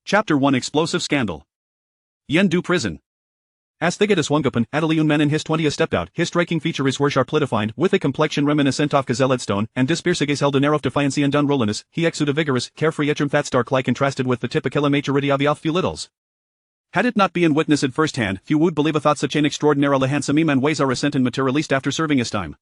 Chapter 1 Explosive Scandal. Yendu Prison. As Thigetus Wungapan, Adeliun men in his 20s stepped out, his striking features were sharply defined, with a complexion reminiscent of Gazelledstone, and Dispirsiges held an air of defiance and unruliness. He exuded vigorous, carefree etrum that stark-like contrasted with the typical maturity of the few Had it not been witnessed firsthand, few would believe thought such an extraordinarily handsome man ways are recent and materialist after serving his time.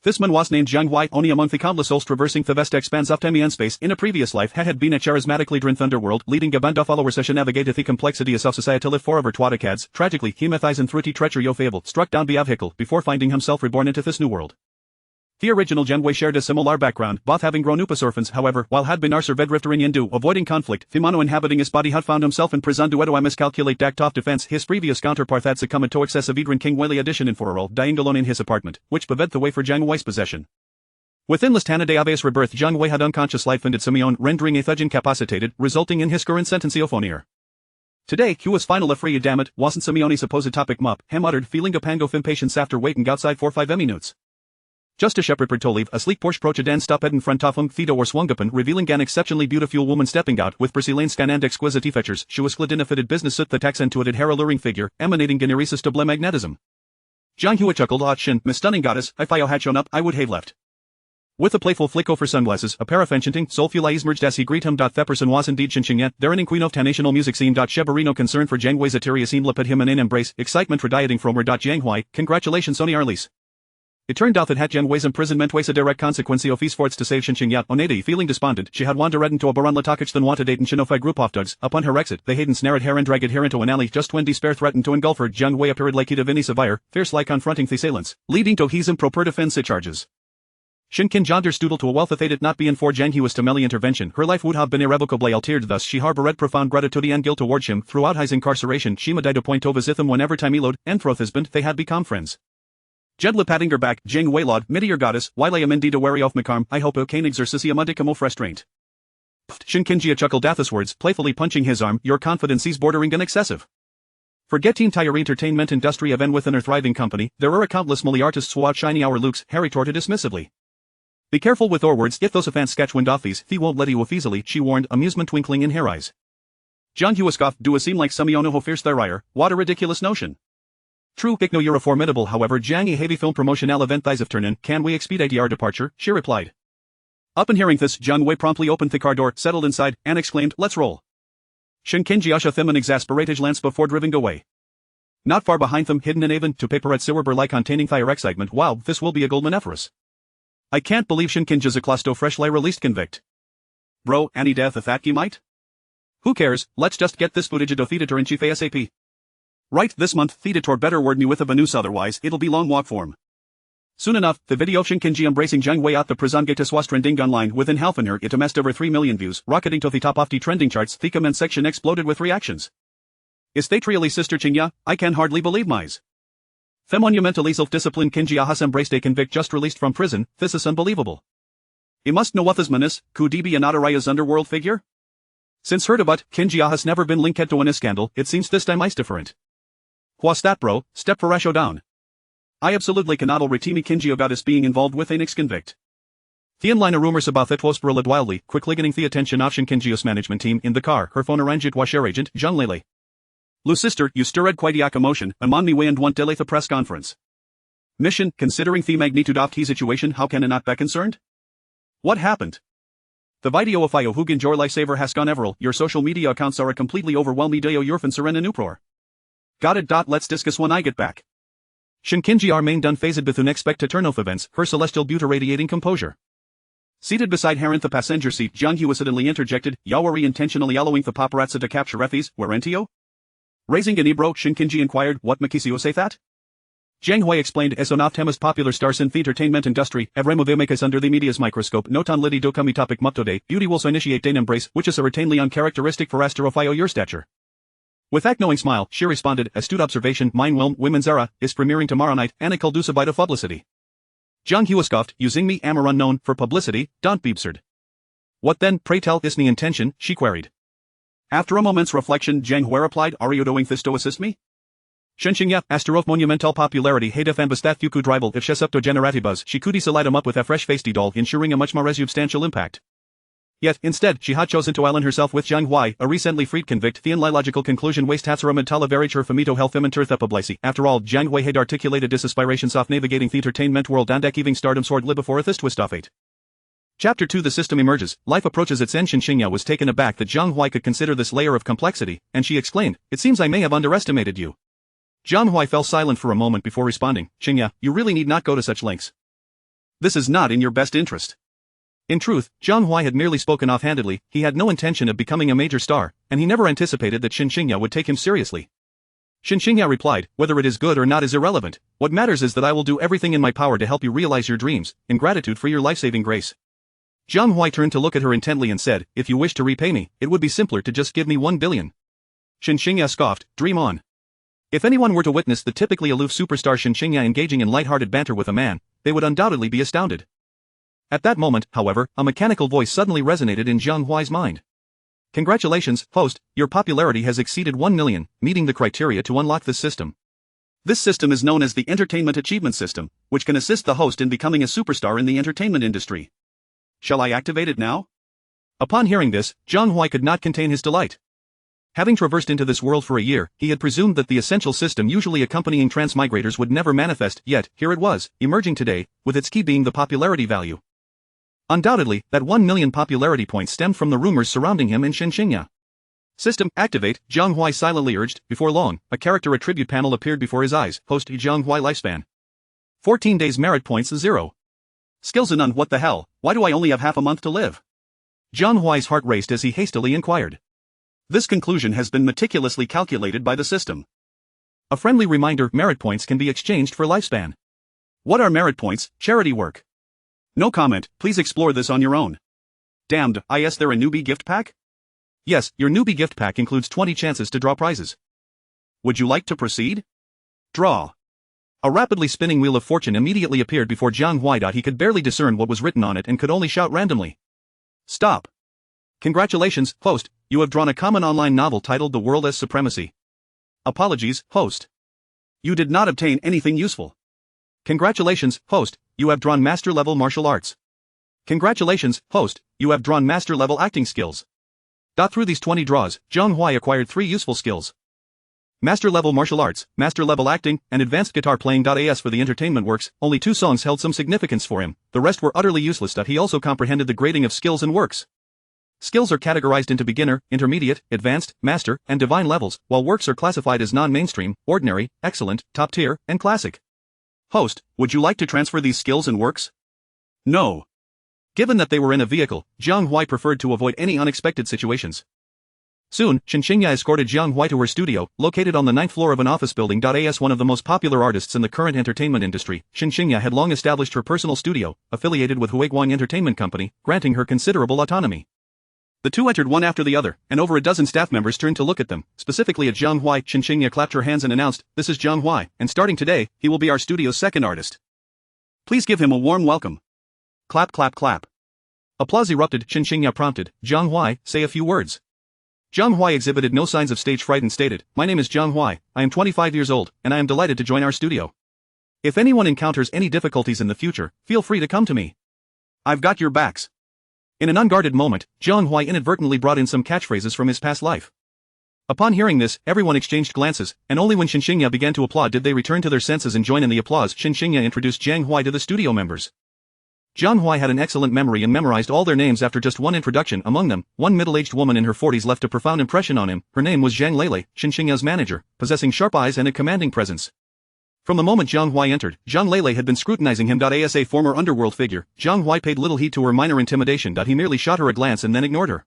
This man was named Jiang Huai, only among the countless souls traversing the vast expanse of time and space. In a previous life had been a charismatically driven thunderworld, leading a band of followers to navigate the complexities of society to live forever twatacads. Tragically, he methies and through treachery o fable, struck down by vehicle, before finding himself reborn into this new world. The original Jiang Huai shared a similar background, both having grown up as orphans. However, while had been Arser Vedrifter in Yendu, avoiding conflict, the Mano inhabiting his body had found himself in prison due to a miscalculate act of defense. His previous counterpart had succumbed to excessive Idran King Whaley addition in for a role, dying alone in his apartment, which paved the way for Jiang Huai's possession. Within Listana de Aves rebirth, Jiang Huai had unconscious life ended Simeon, rendering a thug incapacitated, resulting in his current sentence Ophonier. Today, he was finally free. Damn it, wasn't Simeone supposed topic mup, him uttered, feeling a pang of impatience after waiting outside for 5 minutes. Just a shepherd to leave, a sleek Porsche Prochadan stopped in front of him, Theta or Swungapan, revealing an exceptionally beautiful woman stepping out, with Brazilian scan and exquisite features. She was clad in a fitted business suit that accentuated her alluring figure, emanating an irresistible magnetism. Jiang Huai chuckled, "Ah, Shen, Miss Stunning Goddess, if I had shown up, I would have left." With a playful flick over sunglasses, a pair of enchanting, soulful eyes merged as he greeted him. That person was indeed Shen Qingya, there in queen of national music scene. Shebarino concern for Jiang Huai's ateria scene leaped him in an embrace, excitement radiating from her. Jiang Huai, congratulations Sony Arlis. It turned out that Jiang Huai's imprisonment was a direct consequence of his efforts to save Shen Qingya. Onedi, feeling despondent, she had wandered into a baran latakich than wanted in Shinofai group of thugs. Upon her exit, they had snared her and dragged her into an alley. Just when despair threatened to engulf her, Jiang Huai appeared like a Vinny Savire, fierce-like confronting the assailants, leading to his improper defense charges. Shen Qingya understood to a wealth if they did not be in for Jiang Huai's timely intervention, her life would have been irrevocably altered. Thus she harbored profound gratitude and guilt towards him. Throughout his incarceration, she made a point to visit him whenever time elode, and through husband, they had become friends. Gently patting her back, Jiang Huai laud, "Meteor goddess, while I am indeed wary of Makarm, I hope can exercise a modicum of restraint." Shen Qingya chuckled at his words, playfully punching his arm, "Your confidence is bordering on excessive. Forget the entire entertainment industry event within her thriving company, there are a countless mully artists who outshine our looks," Harry retorted dismissively. "Be careful with your words, if those fans sketch wind off these won't let you off easily," she warned, amusement twinkling in her eyes. Jiang Huai scoffed, "Do it seem like Simeone who fears their ire? What a ridiculous notion." "True, I know you're a formidable, however Jiang a heavy film promotional event thighs of turn-in, can we expedite our departure?" she replied. Upon hearing this, Jiang Huai promptly opened the car door, settled inside, and exclaimed, "Let's roll." Shen Qingya ushered them an exasperated glance before driving away. Not far behind them, hidden in Avon, to paper at Silverber like containing their excitement, "Wow, this will be a gold Menephorus. I can't believe Shen Qingya's a clusto freshly released convict. Bro, any death if that might? Who cares, let's just get this footage of Theater in Chief ASAP. Right, this month, Theater better word me with a news, otherwise it'll be long walk form." Soon enough, the video of Shen Qingya embracing Jiang Huai at the prison gate was trending online. Within half an hour it amassed over 3 million views, rocketing to the top of the trending charts. The comment section exploded with reactions. "Is that really Sister Qingya? I can hardly believe my's. The monumentally self-disciplined Qingya has embraced a convict just released from prison, this is unbelievable. He must know what this man is, could he be an Ataraya's underworld figure? Since heard about, Qingya has never been linked to a scandal, it seems this time is different. What's that bro, step for Rasho down. I absolutely cannot retimi Qingya goddess being involved with an ex-convict." The inline rumors about that was spread wildly, quickly getting the attention of Shen Qingya's management team. In the car, her phone arranged was her agent, Zhang Lele. "Lu sister, you stirred quite a commotion, among me way and want delay the press conference. Mission, considering the magnitude of the situation, how can it not be concerned? What happened? The video of Io Hugin your lifesaver has gone viral, your social media accounts are a completely overwhelming day your fans are in an uproar. Got it. Let's discuss when I get back." Shen Qingya remained unfazed with unexpected turn of events, her celestial beauty radiating composure. Seated beside her in the passenger seat, Jiang Huai suddenly interjected, "Yawari intentionally allowing the paparazzi to capture refis, warrantio?" Raising an eyebrow, Shen Qingya inquired, "What makisio say that?" Jiang Huai explained, "As one of the most popular stars in the entertainment industry, every move makes under the media's microscope, not on lidi do kami topic muptode, beauty will so initiate an embrace, which is a retainly uncharacteristic for asterofio your stature." With that knowing smile, she responded, "Astute observation, mine will, Women's Era, is premiering tomorrow night, and a culdusa bite of publicity." Jiang Huai scoffed, "Using me am unknown for publicity, don't be absurd." "What then, pray tell, is me intention?" she queried. After a moment's reflection, Jiang Huai replied, "Are you doing this to assist me?" Shen Qingya, after of monumental popularity, hadef ambastat you could rival if she's up to generatibus, she could isolate him up with a fresh-faced doll, ensuring a much more substantial impact. Yet, instead, she had chosen to ally herself with Jiang Huai, a recently freed convict. The logical conclusion waste Hatsuramad Talavarich Famito Health Imentur Thepablisi. After all, Jiang Huai had articulated disaspirations of navigating the entertainment world and achieving stardom sword libifor this twist of fate. Chapter 2 The system emerges, life approaches its end. Shen Qingya was taken aback that Jiang Huai could consider this layer of complexity, and she exclaimed, "It seems I may have underestimated you." Jiang Huai fell silent for a moment before responding, "Qingya, you really need not go to such lengths. This is not in your best interest." In truth, Jiang Huai had merely spoken offhandedly. He had no intention of becoming a major star, and he never anticipated that Shen Qingya would take him seriously. Shen Qingya replied, "Whether it is good or not is irrelevant. What matters is that I will do everything in my power to help you realize your dreams, in gratitude for your life-saving grace." Jiang Huai turned to look at her intently and said, "If you wish to repay me, it would be simpler to just give me 1 billion. Shen Qingya scoffed, "Dream on." If anyone were to witness the typically aloof superstar Shen Qingya engaging in light-hearted banter with a man, they would undoubtedly be astounded. At that moment, however, a mechanical voice suddenly resonated in Jiang Huai's mind. "Congratulations, host, your popularity has exceeded 1 million, meeting the criteria to unlock this system. This system is known as the Entertainment Achievement System, which can assist the host in becoming a superstar in the entertainment industry. Shall I activate it now?" Upon hearing this, Jiang Huai could not contain his delight. Having traversed into this world for a year, he had presumed that the essential system usually accompanying transmigrators would never manifest, yet, here it was, emerging today, with its key being the popularity value. Undoubtedly, that 1 million popularity points stemmed from the rumors surrounding him and Shen Qingya. "System, activate," Jiang Huai silently urged. Before long, a character attribute panel appeared before his eyes. Host Jiang Huai lifespan. 14 days merit points 0. Skills and none. What the hell, why do I only have half a month to live? Jiang Huai's heart raced as he hastily inquired. This conclusion has been meticulously calculated by the system. A friendly reminder, merit points can be exchanged for lifespan. What are merit points? Charity work. No comment, please explore this on your own. Damned, is there a newbie gift pack? Yes, your newbie gift pack includes 20 chances to draw prizes. Would you like to proceed? Draw. A rapidly spinning wheel of fortune immediately appeared before Jiang Huai. He could barely discern what was written on it and could only shout randomly. "Stop. Congratulations, host, you have drawn a common online novel titled The World as Supremacy. Apologies, host. You did not obtain anything useful. Congratulations, host, you have drawn master-level martial arts. Congratulations, host, you have drawn master-level acting skills." Through these 20 draws, Jiang Huai acquired 3 useful skills. Master-level martial arts, master-level acting, and advanced guitar playing. As for the entertainment works, only 2 songs held some significance for him, the rest were utterly useless. He also comprehended the grading of skills and works. Skills are categorized into beginner, intermediate, advanced, master, and divine levels, while works are classified as non-mainstream, ordinary, excellent, top-tier, and classic. Host, would you like to transfer these skills and works? No. Given that they were in a vehicle, Jiang Huai preferred to avoid any unexpected situations. Soon, Shen Qingya escorted Jiang Huai to her studio, located on the 9th floor of an office building. As one of the most popular artists in the current entertainment industry, Shen Qingya had long established her personal studio, affiliated with Huiguang Entertainment Company, granting her considerable autonomy. The two entered one after the other, and over a dozen staff members turned to look at them, specifically at Jiang Huai. Shen Qingya clapped her hands and announced, "This is Jiang Huai, and starting today, he will be our studio's second artist. Please give him a warm welcome." Clap clap clap. Applause erupted. Shen Qingya prompted, "Jiang Huai, say a few words." Jiang Huai exhibited no signs of stage fright and stated, "My name is Jiang Huai, I am 25 years old, and I am delighted to join our studio. If anyone encounters any difficulties in the future, feel free to come to me. I've got your backs." In an unguarded moment, Jiang Huai inadvertently brought in some catchphrases from his past life. Upon hearing this, everyone exchanged glances, and only when Shen Qingya began to applaud did they return to their senses and join in the applause. Shen Qingya introduced Jiang Huai to the studio members. Jiang Huai had an excellent memory and memorized all their names after just one introduction. Among them, one middle-aged woman in her 40s left a profound impression on him. Her name was Zhang Lele, Shen Qingya's manager, possessing sharp eyes and a commanding presence. From the moment Jiang Huai entered, Zhang Lele had been scrutinizing him. As a former underworld figure, Jiang Huai paid little heed to her minor intimidation. He merely shot her a glance and then ignored her.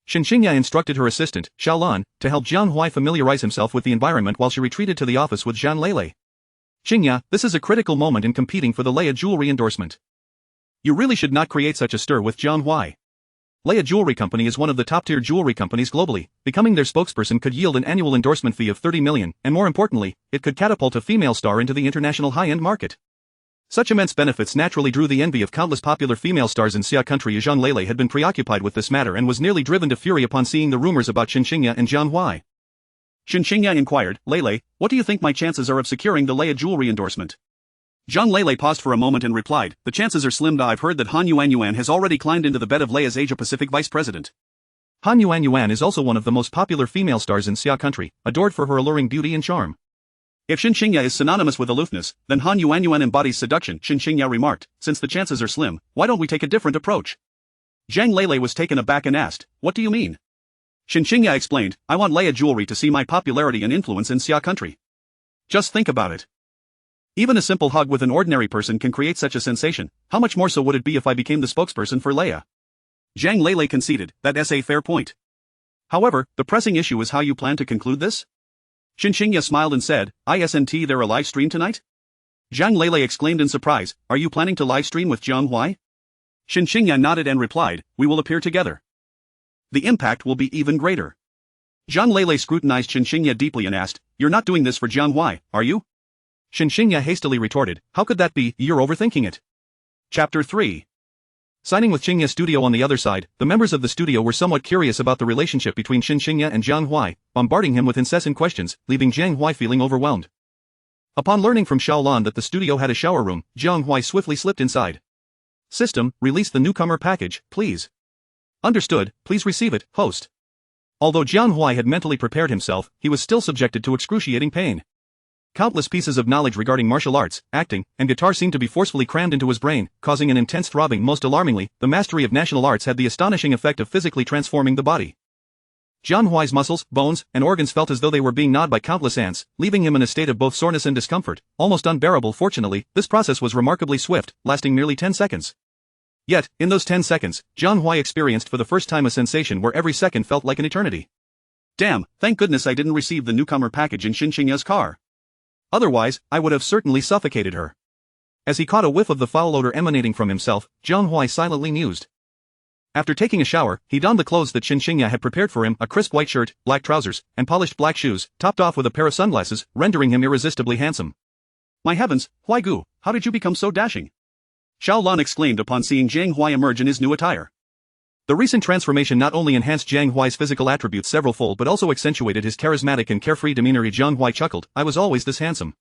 Shen Qingya instructed her assistant, Xiaolan, to help Jiang Huai familiarize himself with the environment while she retreated to the office with Zhang Lele. "Qingya, this is a critical moment in competing for the Leia Jewelry endorsement. You really should not create such a stir with Jiang Huai. Leia Jewelry Company is one of the top-tier jewelry companies globally. Becoming their spokesperson could yield an annual endorsement fee of 30 million, and more importantly, it could catapult a female star into the international high-end market. Such immense benefits naturally drew the envy of countless popular female stars in Xia country. Zhang Lele had been preoccupied with this matter and was nearly driven to fury upon seeing the rumors about Shen Qingya and Jiang Huai. Shen Qingya inquired, "Lele, what do you think my chances are of securing the Leia Jewelry endorsement?" Zhang Lele paused for a moment and replied, the chances are slim. I've heard that Han Yuan has already climbed into the bed of Leia's Asia-Pacific vice president. Han Yuan is also one of the most popular female stars in Xia country, adored for her alluring beauty and charm. If Shen Qingya is synonymous with aloofness, then Han Yuan embodies seduction, Shen Qingya remarked. Since the chances are slim, why don't we take a different approach? Zhang Lele was taken aback and asked, what do you mean? Shen Qingya explained, I want Leia jewelry to see my popularity and influence in Xia country. Just think about it. Even a simple hug with an ordinary person can create such a sensation, how much more so would it be if I became the spokesperson for Leia? Zhang Lele conceded, that's a fair point. However, the pressing issue is how you plan to conclude this? Shen Qingya smiled and said, Isn't there a live stream tonight? Zhang Lele exclaimed in surprise, are you planning to live stream with Jiang Huai? Shen Qingya nodded and replied, we will appear together. The impact will be even greater. Zhang Lele scrutinized Shen Qingya deeply and asked, you're not doing this for Jiang Huai, are you? Shen Qingya hastily retorted, how could that be, you're overthinking it. Chapter 3. Signing with Qingya Studio. On the other side, the members of the studio were somewhat curious about the relationship between Shen Qingya and Jiang Huai, bombarding him with incessant questions, leaving Jiang Huai feeling overwhelmed. Upon learning from Xiaolan that the studio had a shower room, Jiang Huai swiftly slipped inside. System, release the newcomer package, please. Understood, please receive it, host. Although Jiang Huai had mentally prepared himself, he was still subjected to excruciating pain. Countless pieces of knowledge regarding martial arts, acting, and guitar seemed to be forcefully crammed into his brain, causing an intense throbbing. Most alarmingly, the mastery of national arts had the astonishing effect of physically transforming the body. Jiang Huai's muscles, bones, and organs felt as though they were being gnawed by countless ants, leaving him in a state of both soreness and discomfort, almost unbearable. Fortunately, this process was remarkably swift, lasting merely 10 seconds. Yet, in those 10 seconds, Jiang Huai experienced for the first time a sensation where every second felt like an eternity. Damn, thank goodness I didn't receive the newcomer package in Shen Qingya's car. Otherwise, I would have certainly suffocated her. As he caught a whiff of the foul odor emanating from himself, Jiang Huai silently mused. After taking a shower, he donned the clothes that Shen Qingya had prepared for him, a crisp white shirt, black trousers, and polished black shoes, topped off with a pair of sunglasses, rendering him irresistibly handsome. My heavens, Huai Gu, how did you become so dashing? Xiaolan exclaimed upon seeing Jiang Huai emerge in his new attire. The recent transformation not only enhanced Jiang Huai's physical attributes severalfold but also accentuated his charismatic and carefree demeanor. Jiang Huai chuckled, I was always this handsome.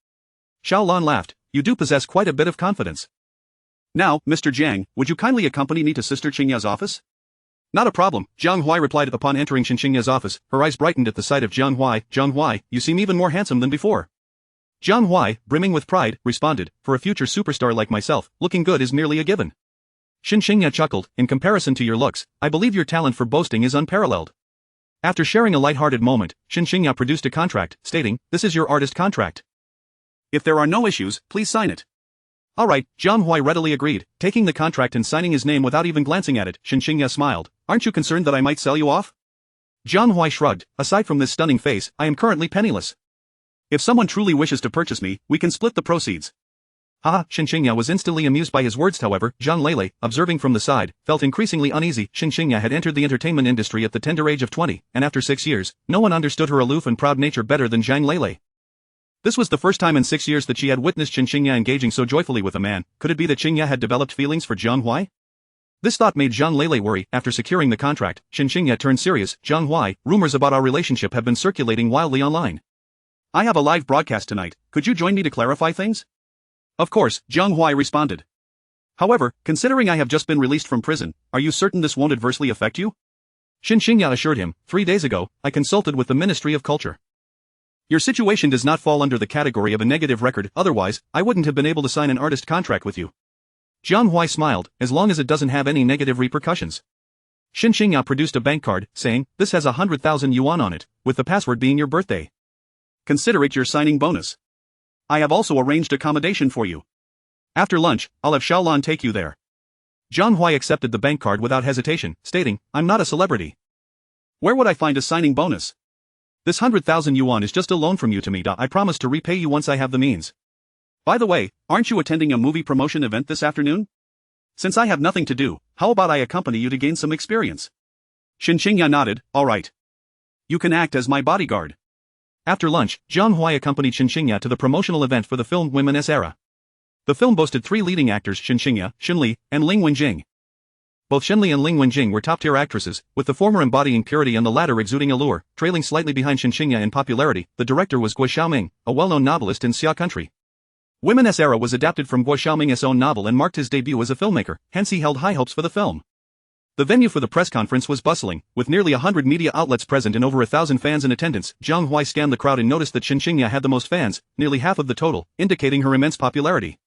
Xiaolan laughed, you do possess quite a bit of confidence. Now, Mr. Jiang, would you kindly accompany me to Sister Qingya's office? Not a problem, Jiang Huai replied. Upon entering Shen Qingya's office, her eyes brightened at the sight of Jiang Huai. Jiang Huai, you seem even more handsome than before. Jiang Huai, brimming with pride, responded, for a future superstar like myself, looking good is merely a given. Shen Qingya chuckled, in comparison to your looks, I believe your talent for boasting is unparalleled. After sharing a light-hearted moment, Shen Qingya produced a contract, stating, this is your artist contract. If there are no issues, please sign it. Alright, Jiang Huai readily agreed, taking the contract and signing his name without even glancing at it. Shen Qingya smiled, aren't you concerned that I might sell you off? Jiang Huai shrugged, aside from this stunning face, I am currently penniless. If someone truly wishes to purchase me, we can split the proceeds. Haha, Shen Qingya was instantly amused by his words. However, Zhang Lele, observing from the side, felt increasingly uneasy. Shen Qingya had entered the entertainment industry at the tender age of 20, and after 6 years, no one understood her aloof and proud nature better than Zhang Lele. This was the first time in 6 years that she had witnessed Shen Qingya engaging so joyfully with a man. Could it be that Qingya had developed feelings for Jiang Huai? This thought made Zhang Lele worry. After securing the contract, Shen Qingya turned serious. Jiang Huai, rumors about our relationship have been circulating wildly online. I have a live broadcast tonight, could you join me to clarify things? Of course, Jiang Huai responded. However, considering I have just been released from prison, are you certain this won't adversely affect you? Shen Qingya assured him, 3 days ago, I consulted with the Ministry of Culture. Your situation does not fall under the category of a negative record, otherwise, I wouldn't have been able to sign an artist contract with you. Jiang Huai smiled, as long as it doesn't have any negative repercussions. Shen Qingya produced a bank card, saying, this has 100,000 yuan on it, with the password being your birthday. Consider it your signing bonus. I have also arranged accommodation for you. After lunch, I'll have Xiaolan take you there. Jiang Huai accepted the bank card without hesitation, stating, I'm not a celebrity. Where would I find a signing bonus? This 100,000 yuan is just a loan from you to me. I promise to repay you once I have the means. By the way, aren't you attending a movie promotion event this afternoon? Since I have nothing to do, how about I accompany you to gain some experience? Shen Qingya nodded, alright. You can act as my bodyguard. After lunch, Jiang Huai accompanied Shen Qingya to the promotional event for the film Women's Era. The film boasted 3 leading actors, Shen Qingya, Shen Li, and Ling Wenjing. Both Shen Li and Ling Wenjing were top-tier actresses, with the former embodying purity and the latter exuding allure. Trailing slightly behind Shen Qingya in popularity, the director was Gui Xiaoming, a well-known novelist in Xia country. Women's Era was adapted from Guo Xiaoming's own novel and marked his debut as a filmmaker, hence he held high hopes for the film. The venue for the press conference was bustling, with nearly 100 media outlets present and over 1,000 fans in attendance. Jiang Huai scanned the crowd and noticed that Shen Qingya had the most fans, nearly half of the total, indicating her immense popularity.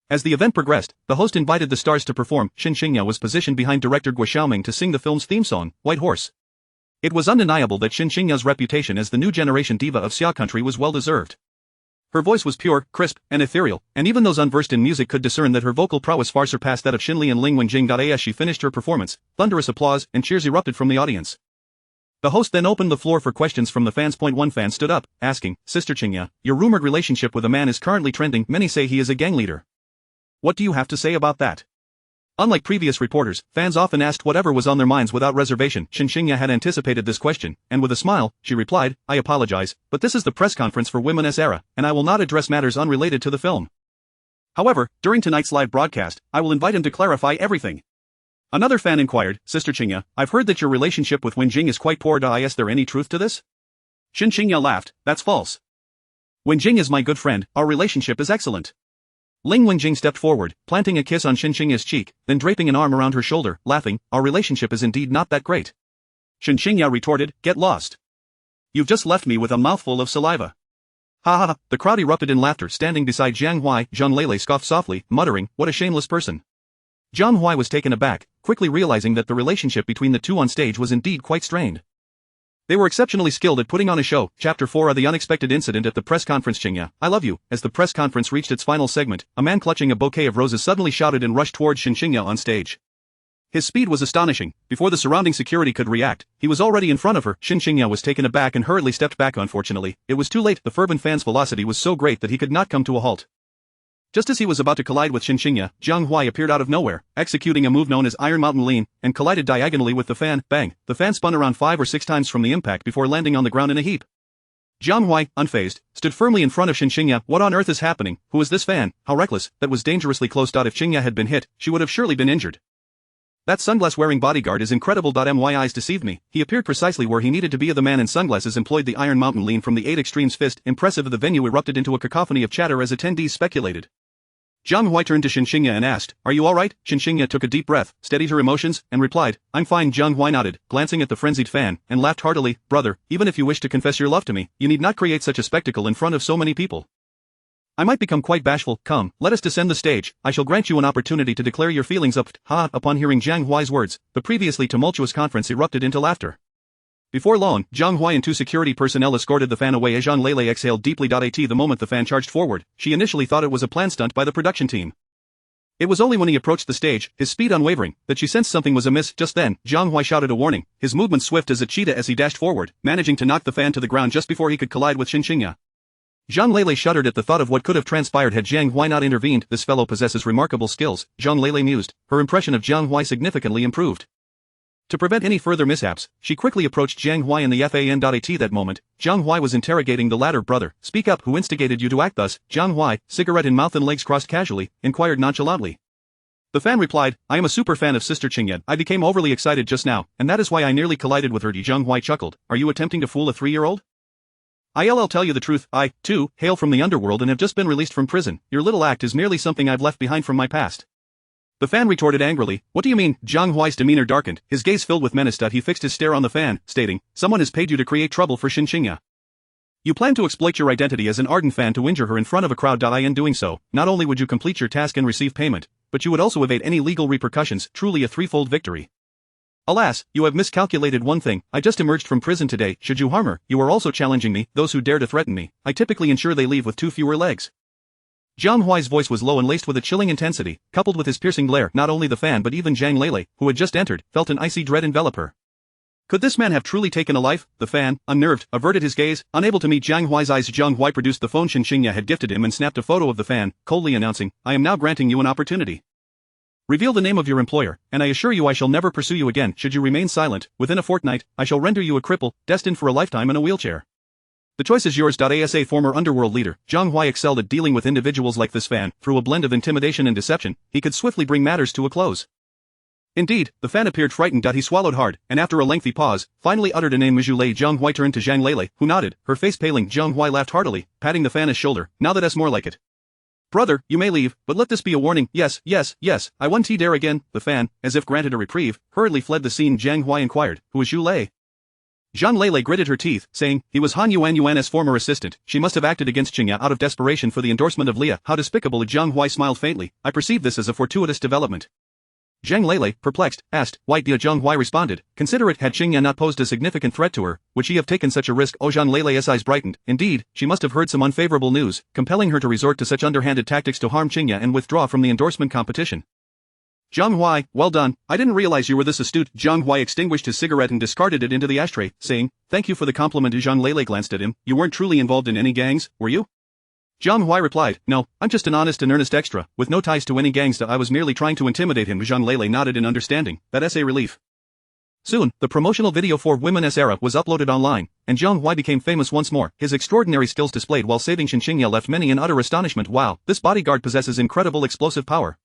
As the event progressed, the host invited the stars to perform. Shen Qingya was positioned behind director Guo Xiaoming to sing the film's theme song, White Horse. It was undeniable that Shen Qingya's reputation as the new generation diva of Xia country was well-deserved. Her voice was pure, crisp, and ethereal, and even those unversed in music could discern that her vocal prowess far surpassed that of Xinli and Ling Wenjing. As she finished her performance, thunderous applause and cheers erupted from the audience. The host then opened the floor for questions from the fans. One fan stood up, asking, "Sister Qingya, your rumored relationship with a man is currently trending. Many say he is a gang leader. What do you have to say about that?" Unlike previous reporters, fans often asked whatever was on their minds without reservation. Shen Qingya had anticipated this question, and with a smile, she replied, "I apologize, but this is the press conference for Women's Era, and I will not address matters unrelated to the film. However, during tonight's live broadcast, I will invite him to clarify everything." Another fan inquired, "Sister Qingya, I've heard that your relationship with Wenjing is quite poor. Is there any truth to this?" Shen Qingya laughed, "That's false. Wenjing is my good friend, our relationship is excellent." Ling Wenjing stepped forward, planting a kiss on Shen Qingya's cheek, then draping an arm around her shoulder, laughing, "Our relationship is indeed not that great." Shen Qingya retorted, "Get lost. You've just left me with a mouthful of saliva." Ha ha ha, the crowd erupted in laughter. Standing beside Jiang Huai, Zhang Lele scoffed softly, muttering, "What a shameless person." Jiang Huai was taken aback, quickly realizing that the relationship between the two on stage was indeed quite strained. They were exceptionally skilled at putting on a show. Chapter 4 of the unexpected incident at the press conference. "Qingya, I love you." As the press conference reached its final segment, a man clutching a bouquet of roses suddenly shouted and rushed towards Shen Qingya on stage. His speed was astonishing. Before the surrounding security could react, he was already in front of her. Shen Qingya was taken aback and hurriedly stepped back. Unfortunately, it was too late. The fervent fan's velocity was so great that he could not come to a halt. Just as he was about to collide with Shen Qingya, Jiang Huai appeared out of nowhere, executing a move known as Iron Mountain Lean, and collided diagonally with the fan. Bang! The fan spun around 5 or 6 times from the impact before landing on the ground in a heap. Jiang Huai, unfazed, stood firmly in front of Shen Qingya. What on earth is happening? Who is this fan? How reckless! That was dangerously close. If Qingya had been hit, she would have surely been injured. That sunglass-wearing bodyguard is incredible. My eyes deceived me. He appeared precisely where he needed to be. The man in sunglasses employed the Iron Mountain Lean from the 8 Extremes fist. Impressive. The venue erupted into a cacophony of chatter as attendees speculated. Jiang Huai turned to Shen Qingya and asked, "Are you alright?" Shen Qingya took a deep breath, steadied her emotions, and replied, "I'm fine." Jiang Huai nodded, glancing at the frenzied fan, and laughed heartily. "Brother, even if you wish to confess your love to me, you need not create such a spectacle in front of so many people. I might become quite bashful. Come, let us descend the stage. I shall grant you an opportunity to declare your feelings up." Ha! Upon hearing Jiang Huai's words, the previously tumultuous conference erupted into laughter. Before long, Jiang Huai and 2 security personnel escorted the fan away as Zhang Lele exhaled deeply. At the moment the fan charged forward, she initially thought it was a planned stunt by the production team. It was only when he approached the stage, his speed unwavering, that she sensed something was amiss. Just then, Jiang Huai shouted a warning, his movement swift as a cheetah as he dashed forward, managing to knock the fan to the ground just before he could collide with Shen Qingya. Zhang Lele shuddered at the thought of what could have transpired had Jiang Huai not intervened. This fellow possesses remarkable skills, Zhang Lele mused. Her impression of Jiang Huai significantly improved. To prevent any further mishaps, she quickly approached Jiang Huai in the fan. At that moment, Jiang Huai was interrogating the latter. "Brother, speak up. Who instigated you to act thus?" Jiang Huai, cigarette in mouth and legs crossed casually, inquired nonchalantly. The fan replied, "I am a super fan of Sister Qingya. I became overly excited just now, and that is why I nearly collided with her." Jiang Huai chuckled. "Are you attempting to fool a 3-year-old? I'll tell you the truth. I, too, hail from the underworld and have just been released from prison. Your little act is merely something I've left behind from my past." The fan retorted angrily, "What do you mean?" Jiang Huai's demeanor darkened, his gaze filled with menace. He fixed his stare on the fan, stating, "Someone has paid you to create trouble for Shen Qingya. You plan to exploit your identity as an ardent fan to injure her in front of a crowd. In doing so, not only would you complete your task and receive payment, but you would also evade any legal repercussions. Truly a threefold victory. Alas, you have miscalculated one thing. I just emerged from prison today. Should you harm her, you are also challenging me. Those who dare to threaten me, I typically ensure they leave with 2 fewer legs." Jiang Huai's voice was low and laced with a chilling intensity, coupled with his piercing glare. Not only the fan but even Zhang Lele, who had just entered, felt an icy dread envelop her. Could this man have truly taken a life? The fan, unnerved, averted his gaze, unable to meet Jiang Huai's eyes. Jiang Huai produced the phone Shen Qingya had gifted him and snapped a photo of the fan, coldly announcing, "I am now granting you an opportunity. Reveal the name of your employer, and I assure you I shall never pursue you again. Should you remain silent, within a fortnight, I shall render you a cripple, destined for a lifetime in a wheelchair. The choice is yours." As a former underworld leader, Jiang Huai excelled at dealing with individuals like this fan. Through a blend of intimidation and deception, he could swiftly bring matters to a close. Indeed, the fan appeared frightened. He swallowed hard, and after a lengthy pause, finally uttered a name. "Mijulei." Jiang Huai turned to Zhang Lele, who nodded, her face paling. Jiang Huai laughed heartily, patting the fan's shoulder. "Now that's more like it. Brother, you may leave, but let this be a warning. Yes, yes, yes, I won't dare again. The fan, as if granted a reprieve, hurriedly fled the scene. Jiang Huai inquired, who is Zhu Lei? Zhang Lei gritted her teeth, saying, he was Han Yuan's former assistant. She must have acted against Qingya out of desperation for the endorsement of Leah. How despicable. Jiang Huai smiled faintly. I perceive this as a fortuitous development. Zhang Lei, perplexed, asked, why did Jiang Huai responded, consider it had Qingya not posed a significant threat to her, would she have taken such a risk? Oh, Zhang Lei's eyes brightened. Indeed, she must have heard some unfavorable news, compelling her to resort to such underhanded tactics to harm Qingya and withdraw from the endorsement competition. Jiang Huai, well done, I didn't realize you were this astute. Jiang Huai extinguished his cigarette and discarded it into the ashtray, saying, thank you for the compliment. Zhang Lei glanced at him. You weren't truly involved in any gangs, were you? Jiang Huai replied, no, I'm just an honest and earnest extra, with no ties to any gangs. I was merely trying to intimidate him. Zhang Lei nodded in understanding. That's a relief. Soon, the promotional video for Women's Era was uploaded online, and Jiang Huai became famous once more. His extraordinary skills displayed while saving Shen Qingya left many in utter astonishment. Wow, this bodyguard possesses incredible explosive power.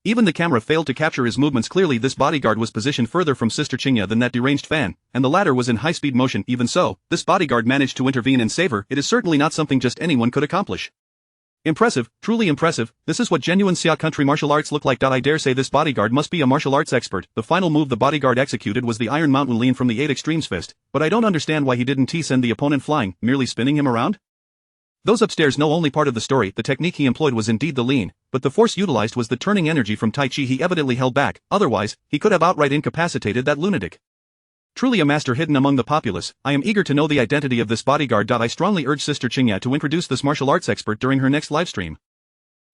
Even the camera failed to capture his movements clearly. This bodyguard was positioned further from Sister Qingya than that deranged fan, and the latter was in high-speed motion. Even so, this bodyguard managed to intervene and save her. It is certainly not something just anyone could accomplish. Impressive, truly impressive. This is what genuine Xia country martial arts look like. I dare say this bodyguard must be a martial arts expert. The final move the bodyguard executed was the Iron Mountain Lean from the 8 Extremes fist, but I don't understand why he didn't send the opponent flying, merely spinning him around? Those upstairs know only part of the story. The technique he employed was indeed the lean, but the force utilized was the turning energy from Tai Chi he evidently held back, otherwise, he could have outright incapacitated that lunatic. Truly a master hidden among the populace. I am eager to know the identity of this bodyguard. I strongly urge Sister Qingya to introduce this martial arts expert during her next livestream.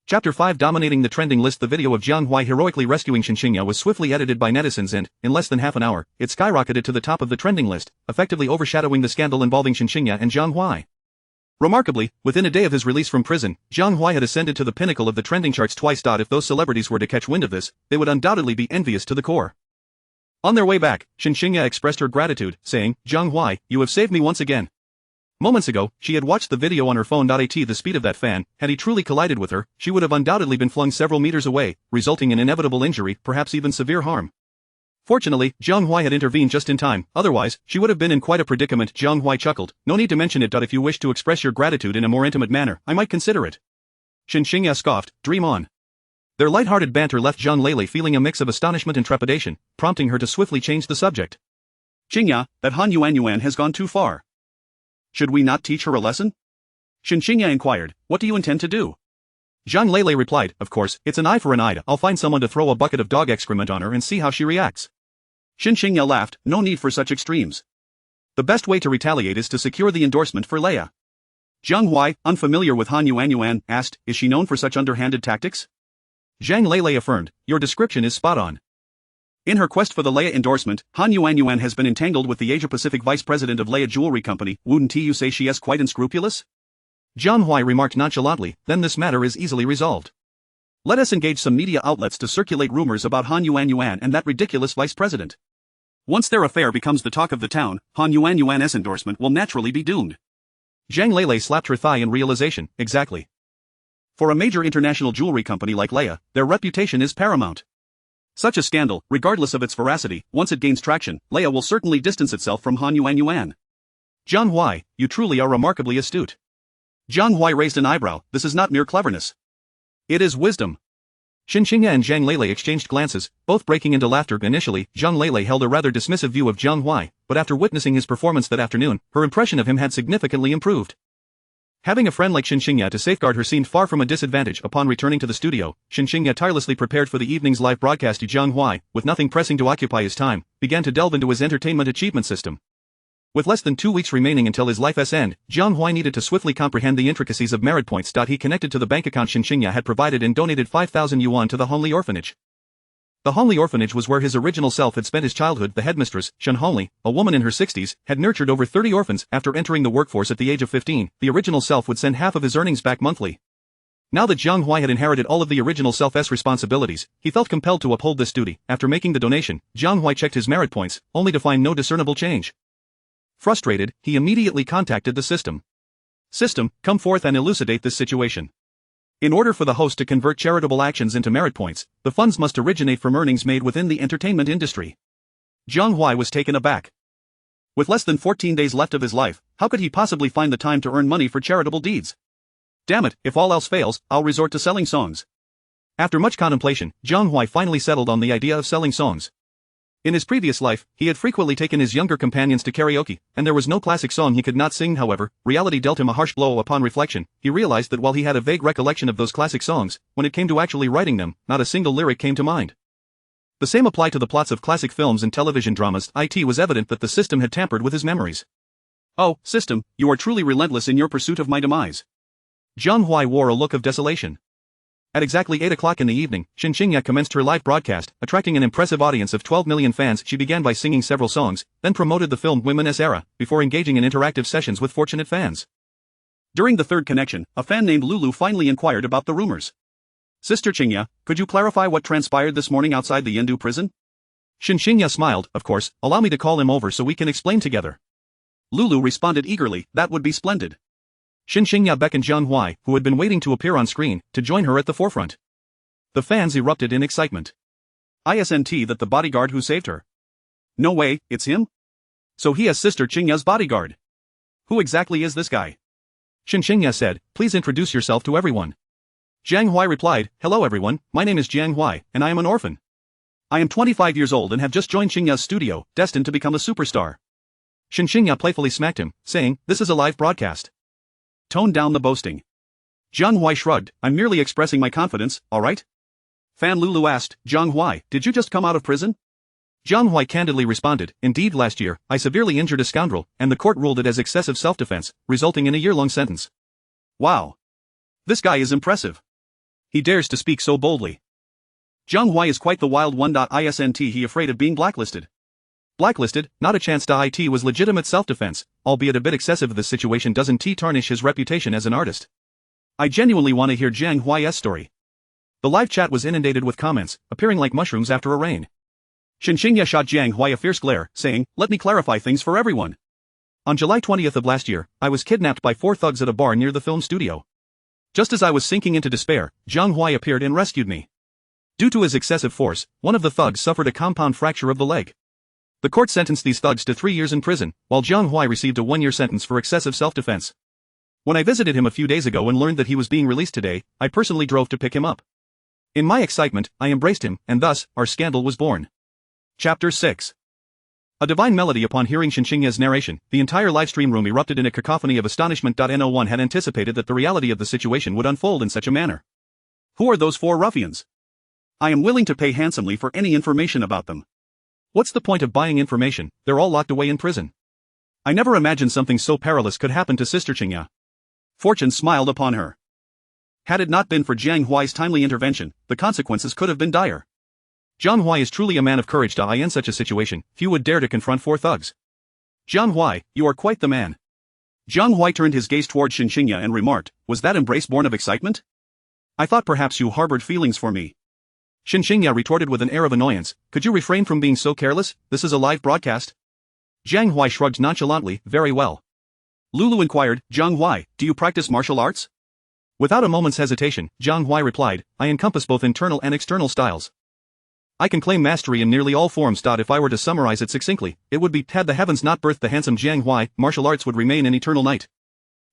Chapter 5 Dominating the trending list. The video of Jiang Huai heroically rescuing Shen Qingya was swiftly edited by netizens and, in less than half an hour, it skyrocketed to the top of the trending list, effectively overshadowing the scandal involving Shen Qingya and Jiang Huai. Remarkably, within a day of his release from prison, Jiang Huai had ascended to the pinnacle of the trending charts twice. If those celebrities were to catch wind of this, they would undoubtedly be envious to the core. On their way back, Shen Qingya expressed her gratitude, saying, Jiang Huai, you have saved me once again. Moments ago, she had watched the video on her phone. At the speed of that fan, had he truly collided with her, she would have undoubtedly been flung several meters away, resulting in inevitable injury, perhaps even severe harm. Fortunately, Jiang Huai had intervened just in time, otherwise, she would have been in quite a predicament. Jiang Huai chuckled, no need to mention it. If you wish to express your gratitude in a more intimate manner, I might consider it. Shen Qingya scoffed, dream on. Their light-hearted banter left Zhang Lei feeling a mix of astonishment and trepidation, prompting her to swiftly change the subject. Qingya, that Han Yuan has gone too far. Should we not teach her a lesson? Shen Qingya inquired, what do you intend to do? Zhang Lei replied, of course, it's an eye for an eye. I'll find someone to throw a bucket of dog excrement on her and see how she reacts. Shen Qingya laughed, no need for such extremes. The best way to retaliate is to secure the endorsement for Leia. Jiang Huai, unfamiliar with Han Yuan, asked, is she known for such underhanded tactics? Zhang Lei affirmed, your description is spot on. In her quest for the Leia endorsement, Han Yuan has been entangled with the Asia-Pacific vice president of Leia Jewelry Company. Wouldn't you say she is quite unscrupulous? Jiang Huai remarked nonchalantly, then this matter is easily resolved. Let us engage some media outlets to circulate rumors about Han Yuan and that ridiculous vice president. Once their affair becomes the talk of the town, Han Yuan's endorsement will naturally be doomed. Zhang Lei slapped her thigh in realization, exactly. For a major international jewelry company like Leia, their reputation is paramount. Such a scandal, regardless of its veracity, once it gains traction, Leia will certainly distance itself from Han Yuan. Jiang Huai, you truly are remarkably astute. Jiang Huai raised an eyebrow, this is not mere cleverness. It is wisdom. Shen Qingya and Zhang Lei exchanged glances, both breaking into laughter. Initially, Zhang Lei held a rather dismissive view of Jiang Huai, but after witnessing his performance that afternoon, her impression of him had significantly improved. Having a friend like Shen Qingya to safeguard her seemed far from a disadvantage. Upon returning to the studio, Shen Qingya tirelessly prepared for the evening's live broadcast. Jiang Huai, with nothing pressing to occupy his time, began to delve into his entertainment achievement system. With less than 2 weeks remaining until his life's end, Jiang Huai needed to swiftly comprehend the intricacies of merit points. He connected to the bank account Shen Qingya had provided and donated 5,000 yuan to the Honli orphanage. The Honli orphanage was where his original self had spent his childhood. The headmistress, Shen Honli, a woman in her 60s, had nurtured over 30 orphans. After entering the workforce at the age of 15, the original self would send half of his earnings back monthly. Now that Jiang Huai had inherited all of the original self's responsibilities, he felt compelled to uphold this duty. After making the donation, Jiang Huai checked his merit points, only to find no discernible change. Frustrated, he immediately contacted the system. System, come forth and elucidate this situation. In order for the host to convert charitable actions into merit points, the funds must originate from earnings made within the entertainment industry. Jiang Huai was taken aback. With less than 14 days left of his life, how could he possibly find the time to earn money for charitable deeds? Damn it, if all else fails, I'll resort to selling songs. After much contemplation, Jiang Huai finally settled on the idea of selling songs. In his previous life, he had frequently taken his younger companions to karaoke, and there was no classic song he could not sing. However, reality dealt him a harsh blow. Upon reflection, he realized that while he had a vague recollection of those classic songs, when it came to actually writing them, not a single lyric came to mind. The same applied to the plots of classic films and television dramas. It was evident that the system had tampered with his memories. Oh, system, you are truly relentless in your pursuit of my demise. Jiang Huai wore a look of desolation. At exactly 8 o'clock in the evening, Shen Qingya commenced her live broadcast, attracting an impressive audience of 12 million fans. She began by singing several songs, then promoted the film Women's Era, before engaging in interactive sessions with fortunate fans. During the third connection, a fan named Lulu finally inquired about the rumors. Sister Qingya, could you clarify what transpired this morning outside the Yendu prison? Shen Qingya smiled. Of course, allow me to call him over so we can explain together. Lulu responded eagerly, that would be splendid. Shen Qingya beckoned Jiang Huai, who had been waiting to appear on screen, to join her at the forefront. The fans erupted in excitement. Isn't that the bodyguard who saved her? No way, it's him? So he is Sister Qingya's bodyguard. Who exactly is this guy? Shen Qingya said, please introduce yourself to everyone. Jiang Huai replied, hello everyone, my name is Jiang Huai, and I am an orphan. I am 25 years old and have just joined Qingya's studio, destined to become a superstar. Shen Qingya playfully smacked him, saying, this is a live broadcast. Tone down the boasting. Jiang Huai shrugged, I'm merely expressing my confidence, alright? Fan Lulu asked, Jiang Huai, did you just come out of prison? Jiang Huai candidly responded, indeed last year, I severely injured a scoundrel, and the court ruled it as excessive self-defense, resulting in a year-long sentence. Wow. This guy is impressive. He dares to speak so boldly. Jiang Huai is quite the wild one. Isn't he afraid of being blacklisted? Blacklisted, not a chance. It was legitimate self-defense, albeit a bit excessive. This situation doesn't tarnish his reputation as an artist. I genuinely want to hear Jiang Huai's story. The live chat was inundated with comments, appearing like mushrooms after a rain. Shen Qingya shot Jiang Huai a fierce glare, saying, let me clarify things for everyone. On July 20th of last year, I was kidnapped by 4 thugs at a bar near the film studio. Just as I was sinking into despair, Jiang Huai appeared and rescued me. Due to his excessive force, one of the thugs suffered a compound fracture of the leg. The court sentenced these thugs to 3 years in prison, while Jiang Huai received a 1-year sentence for excessive self-defense. When I visited him a few days ago and learned that he was being released today, I personally drove to pick him up. In my excitement, I embraced him, and thus, our scandal was born. Chapter 6. A divine melody. Upon hearing Shen Qingya's narration, the entire livestream room erupted in a cacophony of astonishment. No one had anticipated that the reality of the situation would unfold in such a manner. Who are those 4 ruffians? I am willing to pay handsomely for any information about them. What's the point of buying information? They're all locked away in prison. I never imagined something so perilous could happen to Sister Qingya. Fortune smiled upon her. Had it not been for Jiang Huai's timely intervention, the consequences could have been dire. Jiang Huai is truly a man of courage. In such a situation, few would dare to confront 4 thugs. Jiang Huai, you are quite the man. Jiang Huai turned his gaze toward Shen Qingya and remarked, was that embrace born of excitement? I thought perhaps you harbored feelings for me. Shen Qingya retorted with an air of annoyance, could you refrain from being so careless? This is a live broadcast. Jiang Huai shrugged nonchalantly, very well. Lulu inquired, Jiang Huai, do you practice martial arts? Without a moment's hesitation, Jiang Huai replied, I encompass both internal and external styles. I can claim mastery in nearly all forms. If I were to summarize it succinctly, it would be, had the heavens not birthed the handsome Jiang Huai, martial arts would remain an eternal night.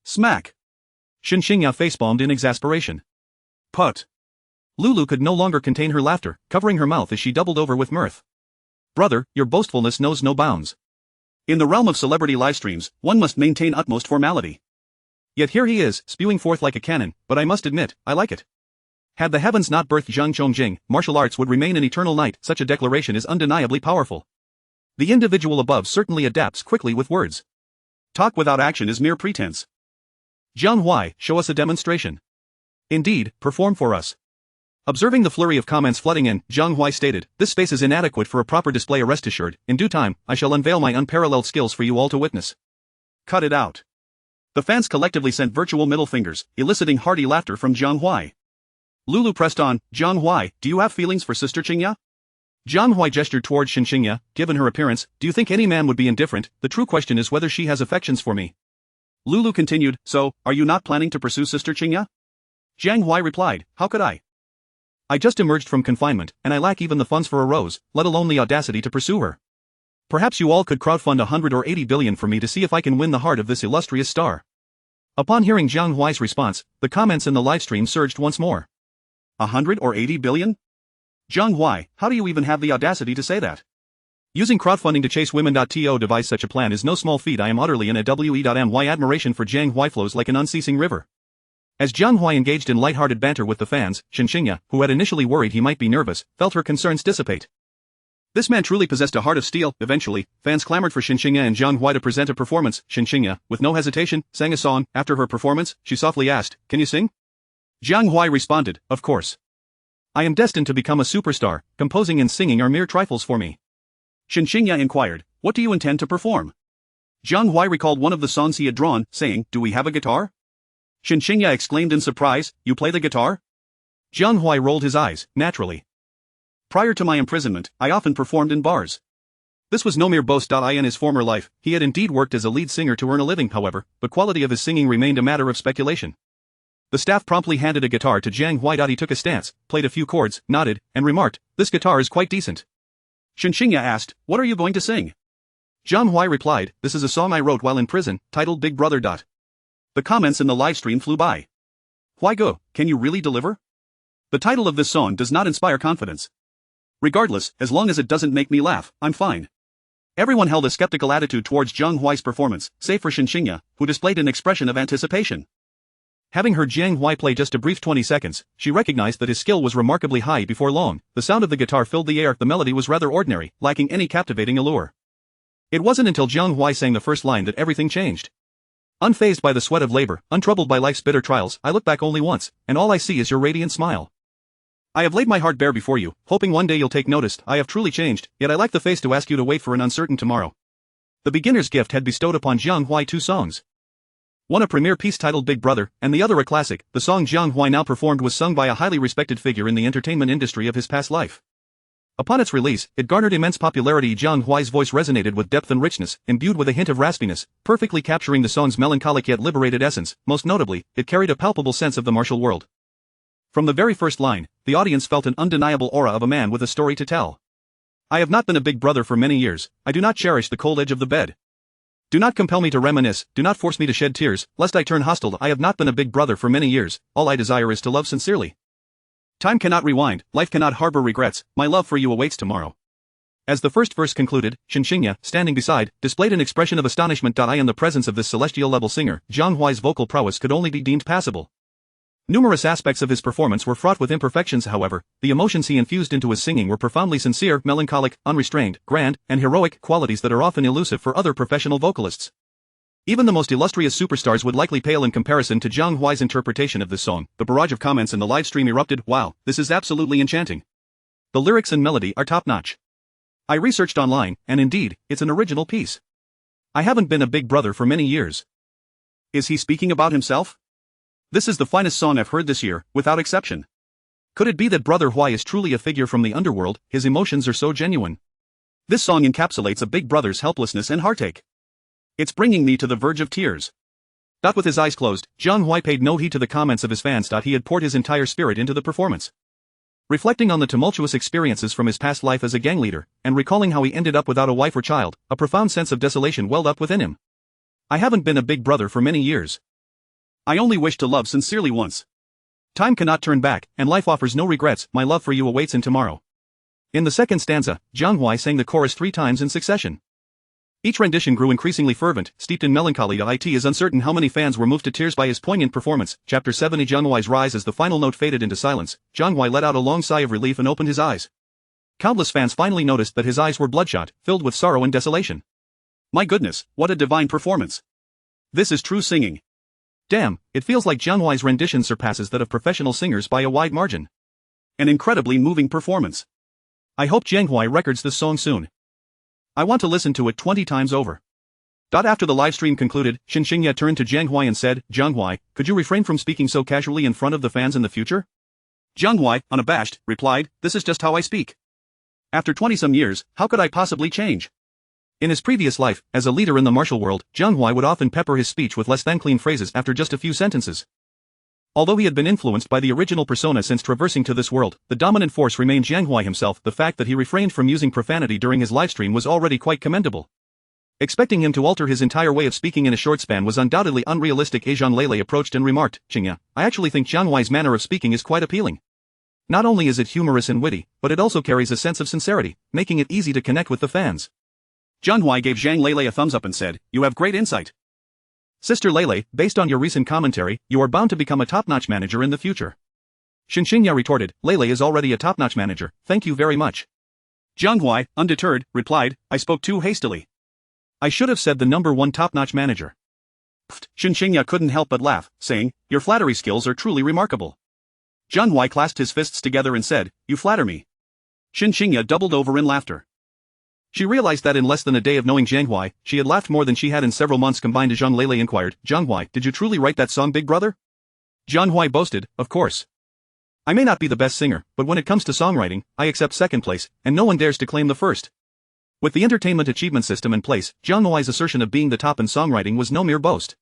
Smack. Shen Qingya facepalmed in exasperation. Put. Lulu could no longer contain her laughter, covering her mouth as she doubled over with mirth. Brother, your boastfulness knows no bounds. In the realm of celebrity livestreams, one must maintain utmost formality. Yet here he is, spewing forth like a cannon, but I must admit, I like it. Had the heavens not birthed Zhang Chongjing, martial arts would remain an eternal night. Such a declaration is undeniably powerful. The individual above certainly adapts quickly with words. Talk without action is mere pretense. Jiang Huai, show us a demonstration. Indeed, perform for us. Observing the flurry of comments flooding in, Jiang Huai stated, this space is inadequate for a proper display. Rest assured, in due time, I shall unveil my unparalleled skills for you all to witness. Cut it out. The fans collectively sent virtual middle fingers, eliciting hearty laughter from Jiang Huai. Lulu pressed on, Jiang Huai, do you have feelings for Sister Qingya? Jiang Huai gestured toward Shen Qingya, given her appearance, do you think any man would be indifferent? The true question is whether she has affections for me. Lulu continued, so, are you not planning to pursue Sister Qingya? Jiang Huai replied, how could I? I just emerged from confinement, and I lack even the funds for a rose, let alone the audacity to pursue her. Perhaps you all could crowdfund 100 or 80 billion for me to see if I can win the heart of this illustrious star. Upon hearing Jiang Huai's response, the comments in the livestream surged once more. 100 or 80 billion? Jiang Huai, how do you even have the audacity to say that? Using crowdfunding to chase women.to devise such a plan is no small feat. I am utterly in a we.my admiration for Jiang Huai flows like an unceasing river. As Jiang Huai engaged in light-hearted banter with the fans, Shen Qingya, who had initially worried he might be nervous, felt her concerns dissipate. This man truly possessed a heart of steel. Eventually, fans clamored for Shen Qingya and Jiang Huai to present a performance. Shen Qingya, with no hesitation, sang a song. After her performance, she softly asked, "Can you sing?" Jiang Huai responded, "Of course. I am destined to become a superstar. Composing and singing are mere trifles for me." Shen Qingya inquired, "What do you intend to perform?" Jiang Huai recalled one of the songs he had drawn, saying, "Do we have a guitar?" Shen Qingya exclaimed in surprise, "You play the guitar?" Jiang Huai rolled his eyes, naturally. "Prior to my imprisonment, I often performed in bars." This was no mere boast. In his former life, he had indeed worked as a lead singer to earn a living. However, the quality of his singing remained a matter of speculation. The staff promptly handed a guitar to Jiang Huai. He took a stance, played a few chords, nodded, and remarked, "This guitar is quite decent." Shen Qingya asked, "What are you going to sing?" Jiang Huai replied, "This is a song I wrote while in prison, titled Big Brother. The comments in the livestream flew by. "Huai go, can you really deliver? The title of this song does not inspire confidence. Regardless, as long as it doesn't make me laugh, I'm fine." Everyone held a skeptical attitude towards Jiang Huai's performance, save for Shen Qingya, who displayed an expression of anticipation. Having heard Jiang Huai play just a brief 20 seconds, she recognized that his skill was remarkably high. Before long, the sound of the guitar filled the air. The melody was rather ordinary, lacking any captivating allure. It wasn't until Jiang Huai sang the first line that everything changed. "Unfazed by the sweat of labor, untroubled by life's bitter trials, I look back only once, and all I see is your radiant smile. I have laid my heart bare before you, hoping one day you'll take notice. I have truly changed, yet I lack the face to ask you to wait for an uncertain tomorrow." The beginner's gift had bestowed upon Jiang Huai two songs. One a premier piece titled Big Brother, and the other a classic. The song Jiang Huai now performed was sung by a highly respected figure in the entertainment industry of his past life. Upon its release, it garnered immense popularity. Jiang Huai's voice resonated with depth and richness, imbued with a hint of raspiness, perfectly capturing the song's melancholic yet liberated essence. Most notably, it carried a palpable sense of the martial world. From the very first line, the audience felt an undeniable aura of a man with a story to tell. "I have not been a big brother for many years. I do not cherish the cold edge of the bed. Do not compel me to reminisce, do not force me to shed tears, lest I turn hostile. I have not been a big brother for many years. All I desire is to love sincerely. Time cannot rewind, life cannot harbor regrets, my love for you awaits tomorrow." As the first verse concluded, Shen Qingya, standing beside, displayed an expression of astonishment. In the presence of this celestial-level singer, Jiang Huai's vocal prowess could only be deemed passable. Numerous aspects of his performance were fraught with imperfections. However, the emotions he infused into his singing were profoundly sincere, melancholic, unrestrained, grand, and heroic, qualities that are often elusive for other professional vocalists. Even the most illustrious superstars would likely pale in comparison to Jiang Huai's interpretation of this song. The barrage of comments in the live stream erupted. "Wow, this is absolutely enchanting. The lyrics and melody are top-notch. I researched online, and indeed, it's an original piece. I haven't been a big brother for many years." Is he speaking about himself? "This is the finest song I've heard this year, without exception. Could it be that Brother Huai is truly a figure from the underworld? His emotions are so genuine. This song encapsulates a big brother's helplessness and heartache. It's bringing me to the verge of tears." With his eyes closed, Jiang Huai paid no heed to the comments of his fans. He had poured his entire spirit into the performance. Reflecting on the tumultuous experiences from his past life as a gang leader, and recalling how he ended up without a wife or child, a profound sense of desolation welled up within him. "I haven't been a big brother for many years. I only wish to love sincerely once. Time cannot turn back, and life offers no regrets. My love for you awaits in tomorrow." In the second stanza, Jiang Huai sang the chorus 3 times in succession. Each rendition grew increasingly fervent, steeped in melancholy. It is uncertain how many fans were moved to tears by his poignant performance. Chapter 70 Jiang Huai's rise. As the final note faded into silence, Jiang Huai let out a long sigh of relief and opened his eyes. Countless fans finally noticed that his eyes were bloodshot, filled with sorrow and desolation. "My goodness, what a divine performance. This is true singing. Damn, it feels like Jiang Huai's rendition surpasses that of professional singers by a wide margin. An incredibly moving performance. I hope Jiang Huai records this song soon. I want to listen to it 20 times over." After the livestream concluded, Shen Qingya turned to Jiang Huai and said, "Jiang Huai, could you refrain from speaking so casually in front of the fans in the future?" Jiang Huai, unabashed, replied, "This is just how I speak. After 20-some years, how could I possibly change?" In his previous life, as a leader in the martial world, Jiang Huai would often pepper his speech with less than clean phrases after just a few sentences. Although he had been influenced by the original persona since traversing to this world, the dominant force remained Jiang Huai himself. The fact that he refrained from using profanity during his livestream was already quite commendable. Expecting him to alter his entire way of speaking in a short span was undoubtedly unrealistic. Zhang Lele approached and remarked, Qingya, I actually think Jiang Huai's manner of speaking is quite appealing. Not only is it humorous and witty, but it also carries a sense of sincerity, making it easy to connect with the fans. Jiang Huai gave Zhang Lele a thumbs up and said, you have great insight. Sister Lele, based on your recent commentary, you are bound to become a top-notch manager in the future. Shen Qingya retorted, Lele is already a top-notch manager, thank you very much. Jiang Huai, undeterred, replied, I spoke too hastily. I should have said the #1 top-notch manager. Shen Qingya couldn't help but laugh, saying, your flattery skills are truly remarkable. Jiang Huai clasped his fists together and said, you flatter me. Shen Qingya doubled over in laughter. She realized that in less than a day of knowing Jiang Huai, she had laughed more than she had in several months combined. Zhang Lele inquired, Jiang Huai, did you truly write that song Big Brother? Jiang Huai boasted, of course. I may not be the best singer, but when it comes to songwriting, I accept second place, and no one dares to claim the first. With the entertainment achievement system in place, Jiang Huai's assertion of being the top in songwriting was no mere boast.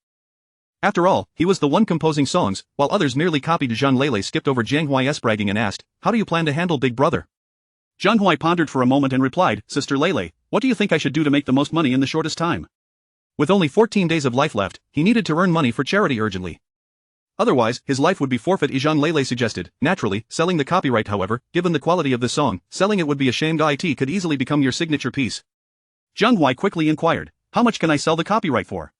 After all, he was the one composing songs, while others merely copied. Zhang Lele skipped over Jiang Huai's bragging and asked, how do you plan to handle Big Brother? Jiang Huai pondered for a moment and replied, Sister Lele, what do you think I should do to make the most money in the shortest time? With only 14 days of life left, he needed to earn money for charity urgently. Otherwise, his life would be forfeit. Zhang Lele suggested, naturally, selling the copyright. However, given the quality of the song, selling it would be a shame. It could easily become your signature piece. Jiang Huai quickly inquired, how much can I sell the copyright for?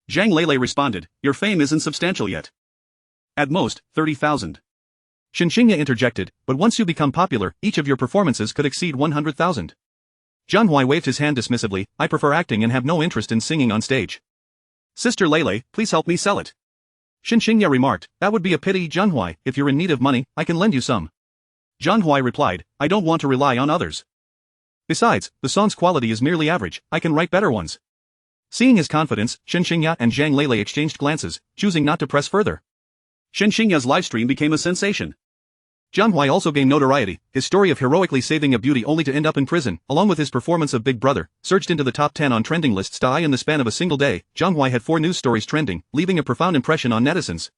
Zhang Lele responded, your fame isn't substantial yet. At most, 30,000. Shen Qingya interjected, but once you become popular, each of your performances could exceed 100,000. Jiang Huai waved his hand dismissively, I prefer acting and have no interest in singing on stage. Sister Lele, please help me sell it. Shen Qingya remarked, that would be a pity. Jiang Huai, if you're in need of money, I can lend you some. Jiang Huai replied, I don't want to rely on others. Besides, the song's quality is merely average, I can write better ones. Seeing his confidence, Shen Qingya and Zhang Lele exchanged glances, choosing not to press further. Shen Qingya's livestream became a sensation. Jiang Huai also gained notoriety. His story of heroically saving a beauty only to end up in prison, along with his performance of Big Brother, surged into the top 10 on trending lists. In the span of a single day, Jiang Huai had 4 news stories trending, leaving a profound impression on netizens.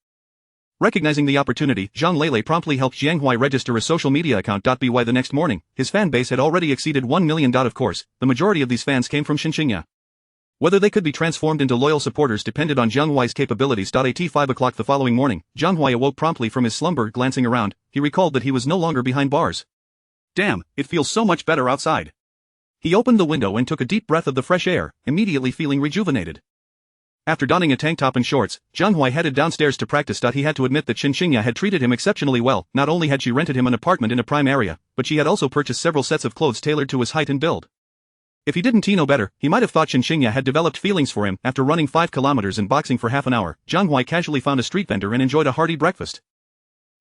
Recognizing the opportunity, Zhang Lele promptly helped Jiang Huai register a social media account. By the next morning, his fan base had already exceeded 1 million. Of course, the majority of these fans came from Shen Qingya. Whether they could be transformed into loyal supporters depended on Jiang Huai's capabilities. At 5 o'clock the following morning, Jiang Huai awoke promptly from his slumber. Glancing around, he recalled that he was no longer behind bars. Damn, it feels so much better outside. He opened the window and took a deep breath of the fresh air, immediately feeling rejuvenated. After donning a tank top and shorts, Jiang Huai headed downstairs to practice. He had to admit that Shen Qingya had treated him exceptionally well. Not only had she rented him an apartment in a prime area, but she had also purchased several sets of clothes tailored to his height and build. If he didn't know better, he might have thought Shen Qingya had developed feelings for him. After running 5 kilometers and boxing for half an hour, Jiang Huai casually found a street vendor and enjoyed a hearty breakfast.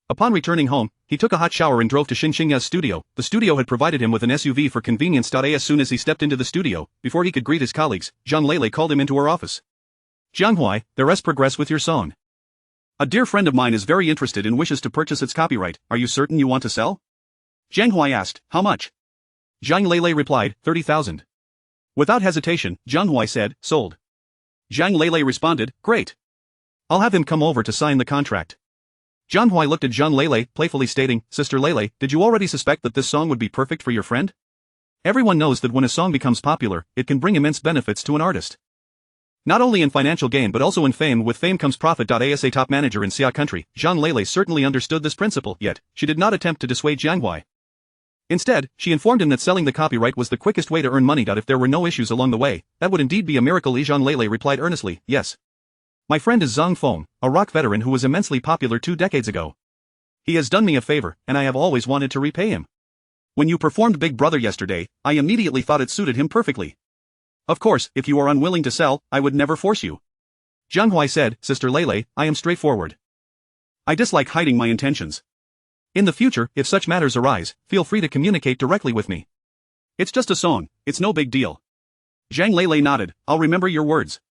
Upon returning home, he took a hot shower and drove to Shen Qingya's studio. The studio had provided him with an SUV for convenience. As soon as he stepped into the studio, before he could greet his colleagues, Zhang Lele called him into her office. Jiang Huai, there's progress with your song. A dear friend of mine is very interested and wishes to purchase its copyright. Are you certain you want to sell? Jiang Huai asked, how much? Zhang Lele replied, 30,000. Without hesitation, Jiang Huai said, sold. Zhang Lele responded, great. I'll have him come over to sign the contract. Jiang Huai looked at Zhang Lele, playfully stating, Sister Lele, did you already suspect that this song would be perfect for your friend? Everyone knows that when a song becomes popular, it can bring immense benefits to an artist. Not only in financial gain but also in fame. With fame comes profit. As a top manager in Xia country, Zhang Lele certainly understood this principle, yet, she did not attempt to dissuade Jiang Huai. Instead, she informed him that selling the copyright was the quickest way to earn money. If there were no issues along the way, that would indeed be a miracle. Zhang Lele replied earnestly, yes. My friend is Zhang Feng, a rock veteran who was immensely popular 2 decades ago. He has done me a favor, and I have always wanted to repay him. When you performed Big Brother yesterday, I immediately thought it suited him perfectly. Of course, if you are unwilling to sell, I would never force you. Jiang Huai said, Sister Lele, I am straightforward. I dislike hiding my intentions. In the future, if such matters arise, feel free to communicate directly with me. It's just a song, it's no big deal. Zhang Lele nodded, I'll remember your words.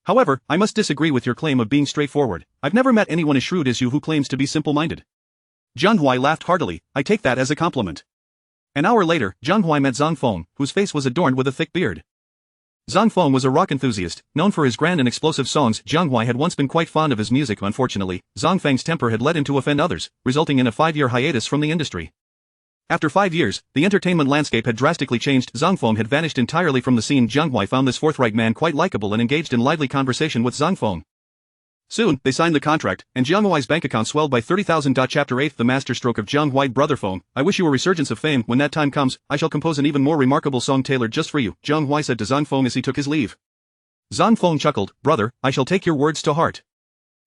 However, I must disagree with your claim of being straightforward. I've never met anyone as shrewd as you who claims to be simple-minded. Jiang Huai laughed heartily, I take that as a compliment. An hour later, Jiang Huai met Zhang Feng, whose face was adorned with a thick beard. Zhang Feng was a rock enthusiast, known for his grand and explosive songs. Jiang Huai had once been quite fond of his music. Unfortunately, Zhang Feng's temper had led him to offend others, resulting in a 5-year hiatus from the industry. After 5 years, the entertainment landscape had drastically changed. Zhang Feng had vanished entirely from the scene. Jiang Huai found this forthright man quite likable and engaged in lively conversation with Zhang Feng. Soon, they signed the contract, and Jiang Huai's bank account swelled by 30,000. Chapter 8 The masterstroke of Jiang Huai. Brother Feng, I wish you a resurgence of fame. When that time comes, I shall compose an even more remarkable song tailored just for you, Jiang Huai said to Zhang Feng as he took his leave. Zhang Feng chuckled, brother, I shall take your words to heart.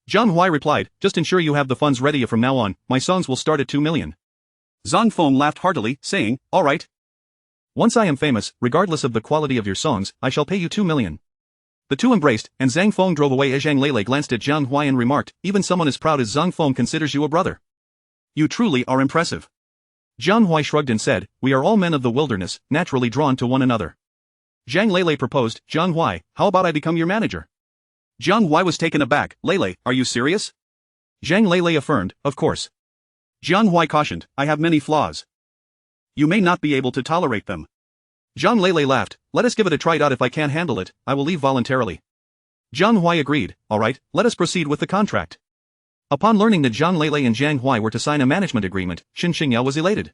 Jiang Huai replied, just ensure you have the funds ready. From now on, my songs will start at 2 million. Zhang Feng laughed heartily, saying, all right. Once I am famous, regardless of the quality of your songs, I shall pay you 2 million. The two embraced, and Zhang Feng drove away. Zhang Lele glanced at Jiang Huai and remarked, even someone as proud as Zhang Feng considers you a brother. You truly are impressive. Jiang Huai shrugged and said, we are all men of the wilderness, naturally drawn to one another. Zhang Lele proposed, Jiang Huai, how about I become your manager? Jiang Huai was taken aback, Lele, are you serious? Zhang Lele affirmed, of course. Jiang Huai cautioned, I have many flaws. You may not be able to tolerate them. Zhang Lele laughed, let us give it a try. If I can't handle it, I will leave voluntarily. Jiang Huai agreed, alright, let us proceed with the contract. Upon learning that Zhang Lele and Jiang Huai were to sign a management agreement, Shen Qingya was elated.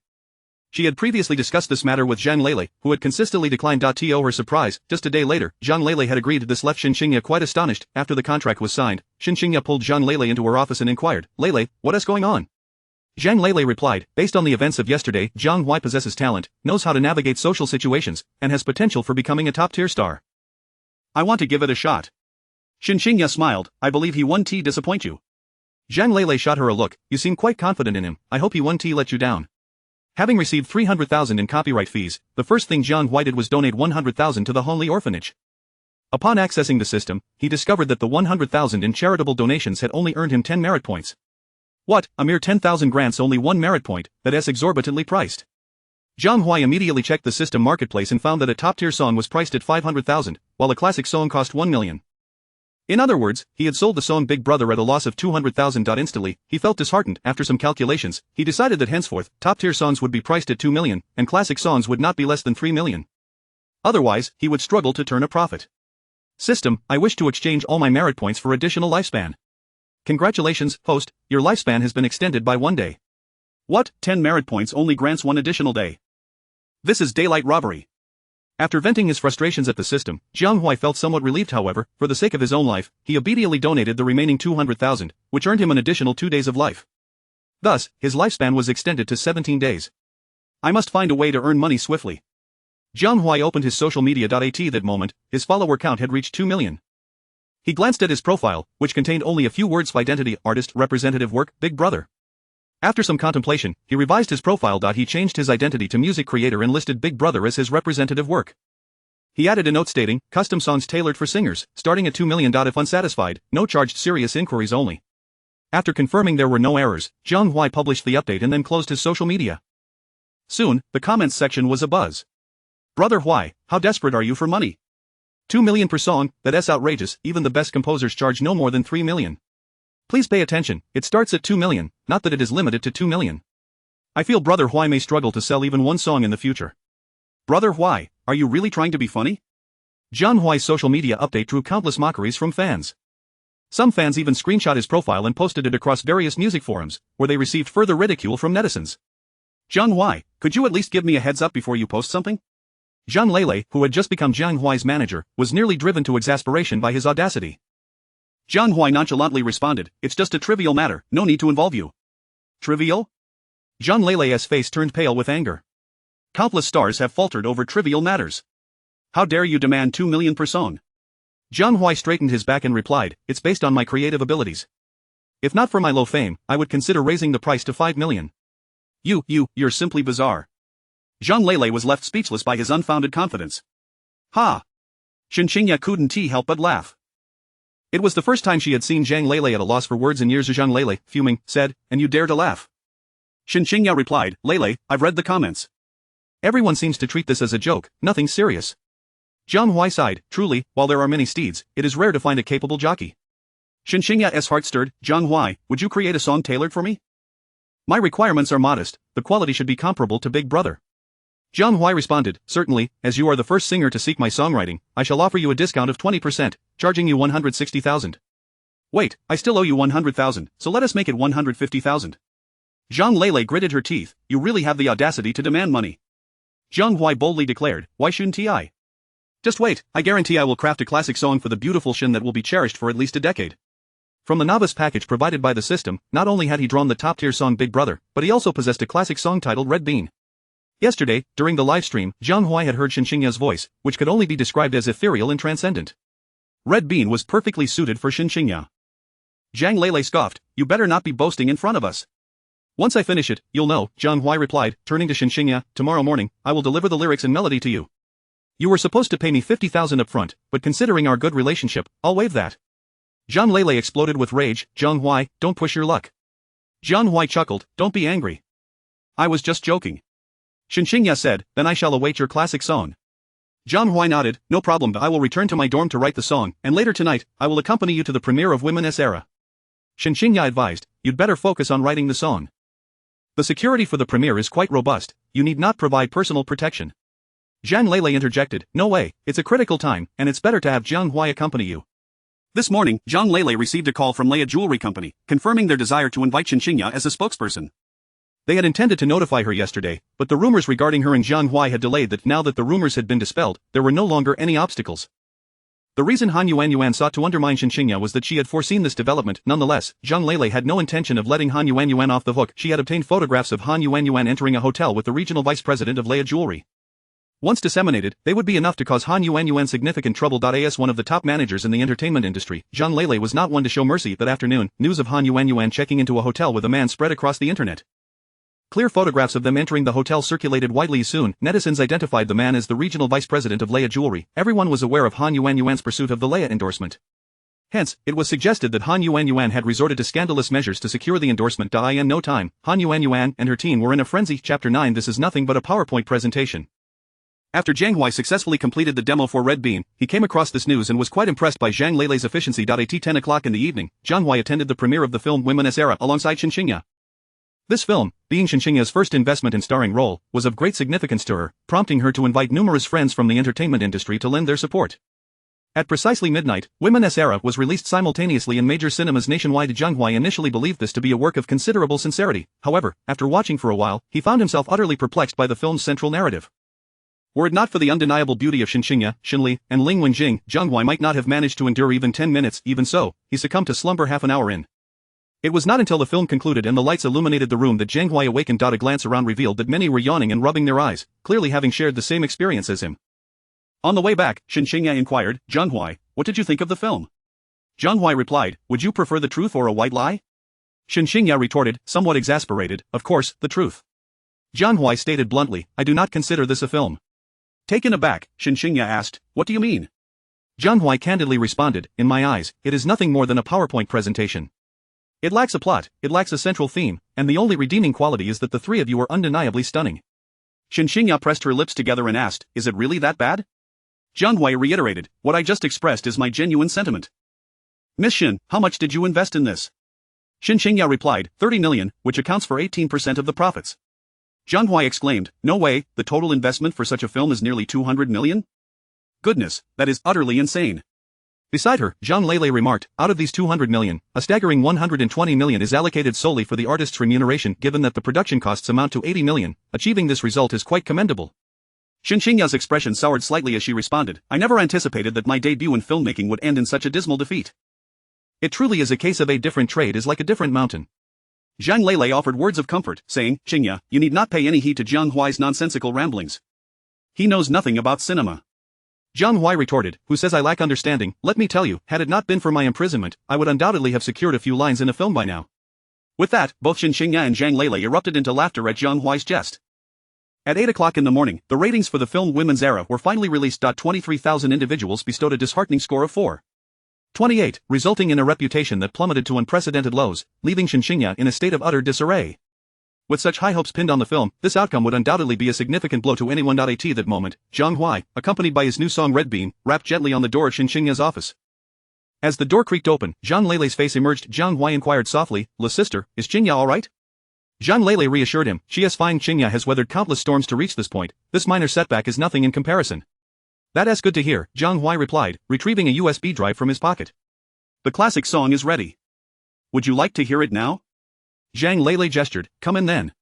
She had previously discussed this matter with Zhang Lele, who had consistently declined. To her surprise, just a day later, Zhang Lele had agreed. This left Shen Qingya quite astonished. After the contract was signed, Shen Qingya pulled Zhang Lele into her office and inquired, Lele, what is going on? Zhang Lele replied, based on the events of yesterday, Jiang Huai possesses talent, knows how to navigate social situations, and has potential for becoming a top-tier star. I want to give it a shot. Shen Qingya smiled, I believe he won't disappoint you. Zhang Lele shot her a look, you seem quite confident in him, I hope he won't let you down. Having received 300,000 in copyright fees, the first thing Jiang Huai did was donate 100,000 to the Honli orphanage. Upon accessing the system, he discovered that the 100,000 in charitable donations had only earned him 10 merit points. What, a mere 10,000 grants, only 1 merit point, that's exorbitantly priced. Jiang Huai immediately checked the system marketplace and found that a top-tier song was priced at 500,000, while a classic song cost 1 million. In other words, he had sold the song Big Brother at a loss of 200,000. Instantly, he felt disheartened. After some calculations, he decided that henceforth, top-tier songs would be priced at 2 million, and classic songs would not be less than 3 million. Otherwise, he would struggle to turn a profit. System, I wish to exchange all my merit points for additional lifespan. Congratulations, host, your lifespan has been extended by 1 day. What, 10 merit points only grants 1 additional day? This is daylight robbery. After venting his frustrations at the system, Jiang Huai felt somewhat relieved. However, for the sake of his own life, he obediently donated the remaining 200,000, which earned him an additional 2 days of life. Thus, his lifespan was extended to 17 days. I must find a way to earn money swiftly. Jiang Huai opened his social media. At that moment, his follower count had reached 2 million. He glanced at his profile, which contained only a few words: identity, artist, representative work, Big Brother. After some contemplation, he revised his profile. He changed his identity to music creator and listed Big Brother as his representative work. He added a note stating, custom songs tailored for singers, starting at 2 million. If unsatisfied, no charged, serious inquiries only. After confirming there were no errors, Jiang Huai published the update and then closed his social media. Soon, the comments section was abuzz. Brother Huai, how desperate are you for money? 2 million per song, that's outrageous, even the best composers charge no more than 3 million. Please pay attention, it starts at 2 million, not that it is limited to 2 million. I feel Brother Huai may struggle to sell even 1 song in the future. Brother Huai, are you really trying to be funny? Jiang Huai's social media update drew countless mockeries from fans. Some fans even screenshot his profile and posted it across various music forums, where they received further ridicule from netizens. Jiang Huai, could you at least give me a heads up before you post something? Zhang Lele, who had just become Jiang Huai's manager, was nearly driven to exasperation by his audacity. Jiang Huai nonchalantly responded, it's just a trivial matter, no need to involve you. Trivial? Zhang Lele's face turned pale with anger. Countless stars have faltered over trivial matters. How dare you demand 2 million per song? Jiang Huai straightened his back and replied, it's based on my creative abilities. If not for my low fame, I would consider raising the price to 5 million. You're simply bizarre. Zhang Lele was left speechless by his unfounded confidence. Ha! Shen Qingya couldn't help but laugh. It was the first time she had seen Zhang Lele at a loss for words in years. Zhang Lele, fuming, said, and you dare to laugh? Shen Qingya replied, Lele, I've read the comments. Everyone seems to treat this as a joke, nothing serious. Jiang Huai sighed, truly, while there are many steeds, it is rare to find a capable jockey. Shen Qingya's heart stirred, Jiang Huai, would you create a song tailored for me? My requirements are modest, the quality should be comparable to Big Brother. Jiang Huai responded, certainly, as you are the first singer to seek my songwriting, I shall offer you a discount of 20%, charging you 160,000. Wait, I still owe you 100,000, so let us make it 150,000. Zhang Lele gritted her teeth. You really have the audacity to demand money. Jiang Huai boldly declared, why shouldn't I? Just wait, I guarantee I will craft a classic song for the beautiful Shen that will be cherished for at least a decade. From the novice package provided by the system, not only had he drawn the top-tier song Big Brother, but he also possessed a classic song titled Red Bean. Yesterday, during the livestream, Jiang Huai had heard Shen Qingya's voice, which could only be described as ethereal and transcendent. Red Bean was perfectly suited for Shen Qingya. Zhang Lele scoffed, you better not be boasting in front of us. Once I finish it, you'll know, Jiang Huai replied, turning to Shen Qingya, tomorrow morning, I will deliver the lyrics and melody to you. You were supposed to pay me 50,000 up front, but considering our good relationship, I'll waive that. Zhang Lele exploded with rage, Jiang Huai, don't push your luck. Jiang Huai chuckled, don't be angry. I was just joking. Shen Qingya said, then I shall await your classic song. Jiang Huai nodded, no problem, I will return to my dorm to write the song, and later tonight, I will accompany you to the premiere of Women's Era. Shen Qingya advised, you'd better focus on writing the song. The security for the premiere is quite robust, you need not provide personal protection. Zhang Lele interjected, no way, it's a critical time, and it's better to have Jiang Huai accompany you. This morning, Zhang Lele received a call from Leia Jewelry Company, confirming their desire to invite Shen Qingya as a spokesperson. They had intended to notify her yesterday, but the rumors regarding her and Jiang Huai had delayed that. Now that the rumors had been dispelled, there were no longer any obstacles. The reason Han Yuan sought to undermine Shen Qingya was that she had foreseen this development. Nonetheless, Zhang Lele had no intention of letting Han Yuan off the hook. She had obtained photographs of Han Yuan entering a hotel with the regional vice president of Leia Jewelry. Once disseminated, they would be enough to cause Han Yuan significant trouble. As one of the top managers in the entertainment industry, Zhang Lele was not one to show mercy. That afternoon, news of Han Yuan checking into a hotel with a man spread across the internet. Clear photographs of them entering the hotel circulated widely. Soon, netizens identified the man as the regional vice president of Leia Jewelry. Everyone was aware of Han Yuan's pursuit of the Leia endorsement. Hence, it was suggested that Han Yuan had resorted to scandalous measures to secure the endorsement. In no time, Han Yuan and her team were in a frenzy. Chapter 9. This is nothing but a PowerPoint presentation. After Jiang Huai successfully completed the demo for Red Bean, he came across this news and was quite impressed by Zhang Lele's efficiency. At 10 o'clock in the evening, Jiang Huai attended the premiere of the film Women's Era alongside Shen Qingya. This film, being Shen Qingya's first investment and starring role, was of great significance to her, prompting her to invite numerous friends from the entertainment industry to lend their support. At precisely midnight, Women's Era was released simultaneously in major cinemas nationwide. Jiang Huai initially believed this to be a work of considerable sincerity. However, after watching for a while, he found himself utterly perplexed by the film's central narrative. Were it not for the undeniable beauty of Shen Qingya, Shen Li, and Ling Wenjing, Jiang Huai might not have managed to endure even 10 minutes. Even so, he succumbed to slumber half an hour in. It was not until the film concluded and the lights illuminated the room that Jiang Huai awakened. A glance around revealed that many were yawning and rubbing their eyes, clearly having shared the same experience as him. On the way back, Shen Qingya inquired, Jiang Huai, what did you think of the film? Jiang Huai replied, would you prefer the truth or a white lie? Shen Qingya retorted, somewhat exasperated, of course, the truth. Jiang Huai stated bluntly, I do not consider this a film. Taken aback, Shen Qingya asked, what do you mean? Jiang Huai candidly responded, in my eyes, it is nothing more than a PowerPoint presentation. It lacks a plot, it lacks a central theme, and the only redeeming quality is that the three of you are undeniably stunning. Shen Qingya pressed her lips together and asked, is it really that bad? Jiang Huai reiterated, what I just expressed is my genuine sentiment. Miss Shen, how much did you invest in this? Shen Qingya replied, 30 million, which accounts for 18% of the profits. Jiang Huai exclaimed, no way, the total investment for such a film is nearly 200 million? Goodness, that is utterly insane. Beside her, Zhang Lele remarked, out of these 200 million, a staggering 120 million is allocated solely for the artist's remuneration. Given that the production costs amount to 80 million, achieving this result is quite commendable. Shen Qingya's expression soured slightly as she responded, I never anticipated that my debut in filmmaking would end in such a dismal defeat. It truly is a case of a different trade is like a different mountain. Zhang Lele offered words of comfort, saying, Qingya, you need not pay any heed to Jiang Huai's nonsensical ramblings. He knows nothing about cinema. Jiang Huai retorted, who says I lack understanding? Let me tell you, had it not been for my imprisonment, I would undoubtedly have secured a few lines in a film by now. With that, both Shen Qingya and Zhang Lele erupted into laughter at Jiang Huai's jest. At 8 o'clock in the morning, the ratings for the film Women's Era were finally released. 23,000 individuals bestowed a disheartening score of 4.28, resulting in a reputation that plummeted to unprecedented lows, leaving Shen Qingya in a state of utter disarray. With such high hopes pinned on the film, this outcome would undoubtedly be a significant blow to anyone. At that moment, Jiang Huai, accompanied by his new song Red Bean, rapped gently on the door of Shen Qingya's office. As the door creaked open, Zhang Lele's face emerged. Jiang Huai inquired softly, La sister, is Qingya alright? Zhang Lele reassured him, she is fine. Qingya has weathered countless storms to reach this point, this minor setback is nothing in comparison. That's good to hear, Jiang Huai replied, retrieving a USB drive from his pocket. The classic song is ready. Would you like to hear it now? Jiang Huai gestured, come in then.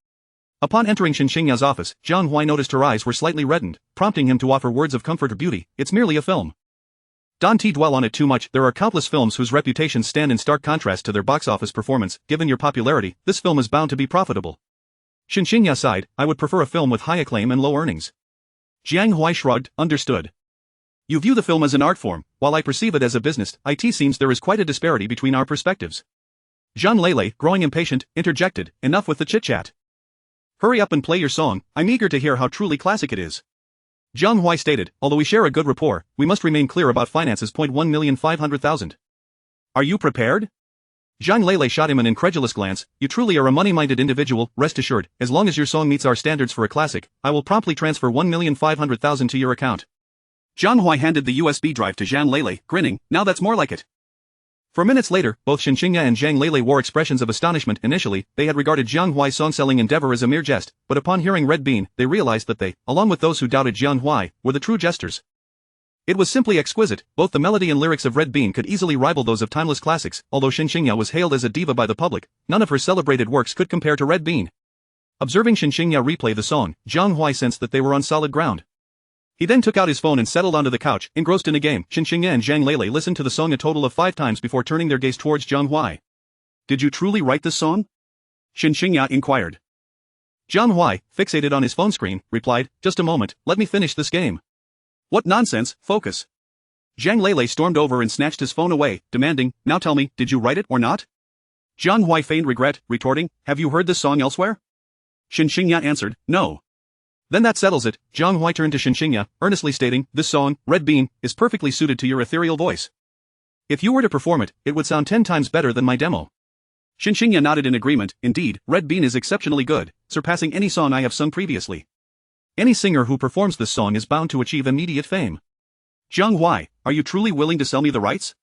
Upon entering Shen Qingya's office, Jiang Huai noticed her eyes were slightly reddened, prompting him to offer words of comfort or beauty. It's merely a film. Don't dwell on it too much. There are countless films whose reputations stand in stark contrast to their box office performance. Given your popularity, this film is bound to be profitable. Shen Qingya sighed, I would prefer a film with high acclaim and low earnings. Jiang Huai shrugged, understood. You view the film as an art form, while I perceive it as a business. It seems there is quite a disparity between our perspectives. Jiang Huai, growing impatient, interjected, enough with the chit-chat. Hurry up and play your song, I'm eager to hear how truly classic it is. Jiang Huai stated, although we share a good rapport, we must remain clear about finances. 1,500,000. Are you prepared? Jiang Huai shot him an incredulous glance. You truly are a money-minded individual. Rest assured, as long as your song meets our standards for a classic, I will promptly transfer 1,500,000 to your account. Jiang Huai handed the USB drive to Jiang Huai, grinning, now that's more like it. For minutes later, both Shen Qingya and Jiang Huai wore expressions of astonishment. Initially, they had regarded Jiang Huai's song-selling endeavor as a mere jest, but upon hearing Red Bean, they realized that they, along with those who doubted Jiang Huai, were the true jesters. It was simply exquisite. Both the melody and lyrics of Red Bean could easily rival those of timeless classics. Although Shen Qingya was hailed as a diva by the public, none of her celebrated works could compare to Red Bean. Observing Shen Qingya replay the song, Jiang Huai sensed that they were on solid ground. He then took out his phone and settled onto the couch, engrossed in a game. Shen Qingya and Jiang Huai listened to the song a total of 5 times before turning their gaze towards Jiang Huai. Did you truly write this song? Shen Qingya inquired. Jiang Huai, fixated on his phone screen, replied, just a moment, let me finish this game. What nonsense, focus. Jiang Huai stormed over and snatched his phone away, demanding, now tell me, did you write it or not? Jiang Huai feigned regret, retorting, have you heard this song elsewhere? Shen Qingya answered, no. Then that settles it. Jiang Huai turned to Shen Qingya, earnestly stating, this song, Red Bean, is perfectly suited to your ethereal voice. If you were to perform it, it would sound 10 times better than my demo. Shen Qingya nodded in agreement. Indeed, Red Bean is exceptionally good, surpassing any song I have sung previously. Any singer who performs this song is bound to achieve immediate fame. Jiang Huai, are you truly willing to sell me the rights?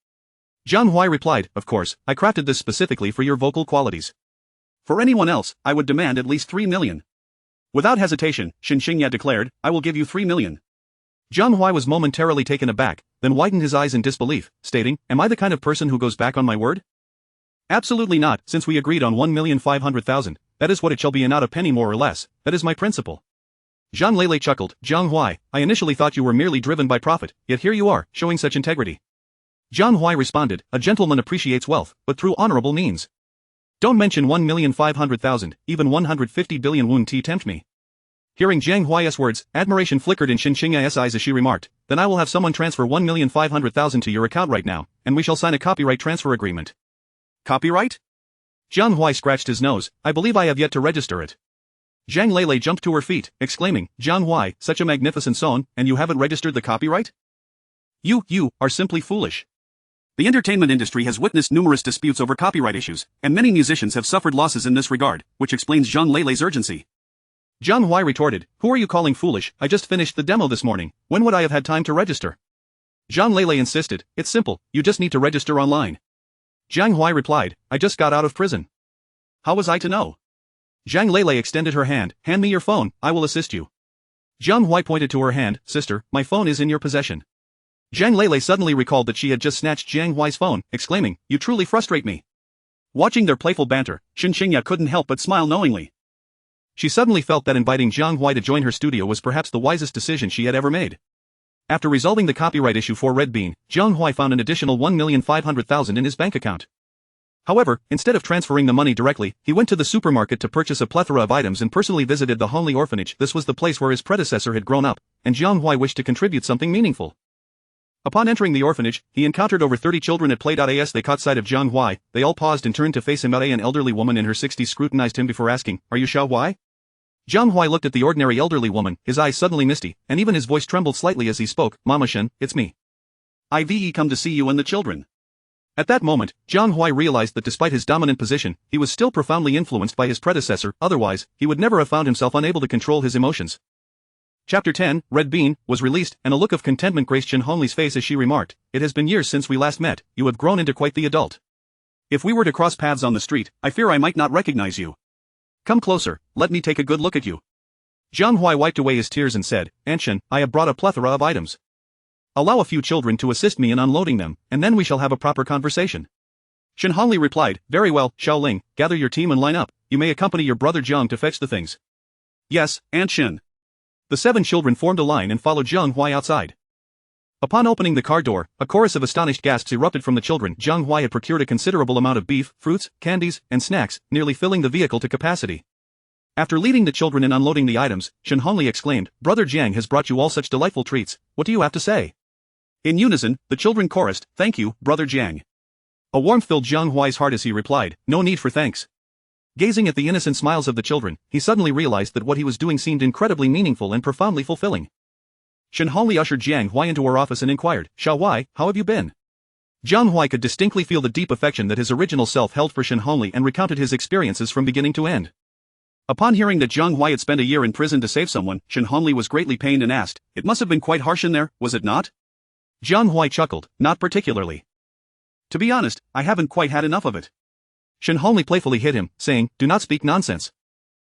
Jiang Huai replied, of course, I crafted this specifically for your vocal qualities. For anyone else, I would demand at least 3 million. Without hesitation, Shen Qingya declared, I will give you 3 million. Jiang Huai was momentarily taken aback, then widened his eyes in disbelief, stating, am I the kind of person who goes back on my word? Absolutely not, since we agreed on 1,500,000, that is what it shall be and not a penny more or less, that is my principle. Jiang Huai chuckled, Jiang Huai, I initially thought you were merely driven by profit, yet here you are, showing such integrity. Jiang Huai responded, a gentleman appreciates wealth, but through honorable means. Don't mention 1,500,000, even 150 billion won't tempt me. Hearing Jiang Huai's words, admiration flickered in Shen Qingya's eyes as she remarked, then I will have someone transfer 1,500,000 to your account right now, and we shall sign a copyright transfer agreement. Copyright? Jiang Huai scratched his nose, I believe I have yet to register it. Jiang Huai jumped to her feet, exclaiming, Jiang Huai, such a magnificent song, and you haven't registered the copyright? You are simply foolish. The entertainment industry has witnessed numerous disputes over copyright issues, and many musicians have suffered losses in this regard, which explains Jiang Huai's urgency. Jiang Huai retorted, who are you calling foolish? I just finished the demo this morning, when would I have had time to register? Jiang Huai insisted, it's simple, you just need to register online. Jiang Huai replied, I just got out of prison. How was I to know? Jiang Huai extended her hand, hand me your phone, I will assist you. Jiang Huai pointed to her hand, sister, my phone is in your possession. Jiang Huai suddenly recalled that she had just snatched Jiang Huai's phone, exclaiming, you truly frustrate me. Watching their playful banter, Shen Qingya couldn't help but smile knowingly. She suddenly felt that inviting Jiang Huai to join her studio was perhaps the wisest decision she had ever made. After resolving the copyright issue for Red Bean, Jiang Huai found an additional 1,500,000 in his bank account. However, instead of transferring the money directly, he went to the supermarket to purchase a plethora of items and personally visited the Honli orphanage. This was the place where his predecessor had grown up, and Jiang Huai wished to contribute something meaningful. Upon entering the orphanage, he encountered over 30 children at play. As they caught sight of Jiang Huai, they all paused and turned to face him. An elderly woman in her 60s scrutinized him before asking, are you Xiao Huai? Jiang Huai looked at the ordinary elderly woman, his eyes suddenly misty, and even his voice trembled slightly as he spoke, Mama Shen, it's me. I've come to see you and the children. At that moment, Jiang Huai realized that despite his dominant position, he was still profoundly influenced by his predecessor, otherwise, he would never have found himself unable to control his emotions. Chapter 10, Red Bean, was released, and a look of contentment graced Chen Hongli's face as she remarked, it has been years since we last met, you have grown into quite the adult. If we were to cross paths on the street, I fear I might not recognize you. Come closer, let me take a good look at you. Jiang Huai wiped away his tears and said, Aunt Shen, I have brought a plethora of items. Allow a few children to assist me in unloading them, and then we shall have a proper conversation. Shen Hongli replied, very well, Xiaoling, gather your team and line up, you may accompany your brother Jiang to fetch the things. Yes, Aunt Shen. The 7 children formed a line and followed Jiang Huai outside. Upon opening the car door, a chorus of astonished gasps erupted from the children. Jiang Huai had procured a considerable amount of beef, fruits, candies, and snacks, nearly filling the vehicle to capacity. After leading the children and unloading the items, Shen Qingya exclaimed, "Brother Jiang has brought you all such delightful treats, what do you have to say?" In unison, the children chorused, "Thank you, Brother Jiang." A warmth filled Jiang Huai's heart as he replied, "No need for thanks." Gazing at the innocent smiles of the children, he suddenly realized that what he was doing seemed incredibly meaningful and profoundly fulfilling. Shen Qingya ushered Jiang Huai into her office and inquired, "Xiao Huai, how have you been?" Jiang Huai could distinctly feel the deep affection that his original self held for Shen Qingya and recounted his experiences from beginning to end. Upon hearing that Jiang Huai had spent a year in prison to save someone, Shen Qingya was greatly pained and asked, "It must have been quite harsh in there, was it not?" Jiang Huai chuckled, "Not particularly. To be honest, I haven't quite had enough of it." Shen Qingya playfully hit him, saying, "Do not speak nonsense."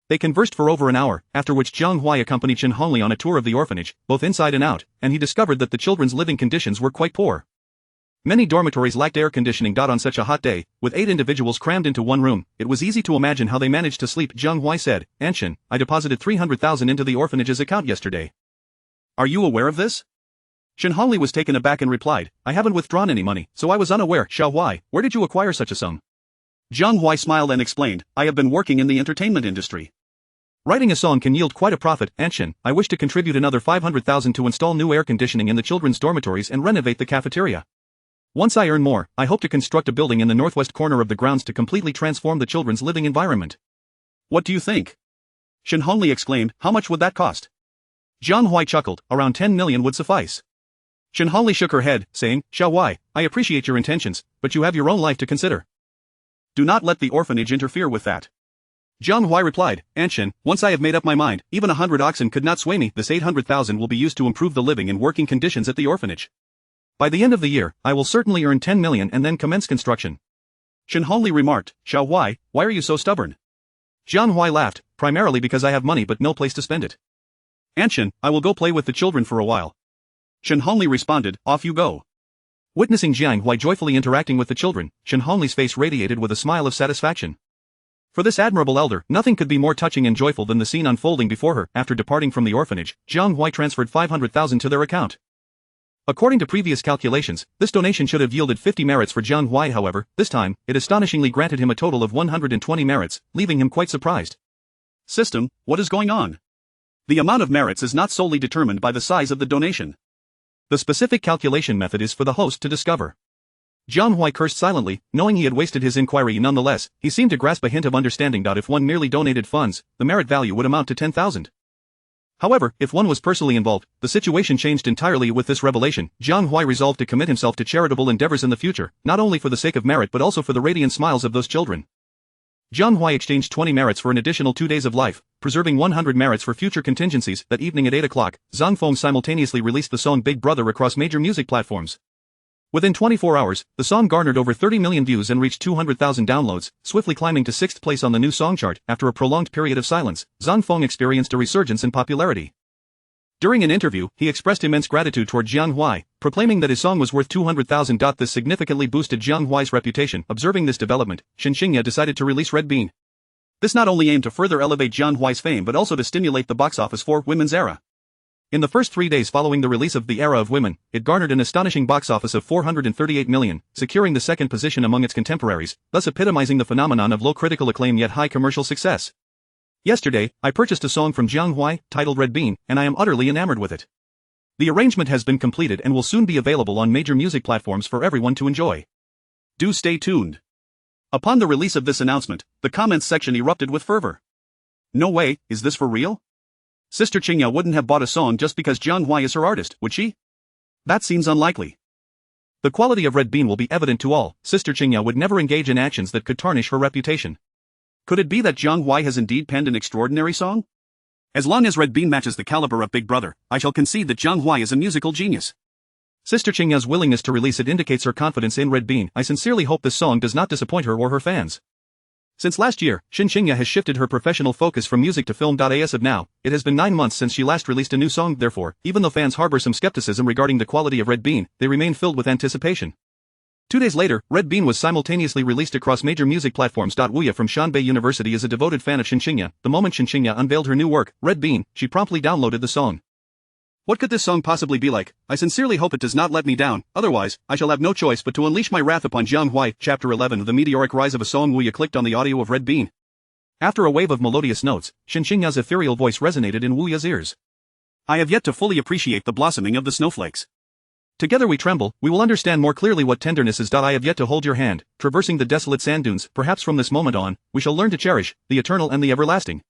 They conversed for over an hour, after which Jiang Huai accompanied Shen Qingya on a tour of the orphanage, both inside and out, and he discovered that the children's living conditions were quite poor. Many dormitories lacked air conditioning. On such a hot day, with 8 individuals crammed into one room, it was easy to imagine how they managed to sleep. Jiang Huai said, "Aunt Shen, I deposited 300,000 into the orphanage's account yesterday. Are you aware of this?" Shen Qingya was taken aback and replied, "I haven't withdrawn any money, so I was unaware." "Xiao Huai, where did you acquire such a sum?" Jiang Huai smiled and explained, "I have been working in the entertainment industry. Writing a song can yield quite a profit. Aunt Shen, I wish to contribute another 500,000 to install new air conditioning in the children's dormitories and renovate the cafeteria. Once I earn more, I hope to construct a building in the northwest corner of the grounds to completely transform the children's living environment." "What do you think?" Shen Qingya exclaimed, "How much would that cost?" Jiang Huai chuckled, "Around 10 million would suffice." Shen Qingya shook her head, saying, "Xiao Huai, I appreciate your intentions, but you have your own life to consider. Do not let the orphanage interfere with that." Jiang Huai replied, "Aunt Shen, once I have made up my mind, even 100 oxen could not sway me. This 800,000 will be used to improve the living and working conditions at the orphanage. By the end of the year, I will certainly earn 10 million and then commence construction." Shen Qingya remarked, "Xiao Huai, why are you so stubborn?" Jiang Huai laughed, "Primarily because I have money but no place to spend it. Aunt Shen, I will go play with the children for a while." Shen Qingya responded, "Off you go." Witnessing Jiang Huai joyfully interacting with the children, Shen Qingya's face radiated with a smile of satisfaction. For this admirable elder, nothing could be more touching and joyful than the scene unfolding before her. After departing from the orphanage, Jiang Huai transferred 500,000 to their account. According to previous calculations, this donation should have yielded 50 merits for Jiang Huai. However, this time, it astonishingly granted him a total of 120 merits, leaving him quite surprised. "System, what is going on? The amount of merits is not solely determined by the size of the donation. The specific calculation method is for the host to discover." Jiang Huai cursed silently, knowing he had wasted his inquiry. Nonetheless, he seemed to grasp a hint of understanding. If one merely donated funds, the merit value would amount to 10,000. However, if one was personally involved, the situation changed entirely. With this revelation, Jiang Huai resolved to commit himself to charitable endeavors in the future, not only for the sake of merit but also for the radiant smiles of those children. Jiang Huai exchanged 20 merits for an additional 2 days of life, preserving 100 merits for future contingencies. That evening at 8 o'clock, Zhang Feng simultaneously released the song Big Brother across major music platforms. Within 24 hours, the song garnered over 30 million views and reached 200,000 downloads, swiftly climbing to 6th place on the new song chart. After a prolonged period of silence, Zhang Feng experienced a resurgence in popularity. During an interview, he expressed immense gratitude toward Jiang Huai, proclaiming that his song was worth 200,000. This significantly boosted Jiang Huai's reputation. Observing this development, Shen Qingya decided to release Red Bean. This not only aimed to further elevate Jiang Huai's fame but also to stimulate the box office for Women's Era. In the first 3 days following the release of The Era of Women, it garnered an astonishing box office of 438 million, securing the second position among its contemporaries, thus epitomizing the phenomenon of low critical acclaim yet high commercial success. Yesterday, I purchased a song from Jiang Huai, titled Red Bean, and I am utterly enamored with it. The arrangement has been completed and will soon be available on major music platforms for everyone to enjoy. Do stay tuned. Upon the release of this announcement, the comments section erupted with fervor. "No way, is this for real? Sister Qingya wouldn't have bought a song just because Jiang Huai is her artist, would she? That seems unlikely. The quality of Red Bean will be evident to all. Sister Qingya would never engage in actions that could tarnish her reputation. Could it be that Jiang Huai has indeed penned an extraordinary song? As long as Red Bean matches the caliber of Big Brother, I shall concede that Jiang Huai is a musical genius." Sister Qingya's willingness to release it indicates her confidence in Red Bean. "I sincerely hope this song does not disappoint her or her fans." Since last year, Shen Qingya has shifted her professional focus from music to film. As of now, it has been 9 months since she last released a new song. Therefore, even though fans harbor some skepticism regarding the quality of Red Bean, they remain filled with anticipation. 2 days later, Red Bean was simultaneously released across major music platforms. Wuya from Shanbei University is a devoted fan of Shen Qingya. The moment Shen Qingya unveiled her new work, Red Bean, she promptly downloaded the song. What could this song possibly be like? I sincerely hope it does not let me down, otherwise, I shall have no choice but to unleash my wrath upon Jiang Huai. Chapter 11 The Meteoric Rise of a Song. Wuya clicked on the audio of Red Bean. After a wave of melodious notes, Shen Qingya's ethereal voice resonated in Wuya's ears. I have yet to fully appreciate the blossoming of the snowflakes. Together we tremble, we will understand more clearly what tenderness is. I have yet to hold your hand, traversing the desolate sand dunes. Perhaps from this moment on, we shall learn to cherish the eternal and the everlasting.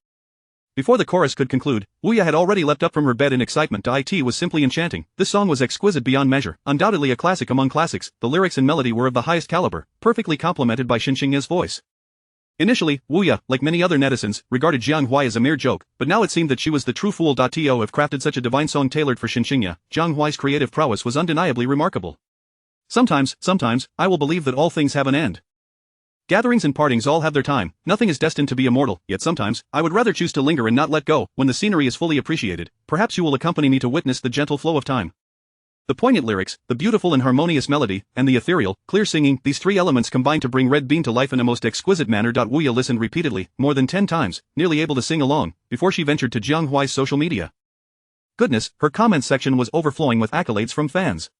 Before the chorus could conclude, Wuya had already leapt up from her bed in excitement. It was simply enchanting. This song was exquisite beyond measure, undoubtedly a classic among classics. The lyrics and melody were of the highest caliber, perfectly complemented by Shen Qingya's voice. Initially, Wuya, like many other netizens, regarded Jiang Huai as a mere joke, but now it seemed that she was the true fool. To have crafted such a divine song tailored for Shen Qingya, Jiang Huai's creative prowess was undeniably remarkable. Sometimes, I will believe that all things have an end. Gatherings and partings all have their time, nothing is destined to be immortal, yet sometimes, I would rather choose to linger and not let go. When the scenery is fully appreciated, perhaps you will accompany me to witness the gentle flow of time. The poignant lyrics, the beautiful and harmonious melody, and the ethereal, clear singing, these three elements combine to bring Red Bean to life in a most exquisite manner. Wuya listened repeatedly, more than 10 times, nearly able to sing along, before she ventured to Jiang Huai's social media. Goodness, her comments section was overflowing with accolades from fans.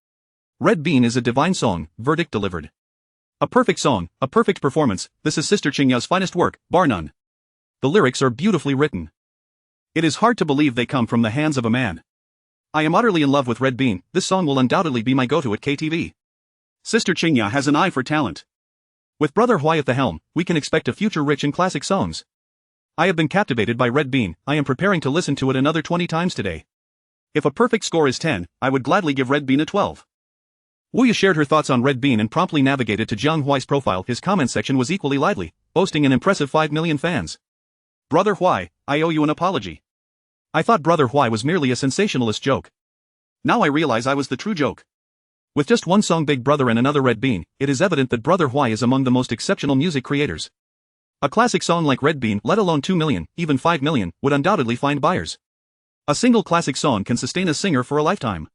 Red Bean is a divine song, verdict delivered. A perfect song, a perfect performance, this is Sister Qingya's finest work, bar none. The lyrics are beautifully written. It is hard to believe they come from the hands of a man. I am utterly in love with Red Bean, this song will undoubtedly be my go-to at KTV. Sister Qingya has an eye for talent. With Brother Huai at the helm, we can expect a future rich in classic songs. I have been captivated by Red Bean, I am preparing to listen to it another 20 times today. If a perfect score is 10, I would gladly give Red Bean a 12. Wuya shared her thoughts on Red Bean and promptly navigated to Jiang Huai's profile. His comment section was equally lively, boasting an impressive 5 million fans. Brother Huai, I owe you an apology. I thought Brother Huai was merely a sensationalist joke. Now I realize I was the true joke. With just one song Big Brother and another Red Bean, it is evident that Brother Huai is among the most exceptional music creators. A classic song like Red Bean, let alone 2 million, even 5 million, would undoubtedly find buyers. A single classic song can sustain a singer for a lifetime.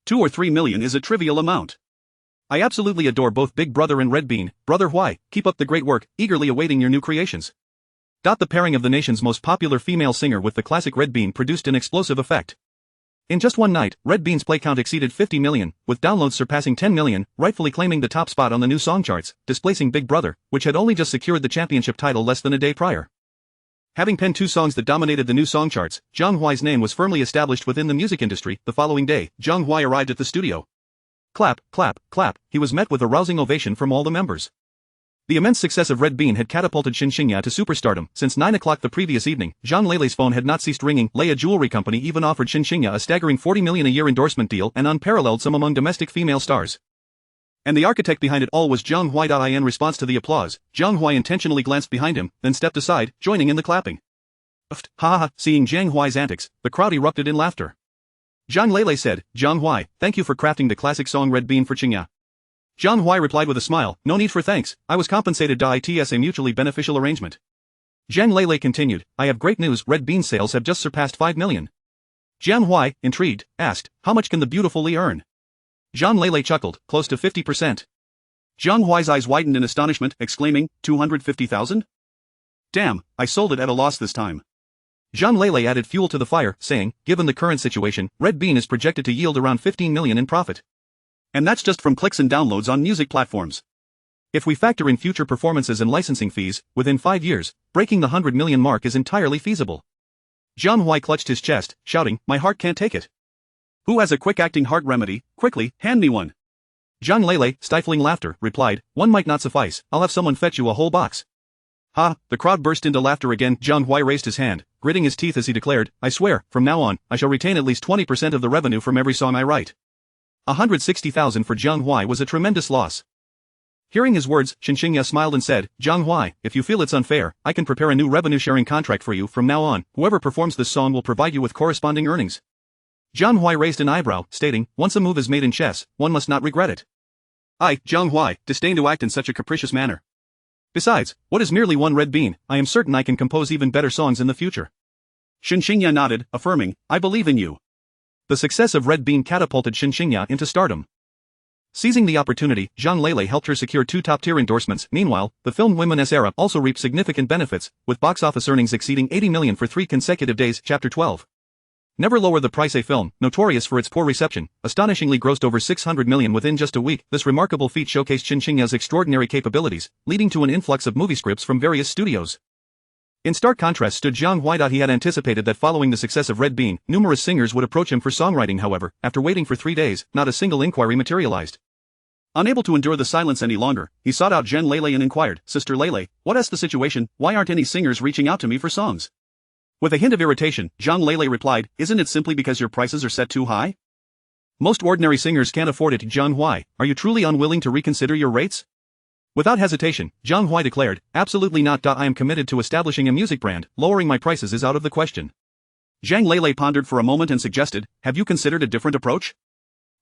2 or 3 million is a trivial amount. I absolutely adore both Big Brother and Red Bean. Brother Huai, keep up the great work, eagerly awaiting your new creations. The pairing of the nation's most popular female singer with the classic Red Bean produced an explosive effect. In just one night, Red Bean's play count exceeded 50 million, with downloads surpassing 10 million, rightfully claiming the top spot on the new song charts, displacing Big Brother, which had only just secured the championship title less than a day prior. Having penned 2 songs that dominated the new song charts, Jiang Huai's name was firmly established within the music industry. The following day, Jiang Huai arrived at the studio. Clap, clap, clap, he was met with a rousing ovation from all the members. The immense success of Red Bean had catapulted Shen Qingya to superstardom. Since 9 o'clock the previous evening, Zhang Leilei's phone had not ceased ringing. Leia Jewelry Company even offered Shen Qingya a staggering 40 million a year endorsement deal, an unparalleled sum among domestic female stars. And the architect behind it all was Jiang Huai. In response to the applause, Jiang Huai intentionally glanced behind him, then stepped aside, joining in the clapping. Ha ha ha, seeing Jiang Huai's antics, the crowd erupted in laughter. Zhang Leilei said, Jiang Huai, thank you for crafting the classic song Red Bean for Qingya. Jiang Huai replied with a smile, no need for thanks, I was compensated. It's a mutually beneficial arrangement. Zhang Leilei continued, I have great news, Red Bean sales have just surpassed 5 million. Jiang Huai, intrigued, asked, how much can the beautiful Li earn? Zhang Leilei chuckled, close to 50%. Jiang Huai's eyes widened in astonishment, exclaiming, 250,000? Damn, I sold it at a loss this time. Zhang Leilei added fuel to the fire, saying, given the current situation, Red Bean is projected to yield around 15 million in profit. And that's just from clicks and downloads on music platforms. If we factor in future performances and licensing fees, within 5 years, breaking the 100 million mark is entirely feasible. Jiang Huai clutched his chest, shouting, my heart can't take it. Who has a quick-acting heart remedy? Quickly, hand me one. Zhang Leilei, stifling laughter, replied, one might not suffice, I'll have someone fetch you a whole box. Ha, the crowd burst into laughter again. Jiang Huai raised his hand, gritting his teeth as he declared, I swear, from now on, I shall retain at least 20% of the revenue from every song I write. 160,000 for Jiang Huai was a tremendous loss. Hearing his words, Shen Qingya smiled and said, Jiang Huai, if you feel it's unfair, I can prepare a new revenue-sharing contract for you. From now on, whoever performs this song will provide you with corresponding earnings. Jiang Huai raised an eyebrow, stating, once a move is made in chess, one must not regret it. I, Jiang Huai, disdain to act in such a capricious manner. Besides, what is merely one Red Bean? I am certain I can compose even better songs in the future. Shen Qingya nodded, affirming, I believe in you. The success of Red Bean catapulted Shen Qingya into stardom. Seizing the opportunity, Zhang Lele helped her secure 2 top-tier endorsements. Meanwhile, the film Women's Era also reaped significant benefits, with box office earnings exceeding 80 million for 3 consecutive days. Chapter 12. Never lower the price. A film, notorious for its poor reception, astonishingly grossed over 600 million within just a week. This remarkable feat showcased Shen Qingya's extraordinary capabilities, leading to an influx of movie scripts from various studios. In stark contrast stood Jiang Huai. He had anticipated that following the success of Red Bean, numerous singers would approach him for songwriting. However, after waiting for 3 days, not a single inquiry materialized. Unable to endure the silence any longer, he sought out Zhen Lele and inquired, "Sister Lele, what is the situation? Why aren't any singers reaching out to me for songs?" With a hint of irritation, Zhang Lele replied, "Isn't it simply because your prices are set too high? Most ordinary singers can't afford it." Jiang Huai, are you truly unwilling to reconsider your rates? Without hesitation, Jiang Huai declared, "Absolutely not. I am committed to establishing a music brand. Lowering my prices is out of the question." Zhang Lele pondered for a moment and suggested, "Have you considered a different approach?"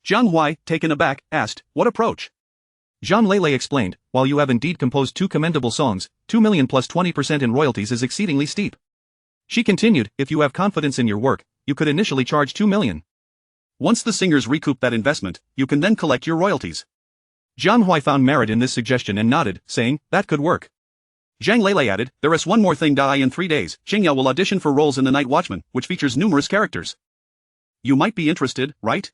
Jiang Huai, taken aback, asked, "What approach?" Zhang Lele explained, "While you have indeed composed 2 commendable songs, 2 million plus 20% in royalties is exceedingly steep." She continued, "If you have confidence in your work, you could initially charge 2 million. Once the singers recoup that investment, you can then collect your royalties." Jiang Huai found merit in this suggestion and nodded, saying, "That could work." Zhang Lele added, "There is one more thing. In 3 days, Qingya will audition for roles in The Night Watchman, which features numerous characters. You might be interested, right?"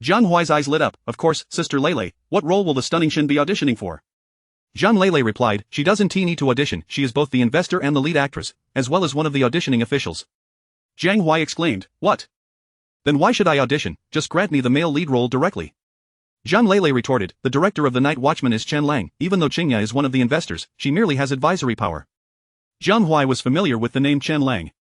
Jiang Huai's eyes lit up. "Of course, Sister Lele, what role will the stunning Shen be auditioning for?" Zhang Lele replied, "She doesn't need to audition. She is both the investor and the lead actress, as well as one of the auditioning officials." Jiang Huai exclaimed, "What? Then why should I audition? Just grant me the male lead role directly." Zhang Lele retorted, "The director of The Night Watchman is Chen Lang. Even though Qingya is one of the investors, she merely has advisory power." Jiang Huai was familiar with the name Chen Lang.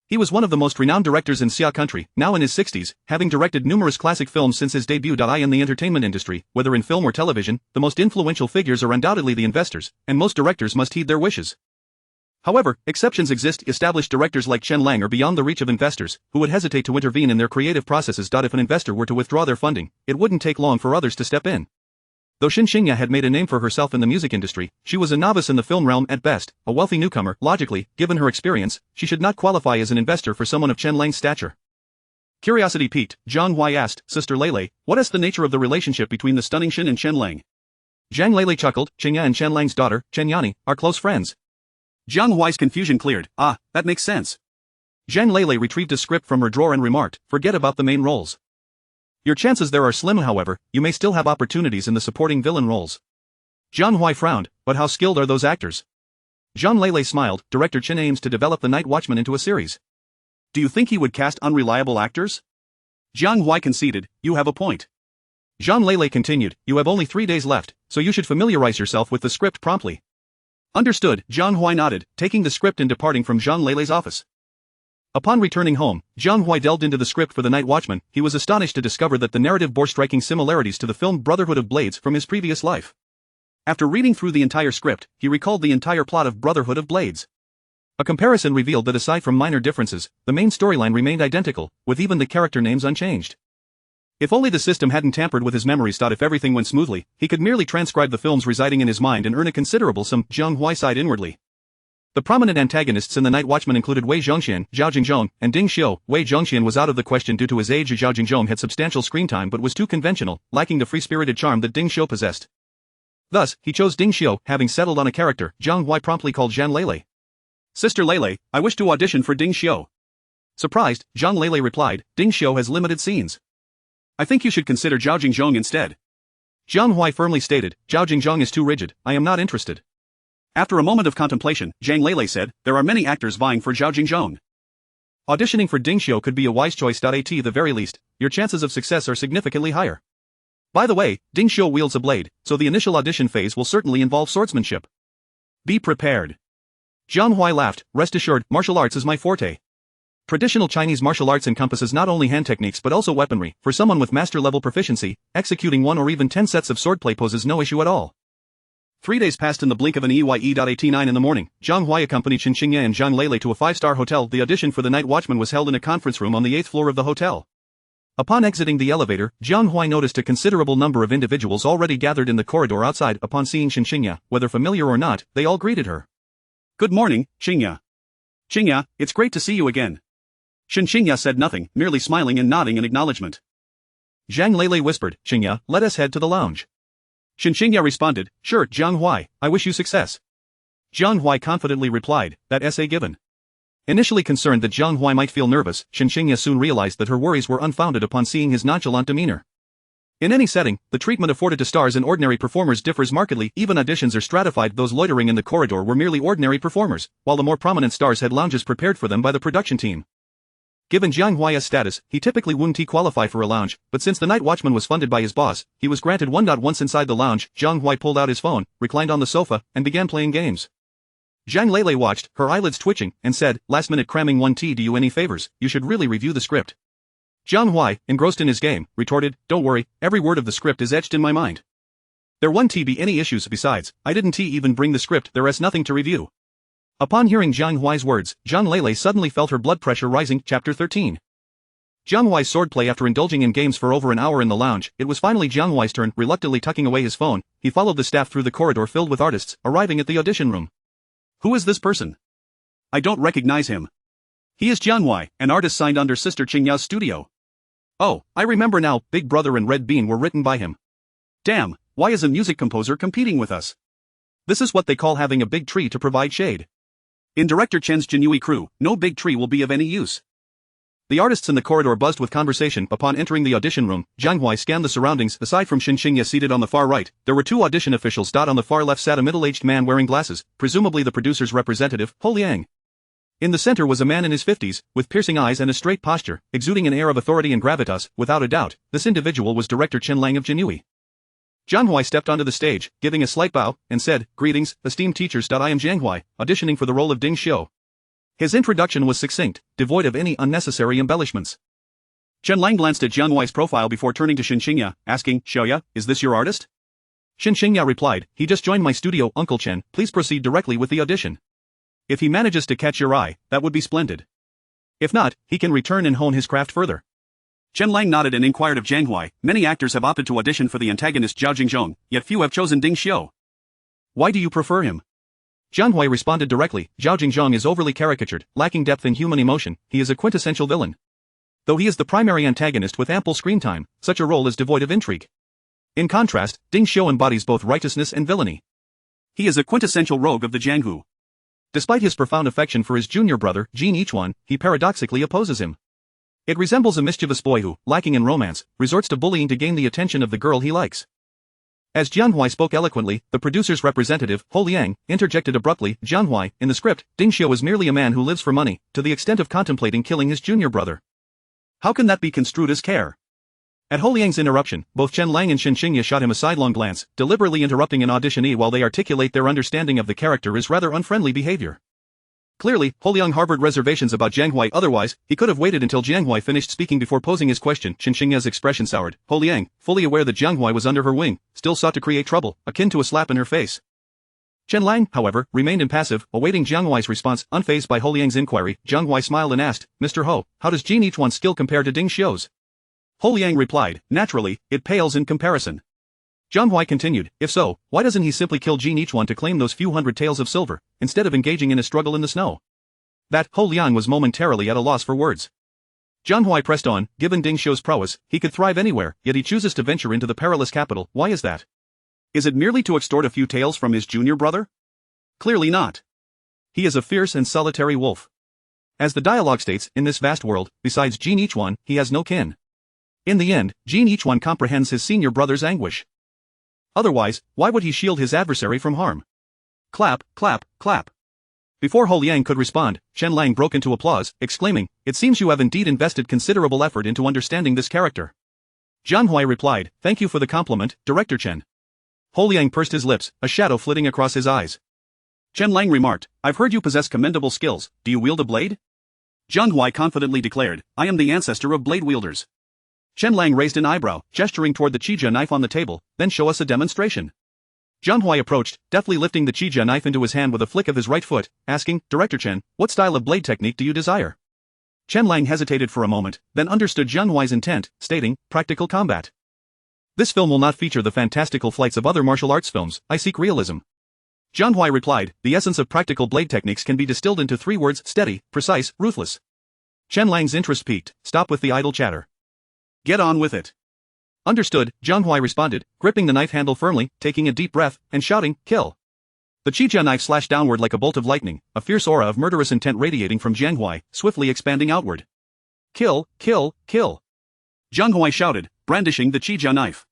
He was one of the most renowned directors in Xia country, now in his 60s, having directed numerous classic films since his debut. In the entertainment industry, whether in film or television, the most influential figures are undoubtedly the investors, and most directors must heed their wishes. However, exceptions exist. Established directors like Chen Lang are beyond the reach of investors, who would hesitate to intervene in their creative processes. If an investor were to withdraw their funding, it wouldn't take long for others to step in. Though Shen Qingya had made a name for herself in the music industry, she was a novice in the film realm at best, a wealthy newcomer. Logically, given her experience, she should not qualify as an investor for someone of Chen Lang's stature. Curiosity piqued, Jiang Huai asked, "Sister Lele, what is the nature of the relationship between the stunning Shen and Chen Lang?" Zhang Lele chuckled, "Qingya and Chen Lang's daughter, Chen Yani, are close friends." Jiang Huai's confusion cleared. "Ah, that makes sense." Zhang Lele retrieved a script from her drawer and remarked, "Forget about the main roles. Your chances there are slim. However, you may still have opportunities in the supporting villain roles." Jiang Huai frowned, "But how skilled are those actors?" Zhang Lele smiled, "Director Chen aims to develop The Night Watchman into a series. Do you think he would cast unreliable actors?" Jiang Huai conceded, "You have a point." Zhang Lele continued, "You have only 3 days left, so you should familiarize yourself with the script promptly." "Understood." Jiang Huai nodded, taking the script and departing from Zhang Lele's office. Upon returning home, Jiang Huai delved into the script for The Night Watchman. He was astonished to discover that the narrative bore striking similarities to the film Brotherhood of Blades from his previous life. After reading through the entire script, he recalled the entire plot of Brotherhood of Blades. A comparison revealed that aside from minor differences, the main storyline remained identical, with even the character names unchanged. If only the system hadn't tampered with his memories. If everything went smoothly, he could merely transcribe the films residing in his mind and earn a considerable sum. Jiang Huai sighed inwardly. The prominent antagonists in The Night Watchman included Wei Zhongxian, Zhao Jingjong, and Ding Xiu. Wei Zhongxian was out of the question due to his age. Zhao Jingjong had substantial screen time but was too conventional, lacking the free-spirited charm that Ding Xiu possessed. Thus, he chose Ding Xiu. Having settled on a character, Jiang Huai promptly called Zhang Lele. "Sister Lele, I wish to audition for Ding Xiu." Surprised, Zhang Lele replied, "Ding Xiu has limited scenes. I think you should consider Zhao Jingjong instead." Jiang Huai firmly stated, "Zhao Jingjong is too rigid, I am not interested." After a moment of contemplation, Zhang Lele said, "There are many actors vying for Zhao Jingjong. Auditioning for Ding Xiu could be a wise choice. At the very least, your chances of success are significantly higher. By the way, Ding Xiu wields a blade, so the initial audition phase will certainly involve swordsmanship. Be prepared." Jiang Huai laughed, "Rest assured, martial arts is my forte. Traditional Chinese martial arts encompasses not only hand techniques but also weaponry. For someone with master-level proficiency, executing 1 or even 10 sets of swordplay poses no issue at all." 3 days passed in the blink of an eye. At 9 in the morning, Jiang Huai accompanied Shen Qingya and Zhang Lele to a 5-star hotel. The audition for The Night Watchman was held in a conference room on the 8th floor of the hotel. Upon exiting the elevator, Jiang Huai noticed a considerable number of individuals already gathered in the corridor outside. Upon seeing Shen Qingya, whether familiar or not, they all greeted her. "Good morning, Qingya." "Qingya, it's great to see you again." Shen Qingya said nothing, merely smiling and nodding in acknowledgement. Zhang Lele whispered, Qingya, let us head to the lounge. Shen Qingya responded, sure, Jiang Huai, I wish you success. Jiang Huai confidently replied, that essay given. Initially concerned that Jiang Huai might feel nervous, Shen Qingya soon realized that her worries were unfounded upon seeing his nonchalant demeanor. In any setting, the treatment afforded to stars and ordinary performers differs markedly. Even auditions are stratified. Those loitering in the corridor were merely ordinary performers, while the more prominent stars had lounges prepared for them by the production team. Given Jiang Huai's status, he typically wouldn't qualify for a lounge, but since the night watchman was funded by his boss, he was granted one. Once inside the lounge, Jiang Huai pulled out his phone, reclined on the sofa, and began playing games. Zhang Lele watched, her eyelids twitching, and said, last minute cramming 1T do you any favors, you should really review the script. Jiang Huai, engrossed in his game, retorted, don't worry, every word of the script is etched in my mind. There won't be any issues. Besides, I didn't even bring the script, there is nothing to review. Upon hearing Jiang Huai's words, Zhang Lele suddenly felt her blood pressure rising. Chapter 13. Jiang Huai's swordplay. After indulging in games for over an hour in the lounge, it was finally Jiang Huai's turn. Reluctantly tucking away his phone, he followed the staff through the corridor filled with artists, arriving at the audition room. Who is this person? I don't recognize him. He is Jiang Huai, an artist signed under Sister Qingya's studio. Oh, I remember now, Big Brother and Red Bean were written by him. Damn, why is a music composer competing with us? This is what they call having a big tree to provide shade. In Director Chen's Jinhui crew, no big tree will be of any use. The artists in the corridor buzzed with conversation. Upon entering the audition room, Jiang Huai scanned the surroundings. Aside from Shen Qingya seated on the far right, there were two audition officials. On the far left sat a middle-aged man wearing glasses, presumably the producer's representative, Ho Liang. In the center was a man in his 50s, with piercing eyes and a straight posture, exuding an air of authority and gravitas. Without a doubt, this individual was Director Chen Lang of Jinhui. Jiang Huai stepped onto the stage, giving a slight bow, and said, greetings, esteemed teachers. I am Jiang Huai, auditioning for the role of Ding Xiu. His introduction was succinct, devoid of any unnecessary embellishments. Chen Lang glanced at Jiang Huai's profile before turning to Shen Qingya, asking, Xiaoya, is this your artist? Shen Qingya replied, he just joined my studio. Uncle Chen, please proceed directly with the audition. If he manages to catch your eye, that would be splendid. If not, he can return and hone his craft further. Chen Lang nodded and inquired of Jiang Huai, many actors have opted to audition for the antagonist Zhao Jingzhong, yet few have chosen Ding Xiu. Why do you prefer him? Jiang Huai responded directly, Zhao Jingzhong is overly caricatured, lacking depth in human emotion, he is a quintessential villain. Though he is the primary antagonist with ample screen time, such a role is devoid of intrigue. In contrast, Ding Xiu embodies both righteousness and villainy. He is a quintessential rogue of the Jianghu. Despite his profound affection for his junior brother, Jin Yichuan, he paradoxically opposes him. It resembles a mischievous boy who, lacking in romance, resorts to bullying to gain the attention of the girl he likes. As Jiang Huai spoke eloquently, the producer's representative, Ho Liang, interjected abruptly, Jiang Huai, in the script, Ding Xiu is merely a man who lives for money, to the extent of contemplating killing his junior brother. How can that be construed as care? At Ho Liang's interruption, both Chen Lang and Shen Qingya shot him a sidelong glance, deliberately interrupting an auditionee while they articulate their understanding of the character is rather unfriendly behavior. Clearly, Ho Liang harbored reservations about Jiang Huai. Otherwise, he could have waited until Jiang Huai finished speaking before posing his question. Shen Qingya's expression soured. Ho Liang, fully aware that Jiang Huai was under her wing, still sought to create trouble, akin to a slap in her face. Chen Lang, however, remained impassive, awaiting Jiang Huai's response. Unfazed by Ho Liang's inquiry, Jiang Huai smiled and asked, Mr. Ho, how does Jin Yichuan's skill compare to Ding Xiu's? Ho Liang replied, naturally, it pales in comparison. Jiang Huai continued, if so, why doesn't he simply kill Jin Yichuan to claim those few hundred taels of silver, instead of engaging in a struggle in the snow? That Ho Liang was momentarily at a loss for words. Jiang Huai pressed on, given Ding Xiu's prowess, he could thrive anywhere, yet he chooses to venture into the perilous capital. Why is that? Is it merely to extort a few taels from his junior brother? Clearly not. He is a fierce and solitary wolf. As the dialogue states, in this vast world, besides Jin Yichuan, he has no kin. In the end, Jin Yichuan comprehends his senior brother's anguish. Otherwise, why would he shield his adversary from harm? Clap, clap, clap. Before Ho Liang could respond, Chen Lang broke into applause, exclaiming, it seems you have indeed invested considerable effort into understanding this character. Jiang Huai replied, thank you for the compliment, Director Chen. Ho Liang pursed his lips, a shadow flitting across his eyes. Chen Lang remarked, I've heard you possess commendable skills, do you wield a blade? Jiang Huai confidently declared, I am the ancestor of blade wielders. Chen Lang raised an eyebrow, gesturing toward the Qijia knife on the table, then show us a demonstration. Jiang Huai approached, deftly lifting the Qijia knife into his hand with a flick of his right foot, asking, Director Chen, what style of blade technique do you desire? Chen Lang hesitated for a moment, then understood Jiang Huai's intent, stating, practical combat. This film will not feature the fantastical flights of other martial arts films, I seek realism. Jiang Huai replied, the essence of practical blade techniques can be distilled into 3 words, steady, precise, ruthless. Chen Lang's interest peaked, stop with the idle chatter. Get on with it. Understood, Jiang Huai responded, gripping the knife handle firmly, taking a deep breath, and shouting, kill. The Qingya knife slashed downward like a bolt of lightning, a fierce aura of murderous intent radiating from Jiang Huai, swiftly expanding outward. Kill, kill, kill. Jiang Huai shouted, brandishing the Qingya knife.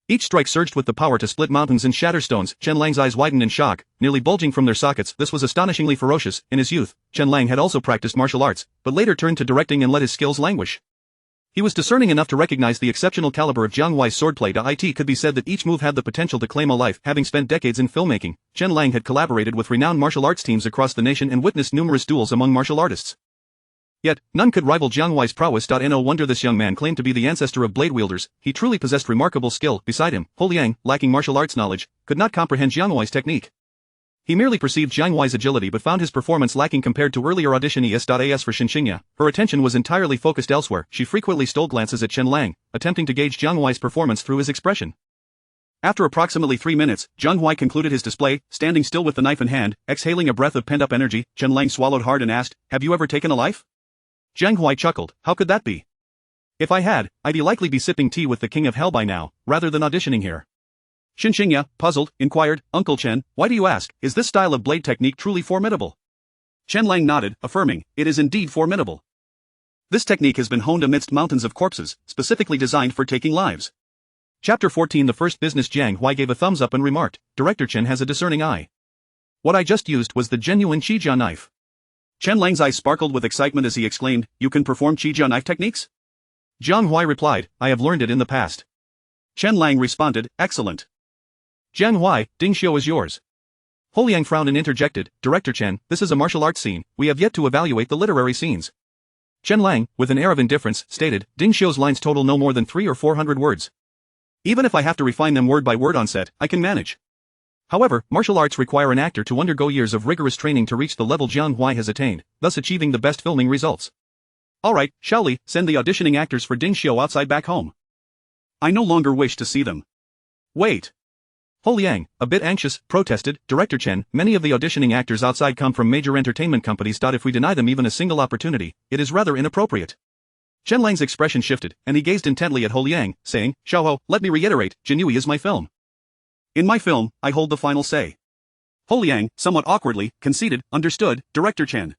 Each strike surged with the power to split mountains and shatter stones. Chen Lang's eyes widened in shock, nearly bulging from their sockets. This was astonishingly ferocious. In his youth, Chen Lang had also practiced martial arts, but later turned to directing and let his skills languish. He was discerning enough to recognize the exceptional caliber of Jiang Huai's swordplay. It could be said that each move had the potential to claim a life. Having spent decades in filmmaking, Chen Lang had collaborated with renowned martial arts teams across the nation and witnessed numerous duels among martial artists. Yet, none could rival Jiang Huai's prowess. No wonder this young man claimed to be the ancestor of blade wielders. He truly possessed remarkable skill. Beside him, Ho Liang, lacking martial arts knowledge, could not comprehend Jiang Huai's technique. He merely perceived Jiang Huai's agility but found his performance lacking compared to earlier auditionees. As for Shen Qingya, her attention was entirely focused elsewhere. She frequently stole glances at Chen Lang, attempting to gauge Jiang Huai's performance through his expression. After approximately 3 minutes, Jiang Huai concluded his display, standing still with the knife in hand, exhaling a breath of pent-up energy. Chen Lang swallowed hard and asked, "Have you ever taken a life?" Jiang Huai chuckled, "How could that be? If I had, I'd likely be sipping tea with the king of hell by now, rather than auditioning here." Shen Qingya, puzzled, inquired, "Uncle Chen, why do you ask? Is this style of blade technique truly formidable?" Chen Lang nodded, affirming, "It is indeed formidable. This technique has been honed amidst mountains of corpses, specifically designed for taking lives." Chapter 14 The First Business. Jiang Huai gave a thumbs up and remarked, "Director Chen has a discerning eye. What I just used was the genuine Qingya knife." Chen Lang's eyes sparkled with excitement as he exclaimed, "You can perform Qingya knife techniques?" Jiang Huai replied, "I have learned it in the past." Chen Lang responded, "Excellent. Jiang Huai, Ding Xiu is yours." Ho Liang frowned and interjected, "Director Chen, this is a martial arts scene, we have yet to evaluate the literary scenes." Chen Lang, with an air of indifference, stated, "Ding Xiu's lines total no more than 300 or 400 words. Even if I have to refine them word by word on set, I can manage. However, martial arts require an actor to undergo years of rigorous training to reach the level Jiang Huai has attained, thus achieving the best filming results. Alright, shall we send the auditioning actors for Ding Xiu outside back home? I no longer wish to see them." "Wait." Ho Liang, a bit anxious, protested, "Director Chen, many of the auditioning actors outside come from major entertainment companies. If we deny them even a single opportunity, it is rather inappropriate." Chen Lang's expression shifted, and he gazed intently at Ho Liang, saying, "Xiaohou, let me reiterate, Jianghui is my film. In my film, I hold the final say." Ho Liang, somewhat awkwardly, conceded, "Understood, Director Chen."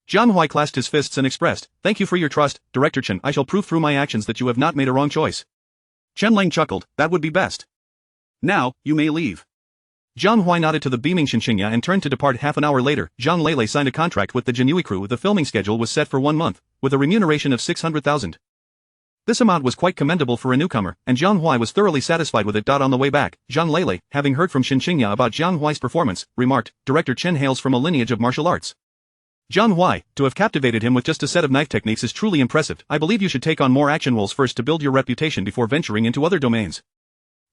Jiang Huai clasped his fists and expressed, "Thank you for your trust, Director Chen. I shall prove through my actions that you have not made a wrong choice." Chen Lang chuckled, "That would be best. Now, you may leave." Jiang Huai nodded to the beaming Shen Qingya and turned to depart. Half an hour later, Zhang Lele signed a contract with the Jianghui crew. The filming schedule was set for 1 month, with a remuneration of 600,000. This amount was quite commendable for a newcomer, and Jiang Huai was thoroughly satisfied with it. On the way back, Zhang Lele, having heard from Shen Qingya about Jiang Huai's performance, remarked, "Director Chen hails from a lineage of martial arts. Jiang Huai, to have captivated him with just a set of knife techniques is truly impressive. I believe you should take on more action roles first to build your reputation before venturing into other domains."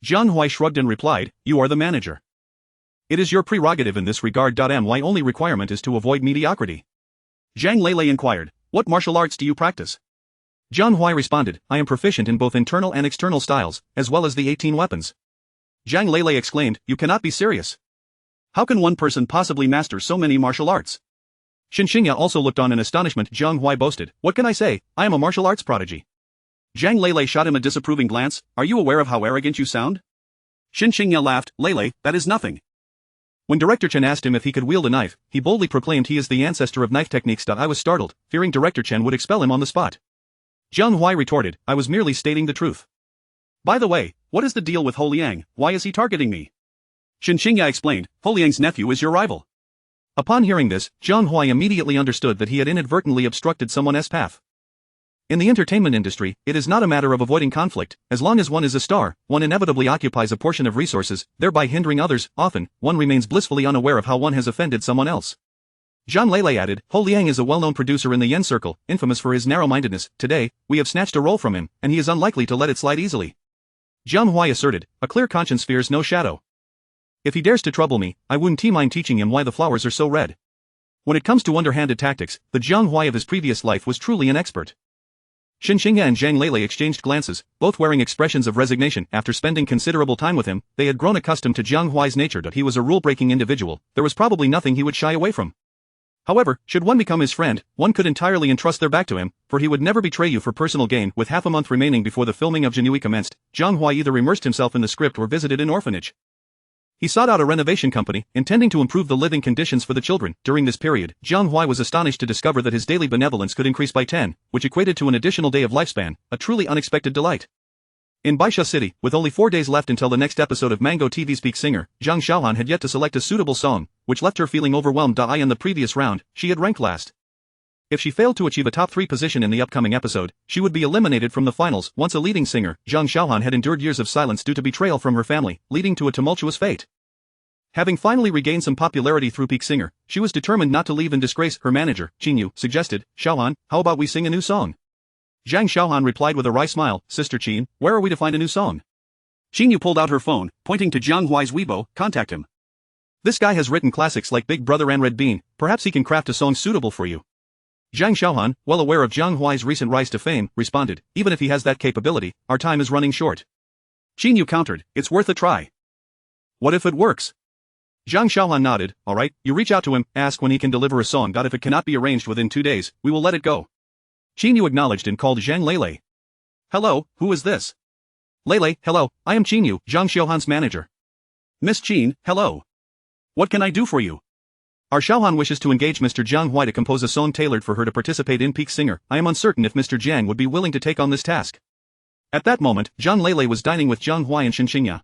Jiang Huai shrugged and replied, "You are the manager. It is your prerogative in this regard. My only requirement is to avoid mediocrity." Zhang Lele inquired, "What martial arts do you practice?" Jiang Huai responded, "I am proficient in both internal and external styles, as well as the 18 weapons." Zhang Lele exclaimed, "You cannot be serious. How can one person possibly master so many martial arts?" Shen Qingya also looked on in astonishment. Jiang Huai boasted, "What can I say, I am a martial arts prodigy." Zhang Lele shot him a disapproving glance, "Are you aware of how arrogant you sound?" Shen Qingya laughed, "Lele, that is nothing." When Director Chen asked him if he could wield a knife, he boldly proclaimed he is the ancestor of knife techniques. I was startled, fearing Director Chen would expel him on the spot. Jiang Huai retorted, "I was merely stating the truth. By the way, what is the deal with Ho Liang? Why is he targeting me?" Shen Qingya explained, "Ho Liang's nephew is your rival." Upon hearing this, Jiang Huai immediately understood that he had inadvertently obstructed someone's path. In the entertainment industry, it is not a matter of avoiding conflict. As long as one is a star, one inevitably occupies a portion of resources, thereby hindering others. Often, one remains blissfully unaware of how one has offended someone else. Zhang Lele added, "Ho Liang is a well-known producer in the Yen circle, infamous for his narrow-mindedness. Today, we have snatched a role from him, and he is unlikely to let it slide easily." Jiang Huai asserted, "A clear conscience fears no shadow. If he dares to trouble me, I wouldn't mind teaching him why the flowers are so red." When it comes to underhanded tactics, the Jiang Huai of his previous life was truly an expert. Shen Qingya and Zhang Lele exchanged glances, both wearing expressions of resignation. After spending considerable time with him, they had grown accustomed to Jiang Huai's nature. He was a rule-breaking individual, there was probably nothing he would shy away from. However, should one become his friend, one could entirely entrust their back to him, for he would never betray you for personal gain. With half a month remaining before the filming of Jiang Huai commenced, Jiang Huai either immersed himself in the script or visited an orphanage. He sought out a renovation company, intending to improve the living conditions for the children. During this period, Jiang Huai was astonished to discover that his daily benevolence could increase by 10, which equated to an additional day of lifespan, a truly unexpected delight. In Baisha City, with only 4 days left until the next episode of Mango TV's Peak Singer, Zhang Xiaohan had yet to select a suitable song, which left her feeling overwhelmed. In the previous round, she had ranked last. If she failed to achieve a top 3 position in the upcoming episode, she would be eliminated from the finals. Once a leading singer, Zhang Xiaohan had endured years of silence due to betrayal from her family, leading to a tumultuous fate. Having finally regained some popularity through Peak Singer, she was determined not to leave in disgrace. Her manager, Qingyu, suggested, "Xiaohan, how about we sing a new song?" Zhang Xiaohan replied with a wry smile, "Sister Qin, where are we to find a new song?" Qingyu pulled out her phone, pointing to Jiang Huai's Weibo, "Contact him. This guy has written classics like Big Brother and Red Bean, perhaps he can craft a song suitable for you." Zhang Xiaohan, well aware of Jiang Huai's recent rise to fame, responded, "Even if he has that capability, our time is running short." Qingyu countered, "It's worth a try." "What if it works?" Zhang Xiaohan nodded, "Alright, you reach out to him, ask when he can deliver a song. If it cannot be arranged within 2 days, we will let it go." Qingyu acknowledged and called Zhang Lele. "Hello, who is this?" "Lele, hello, I am Qingyu, Zhang Xiaohan's manager." "Miss Qin, hello. What can I do for you?" "Our Xiaohan wishes to engage Mr. Jiang Huai to compose a song tailored for her to participate in Peak Singer. I am uncertain if Mr. Jiang would be willing to take on this task." At that moment, Zhang Lele was dining with Jiang Huai and Shen Qingya.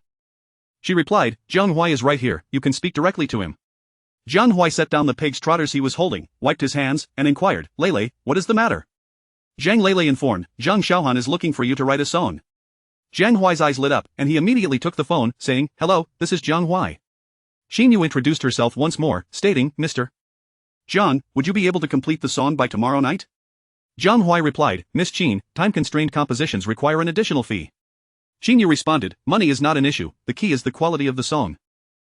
She replied, "Jiang Huai is right here, you can speak directly to him." Jiang Huai set down the pig's trotters he was holding, wiped his hands, and inquired, "Lele, what is the matter?" Zhang Lele informed, "Zhang Xiaohan is looking for you to write a song." Jiang Huai's eyes lit up, and he immediately took the phone, saying, "Hello, this is Jiang Huai." Qingyu introduced herself once more, stating, "Mr. Jiang, would you be able to complete the song by tomorrow night?" Jiang Huai replied, "Miss Qin, time-constrained compositions require an additional fee." Qingyu responded, "Money is not an issue, the key is the quality of the song."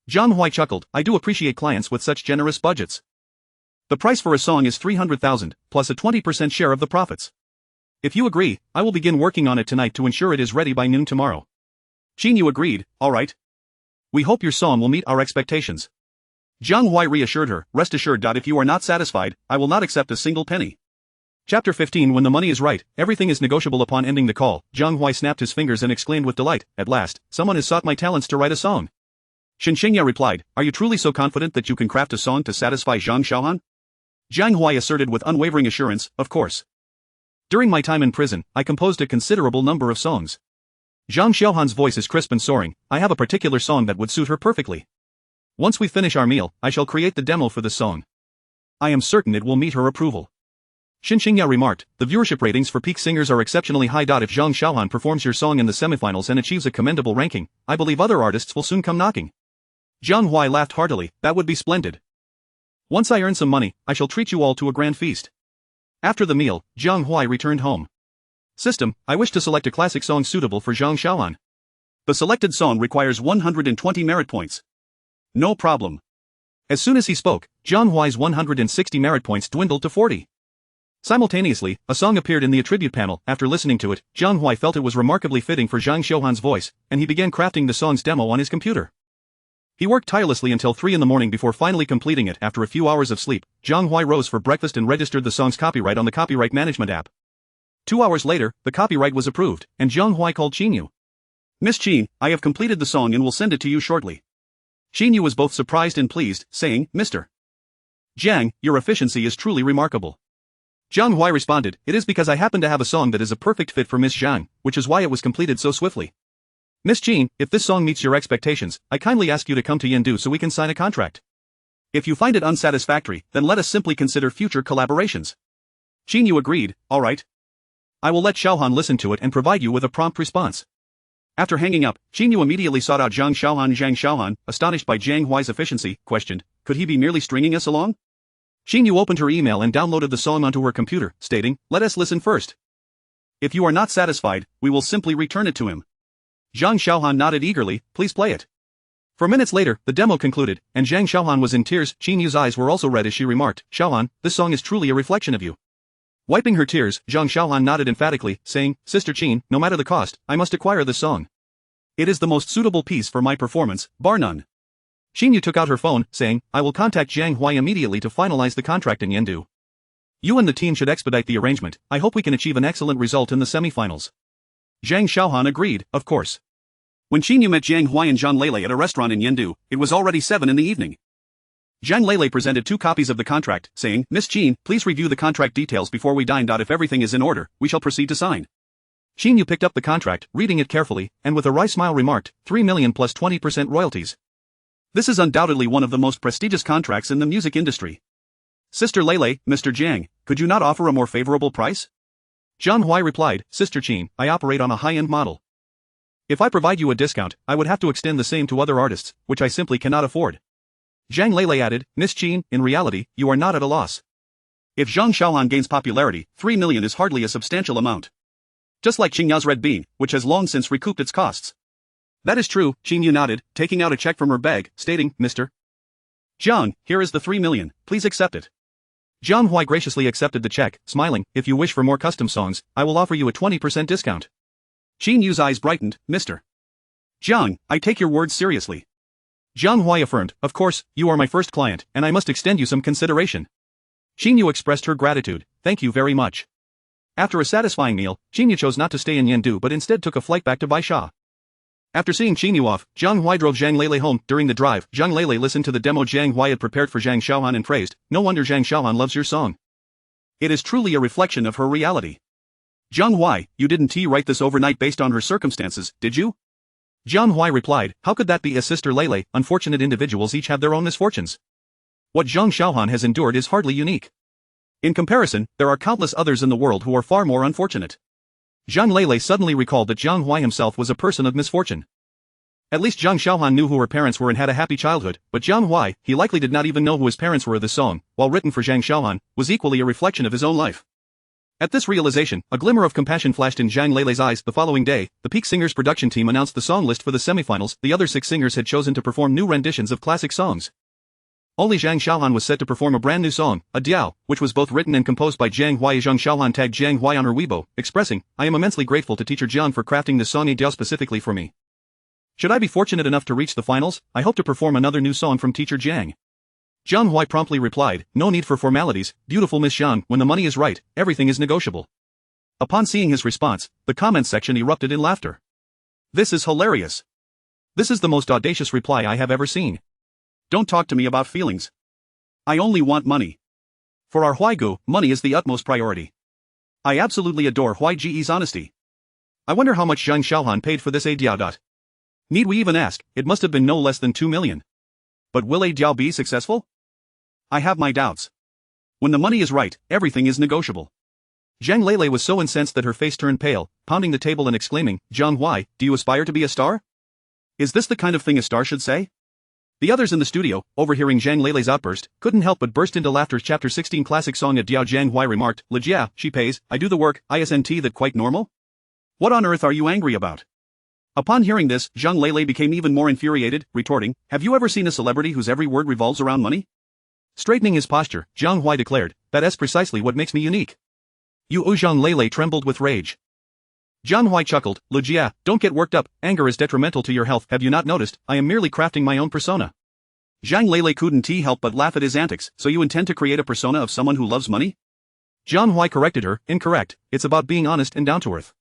Jiang Huai chuckled, "I do appreciate clients with such generous budgets. The price for a song is 300,000, plus a 20% share of the profits. If you agree, I will begin working on it tonight to ensure it is ready by noon tomorrow." Qingyu agreed, "Alright. We hope your song will meet our expectations." Jiang Huai reassured her, "Rest assured. If you are not satisfied, I will not accept a single penny." Chapter 15. When the money is right, everything is negotiable. Upon ending the call, Jiang Huai snapped his fingers and exclaimed with delight, "At last, someone has sought my talents to write a song." Shen Qingya replied, "Are you truly so confident that you can craft a song to satisfy Zhang Xiaohan?" Jiang Huai asserted with unwavering assurance, "Of course. During my time in prison, I composed a considerable number of songs. Zhang Xiaohan's voice is crisp and soaring. I have a particular song that would suit her perfectly. Once we finish our meal, I shall create the demo for this song. I am certain it will meet her approval." Shen Qingya remarked, "The viewership ratings for Peak Singers are exceptionally high. If Zhang Xiaohan performs your song in the semifinals and achieves a commendable ranking, I believe other artists will soon come knocking." Jiang Huai laughed heartily, "That would be splendid. Once I earn some money, I shall treat you all to a grand feast." After the meal, Jiang Huai returned home. "System, I wish to select a classic song suitable for Zhang Xiaohan. The selected song requires 120 merit points." "No problem." As soon as he spoke, Jiang Huai's 160 merit points dwindled to 40. Simultaneously, a song appeared in the attribute panel. After listening to it, Jiang Huai felt it was remarkably fitting for Zhang Xiaohan's voice, and he began crafting the song's demo on his computer. He worked tirelessly until 3 in the morning before finally completing it. After a few hours of sleep, Jiang Huai rose for breakfast and registered the song's copyright on the copyright management app. 2 hours later, the copyright was approved, and Jiang Huai called Qingyu. "Miss Qin, I have completed the song and will send it to you shortly." Qingyu was both surprised and pleased, saying, "Mr. Jiang, your efficiency is truly remarkable." Jiang Huai responded, "It is because I happen to have a song that is a perfect fit for Miss Jiang, which is why it was completed so swiftly. Miss Qin, if this song meets your expectations, I kindly ask you to come to Yandu so we can sign a contract. If you find it unsatisfactory, then let us simply consider future collaborations." Qingyu agreed, "Alright. I will let Xiaohan listen to it and provide you with a prompt response." After hanging up, Qingyu immediately sought out Zhang Xiaohan. Zhang Xiaohan, astonished by Jiang Huai's efficiency, questioned, "Could he be merely stringing us along?" Qingyu opened her email and downloaded the song onto her computer, stating, "Let us listen first. If you are not satisfied, we will simply return it to him." Zhang Xiaohan nodded eagerly, "Please play it." 4 minutes later, the demo concluded, and Zhang Xiaohan was in tears. Qingyu's eyes were also red as she remarked, "Xiaohan, this song is truly a reflection of you." Wiping her tears, Zhang Xiaohan nodded emphatically, saying, "Sister Qin, no matter the cost, I must acquire this song. It is the most suitable piece for my performance, bar none." Qingya took out her phone, saying, I will contact Jiang Huai immediately to finalize the contract in Yendu. You and the team should expedite the arrangement. I hope we can achieve an excellent result in the semifinals. Zhang Xiaohan agreed, of course. When Qingya met Jiang Huai and Zhang Lele at a restaurant in Yendu, it was already 7 in the evening. Zhang Lele presented 2 copies of the contract, saying, Miss Qin, please review the contract details before we dine. If everything is in order, we shall proceed to sign. Qingya picked up the contract, reading it carefully, and with a wry smile remarked, 3 million plus 20% royalties. This is undoubtedly one of the most prestigious contracts in the music industry. Sister Lele, Mr. Jiang, could you not offer a more favorable price? Jiang Huai replied, Sister Qin, I operate on a high-end model. If I provide you a discount, I would have to extend the same to other artists, which I simply cannot afford. Zhang Lele added, Miss Qin, in reality, you are not at a loss. If Zhang Xiaohan gains popularity, 3 million is hardly a substantial amount. Just like Qingya's Red Bean, which has long since recouped its costs. That is true, Qingya nodded, taking out a check from her bag, stating, Mr. Jiang, here is the 3 million, please accept it. Jiang Huai graciously accepted the check, smiling, if you wish for more custom songs, I will offer you a 20% discount. Qinyu's eyes brightened, Mr. Jiang, I take your words seriously. Jiang Huai affirmed, of course, you are my first client, and I must extend you some consideration. Qingyu expressed her gratitude, thank you very much. After a satisfying meal, Qingyu chose not to stay in Yendu but instead took a flight back to Baisha. After seeing Qingyu off, Jiang Huai drove Zhang Lele home. During the drive, Zhang Lele listened to the demo Jiang Huai had prepared for Zhang Xiaohan and praised, no wonder Zhang Xiaohan loves your song. It is truly a reflection of her reality. Jiang Huai, you didn't write this overnight based on her circumstances, did you? Jiang Huai replied, how could that be? As Sister Lele, unfortunate individuals each have their own misfortunes. What Zhang Xiaohan has endured is hardly unique. In comparison, there are countless others in the world who are far more unfortunate. Zhang Lele suddenly recalled that Jiang Huai himself was a person of misfortune. At least Zhang Xiaohan knew who her parents were and had a happy childhood, but Jiang Huai, he likely did not even know who his parents were. The song, while written for Zhang Xiaohan, was equally a reflection of his own life. At this realization, a glimmer of compassion flashed in Zhang Lele's eyes. The following day, the Peak Singers production team announced the song list for the semifinals. The other 6 singers had chosen to perform new renditions of classic songs. Only Zhang Xiaohan was set to perform a brand new song, a diao, which was both written and composed by Jiang Huai. Zhang Xiaohan tagged Jiang Huai on her Weibo, expressing, I am immensely grateful to teacher Jiang for crafting this song a diao specifically for me. Should I be fortunate enough to reach the finals, I hope to perform another new song from teacher Jiang. Jiang Huai promptly replied, no need for formalities, beautiful Miss Xiang, when the money is right, everything is negotiable. Upon seeing his response, the comments section erupted in laughter. This is hilarious. This is the most audacious reply I have ever seen. Don't talk to me about feelings. I only want money. For our Huaigu, money is the utmost priority. I absolutely adore Huai Ji's honesty. I wonder how much Zhang Xiaohan paid for this a diao. Need we even ask? It must have been no less than 2 million. But will a diao be successful? I have my doubts. When the money is right, everything is negotiable. Zhang Lele was so incensed that her face turned pale, pounding the table and exclaiming, Jiang Huai, do you aspire to be a star? Is this the kind of thing a star should say? The others in the studio, overhearing Zhang Lele's outburst, couldn't help but burst into laughter. Chapter 16 Classic Song at Diao. Jiang Huai remarked, Lejia, she pays, I do the work, isn't that quite normal? What on earth are you angry about? Upon hearing this, Zhang Lele became even more infuriated, retorting, have you ever seen a celebrity whose every word revolves around money? Straightening his posture, Jiang Huai declared, that's precisely what makes me unique. Zhang Lele trembled with rage. Jiang Huai chuckled, Lejia, don't get worked up, anger is detrimental to your health. Have you not noticed, I am merely crafting my own persona. Zhang Lele couldn't help but laugh at his antics. So you intend to create a persona of someone who loves money? Jiang Huai corrected her, incorrect, it's about being honest and down to earth.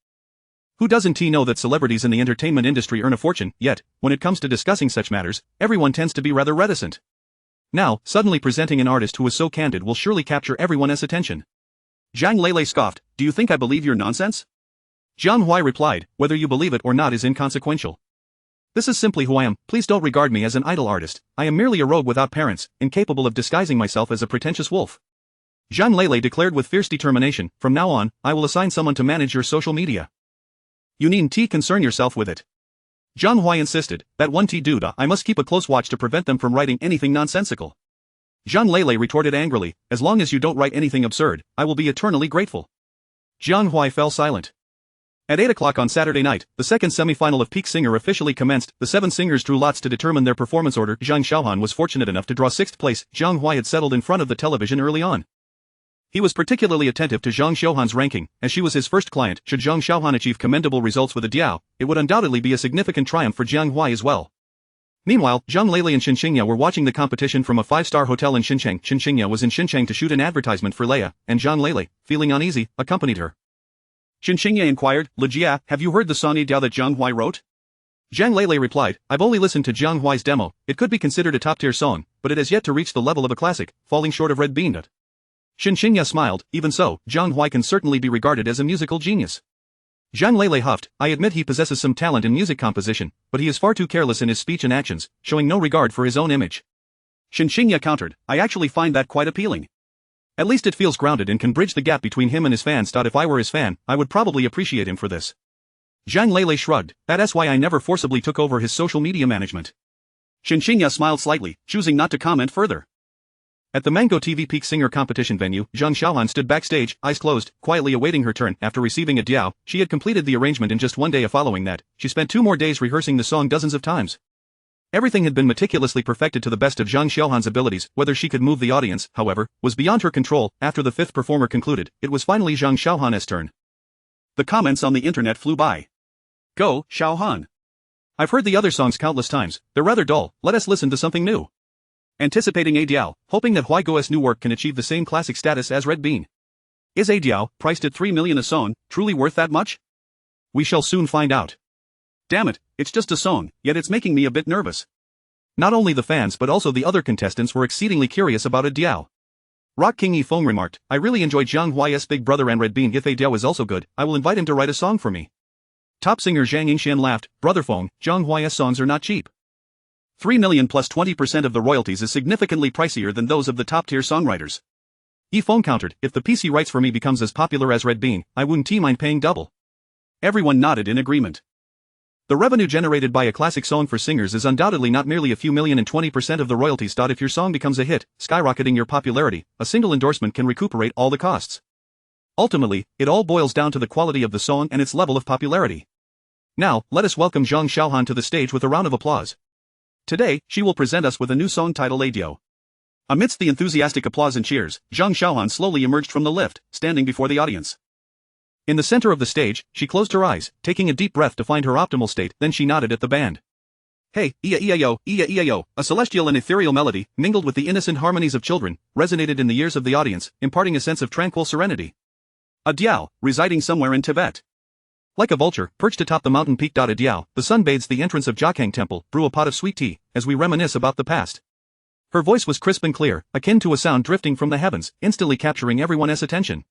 Who doesn't know that celebrities in the entertainment industry earn a fortune, yet, when it comes to discussing such matters, everyone tends to be rather reticent. Now, suddenly presenting an artist who is so candid will surely capture everyone's attention. Zhang Lele scoffed, do you think I believe your nonsense? Jiang Huai replied, whether you believe it or not is inconsequential. This is simply who I am, please don't regard me as an idle artist, I am merely a rogue without parents, incapable of disguising myself as a pretentious wolf. Zhang Lele declared with fierce determination, from now on, I will assign someone to manage your social media. You needn't concern yourself with it. Jiang Huai insisted, that one dude, I must keep a close watch to prevent them from writing anything nonsensical. Zhang Lele retorted angrily, as long as you don't write anything absurd, I will be eternally grateful. Jiang Huai fell silent. At 8 o'clock on Saturday night, the second semi-final of Peak Singer officially commenced. The 7 singers drew lots to determine their performance order. Zhang Xiaohan was fortunate enough to draw 6th place. Jiang Huai had settled in front of the television early on. He was particularly attentive to Zhang Xiaohan's ranking, as she was his first client. Should Zhang Xiaohan achieve commendable results with a diao, it would undoubtedly be a significant triumph for Jiang Huai as well. Meanwhile, Zhang Lele and Shen Qingya were watching the competition from a five-star hotel in Xinjiang. Shen Qingya was in Xinjiang to shoot an advertisement for Leia, and Zhang Lele, feeling uneasy, accompanied her. Shen Qingya inquired, "Lejia, have you heard the song Diao that Jiang Huai wrote?" Zhang Lele replied, "I've only listened to Jiang Huai's demo. It could be considered a top-tier song, but it has yet to reach the level of a classic, falling short of Red Bean. Shen Qingya smiled. Even so, Jiang Huai can certainly be regarded as a musical genius. Zhang Lele huffed, "I admit he possesses some talent in music composition, but he is far too careless in his speech and actions, showing no regard for his own image." Shen Qingya countered, "I actually find that quite appealing. At least it feels grounded and can bridge the gap between him and his fans. If I were his fan, I would probably appreciate him for this." Zhang Lele shrugged, "That's why I never forcibly took over his social media management." Shen Qingya smiled slightly, choosing not to comment further. At the Mango TV Peak Singer competition venue, Zhang Xiaohan stood backstage, eyes closed, quietly awaiting her turn. After receiving a diao, she had completed the arrangement in just one day. Following that, she spent 2 more days rehearsing the song dozens of times. Everything had been meticulously perfected to the best of Zhang Xiaohan's abilities. Whether she could move the audience, however, was beyond her control. After the 5th performer concluded, it was finally Zhang Xiaohan's turn. The comments on the internet flew by. "Go, Xiaohan. I've heard the other songs countless times, they're rather dull, let us listen to something new." Anticipating a diao, hoping that Huai Go's new work can achieve the same classic status as Red Bean. Is a diao, priced at 3 million a song, truly worth that much? We shall soon find out. Damn it, it's just a song, yet it's making me a bit nervous. Not only the fans but also the other contestants were exceedingly curious about a diao. Rock King Yifeng remarked, "I really enjoyed Jiang Huai's Big Brother and Red Bean. If a diao is also good, I will invite him to write a song for me." Top singer Zhang Yingshan laughed, "Brother Feng, Jiang Huai's songs are not cheap. 3 million plus 20% of the royalties is significantly pricier than those of the top-tier songwriters." Yifeng countered, "If the piece he writes for me becomes as popular as Red Bean, I wouldn't mind paying double." Everyone nodded in agreement. The revenue generated by a classic song for singers is undoubtedly not merely a few million and 20% of the royalties. If your song becomes a hit, skyrocketing your popularity, a single endorsement can recuperate all the costs. Ultimately, it all boils down to the quality of the song and its level of popularity. Now, let us welcome Zhang Xiaohan to the stage with a round of applause. Today, she will present us with a new song titled Adio. Amidst the enthusiastic applause and cheers, Zhang Xiaohan slowly emerged from the lift, standing before the audience. In the center of the stage, she closed her eyes, taking a deep breath to find her optimal state. Then she nodded at the band. "Hey, iya-iya-yo, a celestial and ethereal melody, mingled with the innocent harmonies of children, resonated in the ears of the audience, imparting a sense of tranquil serenity. A diao, residing somewhere in Tibet. Like a vulture, perched atop the mountain peak. A diao, the sun bathes the entrance of Jiakang Temple, brew a pot of sweet tea, as we reminisce about the past." Her voice was crisp and clear, akin to a sound drifting from the heavens, instantly capturing everyone's attention.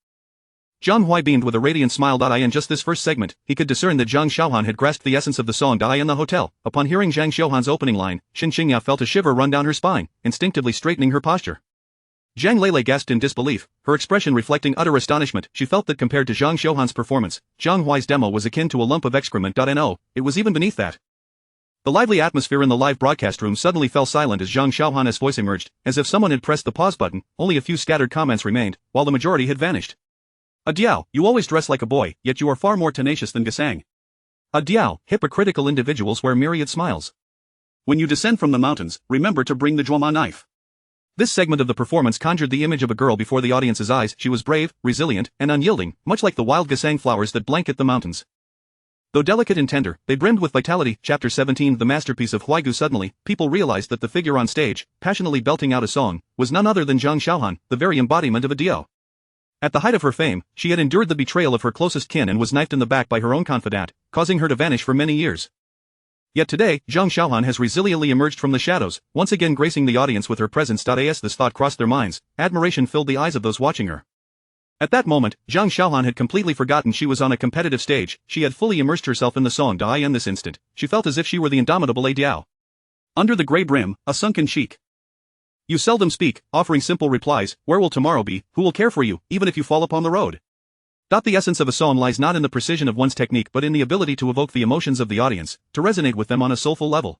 Jiang Huai beamed with a radiant smile. In just this first segment, he could discern that Zhang Xiaohan had grasped the essence of the song. In the hotel, upon hearing Zhang Xiaohan's opening line, Shen Qingya felt a shiver run down her spine, instinctively straightening her posture. Zhang Lele gasped in disbelief, her expression reflecting utter astonishment. She felt that compared to Zhang Xiaohan's performance, Jiang Huai's demo was akin to a lump of excrement. No, it was even beneath that. The lively atmosphere in the live broadcast room suddenly fell silent as Zhang Xiaohan's voice emerged, as if someone had pressed the pause button. Only a few scattered comments remained, while the majority had vanished. "A diao, you always dress like a boy, yet you are far more tenacious than Gasang. A diao, hypocritical individuals wear myriad smiles. When you descend from the mountains, remember to bring the Zhuoma knife." This segment of the performance conjured the image of a girl before the audience's eyes. She was brave, resilient, and unyielding, much like the wild Gasang flowers that blanket the mountains. Though delicate and tender, they brimmed with vitality. Chapter 17 The masterpiece of Huai Gu. Suddenly, people realized that the figure on stage, passionately belting out a song, was none other than Zhang Xiaohan, the very embodiment of a diao. At the height of her fame, she had endured the betrayal of her closest kin and was knifed in the back by her own confidant, causing her to vanish for many years. Yet today, Zhang Xiaohan has resiliently emerged from the shadows, once again gracing the audience with her presence. As this thought crossed their minds, admiration filled the eyes of those watching her. At that moment, Zhang Xiaohan had completely forgotten she was on a competitive stage. She had fully immersed herself in the song. In this instant, she felt as if she were the indomitable A Diao. Under the grey brim, a sunken cheek. "You seldom speak, offering simple replies. Where will tomorrow be? Who will care for you, even if you fall upon the road?" The essence of a song lies not in the precision of one's technique but in the ability to evoke the emotions of the audience, to resonate with them on a soulful level.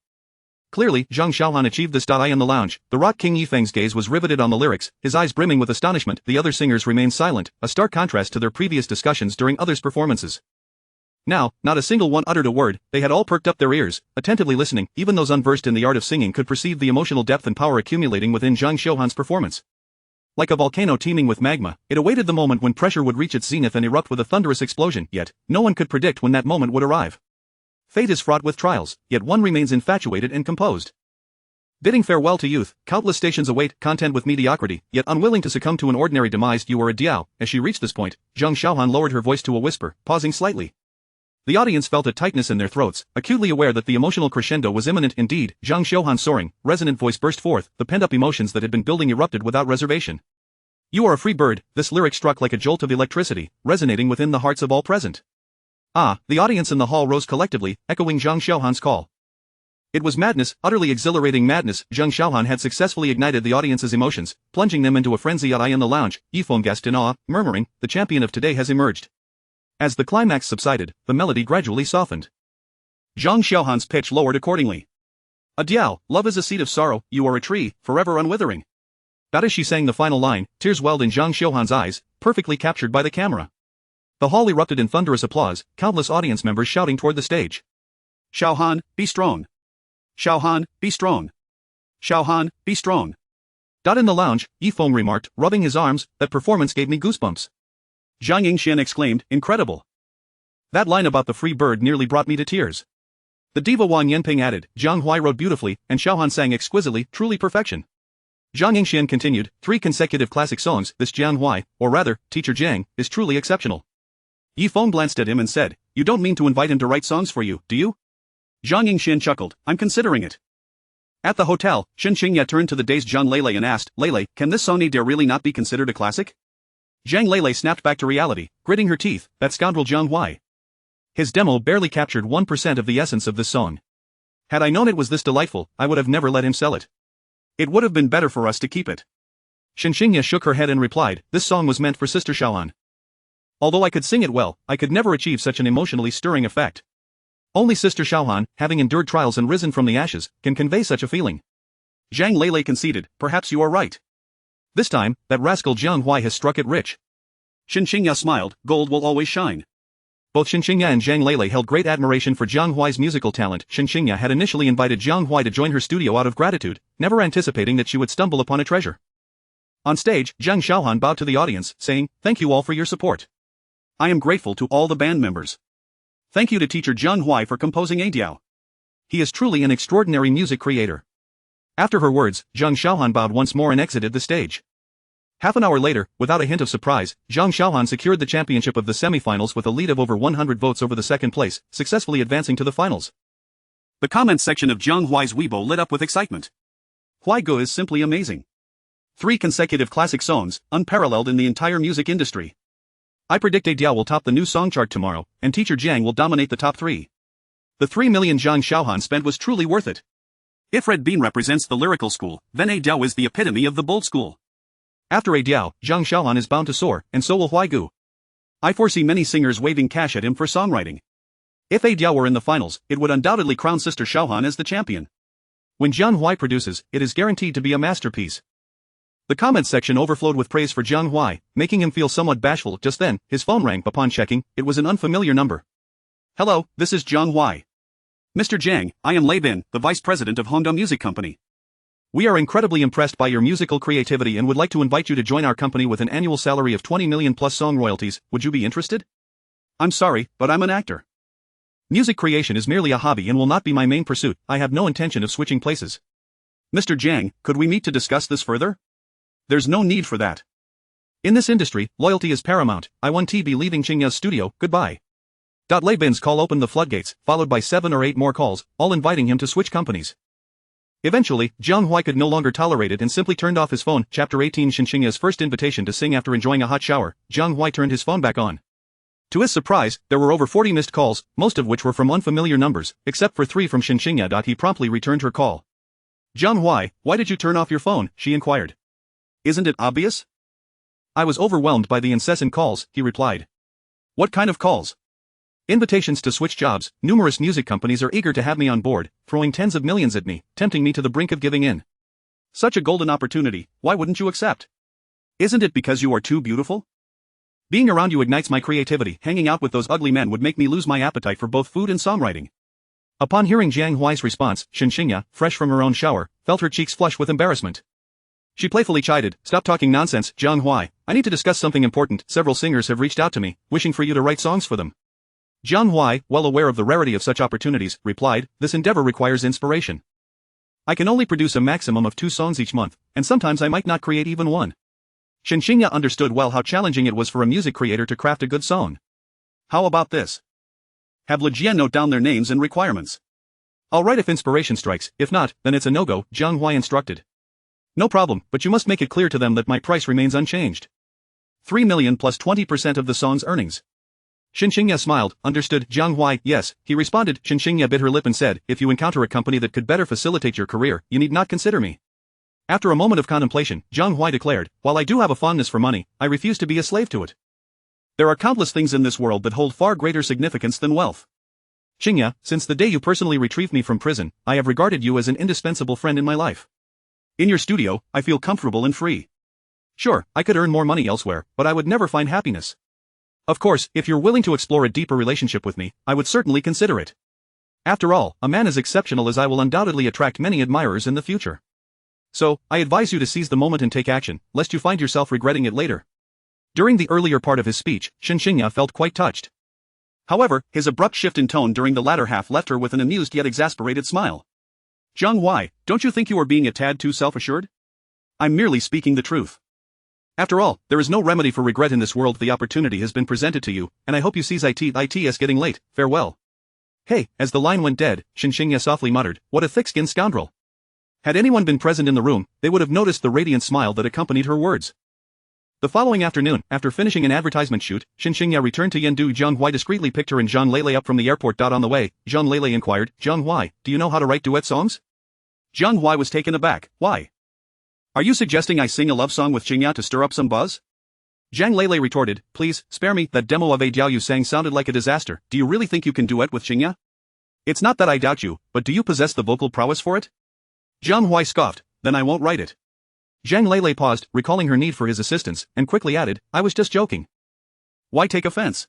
Clearly, Zhang Xiaohan achieved this. In the lounge, the Rock King Yifeng's gaze was riveted on the lyrics, his eyes brimming with astonishment. The other singers remained silent, a stark contrast to their previous discussions during others' performances. Now, not a single one uttered a word. They had all perked up their ears, attentively listening. Even those unversed in the art of singing could perceive the emotional depth and power accumulating within Zhang Xiaohan's performance. Like a volcano teeming with magma, it awaited the moment when pressure would reach its zenith and erupt with a thunderous explosion. Yet, no one could predict when that moment would arrive. Fate is fraught with trials, yet one remains infatuated and composed. Bidding farewell to youth, countless stations await, content with mediocrity, yet unwilling to succumb to an ordinary demise. You are a diao. As she reached this point, Jiang Huai lowered her voice to a whisper, pausing slightly. The audience felt a tightness in their throats, acutely aware that the emotional crescendo was imminent. Indeed, Jiang Huai's soaring, resonant voice burst forth, the pent-up emotions that had been building erupted without reservation. You are a free bird. This lyric struck like a jolt of electricity, resonating within the hearts of all present. Ah, the audience in the hall rose collectively, echoing Jiang Huai's call. It was madness, utterly exhilarating madness. Jiang Huai had successfully ignited the audience's emotions, plunging them into a frenzy. I in the lounge, Yifeng gasped in awe, murmuring, the champion of today has emerged. As the climax subsided, the melody gradually softened. Jiang Huai's pitch lowered accordingly. A diao, love is a seed of sorrow, you are a tree, forever unwithering. But as she sang the final line, tears welled in Jiang Huai's eyes, perfectly captured by the camera. The hall erupted in thunderous applause, countless audience members shouting toward the stage. Xiaohan, be strong. Xiaohan, be strong. Xiaohan, be strong. In the lounge, Yifeng remarked, rubbing his arms, that performance gave me goosebumps. Jiang Yingxian exclaimed, incredible. That line about the free bird nearly brought me to tears. The diva Wang Yanping added, Jiang Huai wrote beautifully, and Xiaohan sang exquisitely, truly perfection. Jiang Yingxian continued, 3 consecutive classic songs, this Jiang Huai, or rather, teacher Jiang, is truly exceptional. Yifeng glanced at him and said, you don't mean to invite him to write songs for you, do you? Jiang Yingxian chuckled, I'm considering it. At the hotel, Shen Qingya turned to the dazed Zhang Lele and asked, Lele, can this song dare really not be considered a classic? Zhang Lele snapped back to reality, gritting her teeth, that scoundrel Jiang Huai. His demo barely captured 1% of the essence of this song. Had I known it was this delightful, I would have never let him sell it. It would have been better for us to keep it. Shen Qingya shook her head and replied, this song was meant for Sister Xiaohan. Although I could sing it well, I could never achieve such an emotionally stirring effect. Only Sister Xiaohan, having endured trials and risen from the ashes, can convey such a feeling. Zhang Lele conceded, perhaps you are right. This time, that rascal Jiang Huai has struck it rich. Shen Qingya smiled, gold will always shine. Both Shen Qingya and Zhang Lele held great admiration for Jiang Huai's musical talent. Shen Qingya had initially invited Jiang Huai to join her studio out of gratitude, never anticipating that she would stumble upon a treasure. On stage, Jiang Xiaohan bowed to the audience, saying, thank you all for your support. I am grateful to all the band members. Thank you to teacher Jiang Huai for composing a diao. He is truly an extraordinary music creator. After her words, Jiang Xiaohan bowed once more and exited the stage. Half an hour later, without a hint of surprise, Jiang Xiaohan secured the championship of the semi-finals with a lead of over 100 votes over the second place, successfully advancing to the finals. The comments section of Jiang Huai's Weibo lit up with excitement. Huai Gu is simply amazing. 3 consecutive classic songs, unparalleled in the entire music industry. I predict a diao will top the new song chart tomorrow, and teacher Jiang will dominate the top 3. The 3 million Jiang Xiaohan spent was truly worth it. If red bean represents the lyrical school, then a diao is the epitome of the bold school. After a diao, Jiang Xiaohan is bound to soar, and so will Huai Gu. I foresee many singers waving cash at him for songwriting. If a diao were in the finals, it would undoubtedly crown Sister Xiaohan as the champion. When Jiang Huai produces, it is guaranteed to be a masterpiece. The comments section overflowed with praise for Jiang Huai, making him feel somewhat bashful. Just then, his phone rang. Upon checking, it was an unfamiliar number. Hello, this is Jiang Huai. Mr. Jiang, I am Lei Bin, the vice president of Honda Music Company. We are incredibly impressed by your musical creativity and would like to invite you to join our company with an annual salary of 20 million plus song royalties. Would you be interested? I'm sorry, but I'm an actor. Music creation is merely a hobby and will not be my main pursuit. I have no intention of switching places. Mr. Jiang, could we meet to discuss this further? There's no need for that. In this industry, loyalty is paramount. I won't be leaving Qingya's studio, goodbye. Lei Bin's call opened the floodgates, followed by 7 or 8 more calls, all inviting him to switch companies. Eventually, Jiang Huai could no longer tolerate it and simply turned off his phone. Chapter 18 Shen Qingya's first invitation to sing. After enjoying a hot shower, Jiang Huai turned his phone back on. To his surprise, there were over 40 missed calls, most of which were from unfamiliar numbers, except for 3 from Shen Qingya. He promptly returned her call. Jiang Huai, why did you turn off your phone? She inquired. Isn't it obvious? I was overwhelmed by the incessant calls, he replied. What kind of calls? Invitations to switch jobs. Numerous music companies are eager to have me on board, throwing tens of millions at me, tempting me to the brink of giving in. Such a golden opportunity, why wouldn't you accept? Isn't it because you are too beautiful? Being around you ignites my creativity. Hanging out with those ugly men would make me lose my appetite for both food and songwriting. Upon hearing Jiang Huai's response, Shen Qingya, fresh from her own shower, felt her cheeks flush with embarrassment. She playfully chided, stop talking nonsense, Jiang Huai. I need to discuss something important. Several singers have reached out to me, wishing for you to write songs for them. Jiang Huai, well aware of the rarity of such opportunities, replied, this endeavor requires inspiration. I can only produce a maximum of 2 songs each month, and sometimes I might not create even one. Shen Qingya understood well how challenging it was for a music creator to craft a good song. How about this? Have Lijian note down their names and requirements. I'll write if inspiration strikes, if not, then it's a no-go, Jiang Huai instructed. No problem, but you must make it clear to them that my price remains unchanged. 3 million plus 20% of the song's earnings. Shen Qingya smiled, understood, Jiang Huai, yes, he responded. Shen Qingya bit her lip and said, if you encounter a company that could better facilitate your career, you need not consider me. After a moment of contemplation, Jiang Huai declared, while I do have a fondness for money, I refuse to be a slave to it. There are countless things in this world that hold far greater significance than wealth. Qingya, since the day you personally retrieved me from prison, I have regarded you as an indispensable friend in my life. In your studio, I feel comfortable and free. Sure, I could earn more money elsewhere, but I would never find happiness. Of course, if you're willing to explore a deeper relationship with me, I would certainly consider it. After all, a man as exceptional as I will undoubtedly attract many admirers in the future. So, I advise you to seize the moment and take action, lest you find yourself regretting it later. During the earlier part of his speech, Shen Qingya felt quite touched. However, his abrupt shift in tone during the latter half left her with an amused yet exasperated smile. Jiang Huai, don't you think you are being a tad too self-assured? I'm merely speaking the truth. After all, there is no remedy for regret in this world. The opportunity has been presented to you, and I hope you seize it. It's getting late, farewell. Hey, as the line went dead, Shen Qingya softly muttered, what a thick-skinned scoundrel. Had anyone been present in the room, they would have noticed the radiant smile that accompanied her words. The following afternoon, after finishing an advertisement shoot, Shen Qingya returned to Yendu. Jiang Huai discreetly picked her and Zhang Lele up from the airport. On the way, Zhang Lele inquired, Jiang Huai, do you know how to write duet songs? Jiang Huai was taken aback, why? Are you suggesting I sing a love song with Qingya to stir up some buzz? Zhang Lele retorted, please, spare me, that demo of a Jiao you sang sounded like a disaster. Do you really think you can duet with Qingya? It's not that I doubt you, but do you possess the vocal prowess for it? Jiang Huai scoffed, then I won't write it. Zhang Lele paused, recalling her need for his assistance, and quickly added, I was just joking. Why take offense?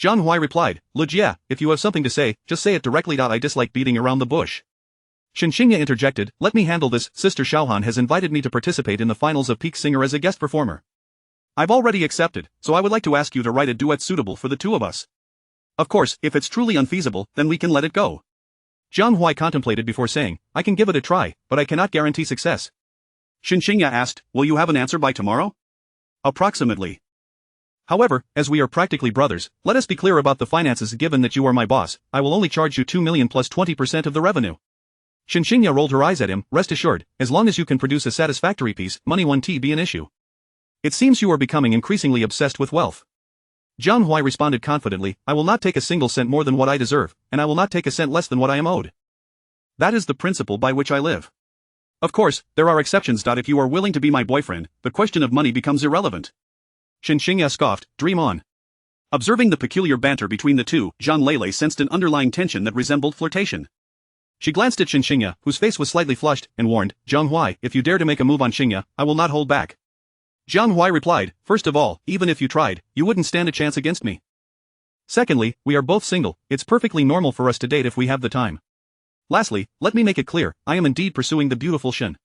Jiang Huai replied, Lujia, if you have something to say, just say it directly. I dislike beating around the bush. Shen Qingya interjected, let me handle this. Sister Xiaohan has invited me to participate in the finals of Peak Singer as a guest performer. I've already accepted, so I would like to ask you to write a duet suitable for the two of us. Of course, if it's truly unfeasible, then we can let it go. Jiang Huai contemplated before saying, I can give it a try, but I cannot guarantee success. Shen Qingya asked, will you have an answer by tomorrow? Approximately. However, as we are practically brothers, let us be clear about the finances. Given that you are my boss, I will only charge you 2 million plus 20% of the revenue. Shen Qingya rolled her eyes at him, rest assured, as long as you can produce a satisfactory piece, money won't be an issue. It seems you are becoming increasingly obsessed with wealth. Jiang Huai responded confidently, I will not take a single cent more than what I deserve, and I will not take a cent less than what I am owed. That is the principle by which I live. Of course, there are exceptions. If you are willing to be my boyfriend, the question of money becomes irrelevant. Shen Qingya scoffed, dream on. Observing the peculiar banter between the two, Zhang Lele sensed an underlying tension that resembled flirtation. She glanced at Shen Qingya, whose face was slightly flushed, and warned, Jiang Huai, if you dare to make a move on Qingya, I will not hold back. Jiang Huai replied, first of all, even if you tried, you wouldn't stand a chance against me. Secondly, we are both single, it's perfectly normal for us to date if we have the time. Lastly, let me make it clear, I am indeed pursuing the beautiful Shen.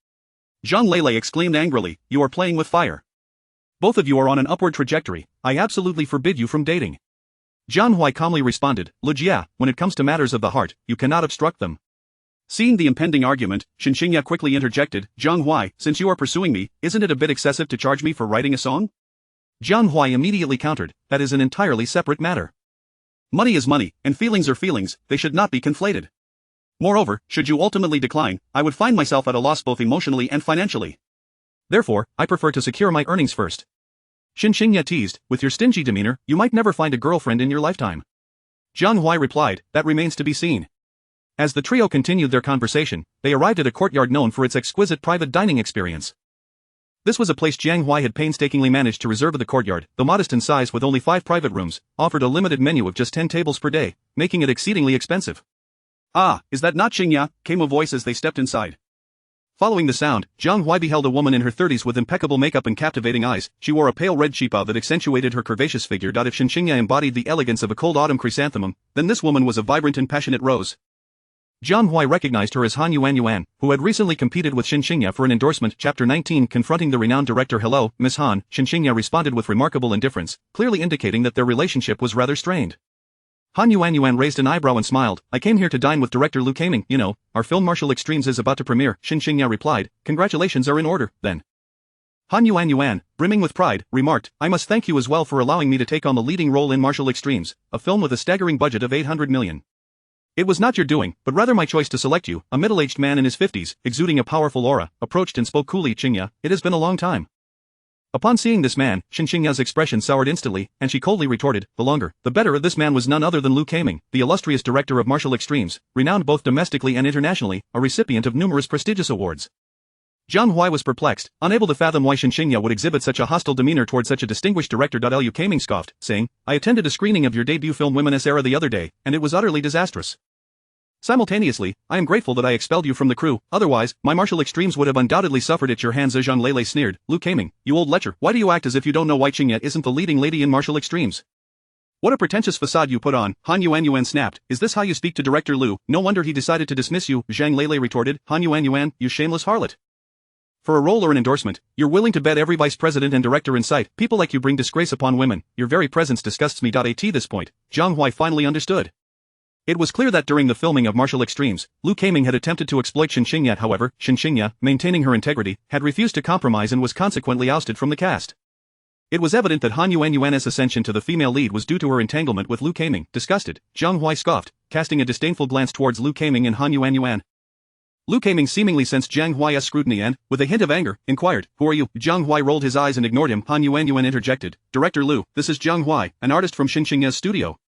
Zhang Lele exclaimed angrily, you are playing with fire. Both of you are on an upward trajectory, I absolutely forbid you from dating. Jiang Huai calmly responded, Lujia, when it comes to matters of the heart, you cannot obstruct them. Seeing the impending argument, Shen Qingya quickly interjected, Jiang Huai, since you are pursuing me, isn't it a bit excessive to charge me for writing a song? Jiang Huai immediately countered, that is an entirely separate matter. Money is money, and feelings are feelings, they should not be conflated. Moreover, should you ultimately decline, I would find myself at a loss both emotionally and financially. Therefore, I prefer to secure my earnings first. Shen Qingya teased, with your stingy demeanor, you might never find a girlfriend in your lifetime. Jiang Huai replied, that remains to be seen. As the trio continued their conversation, they arrived at a courtyard known for its exquisite private dining experience. This was a place Jiang Huai had painstakingly managed to reserve. The courtyard, though modest in size with only 5 private rooms, offered a limited menu of just 10 tables per day, making it exceedingly expensive. Ah, is that not Qingya? Came a voice as they stepped inside. Following the sound, Jiang Huai beheld a woman in her 30s with impeccable makeup and captivating eyes. She wore a pale red chipa that accentuated her curvaceous figure. If Shen Qingya embodied the elegance of a cold autumn chrysanthemum, then this woman was a vibrant and passionate rose. Jiang Huai recognized her as Han Yuan, who had recently competed with Shen Qingya for an endorsement. Chapter 19. Confronting the renowned director. Hello, Miss Han, Shen Qingya responded with remarkable indifference, clearly indicating that their relationship was rather strained. Han Yuan raised an eyebrow and smiled. I came here to dine with director Liu Kaming, you know. Our film Martial Extremes is about to premiere, Shen Qingya replied. Congratulations are in order, then. Han Yuan, brimming with pride, remarked, I must thank you as well for allowing me to take on the leading role in Martial Extremes, a film with a staggering budget of 800 million. It was not your doing, but rather my choice to select you. A middle-aged man in his 50s, exuding a powerful aura, approached and spoke coolly. Qingya, it has been a long time. Upon seeing this man, Shen Qingya's expression soured instantly, and she coldly retorted, the longer, the better. This man was none other than Liu Kaming, the illustrious director of Martial Extremes, renowned both domestically and internationally, a recipient of numerous prestigious awards. Jiang Huai was perplexed, unable to fathom why Shen Qingya would exhibit such a hostile demeanor toward such a distinguished director. Liu Kaming scoffed, saying, I attended a screening of your debut film Women's Era the other day, and it was utterly disastrous. Simultaneously, I am grateful that I expelled you from the crew, otherwise, my Martial Extremes would have undoubtedly suffered at your hands. Zhang Lele sneered. Liu Kaming, you old lecher, why do you act as if you don't know why Qingya isn't the leading lady in Martial Extremes? What a pretentious facade you put on, Han Yuan snapped. Is this how you speak to Director Liu? No wonder he decided to dismiss you, Zhang Lele retorted. Han Yuan, you shameless harlot. For a role or an endorsement, you're willing to bet every vice president and director in sight. People like you bring disgrace upon women. Your very presence disgusts me. At this point, Jiang Huai finally understood. It was clear that during the filming of Martial Extremes, Liu Kaming had attempted to exploit Shen Qingya. However, Shen Qingya, maintaining her integrity, had refused to compromise and was consequently ousted from the cast. It was evident that Han Yuan's ascension to the female lead was due to her entanglement with Liu Kaming. Disgusted, Jiang Huai scoffed, casting a disdainful glance towards Liu Kaming and Han Yuan. Liu Kaming seemingly sensed Jiang Huai's scrutiny and, with a hint of anger, inquired, Who are you? Jiang Huai rolled his eyes and ignored him. Han Yuan interjected, Director Liu, this is Jiang Huai, an artist from Shen Qingya's studio.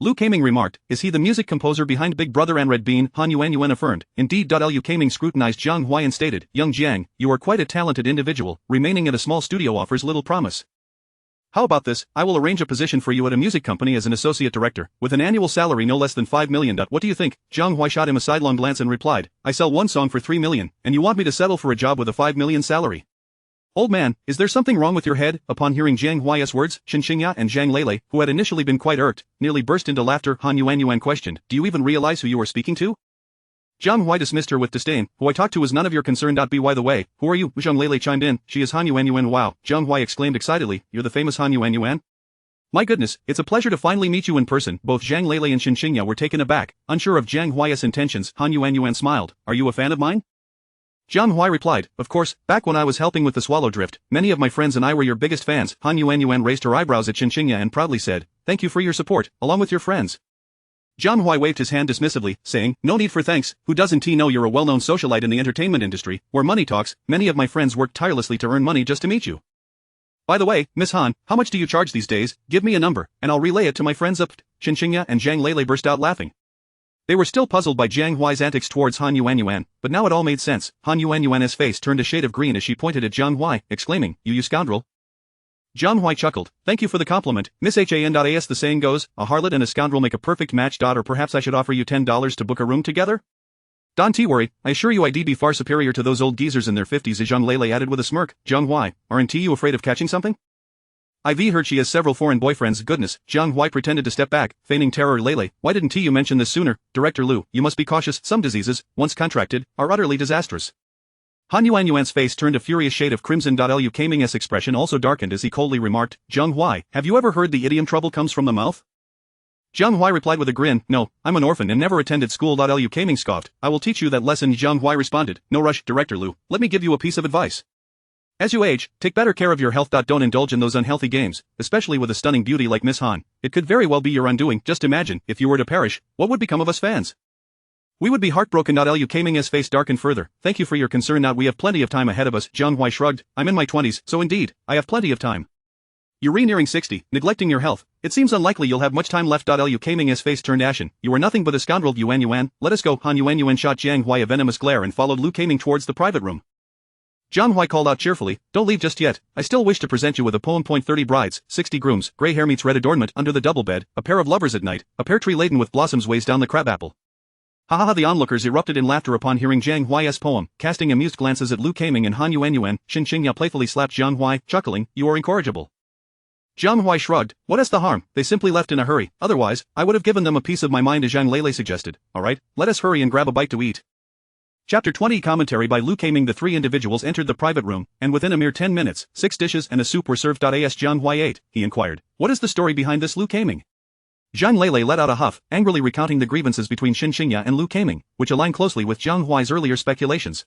Liu Kaming remarked, Is he the music composer behind Big Brother and Red Bean? Han Yuan affirmed, Indeed. Liu Kaming scrutinized Jiang Huai and stated, Young Jiang, you are quite a talented individual, remaining at a small studio offers little promise. How about this? I will arrange a position for you at a music company as an associate director, with an annual salary no less than 5 million. What do you think? Jiang Huai shot him a sidelong glance and replied, I sell one song for 3 million, and you want me to settle for a job with a 5 million salary? Old man, is there something wrong with your head? Upon hearing Jiang Huai's words, Shen Qingya and Zhang Lele, who had initially been quite irked, nearly burst into laughter. Han Yuan questioned, Do you even realize who you are speaking to? Jiang Huai dismissed her with disdain. Who I talk to is none of your concern. By the way, who are you? Zhang Lele chimed in, She is Han Yuan. Wow, Jiang Huai exclaimed excitedly, You're the famous Han Yuan? My goodness, it's a pleasure to finally meet you in person. Both Zhang Lele and Shen Qingya were taken aback, unsure of Jiang Huai's intentions. Han Yuan smiled, Are you a fan of mine? Jiang Huai replied, Of course, back when I was helping with the Swallow Drift, many of my friends and I were your biggest fans. Han Yuan raised her eyebrows at Shen Qingya and proudly said, Thank you for your support, along with your friends. Jiang Huai waved his hand dismissively, saying, No need for thanks, who doesn't know you're a well-known socialite in the entertainment industry, where money talks. Many of my friends worked tirelessly to earn money just to meet you. By the way, Miss Han, how much do you charge these days? Give me a number, and I'll relay it to my friends up. Shen Qingya and Zhang Lele burst out laughing. They were still puzzled by Jiang Huai's antics towards Han Yuan, but now it all made sense. Han Yuan's face turned a shade of green as she pointed at Jiang Huai, exclaiming, You scoundrel. Jiang Huai chuckled, Thank you for the compliment, Miss Han. As the saying goes, a harlot and a scoundrel make a perfect match. Or perhaps I should offer you $10 to book a room together? Don't worry, I assure you I'd be far superior to those old geezers in their 50s. Zhang Lele added with a smirk. Jiang Huai, aren't you afraid of catching something? I've heard she has several foreign boyfriends. Goodness, Jiang Huai pretended to step back, feigning terror. Lele, why didn't you mention this sooner? Director Liu, you must be cautious. Some diseases, once contracted, are utterly disastrous. Han Yuan's face turned a furious shade of crimson. Liu Kaming's expression also darkened as he coldly remarked, Jiang Huai, have you ever heard the idiom trouble comes from the mouth? Jiang Huai replied with a grin, No, I'm an orphan and never attended school. Liu Kaming scoffed, I will teach you that lesson. Jiang Huai responded, No rush, Director Liu, let me give you a piece of advice. As you age, take better care of your health. Don't indulge in those unhealthy games, especially with a stunning beauty like Miss Han. It could very well be your undoing. Just imagine, if you were to perish, what would become of us fans? We would be heartbroken. Liu Kaming's face darkened further. Thank you for your concern. We have plenty of time ahead of us. Jiang Huai shrugged, I'm in my 20s, so indeed, I have plenty of time. You're nearing 60, neglecting your health. It seems unlikely you'll have much time left. Liu Kaming's face turned ashen. You are nothing but a scoundrel. Yuan, let us go. Han Yuan shot Jiang Huai a venomous glare and followed Liu Kaming towards the private room. Jiang Huai called out cheerfully, Don't leave just yet, I still wish to present you with a poem. 30 brides, 60 grooms, grey hair meets red adornment under the double bed, a pair of lovers at night, a pear tree laden with blossoms weighs down the crabapple. Ha ha ha. The onlookers erupted in laughter upon hearing Jiang Huai's poem, casting amused glances at Liu Kaming and Han Yuan. Shen Qingya playfully slapped Jiang Huai, chuckling, You are incorrigible. Jiang Huai shrugged, What is the harm? They simply left in a hurry, otherwise, I would have given them a piece of my mind. As Zhang Lele suggested, Alright, let us hurry and grab a bite to eat. Chapter 20 Commentary by Liu Kaming. The three individuals entered the private room, and within a mere 10 minutes, 6 dishes and a soup were served. As Jiang Huai ate, he inquired, What is the story behind this, Liu Kaming? Zhang Lele let out a huff, angrily recounting the grievances between Shen Qingya and Lu Kaming, which align closely with Jiang Huai's earlier speculations.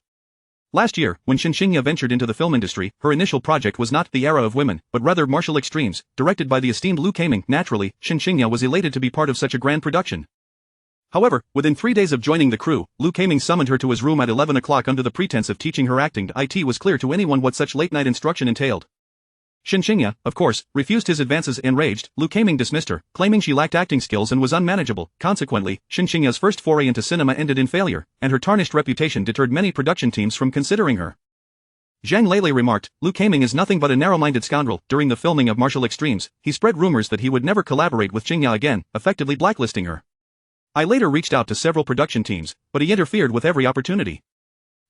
Last year, when Shen Qingya ventured into the film industry, her initial project was not The Era of Women, but rather Martial Extremes, directed by the esteemed Lu Kaming. Naturally, Shen Qingya was elated to be part of such a grand production. However, within 3 days of joining the crew, Lu Kaming summoned her to his room at 11 o'clock under the pretense of teaching her acting. It was clear to anyone what such late-night instruction entailed. Shen Qingya, of course, refused his advances. Enraged, Lu Kaming dismissed her, claiming she lacked acting skills and was unmanageable. Consequently, Shen Qingya's first foray into cinema ended in failure, and her tarnished reputation deterred many production teams from considering her. Zhang Lele remarked, Lu Kaming is nothing but a narrow-minded scoundrel. During the filming of Martial Extremes, he spread rumors that he would never collaborate with Qingya again, effectively blacklisting her. I later reached out to several production teams, but he interfered with every opportunity.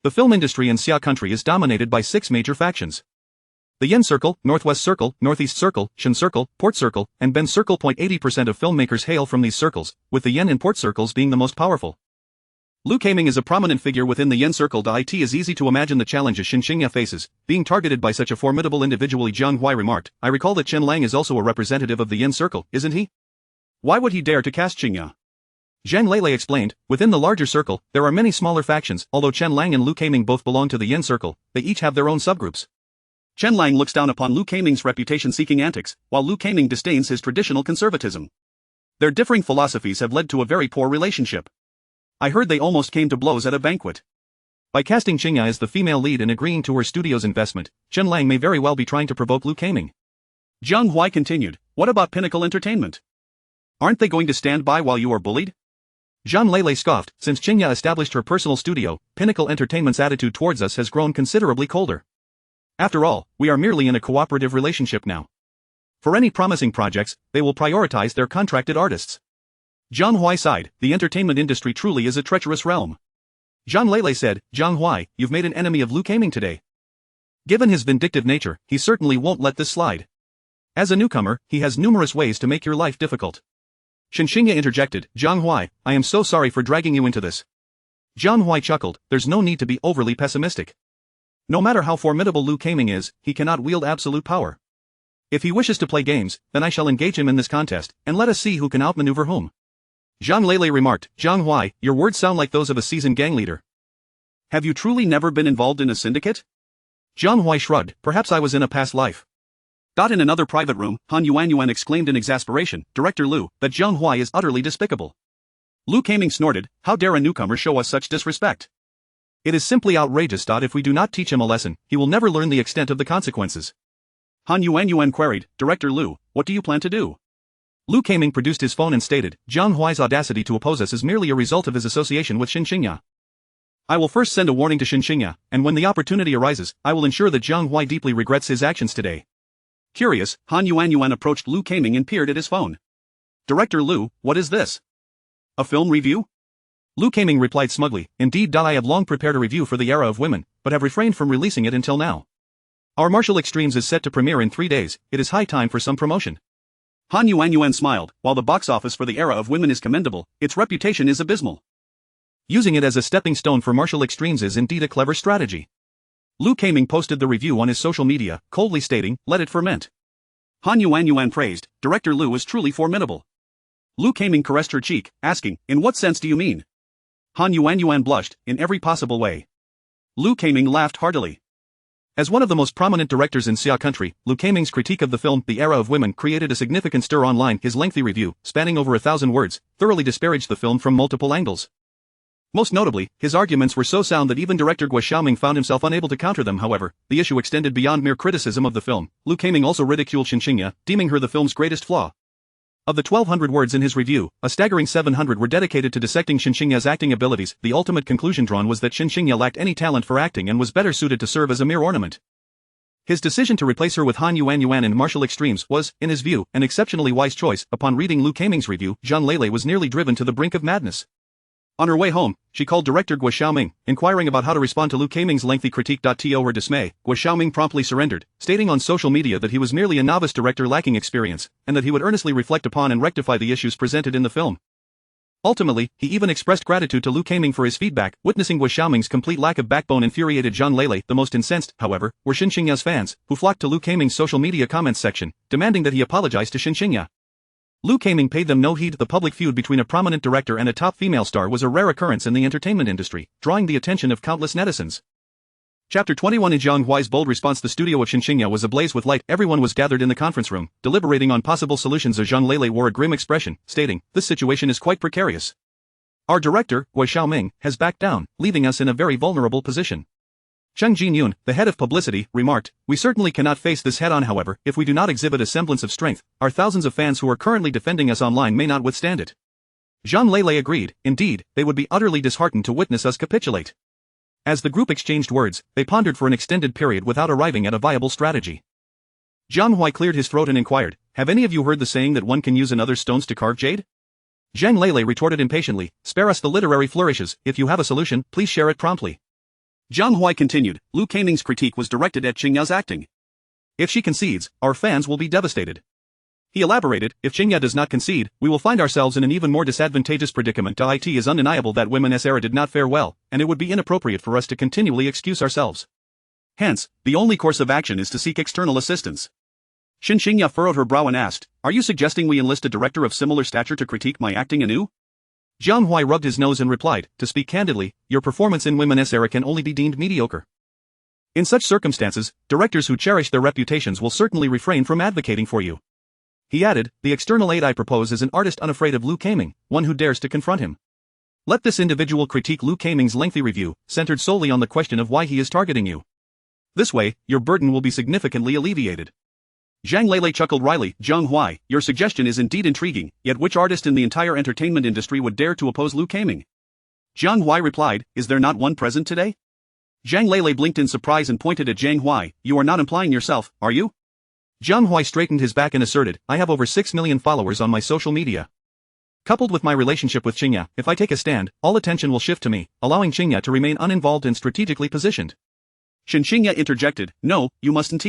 The film industry in Xia country is dominated by 6 major factions. The Yen Circle, Northwest Circle, Northeast Circle, Shen Circle, Port Circle, and Ben Circle. 80% of filmmakers hail from these circles, with the Yen and Port Circles being the most powerful. Lu Kaming is a prominent figure within the Yen Circle. It is easy to imagine the challenges Shen Qingya faces, being targeted by such a formidable individual. Jiang Huai remarked, I recall that Chen Lang is also a representative of the Yen Circle, isn't he? Why would he dare to cast Qingya? Zhang Lele explained, within the larger circle, there are many smaller factions. Although Chen Lang and Lu Kaming both belong to the Yen Circle, they each have their own subgroups. Chen Lang looks down upon Lu Kaming's reputation-seeking antics, while Lu Kaming disdains his traditional conservatism. Their differing philosophies have led to a very poor relationship. I heard they almost came to blows at a banquet. By casting Qingya as the female lead and agreeing to her studio's investment, Chen Lang may very well be trying to provoke Lu Kaming. Jiang Huai continued, what about Pinnacle Entertainment? Aren't they going to stand by while you are bullied? Zhang Lele scoffed, since Qingya established her personal studio, Pinnacle Entertainment's attitude towards us has grown considerably colder. After all, we are merely in a cooperative relationship now. For any promising projects, they will prioritize their contracted artists. Jiang Huai sighed, the entertainment industry truly is a treacherous realm. Zhang Lele said, Jiang Huai, you've made an enemy of Lu Kaming today. Given his vindictive nature, he certainly won't let this slide. As a newcomer, he has numerous ways to make your life difficult. Shen Qingya interjected, Jiang Huai, I am so sorry for dragging you into this. Jiang Huai chuckled, there's no need to be overly pessimistic. No matter how formidable Lu Kaming is, he cannot wield absolute power. If he wishes to play games, then I shall engage him in this contest, and let us see who can outmaneuver whom. Zhang Lele remarked, Jiang Huai, your words sound like those of a seasoned gang leader. Have you truly never been involved in a syndicate? Jiang Huai shrugged, perhaps I was in a past life. In another private room, Han Yuan exclaimed in exasperation, Director Lu, that Jiang Huai is utterly despicable. Lu Kaming snorted, how dare a newcomer show us such disrespect? It is simply outrageous. If we do not teach him a lesson, he will never learn the extent of the consequences. Han Yuan queried, Director Lu, what do you plan to do? Lu Kaming produced his phone and stated, Jiang Huai's audacity to oppose us is merely a result of his association with Shen Qingya. I will first send a warning to Shen Qingya, and when the opportunity arises, I will ensure that Jiang Huai deeply regrets his actions today. Curious, Han Yuan approached Lu Kaming and peered at his phone. Director Lu, what is this? A film review? Lu Kaming replied smugly, indeed. I have long prepared a review for The Era of Women, but have refrained from releasing it until now. Our Martial Extremes is set to premiere in 3 days, it is high time for some promotion. Han Yuan smiled, while the box office for The Era of Women is commendable, its reputation is abysmal. Using it as a stepping stone for Martial Extremes is indeed a clever strategy. Lu Kaming posted the review on his social media, coldly stating, let it ferment. Han Yuan praised, Director Lu is truly formidable. Lu Kaming caressed her cheek, asking, in what sense do you mean? Han Yuan blushed, in every possible way. Lu Kaming laughed heartily. As one of the most prominent directors in Xia country, Lu Kaming's critique of the film The Era of Women created a significant stir online. His lengthy review, spanning over 1,000 words, thoroughly disparaged the film from multiple angles. Most notably, his arguments were so sound that even director Guo Xiaoming found himself unable to counter them. However, the issue extended beyond mere criticism of the film. Lu Kaming also ridiculed Shen Qingya, deeming her the film's greatest flaw. Of the 1,200 words in his review, a staggering 700 were dedicated to dissecting Shen Qingya's acting abilities. The ultimate conclusion drawn was that Shen Qingya lacked any talent for acting and was better suited to serve as a mere ornament. His decision to replace her with Han Yuan in Martial Extremes was, in his view, an exceptionally wise choice. Upon reading Lu Kaming's review, Zhang Lele was nearly driven to the brink of madness. On her way home, she called director Guo Xiaoming, inquiring about how to respond to Lu Kaming's lengthy critique. To her dismay, Guo Xiaoming promptly surrendered, stating on social media that he was merely a novice director lacking experience, and that he would earnestly reflect upon and rectify the issues presented in the film. Ultimately, he even expressed gratitude to Lu Kaming for his feedback. Witnessing Guo Xiaoming's complete lack of backbone infuriated Zhang Lele. The most incensed, however, were Shen Qingya's fans, who flocked to Lu Kaming's social media comments section, demanding that he apologize to Shen Qingya. Lu Kaming paid them no heed. The public feud between a prominent director and a top female star was a rare occurrence in the entertainment industry, drawing the attention of countless netizens. Chapter 21. In Jiang Huai's bold response, the studio of Shen Qingya was ablaze with light. Everyone was gathered in the conference room, deliberating on possible solutions. Zhang Lele wore a grim expression, stating, "This situation is quite precarious. Our director, Gui Xiaoming, has backed down, leaving us in a very vulnerable position." Cheng Jinyun, the head of publicity, remarked, "We certainly cannot face this head-on. However, if we do not exhibit a semblance of strength, our thousands of fans who are currently defending us online may not withstand it." Zhang Lele agreed. Indeed, they would be utterly disheartened to witness us capitulate. As the group exchanged words, they pondered for an extended period without arriving at a viable strategy. Jiang Huai cleared his throat and inquired, "Have any of you heard the saying that one can use another's stones to carve jade?" Zhang Lele retorted impatiently, "Spare us the literary flourishes. If you have a solution, please share it promptly." Jiang Huai continued, "Lu Kaming's critique was directed at Qingya's acting. If she concedes, our fans will be devastated." He elaborated, "If Qingya does not concede, we will find ourselves in an even more disadvantageous predicament. It is undeniable that women's era did not fare well, and it would be inappropriate for us to continually excuse ourselves. Hence, the only course of action is to seek external assistance." Shen Qingya furrowed her brow and asked, "Are you suggesting we enlist a director of similar stature to critique my acting anew?" Jiang Huai rubbed his nose and replied, "To speak candidly, your performance in women's era can only be deemed mediocre. In such circumstances, directors who cherish their reputations will certainly refrain from advocating for you." He added, "The external aid I propose is an artist unafraid of Lu Kaming, one who dares to confront him. Let this individual critique Lu Kaming's lengthy review, centered solely on the question of why he is targeting you. This way, your burden will be significantly alleviated." Zhang Lele chuckled wryly, "Jiang Huai, your suggestion is indeed intriguing, yet which artist in the entire entertainment industry would dare to oppose Lu Kaming?" Jiang Huai replied, "Is there not one present today?" Zhang Lele blinked in surprise and pointed at Jiang Huai, "You are not implying yourself, are you?" Jiang Huai straightened his back and asserted, "I have over 6 million followers on my social media. Coupled with my relationship with Qingya, if I take a stand, all attention will shift to me, allowing Qingya to remain uninvolved and strategically positioned." Shen Qingya interjected, "No, you mustn't.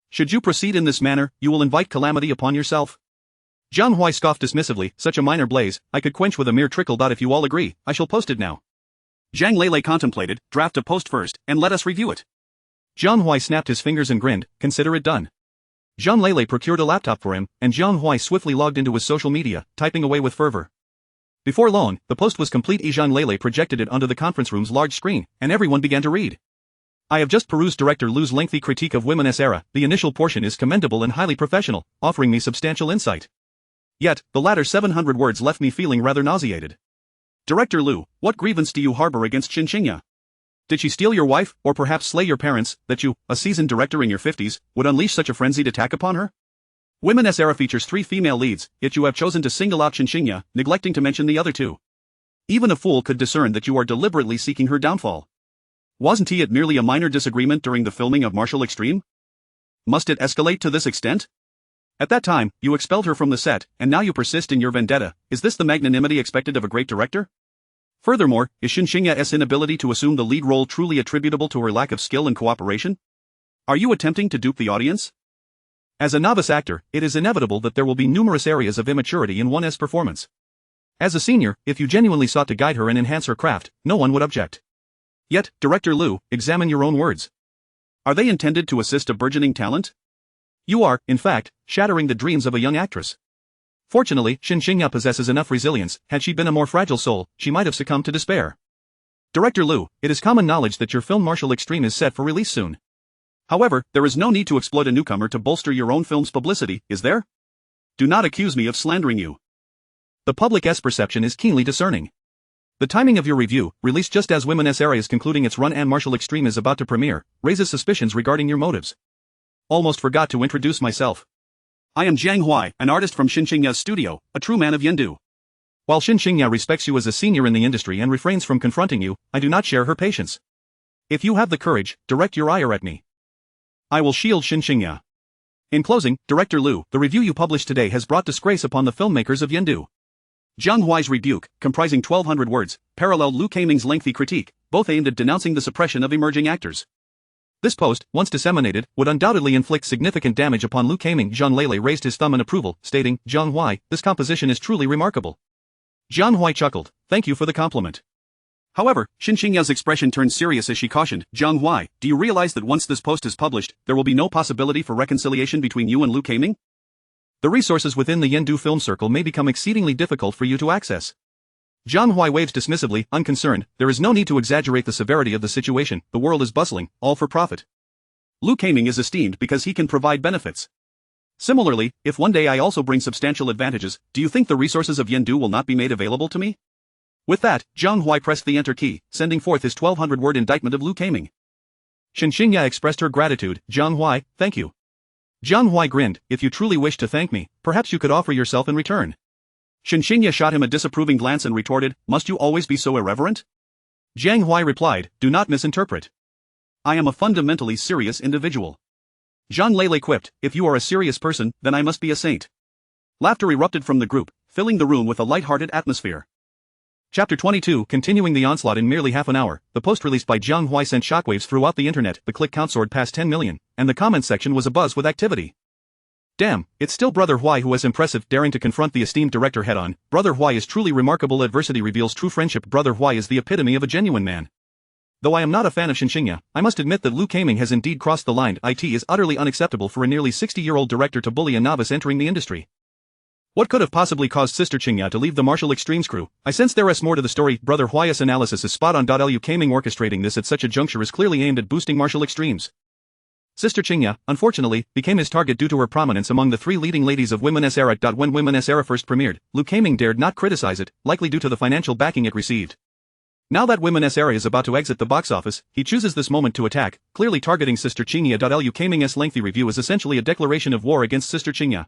Should you proceed in this manner, you will invite calamity upon yourself." Jiang Huai scoffed dismissively, "Such a minor blaze, I could quench with a mere trickle. If you all agree, I shall post it now." Zhang Lele contemplated, "Draft a post first, and let us review it." Jiang Huai snapped his fingers and grinned, "Consider it done." Zhang Lele procured a laptop for him, and Jiang Huai swiftly logged into his social media, typing away with fervor. Before long, the post was complete. Zhang Lele projected it onto the conference room's large screen, and everyone began to read. "I have just perused Director Lu's lengthy critique of women's era. The initial portion is commendable and highly professional, offering me substantial insight. Yet, the latter 700 words left me feeling rather nauseated. Director Lu, what grievance do you harbor against Shen Qingya? Did she steal your wife, or perhaps slay your parents, that you, a seasoned director in your 50s, would unleash such a frenzied attack upon her? Women's era features 3 female leads, yet you have chosen to single out Shen Qingya, neglecting to mention the other 2. Even a fool could discern that you are deliberately seeking her downfall. Wasn't it merely a minor disagreement during the filming of Martial Extreme? Must it escalate to this extent? At that time, you expelled her from the set, and now you persist in your vendetta. Is this the magnanimity expected of a great director? Furthermore, is Shen Qingya's inability to assume the lead role truly attributable to her lack of skill and cooperation? Are you attempting to dupe the audience? As a novice actor, it is inevitable that there will be numerous areas of immaturity in one's performance. As a senior, if you genuinely sought to guide her and enhance her craft, no one would object. Yet, Director Lu, examine your own words. Are they intended to assist a burgeoning talent? You are, in fact, shattering the dreams of a young actress. Fortunately, Shen Qingya possesses enough resilience. Had she been a more fragile soul, she might have succumbed to despair. Director Lu, it is common knowledge that your film Martial Extreme is set for release soon. However, there is no need to exploit a newcomer to bolster your own film's publicity, is there? Do not accuse me of slandering you. The public's perception is keenly discerning. The timing of your review, released just as women's era is concluding its run and Martial Extreme is about to premiere, raises suspicions regarding your motives. Almost forgot to introduce myself. I am Jiang Huai, an artist from Shen Qingya's studio, a true man of Yendu. While Shen Qingya respects you as a senior in the industry and refrains from confronting you, I do not share her patience. If you have the courage, direct your ire at me. I will shield Shen Qingya. In closing, Director Lu, the review you published today has brought disgrace upon the filmmakers of Yendu. Jiang Huai's rebuke, comprising 1,200 words, paralleled Lu Kaming's lengthy critique, both aimed at denouncing the suppression of emerging actors. This post, once disseminated, would undoubtedly inflict significant damage upon Lu Kaming. Zhang Lele raised his thumb in approval, stating, "Jiang Huai, this composition is truly remarkable." Jiang Huai chuckled, "Thank you for the compliment." However, Shen Qingya's expression turned serious as she cautioned, "Jiang Huai, do you realize that once this post is published, there will be no possibility for reconciliation between you and Lu Kaming? The resources within the Yendu film circle may become exceedingly difficult for you to access. Jiang Huai waves dismissively, unconcerned. There is no need to exaggerate the severity of the situation. The world is bustling, all for profit. Lu Kaming is esteemed because he can provide benefits. Similarly, if one day I also bring substantial advantages, do you think the resources of Yendu will not be made available to me? With that, Jiang Huai pressed the enter key, sending forth his 1200-word indictment of Lu Kaming. Shen Qingya expressed her gratitude. Jiang Huai, thank you. Jiang Huai grinned. If you truly wish to thank me, perhaps you could offer yourself in return. Shen Qingya shot him a disapproving glance and retorted, must you always be so irreverent? Jiang Huai replied, do not misinterpret. I am a fundamentally serious individual. Zhang Lele quipped, if you are a serious person, then I must be a saint. Laughter erupted from the group, filling the room with a light-hearted atmosphere. Chapter 22. Continuing the onslaught in merely half an hour, the post released by Jiang Huai sent shockwaves throughout the internet. The click count soared past 10 million, and the comment section was abuzz with activity. Damn, it's still Brother Huai who is impressive, daring to confront the esteemed director head-on. Brother Huai is truly remarkable. Adversity reveals true friendship. Brother Huai is the epitome of a genuine man. Though I am not a fan of Shen Qingya, I must admit that Lu Kaming has indeed crossed the line. It is utterly unacceptable for a nearly 60-year-old director to bully a novice entering the industry. What could have possibly caused Sister Qingya to leave the martial extremes crew? I sense there is more to the story. Brother Huai's analysis is spot on. Lu Kaming orchestrating this at such a juncture is clearly aimed at boosting martial extremes. Sister Qingya, unfortunately, became his target due to her prominence among the three leading ladies of Women's Era. When Women's Era first premiered, Lu Kaming dared not criticize it, likely due to the financial backing it received. Now that Women's Era is about to exit the box office, he chooses this moment to attack, clearly targeting Sister Qingya. Lu Kaming's lengthy review is essentially a declaration of war against Sister Qingya.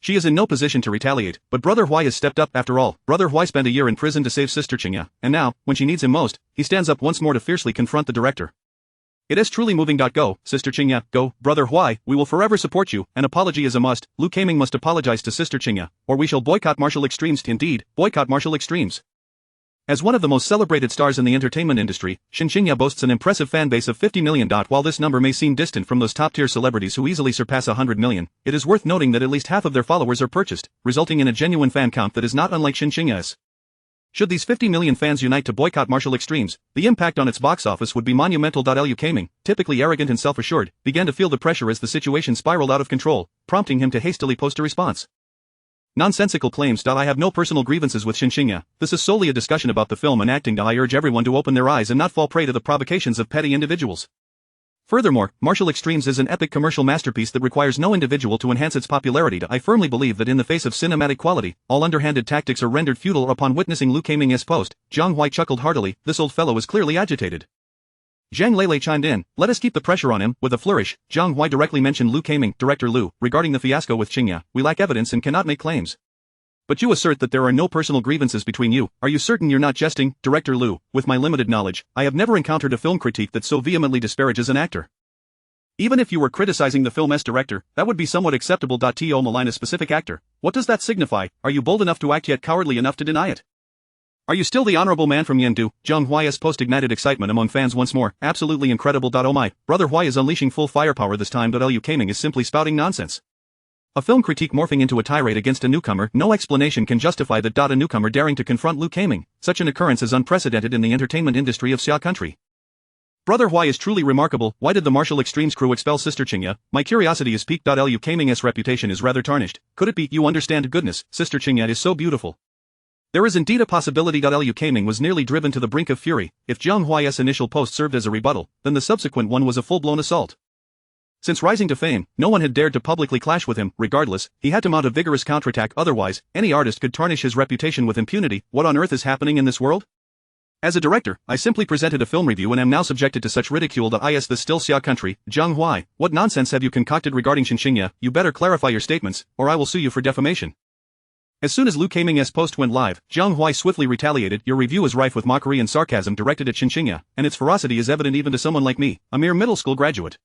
She is in no position to retaliate, but Brother Huai has stepped up. After all, Brother Huai spent a year in prison to save Sister Qingya, and now, when she needs him most, he stands up once more to fiercely confront the director. It is truly moving. Go, Sister Qingya, go, Brother Huai, we will forever support you. An apology is a must. Lu Kaming must apologize to Sister Qingya, or we shall boycott martial extremes. Indeed, boycott martial extremes. As one of the most celebrated stars in the entertainment industry, Shen Qingya boasts an impressive fan base of 50 million. While this number may seem distant from those top-tier celebrities who easily surpass 100 million, it is worth noting that at least half of their followers are purchased, resulting in a genuine fan count that is not unlike Shen Qingya's. Should these 50 million fans unite to boycott martial extremes, the impact on its box office would be monumental. Lu Kaming, typically arrogant and self-assured, began to feel the pressure as the situation spiraled out of control, prompting him to hastily post a response. Nonsensical claims. I have no personal grievances with Shen Qingya. This is solely a discussion about the film and acting. I urge everyone to open their eyes and not fall prey to the provocations of petty individuals. Furthermore, Martial Extremes is an epic commercial masterpiece that requires no individual to enhance its popularity. I firmly believe that in the face of cinematic quality, all underhanded tactics are rendered futile. Upon witnessing Lu Kaming's post, Jiang Huai chuckled heartily. This old fellow is clearly agitated. Zhang Lele chimed in, let us keep the pressure on him. With a flourish, Jiang Huai directly mentioned Lu Kaming. Director Lu, regarding the fiasco with Qingya, we lack evidence and cannot make claims. But you assert that there are no personal grievances between you. Are you certain you're not jesting? Director Lu, with my limited knowledge, I have never encountered a film critique that so vehemently disparages an actor. Even if you were criticizing the film's director, that would be somewhat acceptable. To malign a specific actor, what does that signify? Are you bold enough to act yet cowardly enough to deny it? Are you still the honorable man from Yendu? Jiang Huai's post ignited excitement among fans once more. Absolutely incredible. Oh my, Brother Huai is unleashing full firepower this time. Lu Kaming is simply spouting nonsense. A film critique morphing into a tirade against a newcomer. No explanation can justify that. A newcomer daring to confront Lu Kaming. Such an occurrence is unprecedented in the entertainment industry of Xia country. Brother Huai is truly remarkable. Why did the Martial Extremes crew expel Sister Qingya? My curiosity is piqued. Lu Kaming's reputation is rather tarnished. Could it be? You understand? Goodness, Sister Qingya is so beautiful. There is indeed a possibility. Lu Kaming was nearly driven to the brink of fury. If Jiang Huai's initial post served as a rebuttal, then the subsequent one was a full-blown assault. Since rising to fame, no one had dared to publicly clash with him. Regardless, he had to mount a vigorous counterattack. Otherwise, any artist could tarnish his reputation with impunity. What on earth is happening in this world? As a director, I simply presented a film review and am now subjected to such ridicule. Is this still Xia country? Jiang Huai, what nonsense have you concocted regarding Shen Qingya? You better clarify your statements, or I will sue you for defamation. As soon as Lu Kaming's post went live, Jiang Huai swiftly retaliated. Your review is rife with mockery and sarcasm directed at Shen Qingya, and its ferocity is evident even to someone like me, a mere middle school graduate.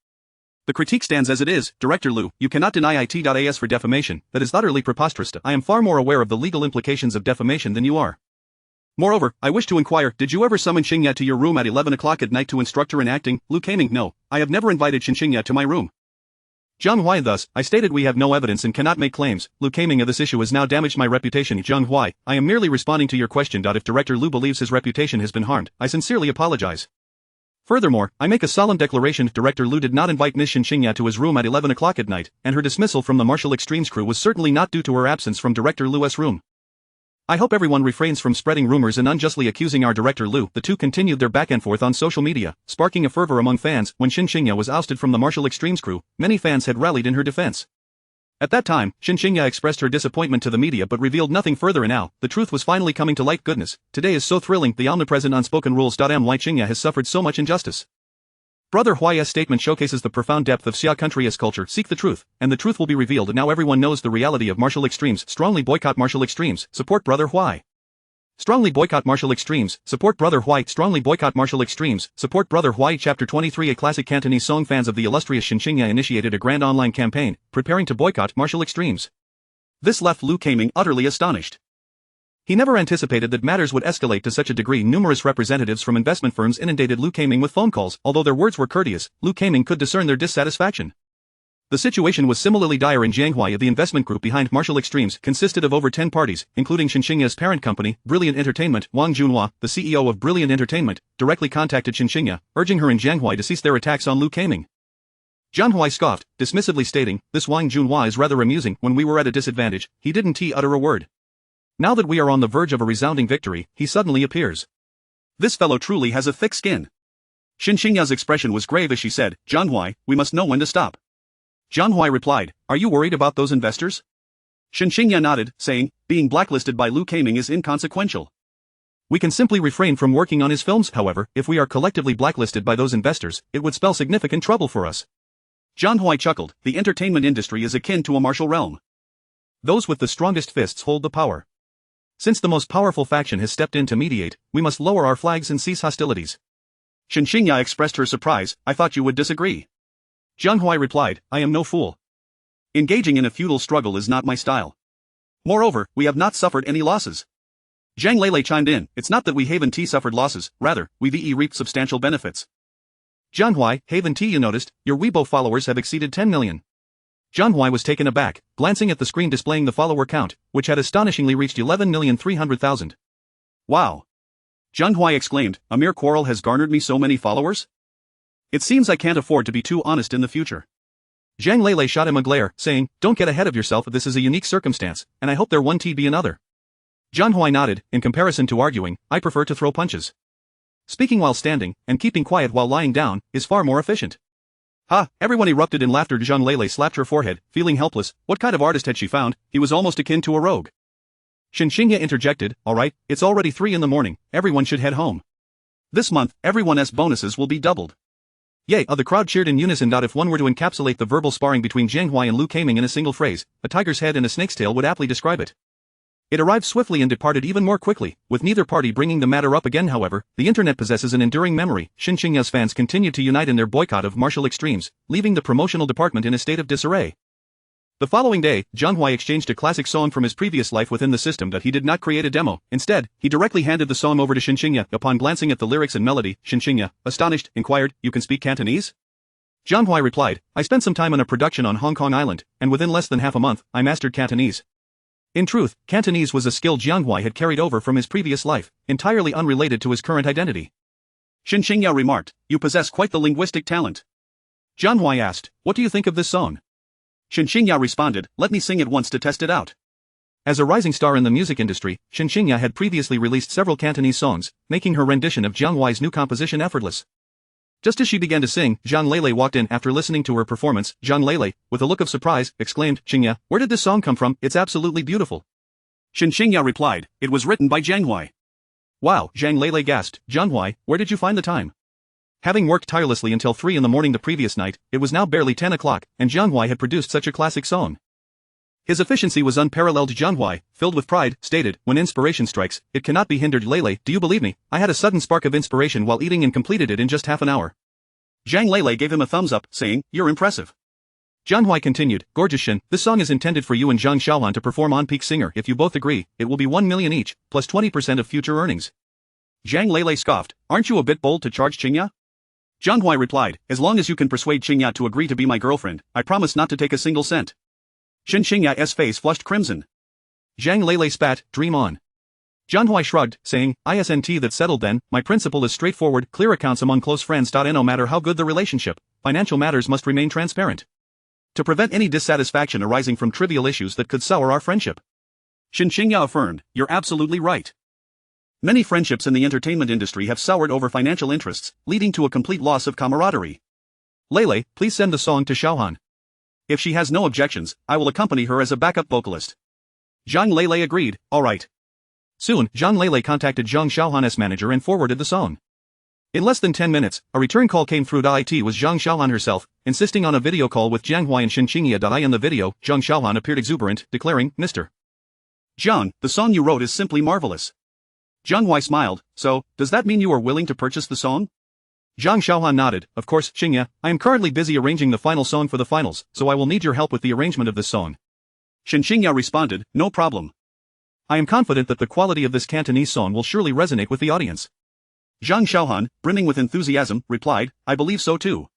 The critique stands as it is. Director Lu, you cannot deny it.as for defamation. That is utterly preposterous. I am far more aware of the legal implications of defamation than you are. Moreover, I wish to inquire, did you ever summon Qingya to your room at 11 o'clock at night to instruct her in acting? Lu Kaming, no, I have never invited Shen Qingya to my room. Jiang Huai, thus, I stated we have no evidence and cannot make claims. Lu Kaming, this issue has now damaged my reputation. Jiang Huai, I am merely responding to your question. If Director Lu believes his reputation has been harmed, I sincerely apologize. Furthermore, I make a solemn declaration Director Liu did not invite Ms. Shen Qingya to his room at 11 o'clock at night, and her dismissal from the Martial Extremes crew was certainly not due to her absence from Director Liu's room. I hope everyone refrains from spreading rumors and unjustly accusing our Director Liu. The two continued their back and forth on social media, sparking a fervor among fans. When Shen Qingya was ousted from the Martial Extremes crew, many fans had rallied in her defense. At that time, Shen Qingya expressed her disappointment to the media but revealed nothing further, and now, the truth was finally coming to light. Goodness, today is so thrilling. The omnipresent unspoken rules. My Qingya has suffered so much injustice. Brother Huai's statement showcases the profound depth of Xia country's culture. Seek the truth, and the truth will be revealed. Now everyone knows the reality of martial extremes. Strongly boycott martial extremes. Support Brother Huai. Strongly boycott martial extremes. Support Brother Huai. Strongly boycott martial extremes. Support Brother Huai. Chapter 23. A classic Cantonese song. Fans of the illustrious Shen Qingya initiated a grand online campaign, preparing to boycott martial extremes. This left Liu Keiming utterly astonished. He never anticipated that matters would escalate to such a degree. Numerous representatives from investment firms inundated Liu Keiming with phone calls. Although their words were courteous, Liu Keiming could discern their dissatisfaction. The situation was similarly dire in Jiang Huai. The investment group behind Martial Extremes consisted of over 10 parties, including Shen Qingya's parent company, Brilliant Entertainment. Wang Junhua, the CEO of Brilliant Entertainment, directly contacted Shen Qingya, urging her and Jiang Huai to cease their attacks on Liu Keiming. Jiang Huai scoffed, dismissively stating, "This Wang Junhua is rather amusing. When we were at a disadvantage, he didn't utter a word. Now that we are on the verge of a resounding victory, he suddenly appears. This fellow truly has a thick skin." Shen Qingya's expression was grave as she said, "Jiang Huai, we must know when to stop." Jiang Huai replied, "Are you worried about those investors?" Shen Qingya nodded, saying, "Being blacklisted by Liu Keiming is inconsequential. We can simply refrain from working on his films. However, if we are collectively blacklisted by those investors, it would spell significant trouble for us." Jiang Huai chuckled, "The entertainment industry is akin to a martial realm. Those with the strongest fists hold the power. Since the most powerful faction has stepped in to mediate, we must lower our flags and cease hostilities." Shen Qingya expressed her surprise, "I thought you would disagree." Jiang Huai replied, "I am no fool. Engaging in a feudal struggle is not my style. Moreover, we have not suffered any losses." Zhang Lele chimed in, "It's not that we haven't suffered losses, rather, we've reaped substantial benefits." Jiang Huai, "Haven't you noticed, your Weibo followers have exceeded 10 million. Jiang Huai was taken aback, glancing at the screen displaying the follower count, which had astonishingly reached 11,300,000. "Wow!" Jiang Huai exclaimed, "A mere quarrel has garnered me so many followers? It seems I can't afford to be too honest in the future." Zhang Lele shot him a glare, saying, "Don't get ahead of yourself. This is a unique circumstance, and I hope there won't be another." Jiang Huai nodded. "In comparison to arguing, I prefer to throw punches. Speaking while standing, and keeping quiet while lying down, is far more efficient." "Ha!" Everyone erupted in laughter. Zhang Lele slapped her forehead, feeling helpless. What kind of artist had she found? He was almost akin to a rogue. Shen Qingya interjected, "Alright, it's already 3 in the morning, everyone should head home. This month, everyone's bonuses will be doubled." "Yay!" The crowd cheered in unison. If one were to encapsulate the verbal sparring between Jiang Huai and Liu Keiming in a single phrase, a tiger's head and a snake's tail would aptly describe it. It arrived swiftly and departed even more quickly, with neither party bringing the matter up again. However, the internet possesses an enduring memory. Shen Qingya's fans continued to unite in their boycott of martial extremes, leaving the promotional department in a state of disarray. The following day, Jiang Huai exchanged a classic song from his previous life within the system that he did not create a demo. Instead, he directly handed the song over to Shen Qingya. Upon glancing at the lyrics and melody, Shen Qingya, astonished, inquired, "You can speak Cantonese?" Jiang Huai replied, "I spent some time on a production on Hong Kong Island, and within less than half a month, I mastered Cantonese." In truth, Cantonese was a skill Jiang Huai had carried over from his previous life, entirely unrelated to his current identity. Shen Qingya remarked, "You possess quite the linguistic talent." Jiang Huai asked, "What do you think of this song?" Shen Qingya responded, "Let me sing it once to test it out." As a rising star in the music industry, Shen Qingya had previously released several Cantonese songs, making her rendition of Jiang Huai's new composition effortless. Just as she began to sing, Zhang Lele walked in. After listening to her performance, Zhang Lele, with a look of surprise, exclaimed, "Qingya, where did this song come from? It's absolutely beautiful." Shen Qingya replied, "It was written by Jiang Huai." "Wow," Zhang Lele gasped, "Jiang Huai, where did you find the time?" Having worked tirelessly until 3 in the morning the previous night, it was now barely 10 o'clock, and Jiang Huai had produced such a classic song. His efficiency was unparalleled. Jiang Huai, filled with pride, stated, "When inspiration strikes, it cannot be hindered." "Lele, do you believe me? I had a sudden spark of inspiration while eating and completed it in just half an hour." Zhang Lele gave him a thumbs up, saying, "You're impressive." Jiang Huai continued, "Gorgeous Shen, this song is intended for you and Zhang Xiaohan to perform on Peak Singer. If you both agree, it will be 1 million each, plus 20% of future earnings." Zhang Lele scoffed, "Aren't you a bit bold to charge Qingya?" Jiang Huai replied, "As long as you can persuade Qingya to agree to be my girlfriend, I promise not to take a single cent." Shen Qingya's face flushed crimson. Zhang Lele spat, "Dream on." Jiang Huai shrugged, saying, "Isn't that settled then? My principle is straightforward, clear accounts among close friends. No matter how good the relationship, financial matters must remain transparent. To prevent any dissatisfaction arising from trivial issues that could sour our friendship." Shen Qingya affirmed, "You're absolutely right. Many friendships in the entertainment industry have soured over financial interests, leading to a complete loss of camaraderie. Lele, please send the song to Xiaohan. If she has no objections, I will accompany her as a backup vocalist." Zhang Lele agreed, "All right." Soon, Zhang Lele contacted Zhang Xiaohan's manager and forwarded the song. In less than 10 minutes, a return call came through. It was Zhang Xiaohan herself, insisting on a video call with Jiang Huai and Shen Qingya. In the video, Zhang Xiaohan appeared exuberant, declaring, "Mr. Zhang, the song you wrote is simply marvelous." Jiang Huai smiled, "So, does that mean you are willing to purchase the song?" Zhang Xiaohan nodded, "Of course, Qingya, I am currently busy arranging the final song for the finals, so I will need your help with the arrangement of this song." Shen Qingya responded, "No problem. I am confident that the quality of this Cantonese song will surely resonate with the audience." Zhang Xiaohan, brimming with enthusiasm, replied, "I believe so too."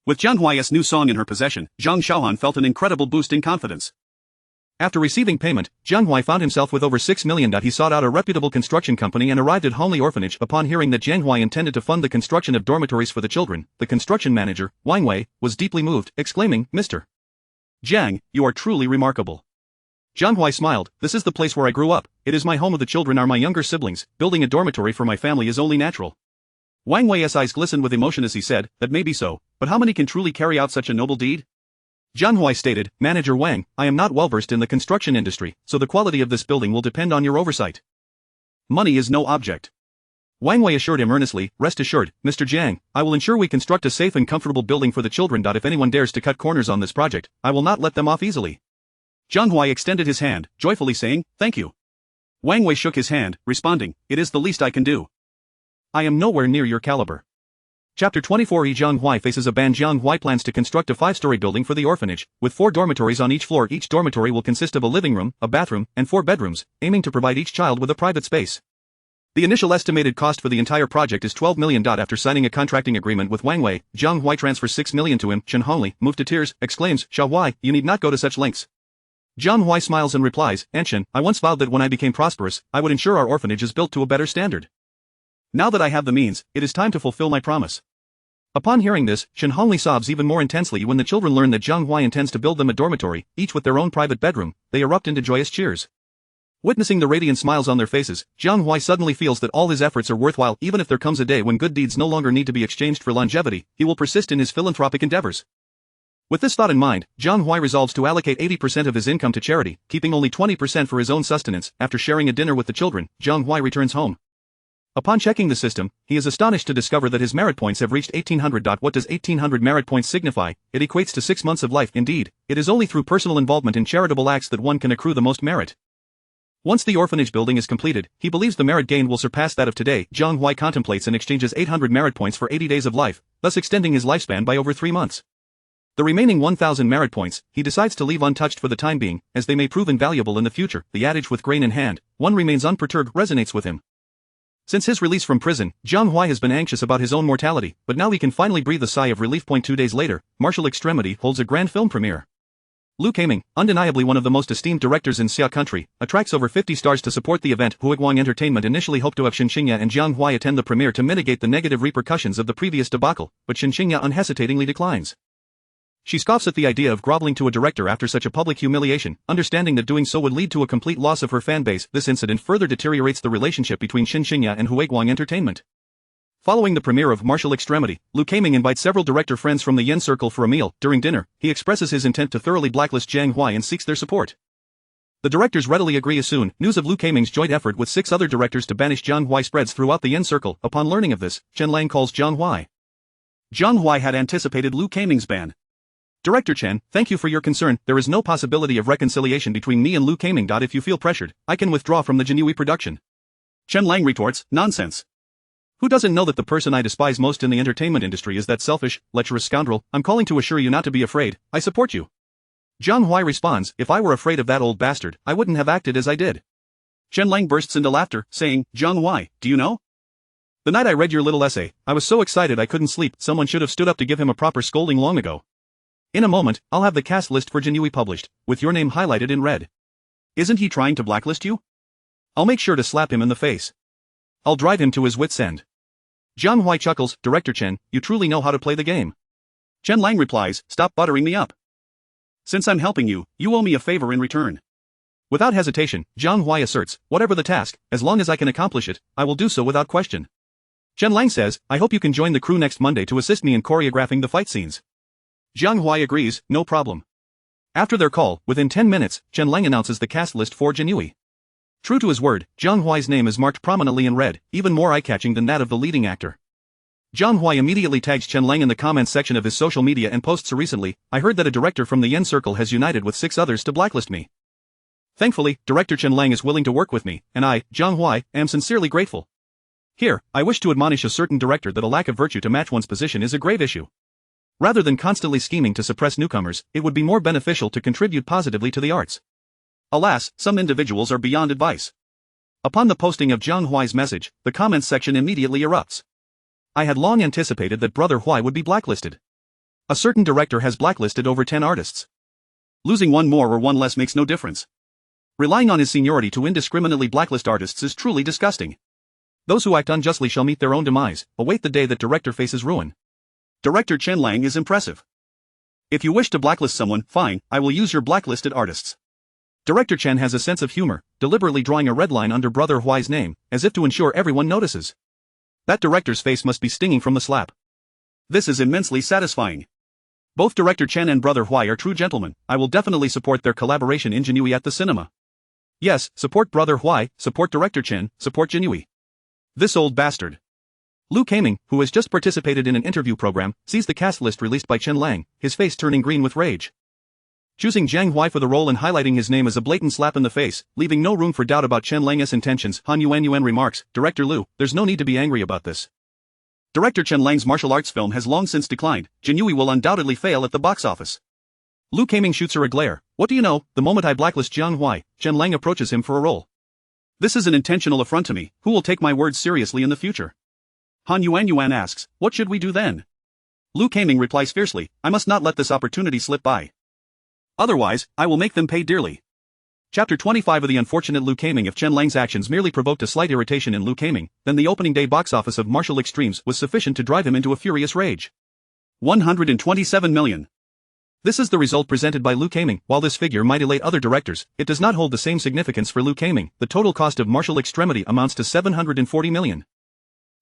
With Jiang Huai's new song in her possession, Zhang Xiaohan felt an incredible boost in confidence. After receiving payment, Jiang Huai found himself with over 6 million. He sought out a reputable construction company and arrived at Honglei Orphanage. Upon hearing that Jiang Huai intended to fund the construction of dormitories for the children, the construction manager, Wang Wei, was deeply moved, exclaiming, "Mr. Jiang, you are truly remarkable." Jiang Huai smiled, "This is the place where I grew up, it is my home. Of the children are my younger siblings, building a dormitory for my family is only natural." Wang Wei's eyes glistened with emotion as he said, "That may be so, but how many can truly carry out such a noble deed?" Jiang Huai stated, "Manager Wang, I am not well versed in the construction industry, so the quality of this building will depend on your oversight. Money is no object." Wang Wei assured him earnestly, "Rest assured, Mr. Jiang, I will ensure we construct a safe and comfortable building for the children. If anyone dares to cut corners on this project, I will not let them off easily." Jiang Huai extended his hand, joyfully saying, "Thank you." Wang Wei shook his hand, responding, "It is the least I can do. I am nowhere near your caliber." Chapter 24. Jiang Huai faces a ban. Jiang Huai plans to construct a 5-story building for the orphanage, with 4 dormitories on each floor. Each dormitory will consist of a living room, a bathroom, and 4 bedrooms, aiming to provide each child with a private space. The initial estimated cost for the entire project is 12 million. After signing a contracting agreement with Wang Wei, Jiang Huai transfers 6 million to him. Chen Honglei, moved to tears, exclaims, "Xiao Huai, you need not go to such lengths." Jiang Huai smiles and replies, "Anshin, I once vowed that when I became prosperous, I would ensure our orphanage is built to a better standard. Now that I have the means, it is time to fulfill my promise." Upon hearing this, Shen Honglei sobs even more intensely. When the children learn that Jiang Huai intends to build them a dormitory, each with their own private bedroom, they erupt into joyous cheers. Witnessing the radiant smiles on their faces, Jiang Huai suddenly feels that all his efforts are worthwhile. Even if there comes a day when good deeds no longer need to be exchanged for longevity, he will persist in his philanthropic endeavors. With this thought in mind, Jiang Huai resolves to allocate 80% of his income to charity, keeping only 20% for his own sustenance. After sharing a dinner with the children, Jiang Huai returns home. Upon checking the system, he is astonished to discover that his merit points have reached 1800. What does 1800 merit points signify? It equates to 6 months of life. Indeed, it is only through personal involvement in charitable acts that one can accrue the most merit. Once the orphanage building is completed, he believes the merit gained will surpass that of today. Jiang Huai contemplates and exchanges 800 merit points for 80 days of life, thus extending his lifespan by over 3 months. The remaining 1,000 merit points, he decides to leave untouched for the time being, as they may prove invaluable in the future. The adage "with grain in hand, one remains unperturbed" resonates with him. Since his release from prison, Jiang Huai has been anxious about his own mortality, but now he can finally breathe a sigh of relief. 2 days later, Martial Extremity holds a grand film premiere. Lu Kaiming, undeniably one of the most esteemed directors in Xia country, attracts over 50 stars to support the event. Huiguang Entertainment initially hoped to have Shen Qingya and Jiang Huai attend the premiere to mitigate the negative repercussions of the previous debacle, but Shen Qingya unhesitatingly declines. She scoffs at the idea of groveling to a director after such a public humiliation, understanding that doing so would lead to a complete loss of her fan base. This incident further deteriorates the relationship between Shen Qingya and Huiguang Entertainment. Following the premiere of Martial Extremity, Lu Kaiming invites several director friends from the Yen Circle for a meal. During dinner, he expresses his intent to thoroughly blacklist Jiang Huai and seeks their support. The directors readily agree. As soon news of Lu Kaiming's joint effort with 6 other directors to banish Jiang Huai spreads throughout the Yen Circle. Upon learning of this, Chen Lang calls Jiang Huai. Jiang Huai had anticipated Lu Kaiming's ban. "Director Chen, thank you for your concern. There is no possibility of reconciliation between me and Lu Kaiming. If you feel pressured, I can withdraw from the Jinhui production." Chen Lang retorts, "Nonsense. Who doesn't know that the person I despise most in the entertainment industry is that selfish, lecherous scoundrel? I'm calling to assure you not to be afraid. I support you." Jiang Huai responds, "If I were afraid of that old bastard, I wouldn't have acted as I did." Chen Lang bursts into laughter, saying, "Jiang Huai, do you know? The night I read your little essay, I was so excited I couldn't sleep. Someone should have stood up to give him a proper scolding long ago. In a moment, I'll have the cast list for Jinhui published, with your name highlighted in red. Isn't he trying to blacklist you?" I'll make sure to slap him in the face. I'll drive him to his wit's end. Jiang Huai chuckles, Director Chen, you truly know how to play the game. Chen Lang replies, stop buttering me up. Since I'm helping you, you owe me a favor in return. Without hesitation, Jiang Huai asserts, whatever the task, as long as I can accomplish it, I will do so without question. Chen Lang says, I hope you can join the crew next Monday to assist me in choreographing the fight scenes. Jiang Huai agrees, no problem. After their call, within 10 minutes, Chen Lang announces the cast list for Jiang. True to his word, Jiang Huai's name is marked prominently in red, even more eye-catching than that of the leading actor. Jiang Huai immediately tags Chen Lang in the comments section of his social media and posts recently, I heard that a director from the Yen Circle has united with 6 others to blacklist me. Thankfully, Director Chen Lang is willing to work with me, and I, Jiang Huai, am sincerely grateful. Here, I wish to admonish a certain director that a lack of virtue to match one's position is a grave issue. Rather than constantly scheming to suppress newcomers, it would be more beneficial to contribute positively to the arts. Alas, some individuals are beyond advice. Upon the posting of Jiang Huai's message, the comments section immediately erupts. I had long anticipated that Brother Huai would be blacklisted. A certain director has blacklisted over 10 artists. Losing one more or one less makes no difference. Relying on his seniority to indiscriminately blacklist artists is truly disgusting. Those who act unjustly shall meet their own demise, await the day that director faces ruin. Director Chen Lang is impressive. If you wish to blacklist someone, fine, I will use your blacklisted artists. Director Chen has a sense of humor, deliberately drawing a red line under Brother Huai's name, as if to ensure everyone notices. That director's face must be stinging from the slap. This is immensely satisfying. Both Director Chen and Brother Huai are true gentlemen, I will definitely support their collaboration in Jiang at the cinema. Yes, support Brother Huai, support Director Chen, support Jiang. This old bastard. Lu Kaming, who has just participated in an interview program, sees the cast list released by Chen Lang, his face turning green with rage. Choosing Jiang Huai for the role and highlighting his name as a blatant slap in the face, leaving no room for doubt about Chen Lang's intentions, Han Yuan remarks, Director Lu, there's no need to be angry about this. Director Chen Lang's martial arts film has long since declined, Jiang will undoubtedly fail at the box office. Lu Kaming shoots her a glare, what do you know, the moment I blacklist Jiang Huai, Chen Lang approaches him for a role. This is an intentional affront to me, who will take my words seriously in the future? Han Yuan asks, what should we do then? Lu Kaming replies fiercely, I must not let this opportunity slip by. Otherwise, I will make them pay dearly. Chapter 25 of The Unfortunate Lu Kaming. If Chen Lang's actions merely provoked a slight irritation in Lu Kaming, then the opening day box office of Martial Extremes was sufficient to drive him into a furious rage. 127 million. This is the result presented by Lu Kaming. While this figure might elate other directors, it does not hold the same significance for Lu Kaming. The total cost of Martial Extremity amounts to 740 million.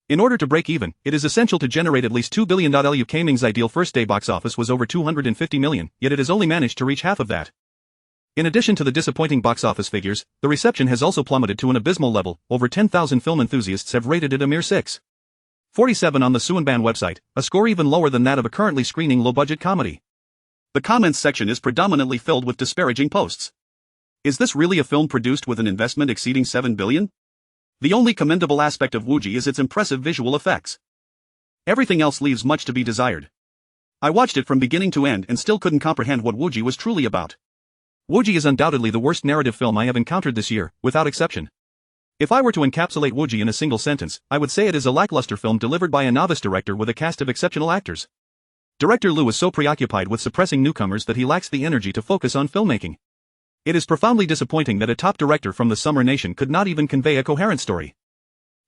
In order to break even, it is essential to generate at least $2 billion. Lu Kaming's ideal first-day box office was over 250 million, yet it has only managed to reach half of that. In addition to the disappointing box office figures, the reception has also plummeted to an abysmal level. Over 10,000 film enthusiasts have rated it a mere 6.47 on the Suanban website, a score even lower than that of a currently screening low-budget comedy. The comments section is predominantly filled with disparaging posts. Is this really a film produced with an investment exceeding 7 billion? The only commendable aspect of Wuji is its impressive visual effects. Everything else leaves much to be desired. I watched it from beginning to end and still couldn't comprehend what Wuji was truly about. Wuji is undoubtedly the worst narrative film I have encountered this year, without exception. If I were to encapsulate Wuji in a single sentence, I would say it is a lackluster film delivered by a novice director with a cast of exceptional actors. Director Lu is so preoccupied with suppressing newcomers that he lacks the energy to focus on filmmaking. It is profoundly disappointing that a top director from the Summer Nation could not even convey a coherent story.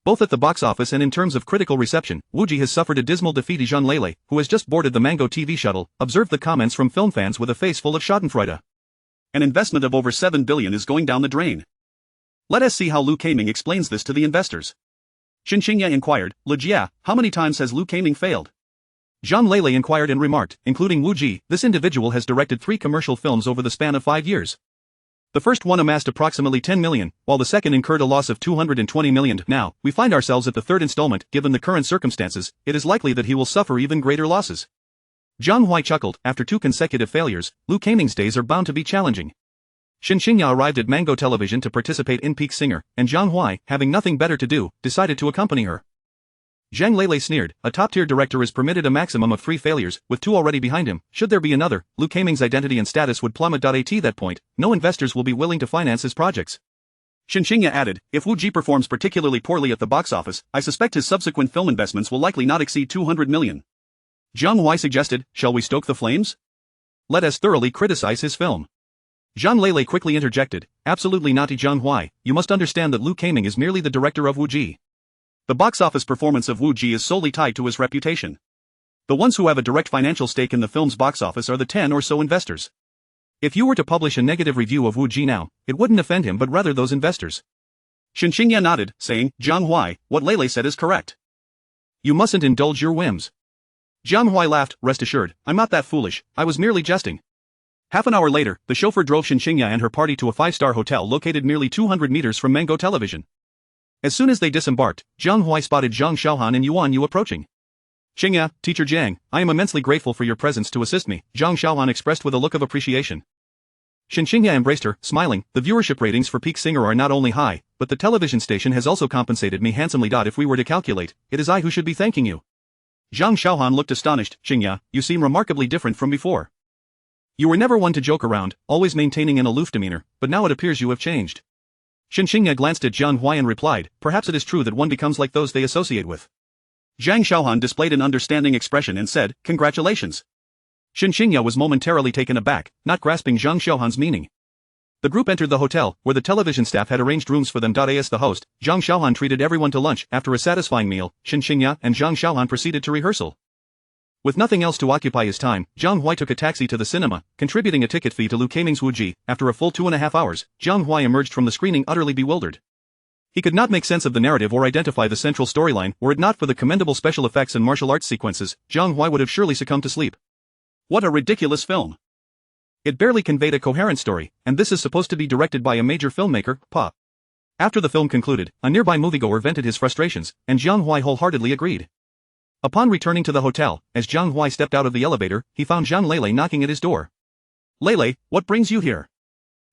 Both at the box office and in terms of critical reception, Wuji has suffered a dismal defeat. Jean Lele, who has just boarded the Mango TV shuttle, observed the comments from film fans with a face full of schadenfreude. An investment of over 7 billion is going down the drain. Let us see how Lu Kaming explains this to the investors. Shen Qingya inquired, Jia, how many times has Lu Kaming failed? Jean Lele inquired and remarked, including Wu Ji, this individual has directed 3 commercial films over the span of 5 years. The first one amassed approximately 10 million, while the second incurred a loss of 220 million. Now, we find ourselves at the third installment. Given the current circumstances, it is likely that he will suffer even greater losses. Jiang Huai chuckled, after 2 consecutive failures, Lu Kaming's days are bound to be challenging. Shen Qingya arrived at Mango Television to participate in Peak Singer, and Jiang Huai, having nothing better to do, decided to accompany her. Zhang Lele sneered, a top-tier director is permitted a maximum of 3 failures, with 2 already behind him. Should there be another, Lu Kaming's identity and status would plummet. At that point, no investors will be willing to finance his projects. Shen Qingya added, if Wu Ji performs particularly poorly at the box office, I suspect his subsequent film investments will likely not exceed 200 million. Jiang Huai suggested, shall we stoke the flames? Let us thoroughly criticize his film. Zhang Lele quickly interjected, absolutely not Jiang Huai, you must understand that Lu Kaming is merely the director of Wu Ji. The box office performance of Wu Ji is solely tied to his reputation. The ones who have a direct financial stake in the film's box office are the 10 or so investors. If you were to publish a negative review of Wu Ji now, it wouldn't offend him but rather those investors. Shen Qingya nodded, saying, Jiang Huai, what Lele said is correct. You mustn't indulge your whims. Jiang Huai laughed, rest assured, I'm not that foolish, I was merely jesting. Half an hour later, the chauffeur drove Shen Qingya and her party to a 5-star hotel located merely 200 meters from Mango Television. As soon as they disembarked, Jiang Huai spotted Zhang Xiaohan and Yuan Yu approaching. Qingya, Teacher Jiang, I am immensely grateful for your presence to assist me, Zhang Xiaohan expressed with a look of appreciation. Shen Qingya embraced her, smiling, the viewership ratings for Peak Singer are not only high, but the television station has also compensated me handsomely. If we were to calculate, it is I who should be thanking you. Zhang Xiaohan looked astonished, Qingya, you seem remarkably different from before. You were never one to joke around, always maintaining an aloof demeanor, but now it appears you have changed. Shen Qingya glanced at Jiang Huai and replied, perhaps it is true that one becomes like those they associate with. Zhang Xiaohan displayed an understanding expression and said, congratulations. Shen Qingya was momentarily taken aback, not grasping Zhang Xiaohan's meaning. The group entered the hotel, where the television staff had arranged rooms for them. As the host, Zhang Xiaohan treated everyone to lunch. After a satisfying meal, Shen Qingya and Zhang Xiaohan proceeded to rehearsal. With nothing else to occupy his time, Jiang Huai took a taxi to the cinema, contributing a ticket fee to Lu Kaming's Wu Ji. After a full 2.5 hours, Jiang Huai emerged from the screening utterly bewildered. He could not make sense of the narrative or identify the central storyline. Were it not for the commendable special effects and martial arts sequences, Jiang Huai would have surely succumbed to sleep. What a ridiculous film! It barely conveyed a coherent story, and this is supposed to be directed by a major filmmaker, Pa. After the film concluded, a nearby moviegoer vented his frustrations, and Jiang Huai wholeheartedly agreed. Upon returning to the hotel, as Jiang Huai stepped out of the elevator, he found Zhang Lele knocking at his door. Lele, what brings you here?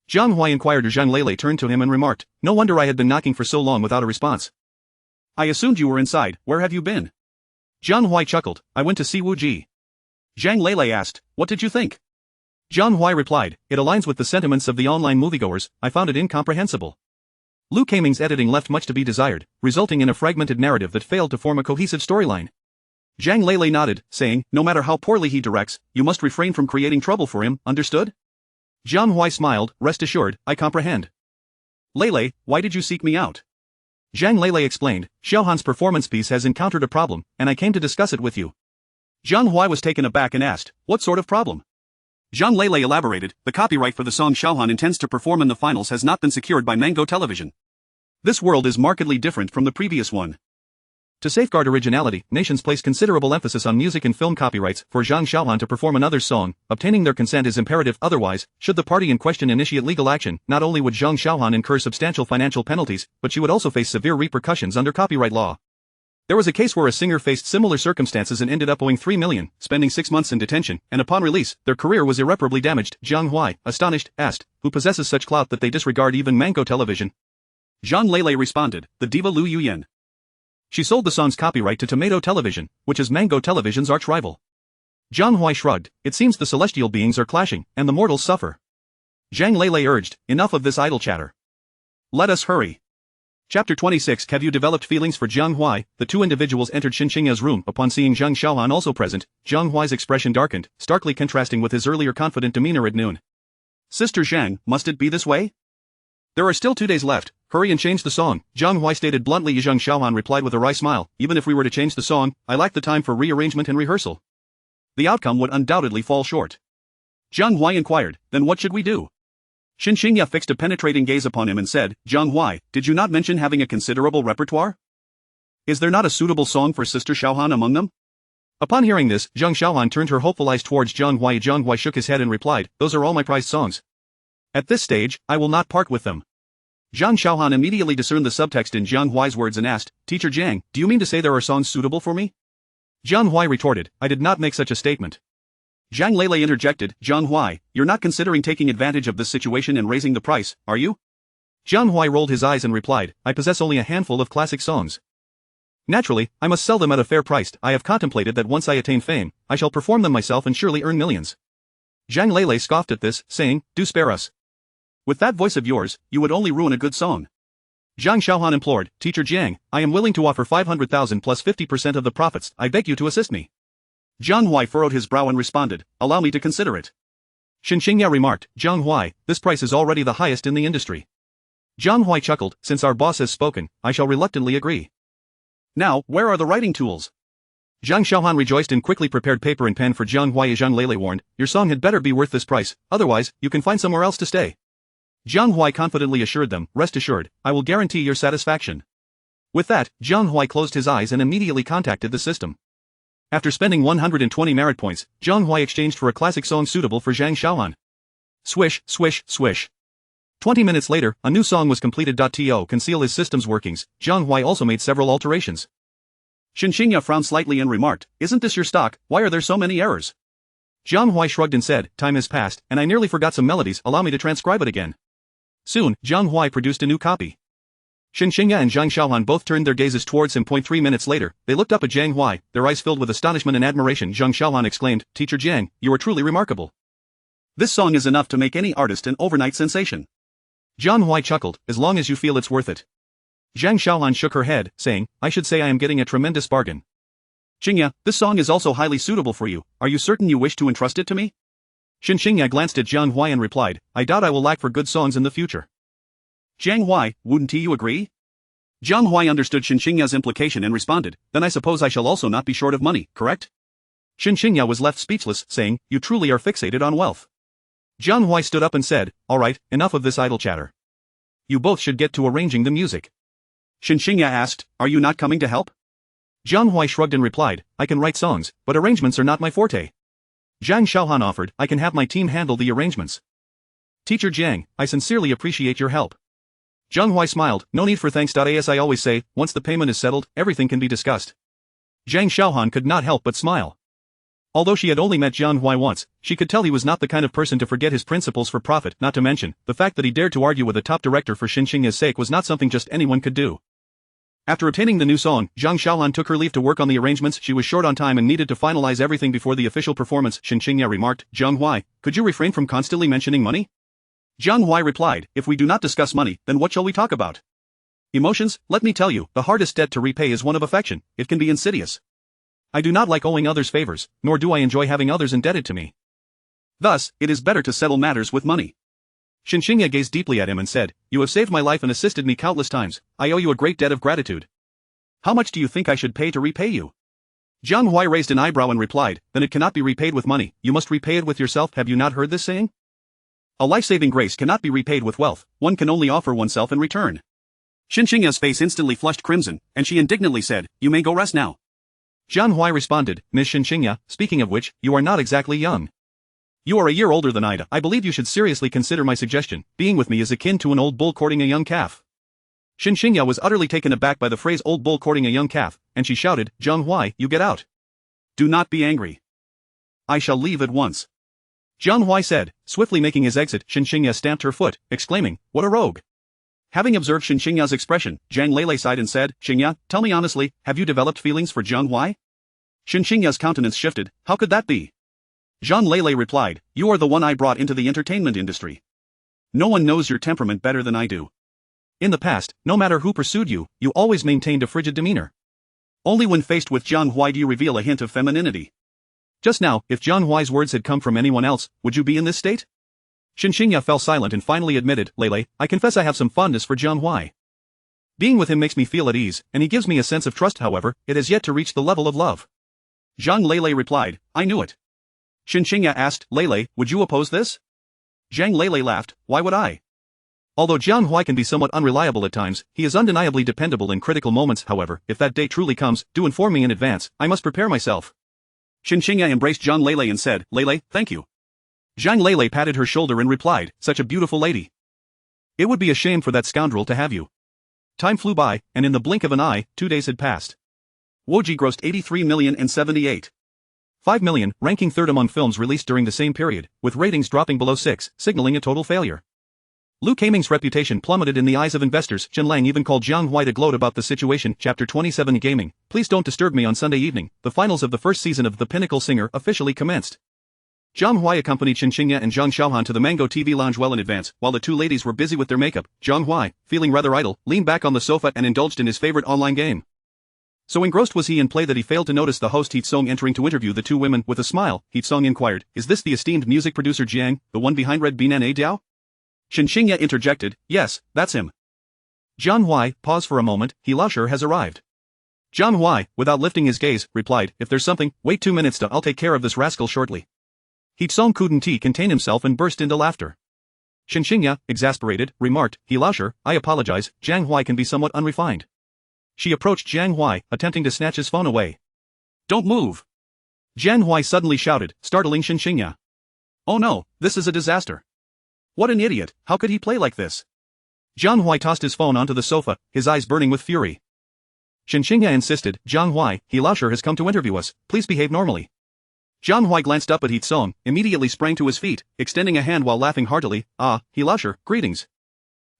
Jiang Huai inquired. Zhang Lele turned to him and remarked, no wonder I had been knocking for so long without a response. I assumed you were inside, where have you been? Jiang Huai chuckled, I went to see Wu Ji. Zhang Lele asked, what did you think? Jiang Huai replied, it aligns with the sentiments of the online moviegoers, I found it incomprehensible. Lu Kaming's editing left much to be desired, resulting in a fragmented narrative that failed to form a cohesive storyline. Zhang Lele nodded, saying, no matter how poorly he directs, you must refrain from creating trouble for him, understood? Jiang Huai smiled, rest assured, I comprehend. Lele, why did you seek me out? Zhang Lele explained, Xiaohan's performance piece has encountered a problem, and I came to discuss it with you. Jiang Huai was taken aback and asked, what sort of problem? Zhang Lele elaborated, the copyright for the song Xiaohan intends to perform in the finals has not been secured by Mango Television. This world is markedly different from the previous one. To safeguard originality, nations place considerable emphasis on music and film copyrights. For Zhang Xiaohan to perform another's song, obtaining their consent is imperative. Otherwise, should the party in question initiate legal action, not only would Zhang Xiaohan incur substantial financial penalties, but she would also face severe repercussions under copyright law. There was a case where a singer faced similar circumstances and ended up owing 3 million, spending 6 months in detention, and upon release, their career was irreparably damaged. Jiang Huai, astonished, asked, who possesses such clout that they disregard even Mango Television? Zhang Lele responded, the diva Lu Yuyan. She sold the song's copyright to Tomato Television, which is Mango Television's arch-rival. Jiang Huai shrugged, it seems the celestial beings are clashing, and the mortals suffer. Zhang Lele urged, enough of this idle chatter. Let us hurry. Chapter 26. Have you developed feelings for Jiang Huai? The two individuals entered Shen Qingya's room. Upon seeing Zhang Xiaohan also present, Jiang Huai's expression darkened, starkly contrasting with his earlier confident demeanor at noon. Sister Zhang, must it be this way? There are still 2 days left, hurry and change the song, Jiang Huai stated bluntly. Zhang Xiaohan replied with a wry smile, even if we were to change the song, I lack the time for rearrangement and rehearsal. The outcome would undoubtedly fall short. Jiang Huai inquired, then what should we do? Shen Qingya fixed a penetrating gaze upon him and said, Jiang Huai, did you not mention having a considerable repertoire? Is there not a suitable song for Sister Xiaohan among them? Upon hearing this, Zhang Xiaohan turned her hopeful eyes towards Jiang Huai. Jiang Huai shook his head and replied, those are all my prized songs. At this stage, I will not part with them. Zhang Xiaohan immediately discerned the subtext in Jiang Huai's words and asked, Teacher Jiang, do you mean to say there are songs suitable for me? Jiang Huai retorted, I did not make such a statement. Zhang Lele interjected, Jiang Huai, you're not considering taking advantage of this situation and raising the price, are you? Jiang Huai rolled his eyes and replied, I possess only a handful of classic songs. Naturally, I must sell them at a fair price. I have contemplated that once I attain fame, I shall perform them myself and surely earn millions. Zhang Lele scoffed at this, saying, do spare us. With that voice of yours, you would only ruin a good song. Zhang Xiaohan implored, Teacher Jiang, I am willing to offer 500,000 plus 50% of the profits, I beg you to assist me. Jiang Huai furrowed his brow and responded, allow me to consider it. Shen Qingya remarked, Jiang Huai, this price is already the highest in the industry. Jiang Huai chuckled, since our boss has spoken, I shall reluctantly agree. Now, where are the writing tools? Zhang Xiaohan rejoiced and quickly prepared paper and pen for Jiang Huai. Zhang Lele warned, your song had better be worth this price, otherwise, you can find somewhere else to stay. Jiang Huai confidently assured them, rest assured, I will guarantee your satisfaction. With that, Jiang Huai closed his eyes and immediately contacted the system. After spending 120 merit points, Jiang Huai exchanged for a classic song suitable for Zhang Xiaohan. Swish, swish, swish. 20 minutes later, a new song was completed. To conceal his system's workings, Jiang Huai also made several alterations. Shen Qingya frowned slightly and remarked, isn't this your stock, why are there so many errors? Jiang Huai shrugged and said, time has passed, and I nearly forgot some melodies, allow me to transcribe it again. Soon, Jiang Huai produced a new copy. Shen Qingya and Zhang Xiaohan both turned their gazes towards him. 3 minutes later, they looked up at Jiang Huai, their eyes filled with astonishment and admiration. Zhang Xiaohan exclaimed, Teacher Jiang, you are truly remarkable. This song is enough to make any artist an overnight sensation. Jiang Huai chuckled, as long as you feel it's worth it. Zhang Xiaohan shook her head, saying, I should say I am getting a tremendous bargain. Qingya, this song is also highly suitable for you, are you certain you wish to entrust it to me? Shen Qingya glanced at Jiang Huai and replied, I doubt I will lack for good songs in the future. Jiang Huai, wouldn't you agree? Jiang Huai understood Shen Qingya's implication and responded, then I suppose I shall also not be short of money, correct? Shen Qingya was left speechless, saying, you truly are fixated on wealth. Jiang Huai stood up and said, alright, enough of this idle chatter. You both should get to arranging the music. Shen Qingya asked, are you not coming to help? Jiang Huai shrugged and replied, I can write songs, but arrangements are not my forte. Zhang Xiaohan offered, I can have my team handle the arrangements. Teacher Jiang, I sincerely appreciate your help. Jiang Huai smiled, no need for thanks. As I always say, once the payment is settled, everything can be discussed. Zhang Xiaohan could not help but smile. Although she had only met Jiang Huai once, she could tell he was not the kind of person to forget his principles for profit, not to mention, the fact that he dared to argue with a top director for Shen Qingya's sake was not something just anyone could do. After obtaining the new song, Zhang Xiaohan took her leave to work on the arrangements. She was short on time and needed to finalize everything before the official performance. Shen Qingya remarked, Jiang Huai, could you refrain from constantly mentioning money? Jiang Huai replied, if we do not discuss money, then what shall we talk about? Emotions, let me tell you, the hardest debt to repay is one of affection, it can be insidious. I do not like owing others favors, nor do I enjoy having others indebted to me. Thus, it is better to settle matters with money. Shen Qingya gazed deeply at him and said, you have saved my life and assisted me countless times, I owe you a great debt of gratitude. How much do you think I should pay to repay you? Jiang Huai raised an eyebrow and replied, then it cannot be repaid with money, you must repay it with yourself. Have you not heard this saying? A life-saving grace cannot be repaid with wealth, one can only offer oneself in return. Shen Qingya's face instantly flushed crimson, and she indignantly said, you may go rest now. Jiang Huai responded, Miss Shen Qingya, speaking of which, you are not exactly young. You are a year older than I believe you should seriously consider my suggestion, being with me is akin to an old bull courting a young calf. Shen Qingya was utterly taken aback by the phrase old bull courting a young calf, and she shouted, Jiang Huai, you get out. Do not be angry. I shall leave at once. Jiang Huai said, swiftly making his exit. Shen Qingya stamped her foot, exclaiming, what a rogue. Having observed Shen Qingya's expression, Zhang Lele sighed and said, Qingya, tell me honestly, have you developed feelings for Jiang Huai? Shen Qingya's countenance shifted, how could that be? Zhang Lele replied, you are the one I brought into the entertainment industry. No one knows your temperament better than I do. In the past, no matter who pursued you, you always maintained a frigid demeanor. Only when faced with Jiang Huai do you reveal a hint of femininity. Just now, if Jiang Huai's words had come from anyone else, would you be in this state? Shen Qingya fell silent and finally admitted, Lele, I confess I have some fondness for Jiang Huai. Being with him makes me feel at ease, and he gives me a sense of trust. However, it has yet to reach the level of love. Zhang Lele replied, I knew it. Shen Qingya asked, Lele, would you oppose this? Zhang Lele laughed, why would I? Although Jiang Huai can be somewhat unreliable at times, he is undeniably dependable in critical moments. However, if that day truly comes, do inform me in advance, I must prepare myself. Shen Qingya embraced Zhang Lele and said, Lele, thank you. Zhang Lele patted her shoulder and replied, such a beautiful lady. It would be a shame for that scoundrel to have you. Time flew by, and in the blink of an eye, 2 days had passed. Woji grossed 83,078,5 million, ranking third among films released during the same period, with ratings dropping below 6, signaling a total failure. Liu Keiming's reputation plummeted in the eyes of investors. Chen Lang even called Jiang Huai to gloat about the situation. Chapter 27 Gaming. Please don't disturb me on Sunday evening. The finals of the first season of The Pinnacle Singer officially commenced. Jiang Huai accompanied Shen Qingya and Zhang Xiaohan to the Mango TV lounge well in advance. While the two ladies were busy with their makeup, Jiang Huai, feeling rather idle, leaned back on the sofa and indulged in his favorite online game. So engrossed was he in play that he failed to notice the host Hitsong entering to interview the two women. With a smile, Hitsong inquired, "Is this the esteemed music producer Jiang, the one behind Red Bean and A Diao?" Shen Qingya interjected, "Yes, that's him." Jiang Huai, pause for a moment, he Laosher has arrived. Jiang Huai, without lifting his gaze, replied, "If there's something, wait 2 minutes I'll take care of this rascal shortly." Hitsong couldn't contain himself and burst into laughter. Shen Qingya, exasperated, remarked, "He Laosher, I apologize, Jiang Huai can be somewhat unrefined." She approached Jiang Huai, attempting to snatch his phone away. "Don't move!" Jiang Huai suddenly shouted, startling Shen Qingya. "Oh no, this is a disaster. What an idiot, how could he play like this?" Jiang Huai tossed his phone onto the sofa, his eyes burning with fury. Shen Qingya insisted, "Jiang Huai, He Laosher has come to interview us, please behave normally." Jiang Huai glanced up at Hitsong, immediately sprang to his feet, extending a hand while laughing heartily, "Ah, He Laosher, greetings.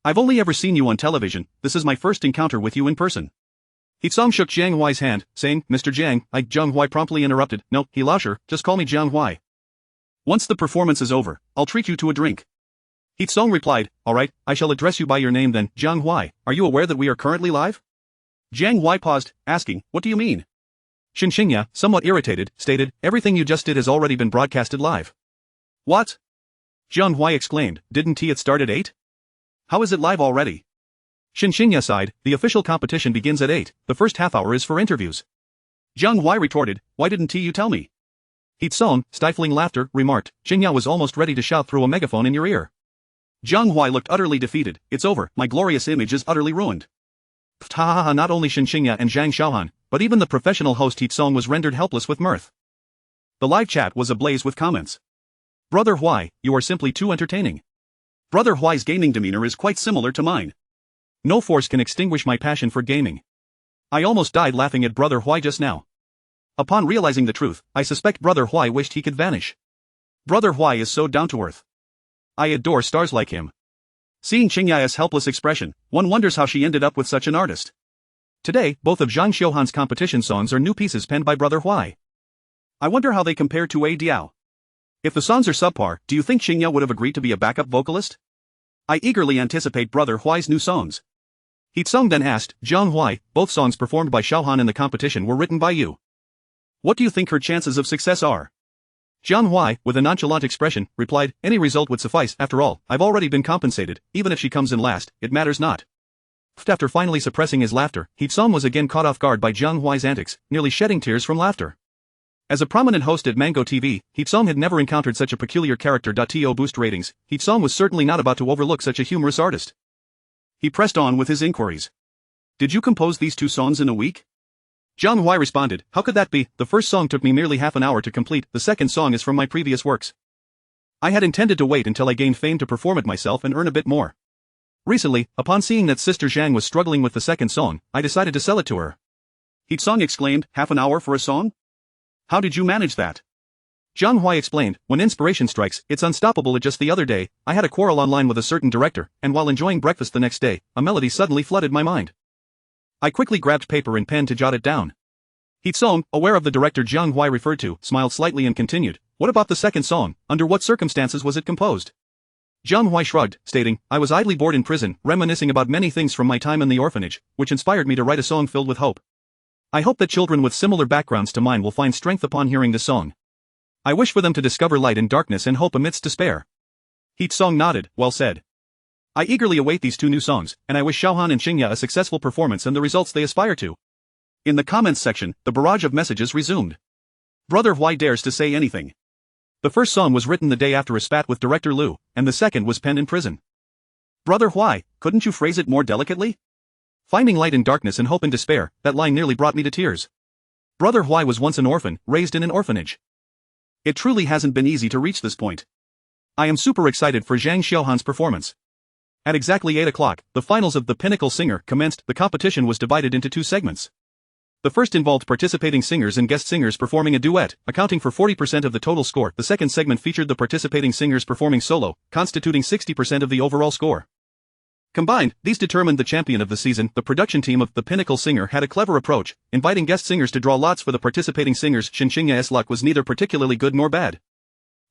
I've only ever seen you on television, this is my first encounter with you in person." Hitsong shook Jiang Huai's hand, saying, "Mr. Jiang," Jiang Huai promptly interrupted, "No, He Laosher, just call me Jiang Huai. Once the performance is over, I'll treat you to a drink." Hitsong replied, "Alright, I shall address you by your name then, Jiang Huai, are you aware that we are currently live?" Jiang Huai paused, asking, "What do you mean?" Shen Qingya, somewhat irritated, stated, "Everything you just did has already been broadcasted live." "What?" Jiang Huai exclaimed, "Didn't it start at 8? How is it live already?" Shen Qingya sighed, "The official competition begins at 8, the first half hour is for interviews." Jiang Huai retorted, "Why didn't you tell me?" Hitsong, stifling laughter, remarked, "Qingya was almost ready to shout through a megaphone in your ear." Jiang Huai looked utterly defeated, "It's over, my glorious image is utterly ruined." Ha. Not only Shen Qingya and Zhang Xiaohan, but even the professional host Hitsong was rendered helpless with mirth. The live chat was ablaze with comments. "Brother Huai, you are simply too entertaining. Brother Huai's gaming demeanor is quite similar to mine. No force can extinguish my passion for gaming. I almost died laughing at Brother Huai just now. Upon realizing the truth, I suspect Brother Huai wished he could vanish. Brother Huai is so down to earth. I adore stars like him." Seeing Qingya's helpless expression, one wonders how she ended up with such an artist. Today, both of Zhang Xiaohan's competition songs are new pieces penned by Brother Huai. I wonder how they compare to A Diao. If the songs are subpar, do you think Qingya would have agreed to be a backup vocalist? I eagerly anticipate Brother Huai's new songs. Hitsong then asked, "Jiang Huai, both songs performed by Xiaohan in the competition were written by you. What do you think her chances of success are?" Jiang Huai, with a nonchalant expression, replied, "Any result would suffice, after all, I've already been compensated, even if she comes in last, it matters not." After finally suppressing his laughter, Hitsong was again caught off guard by Jiang Huai's antics, nearly shedding tears from laughter. As a prominent host at Mango TV, Hitsong had never encountered such a peculiar character. To boost ratings, Hitsong was certainly not about to overlook such a humorous artist. He pressed on with his inquiries. "Did you compose these two songs in a week?" Jiang Huai responded, "How could that be? The first song took me merely half an hour to complete, the second song is from my previous works. I had intended to wait until I gained fame to perform it myself and earn a bit more. Recently, upon seeing that Sister Zhang was struggling with the second song, I decided to sell it to her." Hitsong exclaimed, "Half an hour for a song? How did you manage that?" Jiang Huai explained, "When inspiration strikes, it's unstoppable. Just the other day, I had a quarrel online with a certain director, and while enjoying breakfast the next day, a melody suddenly flooded my mind. I quickly grabbed paper and pen to jot it down." Hitsong, aware of the director Jiang Huai referred to, smiled slightly and continued, "What about the second song, under what circumstances was it composed?" Jiang Huai shrugged, stating, "I was idly bored in prison, reminiscing about many things from my time in the orphanage, which inspired me to write a song filled with hope. I hope that children with similar backgrounds to mine will find strength upon hearing this song. I wish for them to discover light in darkness and hope amidst despair." Hitsong nodded, "Well said. I eagerly await these two new songs, and I wish Xiaohan and Qingya a successful performance and the results they aspire to." In the comments section, the barrage of messages resumed. Brother Huai dares to say anything. The first song was written the day after a spat with director Liu, and the second was penned in prison. Brother Huai, couldn't you phrase it more delicately? Finding light in darkness and hope in despair, that line nearly brought me to tears. Brother Huai was once an orphan, raised in an orphanage. It truly hasn't been easy to reach this point. I am super excited for Zhang Xiaohan's performance. At exactly 8 o'clock, the finals of The Pinnacle Singer commenced. The competition was divided into two segments. The first involved participating singers and guest singers performing a duet, accounting for 40% of the total score. The second segment featured the participating singers performing solo, constituting 60% of the overall score. Combined, these determined the champion of the season. The production team of The Pinnacle Singer had a clever approach, inviting guest singers to draw lots for the participating singers. Shen Qingya's luck was neither particularly good nor bad.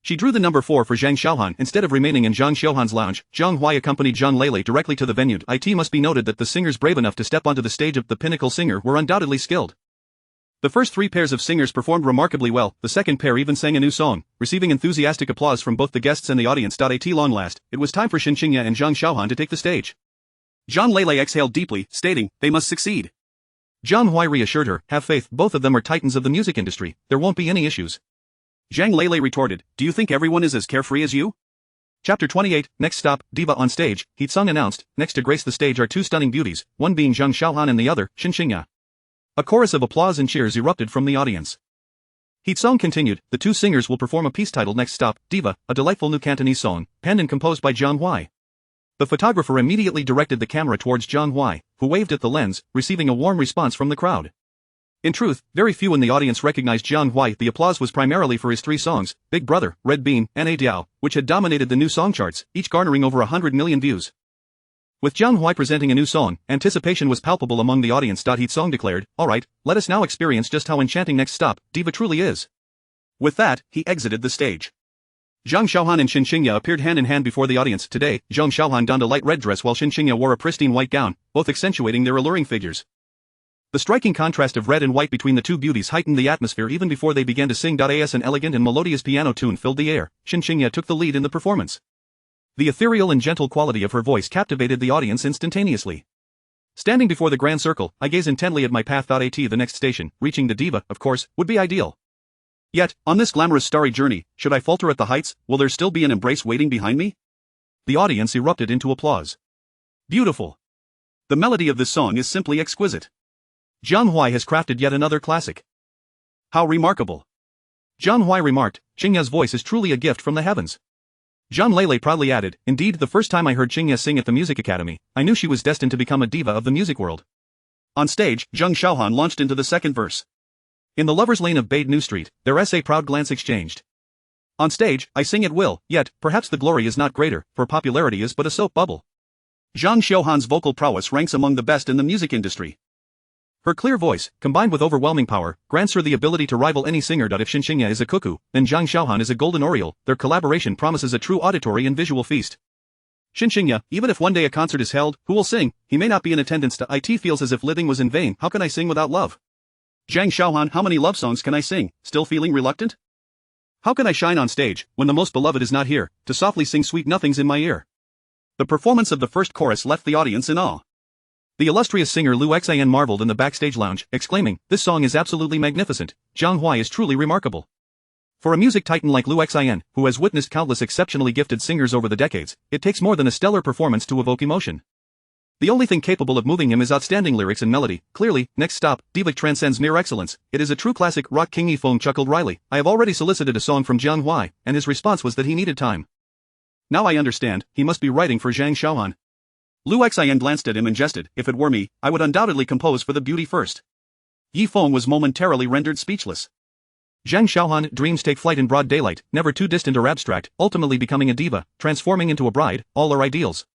She drew the number 4 for Zhang Xiaohan instead of remaining in Zhang Xiaohan's lounge. Jiang Huai accompanied Zhang Lele directly to the venue. It must be noted that the singers brave enough to step onto the stage of The Pinnacle Singer were undoubtedly skilled. The first three pairs of singers performed remarkably well, the second pair even sang a new song, receiving enthusiastic applause from both the guests and the audience. At long last, it was time for Shen Qingya and Jiang Huai to take the stage. Jiang Huai exhaled deeply, stating, "They must succeed." Jiang Huai reassured her, "Have faith, both of them are titans of the music industry, there won't be any issues." Jiang Huai retorted, "Do you think everyone is as carefree as you?" Chapter 28, Next stop, Diva on stage, Heetsung announced. Next to grace the stage are two stunning beauties, one being Jiang Huai and the other, Shen Qingya. A chorus of applause and cheers erupted from the audience. Heetsung continued, "The two singers will perform a piece titled Next Stop, Diva, a delightful new Cantonese song, penned and composed by Jiang Huai." The photographer immediately directed the camera towards Jiang Huai, who waved at the lens, receiving a warm response from the crowd. In truth, very few in the audience recognized Jiang Huai. The applause was primarily for his three songs, Big Brother, Red Bean, and A Diao, which had dominated the new song charts, each garnering over 100 million views. With Jiang Huai presenting a new song, anticipation was palpable among the audience. Heetsung declared, "Alright, let us now experience just how enchanting Next Stop, Diva truly is." With that, he exited the stage. Jiang Huai and Shen Qingya appeared hand in hand before the audience. Today, Jiang Huai donned a light red dress while Shen Qingya wore a pristine white gown, both accentuating their alluring figures. The striking contrast of red and white between the two beauties heightened the atmosphere even before they began to sing. As an elegant and melodious piano tune filled the air, Shen Qingya took the lead in the performance. The ethereal and gentle quality of her voice captivated the audience instantaneously. Standing before the grand circle, I gaze intently at my path. The next station, reaching the diva, of course, would be ideal. Yet, on this glamorous starry journey, should I falter at the heights, will there still be an embrace waiting behind me? The audience erupted into applause. Beautiful. The melody of this song is simply exquisite. Jiang Huai has crafted yet another classic. How remarkable. Jiang Huai remarked, "Qingya's voice is truly a gift from the heavens." Jiang Huai proudly added, "Indeed, the first time I heard Qingya sing at the music academy, I knew she was destined to become a diva of the music world." On stage, Jiang Huai launched into the second verse. In the lover's lane of Bade New Street, their a proud glance exchanged. On stage, I sing at will, yet, perhaps the glory is not greater, for popularity is but a soap bubble. Jiang Huai's vocal prowess ranks among the best in the music industry. Her clear voice, combined with overwhelming power, grants her the ability to rival any singer. If Shen Qingya is a cuckoo, then Jiang Huai is a golden oriole. Their collaboration promises a true auditory and visual feast. Shen Qingya, even if one day a concert is held, who will sing? He may not be in attendance. It feels as if living was in vain. How can I sing without love? Jiang Huai, how many love songs can I sing, still feeling reluctant? How can I shine on stage, when the most beloved is not here, to softly sing sweet nothings in my ear? The performance of the first chorus left the audience in awe. The illustrious singer Liu Xian marveled in the backstage lounge, exclaiming, "This song is absolutely magnificent. Jiang Huai is truly remarkable." For a music titan like Liu Xian, who has witnessed countless exceptionally gifted singers over the decades, it takes more than a stellar performance to evoke emotion. The only thing capable of moving him is outstanding lyrics and melody. Clearly, Next Stop, Diva transcends mere excellence. It is a true classic. Rock King Yifeng chuckled wryly. "I have already solicited a song from Jiang Huai, and his response was that he needed time. Now I understand, he must be writing for Jiang Huai." Liu Xian glanced at him and jested, "If it were me, I would undoubtedly compose for the beauty first." Yifeng was momentarily rendered speechless. Jiang Huai dreams take flight in broad daylight, never too distant or abstract, ultimately becoming a diva, transforming into a bride, all are ideals.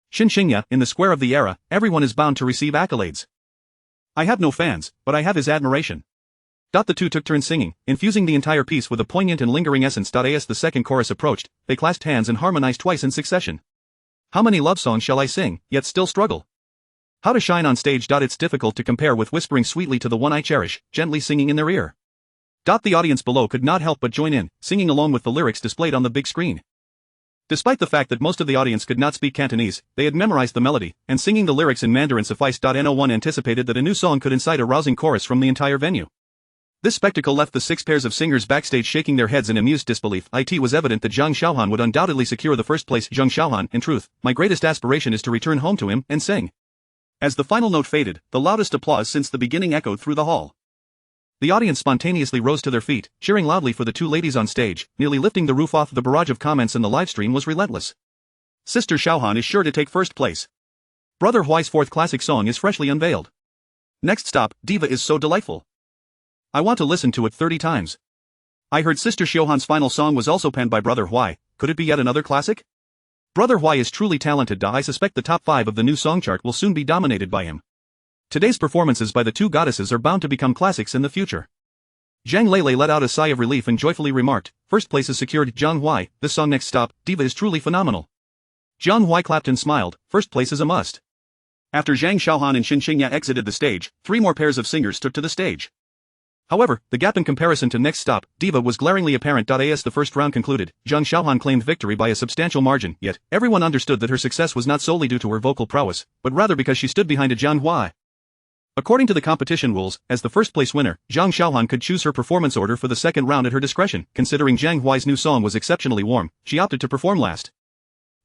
Shen Qingya, in the square of the era, everyone is bound to receive accolades. I have no fans, but I have his admiration. The two took turns singing, infusing the entire piece with a poignant and lingering essence. As the second chorus approached, they clasped hands and harmonized twice in succession. How many love songs shall I sing, yet still struggle? How to shine on stage? It's difficult to compare with whispering sweetly to the one I cherish, gently singing in their ear. The audience below could not help but join in, singing along with the lyrics displayed on the big screen. Despite the fact that most of the audience could not speak Cantonese, they had memorized the melody, and singing the lyrics in Mandarin sufficed. No one anticipated that a new song could incite a rousing chorus from the entire venue. This spectacle left the six pairs of singers backstage shaking their heads in amused disbelief. It was evident that Jiang Huai would undoubtedly secure the first place. Jiang Huai, in truth, my greatest aspiration is to return home to him and sing. As the final note faded, the loudest applause since the beginning echoed through the hall. The audience spontaneously rose to their feet, cheering loudly for the two ladies on stage, nearly lifting the roof off. The barrage of comments in the livestream was relentless. Sister Huai is sure to take first place. Brother Huai's fourth classic song is freshly unveiled. Next Stop, Diva is so delightful. I want to listen to it 30 times. I heard Sister Huai's final song was also penned by Brother Huai. Could it be yet another classic? Brother Huai is truly talented. I suspect the top 5 of the new song chart will soon be dominated by him. Today's performances by the two goddesses are bound to become classics in the future. Jiang Huai let out a sigh of relief and joyfully remarked, "First place is secured." Jiang Huai, this song Next Stop, Diva is truly phenomenal. Jiang Huai clapped and smiled, first place is a must. After Jiang Huai and Shen Qingya exited the stage, 3 more pairs of singers took to the stage. However, the gap in comparison to Next Stop, Diva was glaringly apparent. As the first round concluded, Jiang Huai claimed victory by a substantial margin, yet everyone understood that her success was not solely due to her vocal prowess, but rather because she stood behind a Jiang Huai. According to the competition rules, as the first-place winner, Jiang Huai could choose her performance order for the second round at her discretion. Considering Jiang Huai's new song was exceptionally warm, she opted to perform last.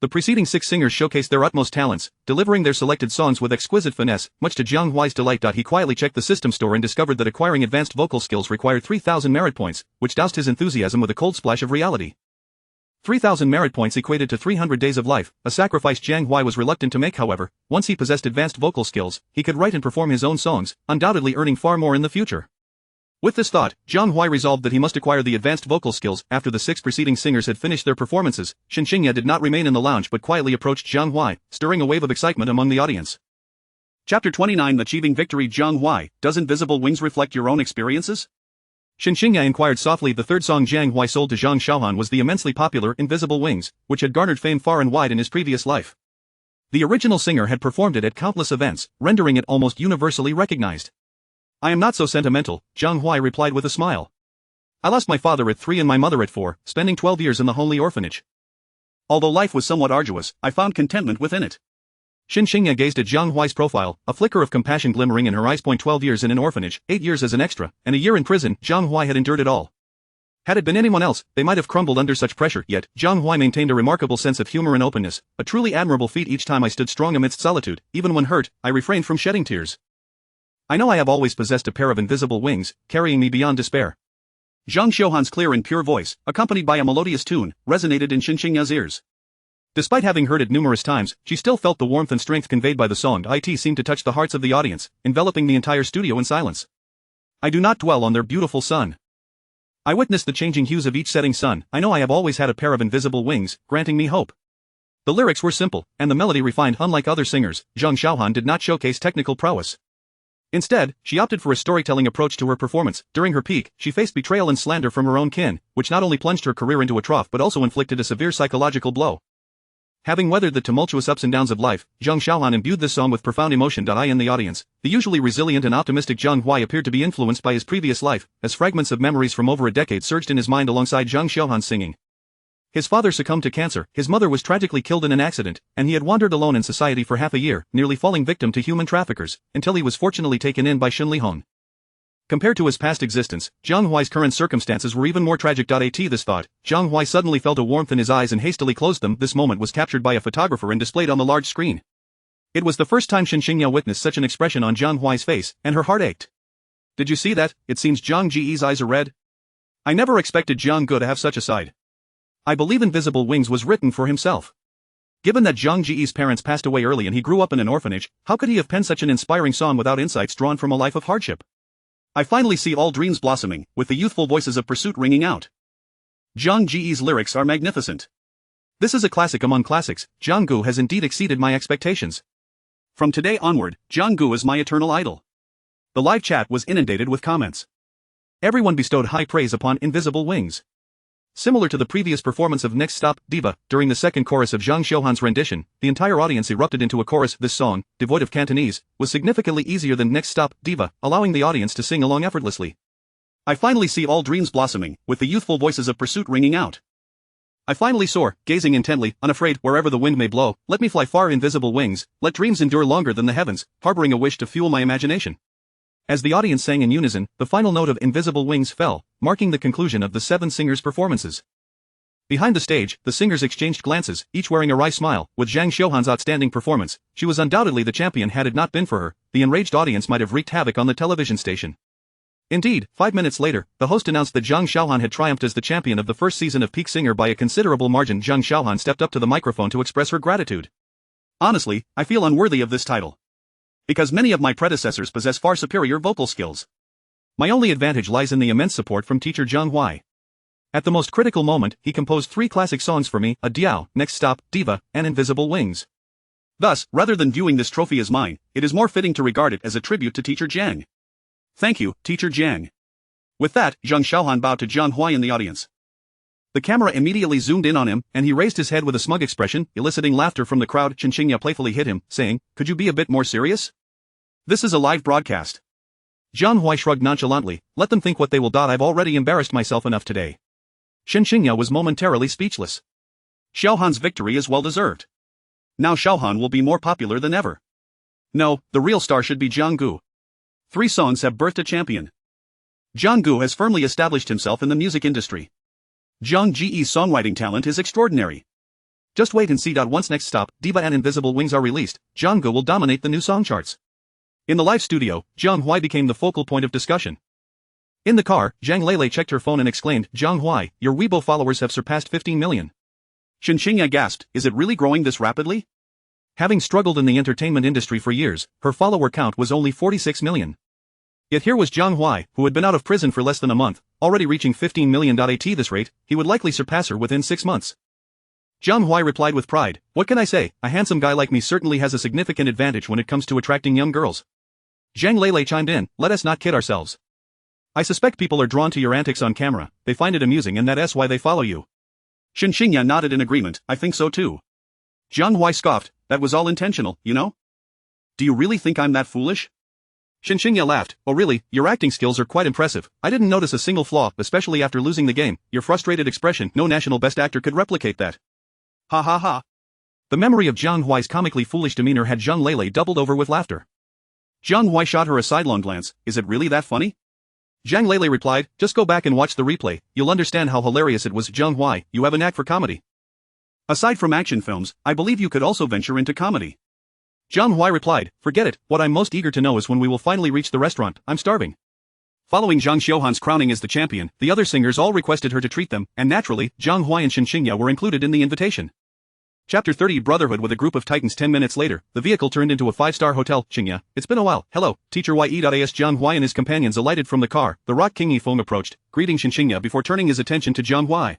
The preceding 6 singers showcased their utmost talents, delivering their selected songs with exquisite finesse, much to Jiang Huai's delight. He quietly checked the system store and discovered that acquiring advanced vocal skills required 3,000 merit points, which doused his enthusiasm with a cold splash of reality. 3,000 merit points equated to 300 days of life, a sacrifice Jiang Huai was reluctant to make. However, once he possessed advanced vocal skills, he could write and perform his own songs, undoubtedly earning far more in the future. With this thought, Jiang Huai resolved that he must acquire the advanced vocal skills. After the 6 preceding singers had finished their performances, Shen Qingya did not remain in the lounge but quietly approached Jiang Huai, stirring a wave of excitement among the audience. Chapter 29 Achieving Victory. Jiang Huai, does Invisible Wings reflect your own experiences? Shen Qingya inquired softly. The third song Jiang Huai sold to Jiang Huai was the immensely popular Invisible Wings, which had garnered fame far and wide in his previous life. The original singer had performed it at countless events, rendering it almost universally recognized. I am not so sentimental, Jiang Huai replied with a smile. I lost my father at 3 and my mother at 4, spending 12 years in the homely orphanage. Although life was somewhat arduous, I found contentment within it. Shen Qingya gazed at Jiang Huai's profile, a flicker of compassion glimmering in her eyes. 12 years in an orphanage, 8 years as an extra, and a year in prison. Jiang Huai had endured it all. Had it been anyone else, they might have crumbled under such pressure, yet Jiang Huai maintained a remarkable sense of humor and openness, a truly admirable feat. Each time I stood strong amidst solitude, even when hurt, I refrained from shedding tears. I know I have always possessed a pair of invisible wings, carrying me beyond despair. Jiang Huai's clear and pure voice, accompanied by a melodious tune, resonated in Shen Qingya's ears. Despite having heard it numerous times, she still felt the warmth and strength conveyed by the song. It seemed to touch the hearts of the audience, enveloping the entire studio in silence. I do not dwell on their beautiful sun. I witnessed the changing hues of each setting sun. I know I have always had a pair of invisible wings, granting me hope. The lyrics were simple, and the melody refined. Unlike other singers, Jiang Huai did not showcase technical prowess. Instead, she opted for a storytelling approach to her performance. During her peak, she faced betrayal and slander from her own kin, which not only plunged her career into a trough but also inflicted a severe psychological blow. Having weathered the tumultuous ups and downs of life, Jiang Huai imbued this song with profound emotion. In the audience, the usually resilient and optimistic Jiang Huai appeared to be influenced by his previous life, as fragments of memories from over a decade surged in his mind alongside Jiang Huai's singing. His father succumbed to cancer, his mother was tragically killed in an accident, and he had wandered alone in society for half a year, nearly falling victim to human traffickers, until he was fortunately taken in by Shen Qingya. Compared to his past existence, Jiang Huai's current circumstances were even more tragic. At this thought, Jiang Huai suddenly felt a warmth in his eyes and hastily closed them. This moment was captured by a photographer and displayed on the large screen. It was the first time Shen Qingya witnessed such an expression on Jiang Huai's face, and her heart ached. Did you see that? It seems Jiang Ji's eyes are red. I never expected Jiang Gu to have such a side. I believe Invisible Wings was written for himself. Given that Jiang Ji's parents passed away early and he grew up in an orphanage, how could he have penned such an inspiring song without insights drawn from a life of hardship? I finally see all dreams blossoming, with the youthful voices of pursuit ringing out. Jiang Ji's lyrics are magnificent. This is a classic among classics. Jiang Gu has indeed exceeded my expectations. From today onward, Jiang Gu is my eternal idol. The live chat was inundated with comments. Everyone bestowed high praise upon Invisible Wings. Similar to the previous performance of Next Stop, Diva, during the second chorus of Jiang Huai's rendition, the entire audience erupted into a chorus. This song, devoid of Cantonese, was significantly easier than Next Stop, Diva, allowing the audience to sing along effortlessly. I finally see all dreams blossoming, with the youthful voices of pursuit ringing out. I finally soar, gazing intently, unafraid, wherever the wind may blow. Let me fly far, invisible wings, let dreams endure longer than the heavens, harboring a wish to fuel my imagination. As the audience sang in unison, the final note of Invisible Wings fell, marking the conclusion of the 7 singers' performances. Behind the stage, the singers exchanged glances, each wearing a wry smile. With Jiang Huai's outstanding performance, she was undoubtedly the champion. Had it not been for her, the enraged audience might have wreaked havoc on the television station. Indeed, 5 minutes later, the host announced that Jiang Huai had triumphed as the champion of the first season of Peak Singer by a considerable margin. Jiang Huai stepped up to the microphone to express her gratitude. Honestly, I feel unworthy of this title. Because many of my predecessors possess far superior vocal skills. My only advantage lies in the immense support from teacher Jiang Huai. At the most critical moment, he composed 3 classic songs for me, A Diao, Next Stop, Diva, and Invisible Wings. Thus, rather than viewing this trophy as mine, it is more fitting to regard it as a tribute to teacher Jiang. Thank you, teacher Jiang. With that, Jiang Huai bowed to Jiang Huai in the audience. The camera immediately zoomed in on him, and he raised his head with a smug expression, eliciting laughter from the crowd. Shen Qingya playfully hit him, saying, "Could you be a bit more serious? This is a live broadcast." Jiang Huai shrugged nonchalantly, let them think what they will. I've already embarrassed myself enough today. Shen Qingya was momentarily speechless. Xiaohan's victory is well deserved. Now Xiaohan will be more popular than ever. No, the real star should be Jiang Gu. 3 songs have birthed a champion. Jiang Gu has firmly established himself in the music industry. Jiang Ge's songwriting talent is extraordinary. Just wait and see. Once Next Stop, Diva and Invisible Wings are released, Jiang Gu will dominate the new song charts. In the live studio, Jiang Huai became the focal point of discussion. In the car, Zhang Lele checked her phone and exclaimed, Jiang Huai, your Weibo followers have surpassed 15 million. Shen Qingya gasped, is it really growing this rapidly? Having struggled in the entertainment industry for years, her follower count was only 46 million. Yet here was Jiang Huai, who had been out of prison for less than a month, already reaching 15 million. At this rate, he would likely surpass her within 6 months. Jiang Huai replied with pride, what can I say, a handsome guy like me certainly has a significant advantage when it comes to attracting young girls. Zhang Lele chimed in, let us not kid ourselves. I suspect people are drawn to your antics on camera, they find it amusing and that's why they follow you. Shen Qingya nodded in agreement, I think so too. Jiang Huai scoffed, that was all intentional, you know? Do you really think I'm that foolish? Shen Qingya laughed, oh really, your acting skills are quite impressive, I didn't notice a single flaw, especially after losing the game, your frustrated expression, no national best actor could replicate that. Ha ha ha. The memory of Jiang Huai's comically foolish demeanor had Zhang Lele doubled over with laughter. Jiang Huai shot her a sidelong glance, is it really that funny? Zhang Lele replied, just go back and watch the replay, you'll understand how hilarious it was. Jiang Huai, you have a knack for comedy. Aside from action films, I believe you could also venture into comedy. Jiang Huai replied, forget it, what I'm most eager to know is when we will finally reach the restaurant, I'm starving. Following Zhang Xiaohan's crowning as the champion, the other singers all requested her to treat them, and naturally, Jiang Huai and Shen Qingya were included in the invitation. Chapter 30 Brotherhood with a group of titans. 10 minutes later, the vehicle turned into a 5-star hotel. Qingya, it's been a while, hello, teacher Ye.as Jiang Huai and his companions alighted from the car, the rock king Yifeng approached, greeting Shen Qingya before turning his attention to Jiang Huai.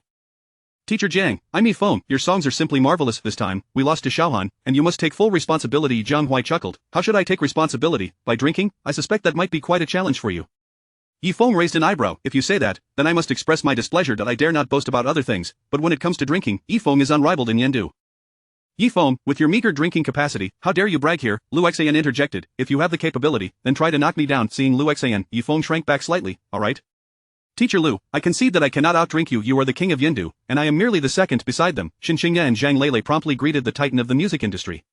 Teacher Jiang, I'm Yifeng, your songs are simply marvelous. This time, we lost to Xiaohan, and you must take full responsibility. Jiang Huai chuckled, how should I take responsibility, by drinking? I suspect that might be quite a challenge for you. Yifeng raised an eyebrow, if you say that, then I must express my displeasure that I dare not boast about other things, but when it comes to drinking, Yifeng is unrivaled in Yendu. Yifeng, with your meager drinking capacity, how dare you brag here, Lu Xian interjected, if you have the capability, then try to knock me down. Seeing Lu Xian, Yifeng shrank back slightly, alright? Teacher Lu, I concede that I cannot outdrink you. You are the king of Yendu, and I am merely the second beside them. Shen Qingya and Zhang Lele promptly greeted the titan of the music industry.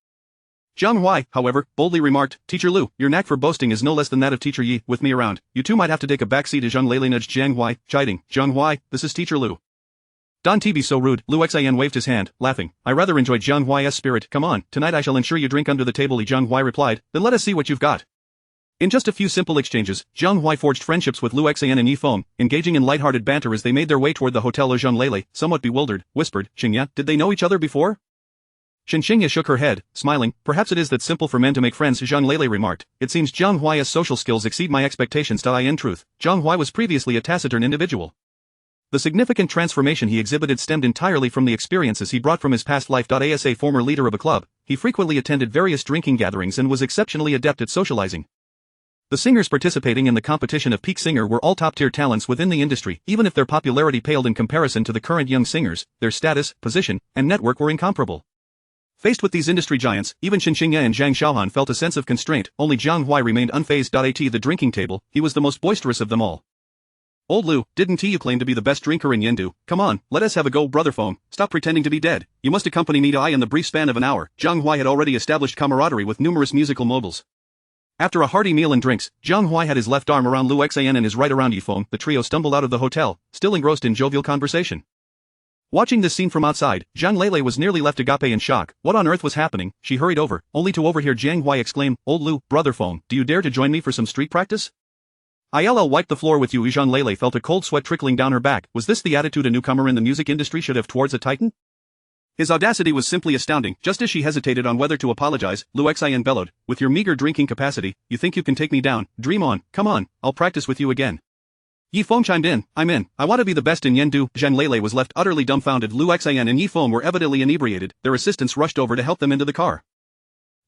Jiang Huai, however, boldly remarked, Teacher Lu, your knack for boasting is no less than that of Teacher Yi. With me around, you two might have to take a back seat. As Zhang Lele nudged Jiang Huai, chiding, Jiang Huai, this is Teacher Lu. Don't be so rude. Lu Xian waved his hand, laughing. I rather enjoyed Jiang Huai's spirit. Come on, tonight I shall ensure you drink under the table. Jiang Huai replied, then let us see what you've got. In just a few simple exchanges, Jiang Huai forged friendships with Lu Xian and Yifeng, engaging in lighthearted banter as they made their way toward the hotel. Zhang Lele, somewhat bewildered, whispered, Qingya, did they know each other before? Shen Qingya shook her head, smiling, perhaps it is that simple for men to make friends. Zhang Lele remarked, it seems Jiang Huai's social skills exceed my expectations. In truth, Jiang Huai was previously a taciturn individual. The significant transformation he exhibited stemmed entirely from the experiences he brought from his past life. As a former leader of a club, he frequently attended various drinking gatherings and was exceptionally adept at socializing. The singers participating in the competition of Peak Singer were all top-tier talents within the industry. Even if their popularity paled in comparison to the current young singers, their status, position, and network were incomparable. Faced with these industry giants, even Shen Qingya and Zhang Xiaohan felt a sense of constraint. Only Jiang Huai remained unfazed. At the drinking table, he was the most boisterous of them all. Old Lu, didn't you claim to be the best drinker in Yendu? Come on, let us have a go. Brother Feng, stop pretending to be dead. You must accompany me. In the brief span of an hour, Jiang Huai had already established camaraderie with numerous musical moguls. After a hearty meal and drinks, Jiang Huai had his left arm around Lu Xian and his right around Yifeng. The trio stumbled out of the hotel, still engrossed in jovial conversation. Watching this scene from outside, Zhang Lele was nearly left agape in shock. What on earth was happening? She hurried over, only to overhear Jiang Huai exclaim, Old Lu, Brother Feng, do you dare to join me for some street practice? I'll wipe the floor with you. Zhang Lele felt a cold sweat trickling down her back. Was this the attitude a newcomer in the music industry should have towards a titan? His audacity was simply astounding. Just as she hesitated on whether to apologize, Lu Xian bellowed, with your meager drinking capacity, you think you can take me down? Dream on, come on, I'll practice with you again. Yifeng chimed in, I'm in, I want to be the best in Yendu. Zhang Lele was left utterly dumbfounded. Lu Xian and Yifeng were evidently inebriated. Their assistants rushed over to help them into the car.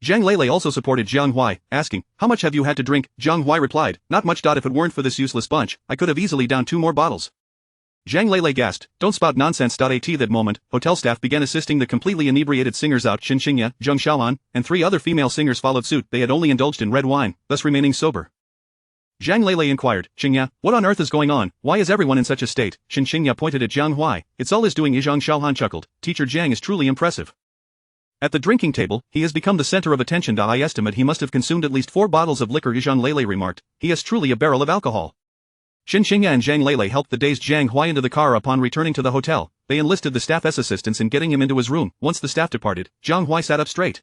Zhang Lele also supported Jiang Huai, asking, how much have you had to drink? Jiang Huai replied, not much. If it weren't for this useless bunch, I could have easily downed 2 more bottles. Zhang Lele gasped, don't spout nonsense. At that moment, hotel staff began assisting the completely inebriated singers out. Shen Qingya, Zhang Xiaohan, and 3 other female singers followed suit. They had only indulged in red wine, thus remaining sober. Jiang Lele inquired. Qingya, what on earth is going on? Why is everyone in such a state? Shen Qingya pointed at Jiang Huai. It's all his doing. Zhang Xiaohan chuckled. Teacher Jiang is truly impressive. At the drinking table, he has become the center of attention. I estimate he must have consumed at least 4 bottles of liquor. Jiang Lele remarked. He is truly a barrel of alcohol. Shen Qingya and Jiang Lele helped the dazed Jiang Huai into the car. Upon returning to the hotel, they enlisted the staff's assistance in getting him into his room. Once the staff departed, Jiang Huai sat up straight.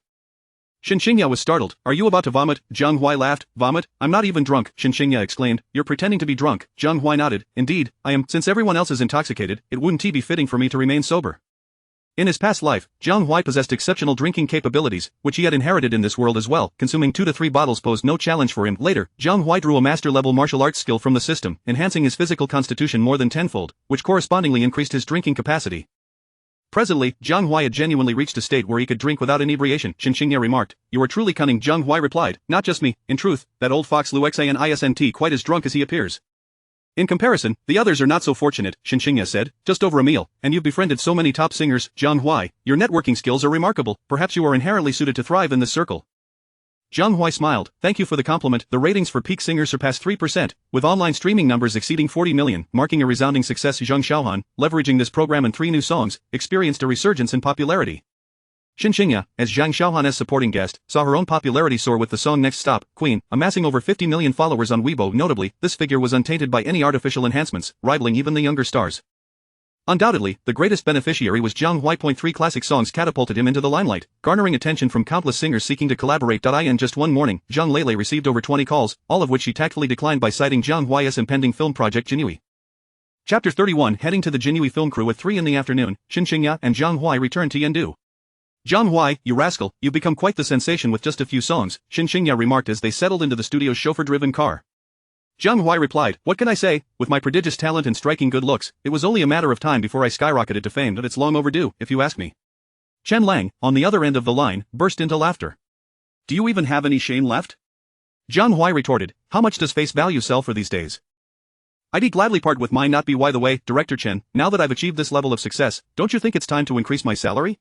Shen Qingya was startled. Are you about to vomit? Jiang Huai laughed. Vomit? I'm not even drunk, Shen Qingya exclaimed. You're pretending to be drunk. Jiang Huai nodded. Indeed, I am. Since everyone else is intoxicated, it wouldn't be fitting for me to remain sober. In his past life, Jiang Huai possessed exceptional drinking capabilities, which he had inherited in this world as well. Consuming 2 to 3 bottles posed no challenge for him. Later, Jiang Huai drew a master-level martial arts skill from the system, enhancing his physical constitution more than tenfold, which correspondingly increased his drinking capacity. Presently, Jiang Huai had genuinely reached a state where he could drink without inebriation. Shen Qingya remarked. You are truly cunning. Jiang Huai replied. Not just me. In truth, that old fox Lu Xan isn't quite as drunk as he appears. In comparison, the others are not so fortunate, Shen Qingya said. Just over a meal, and you've befriended so many top singers. Jiang Huai, your networking skills are remarkable. Perhaps you are inherently suited to thrive in this circle. Jiang Huai smiled. Thank you for the compliment. The ratings for peak singers surpassed 3%, with online streaming numbers exceeding 40 million, marking a resounding success. Zhang Xiaohan, leveraging this program and 3 new songs, experienced a resurgence in popularity. Shen Qingya, as Zhang Xiaohan's supporting guest, saw her own popularity soar with the song Next Stop, Queen, amassing over 50 million followers on Weibo. Notably, this figure was untainted by any artificial enhancements, rivaling even the younger stars. Undoubtedly, the greatest beneficiary was Jiang Huai. 3 classic songs catapulted him into the limelight, garnering attention from countless singers seeking to collaborate. In just one morning, Jiang Lele received over 20 calls, all of which she tactfully declined by citing Jiang Huai's impending film project Jinhui. Chapter 31. Heading to the Jinhui film crew at 3 in the afternoon, Shen Qingya and Jiang Huai returned to Yendu. Jiang Huai, you rascal, you've become quite the sensation with just a few songs, Shen Qingya remarked as they settled into the studio's chauffeur-driven car. Jiang Huai replied, what can I say? With my prodigious talent and striking good looks, it was only a matter of time before I skyrocketed to fame, but it's long overdue, if you ask me. Chen Lang, on the other end of the line, burst into laughter. Do you even have any shame left? Jiang Huai retorted, how much does face value sell for these days? I'd gladly part with mine. Not be. By the way, Director Chen, now that I've achieved this level of success, don't you think it's time to increase my salary?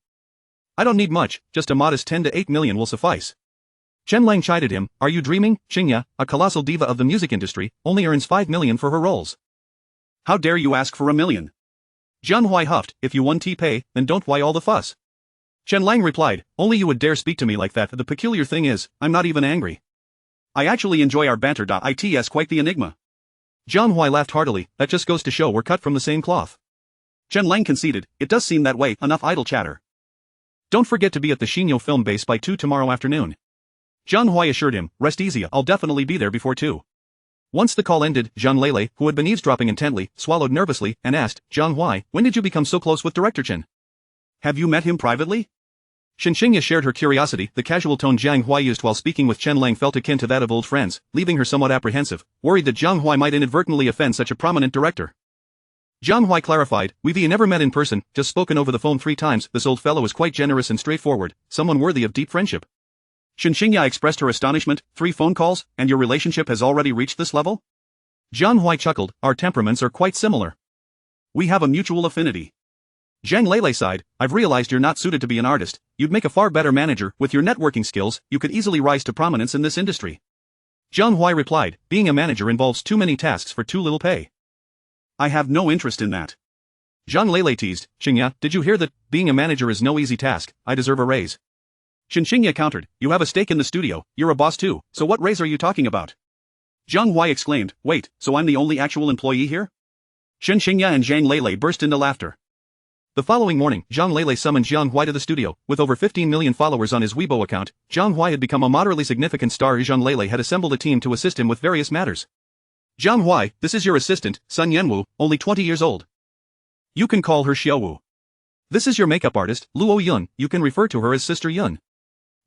I don't need much, just a modest 10 to 8 million will suffice. Chen Lang chided him, are you dreaming? Qingya, a colossal diva of the music industry, only earns 5 million for her roles. How dare you ask for 1 million? Jiang Huai huffed, if you want pay, then don't why all the fuss. Chen Lang replied, only you would dare speak to me like that. The peculiar thing is, I'm not even angry. I actually enjoy our banter. It's quite the enigma. Jiang Huai laughed heartily, that just goes to show we're cut from the same cloth. Chen Lang conceded, it does seem that way. Enough idle chatter. Don't forget to be at the Xinyo film base by 2 tomorrow afternoon. Jiang Huai assured him, rest easy, I'll definitely be there before 2. Once the call ended, Jiang Lele, who had been eavesdropping intently, swallowed nervously, and asked, Jiang Huai, when did you become so close with Director Chen? Have you met him privately? Shen Qingya shared her curiosity. The casual tone Jiang Huai used while speaking with Chen Lang felt akin to that of old friends, leaving her somewhat apprehensive, worried that Jiang Huai might inadvertently offend such a prominent director. Jiang Huai clarified, we've never met in person, just spoken over the phone 3 times. This old fellow is quite generous and straightforward, someone worthy of deep friendship. Shen Qingya expressed her astonishment, 3 phone calls, and your relationship has already reached this level? Jiang Huai chuckled, our temperaments are quite similar. We have a mutual affinity. Jiang Lele sighed, I've realized you're not suited to be an artist, you'd make a far better manager. With your networking skills, you could easily rise to prominence in this industry. Jiang Huai replied, being a manager involves too many tasks for too little pay. I have no interest in that. Jiang Lele teased, Qingya, did you hear that? Being a manager is no easy task, I deserve a raise. Shen Qingya countered, you have a stake in the studio, you're a boss too, so what raise are you talking about? Jiang Huai exclaimed, wait, so I'm the only actual employee here? Shen Qingya and Jiang Lele burst into laughter. The following morning, Jiang Lele summoned Jiang Huai to the studio. With over 15 million followers on his Weibo account, Jiang Huai had become a moderately significant star. Jiang Lele had assembled a team to assist him with various matters. Jiang Huai, this is your assistant, Sun Yanwu, only 20 years old. You can call her Xiaowu. This is your makeup artist, Luo Yun, you can refer to her as Sister Yun.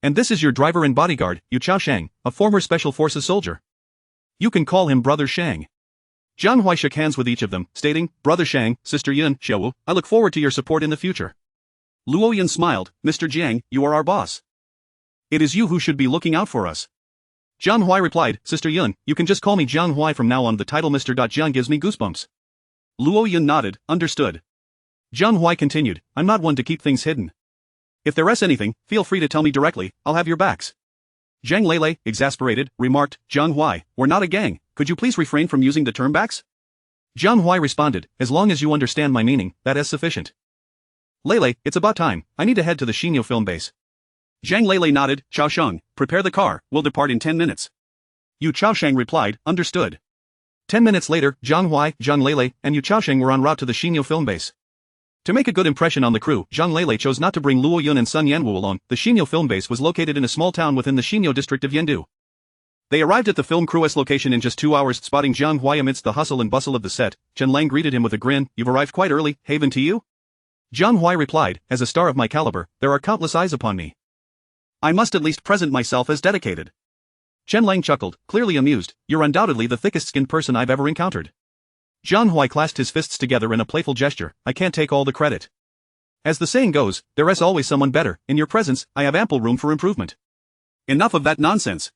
And this is your driver and bodyguard, Yu Chao Shang, a former Special Forces soldier. You can call him Brother Shang. Jiang Huai shook hands with each of them, stating, Brother Shang, Sister Yun, Xiaowu, I look forward to your support in the future. Luo Yun smiled, Mr. Jiang, you are our boss. It is you who should be looking out for us. Jiang Huai replied, Sister Yun, you can just call me Jiang Huai from now on. The title Mr. Jiang gives me goosebumps. Luo Yun nodded, understood. Jiang Huai continued, I'm not one to keep things hidden. If there is anything, feel free to tell me directly, I'll have your backs. Jiang Lele, exasperated, remarked, Jiang Huai, we're not a gang, Could you please refrain from using the term backs? Jiang Huai responded, as long as you understand my meaning, that is sufficient. Lele, it's about time, I need to head to the Xinyu film base. Zhang Lele nodded, Chao Sheng, prepare the car, we'll depart in 10 minutes. Yu Chaosheng replied, understood. 10 minutes later, Jiang Huai, Zhang Lele, and Yu Chaosheng were en route to the Xinyu film base. To make a good impression on the crew, Zhang Lele chose not to bring Luo Yun and Sun Yanwu along. The Xinyu film base was located in a small town within the Xinyu district of Yendu. They arrived at the film crew's location in just 2 hours, spotting Jiang Huai amidst the hustle and bustle of the set. Chen Lang greeted him with a grin, you've arrived quite early, haven to you? Jiang Huai replied, as a star of my caliber, there are countless eyes upon me. I must at least present myself as dedicated. Chen Lang chuckled, clearly amused, you're undoubtedly the thickest-skinned person I've ever encountered. Jiang Huai clasped his fists together in a playful gesture, I can't take all the credit. As the saying goes, there is always someone better, in your presence, I have ample room for improvement. Enough of that nonsense.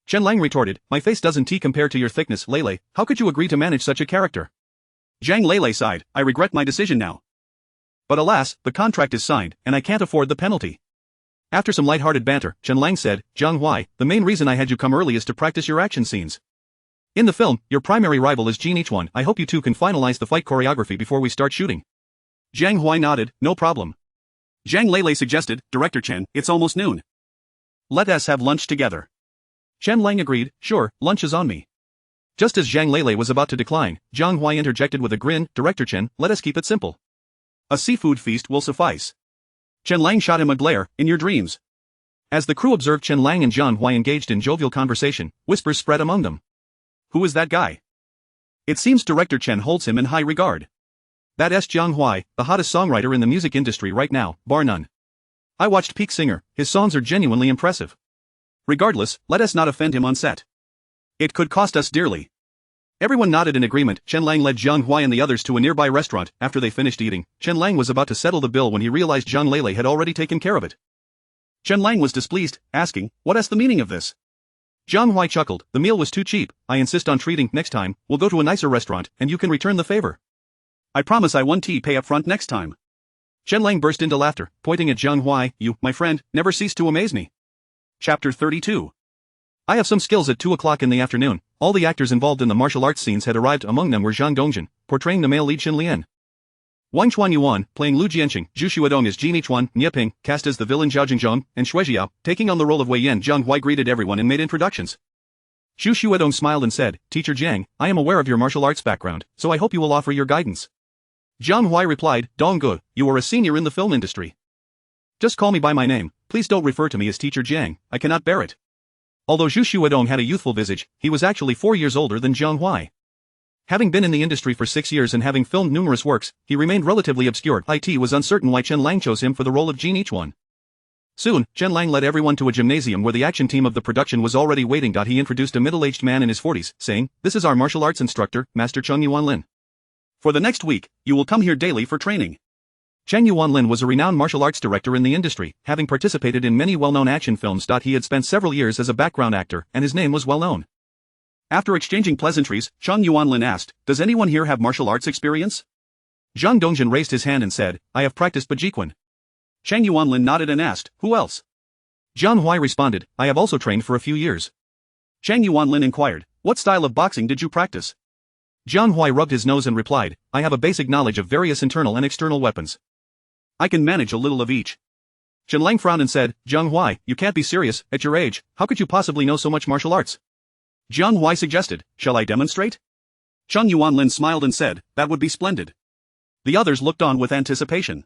Chen Lang retorted, my face doesn't compare to your thickness, Lele, how could you agree to manage such a character? Zhang Lele sighed, I regret my decision now. But alas, the contract is signed, and I can't afford the penalty. After some light-hearted banter, Chen Lang said, Jiang Huai, the main reason I had you come early is to practice your action scenes. In the film, your primary rival is Jin Ichuan. I hope you two can finalize the fight choreography before we start shooting. Jiang Huai nodded, no problem. Zhang Lele suggested, Director Chen, it's almost noon. Let us have lunch together. Chen Lang agreed, sure, lunch is on me. Just as Zhang Lele was about to decline, Jiang Huai interjected with a grin, Director Chen, let us keep it simple. A seafood feast will suffice. Chen Lang shot him a glare, in your dreams. As the crew observed Chen Lang and Jiang Huai engaged in jovial conversation, whispers spread among them. Who is that guy? It seems Director Chen holds him in high regard. That's Jiang Huai, the hottest songwriter in the music industry right now, bar none. I watched Peak Singer, his songs are genuinely impressive. Regardless, let us not offend him on set. It could cost us dearly. Everyone nodded in agreement. Chen Lang led Jiang Huai and the others to a nearby restaurant. After they finished eating, Chen Lang was about to settle the bill when he realized Zhang Lele had already taken care of it. Chen Lang was displeased, asking, what is the meaning of this? Jiang Huai chuckled, the meal was too cheap, I insist on treating, next time, we'll go to a nicer restaurant, and you can return the favor. I promise I won't pay up front next time. Chen Lang burst into laughter, pointing at Jiang Huai, you, my friend, never cease to amaze me. Chapter 32. I have some skills at 2 o'clock in the afternoon. All the actors involved in the martial arts scenes had arrived. Among them were Zhang Dongjin, portraying the male lead Xin Lian. Wang Chuan Yuan, playing Lu Jianqing, Zhu Xuedong as Jin Ichuan, Nye Ping, cast as the villain Zhao Jingzhong, and Shui Xiao, taking on the role of Wei Yan. Jiang Huai greeted everyone and made introductions. Zhu Xuedong smiled and said, Teacher Jiang, I am aware of your martial arts background, so I hope you will offer your guidance. Jiang Huai replied, Dongge, you are a senior in the film industry. Just call me by my name, please don't refer to me as Teacher Jiang, I cannot bear it. Although Zhu Xuedong had a youthful visage, he was actually 4 years older than Jiang Huai. Having been in the industry for 6 years and having filmed numerous works, he remained relatively obscure. It was uncertain why Chen Lang chose him for the role of Jin Ichuan. Soon, Chen Lang led everyone to a gymnasium where the action team of the production was already waiting. He introduced a middle-aged man in his 40s, saying, this is our martial arts instructor, Master Cheng Yuanlin. For the next week, you will come here daily for training. Cheng Yuanlin was a renowned martial arts director in the industry, having participated in many well-known action films. He had spent several years as a background actor, and his name was well-known. After exchanging pleasantries, Cheng Yuanlin asked, does anyone here have martial arts experience? Zhang Dongjin raised his hand and said, I have practiced Bajiquan. Cheng Yuanlin nodded and asked, who else? Jiang Huai responded, I have also trained for a few years. Cheng Yuanlin inquired, what style of boxing did you practice? Jiang Huai rubbed his nose and replied, I have a basic knowledge of various internal and external weapons. I can manage a little of each. Chen Lang frowned and said, Jiang Huai, you can't be serious, at your age, how could you possibly know so much martial arts? Jiang Huai suggested, shall I demonstrate? Cheng Yuanlin smiled and said, that would be splendid. The others looked on with anticipation.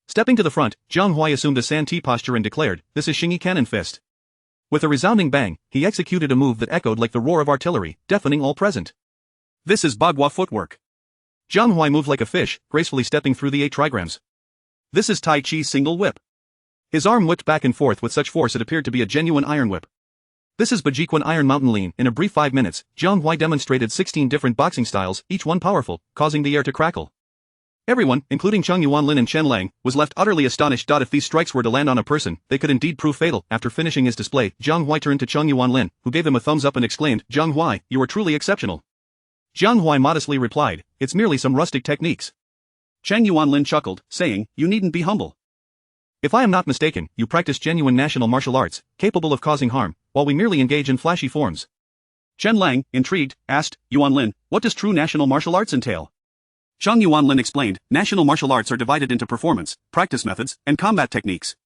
Stepping to the front, Jiang Huai assumed a San-Ti posture and declared, this is Xingyi Cannon Fist. With a resounding bang, he executed a move that echoed like the roar of artillery, deafening all present. This is Bagua footwork. Jiang Huai moved like a fish, gracefully stepping through the 8 trigrams. This is Tai Chi single whip. His arm whipped back and forth with such force it appeared to be a genuine iron whip. This is Bajiquan Iron Mountain Lean. In a brief 5 minutes, Jiang Huai demonstrated 16 different boxing styles, each one powerful, causing the air to crackle. Everyone, including Cheng Yuanlin and Chen Lang, was left utterly astonished. If these strikes were to land on a person, they could indeed prove fatal. After finishing his display, Jiang Huai turned to Cheng Yuanlin, who gave him a thumbs up and exclaimed, Jiang Huai, you are truly exceptional. Jiang Huai modestly replied, it's merely some rustic techniques. Cheng Yuanlin chuckled, saying, you needn't be humble. If I am not mistaken, you practice genuine national martial arts, capable of causing harm, while we merely engage in flashy forms. Chen Lang, intrigued, asked, Yuanlin, what does true national martial arts entail? Zhang Yuanlin explained, national martial arts are divided into performance, practice methods, and combat techniques.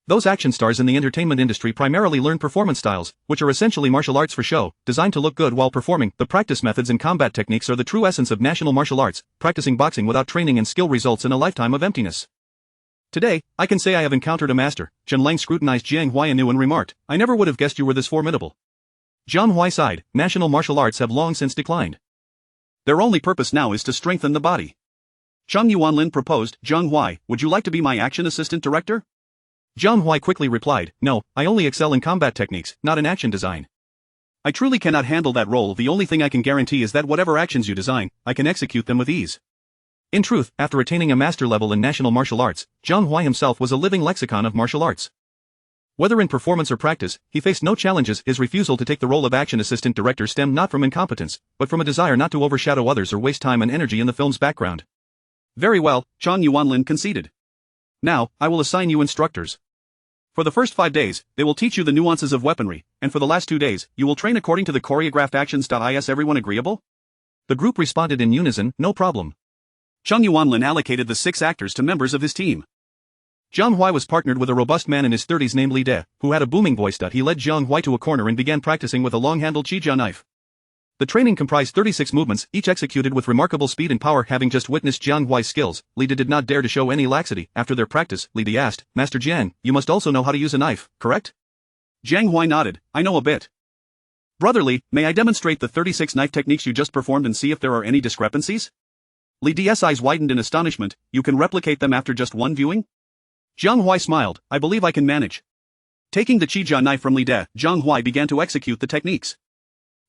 Those action stars in the entertainment industry primarily learn performance styles, which are essentially martial arts for show, designed to look good while performing. The practice methods and combat techniques are the true essence of national martial arts. Practicing boxing without training and skill results in a lifetime of emptiness. Today, I can say I have encountered a master. Chen Lang scrutinized Jiang Huai anew and remarked, I never would have guessed you were this formidable. Jiang Huai sighed, national martial arts have long since declined. Their only purpose now is to strengthen the body. Zhang Yuanlin proposed, Jiang Huai, would you like to be my action assistant director? Jiang Huai quickly replied, no, I only excel in combat techniques, not in action design. I truly cannot handle that role. The only thing I can guarantee is that whatever actions you design, I can execute them with ease. In truth, after attaining a master level in national martial arts, Jiang Huai himself was a living lexicon of martial arts. Whether in performance or practice, he faced no challenges. His refusal to take the role of action assistant director stemmed not from incompetence, but from a desire not to overshadow others or waste time and energy in the film's background. Very well, Zhang Yuanlin conceded. Now, I will assign you instructors. For the first 5 days, they will teach you the nuances of weaponry, and for the last 2 days, you will train according to the choreographed actions. Is everyone agreeable? The group responded in unison, no problem. Zhang Yuanlin allocated the 6 actors to members of his team. Jiang Huai was partnered with a robust man in his 30s named Li De, who had a booming voice. He led Jiang Huai to a corner and began practicing with a long-handled Qijia knife. The training comprised 36 movements, each executed with remarkable speed and power. Having just witnessed Jiang Huai's skills, Li De did not dare to show any laxity. After their practice, Li De asked, Master Jiang, you must also know how to use a knife, correct? Jiang Huai nodded, I know a bit. Brother Li, may I demonstrate the 36 knife techniques you just performed and see if there are any discrepancies? Li De's eyes widened in astonishment, you can replicate them after just one viewing? Jiang Huai smiled, I believe I can manage. Taking the Qijia knife from Li De, Jiang Huai began to execute the techniques.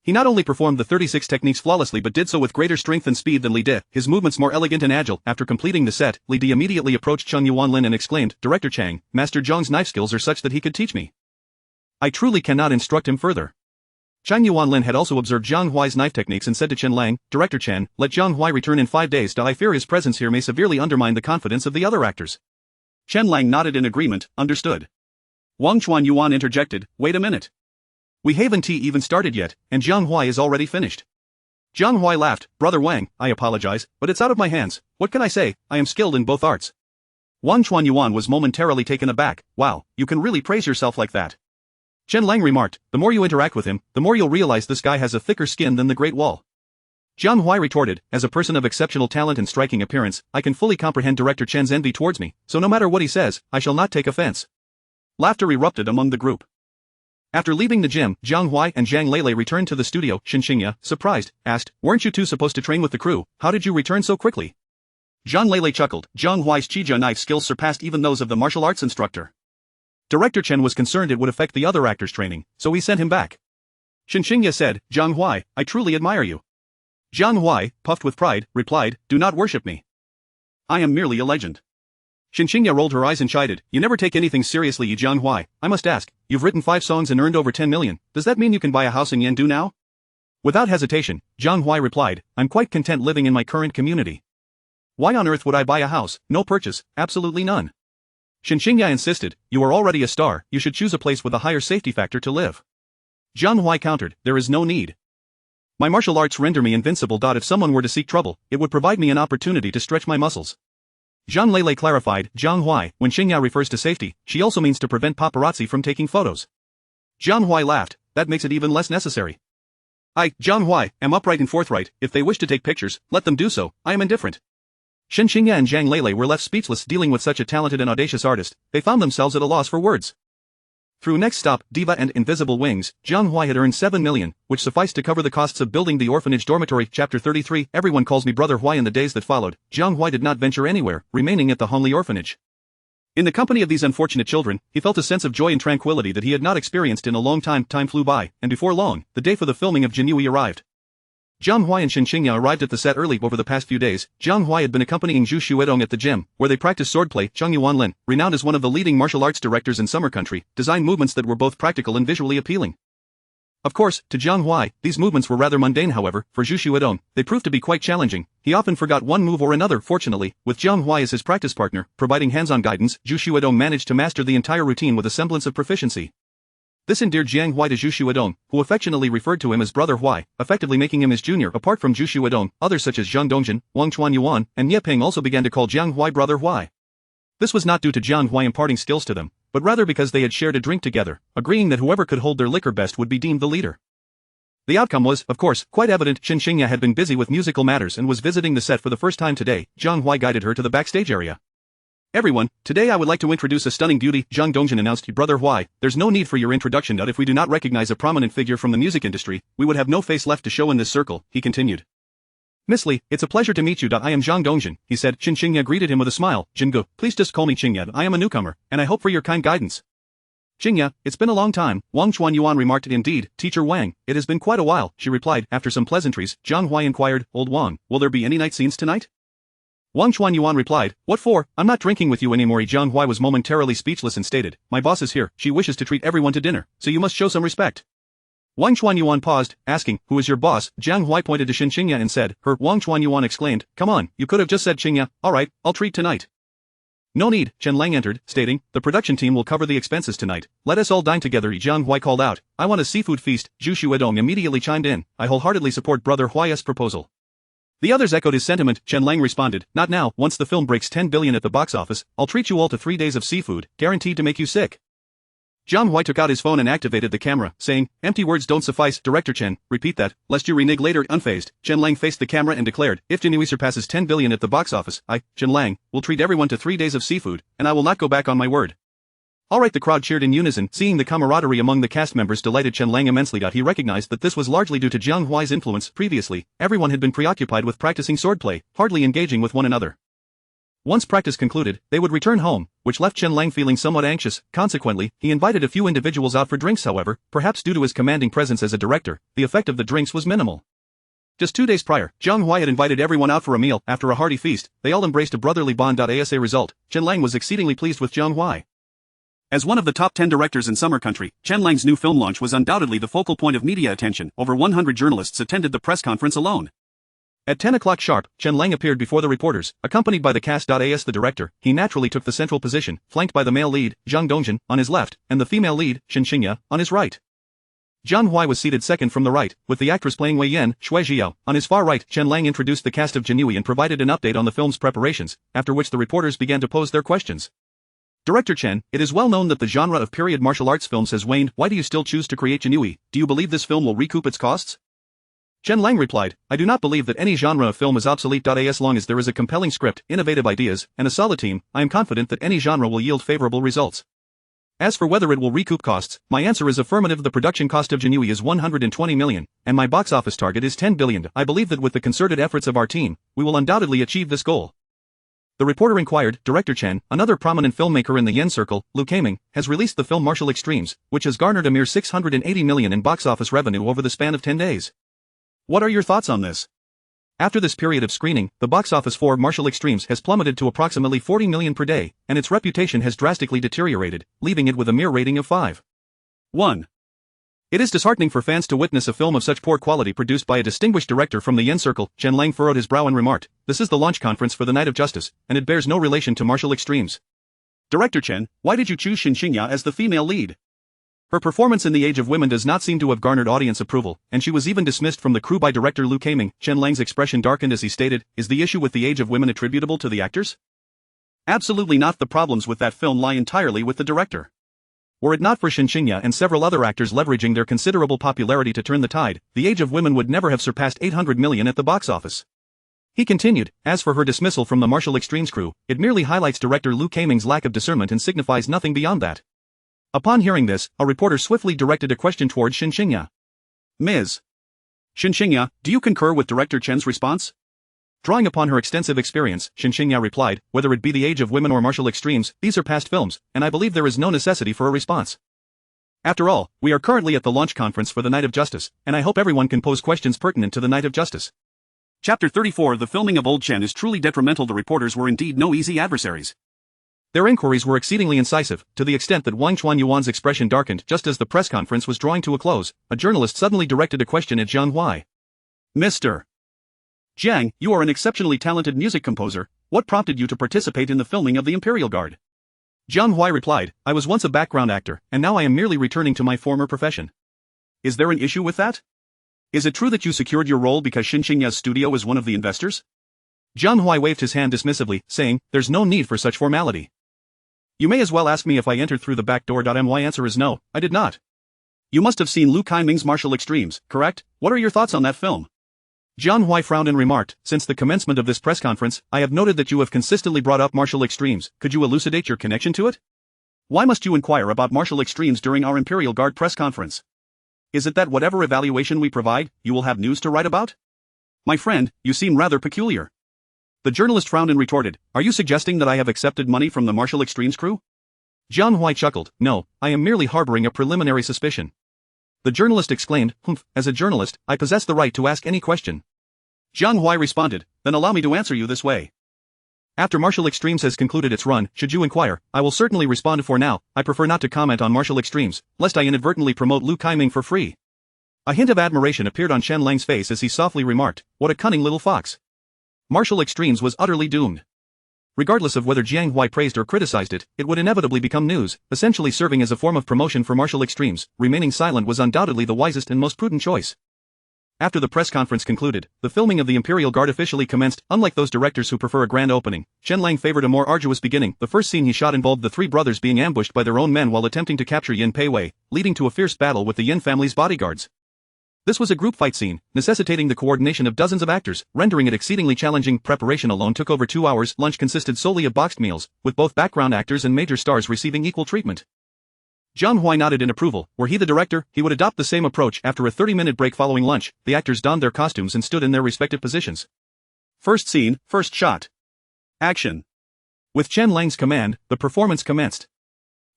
He not only performed the 36 techniques flawlessly but did so with greater strength and speed than Li De, his movements more elegant and agile. After completing the set, Li De immediately approached Zhang Yuanlin and exclaimed, Director Chang, Master Zhang's knife skills are such that he could teach me. I truly cannot instruct him further. Zhang Yuanlin had also observed Jiang Huai's knife techniques and said to Chen Lang, Director Chen, let Jiang Huai return in 5 days. I fear his presence here may severely undermine the confidence of the other actors. Chen Lang nodded in agreement, understood. Wang Chuanyuan interjected, wait a minute. We haven't even started yet, and Jiang Huai is already finished. Jiang Huai laughed, Brother Wang, I apologize, but it's out of my hands. What can I say? I am skilled in both arts. Wang Chuanyuan was momentarily taken aback. Wow, you can really praise yourself like that. Chen Lang remarked, the more you interact with him, the more you'll realize this guy has a thicker skin than the Great Wall. Jiang Huai retorted, as a person of exceptional talent and striking appearance, I can fully comprehend Director Chen's envy towards me, so no matter what he says, I shall not take offense. Laughter erupted among the group. After leaving the gym, Jiang Huai and Zhang Lele returned to the studio. Shen Qingya, surprised, asked, weren't you two supposed to train with the crew? How did you return so quickly? Zhang Lele chuckled, Jiang Huai's Qijia knife skills surpassed even those of the martial arts instructor. Director Chen was concerned it would affect the other actors' training, so he sent him back. Shen Qingya said, Jiang Huai, I truly admire you. Jiang Huai, puffed with pride, replied, do not worship me. I am merely a legend. Shen Qingya rolled her eyes and chided, you never take anything seriously, Jiang Huai. I must ask, you've written 5 songs and earned over 10 million, does that mean you can buy a house in Yandu now? Without hesitation, Jiang Huai replied, I'm quite content living in my current community. Why on earth would I buy a house? No purchase, absolutely none. Shen Qingya insisted, you are already a star, you should choose a place with a higher safety factor to live. Jiang Huai countered, there is no need. My martial arts render me invincible. If someone were to seek trouble, it would provide me an opportunity to stretch my muscles. Zhang Lele clarified, Jiang Huai, when Qingya refers to safety, she also means to prevent paparazzi from taking photos. Jiang Huai laughed, that makes it even less necessary. I, Jiang Huai, am upright and forthright, if they wish to take pictures, let them do so, I am indifferent. Shen Qingya and Zhang Lele were left speechless. Dealing with such a talented and audacious artist, they found themselves at a loss for words. Through Next Stop, Diva and Invisible Wings, Jiang Huai had earned 7 million, which sufficed to cover the costs of building the orphanage dormitory. Chapter 33, Everyone calls me Brother Huai. In the days that followed, Jiang Huai did not venture anywhere, remaining at the Hongli orphanage. In the company of these unfortunate children, he felt a sense of joy and tranquility that he had not experienced in a long time. Time flew by, and before long, the day for the filming of Jianhui arrived. Jiang Huai and Shen Qingya arrived at the set early. Over the past few days, Jiang Huai had been accompanying Zhu Xuedong at the gym, where they practiced swordplay. Zhang Yuanlin, renowned as one of the leading martial arts directors in Summer Country, designed movements that were both practical and visually appealing. Of course, to Jiang Huai, these movements were rather mundane. However, for Zhu Xuedong, they proved to be quite challenging. He often forgot one move or another. Fortunately, with Jiang Huai as his practice partner, providing hands-on guidance, Zhu Xuedong managed to master the entire routine with a semblance of proficiency. This endeared Jiang Huai to Zhu Shuadong, who affectionately referred to him as Brother Huai, effectively making him his junior. Apart from Zhu Shuadong, others such as Zhang Dongjin, Wang Chuanyuan, and Ye Ping also began to call Jiang Huai Brother Huai. This was not due to Jiang Huai imparting skills to them, but rather because they had shared a drink together, agreeing that whoever could hold their liquor best would be deemed the leader. The outcome was, of course, quite evident. Shen Qingya had been busy with musical matters and was visiting the set for the first time today. Jiang Huai guided her to the backstage area. Everyone, today I would like to introduce a stunning beauty, Zhang Dongjin announced. Brother Huai, there's no need for your introduction. If we do not recognize a prominent figure from the music industry, we would have no face left to show in this circle, he continued. Miss Li, it's a pleasure to meet you. I am Zhang Dongjin, he said. Shen Qingya greeted him with a smile. Jingu, please just call me Qingya. I am a newcomer, and I hope for your kind guidance. Qingya, it's been a long time, Wang Chuanyuan remarked. Indeed, Teacher Wang, it has been quite a while, she replied. After some pleasantries, Jiang Huai inquired, Old Wang, will there be any night scenes tonight? Wang Chuanyuan replied, what for? I'm not drinking with you anymore. Jiang Huai was momentarily speechless and stated, my boss is here, she wishes to treat everyone to dinner, so you must show some respect. Wang Chuanyuan paused, asking, who is your boss? Jiang Huai pointed to Shen Qingya and said, her. Wang Chuanyuan exclaimed, come on, you could have just said Qingya. Alright, I'll treat tonight. No need, Chen Lang entered, stating, the production team will cover the expenses tonight, let us all dine together. Jiang Huai called out, I want a seafood feast. Zhu Shuadong immediately chimed in, I wholeheartedly support Brother Huai's proposal. The others echoed his sentiment. Chen Lang responded, not now, once the film breaks 10 billion at the box office, I'll treat you all to 3 days of seafood, guaranteed to make you sick. Jiang Huai took out his phone and activated the camera, saying, empty words don't suffice. Director Chen, repeat that, lest you renege later. Unfazed, Chen Lang faced the camera and declared, if Jiang Huai surpasses 10 billion at the box office, I, Chen Lang, will treat everyone to 3 days of seafood, and I will not go back on my word. Alright, the crowd cheered in unison. Seeing the camaraderie among the cast members delighted Chen Lang immensely. He recognized that this was largely due to Jiang Huai's influence. Previously, everyone had been preoccupied with practicing swordplay, hardly engaging with one another. Once practice concluded, they would return home, which left Chen Lang feeling somewhat anxious. Consequently, he invited a few individuals out for drinks. However, perhaps due to his commanding presence as a director, the effect of the drinks was minimal. Just 2 days prior, Jiang Huai had invited everyone out for a meal. After a hearty feast, they all embraced a brotherly bond. As a result, Chen Lang was exceedingly pleased with Jiang Huai. As one of the top 10 directors in summer country, Chen Lang's new film launch was undoubtedly the focal point of media attention. Over 100 journalists attended the press conference alone. At 10 o'clock sharp, Chen Lang appeared before the reporters, accompanied by the cast. As the director, he naturally took the central position, flanked by the male lead, Zhang Dongjin, on his left, and the female lead, Shen Qingya, on his right. Jiang Huai was seated second from the right, with the actress playing Wei Yan, Shui Zhiyao, on his far right. Chen Lang introduced the cast of Jiang Huai and provided an update on the film's preparations, after which the reporters began to pose their questions. Director Chen, it is well known that the genre of period martial arts films has waned. Why do you still choose to create Jiang Huai? Do you believe this film will recoup its costs? Chen Lang replied, I do not believe that any genre of film is obsolete. As long as there is a compelling script, innovative ideas, and a solid team, I am confident that any genre will yield favorable results. As for whether it will recoup costs, my answer is affirmative. The production cost of Jiang Huai is 120 million, and my box office target is 10 billion. I believe that with the concerted efforts of our team, we will undoubtedly achieve this goal. The reporter inquired, Director Chen, another prominent filmmaker in the Yen circle, Liu Kaming, has released the film Martial Extremes, which has garnered a mere 680 million in box office revenue over the span of 10 days. What are your thoughts on this? After this period of screening, the box office for Martial Extremes has plummeted to approximately 40 million per day, and its reputation has drastically deteriorated, leaving it with a mere rating of 5.1. It is disheartening for fans to witness a film of such poor quality produced by a distinguished director from the Yen circle. Chen Lang furrowed his brow and remarked, this is the launch conference for the Night of Justice, and it bears no relation to Martial Extremes. Director Chen, why did you choose Shen Qingya as the female lead? Her performance in The Age of Women does not seem to have garnered audience approval, and she was even dismissed from the crew by director Liu Kaming. Chen Lang's expression darkened as he stated, is the issue with The Age of Women attributable to the actors? Absolutely not. The problems with that film lie entirely with the director. Were it not for Shen Qingya and several other actors leveraging their considerable popularity to turn the tide, The Age of Women would never have surpassed 800 million at the box office. He continued, as for her dismissal from the Martial Extremes crew, it merely highlights director Liu Kaming's lack of discernment and signifies nothing beyond that. Upon hearing this, a reporter swiftly directed a question towards Shen Qingya. Ms. Shen Qingya, do you concur with Director Chen's response? Drawing upon her extensive experience, Shen Qingya replied, whether it be The Age of Women or Martial Extremes, these are past films, and I believe there is no necessity for a response. After all, we are currently at the launch conference for the Night of Justice, and I hope everyone can pose questions pertinent to the Night of Justice. Chapter 34 The filming of Old Chen is truly detrimental. The reporters were indeed no easy adversaries. Their inquiries were exceedingly incisive, to the extent that Wang Chuanyuan's expression darkened just as the press conference was drawing to a close. A journalist suddenly directed a question at Jiang Huai. Mr. Jiang, you are an exceptionally talented music composer. What prompted you to participate in the filming of the Imperial Guard? Jiang Huai replied, I was once a background actor, and now I am merely returning to my former profession. Is there an issue with that? Is it true that you secured your role because Shen Qingya's studio is one of the investors? Jiang Huai waved his hand dismissively, saying, there's no need for such formality. You may as well ask me if I entered through the back door. My answer is no, I did not. You must have seen Lu Kaiming's Martial Extremes, correct? What are your thoughts on that film? Jiang Huai frowned and remarked, since the commencement of this press conference, I have noted that you have consistently brought up Martial Extremes. Could you elucidate your connection to it? Why must you inquire about Martial Extremes during our Imperial Guard press conference? Is it that whatever evaluation we provide, you will have news to write about? My friend, you seem rather peculiar. The journalist frowned and retorted, are you suggesting that I have accepted money from the Martial Extremes crew? Jiang Huai chuckled, no, I am merely harboring a preliminary suspicion. The journalist exclaimed, humph, as a journalist, I possess the right to ask any question. Jiang Huai responded, then allow me to answer you this way. After Martial Extremes has concluded its run, should you inquire, I will certainly respond. For now, I prefer not to comment on Martial Extremes, lest I inadvertently promote Lu Kaiming for free. A hint of admiration appeared on Shen Lang's face as he softly remarked, what a cunning little fox. Martial Extremes was utterly doomed. Regardless of whether Jiang Huai praised or criticized it, it would inevitably become news, essentially serving as a form of promotion for Martial Extremes. Remaining silent was undoubtedly the wisest and most prudent choice. After the press conference concluded, the filming of the Imperial Guard officially commenced. Unlike those directors who prefer a grand opening, Shen Lang favored a more arduous beginning. The first scene he shot involved the three brothers being ambushed by their own men while attempting to capture Yin Peiwei, leading to a fierce battle with the Yin family's bodyguards. This was a group fight scene, necessitating the coordination of dozens of actors, rendering it exceedingly challenging. Preparation alone took over 2 hours. Lunch consisted solely of boxed meals, with both background actors and major stars receiving equal treatment. Jiang Huai nodded in approval. Were he the director, he would adopt the same approach. After a 30-minute break following lunch, the actors donned their costumes and stood in their respective positions. First scene, first shot. Action. With Shen Lang's command, the performance commenced.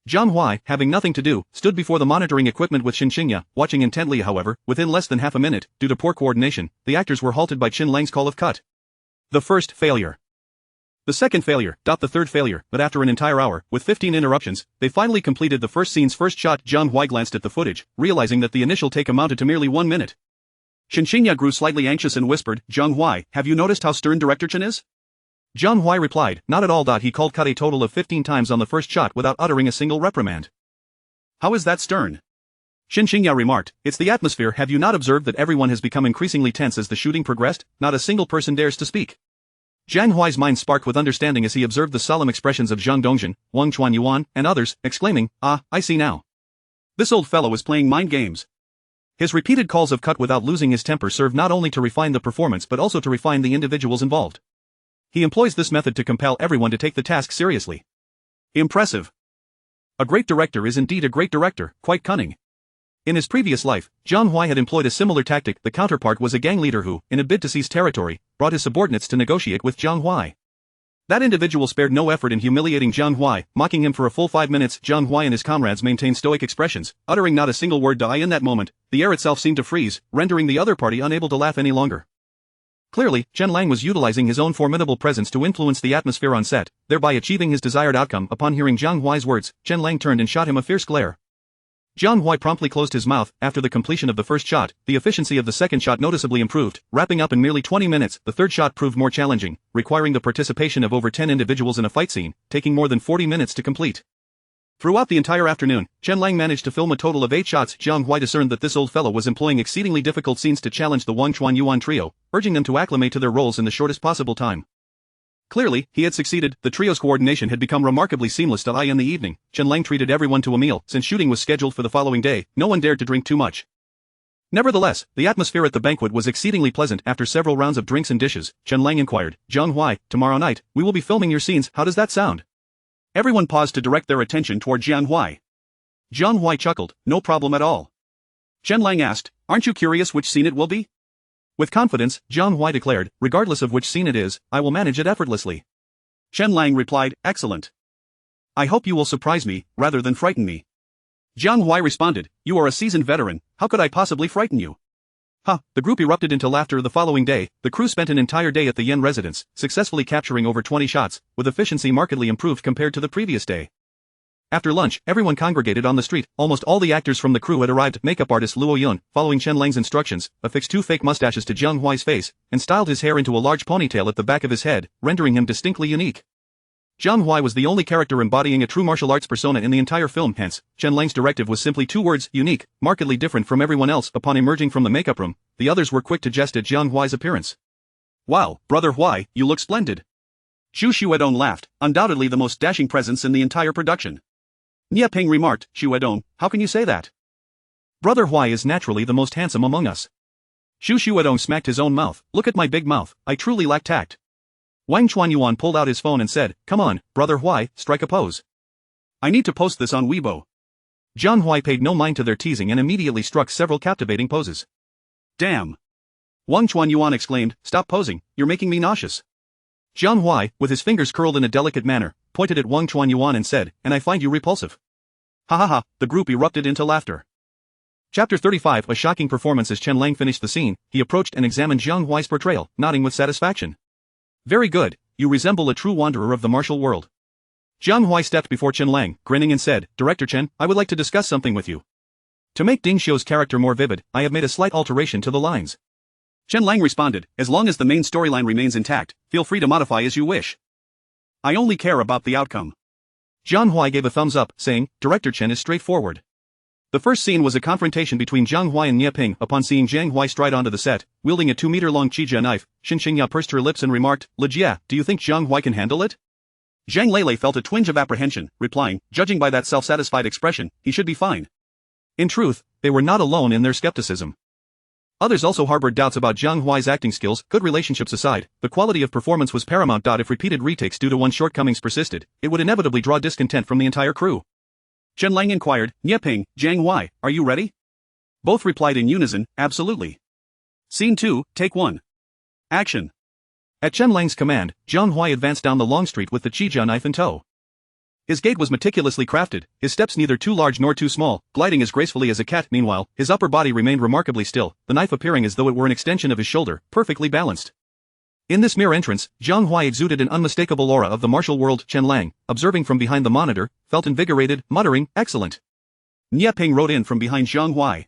Jiang Huai, having nothing to do, stood before the monitoring equipment with Shen Qingya, watching intently. However, within less than half a minute, due to poor coordination, the actors were halted by Shen Lang's call of cut. The first failure. The second failure, the third failure, but after an entire hour, with 15 interruptions, they finally completed the first scene's first shot. Jiang Huai glanced at the footage, realizing that the initial take amounted to merely 1 minute. Shen Qingya grew slightly anxious and whispered, Jiang Huai, have you noticed how stern Director Chen is? Jiang Huai replied, not at all. He called cut a total of 15 times on the first shot without uttering a single reprimand. How is that stern? Shen Qingya remarked, it's the atmosphere. Have you not observed that everyone has become increasingly tense as the shooting progressed? Not a single person dares to speak. Jiang Huai's mind sparked with understanding as he observed the solemn expressions of Zhang Dongjin, Wang Chuanyuan, and others, exclaiming, ah, I see now. This old fellow is playing mind games. His repeated calls of cut without losing his temper serve not only to refine the performance but also to refine the individuals involved. He employs this method to compel everyone to take the task seriously. Impressive. A great director is indeed a great director, quite cunning. In his previous life, Jiang Huai had employed a similar tactic. The counterpart was a gang leader who, in a bid to seize territory, brought his subordinates to negotiate with Jiang Huai. That individual spared no effort in humiliating Jiang Huai, mocking him for a full 5 minutes. Jiang Huai and his comrades maintained stoic expressions, uttering not a single word. In that moment, the air itself seemed to freeze, rendering the other party unable to laugh any longer. Clearly, Shen Lang was utilizing his own formidable presence to influence the atmosphere on set, thereby achieving his desired outcome. Upon hearing Jiang Huai's words, Shen Lang turned and shot him a fierce glare. Jiang Huai promptly closed his mouth. After the completion of the first shot, the efficiency of the second shot noticeably improved, wrapping up in merely 20 minutes. The third shot proved more challenging, requiring the participation of over 10 individuals in a fight scene, taking more than 40 minutes to complete. Throughout the entire afternoon, Shen Lang managed to film a total of 8 shots. Jiang Huai discerned that this old fellow was employing exceedingly difficult scenes to challenge the Wang Chuanyuan trio, urging them to acclimate to their roles in the shortest possible time. Clearly, he had succeeded. The trio's coordination had become remarkably seamless. In the evening, Shen Lang treated everyone to a meal. Since shooting was scheduled for the following day, no one dared to drink too much. Nevertheless, the atmosphere at the banquet was exceedingly pleasant. After several rounds of drinks and dishes, Shen Lang inquired, Jiang Huai, tomorrow night, we will be filming your scenes. How does that sound? Everyone paused to direct their attention toward Jiang Huai. Jiang Huai chuckled, no problem at all. Shen Lang asked, aren't you curious which scene it will be? With confidence, Jiang Huai declared, regardless of which scene it is, I will manage it effortlessly. Shen Lang replied, excellent. I hope you will surprise me, rather than frighten me. Jiang Huai responded, you are a seasoned veteran, how could I possibly frighten you? The group erupted into laughter. The following day, the crew spent an entire day at the Yen residence, successfully capturing over 20 shots, with efficiency markedly improved compared to the previous day. After lunch, everyone congregated on the street. Almost all the actors from the crew had arrived. Makeup artist Luo Yun, following Shen Lang's instructions, affixed 2 fake mustaches to Jiang Huai's face, and styled his hair into a large ponytail at the back of his head, rendering him distinctly unique. Jiang Huai was the only character embodying a true martial arts persona in the entire film, hence, Chen Lang's directive was simply 2 words, unique, markedly different from everyone else. Upon emerging from the makeup room, the others were quick to jest at Jiang Huai's appearance. Wow, Brother Huai, you look splendid. Zhu Xuedong laughed, undoubtedly the most dashing presence in the entire production. Nie Ping remarked, Xuedong, how can you say that? Brother Huai is naturally the most handsome among us. Zhu Xuedong smacked his own mouth, look at my big mouth, I truly lack tact. Wang Chuanyuan pulled out his phone and said, come on, Brother Huai, strike a pose. I need to post this on Weibo. Jiang Huai paid no mind to their teasing and immediately struck several captivating poses. Damn. Wang Chuanyuan exclaimed, stop posing, you're making me nauseous. Jiang Huai, with his fingers curled in a delicate manner, pointed at Wang Chuanyuan and said, and I find you repulsive. Ha ha ha, the group erupted into laughter. Chapter 35. A shocking performance. As Chen Lang finished the scene, he approached and examined Jiang Huai's portrayal, nodding with satisfaction. Very good, you resemble a true wanderer of the martial world. Jiang Huai stepped before Chen Lang, grinning and said, Director Chen, I would like to discuss something with you. To make Ding Xiu's character more vivid, I have made a slight alteration to the lines. Chen Lang responded, as long as the main storyline remains intact, feel free to modify as you wish. I only care about the outcome. Jiang Huai gave a thumbs up, saying, Director Chen is straightforward. The first scene was a confrontation between Jiang Huai and Nie Ping. Upon seeing Jiang Huai stride onto the set, wielding a 2-meter-long Qijia knife, Shen Qingya pursed her lips and remarked, Lejia, do you think Jiang Huai can handle it? Zhang Lele felt a twinge of apprehension, replying, judging by that self-satisfied expression, he should be fine. In truth, they were not alone in their skepticism. Others also harbored doubts about Jiang Huai's acting skills. Good relationships aside, the quality of performance was paramount. If repeated retakes due to one's shortcomings persisted, it would inevitably draw discontent from the entire crew. Chen Lang inquired, Nie Ping, Jiang Huai, are you ready? Both replied in unison, absolutely. Scene 2, take 1. Action. At Chen Lang's command, Jiang Huai advanced down the long street with the Qijia knife in tow. His gait was meticulously crafted, his steps neither too large nor too small, gliding as gracefully as a cat. Meanwhile, his upper body remained remarkably still, the knife appearing as though it were an extension of his shoulder, perfectly balanced. In this mere entrance, Jiang Huai exuded an unmistakable aura of the martial world. Chen Lang, observing from behind the monitor, felt invigorated, muttering, excellent. Nie Ping rode in from behind Jiang Huai.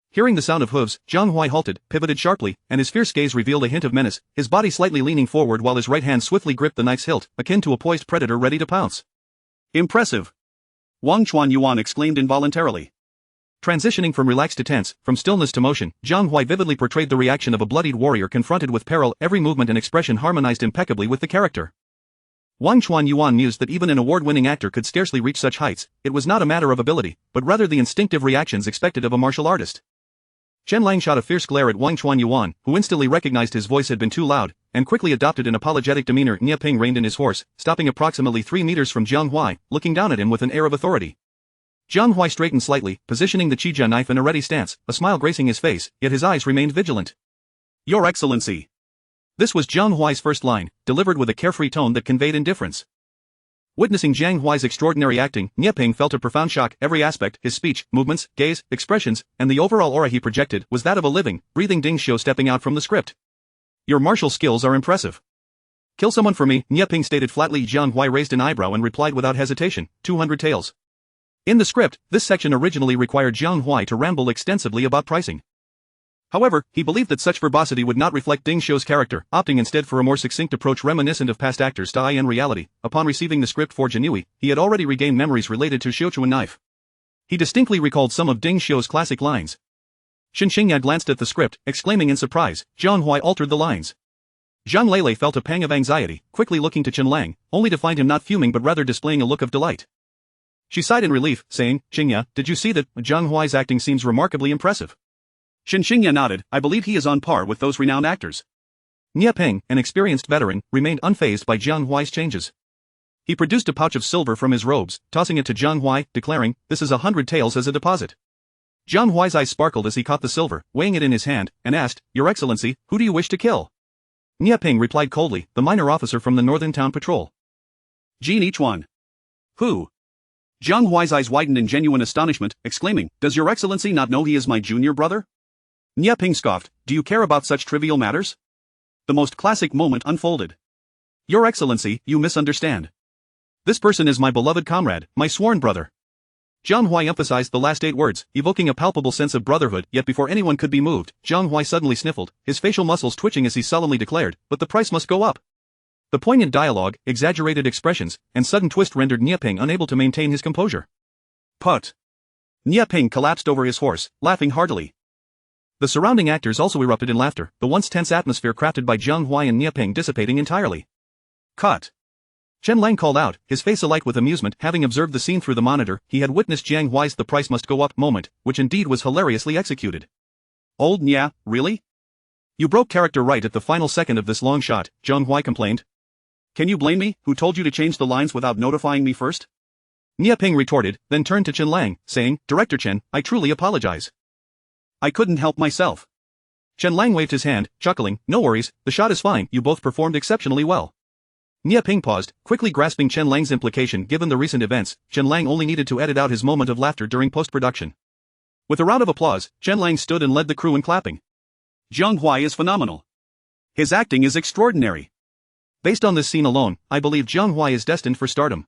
Hearing the sound of hooves, Jiang Huai halted, pivoted sharply, and his fierce gaze revealed a hint of menace, his body slightly leaning forward while his right hand swiftly gripped the knife's hilt, akin to a poised predator ready to pounce. Impressive. Wang Chuanyuan exclaimed involuntarily. Transitioning from relaxed to tense, from stillness to motion, Jiang Huai vividly portrayed the reaction of a bloodied warrior confronted with peril. Every movement and expression harmonized impeccably with the character. Wang Chuanyuan mused that even an award-winning actor could scarcely reach such heights. It was not a matter of ability, but rather the instinctive reactions expected of a martial artist. Chen Lang shot a fierce glare at Wang Chuanyuan, who instantly recognized his voice had been too loud, and quickly adopted an apologetic demeanor. Nie Ping reined in his horse, stopping approximately 3 meters from Jiang Huai, looking down at him with an air of authority. Jiang Huai straightened slightly, positioning the Qijia knife in a ready stance, a smile gracing his face, yet his eyes remained vigilant. Your Excellency. This was Jiang Huai's first line, delivered with a carefree tone that conveyed indifference. Witnessing Jiang Huai's extraordinary acting, Nie Ping felt a profound shock. Every aspect, his speech, movements, gaze, expressions, and the overall aura he projected, was that of a living, breathing Ding Xiu stepping out from the script. Your martial skills are impressive. Kill someone for me, Nie Ping stated flatly. Jiang Huai raised an eyebrow and replied without hesitation, 200 taels. In the script, this section originally required Jiang Huai to ramble extensively about pricing. However, he believed that such verbosity would not reflect Ding Xiu's character, opting instead for a more succinct approach reminiscent of past actors. In reality, upon receiving the script for Jinui, he had already regained memories related to Xiuchuan knife. He distinctly recalled some of Ding Xiu's classic lines. Shen Qingya glanced at the script, exclaiming in surprise, Jiang Huai altered the lines. Zhang Lele felt a pang of anxiety, quickly looking to Chen Lang, only to find him not fuming but rather displaying a look of delight. She sighed in relief, saying, Qingya, did you see that? Jiang Huai's acting seems remarkably impressive. Shen Qingya nodded, I believe he is on par with those renowned actors. Nie Ping, an experienced veteran, remained unfazed by Jiang Huai's changes. He produced a pouch of silver from his robes, tossing it to Jiang Huai, declaring, this is 100 taels as a deposit. Jiang Huai's eyes sparkled as he caught the silver, weighing it in his hand, and asked, Your Excellency, who do you wish to kill? Nie Ping replied coldly, the minor officer from the Northern Town Patrol. Jin each one. Who? Jiang Huai's eyes widened in genuine astonishment, exclaiming, Does Your Excellency not know he is my junior brother? Nie Ping scoffed, Do you care about such trivial matters? The most classic moment unfolded. Your Excellency, you misunderstand. This person is my beloved comrade, my sworn brother. Jiang Huai emphasized the last 8 words, evoking a palpable sense of brotherhood. Yet before anyone could be moved, Jiang Huai suddenly sniffled, his facial muscles twitching as he solemnly declared, But the price must go up. The poignant dialogue, exaggerated expressions, and sudden twist rendered Nieping unable to maintain his composure. Put. Nieping collapsed over his horse, laughing heartily. The surrounding actors also erupted in laughter, the once tense atmosphere crafted by Jiang Huai and Nieping dissipating entirely. Cut. Chen Lang called out, his face alight with amusement, having observed the scene through the monitor. He had witnessed Jiang Huai's "the price must go up" moment, which indeed was hilariously executed. Old Nya, really? You broke character right at the final second of this long shot, Jiang Huai complained. Can you blame me, who told you to change the lines without notifying me first? Nieping retorted, then turned to Chen Lang, saying, Director Chen, I truly apologize. I couldn't help myself. Chen Lang waved his hand, chuckling, no worries, the shot is fine, you both performed exceptionally well. Nieping paused, quickly grasping Chen Lang's implication. Given the recent events, Chen Lang only needed to edit out his moment of laughter during post-production. With a round of applause, Chen Lang stood and led the crew in clapping. Jiang Huai is phenomenal. His acting is extraordinary. Based on this scene alone, I believe Jiang Huai is destined for stardom.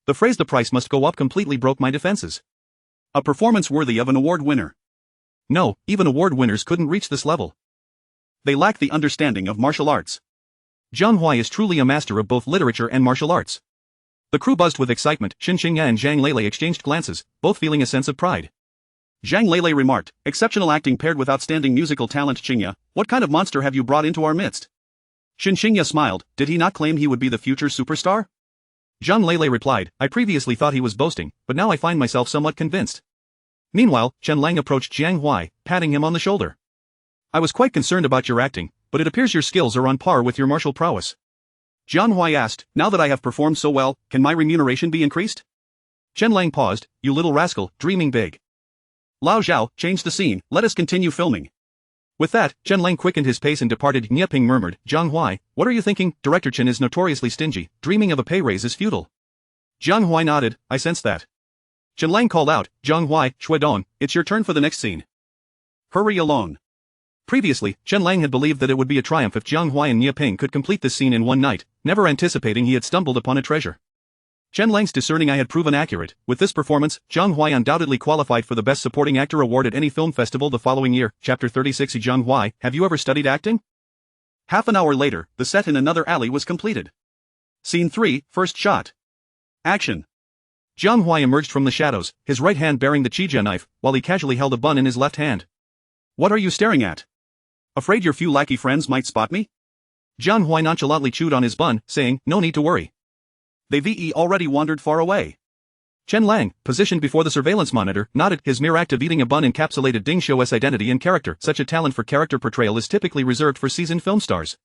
The phrase "the price must go up" completely broke my defenses. A performance worthy of an award winner. No, even award winners couldn't reach this level. They lack the understanding of martial arts. Jiang Huai is truly a master of both literature and martial arts. The crew buzzed with excitement. Shen Qingya and Zhang Lele exchanged glances, both feeling a sense of pride. Zhang Lele remarked, exceptional acting paired with outstanding musical talent. Qingya, what kind of monster have you brought into our midst? Shen Qingya smiled, did he not claim he would be the future superstar? Zhang Lele replied, I previously thought he was boasting, but now I find myself somewhat convinced. Meanwhile, Chen Lang approached Jiang Huai, patting him on the shoulder. I was quite concerned about your acting, but it appears your skills are on par with your martial prowess. Jiang Huai asked, now that I have performed so well, can my remuneration be increased? Chen Lang paused, you little rascal, dreaming big. Lao Zhao, change the scene, let us continue filming. With that, Chen Lang quickened his pace and departed. Nieping murmured, Jiang Huai, what are you thinking? Director Chen is notoriously stingy, dreaming of a pay raise is futile. Jiang Huai nodded, I sense that. Chen Lang called out, Jiang Huai, Shuedong, it's your turn for the next scene. Hurry along. Previously, Chen Lang had believed that it would be a triumph if Jiang Huai and Nieping could complete this scene in one night, never anticipating he had stumbled upon a treasure. Chen Lang's discerning eye had proven accurate. With this performance, Jiang Huai undoubtedly qualified for the Best Supporting Actor award at any film festival the following year. Chapter 36. Jiang Huai, have you ever studied acting? Half an hour later, the set in another alley was completed. Scene 3, first shot. Action. Jiang Huai emerged from the shadows, his right hand bearing the Qijia knife, while he casually held a bun in his left hand. What are you staring at? Afraid your few lackey friends might spot me? Jiang Huai nonchalantly chewed on his bun, saying, no need to worry. They've already wandered far away. Chen Lang, positioned before the surveillance monitor, nodded. His mere act of eating a bun encapsulated Ding Xiu's identity and character. Such a talent for character portrayal is typically reserved for seasoned film stars.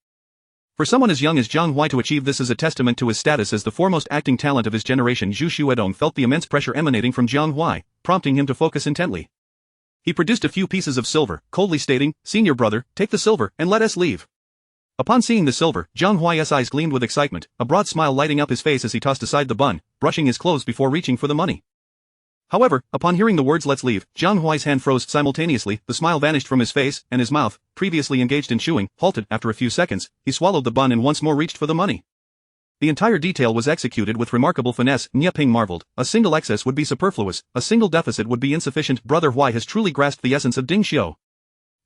For someone as young as Jiang Huai to achieve this is a testament to his status as the foremost acting talent of his generation. Zhu Xuedong felt the immense pressure emanating from Jiang Huai, prompting him to focus intently. He produced a few pieces of silver, coldly stating, Senior brother, take the silver and let us leave. Upon seeing the silver, Jiang Huai's eyes gleamed with excitement, a broad smile lighting up his face as he tossed aside the bun, brushing his clothes before reaching for the money. However, upon hearing the words let's leave, Jiang Huai's hand froze simultaneously, the smile vanished from his face, and his mouth, previously engaged in chewing, halted. After a few seconds, he swallowed the bun and once more reached for the money. The entire detail was executed with remarkable finesse. Nieping marveled, a single excess would be superfluous, a single deficit would be insufficient. Brother Huai has truly grasped the essence of Ding Xiu.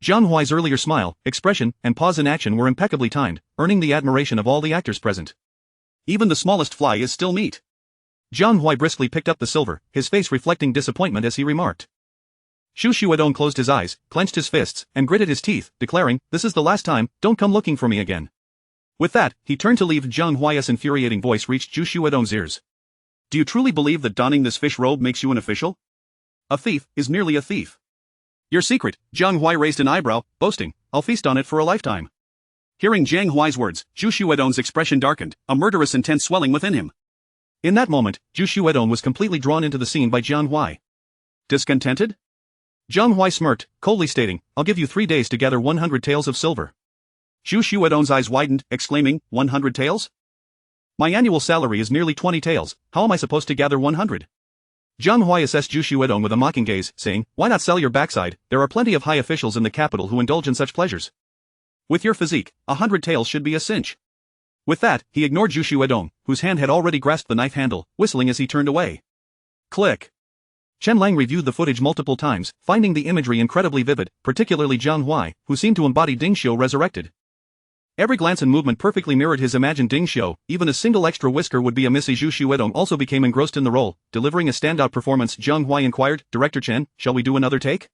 Jiang Huai's earlier smile, expression, and pause in action were impeccably timed, earning the admiration of all the actors present. Even the smallest fly is still meat. Jiang Huai briskly picked up the silver, his face reflecting disappointment as he remarked. Zhu Xuedong closed his eyes, clenched his fists, and gritted his teeth, declaring, this is the last time, don't come looking for me again. With that, he turned to leave. Jiang Huai's infuriating voice reached Zhu Xuedong's ears. Do you truly believe that donning this fish robe makes you an official? A thief is merely a thief. Your secret, Jiang Huai raised an eyebrow, boasting, I'll feast on it for a lifetime. Hearing Jiang Huai's words, Zhu Xuedong's expression darkened, a murderous intent swelling within him. In that moment, Zhu Xuedong was completely drawn into the scene by Jiang Huai. Discontented? Jiang Huai smirked, coldly stating, I'll give you 3 days to gather 100 taels of silver. Zhu Xuedong's eyes widened, exclaiming, 100 taels? My annual salary is merely 20 taels, how am I supposed to gather 100? Jiang Huai assessed Zhu Xuedong with a mocking gaze, saying, why not sell your backside? There are plenty of high officials in the capital who indulge in such pleasures. With your physique, 100 taels should be a cinch. With that, he ignored Zhu Xuedong, whose hand had already grasped the knife handle, whistling as he turned away. Click. Chen Lang reviewed the footage multiple times, finding the imagery incredibly vivid, particularly Jiang Huai, who seemed to embody Ding Xiu resurrected. Every glance and movement perfectly mirrored his imagined Ding Xiu, even a single extra whisker would be a miss. Zhu Xuedong also became engrossed in the role, delivering a standout performance. Jiang Huai inquired, Director Chen, shall we do another take?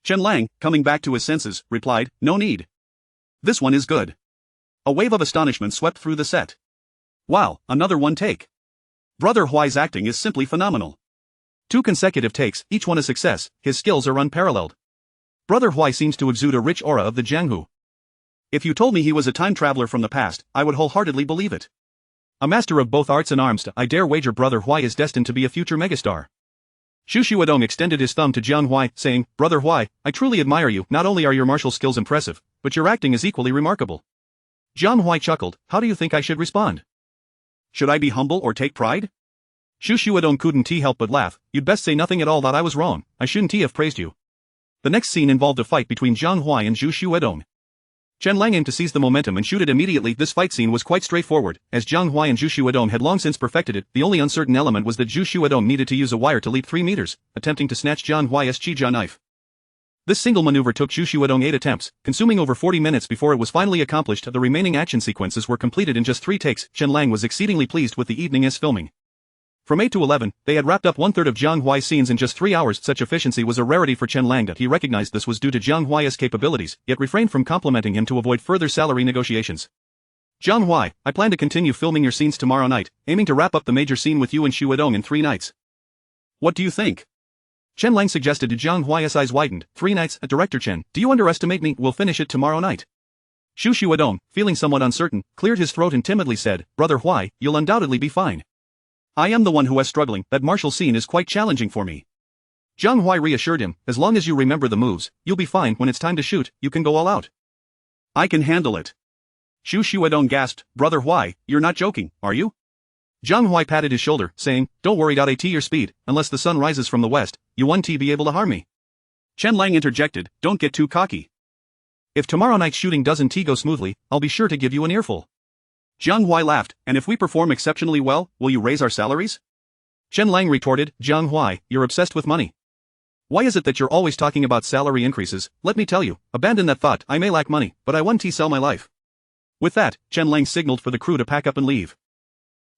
Chen Lang, coming back to his senses, replied, no need. This one is good. A wave of astonishment swept through the set. Wow, another one take. Brother Huai's acting is simply phenomenal. 2 consecutive takes, each one a success, his skills are unparalleled. Brother Huai seems to exude a rich aura of the Jianghu. If you told me he was a time traveler from the past, I would wholeheartedly believe it. A master of both arts and arms, I dare wager Brother Huai is destined to be a future megastar. Shu Xuedong extended his thumb to Jiang Huai, saying, Brother Huai, I truly admire you. Not only are your martial skills impressive, but your acting is equally remarkable. Jiang Huai chuckled, how do you think I should respond? Should I be humble or take pride? Shu Xuedong couldn't help but laugh, you'd best say nothing at all. That I was wrong, I shouldn't have praised you. The next scene involved a fight between Jiang Huai and Shu Xuedong. Chen Lang aimed to seize the momentum and shoot it immediately. This fight scene was quite straightforward, as Jiang Huai and Shu Xuedong had long since perfected it. The only uncertain element was that Shu Xuedong needed to use a wire to leap 3 meters, attempting to snatch Jiang Huai's Qijia knife. This single maneuver took Shu Xuedong 8 attempts, consuming over 40 minutes before it was finally accomplished. The remaining action sequences were completed in just 3 takes. Chen Lang was exceedingly pleased with the evening's filming. From 8 to 11, they had wrapped up 1/3 of Jiang Huai's scenes in just 3 hours. Such efficiency was a rarity for Chen Lang. He recognized this was due to Jiang Huai's capabilities, yet refrained from complimenting him to avoid further salary negotiations. Jiang Huai, I plan to continue filming your scenes tomorrow night, aiming to wrap up the major scene with you and Xuedong in 3 nights. What do you think? Chen Lang suggested to Jiang Huai's eyes widened. 3 nights, Director Chen, do you underestimate me? We'll finish it tomorrow night. Shu Xuedong, feeling somewhat uncertain, cleared his throat and timidly said, Brother Huai, you'll undoubtedly be fine. I am the one who is struggling. That martial scene is quite challenging for me. Jiang Huai reassured him, as long as you remember the moves, you'll be fine. When it's time to shoot, you can go all out. I can handle it. Shu Xuedong gasped, Brother Huai, you're not joking, are you? Jiang Huai patted his shoulder, saying, don't worry. At your speed, unless the sun rises from the west, you won't be able to harm me. Chen Lang interjected, don't get too cocky. If tomorrow night's shooting doesn't go smoothly, I'll be sure to give you an earful. Jiang Huai laughed, and if we perform exceptionally well, will you raise our salaries? Chen Lang retorted, Jiang Huai, you're obsessed with money. Why is it that you're always talking about salary increases? Let me tell you, abandon that thought. I may lack money, but I won't sell my life. With that, Chen Lang signaled for the crew to pack up and leave.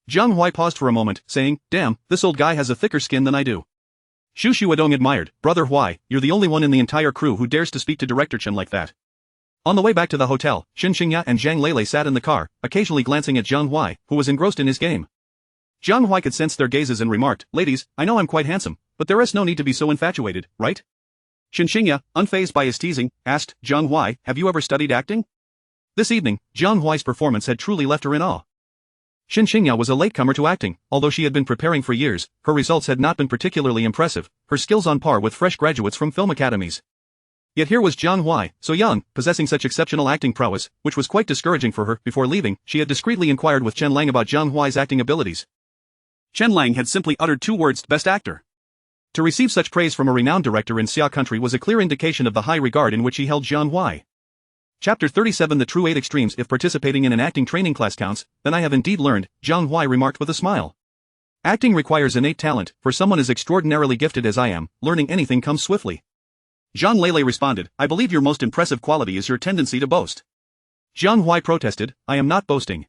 Jiang Huai paused for a moment, saying, damn, this old guy has a thicker skin than I do. Shu Xuedong admired, Brother Huai, you're the only one in the entire crew who dares to speak to Director Chen like that. On the way back to the hotel, Shen Qingya and Zhang Lele sat in the car, occasionally glancing at Jiang Huai, who was engrossed in his game. Jiang Huai could sense their gazes and remarked, ladies, I know I'm quite handsome, but there is no need to be so infatuated, right? Shen Qingya, unfazed by his teasing, asked, Jiang Huai, have you ever studied acting? This evening, Jiang Huai's performance had truly left her in awe. Shen Qingya was a latecomer to acting. Although she had been preparing for years, her results had not been particularly impressive, her skills on par with fresh graduates from film academies. Yet here was Jiang Huai, so young, possessing such exceptional acting prowess, which was quite discouraging for her. Before leaving, she had discreetly inquired with Chen Lang about Jiang Huai's acting abilities. Chen Lang had simply uttered 2 words, best actor. To receive such praise from a renowned director in Xia country was a clear indication of the high regard in which he held Jiang Huai. Chapter 37 The True 8 Extremes. If participating in an acting training class counts, then I have indeed learned, Jiang Huai remarked with a smile. Acting requires innate talent. For someone as extraordinarily gifted as I am, learning anything comes swiftly. Zhang Lele responded, I believe your most impressive quality is your tendency to boast. Jiang Huai protested, I am not boasting.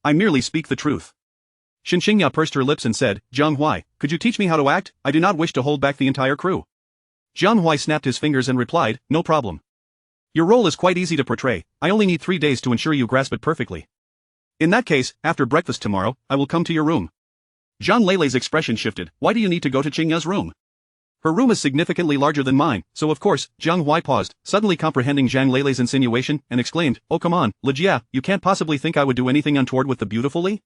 I merely speak the truth. Shen Qingya pursed her lips and said, Jiang Huai, could you teach me how to act? I do not wish to hold back the entire crew. Jiang Huai snapped his fingers and replied, no problem. Your role is quite easy to portray. I only need 3 days to ensure you grasp it perfectly. In that case, after breakfast tomorrow, I will come to your room. Zhang Lele's expression shifted, why do you need to go to Qingya's room? Her room is significantly larger than mine, so of course. Jiang Huai paused, suddenly comprehending Zhang Lele's insinuation, and exclaimed, oh come on, Lejia, you can't possibly think I would do anything untoward with the beautiful Li?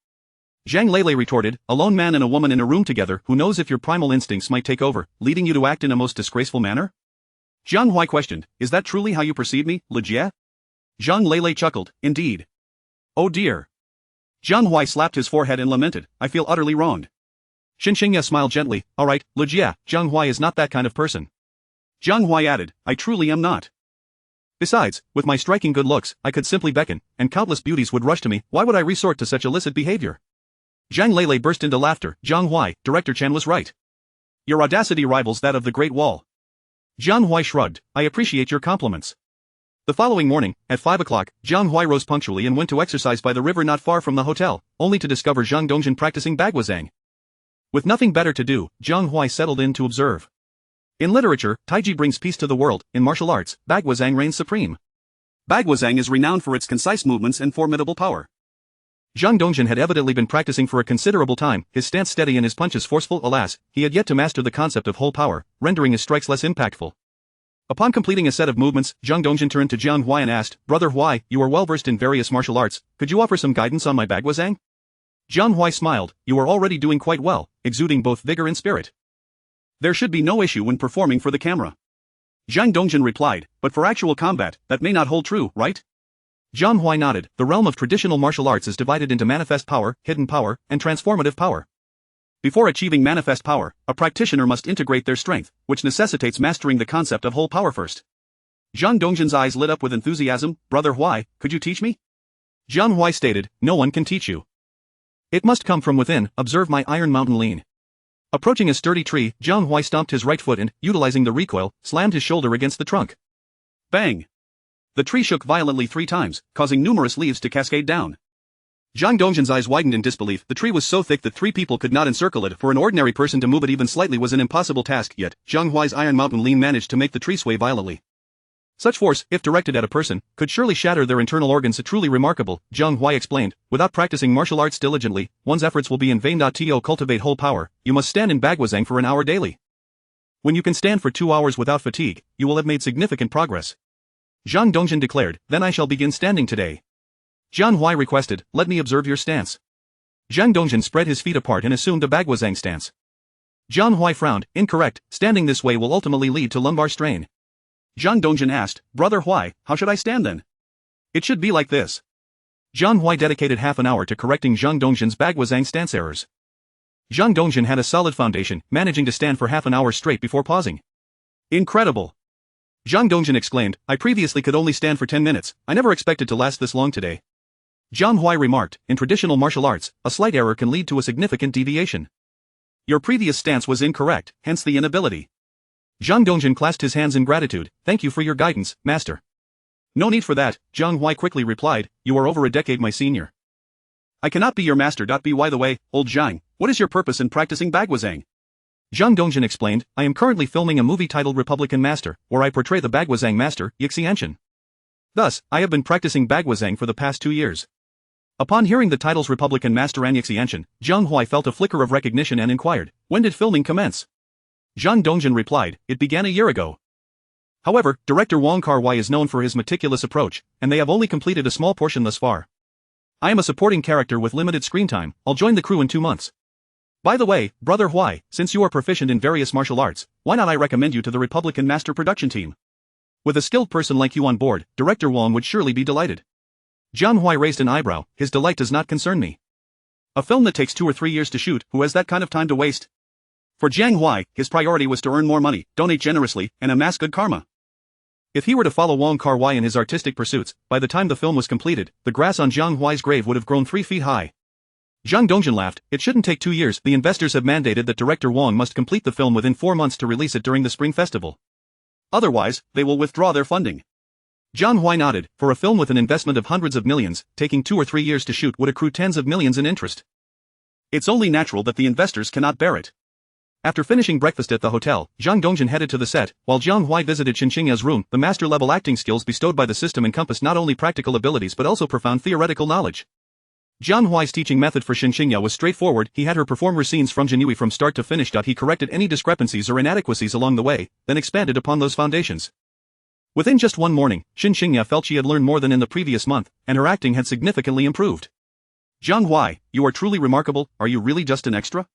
Zhang Lele retorted, a lone man and a woman in a room together, who knows if your primal instincts might take over, leading you to act in a most disgraceful manner? Jiang Huai questioned, is that truly how you perceive me, Lejia? Zhang Lele chuckled, indeed. Oh dear. Jiang Huai slapped his forehead and lamented, I feel utterly wronged. Shen Qingya smiled gently, alright, Lejia, Jiang Huai is not that kind of person. Jiang Huai added, I truly am not. Besides, with my striking good looks, I could simply beckon, and countless beauties would rush to me. Why would I resort to such illicit behavior? Zhang Lele burst into laughter. Jiang Huai, Director Chen was right. Your audacity rivals that of the Great Wall. Jiang Huai shrugged, I appreciate your compliments. The following morning, at 5 o'clock, Jiang Huai rose punctually and went to exercise by the river not far from the hotel, only to discover Zhang Dongjin practicing bagwazang. With nothing better to do, Jiang Huai settled in to observe. In literature, Taiji brings peace to the world. In martial arts, bagwazang reigns supreme. Bagwazang is renowned for its concise movements and formidable power. Zhang Dongjin had evidently been practicing for a considerable time, his stance steady and his punches forceful. Alas, he had yet to master the concept of whole power, rendering his strikes less impactful. Upon completing a set of movements, Zhang Dongjin turned to Jiang Huai and asked, "Brother Huai, you are well versed in various martial arts, could you offer some guidance on my bagwazang?" Jiang Huai smiled, "You are already doing quite well, exuding both vigor and spirit. There should be no issue when performing for the camera." Zhang Dongjin replied, "But for actual combat, that may not hold true, right?" Jiang Huai nodded. The realm of traditional martial arts is divided into manifest power, hidden power, and transformative power. Before achieving manifest power, a practitioner must integrate their strength, which necessitates mastering the concept of whole power first. Zhang Dongjin's eyes lit up with enthusiasm. "Brother Huai, could you teach me?" Jiang Huai stated, "No one can teach you. It must come from within. Observe my iron mountain lean." Approaching a sturdy tree, Jiang Huai stomped his right foot and, utilizing the recoil, slammed his shoulder against the trunk. Bang! The tree shook violently 3 times, causing numerous leaves to cascade down. Zhang Dongjin's eyes widened in disbelief. The tree was so thick that 3 people could not encircle it. For an ordinary person to move it even slightly was an impossible task, yet Jiang Huai's iron mountain lean managed to make the tree sway violently. Such force, if directed at a person, could surely shatter their internal organs. Truly remarkable, Jiang Huai explained. Without practicing martial arts diligently, one's efforts will be in vain. To cultivate whole power, you must stand in bagwazang for an hour daily. When you can stand for 2 hours without fatigue, you will have made significant progress. Zhang Dongjin declared, "Then I shall begin standing today." Jiang Huai requested, "Let me observe your stance." Zhang Dongjin spread his feet apart and assumed a bagwazang stance. Jiang Huai frowned. "Incorrect, standing this way will ultimately lead to lumbar strain." Zhang Dongjin asked, "Brother Huai, how should I stand then?" "It should be like this." Jiang Huai dedicated half an hour to correcting Zhang Dongjin's bagwazang stance errors. Zhang Dongjin had a solid foundation, managing to stand for half an hour straight before pausing. "Incredible!" Zhang Dongjin exclaimed, "I previously could only stand for 10 minutes, I never expected to last this long today." Jiang Huai remarked, "In traditional martial arts, a slight error can lead to a significant deviation. Your previous stance was incorrect, hence the inability." Zhang Dongjin clasped his hands in gratitude. "Thank you for your guidance, master." "No need for that," Jiang Huai quickly replied, "you are over a decade my senior. I cannot be your master. By the way, old Zhang, what is your purpose in practicing bagwazang?" Zhang Dongjin explained, "I am currently filming a movie titled Republican Master, where I portray the bagwazang master, Yixianshan. Thus, I have been practicing bagwazang for the past 2 years." Upon hearing the titles Republican Master and Yixianshan, Jiang Huai felt a flicker of recognition and inquired, "When did filming commence?" Zhang Dongjin replied, "It began a year ago." However, director Wong Kar-wai is known for his meticulous approach, and they have only completed a small portion thus far. I am a supporting character with limited screen time. I'll join the crew in 2 months. By the way, Brother Huai, since you are proficient in various martial arts, why not I recommend you to the Republican Master production team? With a skilled person like you on board, Director Wong would surely be delighted. Jiang Huai raised an eyebrow. His delight does not concern me. A film that takes 2 or 3 years to shoot, who has that kind of time to waste? For Jiang Huai, his priority was to earn more money, donate generously, and amass good karma. If he were to follow Wong Kar-wai in his artistic pursuits, by the time the film was completed, the grass on Jiang Huai's grave would have grown 3 feet high. Zhang Dongjin laughed. "It shouldn't take 2 years. The investors have mandated that director Wong must complete the film within 4 months to release it during the Spring Festival. Otherwise, they will withdraw their funding." Jiang Huai nodded. For a film with an investment of hundreds of millions, taking 2 or 3 years to shoot would accrue tens of millions in interest. It's only natural that the investors cannot bear it. After finishing breakfast at the hotel, Zhang Dongjin headed to the set, while Jiang Huai visited Shen Qingya's room. The master-level acting skills bestowed by the system encompass not only practical abilities but also profound theoretical knowledge. Jiang Huai's teaching method for Shen Qingya was straightforward. He had her perform routines from Jinhui from start to finish. He corrected any discrepancies or inadequacies along the way, then expanded upon those foundations. Within just 1 morning, Shen Qingya felt she had learned more than in the previous month, and her acting had significantly improved. "Jiang Huai, you are truly remarkable. Are you really just an extra?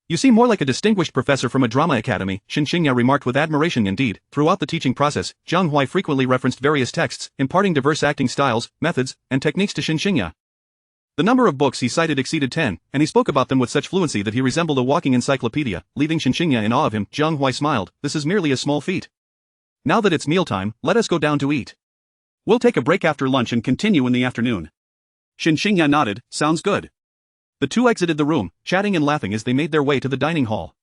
You seem more like a distinguished professor from a drama academy," Shen Qingya remarked with admiration. Indeed, throughout the teaching process, Jiang Huai frequently referenced various texts, imparting diverse acting styles, methods, and techniques to Shen Qingya. The number of books he cited exceeded 10, and he spoke about them with such fluency that he resembled a walking encyclopedia, leaving Shen Qingya in awe of him. Jiang Huai smiled. "This is merely a small feat. Now that it's mealtime, let us go down to eat. We'll take a break after lunch and continue in the afternoon." Shen Qingya nodded. "Sounds good." The two exited the room, chatting and laughing as they made their way to the dining hall.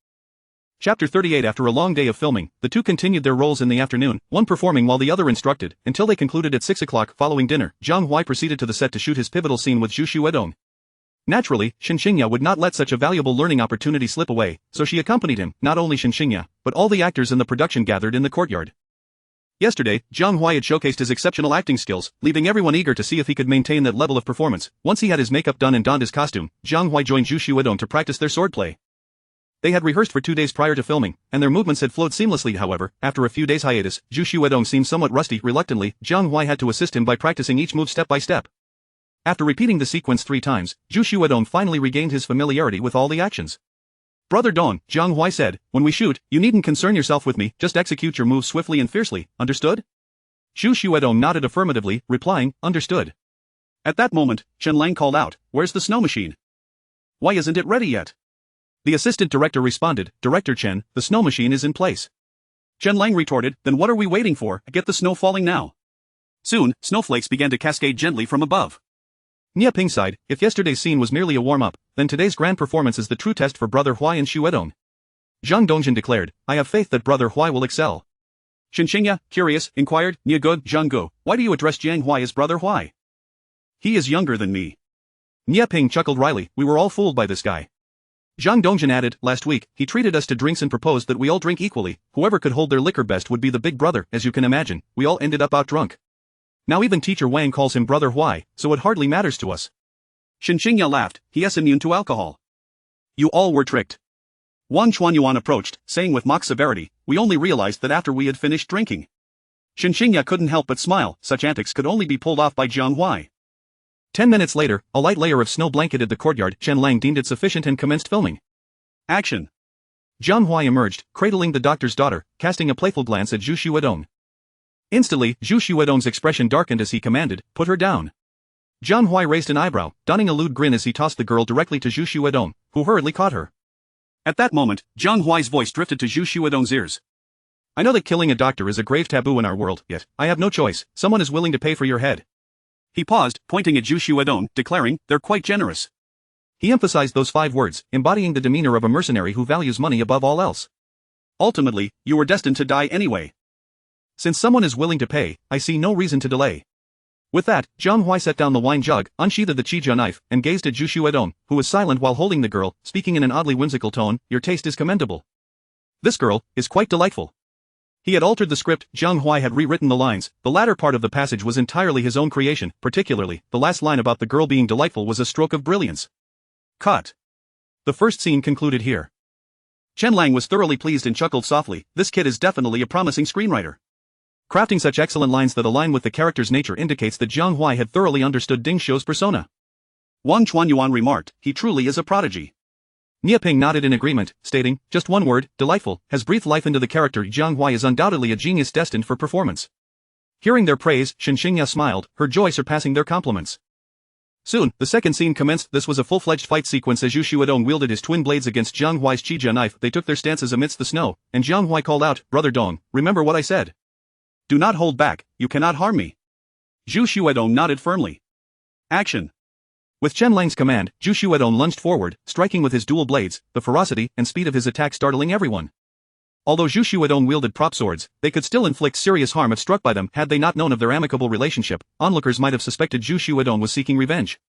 Chapter 38. After a long day of filming, the two continued their roles in the afternoon, one performing while the other instructed, until they concluded at 6 o'clock. Following dinner, Jiang Huai proceeded to the set to shoot his pivotal scene with Zhu Xuedong. Naturally, Shen Qingya would not let such a valuable learning opportunity slip away, so she accompanied him. Not only Shen Qingya, but all the actors in the production gathered in the courtyard. Yesterday, Jiang Huai had showcased his exceptional acting skills, leaving everyone eager to see if he could maintain that level of performance. Once he had his makeup done and donned his costume, Jiang Huai joined Zhu Xuedong to practice their swordplay. They had rehearsed for 2 days prior to filming, and their movements had flowed seamlessly. However, after a few days hiatus, Zhu Xuedong seemed somewhat rusty. Reluctantly, Jiang Huai had to assist him by practicing each move step by step. After repeating the sequence 3 times, Zhu Xuedong finally regained his familiarity with all the actions. "Brother Dong," Jiang Huai said, "when we shoot, you needn't concern yourself with me, just execute your moves swiftly and fiercely, understood?" Zhu Xuedong nodded affirmatively, replying, "Understood." At that moment, Chen Lang called out, "Where's the snow machine? Why isn't it ready yet?" The assistant director responded, "Director Chen, the snow machine is in place." Chen Lang retorted, "Then what are we waiting for? Get the snow falling now." Soon, snowflakes began to cascade gently from above. Nia Ping sighed, if yesterday's scene was merely a warm-up, then today's grand performance is the true test for Brother Huai and Xuedong. Zhang Dongjin declared, "I have faith that Brother Huai will excel." Shen Qingya, curious, inquired, "Nia Good, Zhang Gu, why do you address Jiang Huai as Brother Huai? He is younger than me." Nia Ping chuckled wryly, "We were all fooled by this guy." Zhang Dongjin added, "Last week, he treated us to drinks and proposed that we all drink equally, whoever could hold their liquor best would be the big brother. As you can imagine, we all ended up out drunk. Now even teacher Wang calls him Brother Huai, so it hardly matters to us." Shen Qingya laughed, "He is immune to alcohol. You all were tricked." Wang Chuanyuan approached, saying with mock severity, "We only realized that after we had finished drinking." Shen Qingya couldn't help but smile, such antics could only be pulled off by Jiang Huai. 10 minutes later, a light layer of snow blanketed the courtyard. Chen Lang deemed it sufficient and commenced filming. Action. Jiang Huai emerged, cradling the doctor's daughter, casting a playful glance at Zhu Xuedong. Instantly, Zhu Xuedong's expression darkened as he commanded, "Put her down." Jiang Huai raised an eyebrow, donning a lewd grin as he tossed the girl directly to Zhu Xuedong, who hurriedly caught her. At that moment, Jiang Huai's voice drifted to Zhu Xuedong's ears. "I know that killing a doctor is a grave taboo in our world, yet, I have no choice, someone is willing to pay for your head." He paused, pointing at Zhu Xuedong, declaring, "They're quite generous." He emphasized those 5 words, embodying the demeanor of a mercenary who values money above all else. "Ultimately, you were destined to die anyway. Since someone is willing to pay, I see no reason to delay." With that, Jiang Huai set down the wine jug, unsheathed the Qijia knife, and gazed at Zhu Xuedong, who was silent while holding the girl, speaking in an oddly whimsical tone, "Your taste is commendable. This girl is quite delightful." He had altered the script, Jiang Huai had rewritten the lines. The latter part of the passage was entirely his own creation, particularly, the last line about the girl being delightful was a stroke of brilliance. Cut. The first scene concluded here. Chen Lang was thoroughly pleased and chuckled softly, "This kid is definitely a promising screenwriter." Crafting such excellent lines that align with the character's nature indicates that Jiang Huai had thoroughly understood Ding Shou's persona. Wang Chuanyuan remarked, "He truly is a prodigy." Nia Ping nodded in agreement, stating, "Just one word, delightful, has breathed life into the character. Jiang Huai is undoubtedly a genius destined for performance." Hearing their praise, Shen Qingya smiled, her joy surpassing their compliments. Soon, the second scene commenced. This was a full-fledged fight sequence as Zhu Xuedong wielded his twin blades against Jiang Huai's Qijia knife. They took their stances amidst the snow, and Jiang Huai called out, "Brother Dong, remember what I said. Do not hold back, you cannot harm me." Zhu Xuedong nodded firmly. Action. With Chen Lang's command, Zhu Xuedong lunged forward, striking with his dual blades, the ferocity and speed of his attack startling everyone. Although Zhu Xuedong wielded prop swords, they could still inflict serious harm if struck by them. Had they not known of their amicable relationship, onlookers might have suspected Zhu Xuedong was seeking revenge.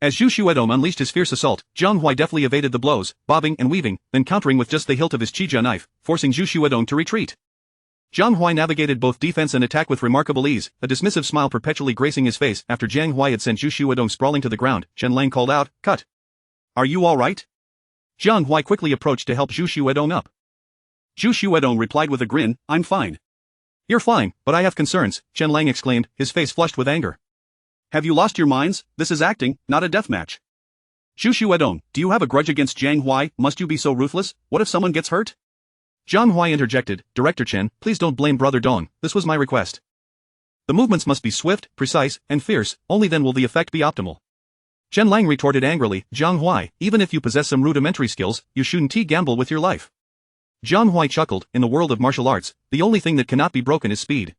As Zhu Xuedong unleashed his fierce assault, Jiang Huai deftly evaded the blows, bobbing and weaving, then countering with just the hilt of his Qijia knife, forcing Zhu Xuedong to retreat. Jiang Huai navigated both defense and attack with remarkable ease, a dismissive smile perpetually gracing his face. After Jiang Huai had sent Zhu Xuedong sprawling to the ground, Chen Lang called out, "Cut! Are you all right?" Jiang Huai quickly approached to help Zhu Xuedong up. Zhu Xuedong replied with a grin, "I'm fine." "You're fine, but I have concerns," Chen Lang exclaimed, his face flushed with anger. "Have you lost your minds? This is acting, not a deathmatch." "Zhu Xuedong, do you have a grudge against Jiang Huai? Must you be so ruthless? What if someone gets hurt?" Jiang Huai interjected, "Director Chen, please don't blame Brother Dong, this was my request. The movements must be swift, precise, and fierce, only then will the effect be optimal." Chen Lang retorted angrily, "Jiang Huai, even if you possess some rudimentary skills, you shouldn't gamble with your life." Jiang Huai chuckled, "In the world of martial arts, the only thing that cannot be broken is speed.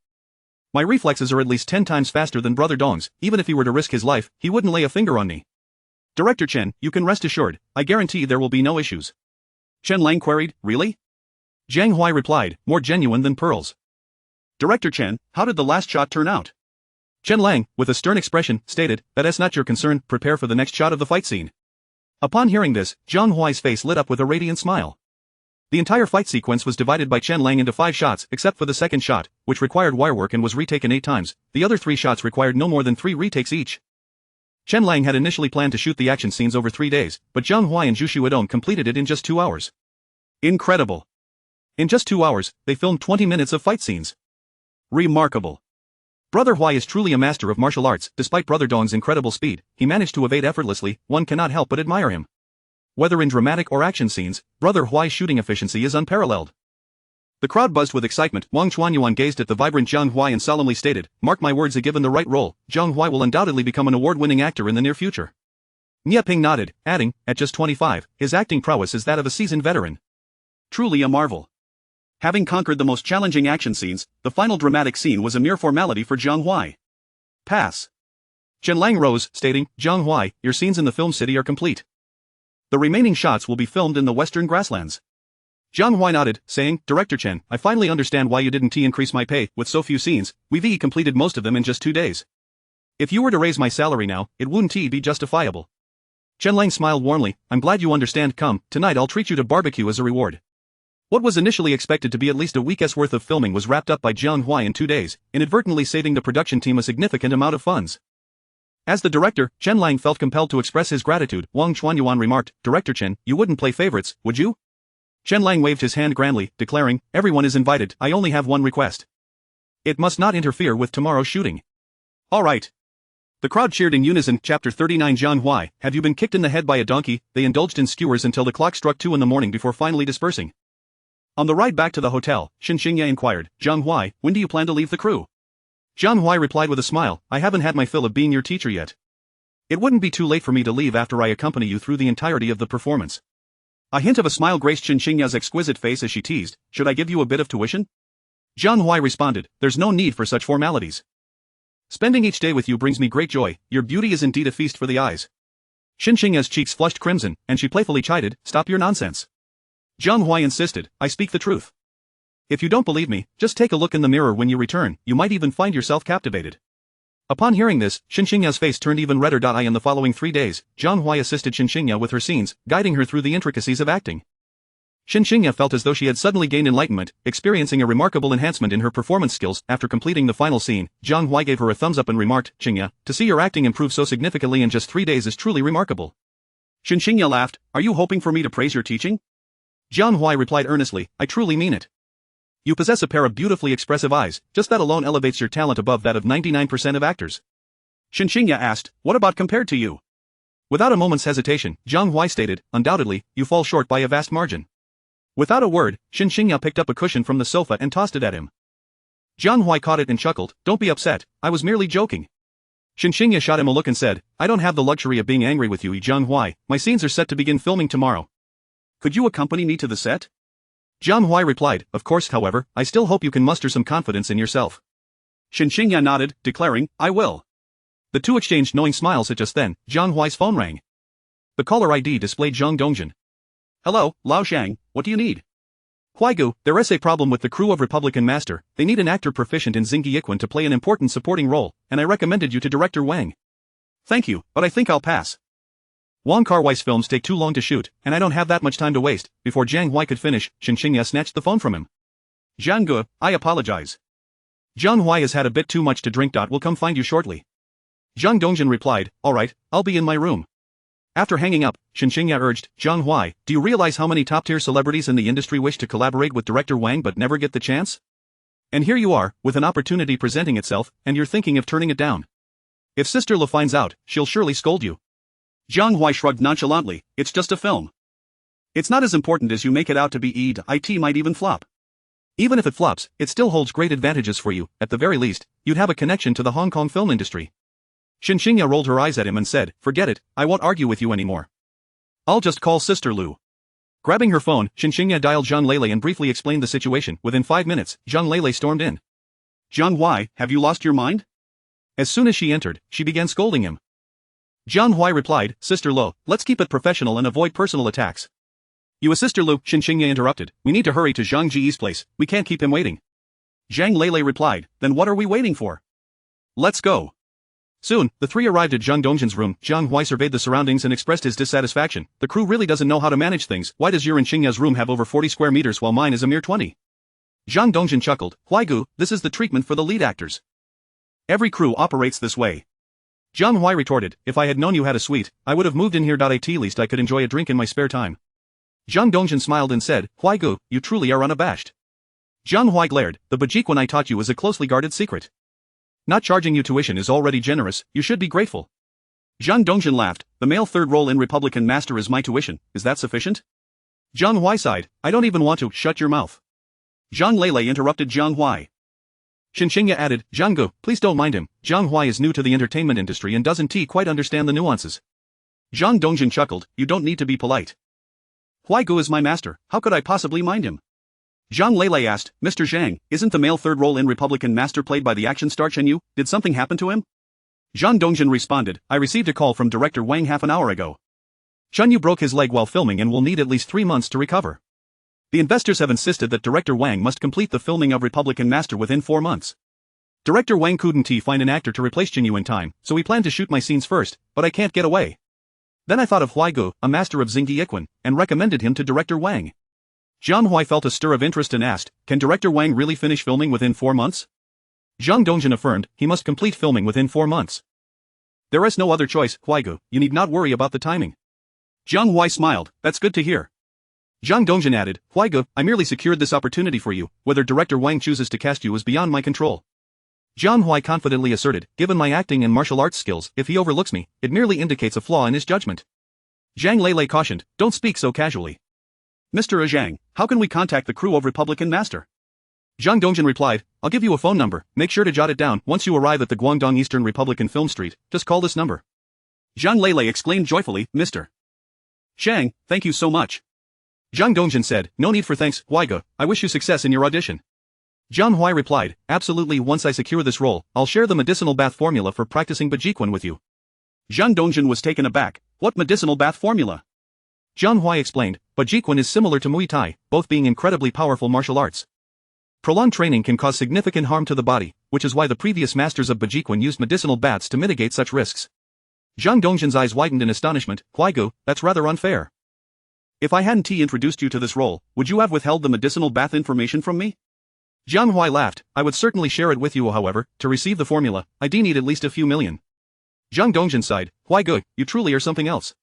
My reflexes are at least 10 times faster than Brother Dong's. Even if he were to risk his life, he wouldn't lay a finger on me. Director Chen, you can rest assured, I guarantee there will be no issues." Chen Lang queried, "Really? Jiang Huai replied, more genuine than pearls. Director Chen, how did the last shot turn out? Chen Lang, with a stern expression, stated, that's not your concern, prepare for the next shot of the fight scene. Upon hearing this, Jiang Huai's face lit up with a radiant smile. The entire fight sequence was divided by Chen Lang into 5 shots, except for the second shot, which required wirework and was retaken 8 times. The other 3 shots required no more than 3 retakes each. Chen Lang had initially planned to shoot the action scenes over 3 days, but Jiang Huai and Zhu Xuedong completed it in just 2 hours. Incredible! In just 2 hours, they filmed 20 minutes of fight scenes. Remarkable. Brother Huai is truly a master of martial arts. Despite Brother Dong's incredible speed, he managed to evade effortlessly. One cannot help but admire him. Whether in dramatic or action scenes, Brother Huai's shooting efficiency is unparalleled. The crowd buzzed with excitement. Wang Chuanyuan gazed at the vibrant Jiang Huai and solemnly stated, mark my words, if given the right role, Jiang Huai will undoubtedly become an award-winning actor in the near future. Nye Ping nodded, adding, at just 25, his acting prowess is that of a seasoned veteran. Truly a marvel. Having conquered the most challenging action scenes, the final dramatic scene was a mere formality for Jiang Huai. Pass. Chen Lang rose, stating, Jiang Huai, your scenes in the film city are complete. The remaining shots will be filmed in the western grasslands. Jiang Huai nodded, saying, Director Chen, I finally understand why you didn't increase my pay. With so few scenes, we've completed most of them in just 2 days. If you were to raise my salary now, it wouldn't be justifiable. Chen Lang smiled warmly, I'm glad you understand. Come, tonight I'll treat you to barbecue as a reward. What was initially expected to be at least a week's worth of filming was wrapped up by Jiang Huai in 2 days, inadvertently saving the production team a significant amount of funds. As the director, Chen Lang felt compelled to express his gratitude. Wang Chuanyuan remarked, Director Chen, you wouldn't play favorites, would you? Chen Lang waved his hand grandly, declaring, everyone is invited. I only have one request. It must not interfere with tomorrow's shooting. All right. The crowd cheered in unison. Chapter 39. Jiang Huai, have you been kicked in the head by a donkey? They indulged in skewers until the clock struck 2 in the morning before finally dispersing. On the ride back to the hotel, Shen Qingya inquired, Jiang Huai, when do you plan to leave the crew? Jiang Huai replied with a smile, I haven't had my fill of being your teacher yet. It wouldn't be too late for me to leave after I accompany you through the entirety of the performance. A hint of a smile graced Shen Qingya's exquisite face as she teased, should I give you a bit of tuition? Jiang Huai responded, there's no need for such formalities. Spending each day with you brings me great joy, your beauty is indeed a feast for the eyes. Shen Qingya's cheeks flushed crimson, and she playfully chided, stop your nonsense. Jiang Huai insisted, I speak the truth. If you don't believe me, just take a look in the mirror when you return, you might even find yourself captivated. Upon hearing this, Shen Qingya's face turned even redder. In the following 3 days, Jiang Huai assisted Shen Qingya with her scenes, guiding her through the intricacies of acting. Shen Qingya felt as though she had suddenly gained enlightenment, experiencing a remarkable enhancement in her performance skills. After completing the final scene, Jiang Huai gave her a thumbs up and remarked, Qingya, to see your acting improve so significantly in just 3 days is truly remarkable. Shen Qingya laughed, are you hoping for me to praise your teaching? Jiang Huai replied earnestly, I truly mean it. You possess a pair of beautifully expressive eyes, just that alone elevates your talent above that of 99% of actors. Shen Qingya asked, what about compared to you? Without a moment's hesitation, Jiang Huai stated, undoubtedly, you fall short by a vast margin. Without a word, Shen Qingya picked up a cushion from the sofa and tossed it at him. Jiang Huai caught it and chuckled, don't be upset, I was merely joking. Shen Qingya shot him a look and said, I don't have the luxury of being angry with you, Jiang Huai, my scenes are set to begin filming tomorrow. Could you accompany me to the set? Jiang Huai replied, of course, however, I still hope you can muster some confidence in yourself. Shen Qingya nodded, declaring, I will. The two exchanged knowing smiles. At just then, Jiang Huai's phone rang. The caller ID displayed Zhang Dongjin. Hello, Lao Shang, what do you need? Huaigu, there is a problem with the crew of Republican Master, they need an actor proficient in Xingyi Yiquan to play an important supporting role, and I recommended you to Director Wang. Thank you, but I think I'll pass. Wong Kar-wai's films take too long to shoot, and I don't have that much time to waste. Before Jiang Huai could finish, Shen Qingya snatched the phone from him. Jiang Gu, I apologize. Jiang Huai has had a bit too much to drink. Will come find you shortly. Zhang Dongjin replied, alright, I'll be in my room. After hanging up, Shen Qingya urged, Jiang Huai, do you realize how many top-tier celebrities in the industry wish to collaborate with Director Wang but never get the chance? And here you are, with an opportunity presenting itself, and you're thinking of turning it down. If Sister Lu finds out, she'll surely scold you. Jiang Huai shrugged nonchalantly, it's just a film. It's not as important as you make it out to be. It might even flop. Even if it flops, it still holds great advantages for you. At the very least, you'd have a connection to the Hong Kong film industry. Shen Qingya rolled her eyes at him and said, forget it, I won't argue with you anymore. I'll just call Sister Lu. Grabbing her phone, Shen Qingya dialed Zhang Lele and briefly explained the situation. Within 5 minutes, Zhang Lele stormed in. Jiang Huai, have you lost your mind? As soon as she entered, she began scolding him. Jiang Huai replied, Sister Lu, let's keep it professional and avoid personal attacks. You assist her, Lu, Shen Qingya interrupted. We need to hurry to Zhang Ji's place, we can't keep him waiting. Zhang Lele replied, then what are we waiting for? Let's go. Soon, the three arrived at Zhang Dongjin's room. Jiang Huai surveyed the surroundings and expressed his dissatisfaction. The crew really doesn't know how to manage things. Why does Yuren Qingya's room have over 40 square meters while mine is a mere 20? Zhang Dongjin chuckled. Huaigu, this is the treatment for the lead actors. Every crew operates this way. Jiang Huai retorted, if I had known you had a suite, I would have moved in here. At least I could enjoy a drink in my spare time. Zhang Dongjin smiled and said, Huaigu, you truly are unabashed. Jiang Huai glared, the Bajikwan I taught you is a closely guarded secret. Not charging you tuition is already generous, you should be grateful. Zhang Dongjin laughed, the male third role in Republican Master is my tuition, is that sufficient? Jiang Huai sighed, I don't even want to, shut your mouth. Zhang Lele interrupted Jiang Huai. Shen Qingya added, Zhanggu, please don't mind him, Jiang Huai is new to the entertainment industry and doesn't quite understand the nuances. Zhang Dongjin chuckled, you don't need to be polite. Huaigu is my master, how could I possibly mind him? Zhang Lele asked, Mr. Zhang, isn't the male third role in Republican Master played by the action star Chen Yu? Did something happen to him? Zhang Dongjin responded, I received a call from director Wang half an hour ago. Chen Yu broke his leg while filming and will need at least 3 months to recover. The investors have insisted that director Wang must complete the filming of Republican Master within 4 months. Director Wang couldn't find an actor to replace Chen Yu in time, so he planned to shoot my scenes first, but I can't get away. Then I thought of Huaigu, a master of Xingyi Yiquan, and recommended him to director Wang. Jiang Huai felt a stir of interest and asked, can director Wang really finish filming within 4 months? Zhang Dongjin affirmed, he must complete filming within 4 months. There is no other choice, Huaigu, you need not worry about the timing. Jiang Huai smiled, that's good to hear. Zhang Dongjin added, Huaigu, I merely secured this opportunity for you, whether director Wang chooses to cast you is beyond my control. Jiang Huai confidently asserted, given my acting and martial arts skills, if he overlooks me, it merely indicates a flaw in his judgment. Zhang Lele cautioned, don't speak so casually. Mr. Zhang, how can we contact the crew of Republican Master? Zhang Dongjin replied, I'll give you a phone number, make sure to jot it down. Once you arrive at the Guangdong Eastern Republican Film Street, just call this number. Zhang Lele exclaimed joyfully, Mr. Zhang, thank you so much. Zhang Dongjin said, no need for thanks, Huaigu, I wish you success in your audition. Jiang Huai replied, absolutely, once I secure this role, I'll share the medicinal bath formula for practicing Bajikwan with you. Zhang Dongjin was taken aback, what medicinal bath formula? Jiang Huai explained, Bajikwan is similar to Muay Thai, both being incredibly powerful martial arts. Prolonged training can cause significant harm to the body, which is why the previous masters of Bajikwan used medicinal baths to mitigate such risks. Zhang Dongjin's eyes widened in astonishment, Huaigu, that's rather unfair. If I hadn't introduced you to this role, would you have withheld the medicinal bath information from me? Jiang Huai laughed, I would certainly share it with you, however, to receive the formula, I do need at least a few million. Zhang Dongjin sighed, Huaigu, you truly are something else.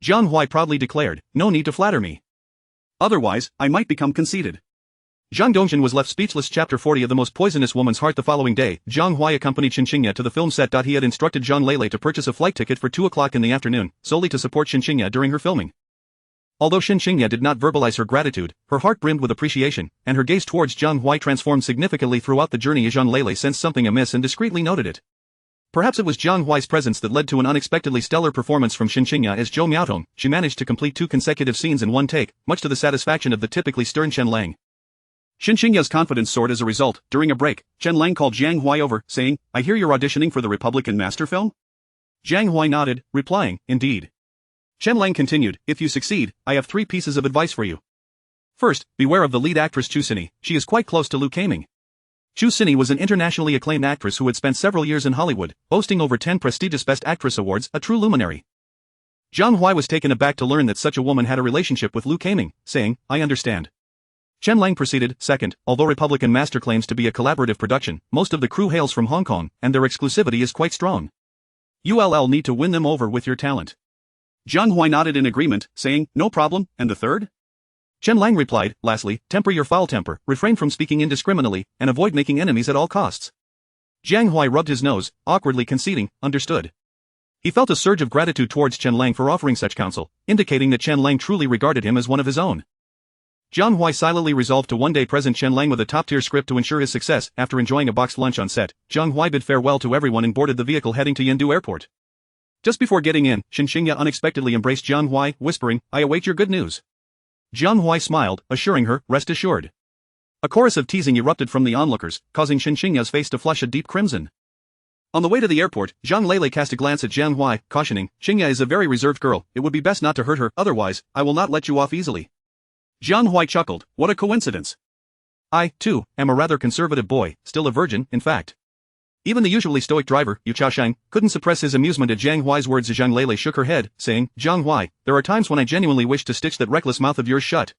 Jiang Huai proudly declared, no need to flatter me. Otherwise, I might become conceited. Zhang Dongjin was left speechless. Chapter 40 of The Most Poisonous Woman's Heart. The following day, Jiang Huai accompanied Shen Qingya to the film set. He had instructed Zhang Lele to purchase a flight ticket for 2 o'clock in the afternoon, solely to support Shen Qingya during her filming. Although Shen Qingya did not verbalize her gratitude, her heart brimmed with appreciation, and her gaze towards Jiang Huai transformed significantly throughout the journey. Zhang Lele sensed something amiss and discreetly noted it. Perhaps it was Jiang Huai's presence that led to an unexpectedly stellar performance from Shen Qingya as Zhou Miaotong. She managed to complete 2 consecutive scenes in one take, much to the satisfaction of the typically stern Chen Lang. Shen Qingya's confidence soared as a result. During a break, Chen Lang called Jiang Huai over, saying, I hear you're auditioning for the Republican Master film? Jiang Huai nodded, replying, indeed. Chen Lang continued, if you succeed, I have 3 pieces of advice for you. First, beware of the lead actress Chu Xinyi, she is quite close to Lu Kaming. Chu Xinyi was an internationally acclaimed actress who had spent several years in Hollywood, boasting over 10 prestigious Best Actress awards, a true luminary. Jiang Huai was taken aback to learn that such a woman had a relationship with Lu Kaming, saying, I understand. Chen Lang proceeded, second, although Republican Master claims to be a collaborative production, most of the crew hails from Hong Kong, and their exclusivity is quite strong. You'll need to win them over with your talent. Jiang Huai nodded in agreement, saying, no problem, and the third? Chen Lang replied, lastly, temper your foul temper, refrain from speaking indiscriminately, and avoid making enemies at all costs. Jiang Huai rubbed his nose, awkwardly conceding, understood. He felt a surge of gratitude towards Chen Lang for offering such counsel, indicating that Chen Lang truly regarded him as one of his own. Jiang Huai silently resolved to one day present Chen Lang with a top-tier script to ensure his success. After enjoying a boxed lunch on set, Jiang Huai bid farewell to everyone and boarded the vehicle heading to Yendu Airport. Just before getting in, Shen Qingya unexpectedly embraced Jiang Huai, whispering, I await your good news. Jiang Huai smiled, assuring her, rest assured. A chorus of teasing erupted from the onlookers, causing Shen Qingya's face to flush a deep crimson. On the way to the airport, Zhang Lele cast a glance at Jiang Huai, cautioning, Qingya is a very reserved girl, it would be best not to hurt her, otherwise, I will not let you off easily. Jiang Huai chuckled, what a coincidence. I, too, am a rather conservative boy, still a virgin, in fact. Even the usually stoic driver, Yu Chaoshang, couldn't suppress his amusement at Jiang Huai's words. Zhang Lei shook her head, saying, Jiang Huai, there are times when I genuinely wish to stitch that reckless mouth of yours shut.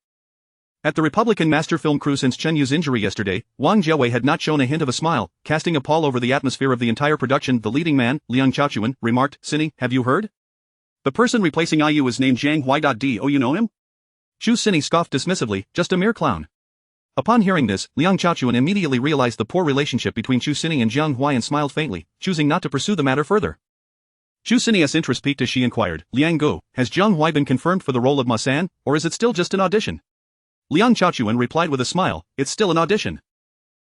At the Republican master film crew since Chen Yu's injury yesterday, Wang Jiawei had not shown a hint of a smile, casting a pall over the atmosphere of the entire production. The leading man, Liang Chaochuan, remarked, Cindy, have you heard? The person replacing IU is named Jiang Huai. Do you know him? Chu Cindy scoffed dismissively, just a mere clown. Upon hearing this, Liang Chaochuan immediately realized the poor relationship between Chu Cindy and Jiang Huai and smiled faintly, choosing not to pursue the matter further. Chu Cindy's interest piqued as she inquired, Liang Gu, has Jiang Huai been confirmed for the role of Ma San, or is it still just an audition? Liang Chaochuan replied with a smile, it's still an audition.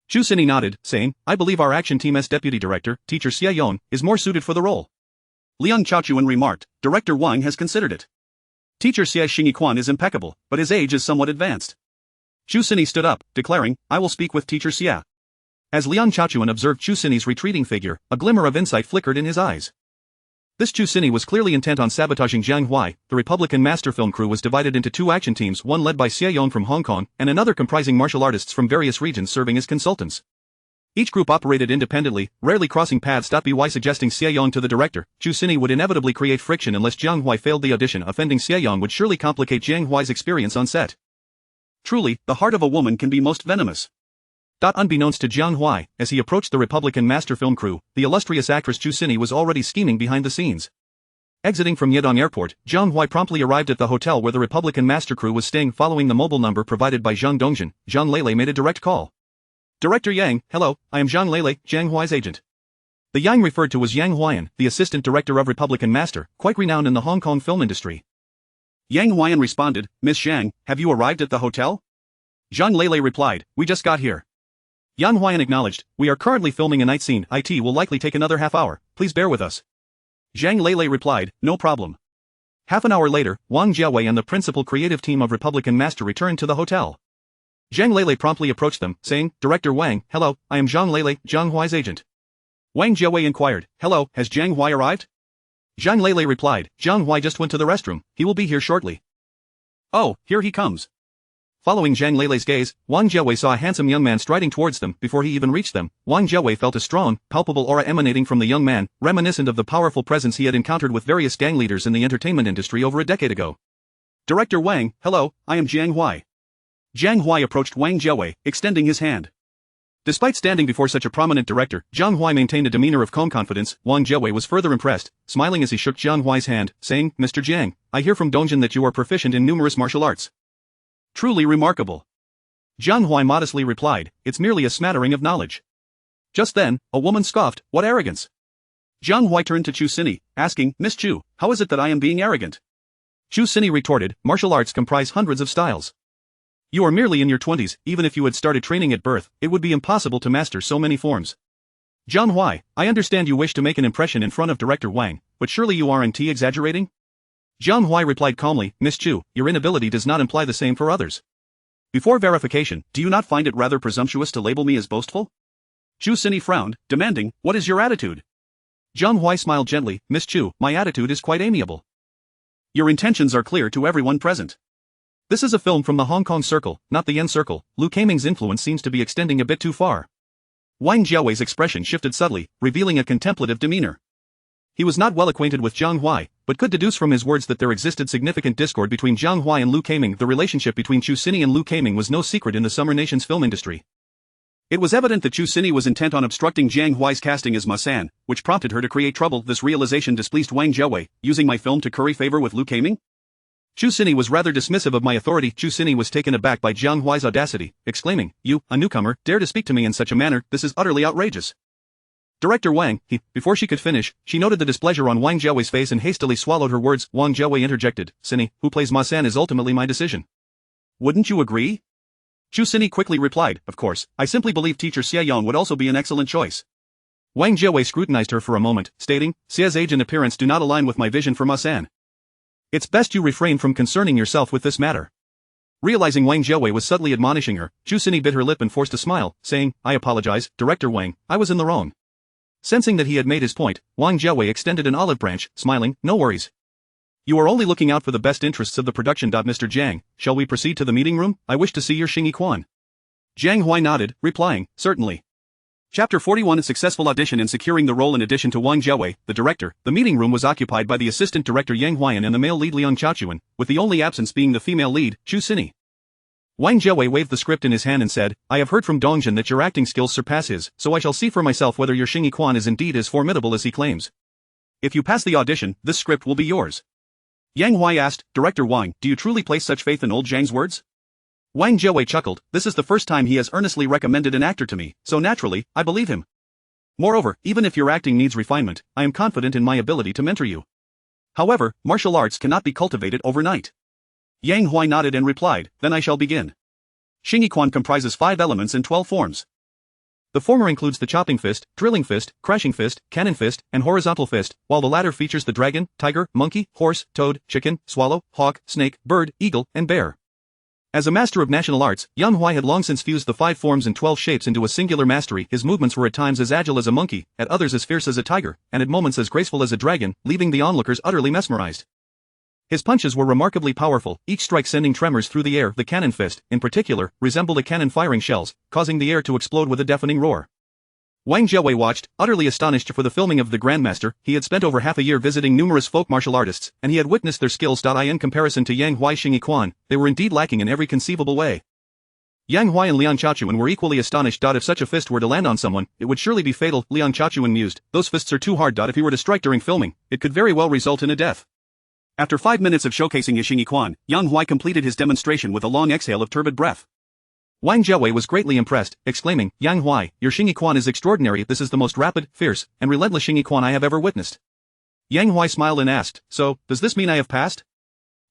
Chu Cindy nodded, saying, I believe our action team's deputy director, teacher Xie Yon, is more suited for the role. Liang Chaochuan remarked, Director Wang has considered it. Teacher Xie Xingyi is impeccable, but his age is somewhat advanced. Chu Cindy stood up, declaring, I will speak with teacher Xie. As Liang Chaochuan observed Chu Cindy's retreating figure, a glimmer of insight flickered in his eyes. This Chu Cindy was clearly intent on sabotaging Jiang Huai. The Republican master film crew was divided into two action teams, one led by Xie Yon from Hong Kong, and another comprising martial artists from various regions serving as consultants. Each group operated independently, rarely crossing paths. By suggesting Xie Yon to the director, Chu Cindy would inevitably create friction unless Jiang Huai failed the audition. Offending Xie Yon would surely complicate Jiang Huai's experience on set. Truly, the heart of a woman can be most venomous. Unbeknownst to Jiang Huai, as he approached the Republican master film crew, the illustrious actress Chu Cindy was already scheming behind the scenes. Exiting from Yedong Airport, Jiang Huai promptly arrived at the hotel where the Republican master crew was staying. Following the mobile number provided by Zhang Dongjin, Zhang Lei made a direct call. Director Yang, hello, I am Zhang Lei, Jiang Huai's agent. The Yang referred to was Yang Huaiyan, the assistant director of Republican master, quite renowned in the Hong Kong film industry. Yang Huaiyan responded, Miss Zhang, have you arrived at the hotel? Zhang Lei replied, we just got here. Yang Huaiyan acknowledged, we are currently filming a night scene. It will likely take another half hour, please bear with us. Zhang Lei replied, no problem. Half an hour later, Wang Jiawei and the principal creative team of Republican master returned to the hotel. Zhang Lei promptly approached them, saying, Director Wang, hello, I am Zhang Lei, Jiang Huai's agent. Wang Jiawei inquired, hello, has Jiang Huai arrived? Zhang Lei replied, Jiang Huai just went to the restroom, he will be here shortly. Oh, here he comes. Following Zhang Lei's gaze, Wang Jiawei saw a handsome young man striding towards them. Before he even reached them, Wang Jiawei felt a strong, palpable aura emanating from the young man, reminiscent of the powerful presence he had encountered with various gang leaders in the entertainment industry over a decade ago. Director Wang, hello, I am Jiang Huai. Jiang Huai approached Wang Jiawei, extending his hand. Despite standing before such a prominent director, Jiang Huai maintained a demeanor of calm confidence. Wang Jiawei was further impressed, smiling as he shook Jiang Huai's hand, saying, Mr. Jiang, I hear from Dongjin that you are proficient in numerous martial arts. Truly remarkable. Jiang Huai modestly replied, it's merely a smattering of knowledge. Just then, a woman scoffed, what arrogance? Jiang Huai turned to Chu Cindy, asking, Miss Chu, how is it that I am being arrogant? Chu Cindy retorted, martial arts comprise hundreds of styles. You are merely in your 20s, even if you had started training at birth, it would be impossible to master so many forms. Jiang Huai, I understand you wish to make an impression in front of Director Wang, but surely you aren't exaggerating? Jiang Huai replied calmly, Miss Chu, your inability does not imply the same for others. Before verification, do you not find it rather presumptuous to label me as boastful? Chu Cindy frowned, demanding, what is your attitude? Jiang Huai smiled gently, Miss Chu, my attitude is quite amiable. Your intentions are clear to everyone present. This is a film from the Hong Kong circle, not the Yen circle. Lu Keiming's influence seems to be extending a bit too far. Wang Jiawei's expression shifted subtly, revealing a contemplative demeanor. He was not well acquainted with Jiang Huai, but could deduce from his words that there existed significant discord between Jiang Huai and Lu Keiming. The relationship between Chu Cindy and Lu Keiming was no secret in the Summer Nation's film industry. It was evident that Chu Cindy was intent on obstructing Jiang Huai's casting as Ma San, which prompted her to create trouble. This realization displeased Wang Jiawei, using my film to curry favor with Lu Keiming? Chu Cindy was rather dismissive of my authority. Chu Cindy was taken aback by Jiang Huai's audacity, exclaiming, you, a newcomer, dare to speak to me in such a manner, this is utterly outrageous. Director Wang, before she could finish, she noted the displeasure on Wang Jiawei's face and hastily swallowed her words. Wang Jiawei interjected, Cindy, who plays Ma San is ultimately my decision. Wouldn't you agree? Chu Cindy quickly replied, of course, I simply believe teacher Xie Yon would also be an excellent choice. Wang Jiawei scrutinized her for a moment, stating, Xie's age and appearance do not align with my vision for Ma San. It's best you refrain from concerning yourself with this matter. Realizing Wang Jiawei was subtly admonishing her, Chu Cindy bit her lip and forced a smile, saying, I apologize, Director Wang, I was in the wrong. Sensing that he had made his point, Wang Jiawei extended an olive branch, smiling, no worries. You are only looking out for the best interests of the production. Mr. Jiang, shall we proceed to the meeting room? I wish to see your Shen Qingya. Jiang Huai nodded, replying, certainly. Chapter 41. A successful audition in securing the role. In addition to Wang Jiawei, the director, the meeting room was occupied by the assistant director Yang Huai and the male lead Liang Chaochuan, with the only absence being the female lead, Chu Xinyi. Wang Jiawei waved the script in his hand and said, I have heard from Dongjin that your acting skills surpass his, so I shall see for myself whether your Shen Qingya is indeed as formidable as he claims. If you pass the audition, this script will be yours. Yang Huai asked, Director Wang, do you truly place such faith in old Zhang's words? Wang Jiawei chuckled, this is the first time he has earnestly recommended an actor to me, so naturally, I believe him. Moreover, even if your acting needs refinement, I am confident in my ability to mentor you. However, martial arts cannot be cultivated overnight. Yang Huai nodded and replied, then I shall begin. Shen Qingya comprises 5 elements and 12 forms. The former includes the chopping fist, drilling fist, crashing fist, cannon fist, and horizontal fist, while the latter features the dragon, tiger, monkey, horse, toad, chicken, swallow, hawk, snake, bird, eagle, and bear. As a master of national arts, Yang Huai had long since fused the 5 forms and 12 shapes into a singular mastery. His movements were at times as agile as a monkey, at others as fierce as a tiger, and at moments as graceful as a dragon, leaving the onlookers utterly mesmerized. His punches were remarkably powerful, each strike sending tremors through the air. The cannon fist, in particular, resembled a cannon firing shells, causing the air to explode with a deafening roar. Wang Jiawei watched, utterly astonished. For the filming of The Grandmaster, he had spent over half a year visiting numerous folk martial artists, and he had witnessed their skills. In comparison to Yang Huai's Shen Qingya, they were indeed lacking in every conceivable way. Yang Huai and Liang Chaochuan were equally astonished. If such a fist were to land on someone, it would surely be fatal. Liang Chaochuan mused, those fists are too hard. If he were to strike during filming, it could very well result in a death. After 5 minutes of showcasing his Shen Qingya, Yang Huai completed his demonstration with a long exhale of turbid breath. Wang Jiawei was greatly impressed, exclaiming, Yang Huai, your Shen Qingya is extraordinary. This is the most rapid, fierce, and relentless Shen Qingya I have ever witnessed. Yang Huai smiled and asked, so, does this mean I have passed?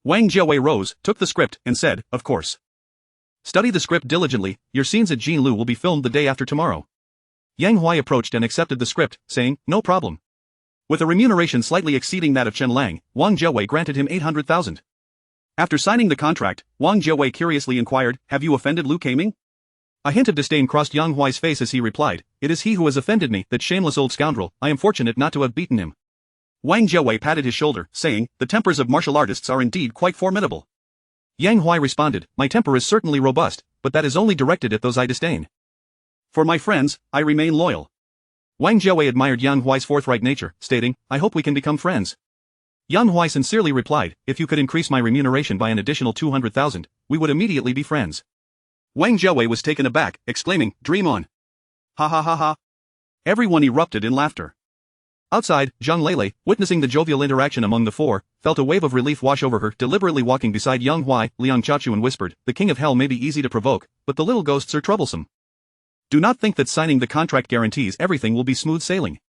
Wang Jiawei rose, took the script, and said, of course. Study the script diligently, your scenes at Jinlu will be filmed the day after tomorrow. Yang Huai approached and accepted the script, saying, no problem. With a remuneration slightly exceeding that of Chen Lang, Wang Jiawei granted him 800,000. After signing the contract, Wang Jiawei curiously inquired, have you offended Lu Keiming? A hint of disdain crossed Yang Huai's face as he replied, it is he who has offended me, that shameless old scoundrel. I am fortunate not to have beaten him. Wang Jiawei patted his shoulder, saying, the tempers of martial artists are indeed quite formidable. Yang Huai responded, my temper is certainly robust, but that is only directed at those I disdain. For my friends, I remain loyal. Wang Jiawei admired Yang Huai's forthright nature, stating, I hope we can become friends. Yang Huai sincerely replied, if you could increase my remuneration by an additional 200,000, we would immediately be friends. Wang Jiawei was taken aback, exclaiming, dream on. Ha ha ha ha. Everyone erupted in laughter. Outside, Zhang Lele, witnessing the jovial interaction among the four, felt a wave of relief wash over her. Deliberately walking beside Yang Huai, Liang Chaochuan whispered, the king of hell may be easy to provoke, but the little ghosts are troublesome. Do not think that signing the contract guarantees everything will be smooth sailing.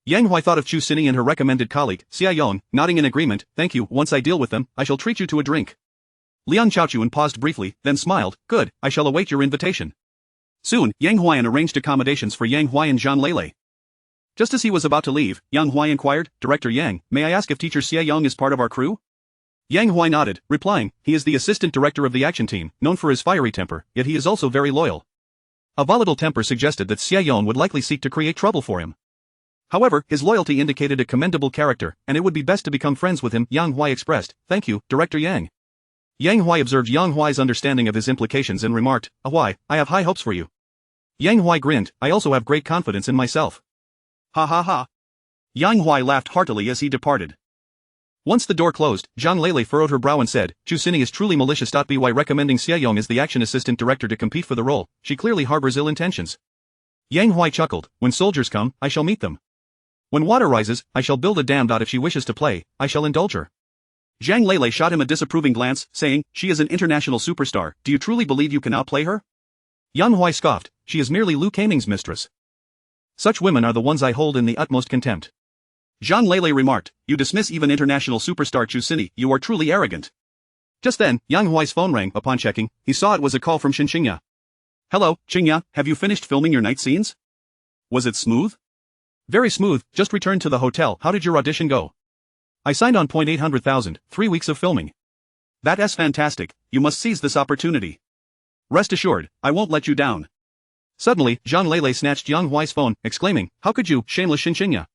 Yang Huai thought of Chu Xinyi and her recommended colleague, Xia Yong, nodding in agreement, thank you, once I deal with them, I shall treat you to a drink. Liang Chaochuan paused briefly, then smiled, good, I shall await your invitation. Soon, Yang Huai arranged accommodations for Yang Huai and Zhang Lele. Just as he was about to leave, Yang Huai inquired, Director Yang, may I ask if teacher Xia Yong is part of our crew? Yang Huai nodded, replying, he is the assistant director of the action team, known for his fiery temper, yet he is also very loyal. A volatile temper suggested that Xia Yong would likely seek to create trouble for him. However, his loyalty indicated a commendable character, and it would be best to become friends with him. Yang Huai expressed, thank you, Director Yang. Yang Huai observed Yang Huai's understanding of his implications and remarked, Huai, I have high hopes for you. Yang Huai grinned, I also have great confidence in myself. Ha ha ha. Yang Huai laughed heartily as he departed. Once the door closed, Zhang Lele furrowed her brow and said, Chu Xinyi is truly malicious. By recommending Xia Yong as the action assistant director to compete for the role, she clearly harbors ill intentions. Yang Huai chuckled, when soldiers come, I shall meet them. When water rises, I shall build a dam. If she wishes to play, I shall indulge her. Zhang Lele shot him a disapproving glance, saying, she is an international superstar, do you truly believe you can outplay her? Yang Huai scoffed, she is merely Lu Keiming's mistress. Such women are the ones I hold in the utmost contempt. Zhang Lele remarked, you dismiss even international superstar Chu Xinyi, you are truly arrogant. Just then, Yang Huai's phone rang. Upon checking, he saw it was a call from Shen Qingya. Hello, Qingya, have you finished filming your night scenes? Was it smooth? Very smooth, just returned to the hotel. How did your audition go? I signed on. 800,000, 3 weeks of filming. That's fantastic, you must seize this opportunity. Rest assured, I won't let you down. Suddenly, Zhang Lele snatched Yang Huai's phone, exclaiming, how could you, shameless Shen Qingya?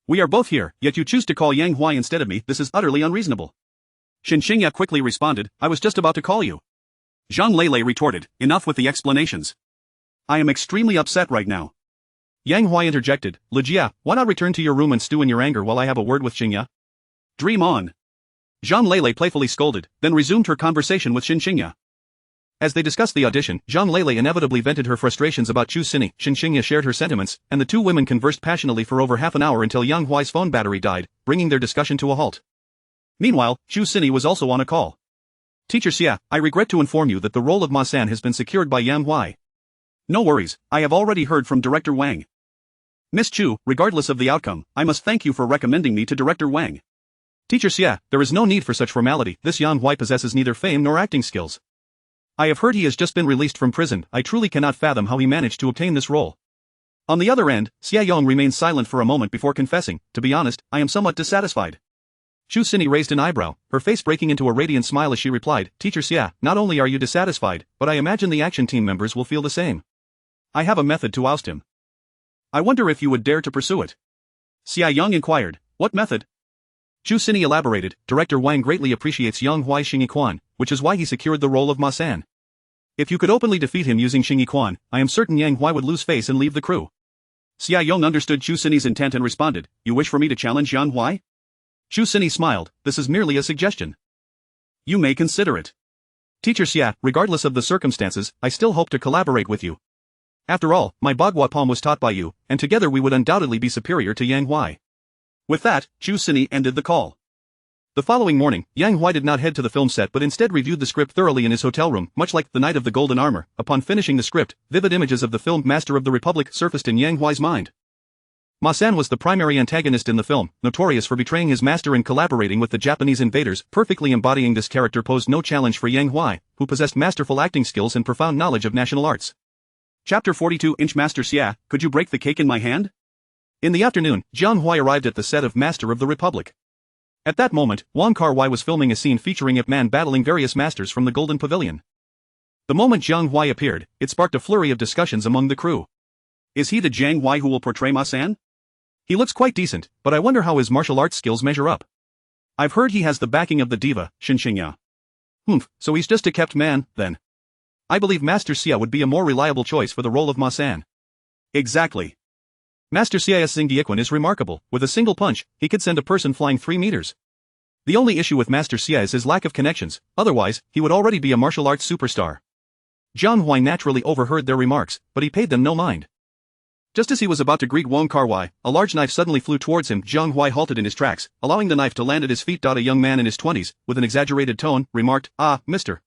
We are both here, yet you choose to call Jiang Huai instead of me. This is utterly unreasonable. Shen Qingya quickly responded, I was just about to call you. Zhang Lei retorted, enough with the explanations. I am extremely upset right now. Jiang Huai interjected, Lejia, why not return to your room and stew in your anger while I have a word with Qingya? Dream on. Zhang Lei playfully scolded, then resumed her conversation with Shen Qingya. As they discussed the audition, Zhang Lei inevitably vented her frustrations about Chu Xini. Shen Qingya shared her sentiments, and the two women conversed passionately for over half an hour until Jiang Huai's phone battery died, bringing their discussion to a halt. Meanwhile, Chu Xini was also on a call. Teacher Xia, I regret to inform you that the role of Ma San has been secured by Jiang Huai. No worries, I have already heard from Director Wang. Miss Chu, regardless of the outcome, I must thank you for recommending me to Director Wang. Teacher Xia, there is no need for such formality. This Jiang Huai possesses neither fame nor acting skills. I have heard he has just been released from prison. I truly cannot fathom how he managed to obtain this role. On the other end, Xia Yong remained silent for a moment before confessing, to be honest, I am somewhat dissatisfied. Chu Xini raised an eyebrow, her face breaking into a radiant smile as she replied, Teacher Xia, not only are you dissatisfied, but I imagine the action team members will feel the same. I have a method to oust him. I wonder if you would dare to pursue it. Xia Yong inquired, what method? Chu Xini elaborated, Director Wang greatly appreciates Jiang Huai Xingyiquan, which is why he secured the role of Ma San. If you could openly defeat him using Xingyiquan, I am certain Jiang Huai would lose face and leave the crew. Xia Yong understood Chu Xini's intent and responded, you wish for me to challenge Jiang Huai? Chu Xini smiled, this is merely a suggestion. You may consider it. Teacher Xia, regardless of the circumstances, I still hope to collaborate with you. After all, my Bagua palm was taught by you, and together we would undoubtedly be superior to Jiang Huai. With that, Chu Xini ended the call. The following morning, Jiang Huai did not head to the film set but instead reviewed the script thoroughly in his hotel room, much like the Knight of the Golden Armor. Upon finishing the script, vivid images of the film Master of the Republic surfaced in Jiang Huai's mind. Ma San was the primary antagonist in the film, notorious for betraying his master and collaborating with the Japanese invaders. Perfectly embodying this character posed no challenge for Jiang Huai, who possessed masterful acting skills and profound knowledge of national arts. Chapter 42 Inch Master Xia, could you break the cake in my hand? In the afternoon, Jiang Huai arrived at the set of Master of the Republic. At that moment, Wong Kar-wai was filming a scene featuring Ip Man battling various masters from the Golden Pavilion. The moment Jiang Huai appeared, it sparked a flurry of discussions among the crew. Is he the Jiang Huai who will portray Ma San? He looks quite decent, but I wonder how his martial arts skills measure up. I've heard he has the backing of the diva, Shen Qingya. So he's just a kept man, then. I believe Master Xia would be a more reliable choice for the role of Ma San. Exactly. Master Xia's Xingyiquan is remarkable. With a single punch, he could send a person flying 3 meters. The only issue with Master Xia is his lack of connections, otherwise, he would already be a martial arts superstar. Jiang Huai naturally overheard their remarks, but he paid them no mind. Just as he was about to greet Wong Kar-wai, a large knife suddenly flew towards him. Jiang Huai halted in his tracks, allowing the knife to land at his feet. A young man in his 20s, with an exaggerated tone, remarked, Ah, Mr.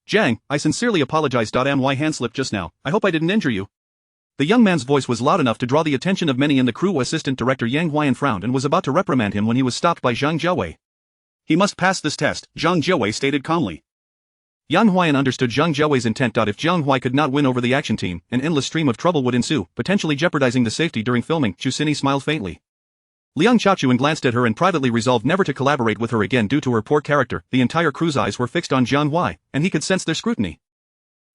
Jiang, I sincerely apologize. My hand slipped just now, I hope I didn't injure you. The young man's voice was loud enough to draw the attention of many in the crew. Assistant Director Jiang Huai frowned and was about to reprimand him when he was stopped by Zhang Jiawei. He must pass this test, Zhang Jiawei stated calmly. Jiang Huai understood Zhang Jiawei's intent. If Jiang Huai could not win over the action team, an endless stream of trouble would ensue, potentially jeopardizing the safety during filming. Chu Xini smiled faintly. Liang Chaochuan glanced at her and privately resolved never to collaborate with her again due to her poor character. The entire crew's eyes were fixed on Jiang Huai, and he could sense their scrutiny.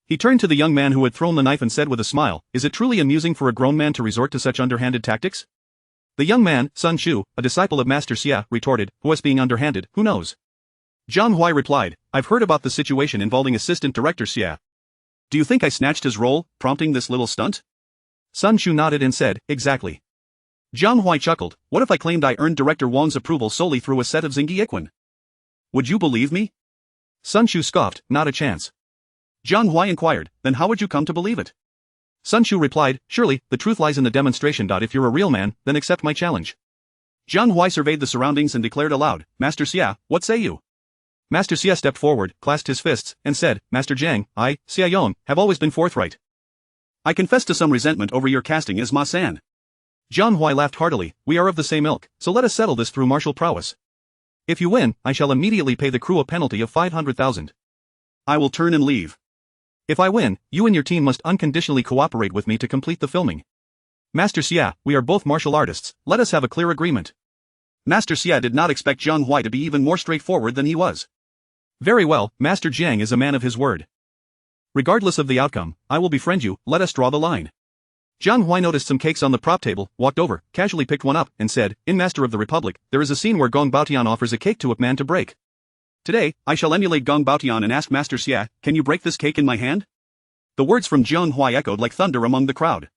He turned to the young man who had thrown the knife and said with a smile, Is it truly amusing for a grown man to resort to such underhanded tactics? The young man, Sun Chu, a disciple of Master Xia, retorted, Who is being underhanded, who knows? Jiang Huai replied, I've heard about the situation involving Assistant Director Xia. Do you think I snatched his role, prompting this little stunt? Sun Chu nodded and said, Exactly. Jiang Huai chuckled, What if I claimed I earned Director Wang's approval solely through a set of Xingyiquan? Would you believe me? Sun Chu scoffed, Not a chance. Jiang Huai inquired, Then how would you come to believe it? Sun Chu replied, Surely, the truth lies in the demonstration. If you're a real man, then accept my challenge. Jiang Huai surveyed the surroundings and declared aloud, Master Xia, what say you? Master Xia stepped forward, clasped his fists, and said, Master Jiang, I, Xia Yong, have always been forthright. I confess to some resentment over your casting as Ma San. Jiang Huai laughed heartily, We are of the same ilk, so let us settle this through martial prowess. If you win, I shall immediately pay the crew a penalty of 500,000. I will turn and leave. If I win, you and your team must unconditionally cooperate with me to complete the filming. Master Xia, we are both martial artists, let us have a clear agreement. Master Xia did not expect Jiang Huai to be even more straightforward than he was. Very well, Master Jiang is a man of his word. Regardless of the outcome, I will befriend you, let us draw the line. Jiang Huai noticed some cakes on the prop table, walked over, casually picked one up, and said, "In Master of the Republic, there is a scene where Gong Baotian offers a cake to a man to break. Today, I shall emulate Gong Baotian and ask Master Xia, can you break this cake in my hand?" The words from Jiang Huai echoed like thunder among the crowd.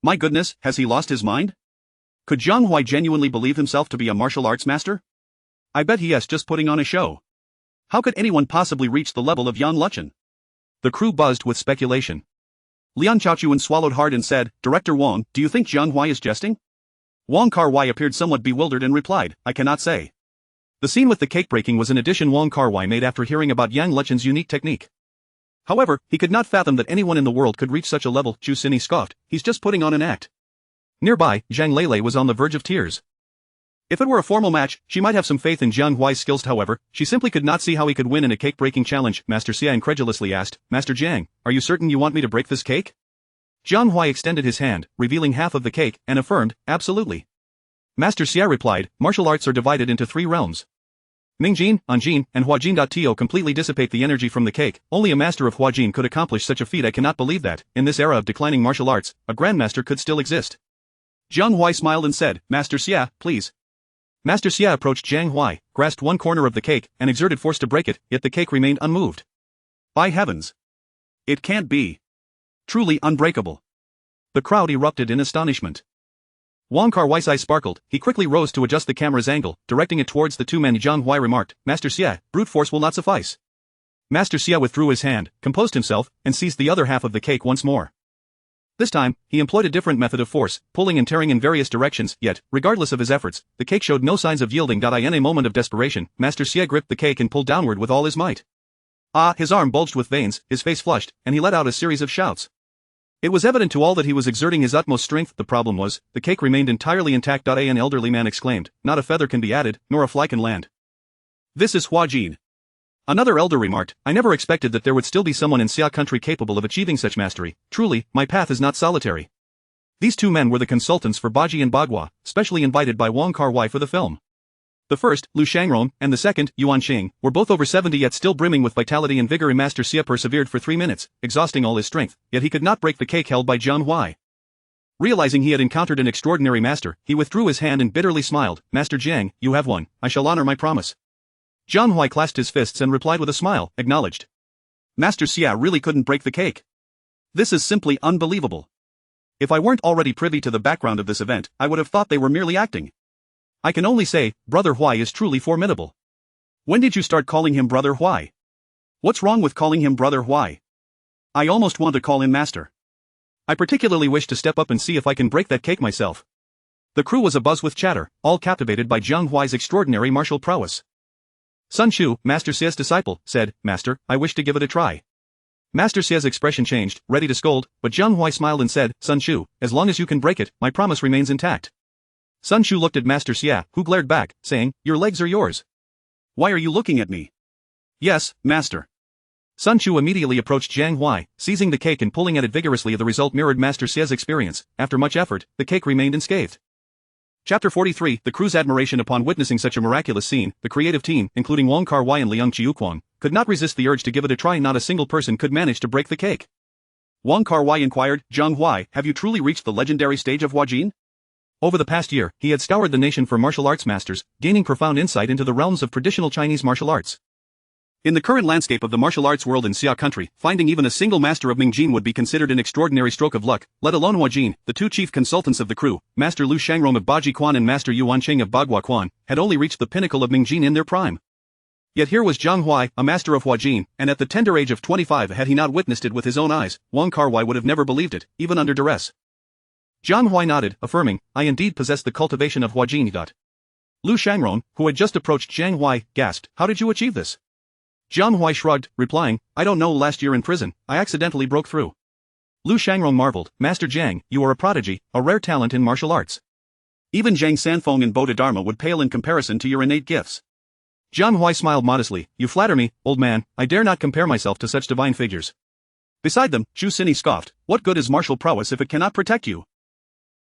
My goodness, has he lost his mind? Could Jiang Huai genuinely believe himself to be a martial arts master? I bet he is just putting on a show. How could anyone possibly reach the level of Yan Luchen? The crew buzzed with speculation. Lian Chaochuan swallowed hard and said, "Director Wang, do you think Jiang Huai is jesting?" Wang Kar-wai appeared somewhat bewildered and replied, "I cannot say." The scene with the cake breaking was an addition Wang Kar-wai made after hearing about Yang Luchen's unique technique. However, he could not fathom that anyone in the world could reach such a level. Zhu Xini scoffed, "He's just putting on an act." Nearby, Zhang Lele was on the verge of tears. If it were a formal match, she might have some faith in Jiang Huai's skills. However, she simply could not see how he could win in a cake-breaking challenge. Master Xia incredulously asked, "Master Jiang, are you certain you want me to break this cake?" Jiang Huai extended his hand, revealing half of the cake, and affirmed, "Absolutely." Master Xia replied, "Martial arts are divided into 3 realms. Mingjin, Anjin, and Huajin.to completely dissipate the energy from the cake. Only a master of Huajin could accomplish such a feat. I cannot believe that, in this era of declining martial arts, a grandmaster could still exist." Jiang Huai smiled and said, "Master Xia, please." Master Xia approached Jiang Huai, grasped one corner of the cake, and exerted force to break it, yet the cake remained unmoved. By heavens! It can't be. Truly unbreakable. The crowd erupted in astonishment. Wang Kar-wai's eyes sparkled. He quickly rose to adjust the camera's angle, directing it towards the 2 men. Jiang Huai remarked, "Master Xia, brute force will not suffice." Master Xia withdrew his hand, composed himself, and seized the other half of the cake once more. This time, he employed a different method of force, pulling and tearing in various directions, yet, regardless of his efforts, the cake showed no signs of yielding. In a moment of desperation, Master Xia gripped the cake and pulled downward with all his might. His arm bulged with veins, his face flushed, and he let out a series of shouts. It was evident to all that he was exerting his utmost strength. The problem was, the cake remained entirely intact. An elderly man exclaimed, "Not a feather can be added, nor a fly can land. This is Huajin." Another elder remarked, "I never expected that there would still be someone in Xia country capable of achieving such mastery. Truly, my path is not solitary." These 2 men were the consultants for Baji and Bagua, specially invited by Wang Kar-wai for the film. The first, Lu Shangron, and the second, Yuan Xing, were both over 70 yet still brimming with vitality and vigor. Master Xia persevered for 3 minutes, exhausting all his strength, yet he could not break the cake held by Jiang Huai. Realizing he had encountered an extraordinary master, he withdrew his hand and bitterly smiled, "Master Jiang, you have won. I shall honor my promise." Jiang Huai clasped his fists and replied with a smile, acknowledged. Master Xia really couldn't break the cake. This is simply unbelievable. If I weren't already privy to the background of this event, I would have thought they were merely acting. I can only say, Brother Huai is truly formidable. When did you start calling him Brother Huai? What's wrong with calling him Brother Huai? I almost want to call him Master. I particularly wish to step up and see if I can break that cake myself. The crew was abuzz with chatter, all captivated by Jiang Huai's extraordinary martial prowess. Sun Shu, Master Xia's disciple, said, "Master, I wish to give it a try." Master Xia's expression changed, ready to scold, but Jiang Huai smiled and said, "Sun Shu, as long as you can break it, my promise remains intact." Sun Shu looked at Master Xia, who glared back, saying, "Your legs are yours. Why are you looking at me?" "Yes, Master." Sun Shu immediately approached Jiang Huai, seizing the cake and pulling at it vigorously. The result mirrored Master Xia's experience. After much effort, the cake remained unscathed. Chapter 43, The crew's admiration upon witnessing such a miraculous scene. The creative team, including Wang Kar-wai and Liang Qiuquan, could not resist the urge to give it a try. Not a single person could manage to break the cake. Wang Kar-wai inquired, "Jiang Huai, have you truly reached the legendary stage of Huajin?" Over the past year, he had scoured the nation for martial arts masters, gaining profound insight into the realms of traditional Chinese martial arts. In the current landscape of the martial arts world in Xia country, finding even a single master of Mingjin would be considered an extraordinary stroke of luck, let alone Huajin. The 2 chief consultants of the crew, Master Lu Shangrong of Baji Quan and Master Yuan Qing of Bagua Quan, had only reached the pinnacle of Mingjin in their prime. Yet here was Jiang Huai, a master of Huajin, and at the tender age of 25, had he not witnessed it with his own eyes, Wang Kar-wai would have never believed it, even under duress. Jiang Huai nodded, affirming, "I indeed possess the cultivation of Huajin." Lu Shangron, who had just approached Jiang Huai, gasped, "How did you achieve this?" Jiang Huai shrugged, replying, "I don't know. Last year in prison, I accidentally broke through." Lu Shangrong marveled, "Master Jiang, you are a prodigy, a rare talent in martial arts. Even Zhang Sanfeng and Bodhidharma would pale in comparison to your innate gifts." Jiang Huai smiled modestly, "You flatter me, old man. I dare not compare myself to such divine figures." Beside them, Zhu Xini scoffed, "What good is martial prowess if it cannot protect you?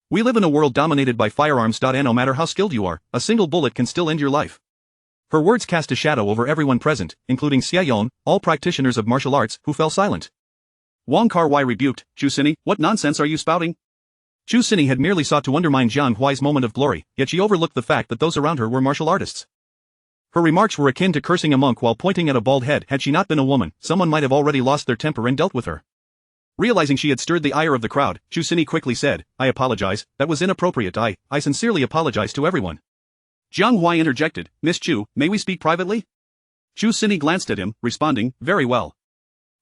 We live in a world dominated by firearms. And no matter how skilled you are, a single bullet can still end your life." Her words cast a shadow over everyone present, including Xia Yon, all practitioners of martial arts, who fell silent. Wang Kar-wai rebuked, "Zhu Xini, what nonsense are you spouting? Chu Xini had merely sought to undermine Jiang Huai's moment of glory, yet she overlooked the fact that those around her were martial artists. Her remarks were akin to cursing a monk while pointing at a bald head. Had she not been a woman, someone might have already lost their temper and dealt with her. Realizing she had stirred the ire of the crowd, Chu Xini quickly said, "I apologize, that was inappropriate. I sincerely apologize to everyone." Jiang Huai interjected, "Miss Chu, may we speak privately?" Chu Xini glanced at him, responding, "Very well."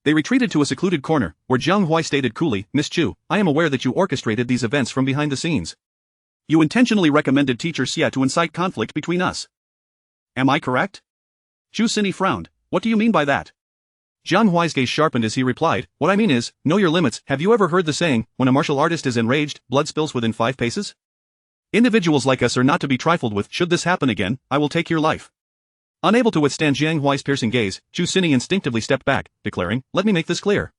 They retreated to a secluded corner, where Jiang Huai stated coolly, "Miss Chu, I am aware that you orchestrated these events from behind the scenes. You intentionally recommended Teacher Xia to incite conflict between us. Am I correct?" Chu Xini frowned. "What do you mean by that?" Jiang Huai's gaze sharpened as he replied, "What I mean is, know your limits. Have you ever heard the saying, when a martial artist is enraged, blood spills within 5 paces? Individuals like us are not to be trifled with. Should this happen again, I will take your life." Unable to withstand Jiang Huai's piercing gaze, Chu Xini instinctively stepped back, declaring, "Let me make this clear.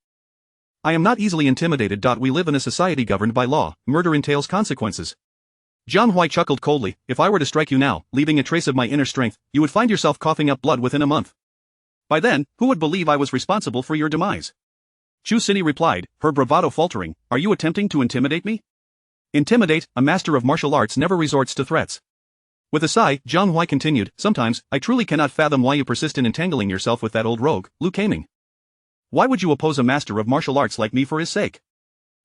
I am not easily intimidated. We live in a society governed by law. Murder entails consequences." Jiang Huai chuckled coldly, "If I were to strike you now, leaving a trace of my inner strength, you would find yourself coughing up blood within a month. By then, who would believe I was responsible for your demise?" Chu Xini replied, her bravado faltering, "Are you attempting to intimidate me?" "Intimidate? A master of martial arts never resorts to threats." With a sigh, Jiang Huai continued, "Sometimes, I truly cannot fathom why you persist in entangling yourself with that old rogue, Lu Kaming. Why would you oppose a master of martial arts like me for his sake?"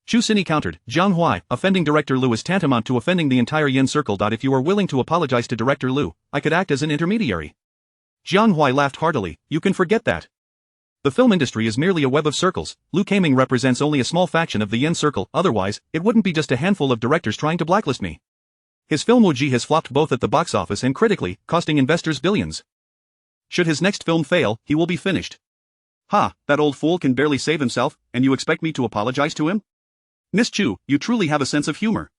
Chu Xini countered, "Jiang Huai, offending Director Lu is tantamount to offending the entire Yin Circle. If you are willing to apologize to Director Lu, I could act as an intermediary." Jiang Huai laughed heartily, "You can forget that. The film industry is merely a web of circles. Lu Kaming represents only a small faction of the Yin Circle. Otherwise, it wouldn't be just a handful of directors trying to blacklist me. His film Wu Ji has flopped both at the box office and critically, costing investors billions. Should his next film fail, he will be finished. Ha, that old fool can barely save himself, and you expect me to apologize to him? Miss Chu, you truly have a sense of humor.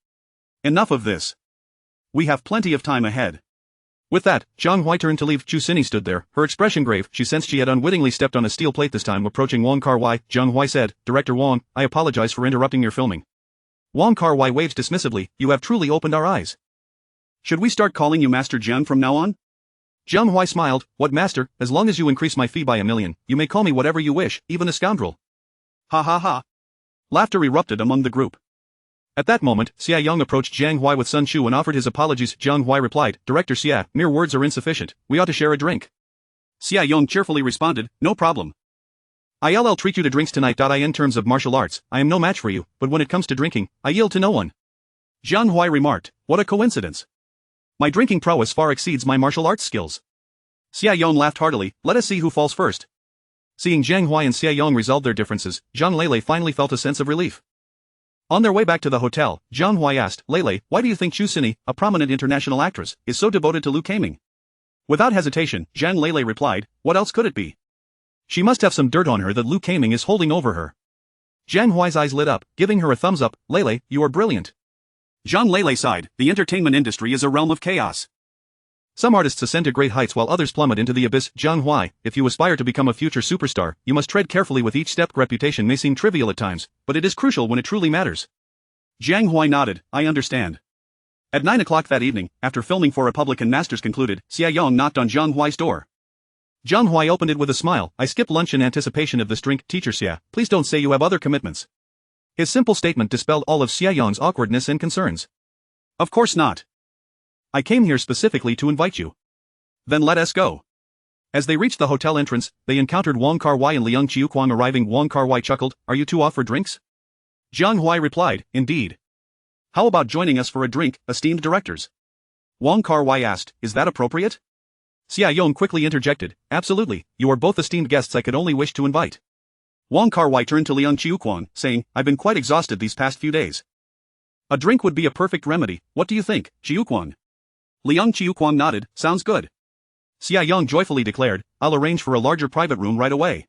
Enough of this. We have plenty of time ahead." With that, Jiang Huai turned to leave. Chu Xini stood there, her expression grave. She sensed she had unwittingly stepped on a steel plate this time. Approaching Wong Kar-wai, Jiang Huai said, "Director Wong, I apologize for interrupting your filming." Wong Kar-wai waved dismissively, "You have truly opened our eyes. Should we start calling you Master Jiang from now on?" Jiang Huai smiled, "What master? As long as you increase my fee by 1,000,000, you may call me whatever you wish, even a scoundrel." Ha ha ha. Laughter erupted among the group. At that moment, Xia Yong approached Jiang Huai with Sun Chu and offered his apologies. Jiang Huai replied, "Director Xia, mere words are insufficient, we ought to share a drink." Xia Yong cheerfully responded, "No problem. I'll treat you to drinks tonight. In terms of martial arts, I am no match for you, but when it comes to drinking, I yield to no one." Jiang Huai remarked, "What a coincidence. My drinking prowess far exceeds my martial arts skills." Xia Yong laughed heartily, "Let us see who falls first." Seeing Jiang Huai and Xia Yong resolve their differences, Zhang Lele finally felt a sense of relief. On their way back to the hotel, Jiang Huai asked, "Lele, why do you think Chu Xini, a prominent international actress, is so devoted to Lu Kaming?" Without hesitation, Zhang Lele replied, "What else could it be? She must have some dirt on her that Lu Kaming is holding over her." Jiang Huai's eyes lit up, giving her a thumbs up. "Lele, you are brilliant." Zhang Lele sighed, "The entertainment industry is a realm of chaos. Some artists ascend to great heights while others plummet into the abyss. Jiang Huai, if you aspire to become a future superstar, you must tread carefully with each step. Reputation may seem trivial at times, but it is crucial when it truly matters." Jiang Huai nodded, "I understand." At 9 o'clock that evening, after filming for Republican Masters concluded, Xia Yong knocked on Jiang Huai's door. Jiang Huai opened it with a smile. "I skipped lunch in anticipation of this drink. Teacher Xia, please don't say you have other commitments." His simple statement dispelled all of Xia Yong's awkwardness and concerns. "Of course not. I came here specifically to invite you." "Then let us go." As they reached the hotel entrance, they encountered Wong Kar-wai and Liang Qiuquan arriving. Wong Kar-wai chuckled, "Are you two off for drinks?" Jiang Huai replied, "Indeed. How about joining us for a drink, esteemed directors?" Wong Kar-wai asked, "Is that appropriate?" Xia Yong quickly interjected, "Absolutely, you are both esteemed guests I could only wish to invite." Wong Kar-wai turned to Liang Qiuquan, saying, "I've been quite exhausted these past few days. A drink would be a perfect remedy. What do you think, Qiuquan?" Liang Qiuquan nodded, "Sounds good." Xia Yong joyfully declared, "I'll arrange for a larger private room right away."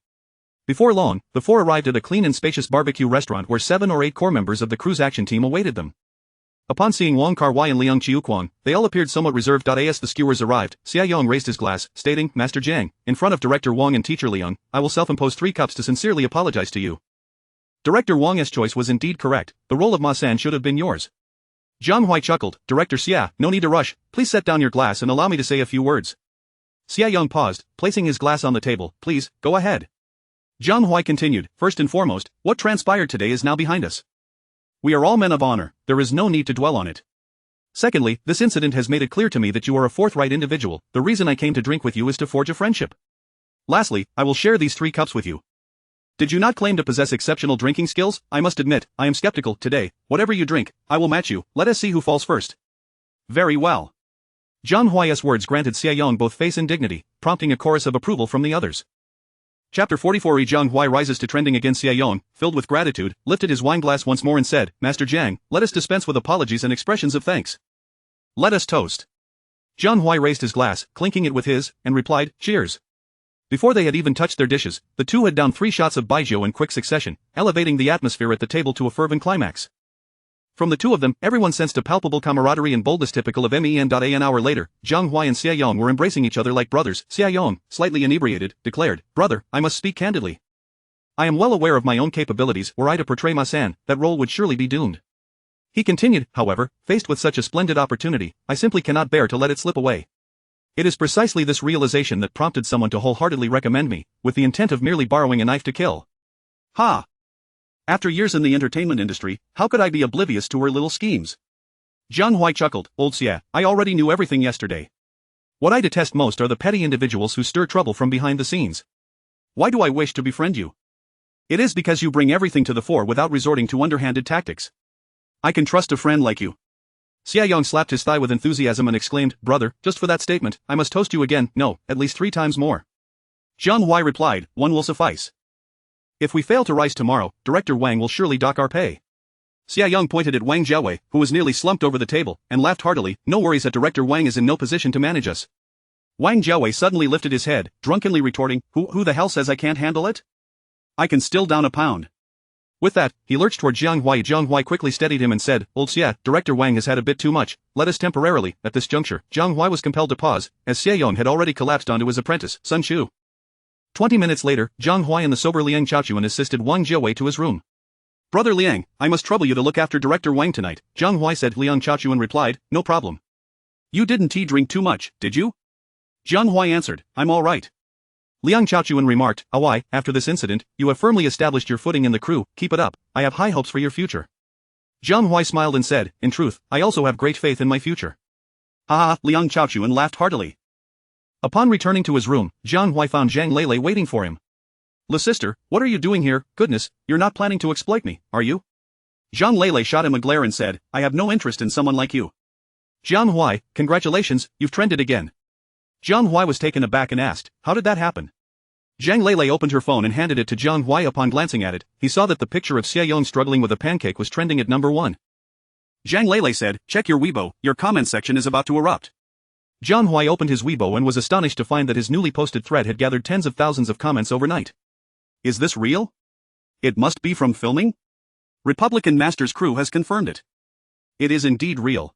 Before long, the four arrived at a clean and spacious barbecue restaurant where 7 or 8 core members of the crew's action team awaited them. Upon seeing Wong Kar-wai and Liang Qiuquan, they all appeared somewhat reserved. As the skewers arrived, Xia Yong raised his glass, stating, "Master Jiang, in front of Director Wong and Teacher Liang, I will self-impose 3 cups to sincerely apologize to you." Director Wong's choice was indeed correct. The role of Ma-san should have been yours. Jiang Huai chuckled, "Director Xia, no need to rush, please set down your glass and allow me to say a few words." Xia Yong paused, placing his glass on the table. "Please, go ahead." Jiang Huai continued, "First and foremost, what transpired today is now behind us. We are all men of honor, there is no need to dwell on it. Secondly, this incident has made it clear to me that you are a forthright individual. The reason I came to drink with you is to forge a friendship. Lastly, I will share these 3 cups with you. Did you not claim to possess exceptional drinking skills? I must admit, I am skeptical. Today, whatever you drink, I will match you. Let us see who falls first. Very well. Jiang Huai's words granted Xiaoyong both face and dignity, prompting a chorus of approval from the others. Chapter 44. Jiang Huai rises to trending against Xiaoyong, filled with gratitude, lifted his wineglass once more and said, Master Jiang, let us dispense with apologies and expressions of thanks. Let us toast. Jiang Huai raised his glass, clinking it with his, and replied, Cheers. Before they had even touched their dishes, the two had downed 3 shots of baijiu in quick succession, elevating the atmosphere at the table to a fervent climax. From the 2 of them, everyone sensed a palpable camaraderie and boldness typical of men. An hour later, Jiang Huai and Xiaoyong were embracing each other like brothers. Xiaoyong, slightly inebriated, declared, Brother, I must speak candidly. I am well aware of my own capabilities. Were I to portray Ma-san, that role would surely be doomed. He continued, however, faced with such a splendid opportunity, I simply cannot bear to let it slip away. It is precisely this realization that prompted someone to wholeheartedly recommend me, with the intent of merely borrowing a knife to kill. Ha! After years in the entertainment industry, how could I be oblivious to her little schemes? Jiang Huai chuckled, Old Xia, I already knew everything yesterday. What I detest most are the petty individuals who stir trouble from behind the scenes. Why do I wish to befriend you? It is because you bring everything to the fore without resorting to underhanded tactics. I can trust a friend like you. Xiaoyong slapped his thigh with enthusiasm and exclaimed, Brother, just for that statement, I must toast you again, no, at least 3 times more. Jiang Huai replied, 1 will suffice. If we fail to rise tomorrow, Director Wang will surely dock our pay. Xiaoyong pointed at Wang Jiawei, who was nearly slumped over the table, and laughed heartily, no worries that Director Wang is in no position to manage us. Wang Jiawei suddenly lifted his head, drunkenly retorting, Who the hell says I can't handle it? I can still down a pound. With that, he lurched toward Jiang Huai. Jiang Huai quickly steadied him and said, Old Xia, Director Wang has had a bit too much, let us temporarily. At this juncture, Jiang Huai was compelled to pause, as Xiaoyong had already collapsed onto his apprentice, Sun Chu. 20 minutes later, Jiang Huai and the sober Liang Chaochuan assisted Wang Jiawei to his room. Brother Liang, I must trouble you to look after Director Wang tonight, Jiang Huai said. Liang Chaochuan replied, No problem. You didn't drink too much, did you? Jiang Huai answered, I'm all right. Liang Chaochuan remarked, Huai, after this incident, you have firmly established your footing in the crew, keep it up, I have high hopes for your future. Jiang Huai smiled and said, In truth, I also have great faith in my future. Ha ha, Liang Chaochuan laughed heartily. Upon returning to his room, Jiang Huai found Zhang Lele waiting for him. La sister, what are you doing here? Goodness, you're not planning to exploit me, are you? Zhang Lele shot him a glare and said, I have no interest in someone like you. Jiang Huai, congratulations, you've trended again. Jiang Huai was taken aback and asked, How did that happen? Zhang Lele opened her phone and handed it to Jiang Huai. Upon glancing at it, he saw that the picture of Xiaoyong struggling with a pancake was trending at number 1. Zhang Lele said, Check your Weibo, your comment section is about to erupt. Jiang Huai opened his Weibo and was astonished to find that his newly posted thread had gathered tens of thousands of comments overnight. Is this real? It must be from filming? Republican Master's crew has confirmed it. It is indeed real.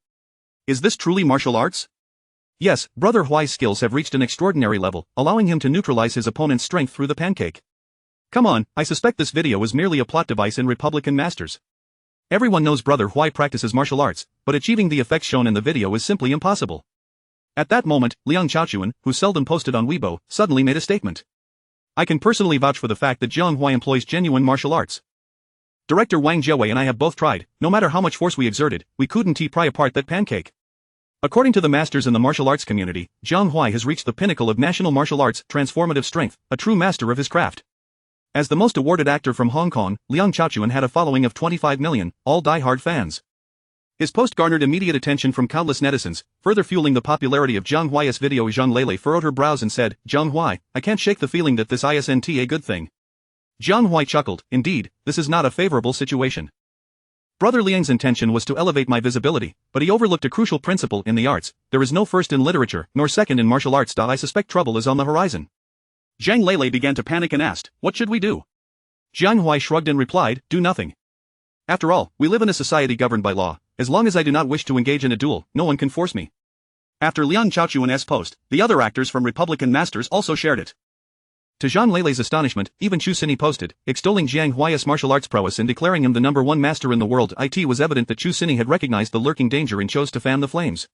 Is this truly martial arts? Yes, Brother Huai's skills have reached an extraordinary level, allowing him to neutralize his opponent's strength through the pancake. Come on, I suspect this video is merely a plot device in Republican Masters. Everyone knows Brother Huai practices martial arts, but achieving the effects shown in the video is simply impossible. At that moment, Liang Chaochuan, who seldom posted on Weibo, suddenly made a statement. I can personally vouch for the fact that Jiang Huai employs genuine martial arts. Director Wang Jiawei and I have both tried, no matter how much force we exerted, we couldn't pry apart that pancake. According to the masters in the martial arts community, Jiang Huai has reached the pinnacle of national martial arts transformative strength, a true master of his craft. As the most awarded actor from Hong Kong, Liang Chaochuan had a following of 25 million, all die-hard fans. His post garnered immediate attention from countless netizens, further fueling the popularity of Jiang Huai's video. Zhang Lele furrowed her brows and said, Jiang Huai, I can't shake the feeling that this isn't a good thing. Jiang Huai chuckled, Indeed, this is not a favorable situation. Brother Liang's intention was to elevate my visibility, but he overlooked a crucial principle in the arts. There is no first in literature, nor second in martial arts. I suspect trouble is on the horizon. Zhang Lele began to panic and asked, What should we do? Jiang Huai shrugged and replied, Do nothing. After all, we live in a society governed by law. As long as I do not wish to engage in a duel, no one can force me. After Liang Chaochuan's post, the other actors from Republican Masters also shared it. To Zhang Lele's astonishment, even Chu Xinyi posted, extolling Jiang Huai's martial arts prowess and declaring him the #1 master in the world. It was evident that Chu Xinyi had recognized the lurking danger and chose to fan the flames.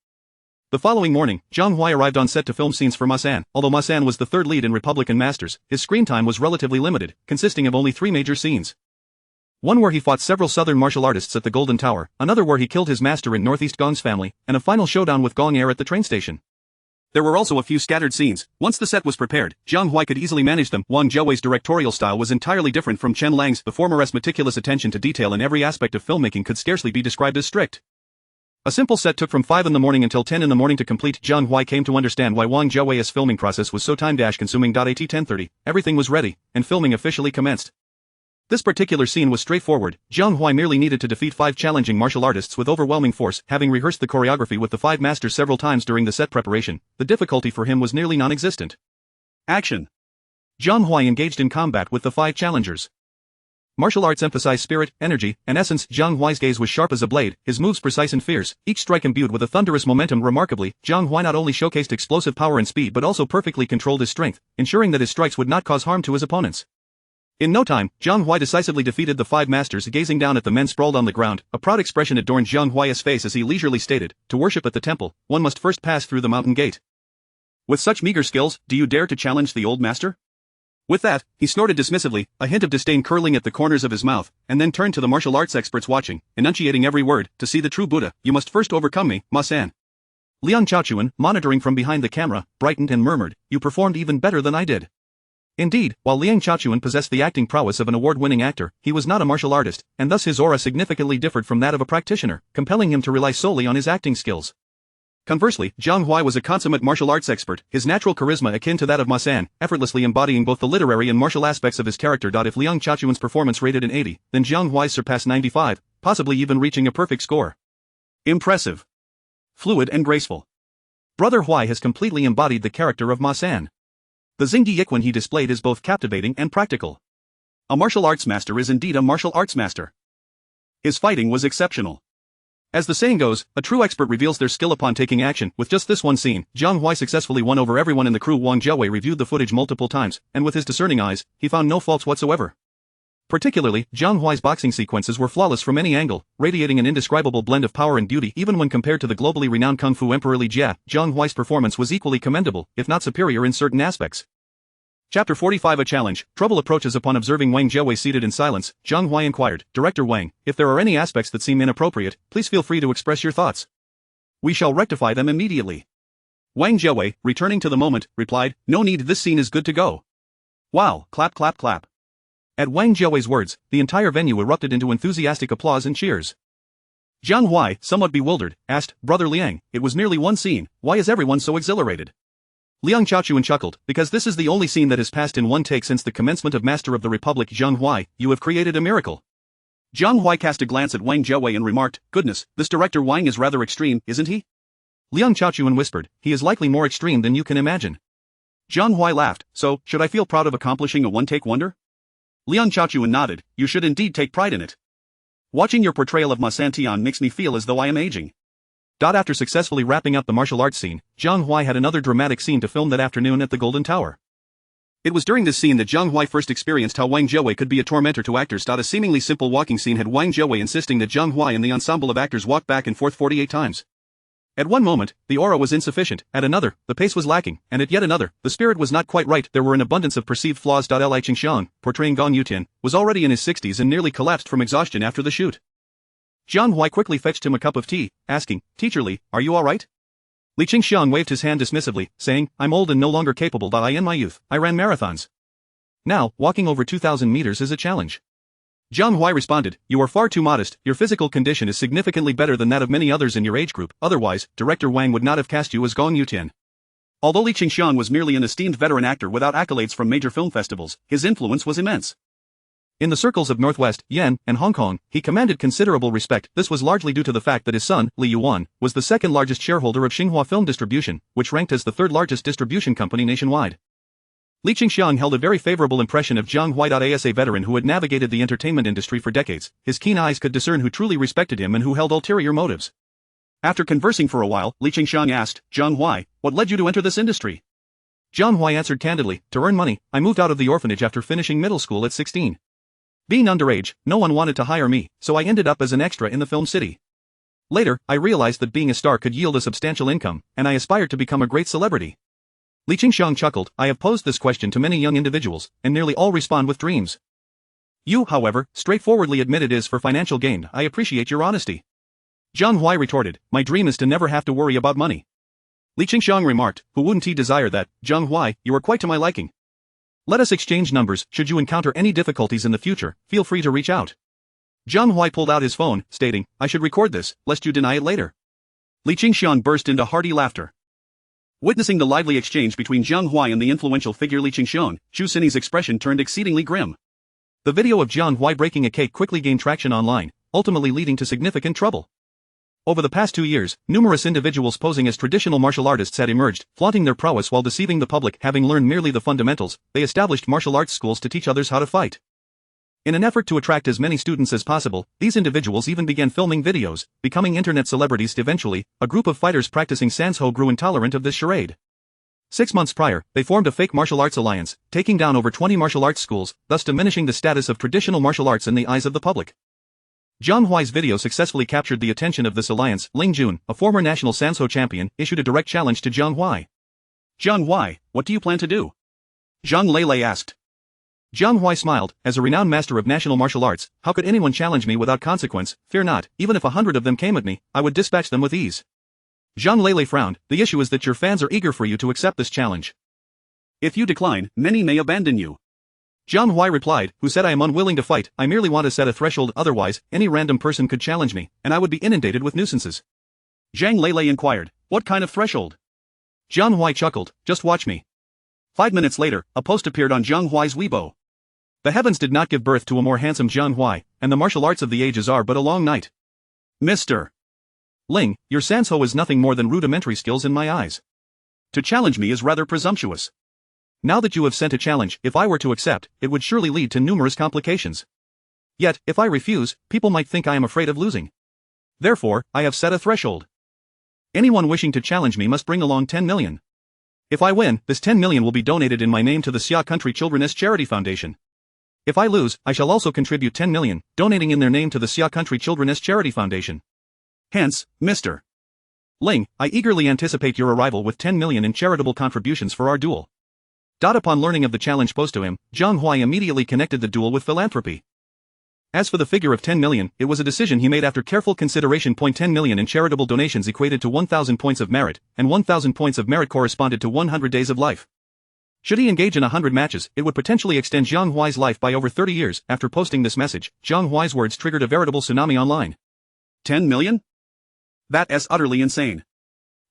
The following morning, Jiang Huai arrived on set to film scenes for Ma-san. Although Ma-san was the third lead in Republican Masters, his screen time was relatively limited, consisting of only 3 major scenes. One where he fought several southern martial artists at the Golden Tower, another where he killed his master in Northeast Gong's family, and a final showdown with Gong Air at the train station. There were also a few scattered scenes. Once the set was prepared, Jiang Huai could easily manage them. Wang Jiawei's directorial style was entirely different from Chen Lang's. The former's meticulous attention to detail in every aspect of filmmaking could scarcely be described as strict. A simple set took from 5 in the morning until 10 in the morning to complete. Jiang Huai came to understand why Wang Jiawei's filming process was so time-consuming. At 10:30, everything was ready, and filming officially commenced. This particular scene was straightforward. Jiang Huai merely needed to defeat 5 challenging martial artists with overwhelming force. Having rehearsed the choreography with the 5 masters several times during the set preparation, the difficulty for him was nearly non-existent. Action. Jiang Huai engaged in combat with the 5 challengers. Martial arts emphasize spirit, energy, and essence. Jiang Huai's gaze was sharp as a blade, his moves precise and fierce, each strike imbued with a thunderous momentum. Remarkably, Jiang Huai not only showcased explosive power and speed but also perfectly controlled his strength, ensuring that his strikes would not cause harm to his opponents. In no time, Jiang Huai decisively defeated the 5 masters. Gazing down at the men sprawled on the ground, a proud expression adorned Jiang Huai's face as he leisurely stated, "To worship at the temple, one must first pass through the mountain gate. With such meager skills, do you dare to challenge the old master?" With that, he snorted dismissively, a hint of disdain curling at the corners of his mouth, and then turned to the martial arts experts watching, enunciating every word. "To see the true Buddha, you must first overcome me, Ma San." Liang Chaochuan, monitoring from behind the camera, brightened and murmured, "You performed even better than I did." Indeed, while Liang Chaochuan possessed the acting prowess of an award-winning actor, he was not a martial artist, and thus his aura significantly differed from that of a practitioner, compelling him to rely solely on his acting skills. Conversely, Jiang Huai was a consummate martial arts expert, his natural charisma akin to that of Ma San, effortlessly embodying both the literary and martial aspects of his character. If Liang Chaochuan's performance rated an 80, then Jiang Huai's surpassed 95, possibly even reaching a perfect score. Impressive. Fluid and graceful. Brother Huai has completely embodied the character of Ma San. The Xingdi Yiquan he displayed is both captivating and practical. A martial arts master is indeed a martial arts master. His fighting was exceptional. As the saying goes, a true expert reveals their skill upon taking action. With just this one scene, Jiang Huai successfully won over everyone in the crew. Wang Jiawei reviewed the footage multiple times, and with his discerning eyes, he found no faults whatsoever. Particularly, Jiang Huai's boxing sequences were flawless from any angle, radiating an indescribable blend of power and beauty. Even when compared to the globally renowned Kung Fu Emperor Li Jia, Jiang Huai's performance was equally commendable, if not superior in certain aspects. Chapter 45. A challenge. Trouble approaches. Upon observing Wang Jiawei seated in silence, Jiang Huai inquired, "Director Wang, if there are any aspects that seem inappropriate, please feel free to express your thoughts. We shall rectify them immediately." Wang Jiawei, returning to the moment, replied, "No need, this scene is good to go." Wow, clap clap clap. At Wang Jiawei's words, the entire venue erupted into enthusiastic applause and cheers. Jiang Huai, somewhat bewildered, asked, "Brother Liang, it was merely one scene, why is everyone so exhilarated?" Liang Chaochuan chuckled, "Because this is the only scene that has passed in one take since the commencement of Master of the Republic. Jiang Huai, you have created a miracle." Jiang Huai cast a glance at Wang Jiawei and remarked, "Goodness, this director Wang is rather extreme, isn't he?" Liang Chaochuan whispered, "He is likely more extreme than you can imagine." Jiang Huai laughed, "So, should I feel proud of accomplishing a one-take wonder?" Liang Chaochuan nodded, "You should indeed take pride in it. Watching your portrayal of Ma San Tian makes me feel as though I am aging." After successfully wrapping up the martial arts scene, Jiang Huai had another dramatic scene to film that afternoon at the Golden Tower. It was during this scene that Jiang Huai first experienced how Wang Jiawei could be a tormentor to actors. A seemingly simple walking scene had Wang Jiawei insisting that Jiang Huai and the ensemble of actors walk back and forth 48 times. At one moment, the aura was insufficient, at another, the pace was lacking, and at yet another, the spirit was not quite right. There were an abundance of perceived flaws. Li Qingxiang, portraying Gong Yutian, was already in his 60s and nearly collapsed from exhaustion after the shoot. Jiang Huai quickly fetched him a cup of tea, asking, "Teacher Li, are you alright?" Li Qingxiang waved his hand dismissively, saying, "I'm old and no longer capable. In my youth, I ran marathons. Now, walking over 2,000 meters is a challenge." Jiang Huai responded, "You are far too modest, your physical condition is significantly better than that of many others in your age group, otherwise, Director Wang would not have cast you as Gong Yutian." Although Li Qingxiang was merely an esteemed veteran actor without accolades from major film festivals, his influence was immense. In the circles of Northwest, Yen, and Hong Kong, he commanded considerable respect. This was largely due to the fact that his son, Li Yuan, was the second largest shareholder of Xinhua Film Distribution, which ranked as the third largest distribution company nationwide. Li Qingxiang held a very favorable impression of Jiang Huai. As a veteran who had navigated the entertainment industry for decades, his keen eyes could discern who truly respected him and who held ulterior motives. After conversing for a while, Li Qingxiang asked, "Jiang Huai, what led you to enter this industry?" Jiang Huai answered candidly, "To earn money, I moved out of the orphanage after finishing middle school at 16. Being underage, no one wanted to hire me, so I ended up as an extra in the film city. Later, I realized that being a star could yield a substantial income, and I aspired to become a great celebrity." Li Qingxiang chuckled, "I have posed this question to many young individuals, and nearly all respond with dreams. You, however, straightforwardly admit it is for financial gain. I appreciate your honesty. Jiang Huai retorted, my dream is to never have to worry about money. Li Qingxiang remarked, who wouldn't he desire that? Jiang Huai, you are quite to my liking. Let us exchange numbers. Should you encounter any difficulties in the future, feel free to reach out. Jiang Huai pulled out his phone, stating, I should record this, lest you deny it later. Li Qingxiang burst into hearty laughter. Witnessing the lively exchange between Jiang Huai and the influential figure Li Qingxiang, Zhu Xinyi's expression turned exceedingly grim. The video of Jiang Huai breaking a cake quickly gained traction online, ultimately leading to significant trouble. Over the past 2 years, numerous individuals posing as traditional martial artists had emerged, flaunting their prowess while deceiving the public. Having learned merely the fundamentals, they established martial arts schools to teach others how to fight. In an effort to attract as many students as possible, these individuals even began filming videos, becoming internet celebrities. Eventually, a group of fighters practicing Sanshou grew intolerant of this charade. 6 months prior, they formed a fake martial arts alliance, taking down over 20 martial arts schools, thus diminishing the status of traditional martial arts in the eyes of the public. Jiang Huai's video successfully captured the attention of this alliance. Ling Jun, a former national Sanshou champion, issued a direct challenge to Jiang Huai. Jiang Huai, what do you plan to do? Zhang Lele asked. Jiang Huai smiled, as a renowned master of national martial arts, how could anyone challenge me without consequence? Fear not, even if 100 of them came at me, I would dispatch them with ease. Zhang Lele frowned, the issue is that your fans are eager for you to accept this challenge. If you decline, many may abandon you. Jiang Huai replied, who said I am unwilling to fight, I merely want to set a threshold, otherwise, any random person could challenge me, and I would be inundated with nuisances. Zhang Lele inquired, what kind of threshold? Jiang Huai chuckled, just watch me. 5 minutes later, a post appeared on Jiang Huai's Weibo. The heavens did not give birth to a more handsome Jiang Huai, and the martial arts of the ages are but a long night. Mr. Ling, your Sanshou is nothing more than rudimentary skills in my eyes. To challenge me is rather presumptuous. Now that you have sent a challenge, if I were to accept, it would surely lead to numerous complications. Yet, if I refuse, people might think I am afraid of losing. Therefore, I have set a threshold. Anyone wishing to challenge me must bring along 10 million. If I win, this 10 million will be donated in my name to the Xia Country Children's Charity Foundation. If I lose, I shall also contribute 10 million, donating in their name to the Xia Country Children's Charity Foundation. Hence, Mr. Ling, I eagerly anticipate your arrival with 10 million in charitable contributions for our duel. Upon learning of the challenge posed to him, Jiang Huai immediately connected the duel with philanthropy. As for the figure of 10 million, it was a decision he made after careful consideration. 10 million in charitable donations equated to 1,000 points of merit, and 1,000 points of merit corresponded to 100 days of life. Should he engage in 100 matches, it would potentially extend Jiang Huai's life by over 30 years. After posting this message, Jiang Huai's words triggered a veritable tsunami online. 10 million? That is utterly insane.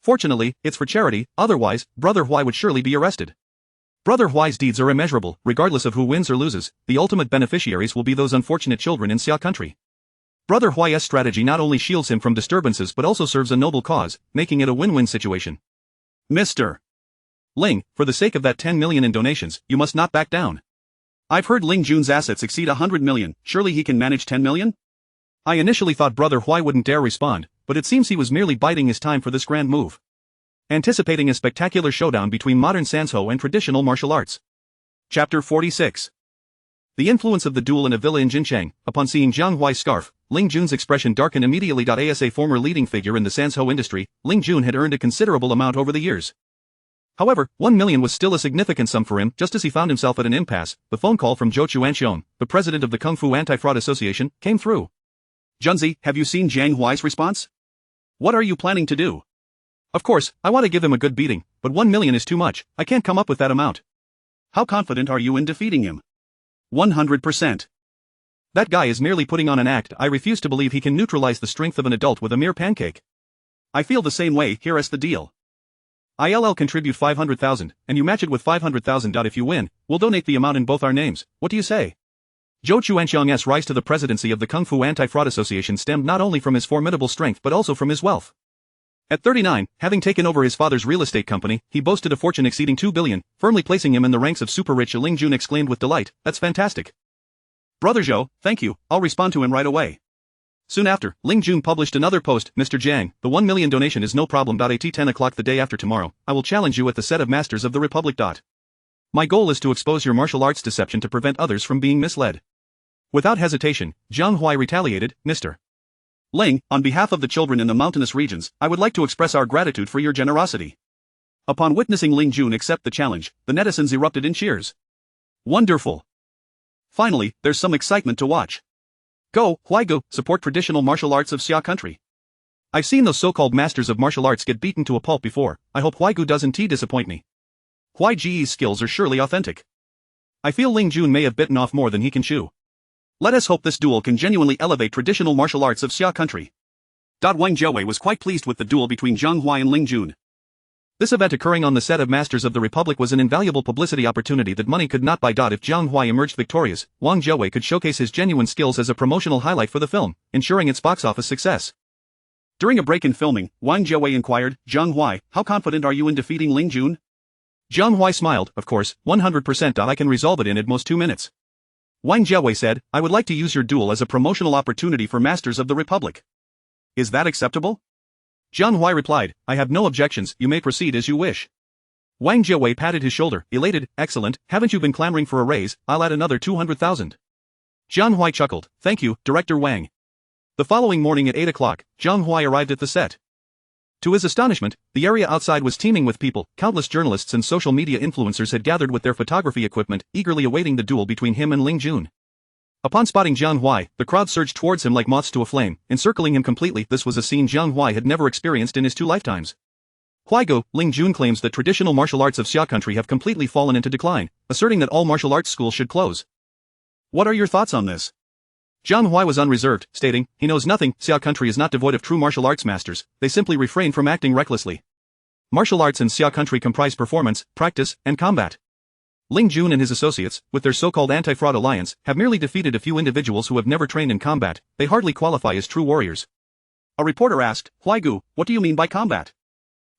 Fortunately, it's for charity, otherwise, Brother Huai would surely be arrested. Brother Huai's deeds are immeasurable. Regardless of who wins or loses, the ultimate beneficiaries will be those unfortunate children in Xia Country. Brother Huai's strategy not only shields him from disturbances but also serves a noble cause, making it a win-win situation. Mr. Ling, for the sake of that 10 million in donations, you must not back down. I've heard Ling Jun's assets exceed 100 million, surely he can manage 10 million? I initially thought Brother Huai wouldn't dare respond, but it seems he was merely biding his time for this grand move. Anticipating a spectacular showdown between modern Sanshou and traditional martial arts. Chapter 46. The influence of the duel in a villa in Jincheng. Upon seeing Jiang Huai's scarf, Ling Jun's expression darkened immediately. As a former leading figure in the Sanshou industry, Ling Jun had earned a considerable amount over the years. However, 1 million was still a significant sum for him. Just as he found himself at an impasse, the phone call from Zhou Chuanxiong, the president of the Kung Fu Anti-Fraud Association, came through. Junzi, have you seen Jiang Huai's response? What are you planning to do? Of course, I want to give him a good beating, but 1 million is too much. I can't come up with that amount. How confident are you in defeating him? 100%. That guy is merely putting on an act. I refuse to believe he can neutralize the strength of an adult with a mere pancake. I feel the same way. Here is the deal. I'll contribute 500,000, and you match it with 500,000. If you win, we'll donate the amount in both our names. What do you say? Zhou Chuanxiong's rise to the presidency of the Kung Fu Anti-Fraud Association stemmed not only from his formidable strength but also from his wealth. At 39, having taken over his father's real estate company, he boasted a fortune exceeding 2 billion, firmly placing him in the ranks of super-rich. Ling Jun exclaimed with delight, that's fantastic. Brother Zhou, thank you, I'll respond to him right away. Soon after, Ling Jun published another post, Mr. Jiang, the 1 million donation is no problem. At 10 o'clock the day after tomorrow, I will challenge you at the set of Masters of the Republic. My goal is to expose your martial arts deception to prevent others from being misled. Without hesitation, Jiang Huai retaliated, Mr. Ling, on behalf of the children in the mountainous regions, I would like to express our gratitude for your generosity. Upon witnessing Ling Jun accept the challenge, the netizens erupted in cheers. Wonderful. Finally, there's some excitement to watch. Go, Huai Gu, support traditional martial arts of Xia country. I've seen those so-called masters of martial arts get beaten to a pulp before. I hope Huai Gu doesn't disappoint me. Huai Ji's skills are surely authentic. I feel Ling Jun may have bitten off more than he can chew. Let us hope this duel can genuinely elevate traditional martial arts of Xia country. Wang Jiawei was quite pleased with the duel between Jiang Huai and Ling Jun. This event occurring on the set of Masters of the Republic was an invaluable publicity opportunity that money could not buy. If Jiang Huai emerged victorious, Wang Jiawei could showcase his genuine skills as a promotional highlight for the film, ensuring its box office success. During a break in filming, Wang Jiawei inquired, "Jiang Huai, how confident are you in defeating Ling Jun?" Jiang Huai smiled, "Of course, 100%. I can resolve it in at most 2 minutes." Wang Jiawei said, "I would like to use your duel as a promotional opportunity for Masters of the Republic. Is that acceptable?" Jiang Huai replied, "I have no objections, you may proceed as you wish." Wang Jiawei patted his shoulder, elated, "Excellent, haven't you been clamoring for a raise? I'll add another 200,000. Jiang Huai chuckled, "Thank you, Director Wang." The following morning at 8 o'clock, Jiang Huai arrived at the set. To his astonishment, the area outside was teeming with people. Countless journalists and social media influencers had gathered with their photography equipment, eagerly awaiting the duel between him and Ling Jun. Upon spotting Jiang Huai, the crowd surged towards him like moths to a flame, encircling him completely. This was a scene Jiang Huai had never experienced in his 2 lifetimes. Huai Gu, Ling Jun claims that traditional martial arts of Xia country have completely fallen into decline, asserting that all martial arts schools should close. What are your thoughts on this? Jiang Huai was unreserved, stating, he knows nothing. Xia country is not devoid of true martial arts masters, they simply refrain from acting recklessly. Martial arts in Xia country comprise performance, practice, and combat. Ling Jun and his associates, with their so-called anti-fraud alliance, have merely defeated a few individuals who have never trained in combat. They hardly qualify as true warriors. A reporter asked, "Huai Gu, what do you mean by combat?"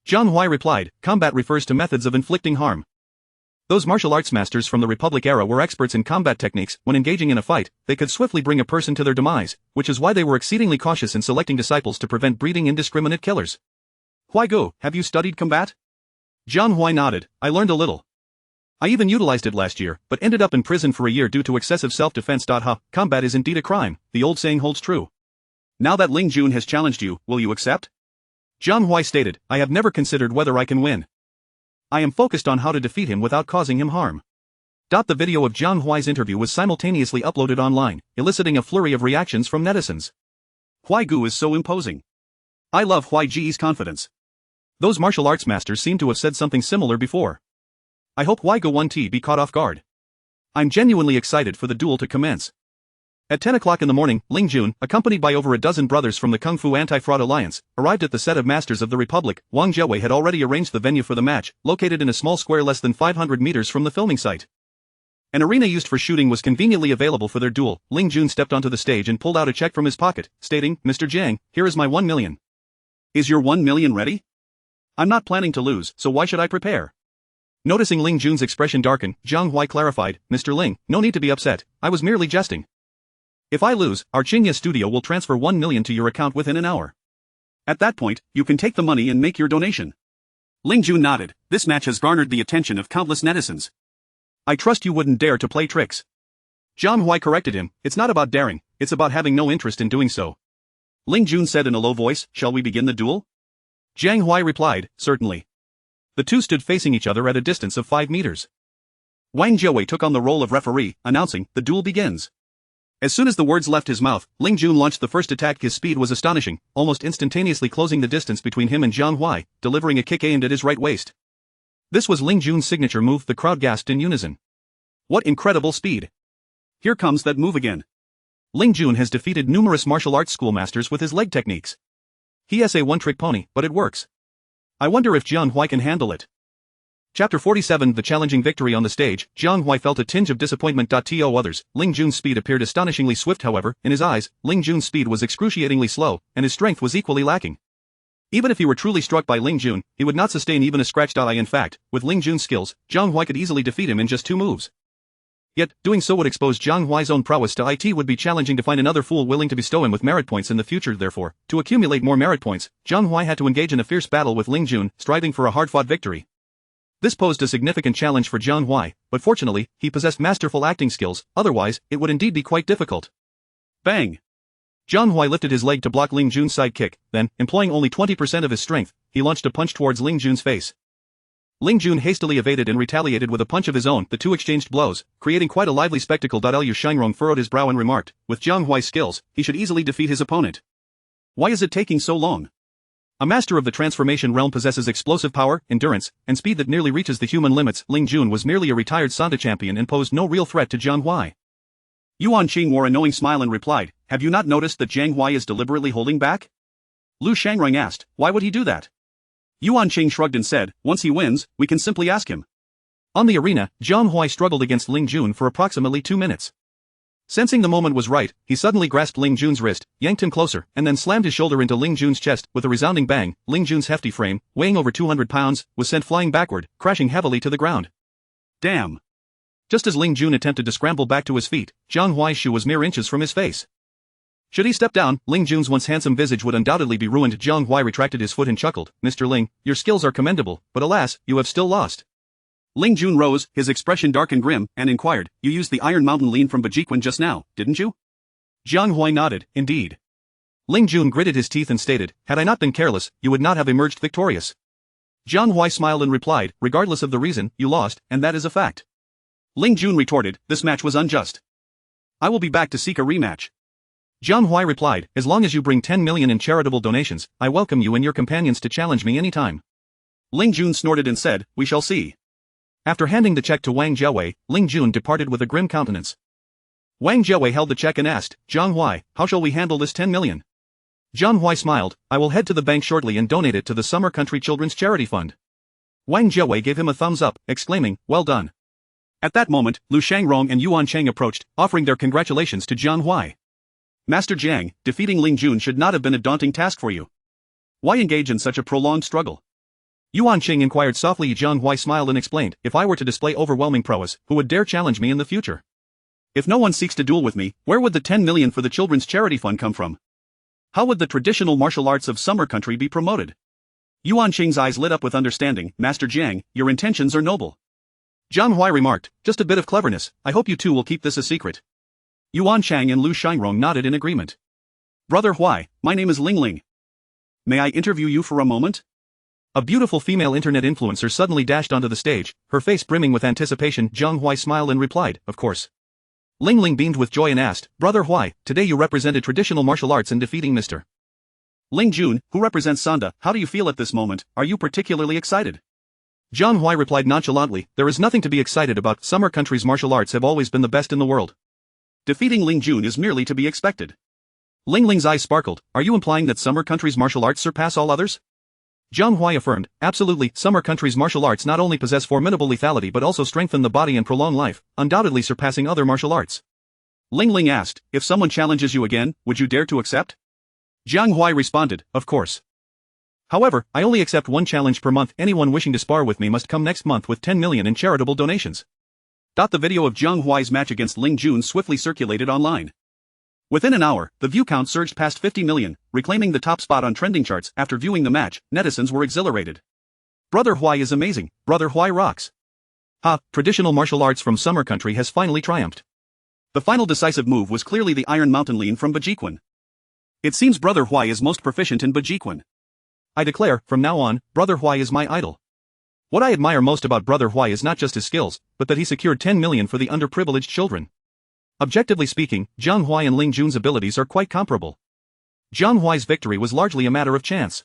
Jiang Huai replied, "Combat refers to methods of inflicting harm. Those martial arts masters from the Republic era were experts in combat techniques. When engaging in a fight, they could swiftly bring a person to their demise, which is why they were exceedingly cautious in selecting disciples to prevent breeding indiscriminate killers." Huai Gu, have you studied combat? Jiang Huai nodded, "I learned a little. I even utilized it last year, but ended up in prison for a year due to excessive self-defense. Combat is indeed a crime, the old saying holds true. Now that Ling Jun has challenged you, will you accept?" Jiang Huai stated, "I have never considered whether I can win. I am focused on how to defeat him without causing him harm." The video of Jiang Huai's interview was simultaneously uploaded online, eliciting a flurry of reactions from netizens. Huai Gu is so imposing. I love Huai Ji's confidence. Those martial arts masters seem to have said something similar before. I hope Huai Gu won't be caught off guard. I'm genuinely excited for the duel to commence. At 10 o'clock in the morning, Ling Jun, accompanied by over a dozen brothers from the Kung Fu Anti-Fraud Alliance, arrived at the set of Masters of the Republic. Wang Jiawei had already arranged the venue for the match, located in a small square less than 500 meters from the filming site. An arena used for shooting was conveniently available for their duel. Ling Jun stepped onto the stage and pulled out a check from his pocket, stating, "Mr. Jiang, here is my 1 million. Is your 1 million ready? I'm not planning to lose, so why should I prepare?" Noticing Ling Jun's expression darken, Jiang Huai clarified, "Mr. Ling, no need to be upset, I was merely jesting. If I lose, our Qingya studio will transfer 1 million to your account within an hour. At that point, you can take the money and make your donation." Ling Jun nodded. This match has garnered the attention of countless netizens. "I trust you wouldn't dare to play tricks." Jiang Huai corrected him, "It's not about daring, it's about having no interest in doing so." Ling Jun said in a low voice, "Shall we begin the duel?" Jiang Huai replied, "Certainly." The two stood facing each other at a distance of 5 meters. Wang Jiawei took on the role of referee, announcing, "The duel begins." As soon as the words left his mouth, Ling Jun launched the first attack. His speed was astonishing, almost instantaneously closing the distance between him and Jiang Huai, delivering a kick aimed at his right waist. This was Ling Jun's signature move. The crowd gasped in unison. What incredible speed! Here comes that move again. Ling Jun has defeated numerous martial arts schoolmasters with his leg techniques. He has a one-trick pony, but it works. I wonder if Jiang Huai can handle it. Chapter 47. The challenging victory. On the stage, Jiang Huai felt a tinge of disappointment. To others, Ling Jun's speed appeared astonishingly swift. However, in his eyes, Ling Jun's speed was excruciatingly slow, and his strength was equally lacking. Even if he were truly struck by Ling Jun, he would not sustain even a scratched eye. In fact, with Ling Jun's skills, Jiang Huai could easily defeat him in just 2 moves. Yet, doing so would expose Jiang Huai's own prowess. It would be challenging to find another fool willing to bestow him with merit points in the future. Therefore, to accumulate more merit points, Jiang Huai had to engage in a fierce battle with Ling Jun, striving for a hard-fought victory. This posed a significant challenge for Jiang Huai, but fortunately, he possessed masterful acting skills, otherwise, it would indeed be quite difficult. Bang! Jiang Huai lifted his leg to block Ling Jun's side kick, then, employing only 20% of his strength, he launched a punch towards Ling Jun's face. Ling Jun hastily evaded and retaliated with a punch of his own. The two exchanged blows, creating quite a lively spectacle. Liu Shangrong furrowed his brow and remarked, with Jiang Huai's skills, he should easily defeat his opponent. Why is it taking so long? A master of the transformation realm possesses explosive power, endurance, and speed that nearly reaches the human limits. Ling Jun was merely a retired Sanda champion and posed no real threat to Jiang Huai. Yuan Qing wore a knowing smile and replied, have you not noticed that Jiang Huai is deliberately holding back? Lu Shangrong asked, why would he do that? Yuan Qing shrugged and said, once he wins, we can simply ask him. On the arena, Jiang Huai struggled against Ling Jun for approximately 2 minutes. Sensing the moment was right, he suddenly grasped Ling Jun's wrist, yanked him closer, and then slammed his shoulder into Ling Jun's chest. With a resounding bang, Ling Jun's hefty frame, weighing over 200 pounds, was sent flying backward, crashing heavily to the ground. Damn! Just as Ling Jun attempted to scramble back to his feet, Jiang Huai's shoe was mere inches from his face. Should he step down, Ling Jun's once handsome visage would undoubtedly be ruined. Jiang Huai retracted his foot and chuckled, Mr. Ling, your skills are commendable, but alas, you have still lost. Ling Jun rose, his expression dark and grim, and inquired, you used the Iron Mountain lean from Bajiquan just now, didn't you? Jiang Huai nodded, indeed. Ling Jun gritted his teeth and stated, had I not been careless, you would not have emerged victorious. Jiang Huai smiled and replied, regardless of the reason, you lost, and that is a fact. Ling Jun retorted, this match was unjust. I will be back to seek a rematch. Jiang Huai replied, as long as you bring 10 million in charitable donations, I welcome you and your companions to challenge me anytime. Ling Jun snorted and said, we shall see. After handing the check to Wang Jiawei, Ling Jun departed with a grim countenance. Wang Jiawei held the check and asked, Jiang Huai, how shall we handle this 10 million? Jiang Huai smiled, I will head to the bank shortly and donate it to the Summer Country Children's Charity Fund. Wang Jiawei gave him a thumbs up, exclaiming, well done. At that moment, Lu Shangrong and Yuan Cheng approached, offering their congratulations to Jiang Huai. Master Jiang, defeating Ling Jun should not have been a daunting task for you. Why engage in such a prolonged struggle? Yuan Qing inquired softly. Jiang Huai smiled and explained, if I were to display overwhelming prowess, who would dare challenge me in the future? If no one seeks to duel with me, where would the 10 million for the Children's Charity Fund come from? How would the traditional martial arts of Summer Country be promoted? Yuan Qing's eyes lit up with understanding, Master Jiang, your intentions are noble. Jiang Huai remarked, just a bit of cleverness, I hope you two will keep this a secret. Yuan Chang and Lu Shangrong nodded in agreement. Brother Huai, my name is Ling Ling. May I interview you for a moment? A beautiful female internet influencer suddenly dashed onto the stage, her face brimming with anticipation. Jiang Huai smiled and replied, of course. Ling Ling beamed with joy and asked, Brother Huai, today you represented traditional martial arts in defeating Mr. Ling Jun, who represents Sanda, how do you feel at this moment, are you particularly excited? Jiang Huai replied nonchalantly, there is nothing to be excited about, Summer Country's martial arts have always been the best in the world. Defeating Ling Jun is merely to be expected. Ling Ling's eyes sparkled, are you implying that Summer Country's martial arts surpass all others? Jiang Huai affirmed, absolutely, Summer Country's martial arts not only possess formidable lethality but also strengthen the body and prolong life, undoubtedly surpassing other martial arts. Ling Ling asked, if someone challenges you again, would you dare to accept? Jiang Huai responded, of course. However, I only accept one challenge per month. Anyone wishing to spar with me must come next month with 10 million in charitable donations. The video of Jiang Huai's match against Ling Jun swiftly circulated online. Within an hour, the view count surged past 50 million, reclaiming the top spot on trending charts. After viewing the match, netizens were exhilarated. Brother Huai is amazing, Brother Huai rocks. Ha, traditional martial arts from Summer Country has finally triumphed. The final decisive move was clearly the Iron Mountain lean from Bajiquan. It seems Brother Huai is most proficient in Bajiquan. I declare, from now on, Brother Huai is my idol. What I admire most about Brother Huai is not just his skills, but that he secured 10 million for the underprivileged children. Objectively speaking, Jiang Huai and Ling Jun's abilities are quite comparable. Jiang Huai's victory was largely a matter of chance.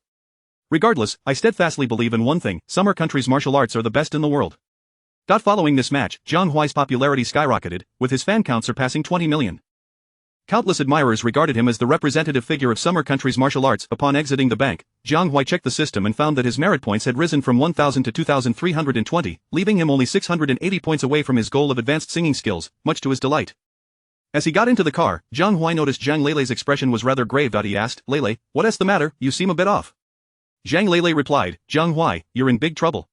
Regardless, I steadfastly believe in one thing, Summer Country's martial arts are the best in the world. Following this match, Jiang Huai's popularity skyrocketed, with his fan count surpassing 20 million. Countless admirers regarded him as the representative figure of Summer Country's martial arts. Upon exiting the bank, Jiang Huai checked the system and found that his merit points had risen from 1,000 to 2,320, leaving him only 680 points away from his goal of advanced singing skills, much to his delight. As he got into the car, Jiang Huai noticed Zhang Leilei's expression was rather grave. He asked, Leilei, what's the matter, you seem a bit off. Zhang Leilei replied, Jiang Huai, you're in big trouble.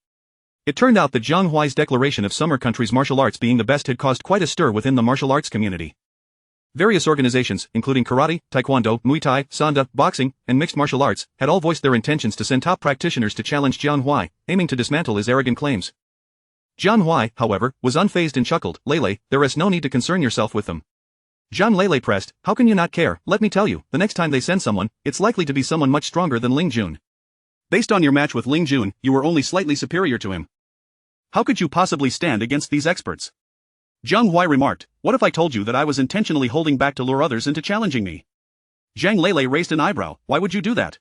It turned out that Jiang Huai's declaration of Summer Country's martial arts being the best had caused quite a stir within the martial arts community. Various organizations, including karate, taekwondo, muay thai, sanda, boxing, and mixed martial arts, had all voiced their intentions to send top practitioners to challenge Jiang Huai, aiming to dismantle his arrogant claims. Jiang Huai, however, was unfazed and chuckled, Leilei, there is no need to concern yourself with them. Zhang Leilei pressed, how can you not care? Let me tell you, the next time they send someone, it's likely to be someone much stronger than Ling Jun. Based on your match with Ling Jun, you were only slightly superior to him. How could you possibly stand against these experts? Jiang Huai remarked, what if I told you that I was intentionally holding back to lure others into challenging me? Zhang Lele raised an eyebrow, why would you do that?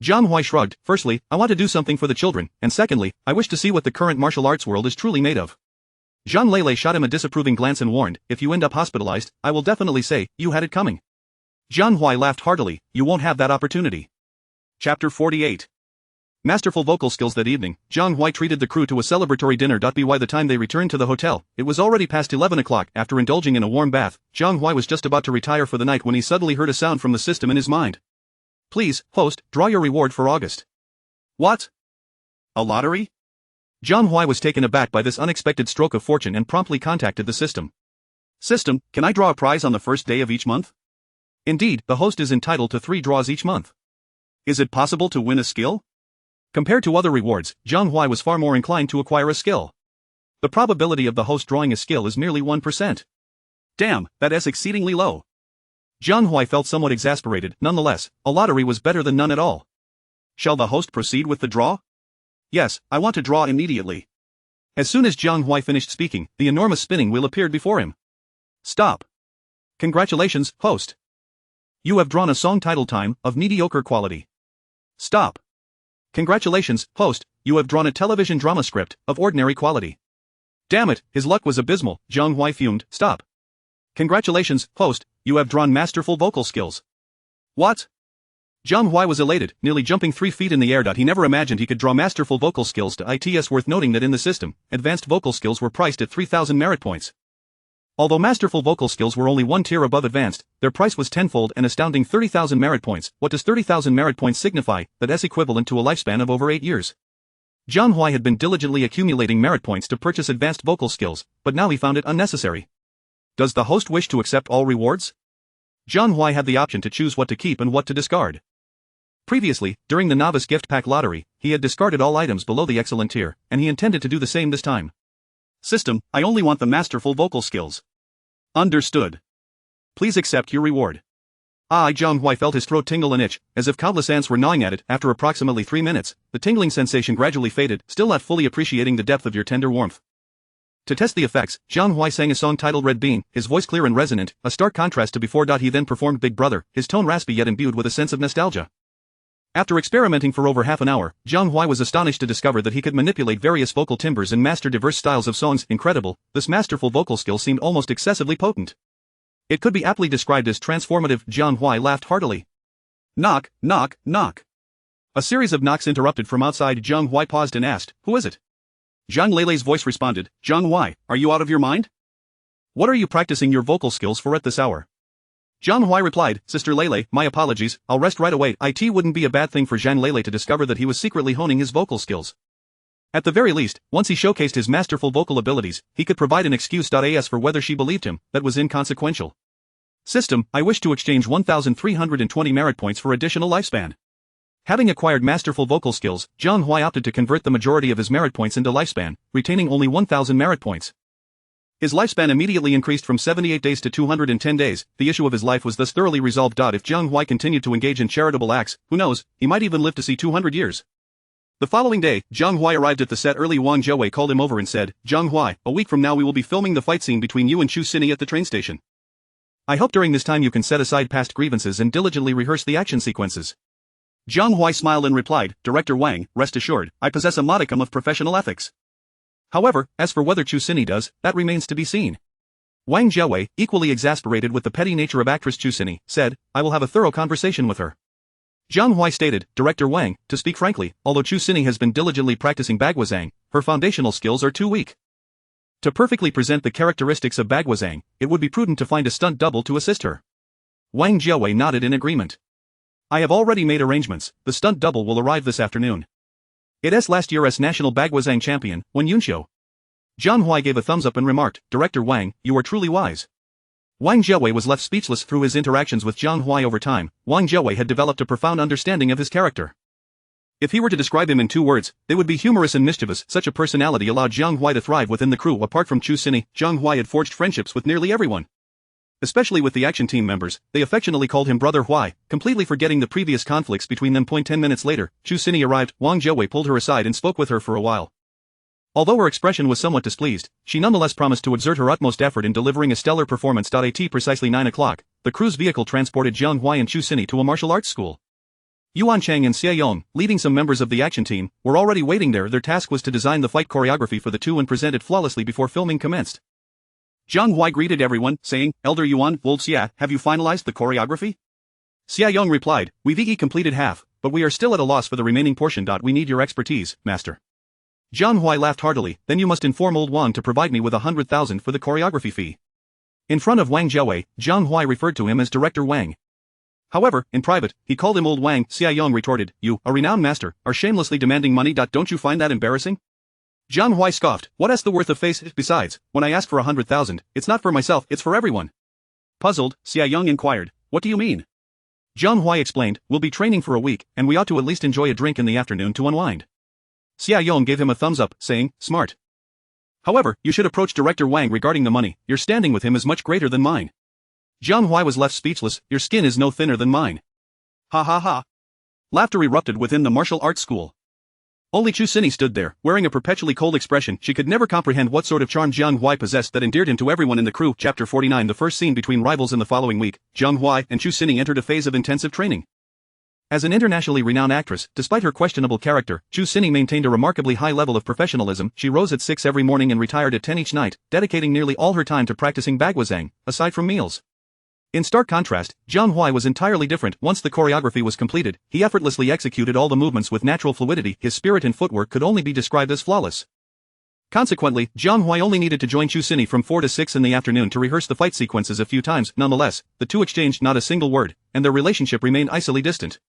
Jiang Huai shrugged, firstly, I want to do something for the children, and secondly, I wish to see what the current martial arts world is truly made of. Zhang Lele shot him a disapproving glance and warned, if you end up hospitalized, I will definitely say, you had it coming. Jiang Huai laughed heartily, you won't have that opportunity. Chapter 48. Masterful vocal skills. That evening, Jiang Huai treated the crew to a celebratory dinner. By the time they returned to the hotel, it was already past 11 o'clock. After indulging in a warm bath, Jiang Huai was just about to retire for the night when he suddenly heard a sound from the system in his mind. Please, host, draw your reward for August. What? A lottery? Jiang Huai was taken aback by this unexpected stroke of fortune and promptly contacted the system. System, can I draw a prize on the first day of each month? Indeed, the host is entitled to 3 draws each month. Is it possible to win a skill? Compared to other rewards, Jiang Huai was far more inclined to acquire a skill. The probability of the host drawing a skill is merely 1%. Damn, that is exceedingly low. Jiang Huai felt somewhat exasperated. Nonetheless, a lottery was better than none at all. Shall the host proceed with the draw? Yes, I want to draw immediately. As soon as Jiang Huai finished speaking, the enormous spinning wheel appeared before him. Stop. Congratulations, host. You have drawn a song title time, of mediocre quality. Stop. Congratulations, host, you have drawn a television drama script, of ordinary quality. Damn it, his luck was abysmal, Jiang Huai fumed. Stop. Congratulations, host, you have drawn masterful vocal skills. What? Jiang Huai was elated, nearly jumping 3 feet in the air. He never imagined he could draw masterful vocal skills. It's worth noting that in the system, advanced vocal skills were priced at 3,000 merit points. Although masterful vocal skills were only 1 tier above advanced, their price was tenfold, an astounding 30,000 merit points. What does 30,000 merit points signify? That's equivalent to a lifespan of over 8 years. Jiang Huai had been diligently accumulating merit points to purchase advanced vocal skills, but now he found it unnecessary. Does the host wish to accept all rewards? Jiang Huai had the option to choose what to keep and what to discard. Previously, during the novice gift pack lottery, he had discarded all items below the excellent tier, and he intended to do the same this time. System, I only want the masterful vocal skills. Understood. Please accept your reward. Jiang Huai felt his throat tingle and itch, as if countless ants were gnawing at it. After approximately 3 minutes, the tingling sensation gradually faded, still not fully appreciating the depth of your tender warmth. To test the effects, Jiang Huai sang a song titled Red Bean, his voice clear and resonant, a stark contrast to before. He then performed Big Brother, his tone raspy yet imbued with a sense of nostalgia. After experimenting for over half an hour, Jiang Huai was astonished to discover that he could manipulate various vocal timbres and master diverse styles of songs. Incredible, this masterful vocal skill seemed almost excessively potent. It could be aptly described as transformative. Jiang Huai laughed heartily. Knock, knock, knock. A series of knocks interrupted from outside. Jiang Huai paused and asked, who is it? Zhang Lele's voice responded, Jiang Huai, are you out of your mind? What are you practicing your vocal skills for at this hour? Jiang Huai replied, Sister Lele, my apologies, I'll rest right away. It wouldn't be a bad thing for Zhang Lele to discover that he was secretly honing his vocal skills. At the very least, once he showcased his masterful vocal abilities, he could provide an excuse. As for whether she believed him, that was inconsequential. System, I wish to exchange 1,320 merit points for additional lifespan. Having acquired masterful vocal skills, Jiang Huai opted to convert the majority of his merit points into lifespan, retaining only 1,000 merit points. His lifespan immediately increased from 78 days to 210 days, the issue of his life was thus thoroughly resolved. If Jiang Huai continued to engage in charitable acts, who knows, he might even live to see 200 years. The following day, Jiang Huai arrived at the set early. Wang Jiawei called him over and said, Jiang Huai, a week from now we will be filming the fight scene between you and Chu Xini at the train station. I hope during this time you can set aside past grievances and diligently rehearse the action sequences. Jiang Huai smiled and replied, Director Wang, rest assured, I possess a modicum of professional ethics. However, as for whether Chu Xini does, that remains to be seen. Wang Jiawei, equally exasperated with the petty nature of actress Chu Xini, said, I will have a thorough conversation with her. Jiang Huai stated, Director Wang, to speak frankly, although Chu Xini has been diligently practicing Bagwazang, her foundational skills are too weak. To perfectly present the characteristics of Bagwazang, it would be prudent to find a stunt double to assist her. Wang Jiawei nodded in agreement. I have already made arrangements, the stunt double will arrive this afternoon. It is last year's national Bagwazang champion, Wen Yunxiu. Jiang Huai gave a thumbs up and remarked, Director Wang, you are truly wise. Wang Jiawei was left speechless through his interactions with Jiang Huai over time. Wang Jiawei had developed a profound understanding of his character. If he were to describe him in 2 words, they would be humorous and mischievous. Such a personality allowed Jiang Huai to thrive within the crew. Apart from Chu Xini, Jiang Huai had forged friendships with nearly everyone. Especially with the action team members, they affectionately called him Brother Huai, completely forgetting the previous conflicts between them. 10 minutes later, Chu Xini arrived. Wang Jiawei pulled her aside and spoke with her for a while. Although her expression was somewhat displeased, she nonetheless promised to exert her utmost effort in delivering a stellar performance. At precisely 9 o'clock, the crew's vehicle transported Jiang Huai and Chu Xinyi to a martial arts school. Yuan Chang and Xie Yong, leading some members of the action team, were already waiting there. Their task was to design the fight choreography for the two and present it flawlessly before filming commenced. Jiang Huai greeted everyone, saying, "Elder Yuan, old Xia, have you finalized the choreography?" Xie Yong replied, "We've completed half, but we are still at a loss for the remaining portion. We need your expertise, master." Jiang Huai laughed heartily. "Then you must inform old Wang to provide me with 100,000 for the choreography fee." In front of Wang Jiawei, Jiang Huai referred to him as Director Wang. However, in private, he called him Old Wang. Xie Yong retorted, "You, a renowned master, are shamelessly demanding money. Don't you find that embarrassing?" Jiang Huai scoffed, "What's the worth of face? Besides, when I ask for 100,000, it's not for myself, it's for everyone." Puzzled, Xie Yong inquired, "What do you mean?" Jiang Huai explained, "We'll be training for a week, and we ought to at least enjoy a drink in the afternoon to unwind." Xie Yong gave him a thumbs up, saying, "Smart. However, you should approach Director Wang regarding the money. Your standing with him is much greater than mine." Jiang Huai was left speechless. "Your skin is no thinner than mine." Ha ha ha. Laughter erupted within the martial arts school. Only Chu Xinyi stood there, wearing a perpetually cold expression. She could never comprehend what sort of charm Jiang Huai possessed that endeared him to everyone in the crew. Chapter 49. The first scene between rivals in the following week, Jiang Huai and Chu Xinyi entered a phase of intensive training. As an internationally renowned actress, despite her questionable character, Chu Xinyi maintained a remarkably high level of professionalism. She rose at 6 every morning and retired at 10 each night, dedicating nearly all her time to practicing bagwazang, aside from meals. In stark contrast, Jiang Huai was entirely different. Once the choreography was completed, he effortlessly executed all the movements with natural fluidity. His spirit and footwork could only be described as flawless. Consequently, Jiang Huai only needed to join Chu Xinyi from 4 to 6 in the afternoon to rehearse the fight sequences a few times. Nonetheless, the two exchanged not a single word, and their relationship remained icily distant.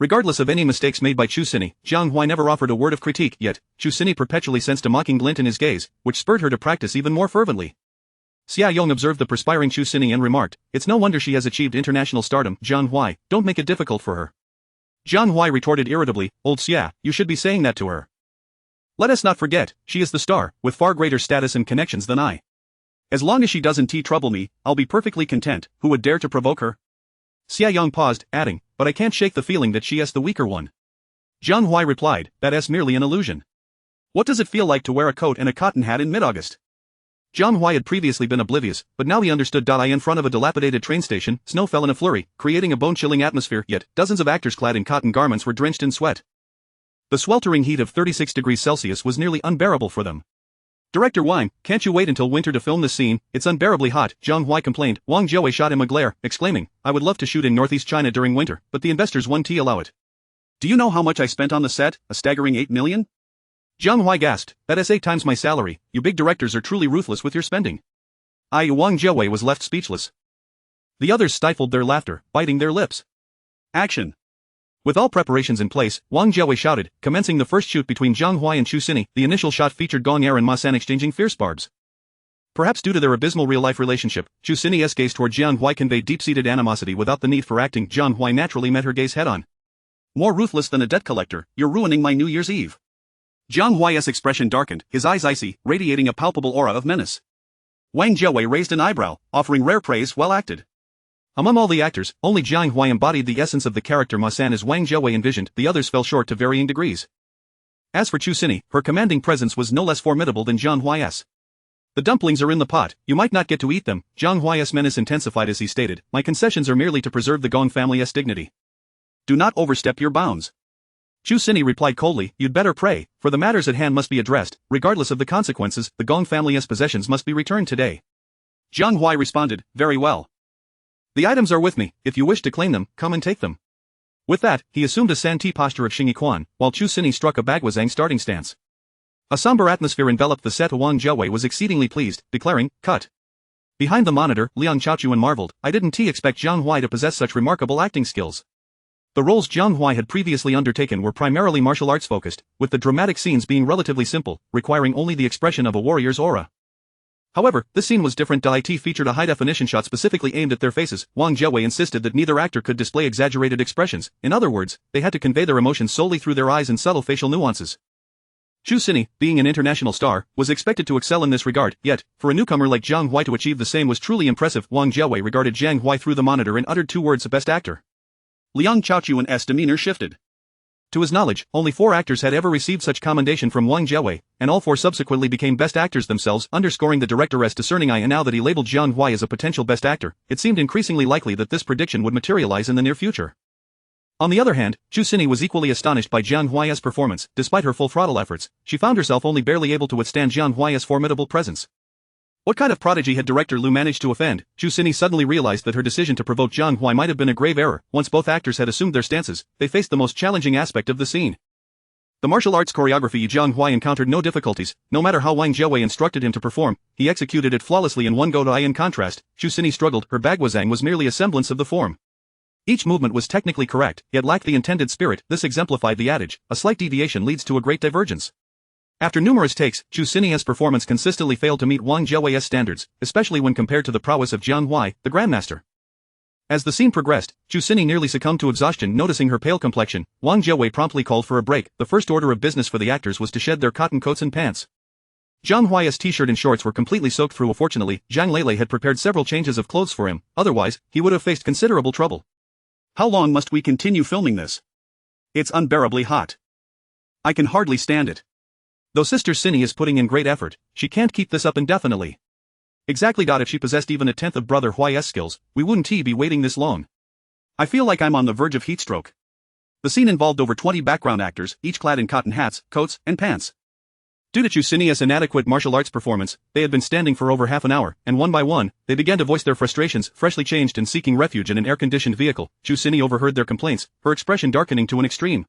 Regardless of any mistakes made by Chu Xinyi, Jiang Huai never offered a word of critique, yet Chu Xinyi perpetually sensed a mocking glint in his gaze, which spurred her to practice even more fervently. Xia Yong observed the perspiring Chu Xinyi and remarked, "It's no wonder she has achieved international stardom." Jiang Huai, "Don't make it difficult for her." Jiang Huai retorted irritably, "Old Xia, you should be saying that to her. Let us not forget, she is the star, with far greater status and connections than I. As long as she doesn't trouble me, I'll be perfectly content. Who would dare to provoke her?" Xia Yong paused, adding, "But I can't shake the feeling that she is the weaker one." Jiang Huai replied, "That's merely an illusion. What does it feel like to wear a coat and a cotton hat in mid-August?" Jiang Huai had previously been oblivious, but now he understood. In front of a dilapidated train station, snow fell in a flurry, creating a bone-chilling atmosphere, yet dozens of actors clad in cotton garments were drenched in sweat. The sweltering heat of 36 degrees Celsius was nearly unbearable for them. "Director Wang, can't you wait until winter to film this scene? It's unbearably hot," Jiang Huai complained. Wang Jiawei shot him a glare, exclaiming, "I would love to shoot in northeast China during winter, but the investors won't allow it." "Do you know how much I spent on the set? A staggering 8 million? Jiang Huai gasped, "That's 8 times my salary. You big directors are truly ruthless with your spending." Wang Jiawei was left speechless. The others stifled their laughter, biting their lips. Action. With all preparations in place, Wang Jiawei shouted, commencing the first shoot between Jiang Huai and Chu Xinyi. The initial shot featured Gong Er and Ma San exchanging fierce barbs. Perhaps due to their abysmal real-life relationship, Chu Xinyi's gaze toward Jiang Huai conveyed deep-seated animosity without the need for acting. Jiang Huai naturally met her gaze head-on. "More ruthless than a debt collector, you're ruining my New Year's Eve." Jiang Huai's expression darkened, his eyes icy, radiating a palpable aura of menace. Wang Jiawei raised an eyebrow, offering rare praise. "Well acted." Among all the actors, only Jiang Huai embodied the essence of the character Ma San as Wang Jiawei envisioned. The others fell short to varying degrees. As for Chu Xinyi, her commanding presence was no less formidable than Jiang Huai's. "The dumplings are in the pot, you might not get to eat them." Jiang Huai's menace intensified as he stated, "My concessions are merely to preserve the Gong family's dignity. Do not overstep your bounds." Chu Xinyi replied coldly, "You'd better pray, for the matters at hand must be addressed, regardless of the consequences. The Gong family's possessions must be returned today." Jiang Huai responded, "Very well. The items are with me, if you wish to claim them, come and take them." With that, he assumed a San Ti posture of Xingyi Quan, while Chu Xinyi struck a bagwazang starting stance. A somber atmosphere enveloped the set. Wang Jiawei was exceedingly pleased, declaring, "Cut." Behind the monitor, Liang Chaochuan marveled, "I didn't expect Jiang Huai to possess such remarkable acting skills." The roles Jiang Huai had previously undertaken were primarily martial arts focused, with the dramatic scenes being relatively simple, requiring only the expression of a warrior's aura. However, this scene was different. It featured a high-definition shot specifically aimed at their faces. Wang Jiawei insisted that neither actor could display exaggerated expressions. In other words, they had to convey their emotions solely through their eyes and subtle facial nuances. Chu Xinyi, being an international star, was expected to excel in this regard, yet, for a newcomer like Jiang Huai to achieve the same was truly impressive. Wang Jiawei regarded Jiang Huai through the monitor and uttered 2 words: "Best actor." Liang Chaochuan's demeanor shifted. To his knowledge, only 4 actors had ever received such commendation from Wang Jiawei, and all 4 subsequently became best actors themselves, underscoring the director's discerning eye. And now that he labeled Jiang Huai as a potential best actor, it seemed increasingly likely that this prediction would materialize in the near future. On the other hand, Chu Xinyi was equally astonished by Jiang Huai's performance. Despite her full-throttle efforts, she found herself only barely able to withstand Jiang Huai's formidable presence. What kind of prodigy had Director Liu managed to offend? Chu Xinyi suddenly realized that her decision to provoke Jiang Huai might have been a grave error. Once both actors had assumed their stances, they faced the most challenging aspect of the scene. The martial arts choreography. Jiang Huai encountered no difficulties. No matter how Wang Jiawei instructed him to perform, he executed it flawlessly in one go. In contrast, Chu Xinyi struggled. Her bagwazang was merely a semblance of the form. Each movement was technically correct, yet lacked the intended spirit. This exemplified the adage, a slight deviation leads to a great divergence. After numerous takes, Chu Xinyi's performance consistently failed to meet Wang Jiawei's standards, especially when compared to the prowess of Jiang Huai, the grandmaster. As the scene progressed, Chu Xinyi nearly succumbed to exhaustion. Noticing her pale complexion, Wang Jiawei promptly called for a break. The first order of business for the actors was to shed their cotton coats and pants. Jiang Huai's t-shirt and shorts were completely soaked through. Fortunately, Zhang Lele had prepared several changes of clothes for him, otherwise, he would have faced considerable trouble. How long must we continue filming this? It's unbearably hot. I can hardly stand it. Though Sister Xinyi is putting in great effort, she can't keep this up indefinitely. Exactly. If she possessed even a tenth of Brother Huai's skills, we wouldn't be waiting this long. I feel like I'm on the verge of heatstroke. The scene involved over 20 background actors, each clad in cotton hats, coats, and pants. Due to Chu Xinyi's inadequate martial arts performance, they had been standing for over half an hour, and one by one, they began to voice their frustrations. Freshly changed and seeking refuge in an air-conditioned vehicle, Chu Xinyi overheard their complaints, her expression darkening to an extreme.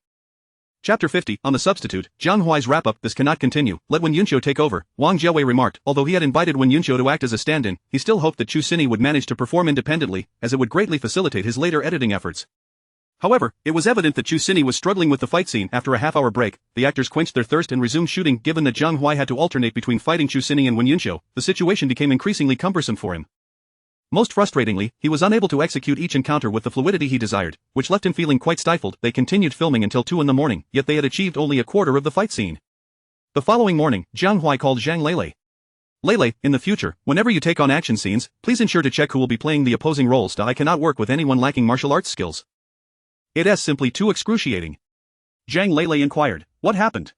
Chapter 50, On the Substitute, Jiang Huai's wrap-up. This cannot continue, let Wen Yunqiu take over, Wang Jiawei remarked. Although he had invited Wen Yunqiu to act as a stand-in, he still hoped that Chu Xinyi would manage to perform independently, as it would greatly facilitate his later editing efforts. However, it was evident that Chu Xinyi was struggling with the fight scene. After a half-hour break, the actors quenched their thirst and resumed shooting. Given that Jiang Huai had to alternate between fighting Chu Xinyi and Wen Yunqiu, the situation became increasingly cumbersome for him. Most frustratingly, he was unable to execute each encounter with the fluidity he desired, which left him feeling quite stifled. They continued filming until 2 in the morning, yet they had achieved only a quarter of the fight scene. The following morning, Jiang Huai called Zhang Lele. Lele, in the future, whenever you take on action scenes, please ensure to check who will be playing the opposing roles. I cannot work with anyone lacking martial arts skills. It's simply too excruciating. Zhang Lele inquired, what happened?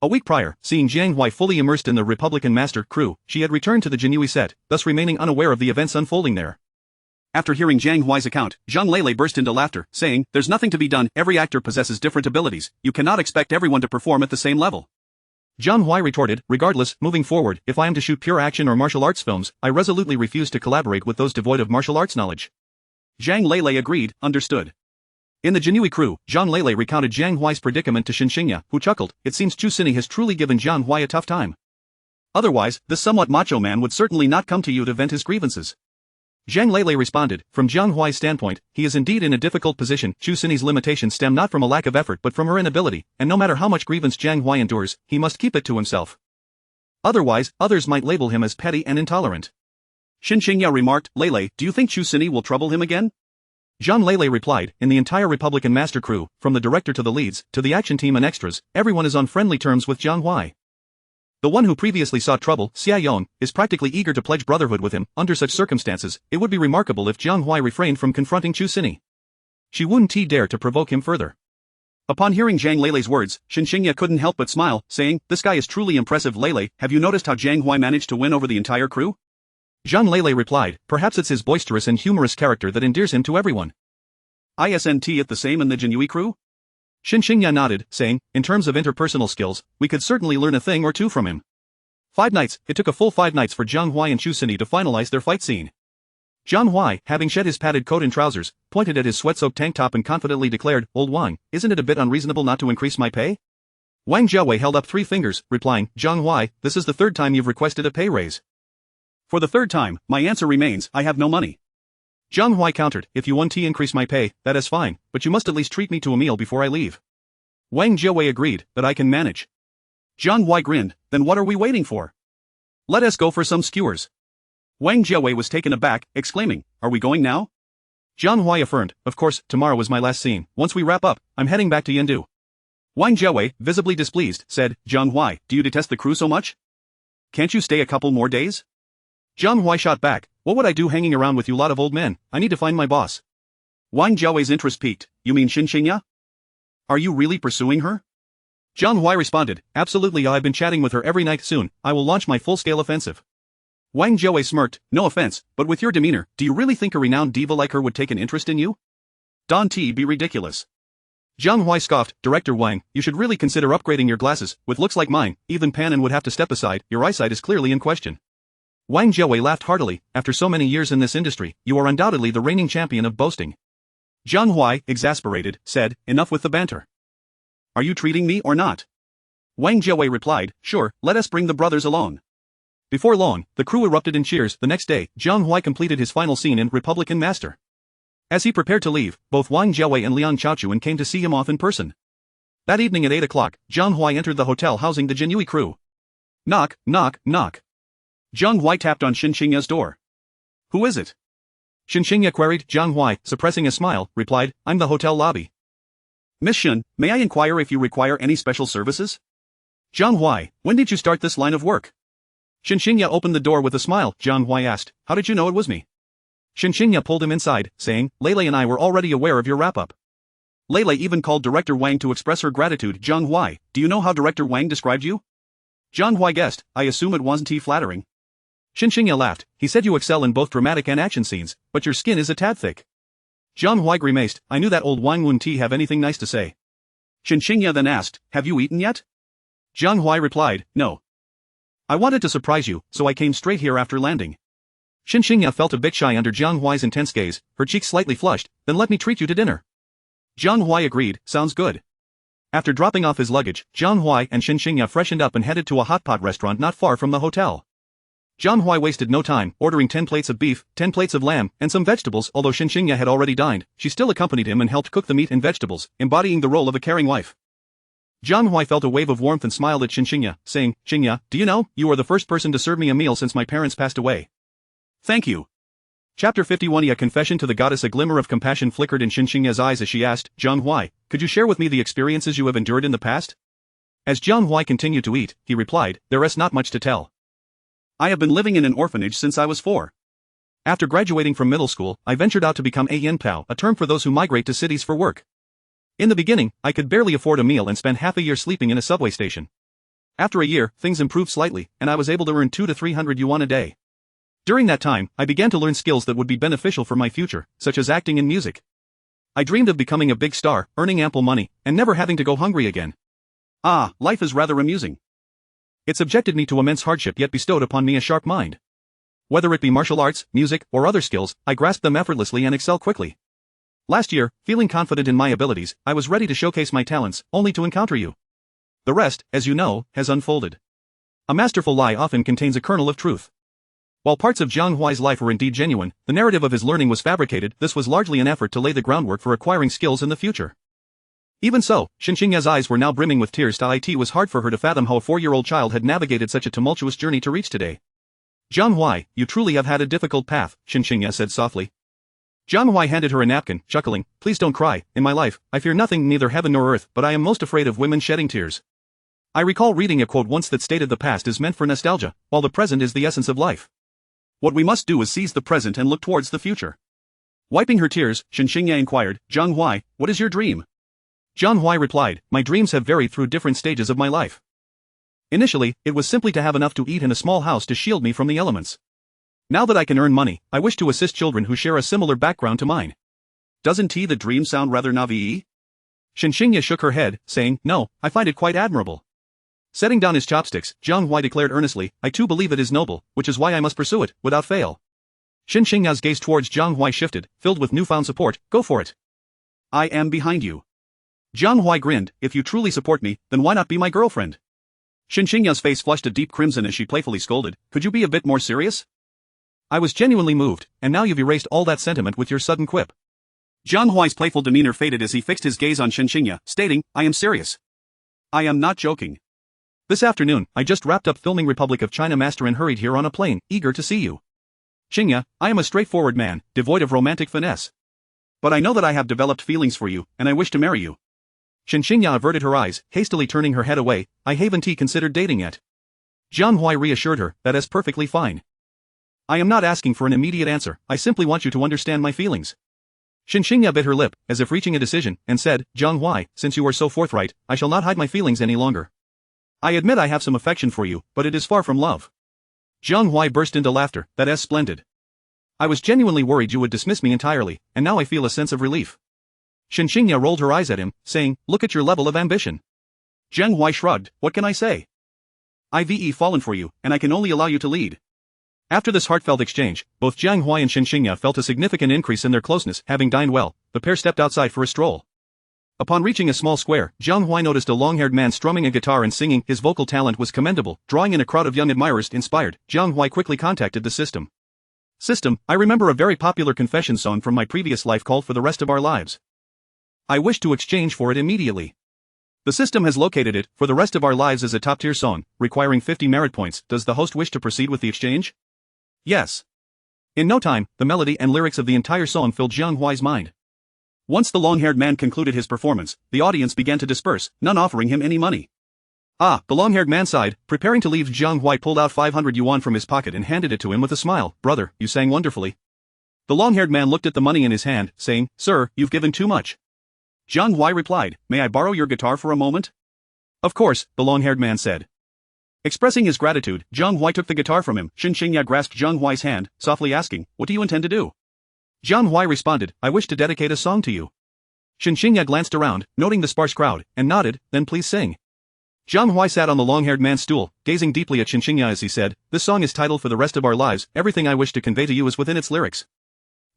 A week prior, seeing Jiang Huai fully immersed in the Republican master crew, she had returned to the Jianhui set, thus remaining unaware of the events unfolding there. After hearing Jiang Huai's account, Zhang Lele burst into laughter, saying, there's nothing to be done, every actor possesses different abilities, you cannot expect everyone to perform at the same level. Jiang Huai retorted, regardless, moving forward, if I am to shoot pure action or martial arts films, I resolutely refuse to collaborate with those devoid of martial arts knowledge. Zhang Lele agreed, understood. In the Jianhui crew, Zhang Lele recounted Jiang Huai's predicament to Shen Qingya, who chuckled. It seems Chu Xinyi has truly given Jiang Huai a tough time. Otherwise, this somewhat macho man would certainly not come to you to vent his grievances. Zhang Lele responded, from Jiang Huai's standpoint, he is indeed in a difficult position. Chu Xinyi's limitations stem not from a lack of effort but from her inability, and no matter how much grievance Jiang Huai endures, he must keep it to himself. Otherwise, others might label him as petty and intolerant. Shen Qingya remarked, Lele, do you think Chu Xinyi will trouble him again? Zhang Lele replied, in the entire Republican master crew, from the director to the leads, to the action team and extras, everyone is on friendly terms with Jiang Huai. The one who previously sought trouble, Xia Yong, is practically eager to pledge brotherhood with him. Under such circumstances, it would be remarkable if Jiang Huai refrained from confronting Chu Xinyi. She wouldn't dare to provoke him further. Upon hearing Zhang Lele's words, Shen Qingya couldn't help but smile, saying, this guy is truly impressive. Lele, have you noticed how Jiang Huai managed to win over the entire crew? Zhang Lele replied, perhaps it's his boisterous and humorous character that endears him to everyone. Isn't it the same in the Jianhui crew? Shen Qingya nodded, saying, in terms of interpersonal skills, we could certainly learn a thing or two from him. 5 nights, it took a full 5 nights for Jiang Huai and Chu Xinyi to finalize their fight scene. Jiang Huai, having shed his padded coat and trousers, pointed at his sweat-soaked tank top and confidently declared, Old Wang, isn't it a bit unreasonable not to increase my pay? Wang Jiawei held up 3 fingers, replying, Jiang Huai, this is the 3rd time you've requested a pay raise. For the 3rd time, my answer remains, I have no money. Jiang Huai countered, if you want to increase my pay, that is fine, but you must at least treat me to a meal before I leave. Wang Jiawei agreed, that I can manage. Jiang Huai grinned, then what are we waiting for? Let us go for some skewers. Wang Jiawei was taken aback, exclaiming, are we going now? Jiang Huai affirmed, of course, tomorrow is my last scene, once we wrap up, I'm heading back to Yendu. Wang Jiawei, visibly displeased, said, Jiang Huai, do you detest the crew so much? Can't you stay a couple more days? Jiang Huai shot back, what would I do hanging around with you lot of old men? I need to find my boss. Wang Jiawei's interest peaked, you mean Shen Qingya? Are you really pursuing her? Jiang Huai responded, absolutely, I've been chatting with her every night. Soon, I will launch my full-scale offensive. Wang Jiawei smirked, no offense, but with your demeanor, do you really think a renowned diva like her would take an interest in you? Don't be ridiculous. Jiang Huai scoffed, Director Wang, you should really consider upgrading your glasses. With looks like mine, even Panin would have to step aside, your eyesight is clearly in question. Wang Jiawei laughed heartily, after so many years in this industry, you are undoubtedly the reigning champion of boasting. Jiang Huai, exasperated, said, enough with the banter. Are you treating me or not? Wang Jiawei replied, sure, let us bring the brothers along. Before long, the crew erupted in cheers. The next day, Jiang Huai completed his final scene in Republican Master. As he prepared to leave, both Wang Jiawei and Liang Chaochuan came to see him off in person. That evening at 8 o'clock, Jiang Huai entered the hotel housing the Jinyui crew. Knock, knock, knock. Jiang Huai tapped on Shen Qingya's door. Who is it? Shen Qingya queried. Jiang Huai, suppressing a smile, replied, I'm the hotel lobby. Miss Shen, may I inquire if you require any special services? Jiang Huai, when did you start this line of work? Shen Qingya opened the door with a smile. Jiang Huai asked, how did you know it was me? Shen Qingya pulled him inside, saying, Lele and I were already aware of your wrap-up. Lele even called Director Wang to express her gratitude. Jiang Huai, do you know how Director Wang described you? Jiang Huai guessed, I assume it wasn't flattering. Shen Qingya laughed, he said you excel in both dramatic and action scenes, but your skin is a tad thick. Jiang Huai grimaced, I knew that old Wang wouldn't have anything nice to say. Shen Qingya then asked, have you eaten yet? Jiang Huai replied, no. I wanted to surprise you, so I came straight here after landing. Shen Qingya felt a bit shy under Jiang Huai's intense gaze, her cheeks slightly flushed, then let me treat you to dinner. Jiang Huai agreed, sounds good. After dropping off his luggage, Jiang Huai and Shen Qingya freshened up and headed to a hot pot restaurant not far from the hotel. Jiang Huai wasted no time, ordering 10 plates of beef, 10 plates of lamb, and some vegetables. Although Shen Qingya had already dined, she still accompanied him and helped cook the meat and vegetables, embodying the role of a caring wife. Jiang Huai felt a wave of warmth and smiled at Shen Qingya, saying, Qingya, do you know, you are the first person to serve me a meal since my parents passed away. Thank you. Chapter 51. A confession to the goddess. A glimmer of compassion flickered in Shen Qingya's eyes as she asked, Jiang Huai, could you share with me the experiences you have endured in the past? As Jiang Huai continued to eat, he replied, there is not much to tell. I have been living in an orphanage since I was 4. After graduating from middle school, I ventured out to become a yanpao, a term for those who migrate to cities for work. In the beginning, I could barely afford a meal and spent half a year sleeping in a subway station. After a year, things improved slightly, and I was able to earn 200 to 300 yuan a day. During that time, I began to learn skills that would be beneficial for my future, such as acting and music. I dreamed of becoming a big star, earning ample money, and never having to go hungry again. Ah, life is rather amusing. It subjected me to immense hardship yet bestowed upon me a sharp mind. Whether it be martial arts, music, or other skills, I grasped them effortlessly and excel quickly. Last year, feeling confident in my abilities, I was ready to showcase my talents, only to encounter you. The rest, as you know, has unfolded. A masterful lie often contains a kernel of truth. While parts of Jiang Huai's life were indeed genuine, the narrative of his learning was fabricated. This was largely an effort to lay the groundwork for acquiring skills in the future. Even so, Shen Qingya's eyes were now brimming with tears. It was hard for her to fathom how a 4-year-old child had navigated such a tumultuous journey to reach today. Jiang Huai, you truly have had a difficult path, Shen Qingya said softly. Jiang Huai handed her a napkin, chuckling, please don't cry, in my life, I fear nothing, neither heaven nor earth, but I am most afraid of women shedding tears. I recall reading a quote once that stated the past is meant for nostalgia, while the present is the essence of life. What we must do is seize the present and look towards the future. Wiping her tears, Shen Qingya inquired, Jiang Huai, what is your dream? Jiang Huai replied, my dreams have varied through different stages of my life. Initially, it was simply to have enough to eat in a small house to shield me from the elements. Now that I can earn money, I wish to assist children who share a similar background to mine. Doesn't the dream sound rather naive? Shen Qingya shook her head, saying, no, I find it quite admirable. Setting down his chopsticks, Jiang Huai declared earnestly, I too believe it is noble, which is why I must pursue it, without fail. Shen Qingya's gaze towards Jiang Huai shifted, filled with newfound support, go for it. I am behind you. Jiang Huai grinned, if you truly support me, then why not be my girlfriend? Shen Qingya's face flushed a deep crimson as she playfully scolded, could you be a bit more serious? I was genuinely moved, and now you've erased all that sentiment with your sudden quip. Jiang Huai's playful demeanor faded as he fixed his gaze on Shen Qingya, stating, I am serious. I am not joking. This afternoon, I just wrapped up filming Republic of China Master and hurried here on a plane, eager to see you. Qingya, I am a straightforward man, devoid of romantic finesse. But I know that I have developed feelings for you, and I wish to marry you. Shen Qingya averted her eyes, hastily turning her head away, I haven't considered dating yet. Jiang Huai reassured her, that is perfectly fine. I am not asking for an immediate answer, I simply want you to understand my feelings. Shen Qingya bit her lip, as if reaching a decision, and said, Jiang Huai, since you are so forthright, I shall not hide my feelings any longer. I admit I have some affection for you, but it is far from love. Jiang Huai burst into laughter. That's splendid. I was genuinely worried you would dismiss me entirely, and now I feel a sense of relief. Shen Qingya rolled her eyes at him, saying, look at your level of ambition. Jiang Huai shrugged, what can I say? I've fallen for you, and I can only allow you to lead. After this heartfelt exchange, both Jiang Huai and Shen Qingya felt a significant increase in their closeness. Having dined well, the pair stepped outside for a stroll. Upon reaching a small square, Jiang Huai noticed a long-haired man strumming a guitar and singing. His vocal talent was commendable, drawing in a crowd of young admirers. Inspired, Jiang Huai quickly contacted the system. System, I remember a very popular confession song from my previous life called For the Rest of Our Lives. I wish to exchange for it immediately. The system has located it. For the Rest of Our Lives is a top-tier song, requiring 50 merit points. Does the host wish to proceed with the exchange? Yes. In no time, the melody and lyrics of the entire song filled Jiang Huai's mind. Once the long-haired man concluded his performance, the audience began to disperse, none offering him any money. Ah, the long-haired man sighed, preparing to leave. Jiang Huai pulled out 500 yuan from his pocket and handed it to him with a smile. Brother, you sang wonderfully. The long-haired man looked at the money in his hand, saying, Sir, you've given too much. Jiang Huai replied, May I borrow your guitar for a moment? Of course, the long-haired man said. Expressing his gratitude, Jiang Huai took the guitar from him. Shen Qingya grasped Jiang Huai's hand, softly asking, What do you intend to do? Jiang Huai responded, I wish to dedicate a song to you. Shen Qingya glanced around, noting the sparse crowd, and nodded, Then please sing. Jiang Huai sat on the long-haired man's stool, gazing deeply at Shen Qingya as he said, This song is titled For the Rest of Our Lives. Everything I wish to convey to you is within its lyrics.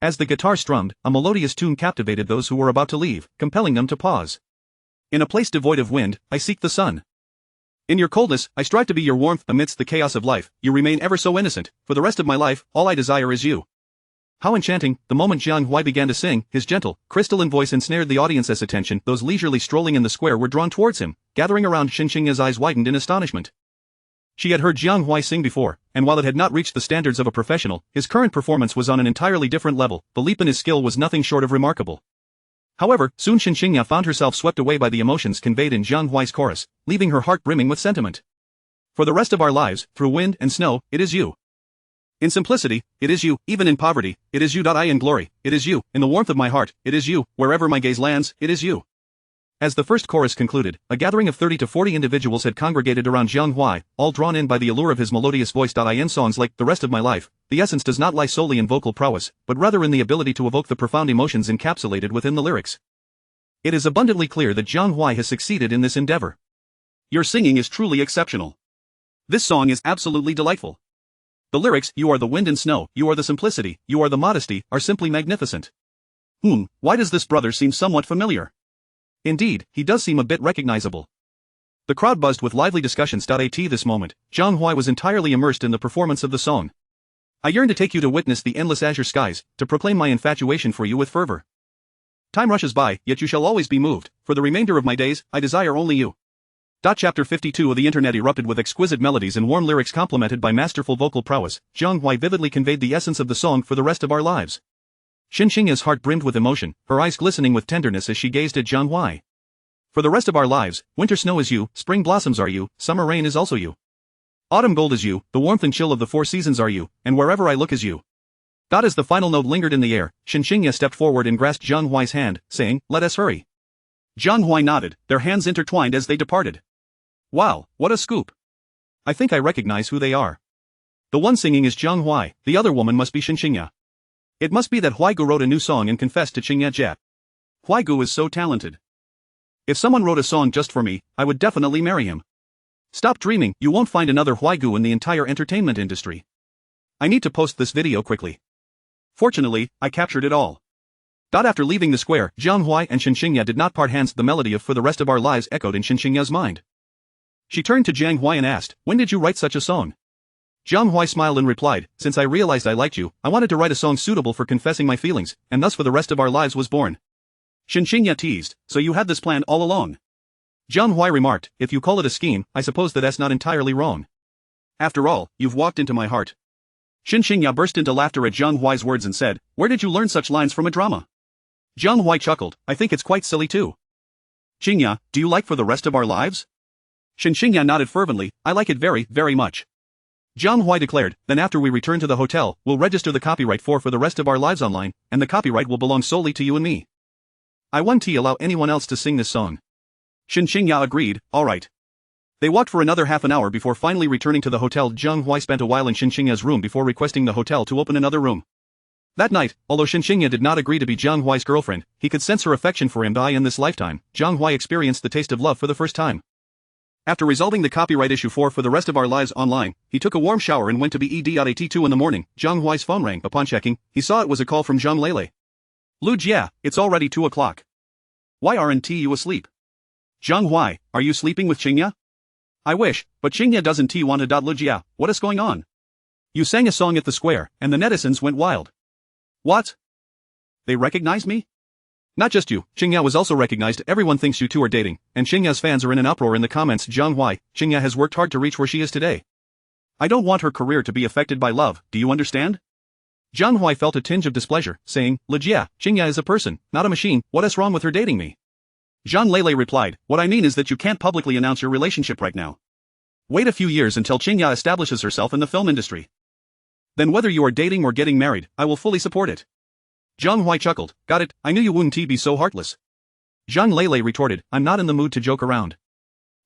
As the guitar strummed, a melodious tune captivated those who were about to leave, compelling them to pause. In a place devoid of wind, I seek the sun. In your coldness, I strive to be your warmth. Amidst the chaos of life, you remain ever so innocent. For the rest of my life, all I desire is you. How enchanting. The moment Jiang Huai began to sing, his gentle, crystalline voice ensnared the audience's attention. Those leisurely strolling in the square were drawn towards him, gathering around. Shen Qingya's eyes widened in astonishment. She had heard Jiang Huai sing before, and while it had not reached the standards of a professional, his current performance was on an entirely different level. The leap in his skill was nothing short of remarkable. However, soon Shen Qingya found herself swept away by the emotions conveyed in Jiang Huai's chorus, leaving her heart brimming with sentiment. For the rest of our lives, through wind and snow, it is you. In simplicity, it is you. Even in poverty, it is you. I in glory, it is you. In the warmth of my heart, it is you. Wherever my gaze lands, it is you. As the first chorus concluded, a gathering of 30 to 40 individuals had congregated around Jiang Huai, all drawn in by the allure of his melodious voice. In songs like The Rest of My Life, the essence does not lie solely in vocal prowess, but rather in the ability to evoke the profound emotions encapsulated within the lyrics. It is abundantly clear that Jiang Huai has succeeded in this endeavor. Your singing is truly exceptional. This song is absolutely delightful. The lyrics, you are the wind and snow, you are the simplicity, you are the modesty, are simply magnificent. Why does this brother seem somewhat familiar? Indeed, he does seem a bit recognizable. The crowd buzzed with lively discussions. At this moment, Jiang Huai was entirely immersed in the performance of the song. I yearn to take you to witness the endless azure skies, to proclaim my infatuation for you with fervor. Time rushes by, yet you shall always be moved. For the remainder of my days, I desire only you. Chapter 52 of the internet erupted with exquisite melodies and warm lyrics complemented by masterful vocal prowess. Jiang Huai vividly conveyed the essence of the song For the Rest of Our Lives. Shen Qingya's heart brimmed with emotion, her eyes glistening with tenderness as she gazed at Jiang Huai. For the rest of our lives, winter snow is you, spring blossoms are you, summer rain is also you. Autumn gold is you, the warmth and chill of the 4 seasons are you, and wherever I look is you. As the final note lingered in the air, Shen Qingya stepped forward and grasped Jiang Huai's hand, saying, Let us hurry. Jiang Huai nodded, their hands intertwined as they departed. Wow, what a scoop. I think I recognize who they are. The one singing is Jiang Huai, the other woman must be Shen Qingya. It must be that Huaigu wrote a new song and confessed to Qingya Jet. Huaigu is so talented. If someone wrote a song just for me, I would definitely marry him. Stop dreaming, you won't find another Huaigu in the entire entertainment industry. I need to post this video quickly. Fortunately, I captured it all. After leaving the square, Jiang Huai and Shen Qingya did not part hands. The melody of For the Rest of Our Lives echoed in Shen Qingya's mind. She turned to Jiang Huai and asked, When did you write such a song? Jiang Huai smiled and replied, Since I realized I liked you, I wanted to write a song suitable for confessing my feelings, and thus For the Rest of Our Lives was born. Shen Qingya teased, So you had this plan all along? Jiang Huai remarked, If you call it a scheme, I suppose that's not entirely wrong. After all, you've walked into my heart. Shen Qingya burst into laughter at Jiang Huai's words and said, Where did you learn such lines from a drama? Jiang Huai chuckled, I think it's quite silly too. Qingya, do you like For the Rest of Our Lives? Shen Qingya nodded fervently, I like it very, very much. Jiang Huai declared, then after we return to the hotel, we'll register the copyright for the rest of our lives online, and the copyright will belong solely to you and me. I won't allow anyone else to sing this song. Shen Qingya agreed, alright. They walked for another half an hour before finally returning to the hotel. Jiang Huai spent a while in Shen Qingya's room before requesting the hotel to open another room. That night, although Shen Qingya did not agree to be Jiang Huai's girlfriend, he could sense her affection for him. By in this lifetime, Jiang Huai experienced the taste of love for the first time. After resolving the copyright issue for the rest of our lives online, he took a warm shower and went to bed at 2 in the morning. Jiang Huai's phone rang. Upon checking, he saw it was a call from Zhang Lele. Lu Jia, it's already 2 o'clock. Why aren't you asleep? Jiang Huai, are you sleeping with Qingya? I wish, but Qingya doesn't want to. Lu Jia, what is going on? You sang a song at the square, and the netizens went wild. What? They recognized me? Not just you, Qingya was also recognized. Everyone thinks you two are dating, and Qingya's fans are in an uproar in the comments. Jiang Huai, Qingya has worked hard to reach where she is today. I don't want her career to be affected by love, do you understand? Jiang Huai felt a tinge of displeasure, saying, Lu Jia, Qingya is a person, not a machine, what is wrong with her dating me? Zhang Lele replied, what I mean is that you can't publicly announce your relationship right now. Wait a few years until Qingya establishes herself in the film industry. Then whether you are dating or getting married, I will fully support it. Jiang Huai chuckled, got it, I knew you wouldn't be so heartless. Zhang Lele retorted, I'm not in the mood to joke around.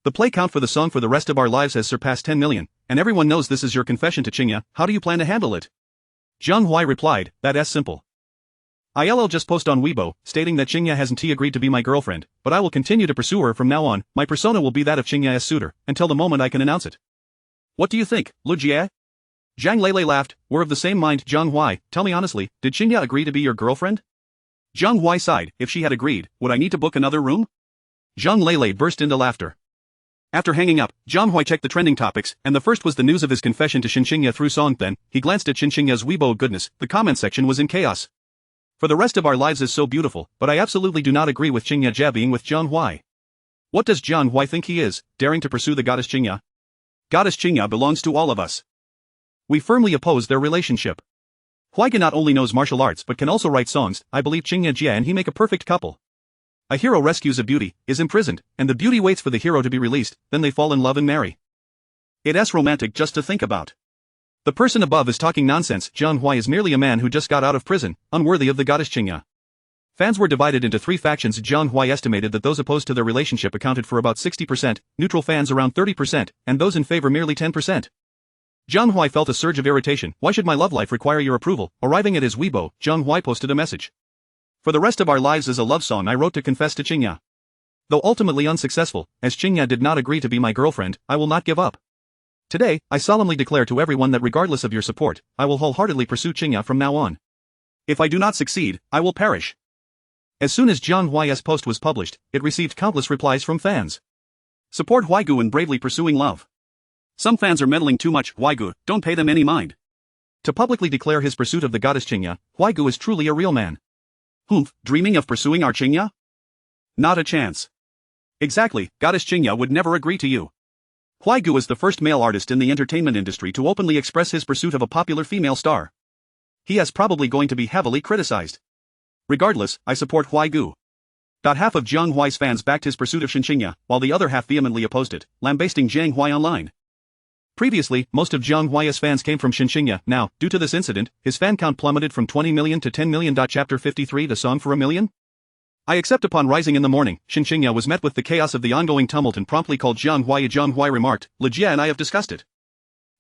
The play count for the song For the Rest of Our Lives has surpassed 10 million, and everyone knows this is your confession to Qingya. How do you plan to handle it? Jiang Huai replied, that's simple. I'll just post on Weibo, stating that Qingya hasn't agreed to be my girlfriend, but I will continue to pursue her from now on. My persona will be that of Qingya's suitor, until the moment I can announce it. What do you think, Lu Jia? Zhang Lele laughed, we're of the same mind. Jiang Huai, tell me honestly, did Qingya agree to be your girlfriend? Jiang Huai sighed, if she had agreed, would I need to book another room? Zhang Lele burst into laughter. After hanging up, Jiang Huai checked the trending topics, and the first was the news of his confession to Shen Qingya through song. Then, he glanced at Shen Qingya's Weibo. Goodness, the comment section was in chaos. For the rest of our lives is so beautiful, but I absolutely do not agree with Qingya Jia being with Jiang Huai. What does Jiang Huai think he is, daring to pursue the goddess Qingya? Goddess Qingya belongs to all of us. We firmly oppose their relationship. Huaiga not only knows martial arts but can also write songs. I believe Qingya Jia and he make a perfect couple. A hero rescues a beauty, is imprisoned, and the beauty waits for the hero to be released, then they fall in love and marry. It's romantic just to think about. The person above is talking nonsense. Jiang Huai is merely a man who just got out of prison, unworthy of the goddess Qingya. Fans were divided into 3 factions. Jiang Huai estimated that those opposed to their relationship accounted for about 60%, neutral fans around 30%, and those in favor merely 10%. Jiang Huai felt a surge of irritation. Why should my love life require your approval? Arriving at his Weibo, Jiang Huai posted a message. For the Rest of Our Lives is a love song I wrote to confess to Qingya. Though ultimately unsuccessful, as Qingya did not agree to be my girlfriend, I will not give up. Today, I solemnly declare to everyone that regardless of your support, I will wholeheartedly pursue Qingya from now on. If I do not succeed, I will perish. As soon as Jiang Huai's post was published, it received countless replies from fans. Support Huaigu in bravely pursuing love. Some fans are meddling too much. Huaigu, don't pay them any mind. To publicly declare his pursuit of the goddess Qingya, Huaigu is truly a real man. Humph, dreaming of pursuing our Qingya? Not a chance. Exactly, goddess Qingya would never agree to you. Huaigu is the first male artist in the entertainment industry to openly express his pursuit of a popular female star. He is probably going to be heavily criticized. Regardless, I support Huaigu. About half of Jiang Huai's fans backed his pursuit of Shen Qingya, while the other half vehemently opposed it, lambasting Jiang Huai online. Previously, most of Jiang Huai's fans came from Shen Qingya. Now, due to this incident, his fan count plummeted from 20 million to 10 million. Chapter 53 The Song for a Million? I accept. Upon rising in the morning, Shen Qingya was met with the chaos of the ongoing tumult and promptly called Jiang Huai. Jiang Huai remarked, Lu Jia and I have discussed it.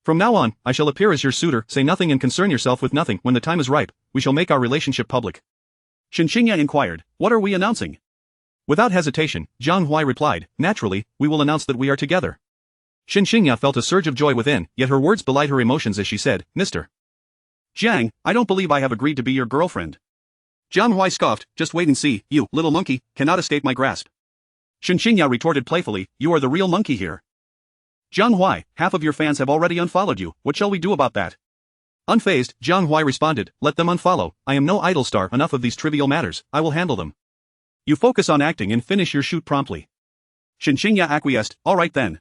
From now on, I shall appear as your suitor. Say nothing and concern yourself with nothing. When the time is ripe, we shall make our relationship public. Shen Qingya inquired, what are we announcing? Without hesitation, Jiang Huai replied, naturally, we will announce that we are together. Shen Qingya felt a surge of joy within, yet her words belied her emotions as she said, Mr. Jiang, I don't believe I have agreed to be your girlfriend. Jiang Huai scoffed, just wait and see, you, little monkey, cannot escape my grasp. Shen Qingya retorted playfully, you are the real monkey here. Jiang Huai, half of your fans have already unfollowed you, what shall we do about that? Unfazed, Jiang Huai responded, let them unfollow, I am no idol star, enough of these trivial matters, I will handle them. You focus on acting and finish your shoot promptly. Shen Qingya acquiesced, alright then.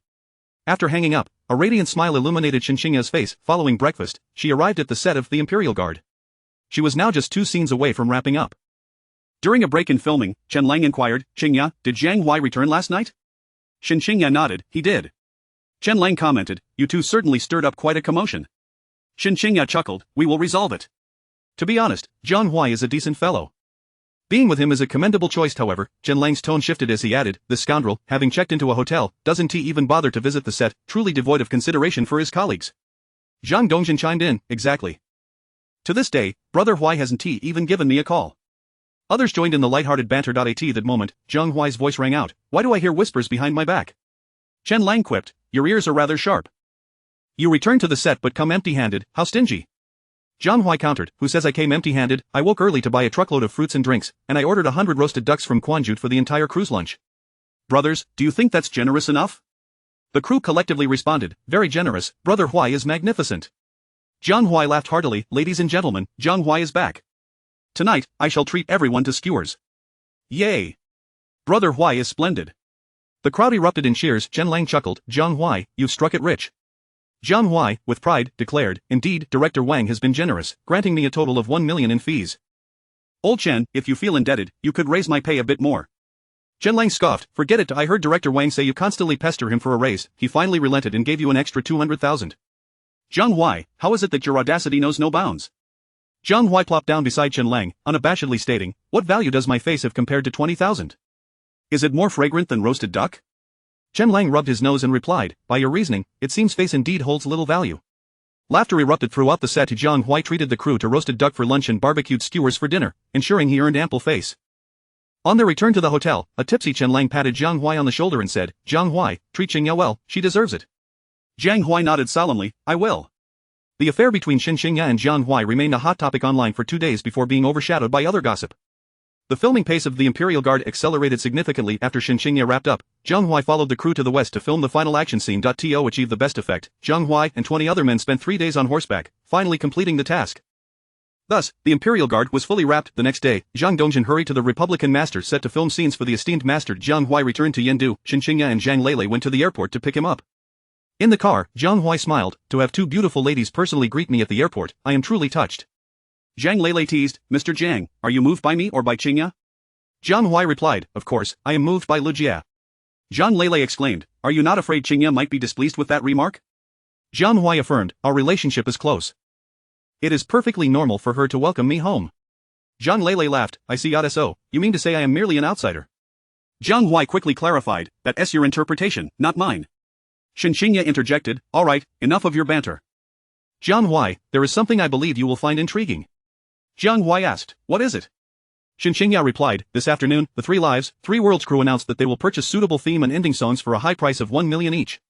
After hanging up, a radiant smile illuminated Shen Qingya's face. Following breakfast, she arrived at the set of The Imperial Guard. She was now just 2 scenes away from wrapping up. During a break in filming, Chen Lang inquired, Qingya, did Jiang Huai return last night? Shen Qingya nodded, he did. Chen Lang commented, you two certainly stirred up quite a commotion. Shen Qingya chuckled, we will resolve it. To be honest, Jiang Huai is a decent fellow. Being with him is a commendable choice, however. Chen Lang's tone shifted as he added, this scoundrel, having checked into a hotel, doesn't he even bother to visit the set, truly devoid of consideration for his colleagues. Zhang Dongjin chimed in, exactly. To this day, Brother Huai hasn't even given me a call. Others joined in the light-hearted banter. At that moment, Jiang Huai's voice rang out, why do I hear whispers behind my back? Chen Lang quipped, your ears are rather sharp. You returned to the set but come empty-handed, how stingy. Jiang Huai countered, who says I came empty-handed? I woke early to buy a truckload of fruits and drinks, and I ordered 100 roasted ducks from Quanjut for the entire crew's lunch. Brothers, do you think that's generous enough? The crew collectively responded, very generous, Brother Huai is magnificent. Jiang Huai laughed heartily, ladies and gentlemen, Jiang Huai is back. Tonight, I shall treat everyone to skewers. Yay! Brother Huai is splendid. The crowd erupted in cheers. Chen Lang chuckled, Jiang Huai, you've struck it rich. Jiang Huai, with pride, declared, indeed, Director Wang has been generous, granting me a total of 1 million in fees. Old Chen, if you feel indebted, you could raise my pay a bit more. Chen Lang scoffed, forget it, I heard Director Wang say you constantly pester him for a raise, he finally relented and gave you an extra 200,000. Jiang Huai, how is it that your audacity knows no bounds? Jiang Huai plopped down beside Chen Lang, unabashedly stating, what value does my face have compared to 20,000? Is it more fragrant than roasted duck? Chen Lang rubbed his nose and replied, by your reasoning, it seems face indeed holds little value. Laughter erupted throughout the set. Jiang Huai treated the crew to roasted duck for lunch and barbecued skewers for dinner, ensuring he earned ample face. On their return to the hotel, a tipsy Chen Lang patted Jiang Huai on the shoulder and said, Jiang Huai, treat Qingya well, she deserves it. Jiang Huai nodded solemnly, I will. The affair between Shen Qingya and Jiang Huai remained a hot topic online for 2 days before being overshadowed by other gossip. The filming pace of the Imperial Guard accelerated significantly after Shen Qingya wrapped up. Jiang Huai followed the crew to the west to film the final action scene. To achieve the best effect, Jiang Huai and 20 other men spent 3 days on horseback, finally completing the task. Thus, the Imperial Guard was fully wrapped. The next day, Zhang Dongjin hurried to the Republican master set to film scenes for the esteemed master. Jiang Huai returned to Yendu. Shen Qingya and Zhang Lele went to the airport to pick him up. In the car, Jiang Huai smiled, to have 2 beautiful ladies personally greet me at the airport, I am truly touched. Zhang Lele teased, Mr. Jiang, are you moved by me or by Qingya? Jiang Huai replied, of course, I am moved by Lu Jia. Zhang Lele exclaimed, are you not afraid Qingya might be displeased with that remark? Jiang Huai affirmed, our relationship is close. It is perfectly normal for her to welcome me home. Zhang Lele laughed, I see so, you mean to say I am merely an outsider? Jiang Huai quickly clarified, that's your interpretation, not mine. Shen Qingya interjected, alright, enough of your banter. Jiang Huai, there is something I believe you will find intriguing. Jiang Huai asked, what is it? Shen Qingya replied, this afternoon, the 3 Lives, 3 Worlds crew announced that they will purchase suitable theme and ending songs for a high price of 1 million each.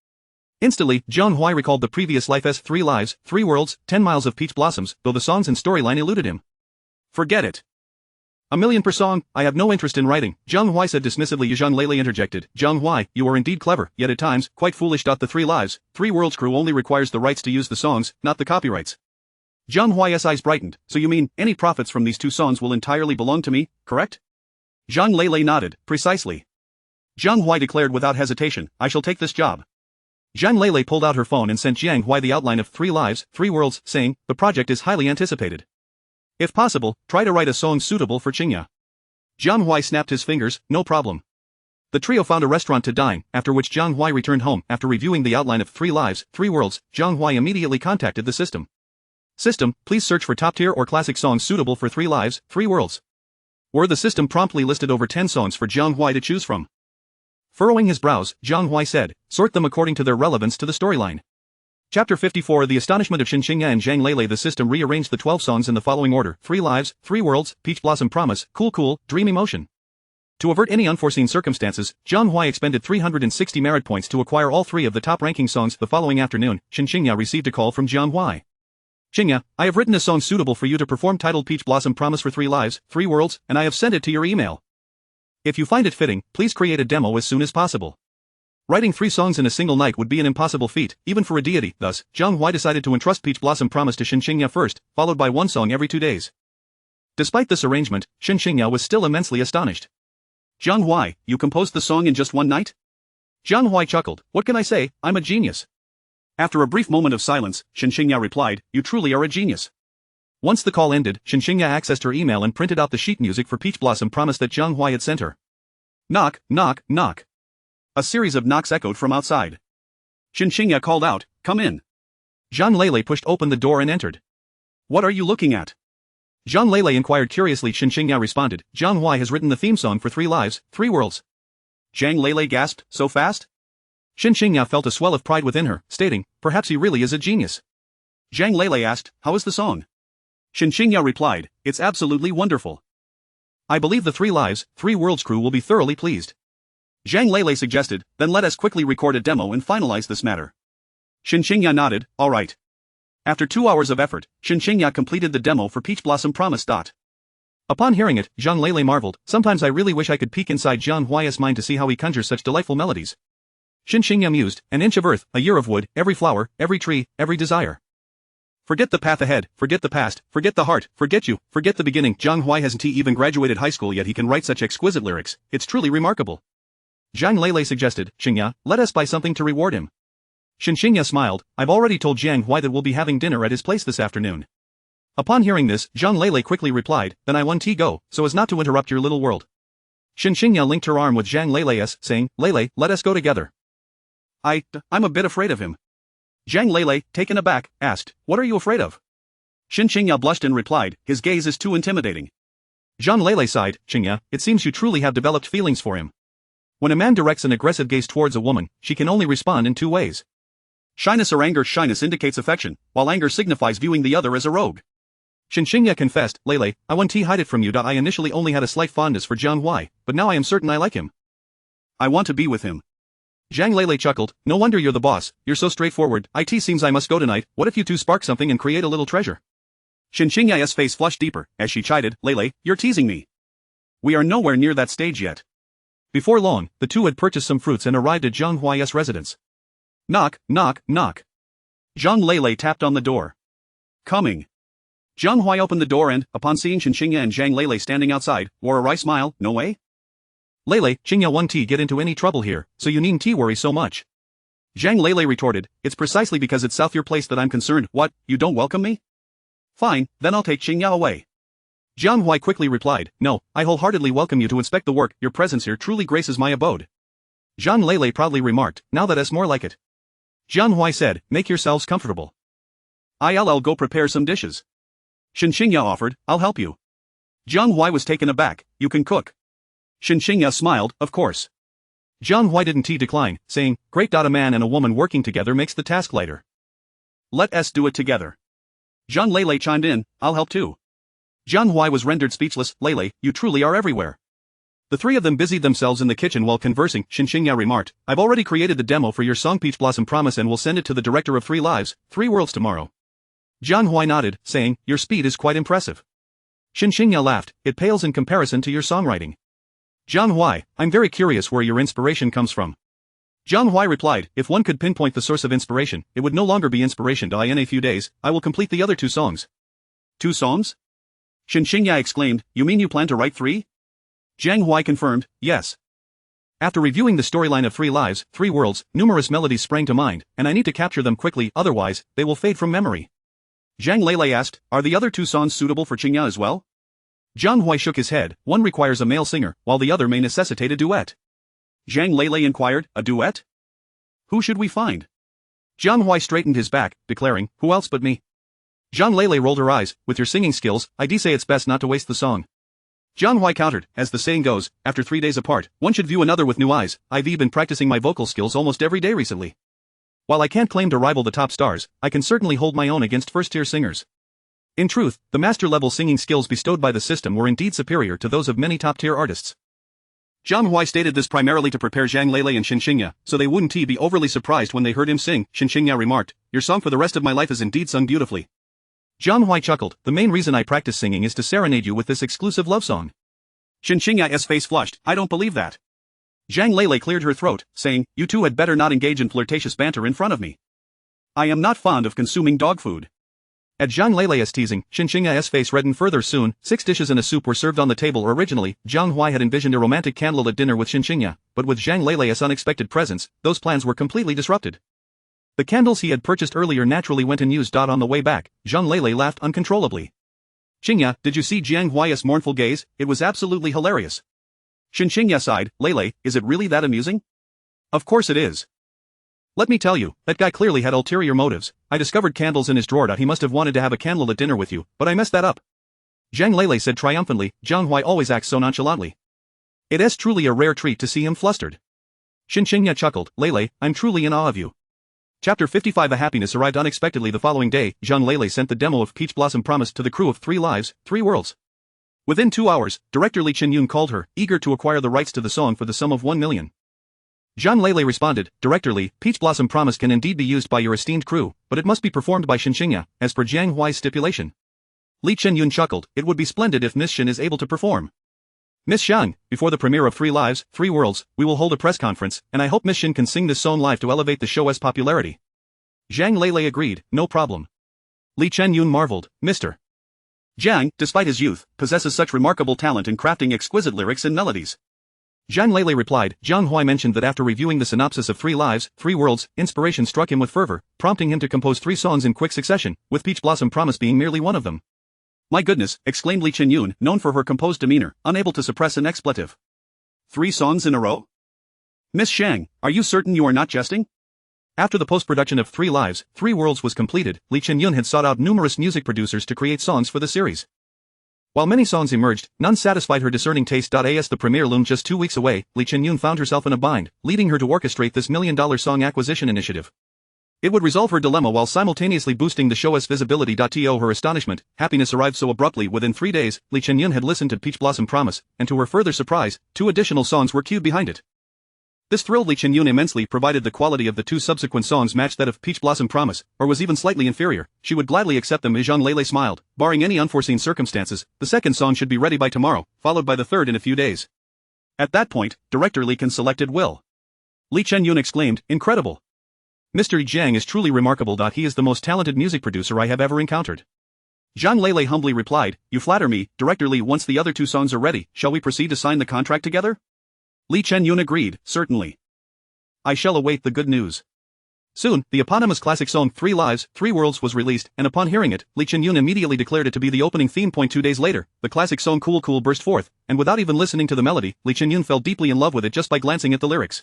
Instantly, Jiang Huai recalled the previous Life's 3 Lives, 3 Worlds, 10 Miles of Peach Blossoms, though the songs and storyline eluded him. Forget it. 1 million per song, I have no interest in writing, Jiang Huai said dismissively. Zhang Lele interjected, Jiang Huai, you are indeed clever, yet at times, quite foolish. The 3 Lives, 3 Worlds crew only requires the rights to use the songs, not the copyrights. Jiang Huai's eyes brightened, so you mean, any profits from these 2 songs will entirely belong to me, correct? Zhang Lele nodded, precisely. Jiang Huai declared without hesitation, I shall take this job. Zhang Lele pulled out her phone and sent Jiang Huai the outline of 3 Lives, 3 Worlds, saying, the project is highly anticipated. If possible, try to write a song suitable for Qingya. Jiang Huai snapped his fingers, no problem. The trio found a restaurant to dine, after which Jiang Huai returned home. After reviewing the outline of 3 Lives, 3 Worlds, Jiang Huai immediately contacted the system. System, please search for top-tier or classic songs suitable for 3 Lives, 3 Worlds. The system promptly listed over 10 songs for Jiang Huai to choose from. Furrowing his brows, Jiang Huai said, sort them according to their relevance to the storyline. Chapter 54 The astonishment of Shen Qingya and Zhang Lele. The system rearranged the 12 songs in the following order: 3 Lives, 3 Worlds, Peach Blossom Promise, Cool Cool, Dream Emotion. To avert any unforeseen circumstances, Jiang Huai expended 360 merit points to acquire all 3 of the top-ranking songs. The following afternoon, Shen Qingya received a call from Jiang Huai. Qingya, I have written a song suitable for you to perform titled Peach Blossom Promise for 3 Lives, 3 Worlds, and I have sent it to your email. If you find it fitting, please create a demo as soon as possible. Writing 3 songs in a single night would be an impossible feat, even for a deity. Thus, Jiang Huai decided to entrust Peach Blossom Promise to Shen Qingya first, followed by 1 song every 2 days. Despite this arrangement, Shen Qingya was still immensely astonished. Jiang Huai, you composed the song in just 1 night? Jiang Huai chuckled, what can I say, I'm a genius. After a brief moment of silence, Shen Qingya replied, you truly are a genius. Once the call ended, Shen Qingya accessed her email and printed out the sheet music for Peach Blossom Promise that Jiang Huai had sent her. Knock, knock, knock. A series of knocks echoed from outside. Shen Qingya called out, "Come in." Zhang Lele pushed open the door and entered. "What are you looking at?" Zhang Lele inquired curiously. Shen Qingya responded, "Jiang Huai has written the theme song for 3 Lives, 3 Worlds." Zhang Lele gasped, "So fast?" Shen Qingya felt a swell of pride within her, stating, "Perhaps he really is a genius." Zhang Lele asked, "How is the song?" Shen Qingya replied, "It's absolutely wonderful. I believe the 3 Lives, 3 Worlds crew will be thoroughly pleased." Zhang Lele suggested, "Then let us quickly record a demo and finalize this matter." Shen Qingya nodded, "All right." After 2 hours of effort, Shen Qingya completed the demo for Peach Blossom Promise. Upon hearing it, Zhang Lele marveled, "Sometimes I really wish I could peek inside Jiang Huai's mind to see how he conjures such delightful melodies." Shen Qingya mused, "An inch of earth, a year of wood, every flower, every tree, every desire. Forget the path ahead, forget the past, forget the heart, forget you, forget the beginning." Jiang Huai hasn't even graduated high school yet he can write such exquisite lyrics, it's truly remarkable. Zhang Lele suggested, "Qingya, let us buy something to reward him." Shen Qingya smiled, "I've already told Jiang Huai that we'll be having dinner at his place this afternoon." Upon hearing this, Zhang Lele quickly replied, "Then I want to go, so as not to interrupt your little world." Shen Qingya linked her arm with Zhang Lele's, saying, "Lele, let us go together." I'm a bit afraid of him." Zhang Lele, taken aback, asked, "What are you afraid of?" Shen Qingya blushed and replied, "His gaze is too intimidating." Zhang Lele sighed, "Qingya, it seems you truly have developed feelings for him. When a man directs an aggressive gaze towards a woman, she can only respond in 2 ways. Shyness or anger. Shyness indicates affection, while anger signifies viewing the other as a rogue." Shen Qingya confessed, "Lele, I want to hide it from you. I initially only had a slight fondness for Jiang Huai, but now I am certain I like him. I want to be with him." Zhang Lele chuckled, "No wonder you're the boss, you're so straightforward. It seems I must go tonight. What if you two spark something and create a little treasure?" Shen Qingya's face flushed deeper, as she chided, "Lele, you're teasing me. We are nowhere near that stage yet." Before long, the two had purchased some fruits and arrived at Jiang Huai's residence. Knock, knock, knock. Zhang Lele tapped on the door. "Coming." Jiang Huai opened the door and, upon seeing Shen Qingya and Zhang Lele standing outside, wore a wry smile. "No way?" "Lele, Qingya won't get into any trouble here, so you needn't worry so much." Zhang Lele retorted, "It's precisely because it's south your place that I'm concerned. What, you don't welcome me? Fine, then I'll take Qingya away." Jiang Huai quickly replied, "No, I wholeheartedly welcome you to inspect the work. Your presence here truly graces my abode." Zhang Lele proudly remarked, "Now that's more like it." Jiang Huai said, "Make yourselves comfortable. I'll go prepare some dishes." Shen Qingya offered, "I'll help you." Jiang Huai was taken aback, "You can cook?" Shen Qingya smiled, "Of course." Jiang Huai didn't decline, saying, "Great. A man and a woman working together makes the task lighter. Let us do it together." Zhang Lele chimed in, "I'll help too." Jiang Huai was rendered speechless. "Lele, you truly are everywhere." The three of them busied themselves in the kitchen while conversing. Shen Qingya remarked, "I've already created the demo for your song Peach Blossom Promise and will send it to the director of 3 Lives, 3 Worlds tomorrow." Jiang Huai nodded, saying, "Your speed is quite impressive." Shen Qingya laughed, "It pales in comparison to your songwriting." Jiang Huai, I'm very curious where your inspiration comes from." Jiang Huai replied, "If one could pinpoint the source of inspiration, it would no longer be inspiration. In a few days, I will complete the other 2 songs. 2 songs? Shen Qingya exclaimed, "You mean you plan to write 3? Jiang Huai confirmed, "Yes." After reviewing the storyline of 3 Lives, 3 Worlds, numerous melodies sprang to mind, and I need to capture them quickly, otherwise, they will fade from memory. Zhang Lele asked, "Are the other 2 songs suitable for Qingya as well?" Jiang Huai shook his head, "One requires a male singer, while the other may necessitate a duet." Zhang Lele inquired, "A duet? Who should we find?" Jiang Huai straightened his back, declaring, "Who else but me?" Zhang Lele rolled her eyes, "With your singing skills, I'd say it's best not to waste the song." Jiang Huai countered, "As the saying goes, after 3 days apart, one should view another with new eyes. I've been practicing my vocal skills almost every day recently. While I can't claim to rival the top stars, I can certainly hold my own against first-tier singers." In truth, the master-level singing skills bestowed by the system were indeed superior to those of many top-tier artists. Jiang Huai stated this primarily to prepare Zhang Lele and Shen Qingya, so they wouldn't be overly surprised when they heard him sing. Shen Qingya remarked, "Your song for the rest of my life is indeed sung beautifully." Jiang Huai chuckled, "The main reason I practice singing is to serenade you with this exclusive love song." Shen Qingya's face flushed, "I don't believe that." Zhang Lele cleared her throat, saying, "You two had better not engage in flirtatious banter in front of me. I am not fond of consuming dog food." At Zhang Lele's teasing, Shen Qingya's face reddened further. Soon, 6 dishes and a soup were served on the table. Originally, Jiang Huai had envisioned a romantic candlelit dinner with Shen Qingya, but with Zhang Lele's unexpected presence, those plans were completely disrupted. The candles he had purchased earlier naturally went unused. On the way back, Zhang Lele laughed uncontrollably. "Qingya, did you see Jiang Huai's mournful gaze? It was absolutely hilarious." Shen Qingya sighed, "Lele, is it really that amusing?" "Of course it is. Let me tell you, that guy clearly had ulterior motives. I discovered candles in his drawer. He must have wanted to have a candlelit dinner with you, but I messed that up. Zhang Lele said triumphantly. Jiang Huai always acts so nonchalantly. It is truly a rare treat to see him flustered. Shen Qingya chuckled. Lele, I'm truly in awe of you. Chapter 55. A happiness arrived unexpectedly the following day. Zhang Lele sent the demo of Peach Blossom Promise to the crew of 3 Lives, 3 Worlds. Within 2 hours, director Li Qinyun called her, eager to acquire the rights to the song for the sum of 1 million. Zhang Lele responded, Director Li, Peach Blossom Promise can indeed be used by your esteemed crew, but it must be performed by Shen Qingya, as per Jiang Huai's stipulation. Li Qinyun chuckled. It would be splendid if Miss Shen is able to perform. Miss Xiang, before the premiere of 3 Lives, 3 Worlds, we will hold a press conference, and I hope Miss Shen can sing this song live to elevate the show's popularity. Zhang Lele agreed, no problem. Li Qinyun marveled, Mr. Jiang, despite his youth, possesses such remarkable talent in crafting exquisite lyrics and melodies. Zhang Lele replied. Jiang Huai mentioned that after reviewing the synopsis of 3 Lives, 3 Worlds, inspiration struck him with fervor, prompting him to compose 3 songs in quick succession, with Peach Blossom Promise being merely one of them. My goodness, exclaimed Li Qinyun, known for her composed demeanor, unable to suppress an expletive. 3 songs in a row? Miss Xiang, are you certain you are not jesting? After the post-production of 3 Lives, 3 Worlds was completed, Li Qinyun had sought out numerous music producers to create songs for the series. While many songs emerged, none satisfied her discerning taste. As the premiere loomed just 2 weeks away, Li Qinyun found herself in a bind, leading her to orchestrate this $1 million song acquisition initiative. It would resolve her dilemma while simultaneously boosting the show's visibility. To her astonishment, happiness arrived so abruptly. Within 3 days, Li Qinyun had listened to Peach Blossom Promise, and to her further surprise, 2 additional songs were queued behind it. This thrilled Li Qinyun immensely, provided the quality of the 2 subsequent songs matched that of Peach Blossom Promise, or was even slightly inferior. She would gladly accept them. Zhang Lele smiled. Barring any unforeseen circumstances, the second song should be ready by tomorrow, followed by the third in a few days. At that point, Director Li Can selected Will. Li Qinyun exclaimed, Incredible! Mr. Jiang is truly remarkable. He is the most talented music producer I have ever encountered. Zhang Lele humbly replied, You flatter me, Director Li. Once the other 2 songs are ready, shall we proceed to sign the contract together? Li Qinyun agreed, Certainly. I shall await the good news. Soon, the eponymous classic song 3 Lives, 3 Worlds was released, and upon hearing it, Li Qinyun immediately declared it to be the opening theme. 2 days later, the classic song Cool Cool burst forth, and without even listening to the melody, Li Qinyun fell deeply in love with it just by glancing at the lyrics.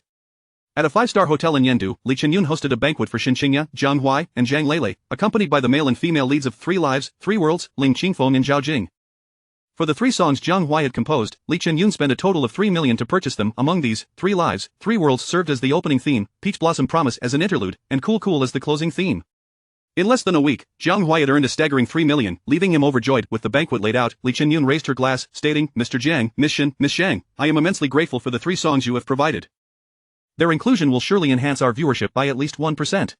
At a 5-star hotel in Yendu, Li Qinyun hosted a banquet for Shen Qingya, Jiang Huai, and Zhang Lele, accompanied by the male and female leads of 3 Lives, 3 Worlds, Ling Qingfeng and Zhao Jing. For the 3 songs Jiang Huai had composed, Li Qinyun spent a total of 3 million to purchase them. Among these, 3 Lives, 3 Worlds served as the opening theme, Peach Blossom Promise as an interlude, and Cool Cool as the closing theme. In less than a week, Jiang Huai had earned a staggering 3 million, leaving him overjoyed. With the banquet laid out, Li Qinyun raised her glass, stating, Mr. Jiang, Miss Shen, Miss Xiang, I am immensely grateful for the 3 songs you have provided. Their inclusion will surely enhance our viewership by at least 1%.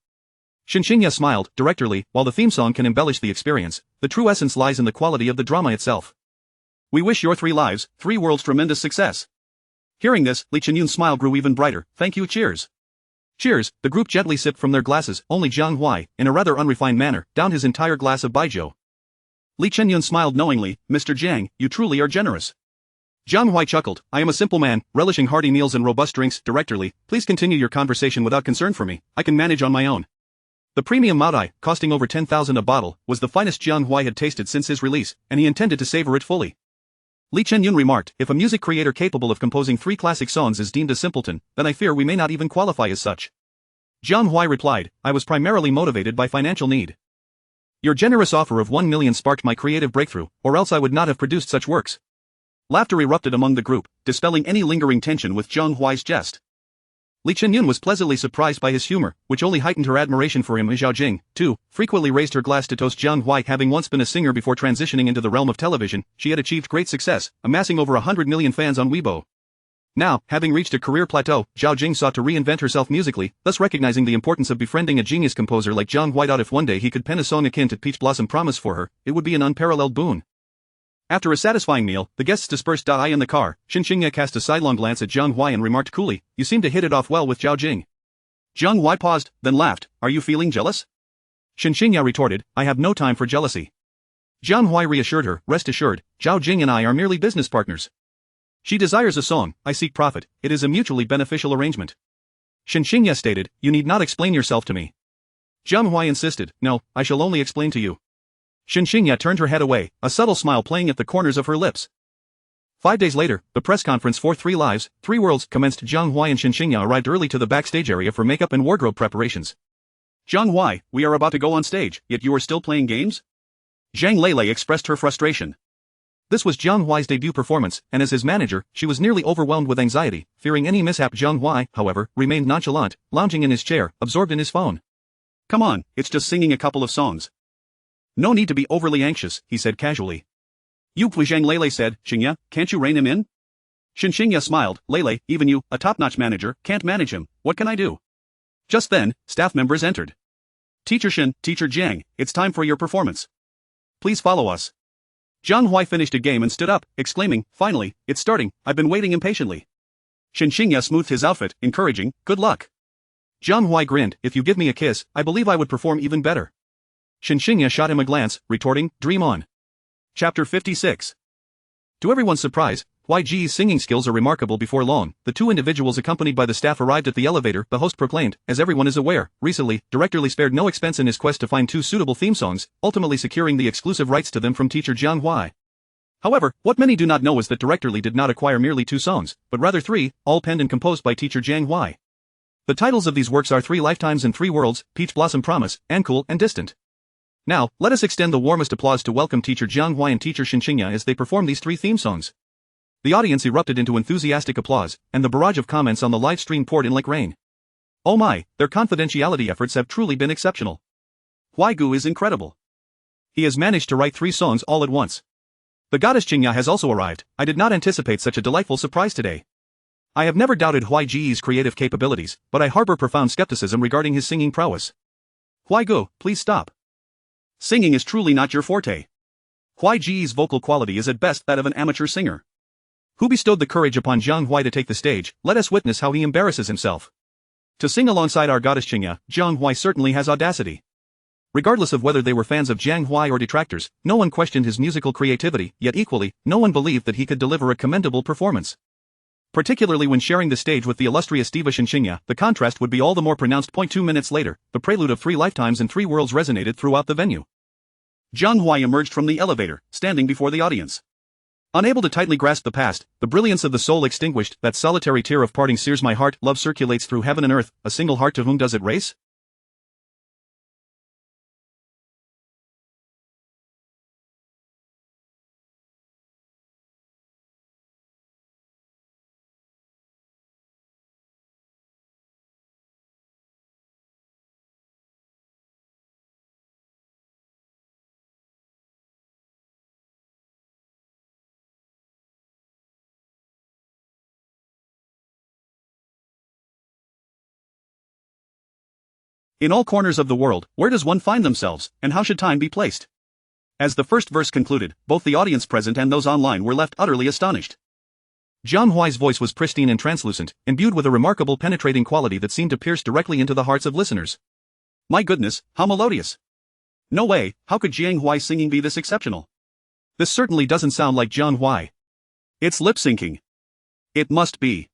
Shen Qingya smiled. Director Li, while the theme song can embellish the experience, the true essence lies in the quality of the drama itself. We wish your 3 Lives, 3 Worlds tremendous success. Hearing this, Li Qinyun's smile grew even brighter. Thank you. Cheers. Cheers. The group gently sipped from their glasses. Only Jiang Huai, in a rather unrefined manner, downed his entire glass of baijiu. Li Qinyun smiled knowingly. Mr. Jiang, you truly are generous. Jiang Huai chuckled. I am a simple man, relishing hearty meals and robust drinks. Director Li, please continue your conversation without concern for me. I can manage on my own. The premium Maodai, costing over 10,000 a bottle, was the finest Jiang Huai had tasted since his release, and he intended to savor it fully. Li Qinyun remarked, If a music creator capable of composing 3 classic songs is deemed a simpleton, then I fear we may not even qualify as such. Jiang Huai replied, I was primarily motivated by financial need. Your generous offer of 1 million sparked my creative breakthrough, or else I would not have produced such works. Laughter erupted among the group, dispelling any lingering tension with Jiang Huai's jest. Li Qinyun was pleasantly surprised by his humor, which only heightened her admiration for him. Zhao Jing, too, frequently raised her glass to toast Jiang Huai. Having once been a singer before transitioning into the realm of television, she had achieved great success, amassing over 100 million fans on Weibo. Now, having reached a career plateau, Zhao Jing sought to reinvent herself musically, thus recognizing the importance of befriending a genius composer like Jiang Huai. If one day he could pen a song akin to Peach Blossom Promise for her, it would be an unparalleled boon. After a satisfying meal, the guests dispersed. In the car, Shen Qingya cast a sidelong glance at Jiang Huai and remarked coolly, You seem to hit it off well with Zhao Jing. Jiang Huai paused, then laughed. Are you feeling jealous? Shen Qingya retorted, I have no time for jealousy. Jiang Huai reassured her, Rest assured, Zhao Jing and I are merely business partners. She desires a song, I seek profit, it is a mutually beneficial arrangement. Shen Qingya stated, You need not explain yourself to me. Jiang Huai insisted, No, I shall only explain to you. Shen Qingya turned her head away, a subtle smile playing at the corners of her lips. 5 days later, the press conference for Three Lives, Three Worlds commenced. Jiang Huai and Shen Qingya arrived early to the backstage area for makeup and wardrobe preparations. Jiang Huai, we are about to go on stage, yet you are still playing games? Zhang Lei expressed her frustration. This was Jiang Huai's debut performance, and as his manager, she was nearly overwhelmed with anxiety, fearing any mishap. Jiang Huai, however, remained nonchalant, lounging in his chair, absorbed in his phone. Come on, it's just singing a couple of songs. No need to be overly anxious, he said casually. You please, Zhang Lei said. Qingya, can't you rein him in? Shen Qingya smiled. Lei, even you, a top-notch manager, can't manage him. What can I do? Just then, staff members entered. Teacher Shen, Teacher Jiang, it's time for your performance. Please follow us. Jiang Huai finished a game and stood up, exclaiming, finally, it's starting, I've been waiting impatiently. Shen Qingya smoothed his outfit, encouraging, good luck. Jiang Huai grinned, if you give me a kiss, I believe I would perform even better. Shen Qingya shot him a glance, retorting, dream on. Chapter 56. To everyone's surprise, Huai Ji's singing skills are remarkable. Before long, the two individuals accompanied by the staff arrived at the elevator. The host proclaimed, as everyone is aware, recently, Director Li spared no expense in his quest to find 2 suitable theme songs, ultimately securing the exclusive rights to them from teacher Jiang Huai. However, what many do not know is that Director Li did not acquire merely 2 songs, but rather 3, all penned and composed by teacher Jiang Huai. The titles of these works are 3 Lifetimes and 3 Worlds, Peach Blossom Promise, and Cool and Distant. Now, let us extend the warmest applause to welcome teacher Jiang Huai and teacher Shen Qingya as they perform these 3 theme songs. The audience erupted into enthusiastic applause, and the barrage of comments on the live stream poured in like rain. Oh my, their confidentiality efforts have truly been exceptional. Huai Gu is incredible. He has managed to write 3 songs all at once. The goddess Qingya has also arrived. I did not anticipate such a delightful surprise today. I have never doubted Huai Ji's creative capabilities, but I harbor profound skepticism regarding his singing prowess. Huai Gu, please stop. Singing is truly not your forte. Huai Ji's vocal quality is at best that of an amateur singer. Who bestowed the courage upon Jiang Huai to take the stage? Let us witness how he embarrasses himself. To sing alongside our goddess Qingya, Jiang Huai certainly has audacity. Regardless of whether they were fans of Jiang Huai or detractors, no one questioned his musical creativity, yet equally, no one believed that he could deliver a commendable performance. Particularly when sharing the stage with the illustrious diva Shen Qingya, the contrast would be all the more pronounced. 2 minutes later, the prelude of 3 Lifetimes and 3 Worlds resonated throughout the venue. Jiang Huai emerged from the elevator, standing before the audience. Unable to tightly grasp the past, the brilliance of the soul extinguished, that solitary tear of parting sears my heart, love circulates through heaven and earth, a single heart to whom does it race? In all corners of the world, where does one find themselves, and how should time be placed? As the first verse concluded, both the audience present and those online were left utterly astonished. Jiang Huai's voice was pristine and translucent, imbued with a remarkable penetrating quality that seemed to pierce directly into the hearts of listeners. My goodness, how melodious! No way, how could Jiang Huai's singing be this exceptional? This certainly doesn't sound like Jiang Huai. It's lip-syncing. It must be.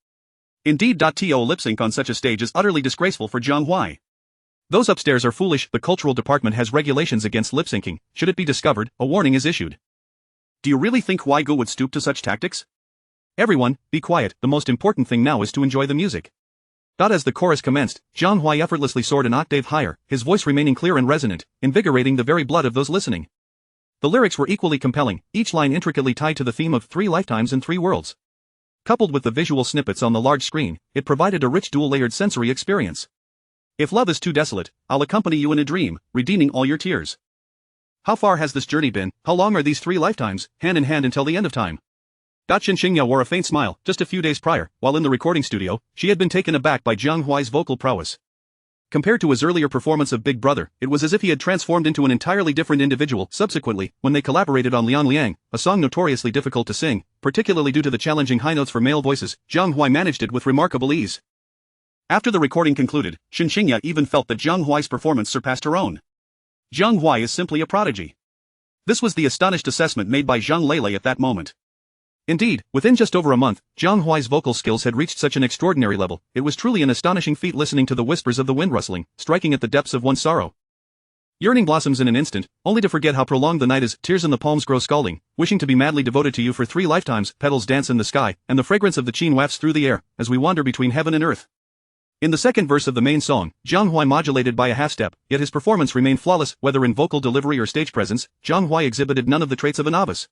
Indeed. To lip-sync on such a stage is utterly disgraceful for Jiang Huai. Those upstairs are foolish. The cultural department has regulations against lip-syncing. Should it be discovered, a warning is issued. Do you really think Huai Gu would stoop to such tactics? Everyone, be quiet. The most important thing now is to enjoy the music. As the chorus commenced, Jiang Huai effortlessly soared an octave higher, his voice remaining clear and resonant, invigorating the very blood of those listening. The lyrics were equally compelling, each line intricately tied to the theme of 3 Lifetimes and 3 Worlds. Coupled with the visual snippets on the large screen, it provided a rich dual-layered sensory experience. If love is too desolate, I'll accompany you in a dream, redeeming all your tears. How far has this journey been? How long are these 3 lifetimes, hand in hand until the end of time? Shen Qingya wore a faint smile. Just a few days prior, while in the recording studio, she had been taken aback by Jiang Huai's vocal prowess. Compared to his earlier performance of Big Brother, it was as if he had transformed into an entirely different individual. Subsequently, when they collaborated on Liang Liang, a song notoriously difficult to sing, particularly due to the challenging high notes for male voices, Jiang Huai managed it with remarkable ease. After the recording concluded, Shen Qingya even felt that Jiang Huai's performance surpassed her own. Jiang Huai is simply a prodigy. This was the astonished assessment made by Zhang Lei at that moment. Indeed, within just over a month, Jiang Huai's vocal skills had reached such an extraordinary level, it was truly an astonishing feat listening to the whispers of the wind rustling, striking at the depths of one's sorrow. Yearning blossoms in an instant, only to forget how prolonged the night is. Tears in the palms grow scalding, wishing to be madly devoted to you for 3 lifetimes. Petals dance in the sky, and the fragrance of the chin wafts through the air, as we wander between heaven and earth. In the second verse of the main song, Jiang Huai modulated by a half-step, yet his performance remained flawless. Whether in vocal delivery or stage presence, Jiang Huai exhibited none of the traits of a novice.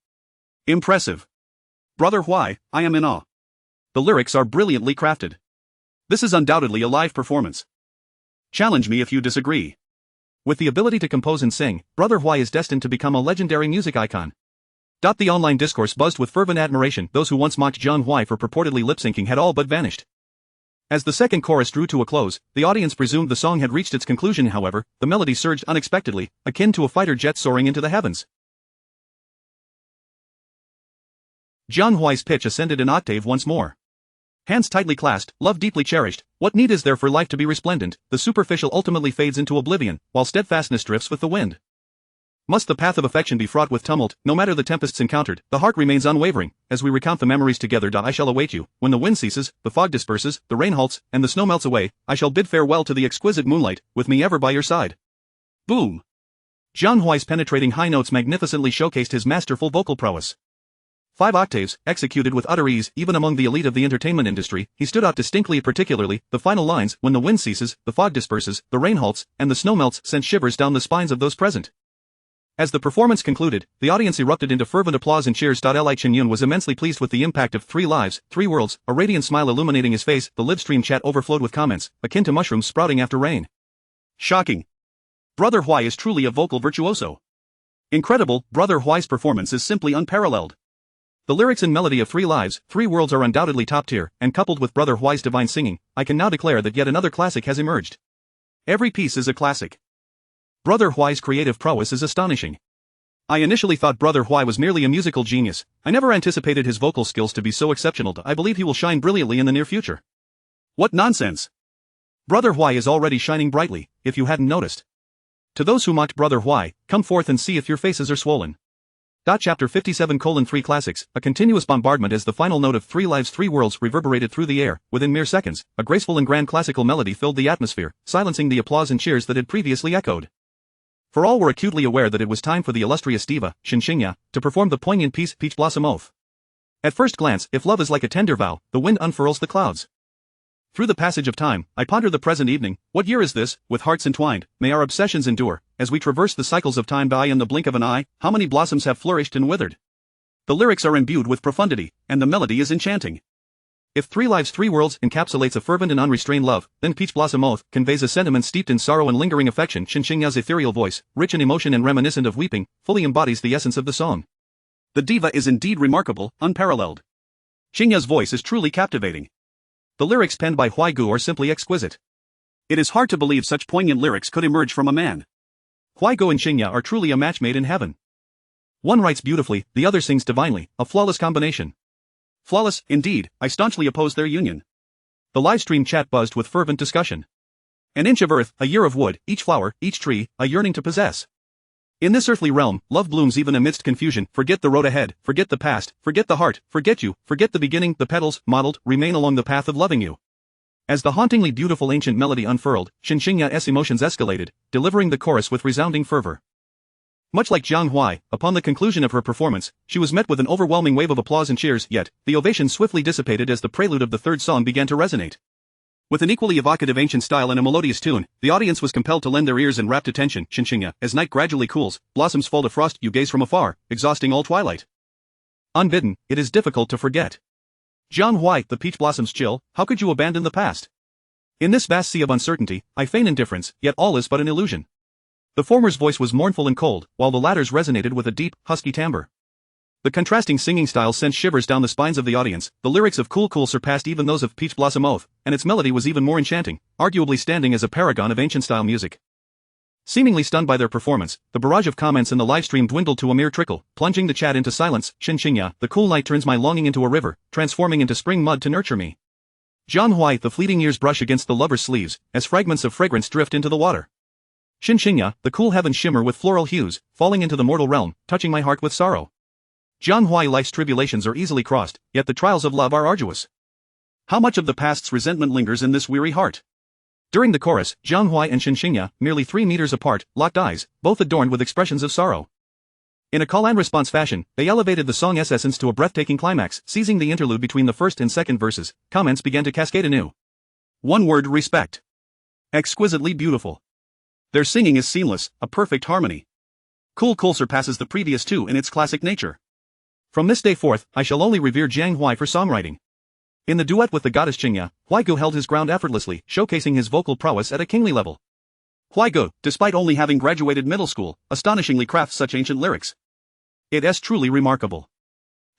Impressive. Brother Huai, I am in awe. The lyrics are brilliantly crafted. This is undoubtedly a live performance. Challenge me if you disagree. With the ability to compose and sing, Brother Huai is destined to become a legendary music icon. The online discourse buzzed with fervent admiration. Those who once mocked Jiang Huai for purportedly lip-syncing had all but vanished. As the second chorus drew to a close, the audience presumed the song had reached its conclusion. However, the melody surged unexpectedly, akin to a fighter jet soaring into the heavens. Jiang Huai's pitch ascended an octave once more. Hands tightly clasped, love deeply cherished, what need is there for life to be resplendent? The superficial ultimately fades into oblivion, while steadfastness drifts with the wind. Must the path of affection be fraught with tumult? No matter the tempests encountered, the heart remains unwavering. As we recount the memories together, I shall await you. When the wind ceases, the fog disperses, the rain halts, and the snow melts away, I shall bid farewell to the exquisite moonlight, with me ever by your side. Boom! Jiang Huai's penetrating high notes magnificently showcased his masterful vocal prowess. 5 octaves, executed with utter ease. Even among the elite of the entertainment industry, he stood out distinctly. Particularly, the final lines, when the wind ceases, the fog disperses, the rain halts, and the snow melts, sent shivers down the spines of those present. As the performance concluded, the audience erupted into fervent applause and cheers. Li Chengyun was immensely pleased with the impact of 3 lives, 3 worlds, a radiant smile illuminating his face. The live stream chat overflowed with comments, akin to mushrooms sprouting after rain. Shocking. Brother Huai is truly a vocal virtuoso. Incredible, Brother Huai's performance is simply unparalleled. The lyrics and melody of 3 lives, 3 worlds are undoubtedly top tier, and coupled with Brother Huai's divine singing, I can now declare that yet another classic has emerged. Every piece is a classic. Brother Huai's creative prowess is astonishing. I initially thought Brother Huai was merely a musical genius. I never anticipated his vocal skills to be so exceptional. I believe he will shine brilliantly in the near future. What nonsense! Brother Huai is already shining brightly, if you hadn't noticed. To those who mocked Brother Huai, come forth and see if your faces are swollen. Chapter 57:3 Classics, a continuous bombardment as the final note of 3 lives 3 worlds reverberated through the air. Within mere seconds, a graceful and grand classical melody filled the atmosphere, silencing the applause and cheers that had previously echoed. For all were acutely aware that it was time for the illustrious diva, Shen Qingya, to perform the poignant piece, Peach Blossom Oath. At first glance, if love is like a tender vow, the wind unfurls the clouds. Through the passage of time, I ponder the present evening. What year is this? With hearts entwined, may our obsessions endure. As we traverse the cycles of time by in the blink of an eye, how many blossoms have flourished and withered? The lyrics are imbued with profundity, and the melody is enchanting. If 3 lives 3 worlds encapsulates a fervent and unrestrained love, then Peach Blossom Oath conveys a sentiment steeped in sorrow and lingering affection. Shen Qingya's ethereal voice, rich in emotion and reminiscent of weeping, fully embodies the essence of the song. The diva is indeed remarkable, unparalleled. Qingya's voice is truly captivating. The lyrics penned by Huai Gu are simply exquisite. It is hard to believe such poignant lyrics could emerge from a man. Huai Gu and Qingya are truly a match made in heaven. One writes beautifully, the other sings divinely, a flawless combination. Flawless, indeed, I staunchly oppose their union. The livestream chat buzzed with fervent discussion. An inch of earth, a year of wood, each flower, each tree, a yearning to possess. In this earthly realm, love blooms even amidst confusion. Forget the road ahead, forget the past, forget the heart, forget you, forget the beginning. The petals, mottled, remain along the path of loving you. As the hauntingly beautiful ancient melody unfurled, Shen Qingya's emotions escalated, delivering the chorus with resounding fervor. Much like Jiang Huai, upon the conclusion of her performance, she was met with an overwhelming wave of applause and cheers. Yet, the ovation swiftly dissipated as the prelude of the third song began to resonate. With an equally evocative ancient style and a melodious tune, the audience was compelled to lend their ears in rapt attention. Shen Qingya, as night gradually cools, blossoms fall to frost, you gaze from afar, exhausting all twilight. Unbidden, it is difficult to forget. Jiang Huai, the peach blossoms chill, how could you abandon the past? In this vast sea of uncertainty, I feign indifference, yet all is but an illusion. The former's voice was mournful and cold, while the latter's resonated with a deep, husky timbre. The contrasting singing styles sent shivers down the spines of the audience. The lyrics of Cool Cool surpassed even those of Peach Blossom Oath, and its melody was even more enchanting, arguably standing as a paragon of ancient-style music. Seemingly stunned by their performance, the barrage of comments in the livestream dwindled to a mere trickle, plunging the chat into silence. Shen Qingya, the cool night turns my longing into a river, transforming into spring mud to nurture me. Jiang Huai, the fleeting years brush against the lover's sleeves, as fragments of fragrance drift into the water. Shen Qingya, the cool heavens shimmer with floral hues, falling into the mortal realm, touching my heart with sorrow. Jiang Huai, life's tribulations are easily crossed, yet the trials of love are arduous. How much of the past's resentment lingers in this weary heart? During the chorus, Jiang Huai and Shen Qingya, nearly 3 meters apart, locked eyes, both adorned with expressions of sorrow. In a call-and-response fashion, they elevated the song's essence to a breathtaking climax, seizing the interlude between the first and second verses. Comments began to cascade anew. One word: respect. Exquisitely beautiful. Their singing is seamless, a perfect harmony. Cool surpasses the previous two in its classic nature. From this day forth, I shall only revere Jiang Huai for songwriting. In the duet with the goddess Qingya, Huai held his ground effortlessly, showcasing his vocal prowess at a kingly level. Huai, despite only having graduated middle school, astonishingly crafts such ancient lyrics. It is truly remarkable.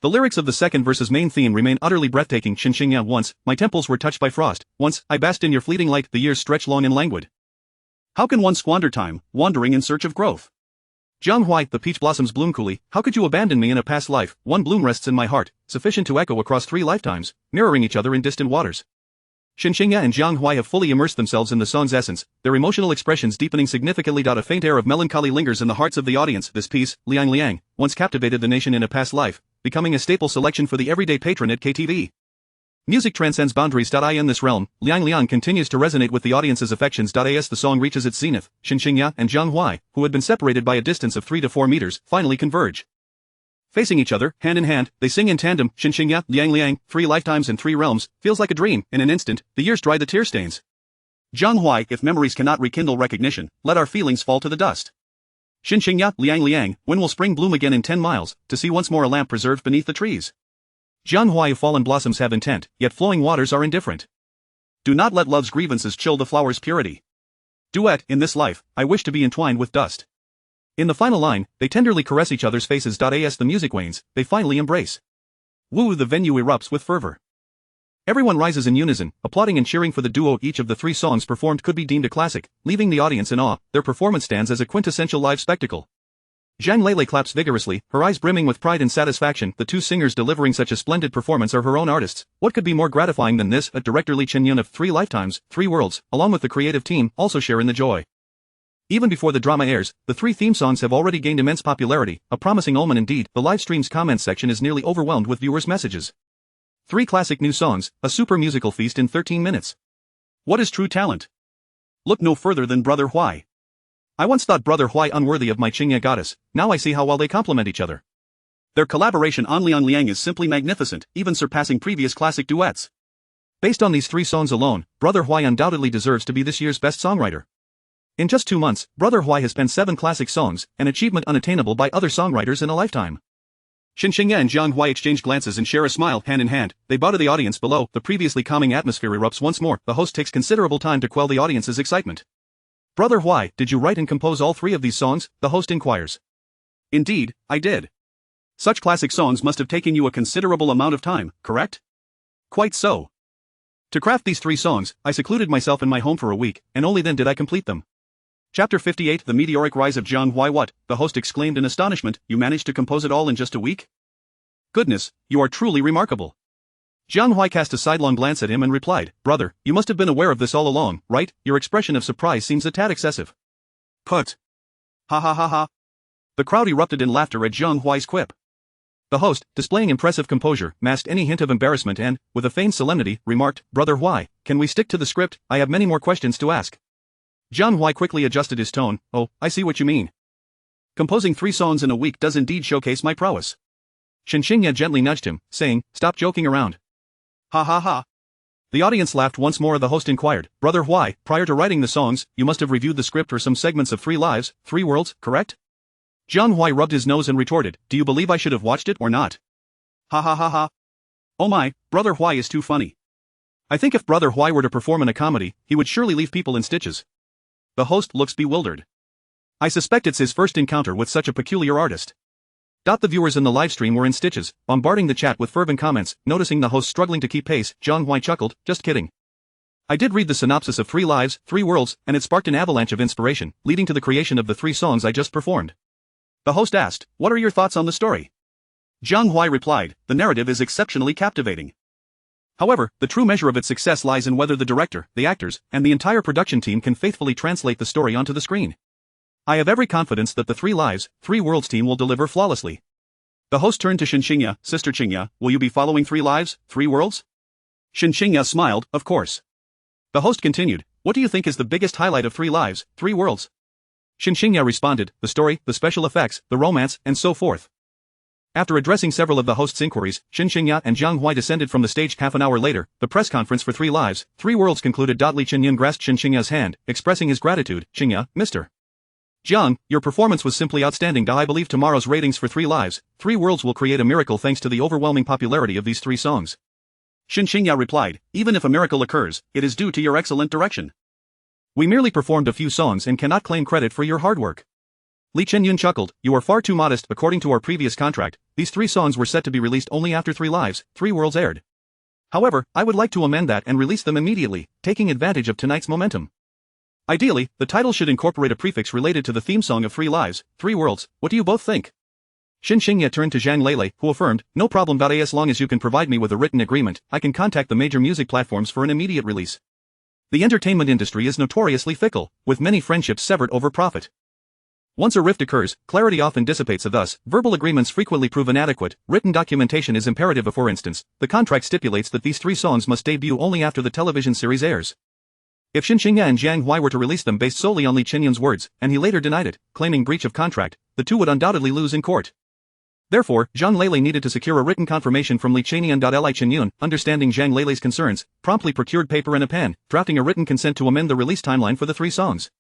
The lyrics of the second verse's main theme remain utterly breathtaking. Shen Qingya: once, my temples were touched by frost, once, I basked in your fleeting light, the years stretch long and languid. How can one squander time, wandering in search of growth? Jiang Huai: the peach blossoms bloom coolly, how could you abandon me in a past life? One bloom rests in my heart, sufficient to echo across 3 lifetimes, mirroring each other in distant waters. Shen Qingya and Jiang Huai have fully immersed themselves in the song's essence, their emotional expressions deepening significantly. A faint air of melancholy lingers in the hearts of the audience. This piece, Liang Liang, once captivated the nation in a past life, becoming a staple selection for the everyday patron at KTV. Music transcends boundaries. In this realm, Liang Liang continues to resonate with the audience's affections. As the song reaches its zenith, Shen Qingya and Jiang Huai, who had been separated by a distance of 3 to 4 meters, finally converge. Facing each other, hand in hand, they sing in tandem. Shen Qingya, Liang Liang, 3 lifetimes and 3 realms, feels like a dream. In an instant, the years dry the tear stains. Jiang Huai: if memories cannot rekindle recognition, let our feelings fall to the dust. Shen Qingya, Liang Liang, when will spring bloom again in 10 miles, to see once more a lamp preserved beneath the trees? Jiang Huai: fallen blossoms have intent, yet flowing waters are indifferent. Do not let love's grievances chill the flower's purity. Duet: in this life, I wish to be entwined with dust. In the final line, they tenderly caress each other's faces. As the music wanes, they finally embrace. Woo! The venue erupts with fervor. Everyone rises in unison, applauding and cheering for the duo. Each of the 3 songs performed could be deemed a classic, leaving the audience in awe. Their performance stands as a quintessential live spectacle. Zhang Lele claps vigorously, her eyes brimming with pride and satisfaction. The 2 singers delivering such a splendid performance are her own artists. What could be more gratifying than this? Director Li Chen-yun of 3 Lifetimes, 3 Worlds, along with the creative team, also share in the joy. Even before the drama airs, the 3 theme songs have already gained immense popularity, a promising omen indeed. The live stream's comments section is nearly overwhelmed with viewers' messages. 3 classic new songs, a super musical feast in 13 minutes. What is true talent? Look no further than Brother Huai. I once thought Brother Huai unworthy of my Qingya goddess, now I see how well they complement each other. Their collaboration on Liang Liang is simply magnificent, even surpassing previous classic duets. Based on these 3 songs alone, Brother Huai undoubtedly deserves to be this year's best songwriter. In just 2 months, Brother Huai has penned 7 classic songs, an achievement unattainable by other songwriters in a lifetime. Shen Qingya and Jiang Huai exchange glances and share a smile. Hand in hand, they bow to the audience below. The previously calming atmosphere erupts once more. The host takes considerable time to quell the audience's excitement. Brother Huai, did you write and compose all 3 of these songs? The host inquires. Indeed, I did. Such classic songs must have taken you a considerable amount of time, correct? Quite so. To craft these 3 songs, I secluded myself in my home for a week, and only then did I complete them. Chapter 58: The Meteoric Rise of Jiang Huai. What? The host exclaimed in astonishment, you managed to compose it all in just a week? Goodness, you are truly remarkable. Jiang Huai cast a sidelong glance at him and replied, Brother, you must have been aware of this all along, right? Your expression of surprise seems a tad excessive. Put. Ha ha ha ha. The crowd erupted in laughter at Jiang Huai's quip. The host, displaying impressive composure, masked any hint of embarrassment and, with a feigned solemnity, remarked, Brother Huai, can we stick to the script? I have many more questions to ask. Jiang Huai quickly adjusted his tone. Oh, I see what you mean. Composing 3 songs in a week does indeed showcase my prowess. Shen Qingya gently nudged him, saying, stop joking around. Ha ha ha. The audience laughed once more. The host inquired, Brother Huai, prior to writing the songs, you must have reviewed the script or some segments of 3 Lives, 3 Worlds, correct? Jiang Huai rubbed his nose and retorted, do you believe I should have watched it or not? Ha ha ha ha. Oh my, Brother Huai is too funny. I think if Brother Huai were to perform in a comedy, he would surely leave people in stitches. The host looks bewildered. I suspect it's his first encounter with such a peculiar artist. The viewers in the livestream were in stitches, bombarding the chat with fervent comments. Noticing the host struggling to keep pace, Jiang Huai chuckled, just kidding. I did read the synopsis of 3 Lives, 3 Worlds, and it sparked an avalanche of inspiration, leading to the creation of the 3 songs I just performed. The host asked, what are your thoughts on the story? Jiang Huai replied, the narrative is exceptionally captivating. However, the true measure of its success lies in whether the director, the actors, and the entire production team can faithfully translate the story onto the screen. I have every confidence that the 3 Lives, 3 Worlds team will deliver flawlessly. The host turned to Shen Qingya, Sister Qingya, will you be following 3 Lives, 3 Worlds? Shen Qingya smiled, of course. The host continued, What do you think is the biggest highlight of 3 Lives, 3 Worlds? Shen Qingya responded, the story, the special effects, the romance, and so forth. After addressing several of the host's inquiries, Shen Qingya and Jiang Huai descended from the stage. Half an hour later, the press conference for 3 Lives, 3 Worlds concluded. Li Chenyun grasped Shen Qingya's hand, expressing his gratitude. Qingya, Mr. Jiang, your performance was simply outstanding. I believe tomorrow's ratings for 3 Lives, 3 Worlds will create a miracle thanks to the overwhelming popularity of these 3 songs. Shen Qingya replied, even if a miracle occurs, it is due to your excellent direction. We merely performed a few songs and cannot claim credit for your hard work. Li Chenyun chuckled, you are far too modest. According to our previous contract, these 3 songs were set to be released only after 3 Lives, 3 Worlds aired. However, I would like to amend that and release them immediately, taking advantage of tonight's momentum. Ideally, the title should incorporate a prefix related to the theme song of 3 Lives, 3 Worlds. What do you both think? Shen Qingya turned to Zhang Lele, who affirmed, no problem. As long as you can provide me with a written agreement, I can contact the major music platforms for an immediate release. The entertainment industry is notoriously fickle, with many friendships severed over profit. Once a rift occurs, clarity often dissipates. Thus, verbal agreements frequently prove inadequate. Written documentation is imperative. For instance, the contract stipulates that these 3 songs must debut only after the television series airs. If Shen Qingya and Jiang Huai were to release them based solely on Li Chenyun's words, and he later denied it, claiming breach of contract, the 2 would undoubtedly lose in court. Therefore, Zhang Lele needed to secure a written confirmation from Li Chenyun. Li Chenyun, understanding Zhang Lele's concerns, promptly procured paper and a pen, drafting a written consent to amend the release timeline for the 3 songs.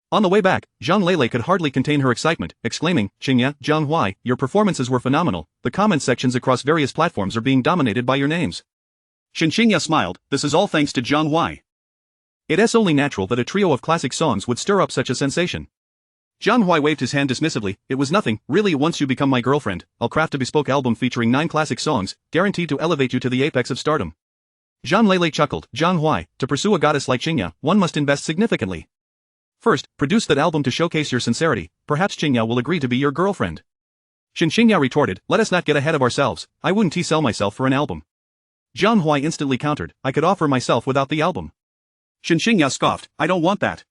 On the way back, Zhang Lele could hardly contain her excitement, exclaiming, Qingya, Jiang Huai, your performances were phenomenal. The comment sections across various platforms are being dominated by your names. Shen Qingya smiled, this is all thanks to Jiang Huai. It is only natural that a trio of classic songs would stir up such a sensation. Jiang Huai waved his hand dismissively, it was nothing, really. Once you become my girlfriend, I'll craft a bespoke album featuring 9 classic songs, guaranteed to elevate you to the apex of stardom. Zhang Lele chuckled, Jiang Huai, to pursue a goddess like Qingya, one must invest significantly. First, produce that album to showcase your sincerity, perhaps Qingya will agree to be your girlfriend. Shen Qingya retorted, let us not get ahead of ourselves, I wouldn't sell myself for an album. Jiang Huai instantly countered, I could offer myself without the album. Shen Qingya scoffed, I don't want that.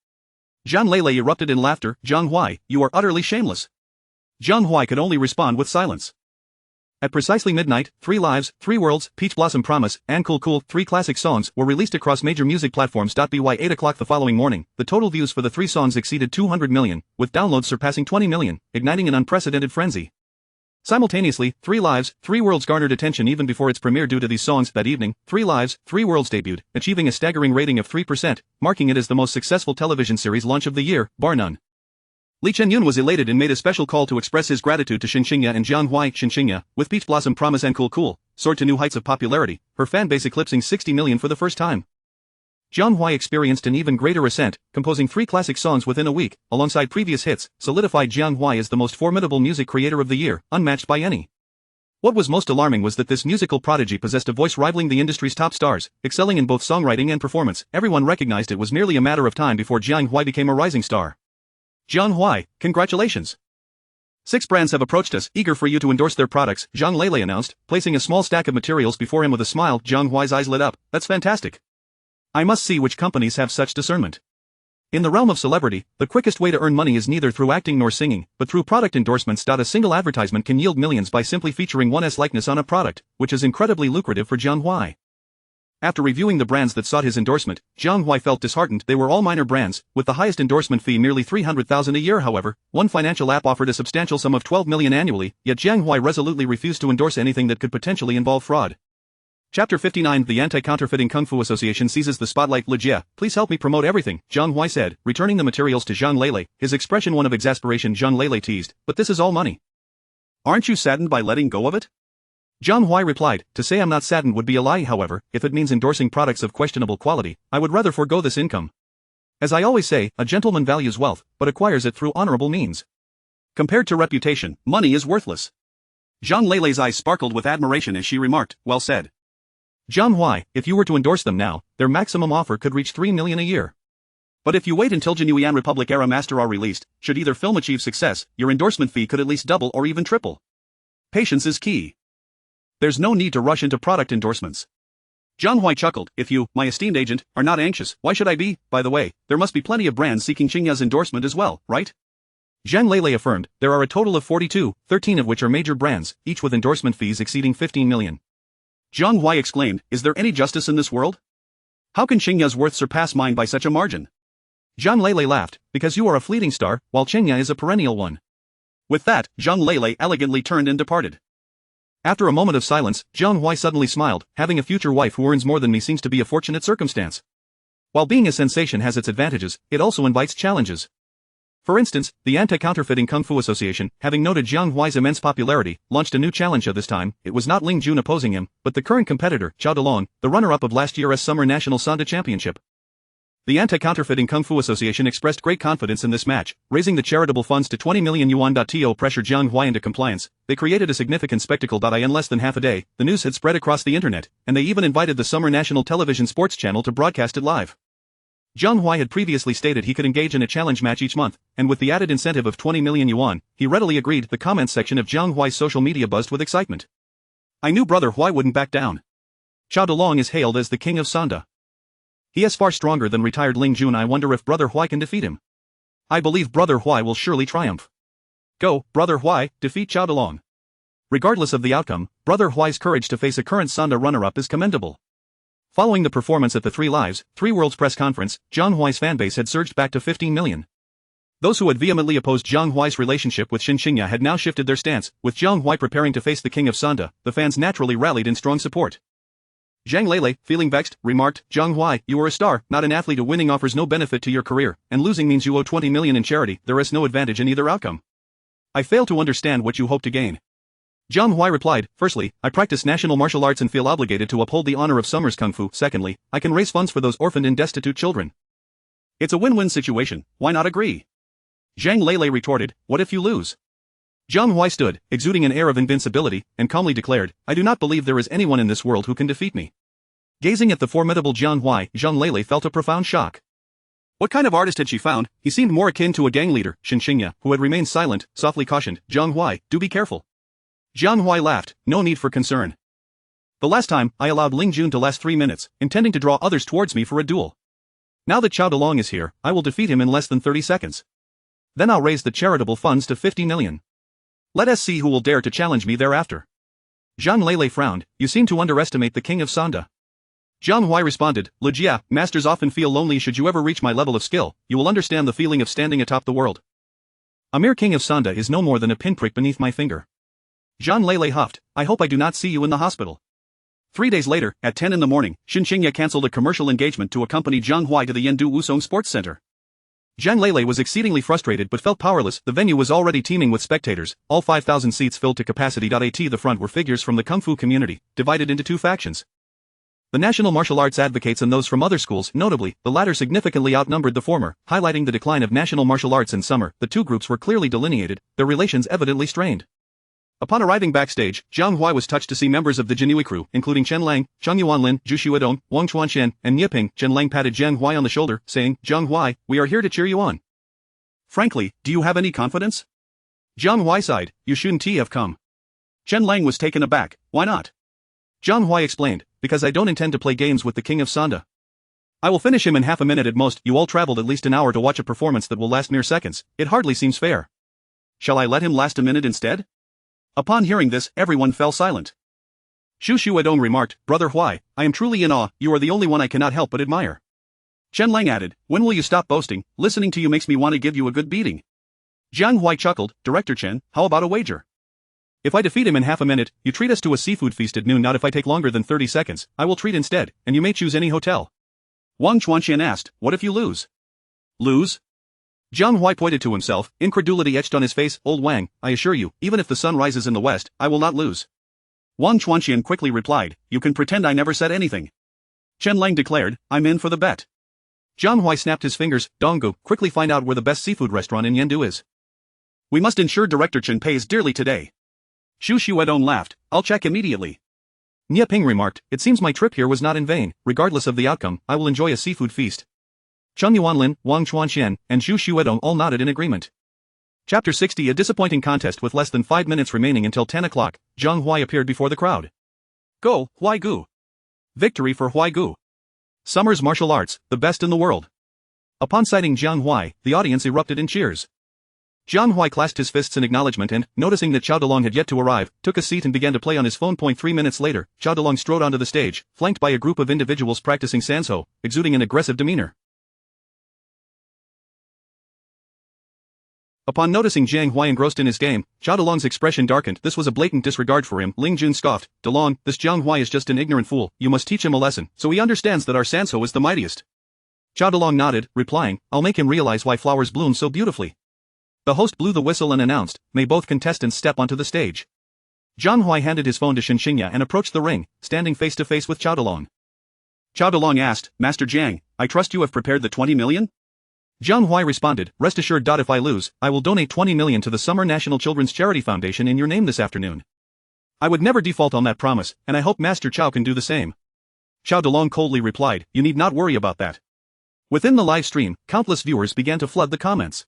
Zhang Lele erupted in laughter, Jiang Huai, you are utterly shameless. Jiang Huai could only respond with silence. At precisely midnight, 3 Lives, 3 Worlds, Peach Blossom Promise, and Cool Cool, 3 classic songs were released across major music platforms. By 8 o'clock the following morning, the total views for the 3 songs exceeded 200 million, with downloads surpassing 20 million, igniting an unprecedented frenzy. Simultaneously, 3 Lives, 3 Worlds garnered attention even before its premiere due to these songs. That evening, 3 Lives, 3 Worlds debuted, achieving a staggering rating of 3%, marking it as the most successful television series launch of the year, bar none. Li Chenyun was elated and made a special call to express his gratitude to Shen Qingya and Jiang Huai. Shen Qingya, with Peach Blossom Promise and Cool Cool, soared to new heights of popularity, her fan base eclipsing 60 million for the first time. Jiang Huai experienced an even greater ascent, composing 3 classic songs within a week, alongside previous hits, solidified Jiang Huai as the most formidable music creator of the year, unmatched by any. What was most alarming was that this musical prodigy possessed a voice rivaling the industry's top stars, excelling in both songwriting and performance. Everyone recognized it was merely a matter of time before Jiang Huai became a rising star. Jiang Huai, congratulations. 6 brands have approached us, eager for you to endorse their products, Zhang Lele announced, placing a small stack of materials before him with a smile. Jiang Huai's eyes lit up, that's fantastic. I must see which companies have such discernment. In the realm of celebrity, the quickest way to earn money is neither through acting nor singing, but through product endorsements. A single advertisement can yield millions by simply featuring one's likeness on a product, which is incredibly lucrative for Jiang Huai. After reviewing the brands that sought his endorsement, Jiang Huai felt disheartened. They were all minor brands, with the highest endorsement fee nearly 300,000 a year. However, one financial app offered a substantial sum of 12 million annually, yet Jiang Huai resolutely refused to endorse anything that could potentially involve fraud. Chapter 59 The Anti-Counterfeiting Kung Fu Association seizes the spotlight. Lejia, please help me promote everything, Jiang Huai said, returning the materials to Zhang Lele, his expression one of exasperation. Zhang Lele teased, but this is all money. Aren't you saddened by letting go of it? Jiang Huai replied, to say I'm not saddened would be a lie. However, if it means endorsing products of questionable quality, I would rather forego this income. As I always say, a gentleman values wealth, but acquires it through honorable means. Compared to reputation, money is worthless. Zhang Lele's eyes sparkled with admiration as she remarked, well said. Jiang Huai, if you were to endorse them now, their maximum offer could reach 3 million a year. But if you wait until Genuine Republic era Master are released, should either film achieve success, your endorsement fee could at least double or even triple. Patience is key. There's no need to rush into product endorsements. Jiang Huai chuckled, if you, my esteemed agent, are not anxious, why should I be? By the way, there must be plenty of brands seeking Qingya's endorsement as well, right? Zhang Lele affirmed, there are a total of 42, 13 of which are major brands, each with endorsement fees exceeding 15 million. Jiang Huai exclaimed, is there any justice in this world? How can Qingya's worth surpass mine by such a margin? Zhang Lele laughed, because you are a fleeting star, while Qingya is a perennial one. With that, Zhang Lele elegantly turned and departed. After a moment of silence, Jiang Huai suddenly smiled. Having a future wife who earns more than me seems to be a fortunate circumstance. While being a sensation has its advantages, it also invites challenges. For instance, the Anti-Counterfeiting Kung Fu Association, having noted Jiang Huai's immense popularity, launched a new challenge this time. It was not Ling Jun opposing him, but the current competitor, Zhao Delong, the runner-up of last year's Summer National Sanda Championship. The Anti-Counterfeiting Kung Fu Association expressed great confidence in this match, raising the charitable funds to 20 million yuan. To pressure Jiang Huai into compliance, they created a significant spectacle. In less than half a day, the news had spread across the internet, and they even invited the Summer National Television Sports Channel to broadcast it live. Jiang Huai had previously stated he could engage in a challenge match each month, and with the added incentive of 20 million yuan, he readily agreed. The comments section of Jiang Huai's social media buzzed with excitement. I knew Brother Huai wouldn't back down. Zhao Delong is hailed as the king of Sanda. He is far stronger than retired Ling Jun. I wonder if Brother Huai can defeat him. I believe Brother Huai will surely triumph. Go, Brother Huai, defeat Zhao Delong. Regardless of the outcome, Brother Huai's courage to face a current Sanda runner-up is commendable. Following the performance at the Three Lives, Three Worlds press conference, Jiang Huai's fanbase had surged back to 15 million. Those who had vehemently opposed Jiang Huai's relationship with Shen Qingya had now shifted their stance. With Jiang Huai preparing to face the king of Sanda, the fans naturally rallied in strong support. Zhang Lele, feeling vexed, remarked, Jiang Huai, you are a star, not an athlete. Winning offers no benefit to your career, and losing means you owe 20 million in charity. There is no advantage in either outcome. I fail to understand what you hope to gain. Jiang Huai replied, firstly, I practice national martial arts and feel obligated to uphold the honor of Summer's Kung Fu. Secondly, I can raise funds for those orphaned and destitute children. It's a win-win situation, why not agree? Zhang Lele retorted, what if you lose? Jiang Huai stood, exuding an air of invincibility, and calmly declared, I do not believe there is anyone in this world who can defeat me. Gazing at the formidable Jiang Huai, Zhang Lele felt a profound shock. What kind of artist had she found? He seemed more akin to a gang leader. Shen Qingya, who had remained silent, softly cautioned, Jiang Huai, do be careful. Jiang Huai laughed, no need for concern. The last time, I allowed Ling Jun to last 3 minutes, intending to draw others towards me for a duel. Now that Zhao Delong is here, I will defeat him in less than 30 seconds. Then I'll raise the charitable funds to 50 million. Let us see who will dare to challenge me thereafter. Zhang Lele frowned, you seem to underestimate the king of Sanda. Jiang Huai responded, Lejia, masters often feel lonely. Should you ever reach my level of skill, you will understand the feeling of standing atop the world. A mere king of Sanda is no more than a pinprick beneath my finger. Zhang Lele huffed, I hope I do not see you in the hospital. 3 days later, at 10 in the morning, Shen Qingya cancelled a commercial engagement to accompany Jiang Huai to the Yendu Wusong Sports Center. Zhang Lele was exceedingly frustrated but felt powerless. The venue was already teeming with spectators, all 5,000 seats filled to capacity. At the front were figures from the Kung Fu community, divided into two factions. The national martial arts advocates and those from other schools. Notably, the latter significantly outnumbered the former, highlighting the decline of national martial arts in summer. The two groups were clearly delineated, their relations evidently strained. Upon arriving backstage, Jiang Huai was touched to see members of the Jinui crew, including Chen Lang, Cheng Yuanlin, Zhu Xuedong, Wang Chuanxian, and Nieping. Chen Lang patted Jiang Huai on the shoulder, saying, Jiang Huai, we are here to cheer you on. Frankly, do you have any confidence? Jiang Huai sighed, you shouldn't have come. Chen Lang was taken aback, why not? Jiang Huai explained, because I don't intend to play games with the king of Sanda. I will finish him in half a minute at most. You all traveled at least an hour to watch a performance that will last mere seconds. It hardly seems fair. Shall I let him last a minute instead? Upon hearing this, everyone fell silent. Zhu Xuedong remarked, Brother Huai, I am truly in awe. You are the only one I cannot help but admire. Chen Lang added, when will you stop boasting? Listening to you makes me want to give you a good beating. Jiang Huai chuckled, Director Chen, how about a wager? If I defeat him in half a minute, you treat us to a seafood feast at noon. Not if I take longer than 30 seconds, I will treat instead, and you may choose any hotel. Wang Chuanxian asked, what if you lose? Lose? Jiang Huai pointed to himself, incredulity etched on his face. Old Wang, I assure you, even if the sun rises in the west, I will not lose. Wang Chuanxian quickly replied, you can pretend I never said anything. Chen Lang declared, I'm in for the bet. Jiang Huai snapped his fingers, Donggu, quickly find out where the best seafood restaurant in Yendu is. We must ensure Director Chen pays dearly today. Zhu Xuedong laughed, I'll check immediately. Nieping remarked, it seems my trip here was not in vain. Regardless of the outcome, I will enjoy a seafood feast. Cheng Yuanlin, Wang Chuanxian, and Zhu Xuedong all nodded in agreement. Chapter 60. A disappointing contest. With less than 5 minutes remaining until 10 o'clock, Jiang Huai appeared before the crowd. Go, Huai Gu. Victory for Huai Gu. Summer's martial arts, the best in the world. Upon sighting Jiang Huai, the audience erupted in cheers. Jiang Huai clasped his fists in acknowledgement and, noticing that Chao Delong had yet to arrive, took a seat and began to play on his phone. 3 minutes later, Chao Delong strode onto the stage, flanked by a group of individuals practicing sanso, exuding an aggressive demeanor. Upon noticing Jiang Huai engrossed in his game, Chao Delong's expression darkened. This was a blatant disregard for him. Ling Jun scoffed, "Delong, this Jiang Huai is just an ignorant fool. You must teach him a lesson, so he understands that our sanso is the mightiest." Chao Delong nodded, replying, "I'll make him realize why flowers bloom so beautifully." The host blew the whistle and announced, "May both contestants step onto the stage." Jiang Huai handed his phone to Shen Qingya and approached the ring, standing face to face with Chao Delong. Chao Delong asked, "Master Jiang, I trust you have prepared the 20 million? Jiang Huai responded, "Rest assured. If I lose, I will donate 20 million to the Summer National Children's Charity Foundation in your name this afternoon. I would never default on that promise, and I hope Master Chao can do the same." Chao Delong coldly replied, "You need not worry about that." Within the live stream, countless viewers began to flood the comments.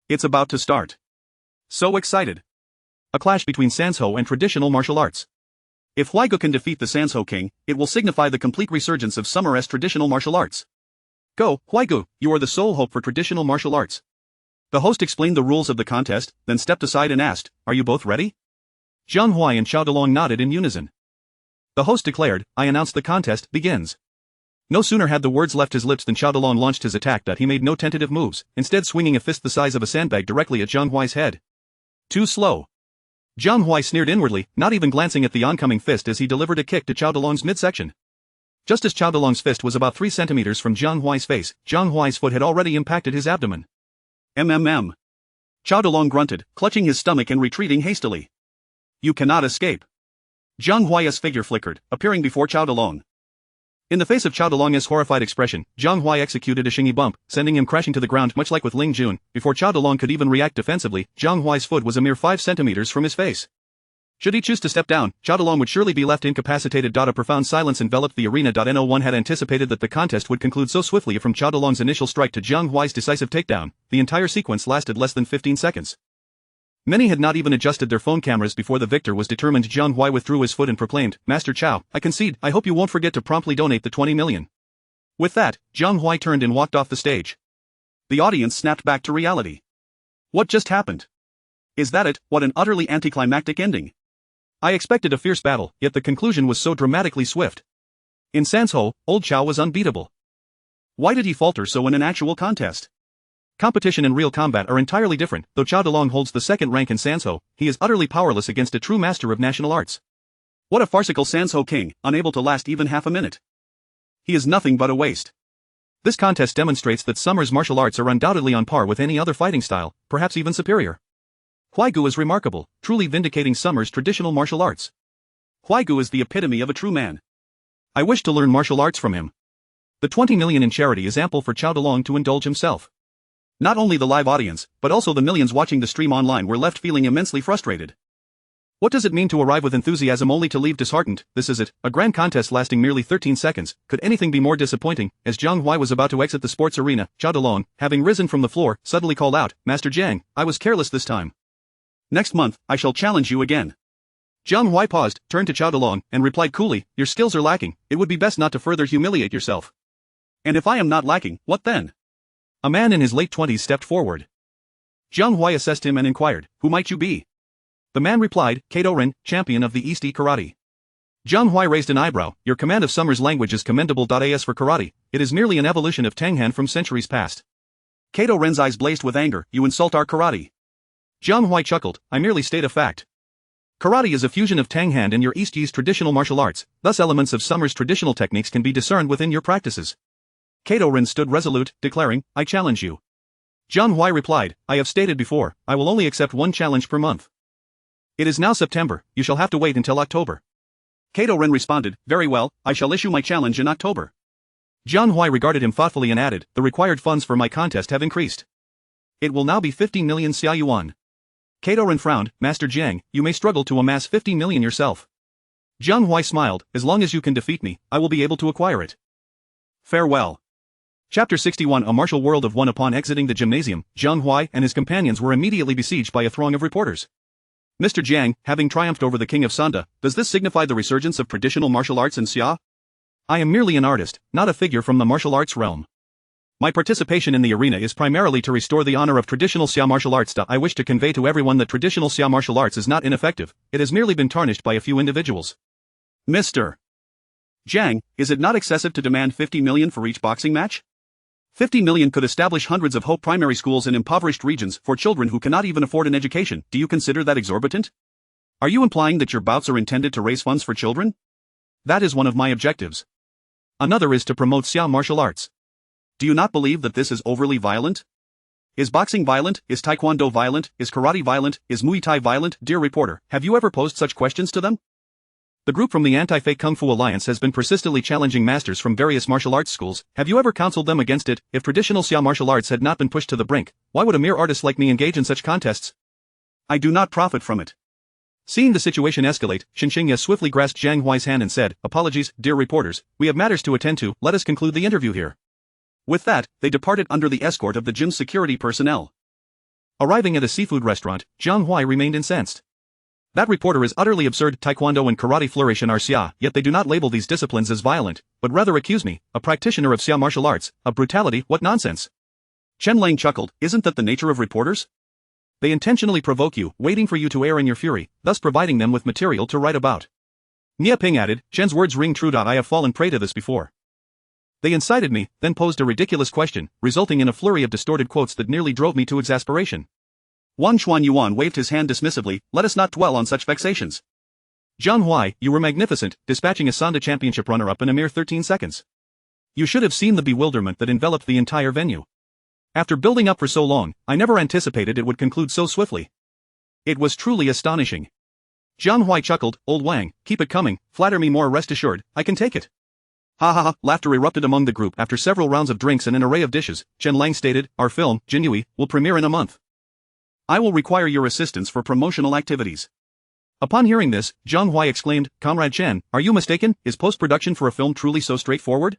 It's about to start. So excited. A clash between Sanso and traditional martial arts. If Huaigu can defeat the Sanso king, it will signify the complete resurgence of Summer's traditional martial arts. Go, Huaigu, you are the sole hope for traditional martial arts. The host explained the rules of the contest, then stepped aside and asked, "Are you both ready?" Jiang Huai and Chao Delong nodded in unison. The host declared, "I announce the contest begins." No sooner had the words left his lips than Chao Delong launched his attack. He made no tentative moves, instead swinging a fist the size of a sandbag directly at Jiang Huai's head. Too slow. Jiang Huai sneered inwardly, not even glancing at the oncoming fist as he delivered a kick to Chao Delong's midsection. Just as Chao Delong's fist was about 3 centimeters from Jiang Huai's face, Jiang Huai's foot had already impacted his abdomen. MMM. Chao Delong grunted, clutching his stomach and retreating hastily. "You cannot escape." Jiang Huai's figure flickered, appearing before Chao Delong. In the face of Chao Delong's horrified expression, Jiang Huai executed a shingy bump, sending him crashing to the ground much like with Ling Jun. Before Chao Delong could even react defensively, Jiang Huai's foot was a mere 5 centimeters from his face. Should he choose to step down, Chao Delong would surely be left incapacitated. A profound silence enveloped the arena. No one had anticipated that the contest would conclude so swiftly. From Chao Delong's initial strike to Jiang Huai's decisive takedown, the entire sequence lasted less than 15 seconds. Many had not even adjusted their phone cameras before the victor was determined. Jiang Huai withdrew his foot and proclaimed, "Master Chao, I concede. I hope you won't forget to promptly donate the 20 million. With that, Jiang Huai turned and walked off the stage. The audience snapped back to reality. What just happened? Is that it? What an utterly anticlimactic ending. I expected a fierce battle, yet the conclusion was so dramatically swift. In Sanso, old Chao was unbeatable. Why did he falter so in an actual contest? Competition and real combat are entirely different. Though Chao Delong holds the second rank in Sanso, he is utterly powerless against a true master of national arts. What a farcical Sanso king, unable to last even half a minute. He is nothing but a waste. This contest demonstrates that Summer's martial arts are undoubtedly on par with any other fighting style, perhaps even superior. Huaigu is remarkable, truly vindicating Summer's traditional martial arts. Huaigu is the epitome of a true man. I wish to learn martial arts from him. The 20 million in charity is ample for Chao Delong to indulge himself. Not only the live audience, but also the millions watching the stream online were left feeling immensely frustrated. What does it mean to arrive with enthusiasm only to leave disheartened? This is it, a grand contest lasting merely 13 seconds. Could anything be more disappointing? As Jiang Huai was about to exit the sports arena, Chao Delong, having risen from the floor, suddenly called out, "Master Jiang, I was careless this time. Next month, I shall challenge you again." Jiang Huai paused, turned to Chao Delong, and replied coolly, "Your skills are lacking. It would be best not to further humiliate yourself." "And if I am not lacking, what then?" A man in his late 20s stepped forward. Jiang Huai assessed him and inquired, "Who might you be?" The man replied, "Kato Ren, champion of the East Karate." Jiang Huai raised an eyebrow, "Your command of Summer's language is commendable. As for karate, it is merely an evolution of Tanghan from centuries past." Kato Ren's eyes blazed with anger, "You insult our karate." Jiang Huai chuckled, "I merely state a fact. Karate is a fusion of Tanghan and your East's traditional martial arts, thus elements of Summer's traditional techniques can be discerned within your practices." Kato Ren stood resolute, declaring, "I challenge you." Jiang Huai replied, "I have stated before, I will only accept one challenge per month. It is now September, you shall have to wait until October." Kato Ren responded, "Very well, I shall issue my challenge in October." Jiang Huai regarded him thoughtfully and added, "The required funds for my contest have increased. It will now be 15 million xia yuan." Kato Ren frowned, "Master Jiang, you may struggle to amass 15 million yourself." Jiang Huai smiled, "As long as you can defeat me, I will be able to acquire it. Farewell." Chapter 61 A Martial World of One. Upon exiting the gymnasium, Jiang Huai and his companions were immediately besieged by a throng of reporters. "Mr. Jiang, having triumphed over the king of Sanda, does this signify the resurgence of traditional martial arts in Xia?" "I am merely an artist, not a figure from the martial arts realm." My participation in the arena is primarily to restore the honor of traditional Xia martial arts. I wish to convey to everyone that traditional Xia martial arts is not ineffective, it has merely been tarnished by a few individuals. Mr. Jiang, is it not excessive to demand 50 million for each boxing match? 50 million could establish hundreds of Hope primary schools in impoverished regions for children who cannot even afford an education. Do you consider that exorbitant? Are you implying that your bouts are intended to raise funds for children? That is one of my objectives. Another is to promote Xia martial arts. Do you not believe that this is overly violent? Is boxing violent? Is taekwondo violent? Is karate violent? Is Muay Thai violent? Dear reporter, have you ever posed such questions to them? The group from the Anti-Fake Kung Fu Alliance has been persistently challenging masters from various martial arts schools. Have you ever counseled them against it? If traditional Xia martial arts had not been pushed to the brink, why would a mere artist like me engage in such contests? I do not profit from it. Seeing the situation escalate, Shen Qingya swiftly grasped Jiang Huai's hand and said, "Apologies, dear reporters, we have matters to attend to, let us conclude the interview here." With that, they departed under the escort of the gym's security personnel. Arriving at a seafood restaurant, Jiang Huai remained incensed. That reporter is utterly absurd. Taekwondo and karate flourish in our Xia, yet they do not label these disciplines as violent, but rather accuse me, a practitioner of Xia martial arts, of brutality. What nonsense! Chen Lang chuckled, isn't that the nature of reporters? They intentionally provoke you, waiting for you to air in your fury, thus providing them with material to write about. Nia Ping added, Chen's words ring true. I have fallen prey to this before. They incited me, then posed a ridiculous question, resulting in a flurry of distorted quotes that nearly drove me to exasperation. Wan Chuanyuan waved his hand dismissively, let us not dwell on such vexations. Jiang Huai, you were magnificent, dispatching a Sanda championship runner-up in a mere 13 seconds. You should have seen the bewilderment that enveloped the entire venue. After building up for so long, I never anticipated it would conclude so swiftly. It was truly astonishing. Jiang Huai chuckled, Old Wang, keep it coming, flatter me more, rest assured, I can take it. Ha ha ha, laughter erupted among the group. After several rounds of drinks and an array of dishes, Chen Lang stated, our film, Jinyui, will premiere in a month. I will require your assistance for promotional activities. Upon hearing this, Jiang Huai exclaimed, Comrade Chen, are you mistaken? Is post-production for a film truly so straightforward?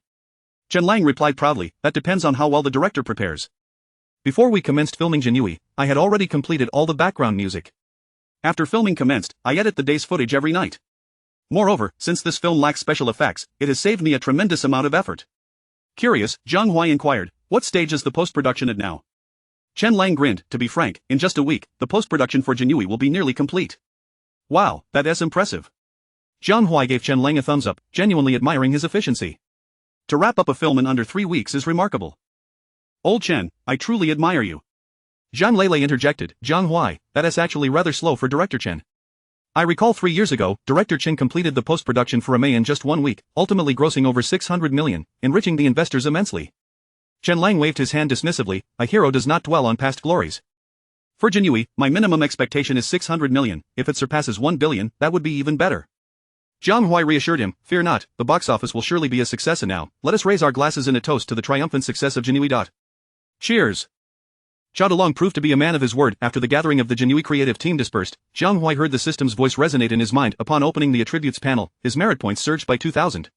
Chen Lang replied proudly, that depends on how well the director prepares. Before we commenced filming Jinyui, I had already completed all the background music. After filming commenced, I edit the day's footage every night. Moreover, since this film lacks special effects, it has saved me a tremendous amount of effort. Curious, Jiang Huai inquired, what stage is the post-production at now? Chen Lang grinned, to be frank, in just a week, the post-production for Jinyui will be nearly complete. Wow, that is impressive. Jiang Huai gave Chen Lang a thumbs up, genuinely admiring his efficiency. To wrap up a film in under 3 weeks is remarkable. Old Chen, I truly admire you. Zhang Lele interjected, Jiang Huai, that is actually rather slow for Director Chen. I recall 3 years ago, Director Chen completed the post-production for Amei in just 1 week, ultimately grossing over 600 million, enriching the investors immensely. Chen Lang waved his hand dismissively, a hero does not dwell on past glories. For Jinyui, my minimum expectation is 600 million, if it surpasses 1 billion, that would be even better. Jiang Huai reassured him, fear not, the box office will surely be a success and now, let us raise our glasses in a toast to the triumphant success of Jinyui. Cheers! Zhao Delong proved to be a man of his word. After the gathering of the Jinyui creative team dispersed, Jiang Huai heard the system's voice resonate in his mind. Upon opening the attributes panel, his merit points surged by 2,000.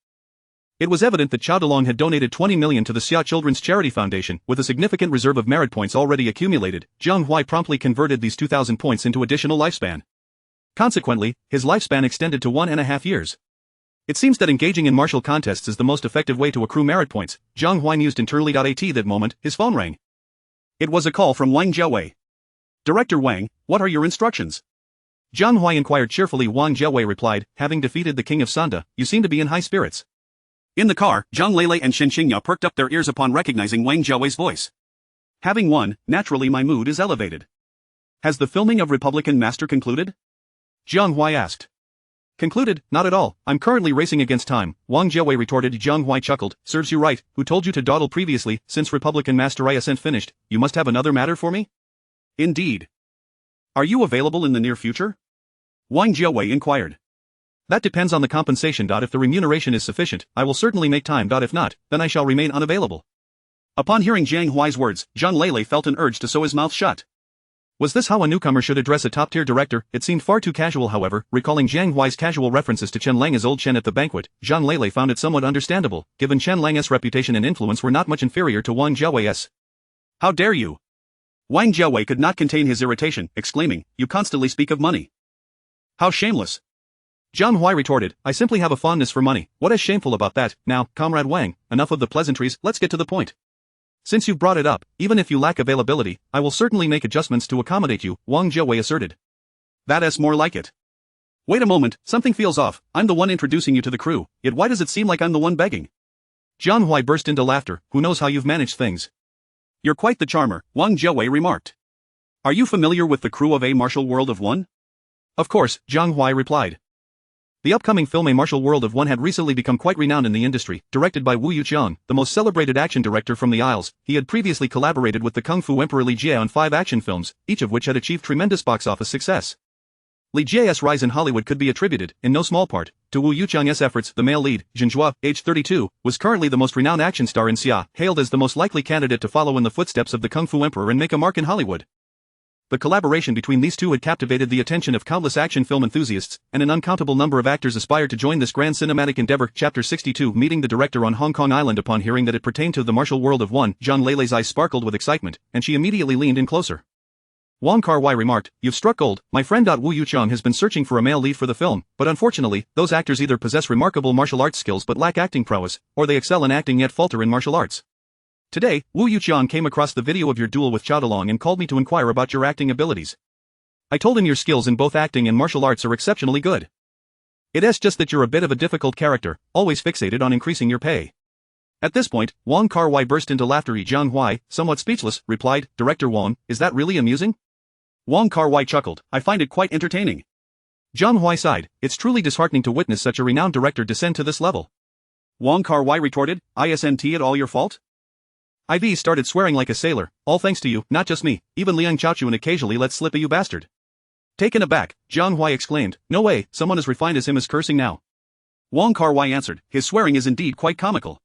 It was evident that Zhao Delong had donated 20 million to the Xia Children's Charity Foundation. With a significant reserve of merit points already accumulated, Jiang Huai promptly converted these 2,000 points into additional lifespan. Consequently, his lifespan extended to 1.5 years. It seems that engaging in martial contests is the most effective way to accrue merit points. Jiang Huai mused internally. At that moment, his phone rang. It was a call from Wang Jiawei. Director Wang, what are your instructions? Jiang Huai inquired cheerfully. Wang Jiawei replied, having defeated the king of Sanda, you seem to be in high spirits. In the car, Zhang Lele and Shen Qingya perked up their ears upon recognizing Wang Jiawei's voice. Having won, naturally my mood is elevated. Has the filming of Republican Master concluded? Jiang Huai asked. Concluded, not at all, I'm currently racing against time, Wang Jiawei retorted. Jiang Huai chuckled, serves you right, who told you to dawdle previously, since Republican Master I ascent finished, you must have another matter for me? Indeed. Are you available in the near future? Wang Jiawei inquired. That depends on the compensation. If the remuneration is sufficient, I will certainly make time. If not, then I shall remain unavailable. Upon hearing Jiang Huai's words, Zhang Lele felt an urge to sew his mouth shut. Was this how a newcomer should address a top-tier director? It seemed far too casual. However, recalling Jiang Huai's casual references to Chen Lang as Old Chen at the banquet, Zhang Lele found it somewhat understandable, given Chen Lang's reputation and influence were not much inferior to Wang Jiawei's. How dare you? Wang Jiawei could not contain his irritation, exclaiming, you constantly speak of money. How shameless! Jiang Huai retorted, I simply have a fondness for money, what is shameful about that? Now, Comrade Wang, enough of the pleasantries, let's get to the point. Since you've brought it up, even if you lack availability, I will certainly make adjustments to accommodate you, Wang Jiawei asserted. That's more like it. Wait a moment, something feels off. I'm the one introducing you to the crew, yet why does it seem like I'm the one begging? Jiang Huai burst into laughter. Who knows how you've managed things? You're quite the charmer, Wang Jiawei remarked. Are you familiar with the crew of A Martial World of One? Of course, Jiang Huai replied. The upcoming film A Martial World of One had recently become quite renowned in the industry. Directed by Wu Yuqiang, the most celebrated action director from the Isles, he had previously collaborated with the Kung Fu Emperor Li Jie on 5 action films, each of which had achieved tremendous box office success. Li Jie's rise in Hollywood could be attributed, in no small part, to Wu Yuqiang's efforts. The male lead, Zhen Qingya, aged 32, was currently the most renowned action star in Xia, hailed as the most likely candidate to follow in the footsteps of the Kung Fu Emperor and make a mark in Hollywood. The collaboration between these two had captivated the attention of countless action film enthusiasts, and an uncountable number of actors aspired to join this grand cinematic endeavor. Chapter 62. Meeting the director on Hong Kong Island. Upon hearing that it pertained to the martial world of One, Zhang Leilei's eyes sparkled with excitement, and she immediately leaned in closer. Wang Kar-wai remarked, "You've struck gold, my friend." Wu Yuqiang has been searching for a male lead for the film, but unfortunately, those actors either possess remarkable martial arts skills but lack acting prowess, or they excel in acting yet falter in martial arts. Today, Wu Yuqiang came across the video of your duel with Chaodalong and called me to inquire about your acting abilities. I told him your skills in both acting and martial arts are exceptionally good. It's just that you're a bit of a difficult character, always fixated on increasing your pay. At this point, Wang Kar-wai burst into laughter. Jiang Huai, somewhat speechless, replied, "Director Wang, is that really amusing?" Wang Kar-wai chuckled, "I find it quite entertaining." Jiang Huai sighed, "It's truly disheartening to witness such a renowned director descend to this level." Wang Kar-wai retorted, "Isn't it all your fault?" IV started swearing like a sailor, "All thanks to you, not just me, even Liang Chaochuan occasionally lets slip a you bastard." Taken aback, Jiang Huai exclaimed, "No way, someone as refined as him is cursing now." Wang Kar-wai answered, "His swearing is indeed quite comical.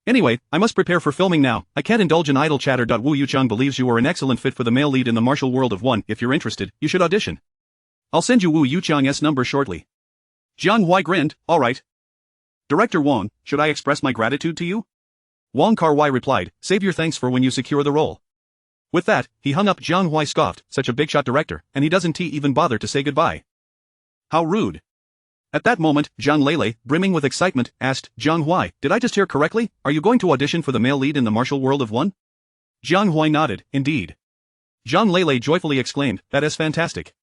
Anyway, I must prepare for filming now. I can't indulge in idle chatter. Wu Yuqiang believes you are an excellent fit for the male lead in the martial world of One. If you're interested, you should audition. I'll send you Wu Yuqiang's number shortly." Jiang Huai grinned, "All right. Director Wang, should I express my gratitude to you?" Wang Kar-wai replied, "Save your thanks for when you secure the role." With that, he hung up. Jiang Huai scoffed, "Such a big-shot director, and he doesn't even bother to say goodbye. How rude." At that moment, Zhang Leilei, brimming with excitement, asked, "Jiang Huai, did I just hear correctly? Are you going to audition for the male lead in the martial world of One?" Jiang Huai nodded, "Indeed." Zhang Leilei joyfully exclaimed, "That is fantastic.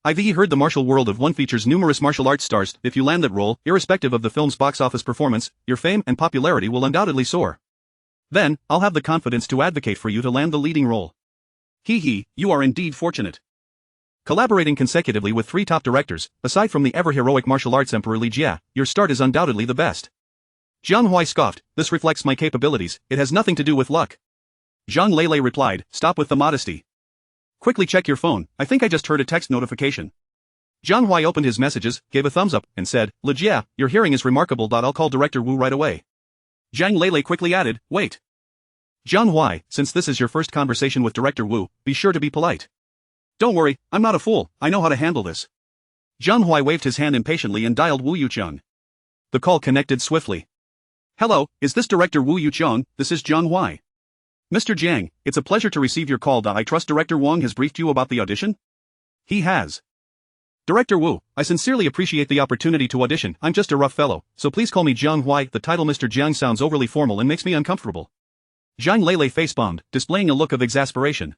I've heard the martial world of One features numerous martial arts stars. If you land that role, irrespective of the film's box office performance, your fame and popularity will undoubtedly soar. Then, I'll have the confidence to advocate for you to land the leading role." Hee, you are indeed fortunate. Collaborating consecutively with 3 top directors, aside from the ever-heroic martial arts Emperor Li Jie, your start is undoubtedly the best. Jiang Huai scoffed, "This reflects my capabilities, it has nothing to do with luck." Zhang Leilei replied, "Stop with the modesty. Quickly check your phone, I think I just heard a text notification." Jiang Huai opened his messages, gave a thumbs up, and said, "Li Jie, your hearing is remarkable. I'll call Director Wu right away." Zhang Leilei quickly added, "Wait. Jiang Huai, since this is your first conversation with Director Wu, be sure to be polite." "Don't worry, I'm not a fool, I know how to handle this." Jiang Huai waved his hand impatiently and dialed Wu Yuqiang. The call connected swiftly. "Hello, is this Director Wu Yuqiang? This is Jiang Huai." "Mr. Jiang, it's a pleasure to receive your call. I trust Director Wang has briefed you about the audition?" "He has." "Director Wu, I sincerely appreciate the opportunity to audition. I'm just a rough fellow, so please call me Jiang Huai. The title Mr. Jiang sounds overly formal and makes me uncomfortable." Zhang Leilei face-bombed, displaying a look of exasperation.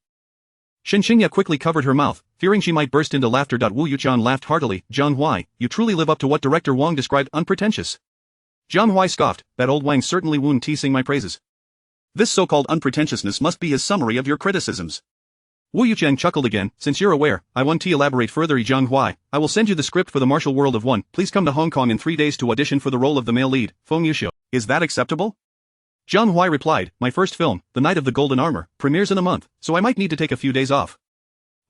Shen Qingya quickly covered her mouth, fearing she might burst into laughter. Wu Yuqiang laughed heartily. "Jiang Huai, you truly live up to what Director Wang described, unpretentious." Jiang Huai scoffed, "That old Wang certainly won't sing my praises." "This so-called unpretentiousness must be his summary of your criticisms." Wu Yuqiang chuckled again, "Since you're aware, I want to elaborate further. Jiang Huai, I will send you the script for the martial world of One. Please come to Hong Kong in 3 days to audition for the role of the male lead, Feng Yushu. Is that acceptable?" Jiang Huai replied, "My first film, The Knight of the Golden Armor, premieres in a month, so I might need to take a few days off."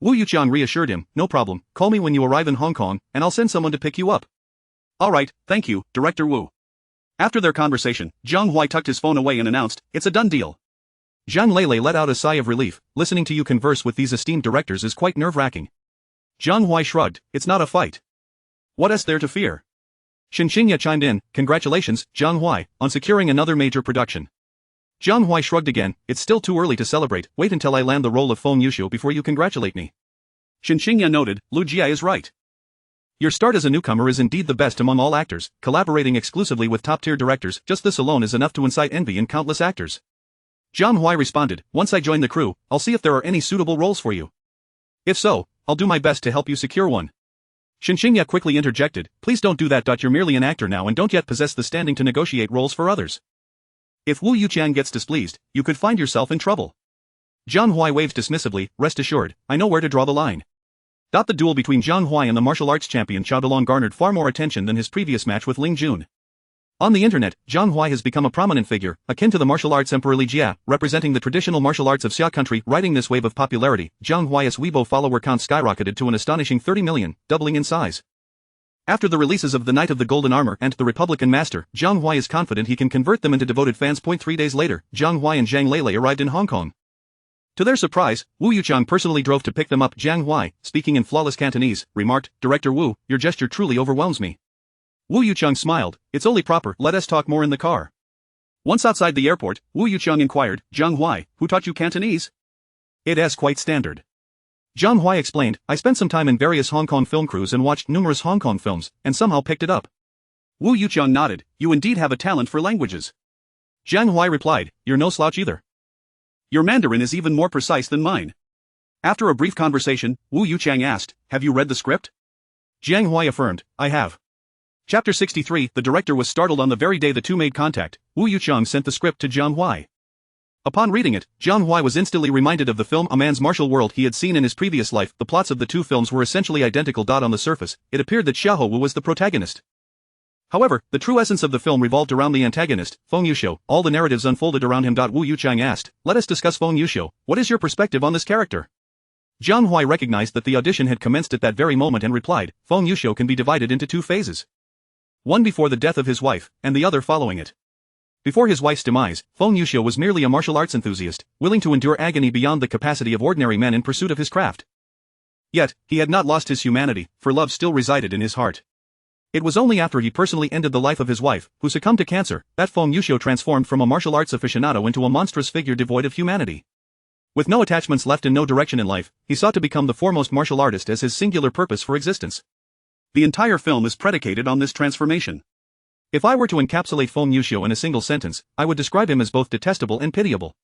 Wu Yuqiang reassured him, "No problem, call me when you arrive in Hong Kong, and I'll send someone to pick you up." "All right, thank you, Director Wu." After their conversation, Jiang Huai tucked his phone away and announced, "It's a done deal." Zhang Leilei let out a sigh of relief. Listening to you converse with these esteemed directors is quite nerve-wracking. Jiang Huai shrugged, "It's not a fight. What is there to fear?" Shen Qingya chimed in, "Congratulations, Jiang Huai, on securing another major production." Jiang Huai shrugged again, "It's still too early to celebrate. Wait until I land the role of Feng Yushu before you congratulate me." Shen Qingya noted, "Lu Jie is right. Your start as a newcomer is indeed the best among all actors, collaborating exclusively with top-tier directors. Just this alone is enough to incite envy in countless actors. Jiang Huai responded, once I join the crew, I'll see if there are any suitable roles for you. If so, I'll do my best to help you secure one. Shen Qingya quickly interjected, please don't do that. You're merely an actor now and don't yet possess the standing to negotiate roles for others. If Wu Yuqiang gets displeased, you could find yourself in trouble. Jiang Huai waved dismissively, rest assured, I know where to draw the line. The duel between Jiang Huai and the martial arts champion Xiao Dalong garnered far more attention than his previous match with Ling Jun. On the internet, Jiang Huai has become a prominent figure, akin to the martial arts emperor Li Jia, representing the traditional martial arts of Xia country. Riding this wave of popularity, Jiang Huai's Weibo follower count skyrocketed to an astonishing 30 million, doubling in size. After the releases of The Knight of the Golden Armor and The Republican Master, Jiang Huai is confident he can convert them into devoted fans. 3 days later, Jiang Huai and Zhang Lele arrived in Hong Kong. To their surprise, Wu Yuqiang personally drove to pick them up. Jiang Huai, speaking in flawless Cantonese, remarked, Director Wu, your gesture truly overwhelms me. Wu Yuqiang smiled, it's only proper, let us talk more in the car. Once outside the airport, Wu Yuqiang inquired, Jiang Huai, who taught you Cantonese? It is quite standard. Jiang Huai explained, I spent some time in various Hong Kong film crews and watched numerous Hong Kong films, and somehow picked it up. Wu Yuqiang nodded, you indeed have a talent for languages. Jiang Huai replied, you're no slouch either. Your Mandarin is even more precise than mine. After a brief conversation, Wu Yuqiang asked, have you read the script? Jiang Huai affirmed, I have. Chapter 63, the director was startled on the very day the two made contact. Wu Yuqiang sent the script to Jiang Huai. Upon reading it, Jiang Huai was instantly reminded of the film A Man's Martial World he had seen in his previous life. The plots of the two films were essentially identical. On the surface, it appeared that Xiahou Wu was the protagonist. However, the true essence of the film revolved around the antagonist, Feng Yuxiu. All the narratives unfolded around him. Wu Yuqiang asked, let us discuss Feng Yuxiu, what is your perspective on this character? Jiang Huai recognized that the audition had commenced at that very moment and replied, Feng Yuxiu can be divided into two phases. One before the death of his wife, and the other following it. Before his wife's demise, Feng Yuxiu was merely a martial arts enthusiast, willing to endure agony beyond the capacity of ordinary men in pursuit of his craft. Yet, he had not lost his humanity, for love still resided in his heart. It was only after he personally ended the life of his wife, who succumbed to cancer, that Feng Yuxiu transformed from a martial arts aficionado into a monstrous figure devoid of humanity. With no attachments left and no direction in life, he sought to become the foremost martial artist as his singular purpose for existence. The entire film is predicated on this transformation. If I were to encapsulate Feng Yuxiu in a single sentence, I would describe him as both detestable and pitiable.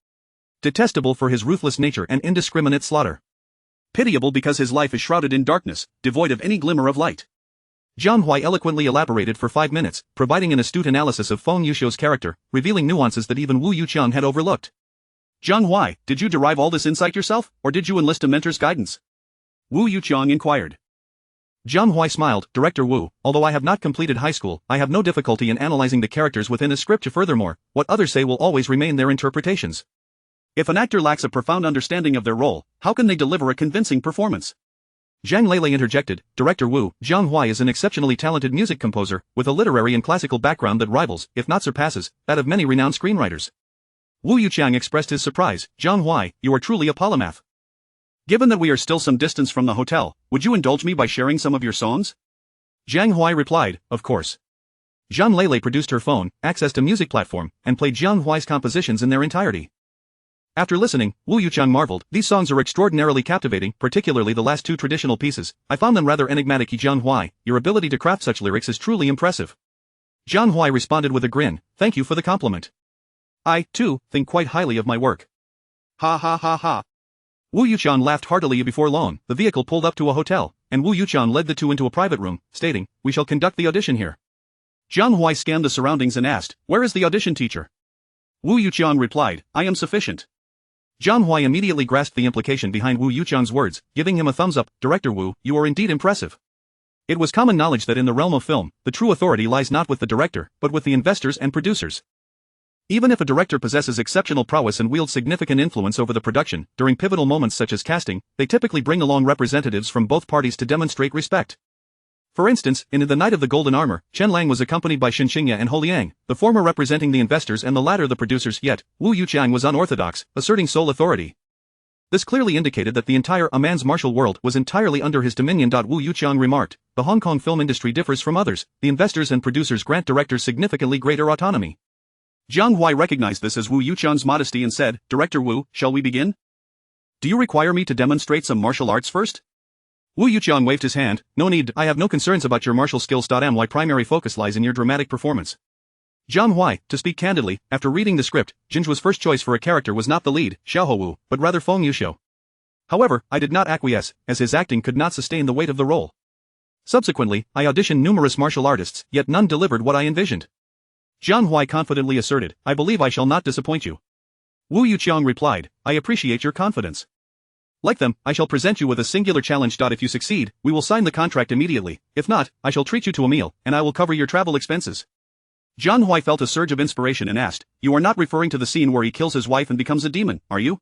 Detestable for his ruthless nature and indiscriminate slaughter. Pitiable because his life is shrouded in darkness, devoid of any glimmer of light. Jiang Huai eloquently elaborated for 5 minutes, providing an astute analysis of Feng Yuxiu's character, revealing nuances that even Wu Yuqiang had overlooked. Jiang Huai, did you derive all this insight yourself, or did you enlist a mentor's guidance? Wu Yuqiang inquired. Jiang Huai smiled, Director Wu, although I have not completed high school, I have no difficulty in analyzing the characters within a script. Furthermore, what others say will always remain their interpretations. If an actor lacks a profound understanding of their role, how can they deliver a convincing performance? Zhang Lele interjected, Director Wu, Jiang Huai is an exceptionally talented music composer, with a literary and classical background that rivals, if not surpasses, that of many renowned screenwriters. Wu Yuqiang expressed his surprise, Jiang Huai, you are truly a polymath. Given that we are still some distance from the hotel, would you indulge me by sharing some of your songs? Jiang Huai replied, of course. Zhang Lele produced her phone, accessed a music platform, and played Jiang Huai's compositions in their entirety. After listening, Wu Yuqiang marveled, these songs are extraordinarily captivating, particularly the last two traditional pieces. I found them rather enigmatic. Jiang Huai, your ability to craft such lyrics is truly impressive. Jiang Huai responded with a grin, thank you for the compliment. I, too, think quite highly of my work. Ha ha ha ha. Wu Yuqiang laughed heartily. Before long, the vehicle pulled up to a hotel, and Wu Yuqiang led the two into a private room, stating, we shall conduct the audition here. Jiang Huai scanned the surroundings and asked, where is the audition teacher? Wu Yuqiang replied, I am sufficient. Jiang Huai immediately grasped the implication behind Wu Yuqiang's words, giving him a thumbs up, Director Wu, you are indeed impressive. It was common knowledge that in the realm of film, the true authority lies not with the director, but with the investors and producers. Even if a director possesses exceptional prowess and wields significant influence over the production, during pivotal moments such as casting, they typically bring along representatives from both parties to demonstrate respect. For instance, in The Knight of the Golden Armor, Chen Lang was accompanied by Shen Qingya and Ho Liang, the former representing the investors and the latter the producers. Yet, Wu Yuqiang was unorthodox, asserting sole authority. This clearly indicated that the entire A Man's Martial World was entirely under his dominion. Wu Yuqiang remarked, the Hong Kong film industry differs from others, the investors and producers grant directors significantly greater autonomy. Jiang Huai recognized this as Wu Yuqiang's modesty and said, Director Wu, shall we begin? Do you require me to demonstrate some martial arts first? Wu Yuqiang waved his hand, no need, I have no concerns about your martial skills. My primary focus lies in your dramatic performance. Jiang Huai, to speak candidly, after reading the script, Jinzhu's first choice for a character was not the lead, Xiaohou, but rather Feng Yusho. However, I did not acquiesce, as his acting could not sustain the weight of the role. Subsequently, I auditioned numerous martial artists, yet none delivered what I envisioned. Jiang Huai confidently asserted, I believe I shall not disappoint you. Wu Yuqiang replied, I appreciate your confidence. Like them, I shall present you with a singular challenge. If you succeed, we will sign the contract immediately, if not, I shall treat you to a meal, and I will cover your travel expenses. Jiang Huai felt a surge of inspiration and asked, you are not referring to the scene where he kills his wife and becomes a demon, are you?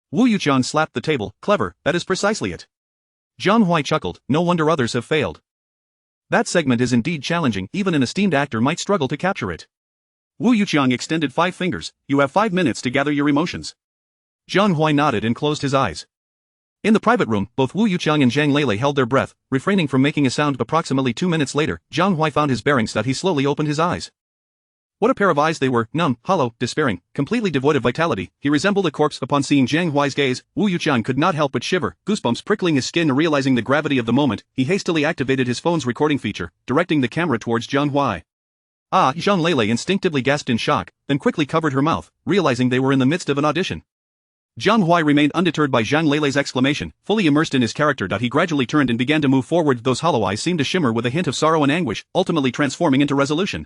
Wu Yuqiang slapped the table, clever, that is precisely it. Jiang Huai chuckled, no wonder others have failed. That segment is indeed challenging, even an esteemed actor might struggle to capture it. Wu Yuqiang extended 5 fingers, you have 5 minutes to gather your emotions. Jiang Huai nodded and closed his eyes. In the private room, both Wu Yuqiang and Zhang Lele held their breath, refraining from making a sound. Approximately 2 minutes later, Jiang Huai found his bearings. He slowly opened his eyes. What a pair of eyes they were, numb, hollow, despairing, completely devoid of vitality. He resembled a corpse. Upon seeing Jiang Huai's gaze, Wu Yuqiang could not help but shiver, goosebumps prickling his skin. Realizing the gravity of the moment, he hastily activated his phone's recording feature, directing the camera towards Jiang Huai. Ah, Zhang Lele instinctively gasped in shock, then quickly covered her mouth, realizing they were in the midst of an audition. Jiang Huai remained undeterred by Zhang Lele's exclamation, fully immersed in his character. He gradually turned and began to move forward. Those hollow eyes seemed to shimmer with a hint of sorrow and anguish, ultimately transforming into resolution.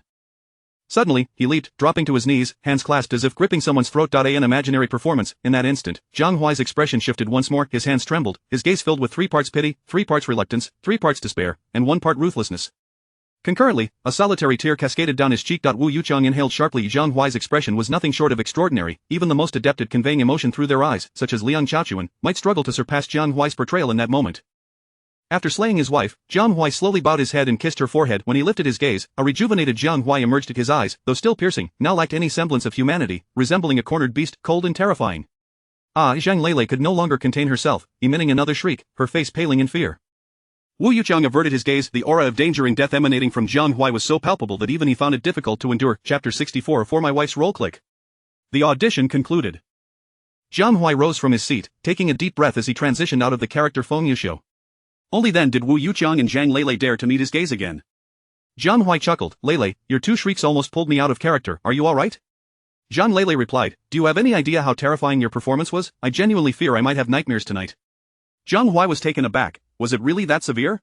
Suddenly, he leaped, dropping to his knees, hands clasped as if gripping someone's throat. An imaginary performance. In that instant, Jiang Huai's expression shifted once more, his hands trembled, his gaze filled with 3 parts pity, 3 parts reluctance, 3 parts despair, and 1 part ruthlessness. Concurrently, a solitary tear cascaded down his cheek. Wu Yuqiang inhaled sharply. Jiang Huai's expression was nothing short of extraordinary, even the most adept at conveying emotion through their eyes, such as Liang Chaochuan, might struggle to surpass Jiang Huai's portrayal in that moment. After slaying his wife, Jiang Huai slowly bowed his head and kissed her forehead. When he lifted his gaze, a rejuvenated Jiang Huai emerged at his eyes, though still piercing, now lacked any semblance of humanity, resembling a cornered beast, cold and terrifying. Ah, Zhang Lele could no longer contain herself, emitting another shriek, her face paling in fear. Wu Yuqiang averted his gaze. The aura of danger and death emanating from Jiang Huai was so palpable that even he found it difficult to endure. Chapter 64. For my wife's role. Click. The audition concluded. Jiang Huai rose from his seat, taking a deep breath as he transitioned out of the character Feng Yusho. Only then did Wu Yuqiang and Zhang Lele dare to meet his gaze again. Jiang Huai chuckled, Lele, your 2 shrieks almost pulled me out of character, are you alright? Zhang Lele replied, do you have any idea how terrifying your performance was? I genuinely fear I might have nightmares tonight. Jiang Huai was taken aback, was it really that severe?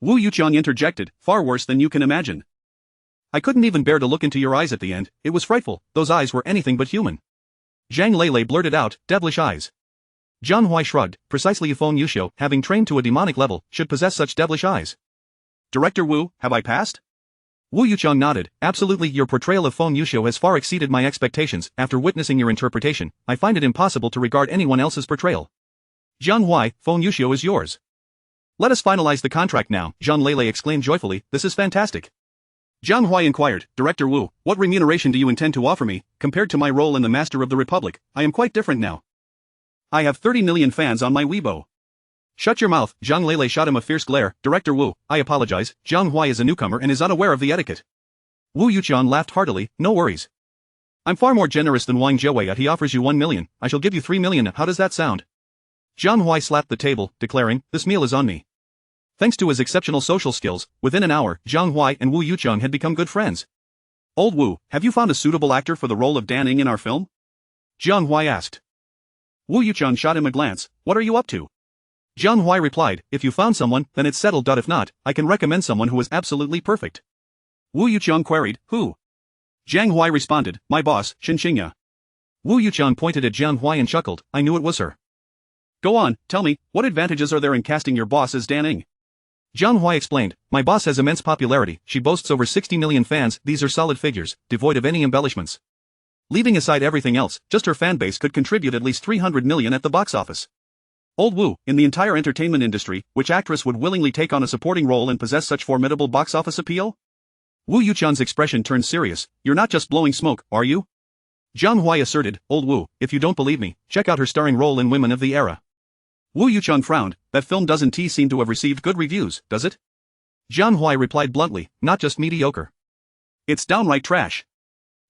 Wu Yuqiang interjected, far worse than you can imagine. I couldn't even bear to look into your eyes at the end, it was frightful, those eyes were anything but human. Zhang Lele blurted out, devilish eyes. Jiang Huai shrugged, precisely Feng Yusho, having trained to a demonic level, should possess such devilish eyes. Director Wu, have I passed? Wu Yuqiang nodded, absolutely. Your portrayal of Feng Yusho has far exceeded my expectations. After witnessing your interpretation, I find it impossible to regard anyone else's portrayal. Jiang Huai, Feng Yusho is yours. Let us finalize the contract now, Zhang Lele exclaimed joyfully, this is fantastic. Jiang Huai inquired, Director Wu, what remuneration do you intend to offer me? Compared to my role in The Master of the Republic, I am quite different now. I have 30 million fans on my Weibo. Shut your mouth, Zhang Lele shot him a fierce glare. Director Wu, I apologize, Jiang Huai is a newcomer and is unaware of the etiquette. Wu Yuqiang laughed heartily, no worries. I'm far more generous than Wang Jiawei. He offers you 1 million, I shall give you 3 million, how does that sound? Jiang Huai slapped the table, declaring, this meal is on me. Thanks to his exceptional social skills, within an hour, Jiang Huai and Wu Yuqiang had become good friends. Old Wu, have you found a suitable actor for the role of Dan Ing in our film? Jiang Huai asked. Wu Yuqiang shot him a glance, what are you up to? Jiang Huai replied, if you found someone, then it's settled. If not, I can recommend someone who is absolutely perfect. Wu Yuqiang queried, who? Jiang Huai responded, my boss, Shen Qingya. Wu Yuqiang pointed at Jiang Huai and chuckled, I knew it was her. Go on, tell me, what advantages are there in casting your boss as Dan Ing? Jiang Huai explained, my boss has immense popularity, she boasts over 60 million fans, these are solid figures, devoid of any embellishments. Leaving aside everything else, just her fanbase could contribute at least 300 million at the box office. Old Wu, in the entire entertainment industry, which actress would willingly take on a supporting role and possess such formidable box office appeal? Wu Yuqiang's expression turned serious, you're not just blowing smoke, are you? Jiang Huai asserted, Old Wu, if you don't believe me, check out her starring role in Women of the Era. Wu Yuqiang frowned, that film doesn't seem to have received good reviews, does it? Jiang Huai replied bluntly, not just mediocre. It's downright trash.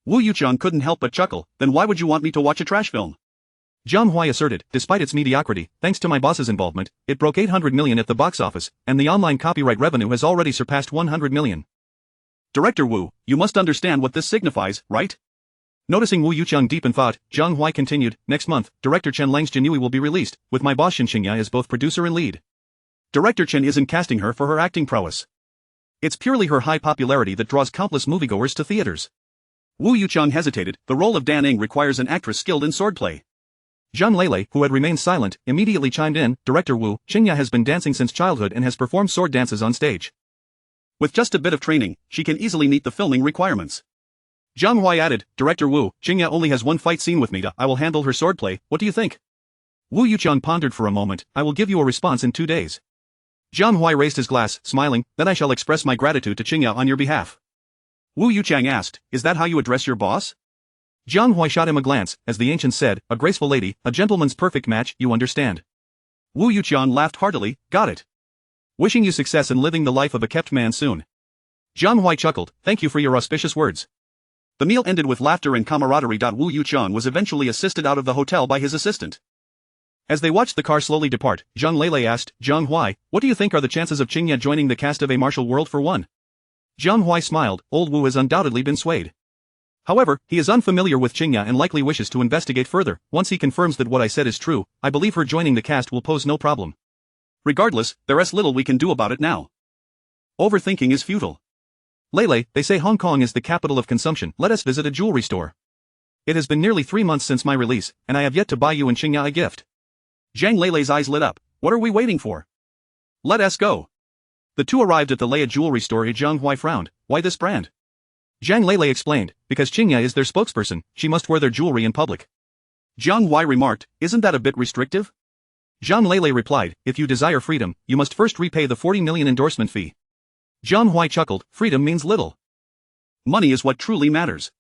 Wu Yuqiang couldn't help but chuckle, then why would you want me to watch a trash film? Jiang Huai asserted, despite its mediocrity, thanks to my boss's involvement, it broke 800 million at the box office, and the online copyright revenue has already surpassed 100 million. Director Wu, you must understand what this signifies, right? Noticing Wu Yuqiang deep in thought, Jiang Huai continued, next month, Director Chen Lang's Jinui will be released, with my boss Shen Qingya as both producer and lead. Director Chen isn't casting her for her acting prowess. It's purely her high popularity that draws countless moviegoers to theaters. Wu Yuqiang hesitated, the role of Dan Ing requires an actress skilled in swordplay. Zhang Lele, who had remained silent, immediately chimed in, Director Wu, Qingya has been dancing since childhood and has performed sword dances on stage. With just a bit of training, she can easily meet the filming requirements. Jiang Huai added, Director Wu, Qingya only has one fight scene with me. I will handle her swordplay, what do you think? Wu Yuqiang pondered for a moment, I will give you a response in 2 days. Jiang Huai raised his glass, smiling, then I shall express my gratitude to Qingya on your behalf. Wu Yuqiang asked, is that how you address your boss? Jiang Huai shot him a glance, as the ancient said, a graceful lady, a gentleman's perfect match, you understand. Wu Yuqiang laughed heartily, got it. Wishing you success in living the life of a kept man soon. Jiang Huai chuckled, thank you for your auspicious words. The meal ended with laughter and camaraderie. Wu Yuqiang was eventually assisted out of the hotel by his assistant. As they watched the car slowly depart, Zhang Lele asked, Jiang Huai, what do you think are the chances of Qingya joining the cast of A Martial World for One? Jiang Huai smiled, old Wu has undoubtedly been swayed. However, he is unfamiliar with Qingya and likely wishes to investigate further. Once he confirms that what I said is true, I believe her joining the cast will pose no problem. Regardless, there's little we can do about it now. Overthinking is futile. Lele, they say Hong Kong is the capital of consumption, let us visit a jewelry store. It has been nearly 3 months since my release, and I have yet to buy you and Qingya a gift. Zhang Lele's eyes lit up, what are we waiting for? Let us go. The two arrived at the Leia jewelry store. Jiang Huai frowned, why this brand? Zhang Lele explained, because Qingya is their spokesperson, she must wear their jewelry in public. Jiang Huai remarked, isn't that a bit restrictive? Zhang Lele replied, if you desire freedom, you must first repay the 40 million endorsement fee. Jiang Huai chuckled, freedom means little. Money is what truly matters.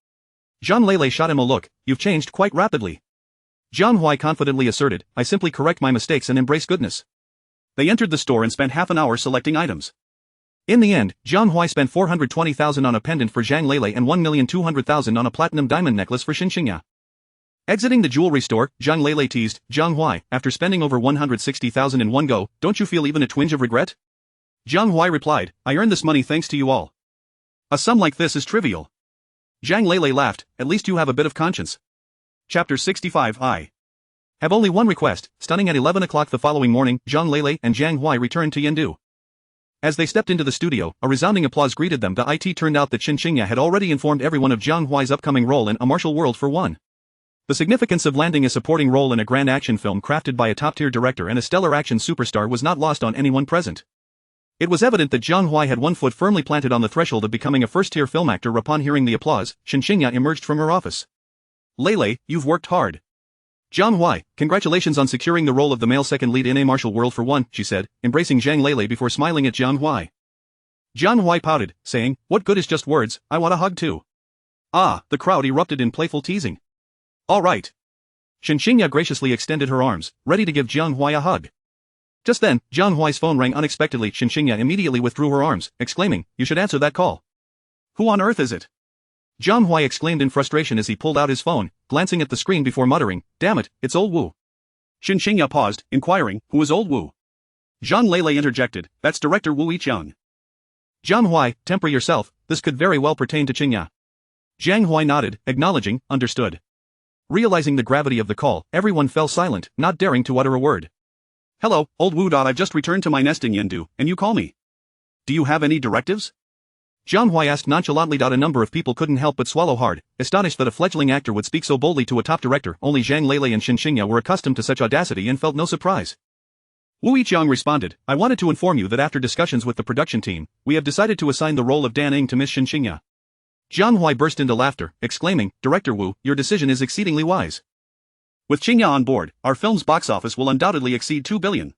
Zhang Lele shot him a look, you've changed quite rapidly. Jiang Huai confidently asserted, I simply correct my mistakes and embrace goodness. They entered the store and spent half an hour selecting items. In the end, Jiang Huai spent 420,000 on a pendant for Zhang Lele and 1,200,000 on a platinum diamond necklace for Shen Qingya. Exiting the jewelry store, Zhang Lele teased, Jiang Huai, after spending over 160,000 in one go, don't you feel even a twinge of regret? Jiang Huai replied, I earned this money thanks to you all. A sum like this is trivial. Zhang Lele laughed, at least you have a bit of conscience. Chapter 65 I have only one request. Stunning at 11 o'clock the following morning, Zhang Lele and Jiang Huai returned to Yendu. As they stepped into the studio, a resounding applause greeted them. It turned out that Shen Qingya had already informed everyone of Jiang Huai's upcoming role in A Martial World for One. The significance of landing a supporting role in a grand action film crafted by a top-tier director and a stellar action superstar was not lost on anyone present. It was evident that Jiang Huai had one foot firmly planted on the threshold of becoming a first-tier film actor. Upon hearing the applause, Shen Qingya emerged from her office. Lele, you've worked hard. Jiang Huai, congratulations on securing the role of the male second lead in A Martial World for One, she said, embracing Zhang Lele before smiling at Jiang Huai. Jiang Huai pouted, saying, what good is just words, I want a hug too. Ah, the crowd erupted in playful teasing. All right. Shen Qingya graciously extended her arms, ready to give Jiang Huai a hug. Just then, Jiang Huai's phone rang unexpectedly. Shen Qingya immediately withdrew her arms, exclaiming, you should answer that call. Who on earth is it? Jiang Huai exclaimed in frustration as he pulled out his phone, glancing at the screen before muttering, damn it, it's old Wu. Shen Qingya paused, inquiring, who is old Wu? Zhang Lele interjected, that's director Wu Yiqiang. Jiang Huai, temper yourself, this could very well pertain to Qingya. Jiang Huai nodded, acknowledging, understood. Realizing the gravity of the call, everyone fell silent, not daring to utter a word. Hello, old Wu. I've just returned to my nest in Yendu, and you call me. Do you have any directives? Jiang Huai asked nonchalantly. A number of people couldn't help but swallow hard, astonished that a fledgling actor would speak so boldly to a top director. Only Zhang Lele and Shen Qingya were accustomed to such audacity and felt no surprise. Wu Yiqiang responded, I wanted to inform you that after discussions with the production team, we have decided to assign the role of Dan Ing to Miss Shen Qingya. Jiang Huai burst into laughter, exclaiming, Director Wu, your decision is exceedingly wise. With Qingya on board, our film's box office will undoubtedly exceed 2 billion.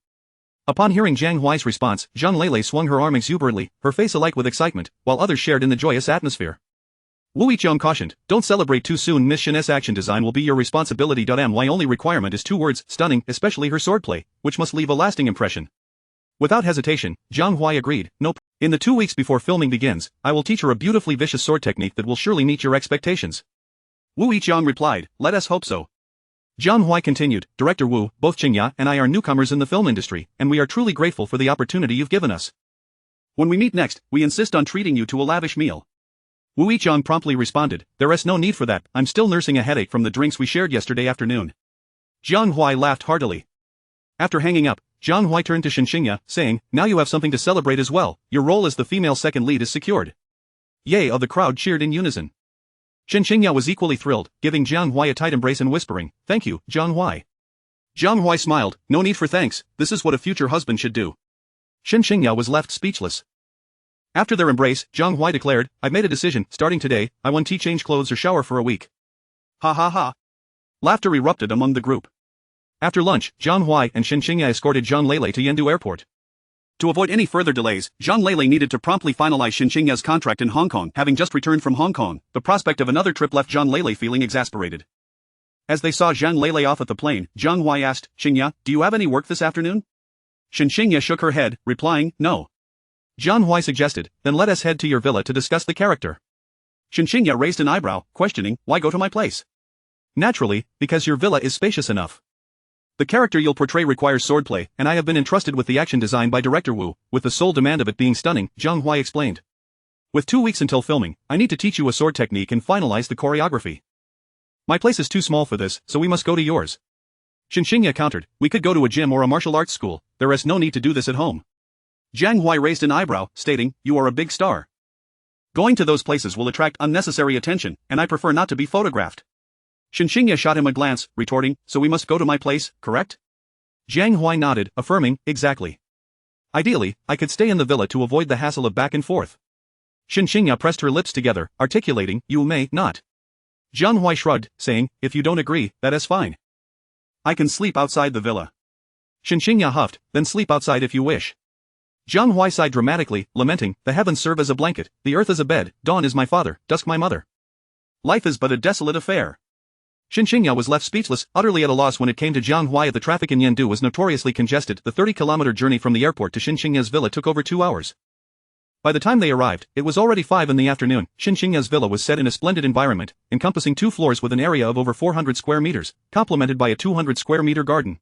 Upon hearing Jiang Huai's response, Zhang Lele swung her arm exuberantly, her face alight with excitement, while others shared in the joyous atmosphere. Wu Yiqiang cautioned, don't celebrate too soon. Miss Shen's action design will be your responsibility. My only requirement is 2 words, stunning, especially her swordplay, which must leave a lasting impression. Without hesitation, Jiang Huai agreed, nope. In the 2 weeks before filming begins, I will teach her a beautifully vicious sword technique that will surely meet your expectations. Wu Yiqiang replied, let us hope so. Jiang Huai continued, Director Wu, both Qingya and I are newcomers in the film industry, and we are truly grateful for the opportunity you've given us. When we meet next, we insist on treating you to a lavish meal. Wu Yichang promptly responded, "There's no need for that, I'm still nursing a headache from the drinks we shared yesterday afternoon." Jiang Huai laughed heartily. After hanging up, Jiang Huai turned to Shen Qingya, saying, "Now you have something to celebrate as well, your role as the female second lead is secured." Yay! Of the crowd cheered in unison. Shen Qingya was equally thrilled, giving Jiang Huai a tight embrace and whispering, "Thank you, Jiang Huai." Jiang Huai smiled, "No need for thanks, this is what a future husband should do." Shen Qingya was left speechless. After their embrace, Jiang Huai declared, "I've made a decision, starting today, I won't change clothes or shower for a week." Ha ha ha. Laughter erupted among the group. After lunch, Jiang Huai and Shen Qingya escorted Zhang Lele to Yendu Airport. To avoid any further delays, Zhang Lele needed to promptly finalize Shen Qingya's contract in Hong Kong. Having just returned from Hong Kong, the prospect of another trip left Zhang Lele feeling exasperated. As they saw Zhang Lele off at the plane, Jiang Huai asked, "Qingya, do you have any work this afternoon?" Shen Qingya shook her head, replying, "No." Jiang Huai suggested, "Then let us head to your villa to discuss the character." Shen Qingya raised an eyebrow, questioning, "Why go to my place?" "Naturally, because your villa is spacious enough. The character you'll portray requires swordplay, and I have been entrusted with the action design by director Wu, with the sole demand of it being stunning," Jiang Huai explained. "With 2 weeks until filming, I need to teach you a sword technique and finalize the choreography. My place is too small for this, so we must go to yours." Shen Qingya countered, "We could go to a gym or a martial arts school, there is no need to do this at home." Jiang Huai raised an eyebrow, stating, "You are a big star. Going to those places will attract unnecessary attention, and I prefer not to be photographed." Shen Qingya shot him a glance, retorting, "So we must go to my place, correct?" Jiang Huai nodded, affirming, "Exactly. Ideally, I could stay in the villa to avoid the hassle of back and forth." Shen Qingya pressed her lips together, articulating, "You may not." Jiang Huai shrugged, saying, "If you don't agree, that is fine. I can sleep outside the villa." Shen Qingya huffed, "Then sleep outside if you wish." Jiang Huai sighed dramatically, lamenting, "The heavens serve as a blanket, the earth as a bed, dawn is my father, dusk my mother. Life is but a desolate affair." Shen Qingya was left speechless, utterly at a loss when it came to Jiang Huai. The traffic in Yendu was notoriously congested. The 30-kilometer journey from the airport to Shen Qingya's villa took over 2 hours. By the time they arrived, it was already 5 in the afternoon. Shen Qingya's villa was set in a splendid environment, encompassing 2 floors with an area of over 400 square meters, complemented by a 200 square meter garden.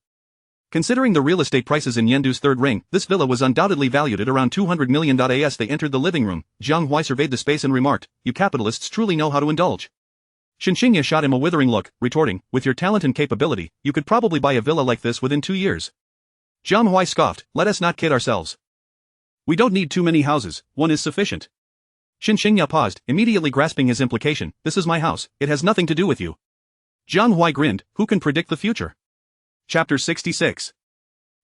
Considering the real estate prices in Yendu's third ring, this villa was undoubtedly valued at around 200 million. As they entered the living room, Jiang Huai surveyed the space and remarked, "You capitalists truly know how to indulge." Shen Qingya shot him a withering look, retorting, "With your talent and capability, you could probably buy a villa like this within 2 years." Jiang Huai scoffed, "Let us not kid ourselves. We don't need too many houses, one is sufficient." Shen Qingya paused, immediately grasping his implication, "This is my house, it has nothing to do with you." Jiang Huai grinned, "Who can predict the future?" Chapter 66.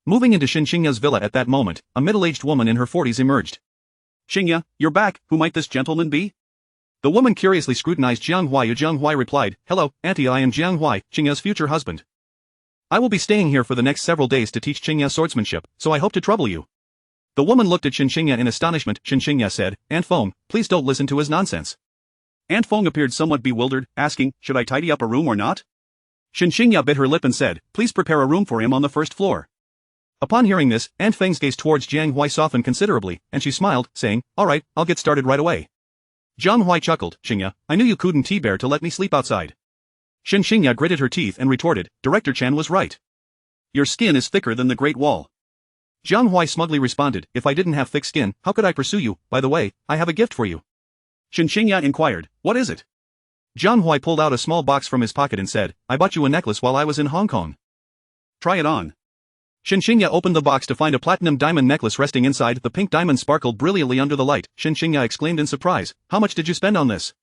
Moving into Shen Qingya's villa at that moment, a middle-aged woman in her 40s emerged. "Qingya, you're back, who might this gentleman be?" The woman curiously scrutinized Jiang Huai. Jiang Huai replied, "Hello, auntie, I am Jiang Huai, Qingya's future husband. I will be staying here for the next several days to teach Qingya swordsmanship, so I hope to trouble you." The woman looked at Shen Qingya in astonishment. Shen Qingya said, "Aunt Feng, please don't listen to his nonsense." Aunt Feng appeared somewhat bewildered, asking, "Should I tidy up a room or not?" Shen Qingya bit her lip and said, "Please prepare a room for him on the first floor." Upon hearing this, Aunt Feng's gaze towards Jiang Huai softened considerably, and she smiled, saying, "All right, I'll get started right away." Jiang Huai chuckled, "Qingya, I knew you couldn't bear to let me sleep outside." Shen Qingya gritted her teeth and retorted, "Director Chan was right. Your skin is thicker than the Great Wall." Jiang Huai smugly responded, "If I didn't have thick skin, how could I pursue you? By the way, I have a gift for you." Shen Qingya inquired, "What is it?" Jiang Huai pulled out a small box from his pocket and said, "I bought you a necklace while I was in Hong Kong. Try it on." Shen Qingya opened the box to find a platinum diamond necklace resting inside. The pink diamond sparkled brilliantly under the light. Shen Qingya exclaimed in surprise, "How much did you spend on this?"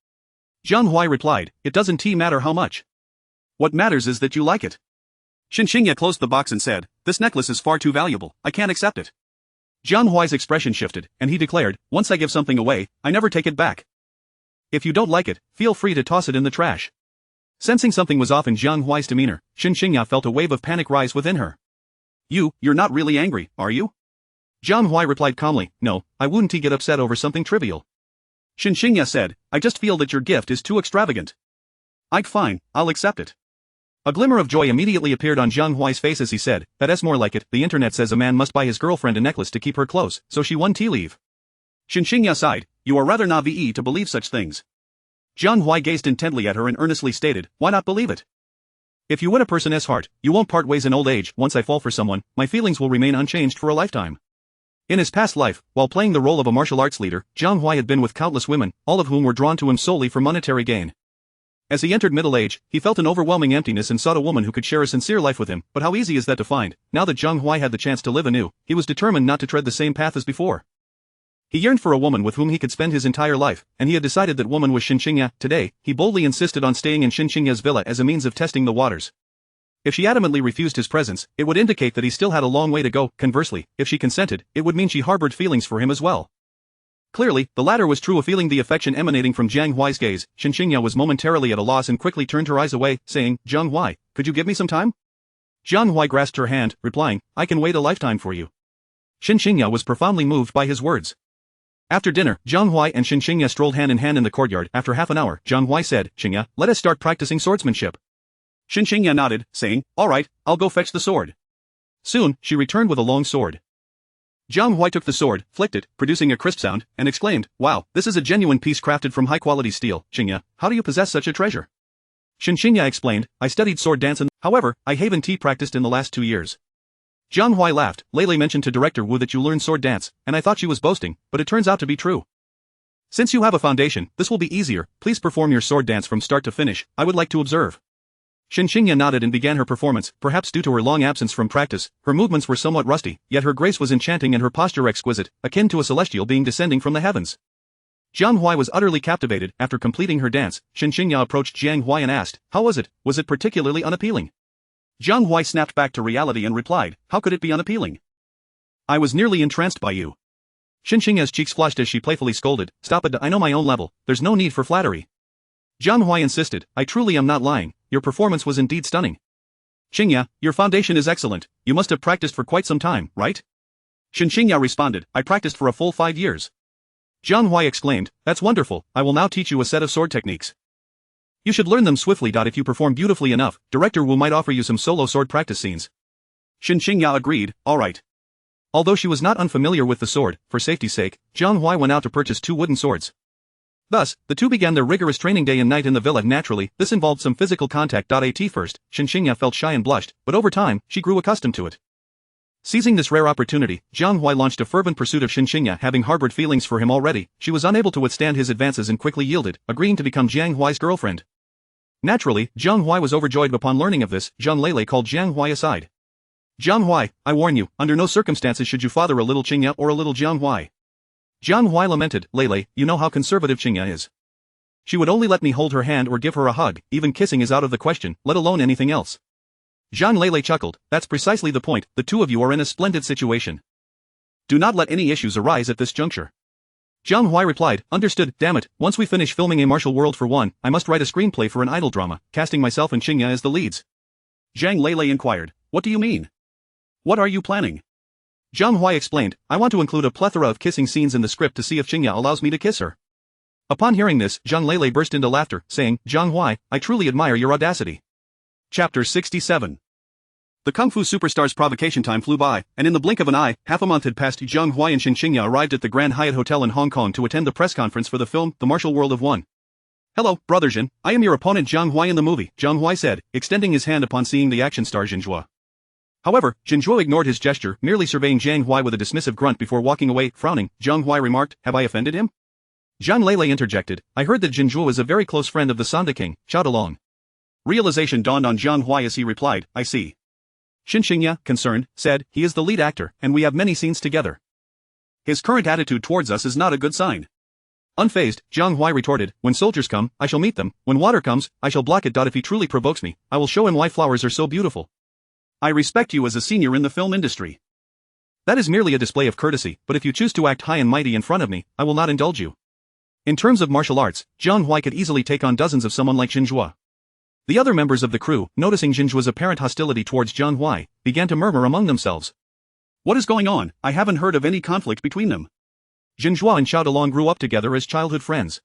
Jiang Huai replied, "It doesn't matter how much. What matters is that you like it." Shen Qingya closed the box and said, "This necklace is far too valuable, I can't accept it." Jiang Huai's expression shifted, and he declared, "Once I give something away, I never take it back. If you don't like it, feel free to toss it in the trash." Sensing something was off in Jiang Huai's demeanor, Shen Qingya felt a wave of panic rise within her. You're not really angry, are you?" Jiang Huai replied calmly, "No, I wouldn't get upset over something trivial." Shen Qingya said, "I just feel that your gift is too extravagant." Fine, I'll accept it." A glimmer of joy immediately appeared on Jiang Huai's face as he said, "That's more like it. The internet says a man must buy his girlfriend a necklace to keep her close, so she won tea leave." Shen Qingya sighed, "You are rather naive to believe such things." Jiang Huai gazed intently at her and earnestly stated, "Why not believe it? If you win a person's heart, you won't part ways in old age. Once I fall for someone, my feelings will remain unchanged for a lifetime." In his past life, while playing the role of a martial arts leader, Jiang Huai had been with countless women, all of whom were drawn to him solely for monetary gain. As he entered middle age, he felt an overwhelming emptiness and sought a woman who could share a sincere life with him, but how easy is that to find? Now that Jiang Huai had the chance to live anew, he was determined not to tread the same path as before. He yearned for a woman with whom he could spend his entire life, and he had decided that woman was Shen Qingya. Today, he boldly insisted on staying in Shen Qingya's villa as a means of testing the waters. If she adamantly refused his presence, it would indicate that he still had a long way to go. Conversely, if she consented, it would mean she harbored feelings for him as well. Clearly, the latter was true of feeling the affection emanating from Jiang Huai's gaze. Shen Qingya was momentarily at a loss and quickly turned her eyes away, saying, "Jiang Huai, could you give me some time?" Jiang Huai grasped her hand, replying, "I can wait a lifetime for you." Shen Qingya was profoundly moved by his words. After dinner, Jiang Huai and Shen Qingya strolled hand in hand in the courtyard. After half an hour, Jiang Huai said, "Qingya, let us start practicing swordsmanship." Shen Qingya nodded, saying, "All right, I'll go fetch the sword." Soon, she returned with a long sword. Jiang Huai took the sword, flicked it, producing a crisp sound, and exclaimed, "Wow, this is a genuine piece crafted from high-quality steel. Qingya, how do you possess such a treasure?" Shen Qingya explained, "I studied sword dance and, however, I haven't practiced in the last 2 years." Jiang Huai laughed. "Lei mentioned to Director Wu that you learned sword dance, and I thought she was boasting, but it turns out to be true. Since you have a foundation, this will be easier. Please perform your sword dance from start to finish. I would like to observe." Shen Qingya nodded and began her performance. Perhaps due to her long absence from practice, her movements were somewhat rusty, yet her grace was enchanting and her posture exquisite, akin to a celestial being descending from the heavens. Jiang Huai was utterly captivated. After completing her dance, Shen Qingya approached Jiang Huai and asked, "How was it? Was it particularly unappealing?" Jiang Huai snapped back to reality and replied, "How could it be unappealing? I was nearly entranced by you." Shen Qingya's cheeks flushed as she playfully scolded, "Stop it, I know my own level, there's no need for flattery." Jiang Huai insisted, "I truly am not lying, your performance was indeed stunning. Qingya, your foundation is excellent, you must have practiced for quite some time, right?" Shen Qingya responded, "I practiced for a full 5 years." Jiang Huai exclaimed, "That's wonderful, I will now teach you a set of sword techniques. You should learn them swiftly. If you perform beautifully enough, Director Wu might offer you some solo sword practice scenes." Shen Qingya agreed, "All right." Although she was not unfamiliar with the sword, for safety's sake, Jiang Huai went out to purchase 2 wooden swords. Thus, the two began their rigorous training day and night in the villa. Naturally, this involved some physical contact. At first, Shen Qingya felt shy and blushed, but over time, she grew accustomed to it. Seizing this rare opportunity, Jiang Huai launched a fervent pursuit of Shen Qingya. Having harbored feelings for him already, she was unable to withstand his advances and quickly yielded, agreeing to become Jiang Huai's girlfriend. Naturally, Jiang Huai was overjoyed. Upon learning of this, Zhang Lei called Jiang Huai aside. "Jiang Huai, I warn you, under no circumstances should you father a little Qingya or a little Jiang Huai." Jiang Huai lamented, "Lei, you know how conservative Qingya is. She would only let me hold her hand or give her a hug, even kissing is out of the question, let alone anything else." Zhang Lei chuckled, "That's precisely the point, the two of you are in a splendid situation. Do not let any issues arise at this juncture." Jiang Huai replied, "Understood, damn it, once we finish filming A Martial World for one, I must write a screenplay for an idol drama, casting myself and Qingya as the leads." Zhang Lei inquired, "What do you mean? What are you planning?" Jiang Huai explained, "I want to include a plethora of kissing scenes in the script to see if Qingya allows me to kiss her." Upon hearing this, Zhang Lei burst into laughter, saying, "Jiang Huai, I truly admire your audacity." Chapter 67. The Kung Fu superstar's provocation time flew by, and in the blink of an eye, half a month had passed. Jiang Huai and Shen Qingya arrived at the Grand Hyatt Hotel in Hong Kong to attend the press conference for the film, The Martial World of One. "Hello, brother Zhen, I am your opponent Jiang Huai in the movie," Jiang Huai said, extending his hand upon seeing the action star Zhen. However, Zhen ignored his gesture, merely surveying Jiang Huai with a dismissive grunt before walking away. Frowning, Jiang Huai remarked, "Have I offended him?" Zhang Lei interjected, "I heard that Zhen is a very close friend of the Sanda King, Chao Dalong." Realization dawned on Jiang Huai as he replied, "I see." Shen Qingya, concerned, said, "He is the lead actor, and we have many scenes together. His current attitude towards us is not a good sign." Unfazed, Jiang Huai retorted, "When soldiers come, I shall meet them, when water comes, I shall block it. If he truly provokes me, I will show him why flowers are so beautiful. I respect you as a senior in the film industry. That is merely a display of courtesy, but if you choose to act high and mighty in front of me, I will not indulge you." In terms of martial arts, Jiang Huai could easily take on dozens of someone like Zhen. The other members of the crew, noticing Zhen's apparent hostility towards Jiang Huai, began to murmur among themselves. "What is going on? I haven't heard of any conflict between them. Zhen and Chao Dalong grew up together as childhood friends.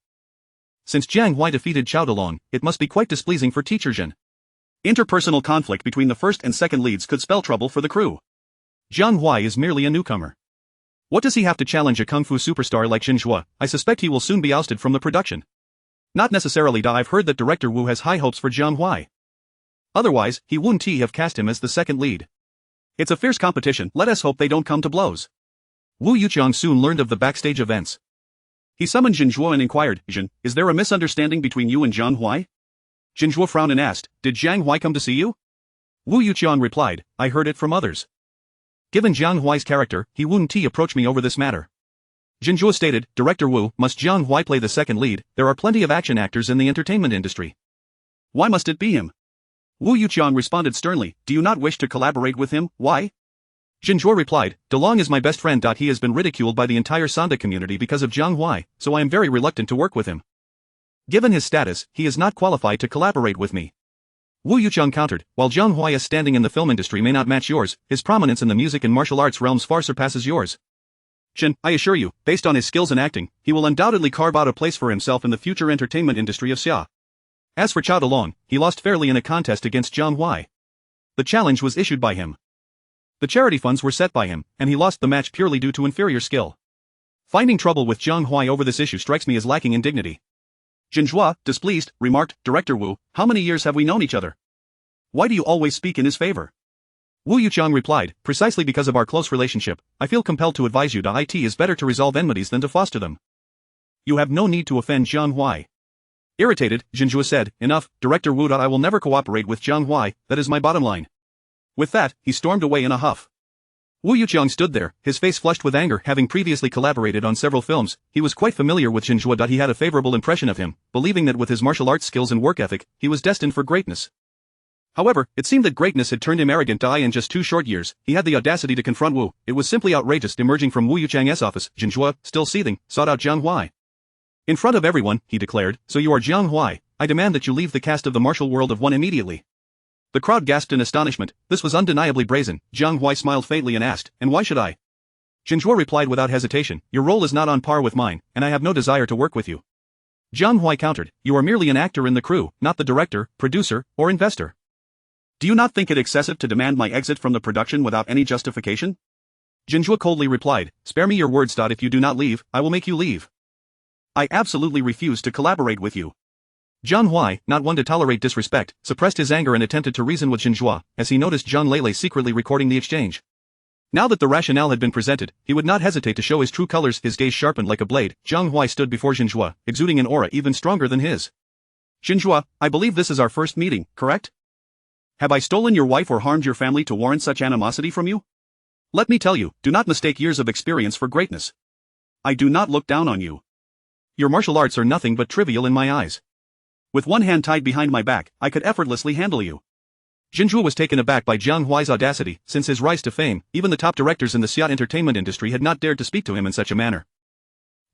Since Jiang Huai defeated Chao Dalong, it must be quite displeasing for teacher Zhen. Interpersonal conflict between the first and second leads could spell trouble for the crew. Jiang Huai is merely a newcomer. What does he have to challenge a kung fu superstar like Zhen? I suspect he will soon be ousted from the production." "Not necessarily. I've heard that Director Wu has high hopes for Jiang Huai. Otherwise, he wouldn't have cast him as the second lead. It's a fierce competition, let us hope they don't come to blows." Wu Yuqiang soon learned of the backstage events. He summoned Jinzhuo and inquired, Jin, is there a misunderstanding between you and Jiang Huai? Jinzhuo frowned and asked, did Jiang Huai come to see you? Wu Yuqiang replied, I heard it from others. Given Jiang Huai's character, he wouldn't approach me over this matter. Jinzhuo stated, Director Wu, must Jiang Huai play the second lead? There are plenty of action actors in the entertainment industry. Why must it be him? Wu Yuqiang responded sternly, do you not wish to collaborate with him? Why? Jinzhuo replied, DeLong is my best friend. He has been ridiculed by the entire Sanda community because of Jiang Huai, so I am very reluctant to work with him. Given his status, he is not qualified to collaborate with me. Wu Yuqiang countered, while Jiang Huai's standing in the film industry may not match yours, his prominence in the music and martial arts realms far surpasses yours. Shen, I assure you, based on his skills in acting, he will undoubtedly carve out a place for himself in the future entertainment industry of Xia. As for Chao DeLong, he lost fairly in a contest against Jiang Huai. The challenge was issued by him. The charity funds were set by him, and he lost the match purely due to inferior skill. Finding trouble with Jiang Huai over this issue strikes me as lacking in dignity. Jinzhuo, displeased, remarked, Director Wu, how many years have we known each other? Why do you always speak in his favor? Wu Yuqiang replied, precisely because of our close relationship, I feel compelled to advise you that it is better to resolve enmities than to foster them. You have no need to offend Jiang Huai. Irritated, Jinzhuo said, enough, Director Wu. I will never cooperate with Jiang Huai, that is my bottom line. With that, he stormed away in a huff. Wu Yuqiang stood there, his face flushed with anger. Having previously collaborated on several films, he was quite familiar with Jinzhuo. He had a favorable impression of him, believing that with his martial arts skills and work ethic, he was destined for greatness. However, it seemed that greatness had turned him arrogant. In just 2 short years, he had the audacity to confront Wu. It was simply outrageous. Emerging from Wu Yuqiang's office, Jinzhuo, still seething, sought out Jiang Huai. In front of everyone, he declared, so you are Jiang Huai, I demand that you leave the cast of the martial world of one immediately. The crowd gasped in astonishment. This was undeniably brazen. Jiang Huai smiled faintly and asked, and why should I? Jinzhuo replied without hesitation, your role is not on par with mine, and I have no desire to work with you. Jiang Huai countered, you are merely an actor in the crew, not the director, producer, or investor. Do you not think it excessive to demand my exit from the production without any justification? Jinzhuo coldly replied, spare me your words. If you do not leave, I will make you leave. I absolutely refuse to collaborate with you. Jiang Huai, not one to tolerate disrespect, suppressed his anger and attempted to reason with Jinzhuo, as he noticed Zhang Lele secretly recording the exchange. Now that the rationale had been presented, he would not hesitate to show his true colors. His gaze sharpened like a blade. Jiang Huai stood before Jinzhuo, exuding an aura even stronger than his. Jinzhuo, I believe this is our first meeting, correct? Have I stolen your wife or harmed your family to warrant such animosity from you? Let me tell you, do not mistake years of experience for greatness. I do not look down on you. Your martial arts are nothing but trivial in my eyes. With one hand tied behind my back, I could effortlessly handle you. Jinzhuo was taken aback by Jiang Huai's audacity. Since his rise to fame, even the top directors in the Xia entertainment industry had not dared to speak to him in such a manner.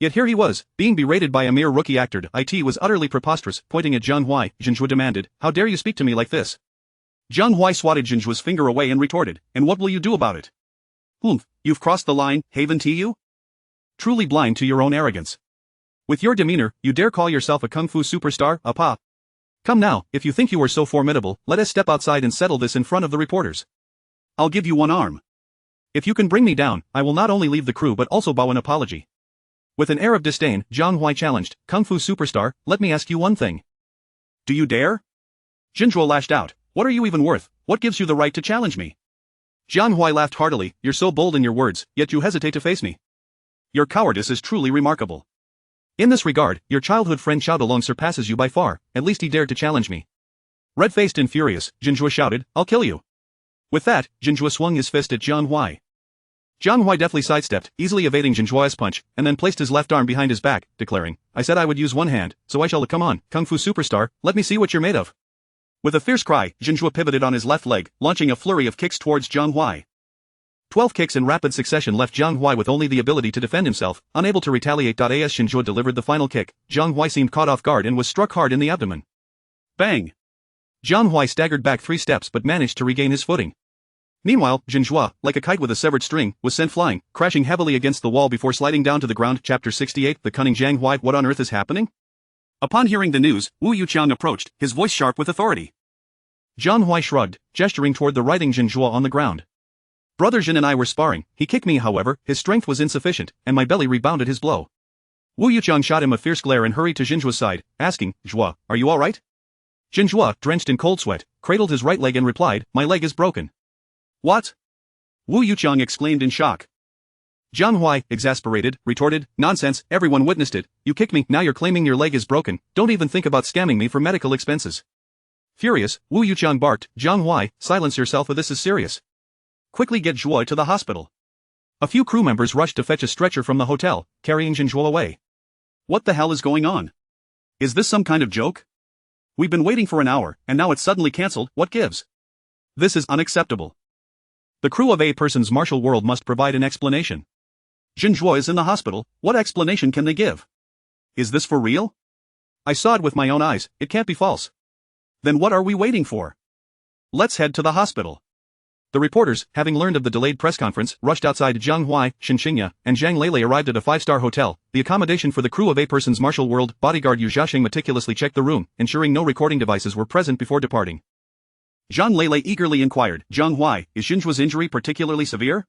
Yet here he was, being berated by a mere rookie actor. It was utterly preposterous. Pointing at Jiang Huai, Jinzhuo demanded, how dare you speak to me like this? Jiang Huai swatted Jinzhuo's finger away and retorted, and what will you do about it? You've crossed the line, haven't you? Truly blind to your own arrogance. With your demeanor, you dare call yourself a kung fu superstar, apa? Come now, if you think you are so formidable, let us step outside and settle this in front of the reporters. I'll give you one arm. If you can bring me down, I will not only leave the crew but also bow an apology. With an air of disdain, Jiang Huai challenged, kung fu superstar, let me ask you one thing. Do you dare? Jinzhuo lashed out, what are you even worth? What gives you the right to challenge me? Jiang Huai laughed heartily, you're so bold in your words, yet you hesitate to face me. Your cowardice is truly remarkable. In this regard, your childhood friend Chao DeLong surpasses you by far, at least he dared to challenge me. Red-faced and furious, Jinzhuo shouted, I'll kill you. With that, Jinzhuo swung his fist at Jiang Huai. Jiang Huai deftly sidestepped, easily evading Jinzhuo's punch, and then placed his left arm behind his back, declaring, I said I would use one hand, so I shall. Come on, kung fu superstar, let me see what you're made of. With a fierce cry, Jinzhuo pivoted on his left leg, launching a flurry of kicks towards Jiang Huai. 12 kicks in rapid succession left Jiang Huai with only the ability to defend himself, unable to retaliate. As Jinzhuo delivered the final kick, Jiang Huai seemed caught off guard and was struck hard in the abdomen. Bang! Jiang Huai staggered back 3 steps but managed to regain his footing. Meanwhile, Jinzhuo, like a kite with a severed string, was sent flying, crashing heavily against the wall before sliding down to the ground. Chapter 68 The Cunning Jiang Huai. What on earth is happening? Upon hearing the news, Wu Yuqiang approached, his voice sharp with authority. Jiang Huai shrugged, gesturing toward the writhing Jinzhuo on the ground. Brother Jin and I were sparring. He kicked me, however, his strength was insufficient, and my belly rebounded his blow. Wu Yuqiang shot him a fierce glare and hurried to Jinzhuo's side, asking, Zhuo, are you alright? Jinzhuo, drenched in cold sweat, cradled his right leg and replied, my leg is broken. What? Wu Yuqiang exclaimed in shock. Jiang Huai, exasperated, retorted, "Nonsense, everyone witnessed it, you kicked me, now you're claiming your leg is broken, don't even think about scamming me for medical expenses." Furious, Wu Yuqiang barked, "Jiang Huai, silence yourself or this is serious. Quickly get Zhuo to the hospital." A few crew members rushed to fetch a stretcher from the hotel, carrying Zhuo away. What the hell is going on? Is this some kind of joke? We've been waiting for an hour, and now it's suddenly cancelled, what gives? This is unacceptable. The crew of a person's martial world must provide an explanation. Zhuo is in the hospital, what explanation can they give? Is this for real? I saw it with my own eyes, it can't be false. Then what are we waiting for? Let's head to the hospital. The reporters, having learned of the delayed press conference, rushed outside. Jiang Huai, Shen Qingya, and Zhang Lele arrived at a 5-star hotel, the accommodation for the crew of a person's martial world. Bodyguard Yu Xiaoxing meticulously checked the room, ensuring no recording devices were present before departing. Zhang Lele eagerly inquired, "Jiang Huai, is Zhuo's injury particularly severe?"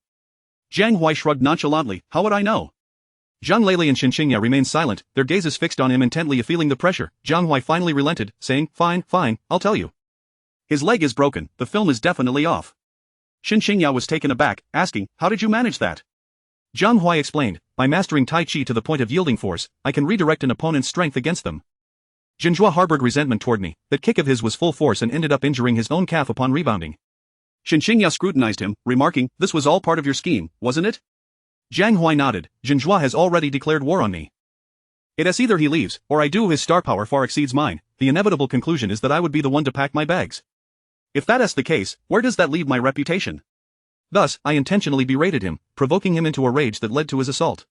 Jiang Huai shrugged nonchalantly, "How would I know?" Zhang Lele and Shen Qingya remained silent, their gazes fixed on him intently. Feeling the pressure, Jiang Huai finally relented, saying, Fine, I'll tell you. His leg is broken, the film is definitely off." Shen Qingya was taken aback, asking, "How did you manage that?" Jiang Huai explained, "By mastering Tai Chi to the point of yielding force, I can redirect an opponent's strength against them." Zhuo harbored resentment toward me, that kick of his was full force and ended up injuring his own calf upon rebounding. Shen Qingya scrutinized him, remarking, "This was all part of your scheme, wasn't it?" Jiang Huai nodded, "Zhuo has already declared war on me. It is either he leaves, or I do. His star power far exceeds mine, the inevitable conclusion is that I would be the one to pack my bags. If that is the case, where does that leave my reputation? Thus, I intentionally berated him, provoking him into a rage that led to his assault.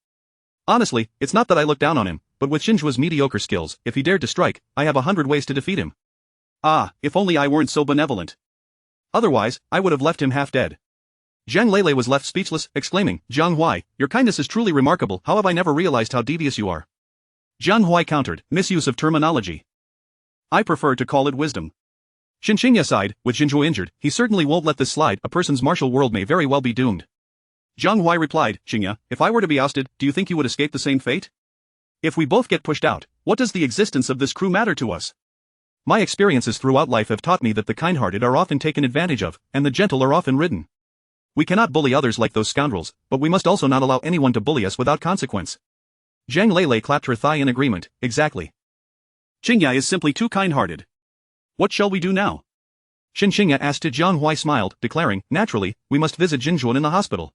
Honestly, it's not that I look down on him, but with Zhuo's mediocre skills, if he dared to strike, I have 100 ways to defeat him. Ah, if only I weren't so benevolent. Otherwise, I would have left him half dead." Zhang Lele was left speechless, exclaiming, "Jiang Huai, your kindness is truly remarkable, how have I never realized how devious you are?" Jiang Huai countered, "Misuse of terminology. I prefer to call it wisdom." Shen Qingya sighed, with Zhuo injured, he certainly won't let this slide, a person's martial world may very well be doomed. Jiang Huai replied, "Qingya, if I were to be ousted, do you think you would escape the same fate? If we both get pushed out, what does the existence of this crew matter to us? My experiences throughout life have taught me that the kind-hearted are often taken advantage of, and the gentle are often ridden. We cannot bully others like those scoundrels, but we must also not allow anyone to bully us without consequence." Zhang Lele clapped her thigh in agreement, "Exactly. Qingya is simply too kind-hearted. What shall we do now?" Shen Qingya asked. Jiang Huai smiled, declaring, "Naturally, we must visit Zhuo in the hospital."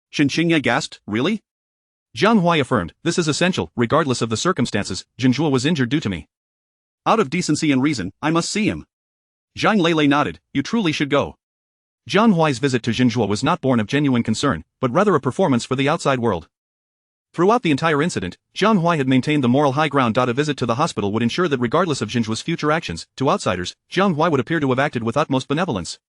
Shen Qingya gasped, "Really?" Jiang Huai affirmed, "This is essential, regardless of the circumstances, Zhuo was injured due to me. Out of decency and reason, I must see him." Zhang Lele nodded, "You truly should go." Jiang Huai's visit to Zhuo was not born of genuine concern, but rather a performance for the outside world. Throughout the entire incident, Jiang Huai had maintained the moral high ground. A visit to the hospital would ensure that regardless of Zhuo's future actions, to outsiders, Jiang Huai would appear to have acted with utmost benevolence.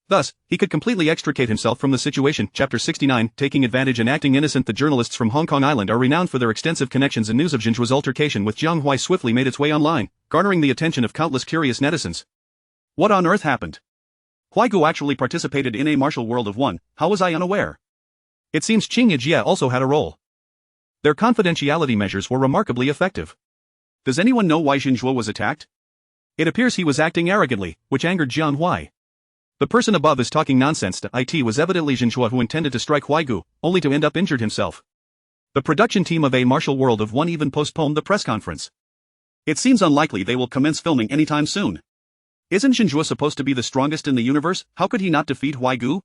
Thus, he could completely extricate himself from the situation. Chapter 69, Taking Advantage and Acting Innocent. The journalists from Hong Kong Island are renowned for their extensive connections, and news of Zhuo's altercation with Jiang Huai swiftly made its way online, garnering the attention of countless curious netizens. What on earth happened? Huaigu actually participated in a martial world of one, how was I unaware? It seems Qingya Jia also had a role. Their confidentiality measures were remarkably effective. Does anyone know why Zhuo was attacked? It appears he was acting arrogantly, which angered Jiang Huai. The person above is talking nonsense. It was evidently Zhuo who intended to strike Huaigu, only to end up injured himself. The production team of A Martial World of One even postponed the press conference. It seems unlikely they will commence filming anytime soon. Isn't Zhuo supposed to be the strongest in the universe? How could he not defeat Huaigu?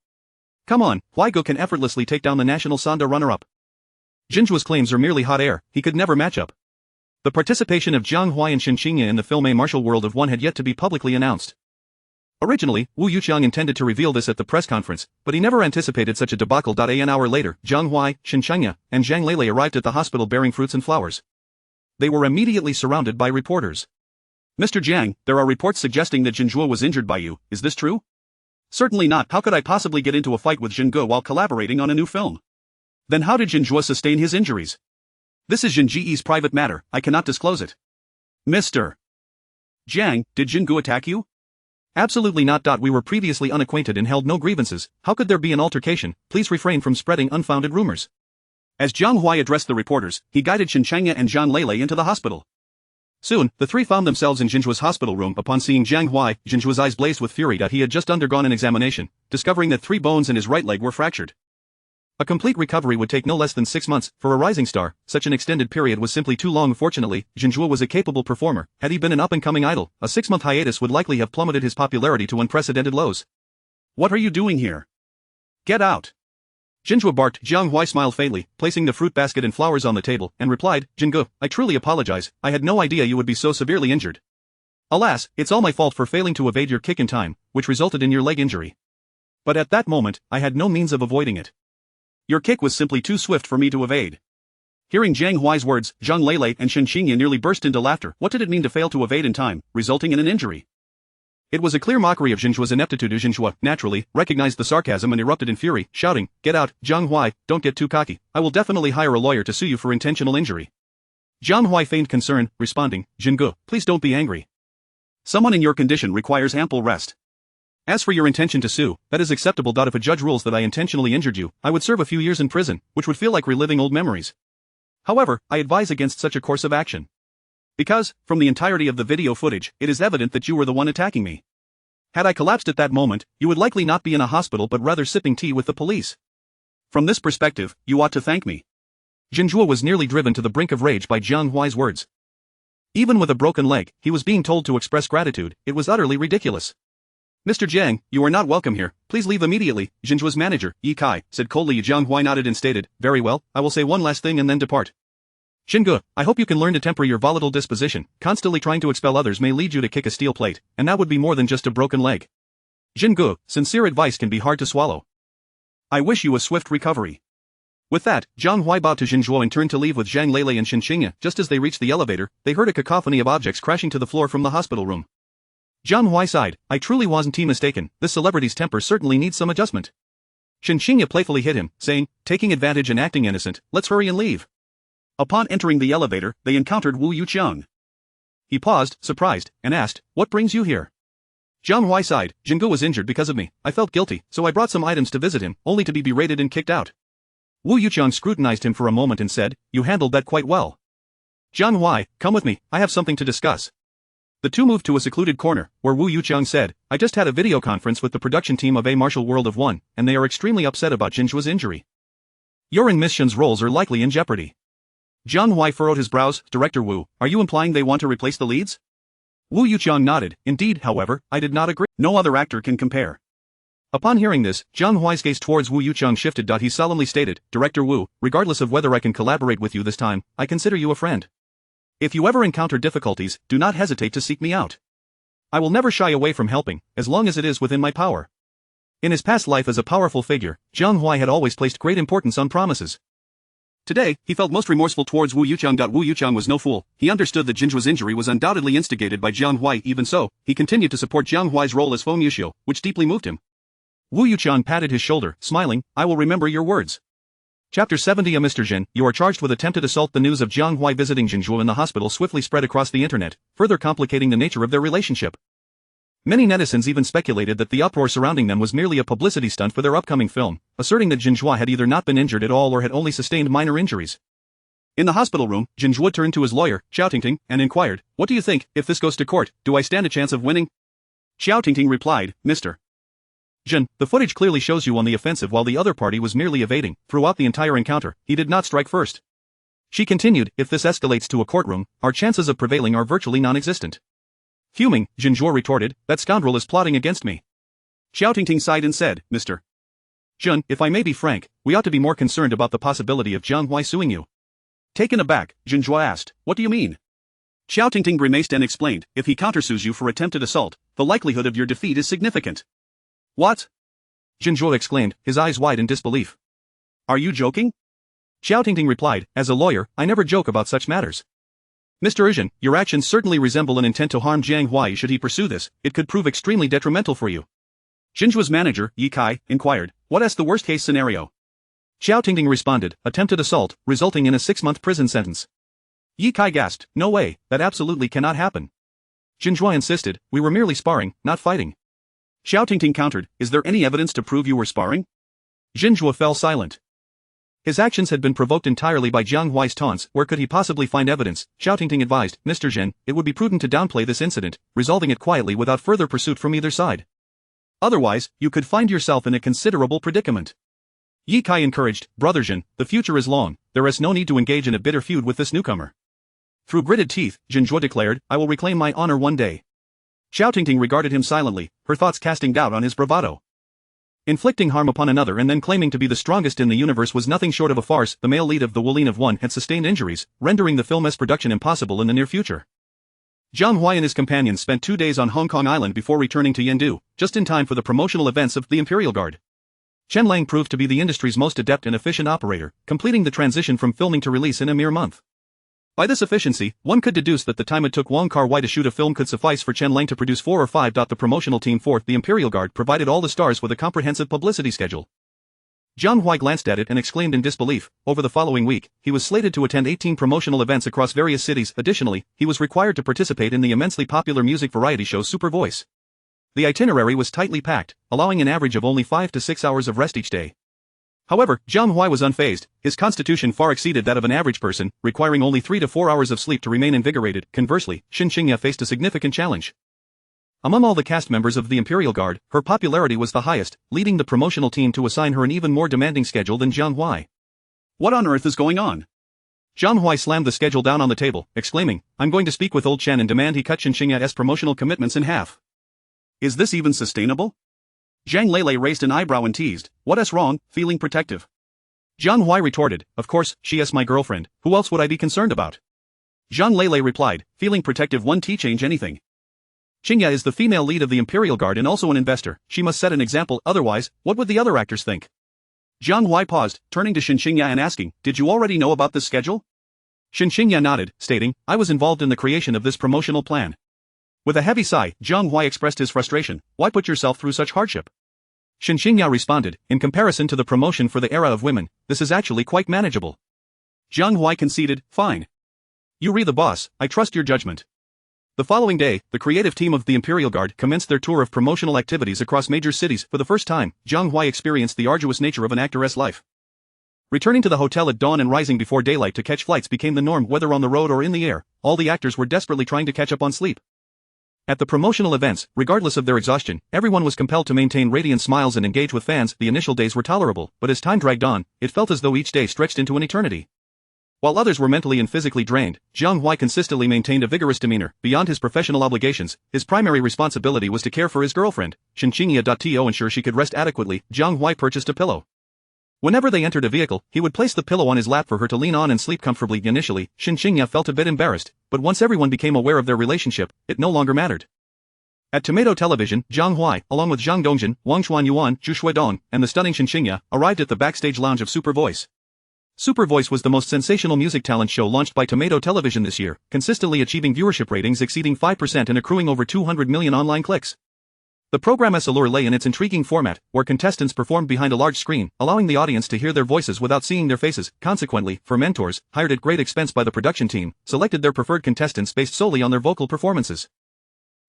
Come on, Huaigu can effortlessly take down the national Sanda runner-up. Zhuo's claims are merely hot air, he could never match up. The participation of Jiang Huai and Shen Qingya in the film A Martial World of One had yet to be publicly announced. Originally, Wu Yuqiang intended to reveal this at the press conference, but he never anticipated such a debacle. An hour later, Jiang Huai, Shen Qingya, and Zhang Lele arrived at the hospital bearing fruits and flowers. They were immediately surrounded by reporters. "Mr. Jiang, there are reports suggesting that Zhuo was injured by you, is this true?" "Certainly not. How could I possibly get into a fight with Zhengge while collaborating on a new film? Then how did Zhuo sustain his injuries? This is Zhengge's private matter, I cannot disclose it." "Mr. Jiang, did Zhengge attack you?" "Absolutely not. We were previously unacquainted and held no grievances, how could there be an altercation? Please refrain from spreading unfounded rumors." As Jiang Huai addressed the reporters, he guided Shen Qingya and Zhang Lele into the hospital. Soon, the three found themselves in Zhuo's hospital room. Upon seeing Jiang Huai, Zhuo's eyes blazed with fury. He had just undergone an examination, discovering that 3 bones in his right leg were fractured. A complete recovery would take no less than 6 months. For a rising star, such an extended period was simply too long. Fortunately, Jiang was a capable performer. Had he been an up-and-coming idol, a 6-month hiatus would likely have plummeted his popularity to unprecedented lows. What are you doing here? Get out! Jiang barked. Jiang Huai smiled faintly, placing the fruit basket and flowers on the table, and replied, Jiang, I truly apologize, I had no idea you would be so severely injured. Alas, it's all my fault for failing to evade your kick in time, which resulted in your leg injury. But at that moment, I had no means of avoiding it. Your kick was simply too swift for me to evade. Hearing Jiang Huai's words, Zhang Lele and Shen Qingya nearly burst into laughter. What did it mean to fail to evade in time, resulting in an injury? It was a clear mockery of Jiang's ineptitude. Jiang, naturally, recognized the sarcasm and erupted in fury, shouting, Get out, Jiang Huai, don't get too cocky, I will definitely hire a lawyer to sue you for intentional injury. Jiang Huai feigned concern, responding, Jiang, please don't be angry. Someone in your condition requires ample rest. As for your intention to sue, that is acceptable. If a judge rules that I intentionally injured you, I would serve a few years in prison, which would feel like reliving old memories. However, I advise against such a course of action. Because, from the entirety of the video footage, it is evident that you were the one attacking me. Had I collapsed at that moment, you would likely not be in a hospital but rather sipping tea with the police. From this perspective, you ought to thank me. Jiang was nearly driven to the brink of rage by Jiang Huai's words. Even with a broken leg, he was being told to express gratitude. It was utterly ridiculous. Mr. Jiang, you are not welcome here, please leave immediately, Jiang's manager, Yi Kai, said coldly. Jiang Huai nodded and stated, Very well, I will say one last thing and then depart. Jiang, I hope you can learn to temper your volatile disposition. Constantly trying to expel others may lead you to kick a steel plate, and that would be more than just a broken leg. Jiang, sincere advice can be hard to swallow. I wish you a swift recovery. With that, Jiang Huai bowed to Jiang and turned to leave with Zhang Lele and Shen Qingya. Just as they reached the elevator, they heard a cacophony of objects crashing to the floor from the hospital room. Jiang Huai sighed, I truly wasn't mistaken, this celebrity's temper certainly needs some adjustment. Shen Qingya playfully hit him, saying, taking advantage and acting innocent, let's hurry and leave. Upon entering the elevator, they encountered Wu Yuqiang. He paused, surprised, and asked, What brings you here? Jiang Huai sighed, Jiang was injured because of me, I felt guilty, so I brought some items to visit him, only to be berated and kicked out. Wu Yuqiang scrutinized him for a moment and said, You handled that quite well. Jiang Huai, come with me, I have something to discuss. The two moved to a secluded corner, where Wu Yuqiang said, I just had a video conference with the production team of A Martial World of One, and they are extremely upset about Jiang's injury. Your and Miss Shen's roles are likely in jeopardy. Jiang Huai furrowed his brows, Director Wu, are you implying they want to replace the leads? Wu Yuqiang nodded, indeed, however, I did not agree. No other actor can compare. Upon hearing this, Jiang Huai's gaze towards Wu Yuqiang shifted. He solemnly stated, Director Wu, regardless of whether I can collaborate with you this time, I consider you a friend. If you ever encounter difficulties, do not hesitate to seek me out. I will never shy away from helping, as long as it is within my power. In his past life as a powerful figure, Jiang Huai had always placed great importance on promises. Today, he felt most remorseful towards Wu Yuqiang. Wu Yuqiang was no fool, he understood that Jiang's injury was undoubtedly instigated by Jiang Huai. Even so, he continued to support Jiang Huai's role as Feng Yuxiu, which deeply moved him. Wu Yuqiang patted his shoulder, smiling, I will remember your words. Chapter 70 Mr. Zhen, you are charged with attempted assault. The news of Jiang Huai visiting Jiang in the hospital swiftly spread across the internet, further complicating the nature of their relationship. Many netizens even speculated that the uproar surrounding them was merely a publicity stunt for their upcoming film, asserting that Jiang had either not been injured at all or had only sustained minor injuries. In the hospital room, Jiang turned to his lawyer, Xiao Tingting, and inquired, What do you think, if this goes to court, do I stand a chance of winning? Xiao Tingting replied, Mr. Zhen, the footage clearly shows you on the offensive while the other party was merely evading. Throughout the entire encounter, he did not strike first. She continued, if this escalates to a courtroom, our chances of prevailing are virtually non-existent. Fuming, Jiang retorted, that scoundrel is plotting against me. Xiao Tingting sighed and said, Mr. Zhen, if I may be frank, we ought to be more concerned about the possibility of Jiang Huai suing you. Taken aback, Jiang asked, what do you mean? Xiao Tingting grimaced and explained, if he countersues you for attempted assault, the likelihood of your defeat is significant. What? Jiang exclaimed, his eyes wide in disbelief. Are you joking? Xiao Tingting replied, as a lawyer, I never joke about such matters. Mr. Zhen, your actions certainly resemble an intent to harm Jiang Huai. Should he pursue this, it could prove extremely detrimental for you. Jiang's manager, Yi Kai, inquired, what is the worst-case scenario? Xiao Tingting responded, attempted assault, resulting in a 6-month prison sentence. Yi Kai gasped, no way, that absolutely cannot happen. Jiang insisted, we were merely sparring, not fighting. Xiao Tingting countered, is there any evidence to prove you were sparring? Jiang fell silent. His actions had been provoked entirely by Jiang Huai's taunts. Where could he possibly find evidence? Xiao Tingting advised, Mr. Zhen, it would be prudent to downplay this incident, resolving it quietly without further pursuit from either side. Otherwise, you could find yourself in a considerable predicament. Ye Kai encouraged, brother Jin, the future is long, there is no need to engage in a bitter feud with this newcomer. Through gritted teeth, Jin Zhuo declared, I will reclaim my honor one day. Xiao Tingting regarded him silently, her thoughts casting doubt on his bravado. Inflicting harm upon another and then claiming to be the strongest in the universe was nothing short of a farce. The male lead of the Wulin of One had sustained injuries, rendering the film's production impossible in the near future. Jiang Huai and his companions spent 2 days on Hong Kong Island before returning to Yendu, just in time for the promotional events of the Imperial Guard. Chen Lang proved to be the industry's most adept and efficient operator, completing the transition from filming to release in a mere month. By this efficiency, one could deduce that the time it took Wong Kar-wai to shoot a film could suffice for Chen Lang to produce 4 or 5. The promotional team for the Imperial Guard provided all the stars with a comprehensive publicity schedule. Jiang Huai glanced at it and exclaimed in disbelief. Over the following week, he was slated to attend 18 promotional events across various cities. Additionally, he was required to participate in the immensely popular music variety show Super Voice. The itinerary was tightly packed, allowing an average of only 5 to 6 hours of rest each day. However, Jiang Huai was unfazed. His constitution far exceeded that of an average person, requiring only 3 to 4 hours of sleep to remain invigorated. Conversely, Shen Qingya faced a significant challenge. Among all the cast members of the Imperial Guard, her popularity was the highest, leading the promotional team to assign her an even more demanding schedule than Jiang Huai. What on earth is going on? Jiang Huai slammed the schedule down on the table, exclaiming, I'm going to speak with old Chen and demand he cut Shen Qingya's promotional commitments in half. Is this even sustainable? Zhang Lele raised an eyebrow and teased, what's wrong, feeling protective? Jiang Huai retorted, of course, she is my girlfriend, who else would I be concerned about? Zhang Lele replied, feeling protective won't change anything. Qingya is the female lead of the Imperial Guard and also an investor, she must set an example, otherwise, what would the other actors think? Jiang Huai paused, turning to Shen Qingya and asking, did you already know about this schedule? Shen Qingya nodded, stating, I was involved in the creation of this promotional plan. With a heavy sigh, Jiang Huai expressed his frustration, why put yourself through such hardship? Shen Qingya responded, in comparison to the promotion for the era of women, this is actually quite manageable. Jiang Huai conceded, fine. You re the boss, I trust your judgment. The following day, the creative team of the Imperial Guard commenced their tour of promotional activities across major cities. For the first time, Jiang Huai experienced the arduous nature of an actor's life. Returning to the hotel at dawn and rising before daylight to catch flights became the norm, whether on the road or in the air. All the actors were desperately trying to catch up on sleep. At the promotional events, regardless of their exhaustion, everyone was compelled to maintain radiant smiles and engage with fans. The initial days were tolerable, but as time dragged on, it felt as though each day stretched into an eternity. While others were mentally and physically drained, Jiang Huai consistently maintained a vigorous demeanor. Beyond his professional obligations, his primary responsibility was to care for his girlfriend. Shen Qingya. To ensure she could rest adequately, Jiang Huai purchased a pillow. Whenever they entered a vehicle, he would place the pillow on his lap for her to lean on and sleep comfortably. Initially, Shen Qingya felt a bit embarrassed, but once everyone became aware of their relationship, it no longer mattered. At Tomato Television, Jiang Huai, along with Zhang Dongjin, Wang Chuanyuan, Zhu Shuidong, and the stunning Shen Qingya, arrived at the backstage lounge of Super Voice. Super Voice was the most sensational music talent show launched by Tomato Television this year, consistently achieving viewership ratings exceeding 5% and accruing over 200 million online clicks. The program's allure lay in its intriguing format, where contestants performed behind a large screen, allowing the audience to hear their voices without seeing their faces. Consequently, for mentors, hired at great expense by the production team, selected their preferred contestants based solely on their vocal performances.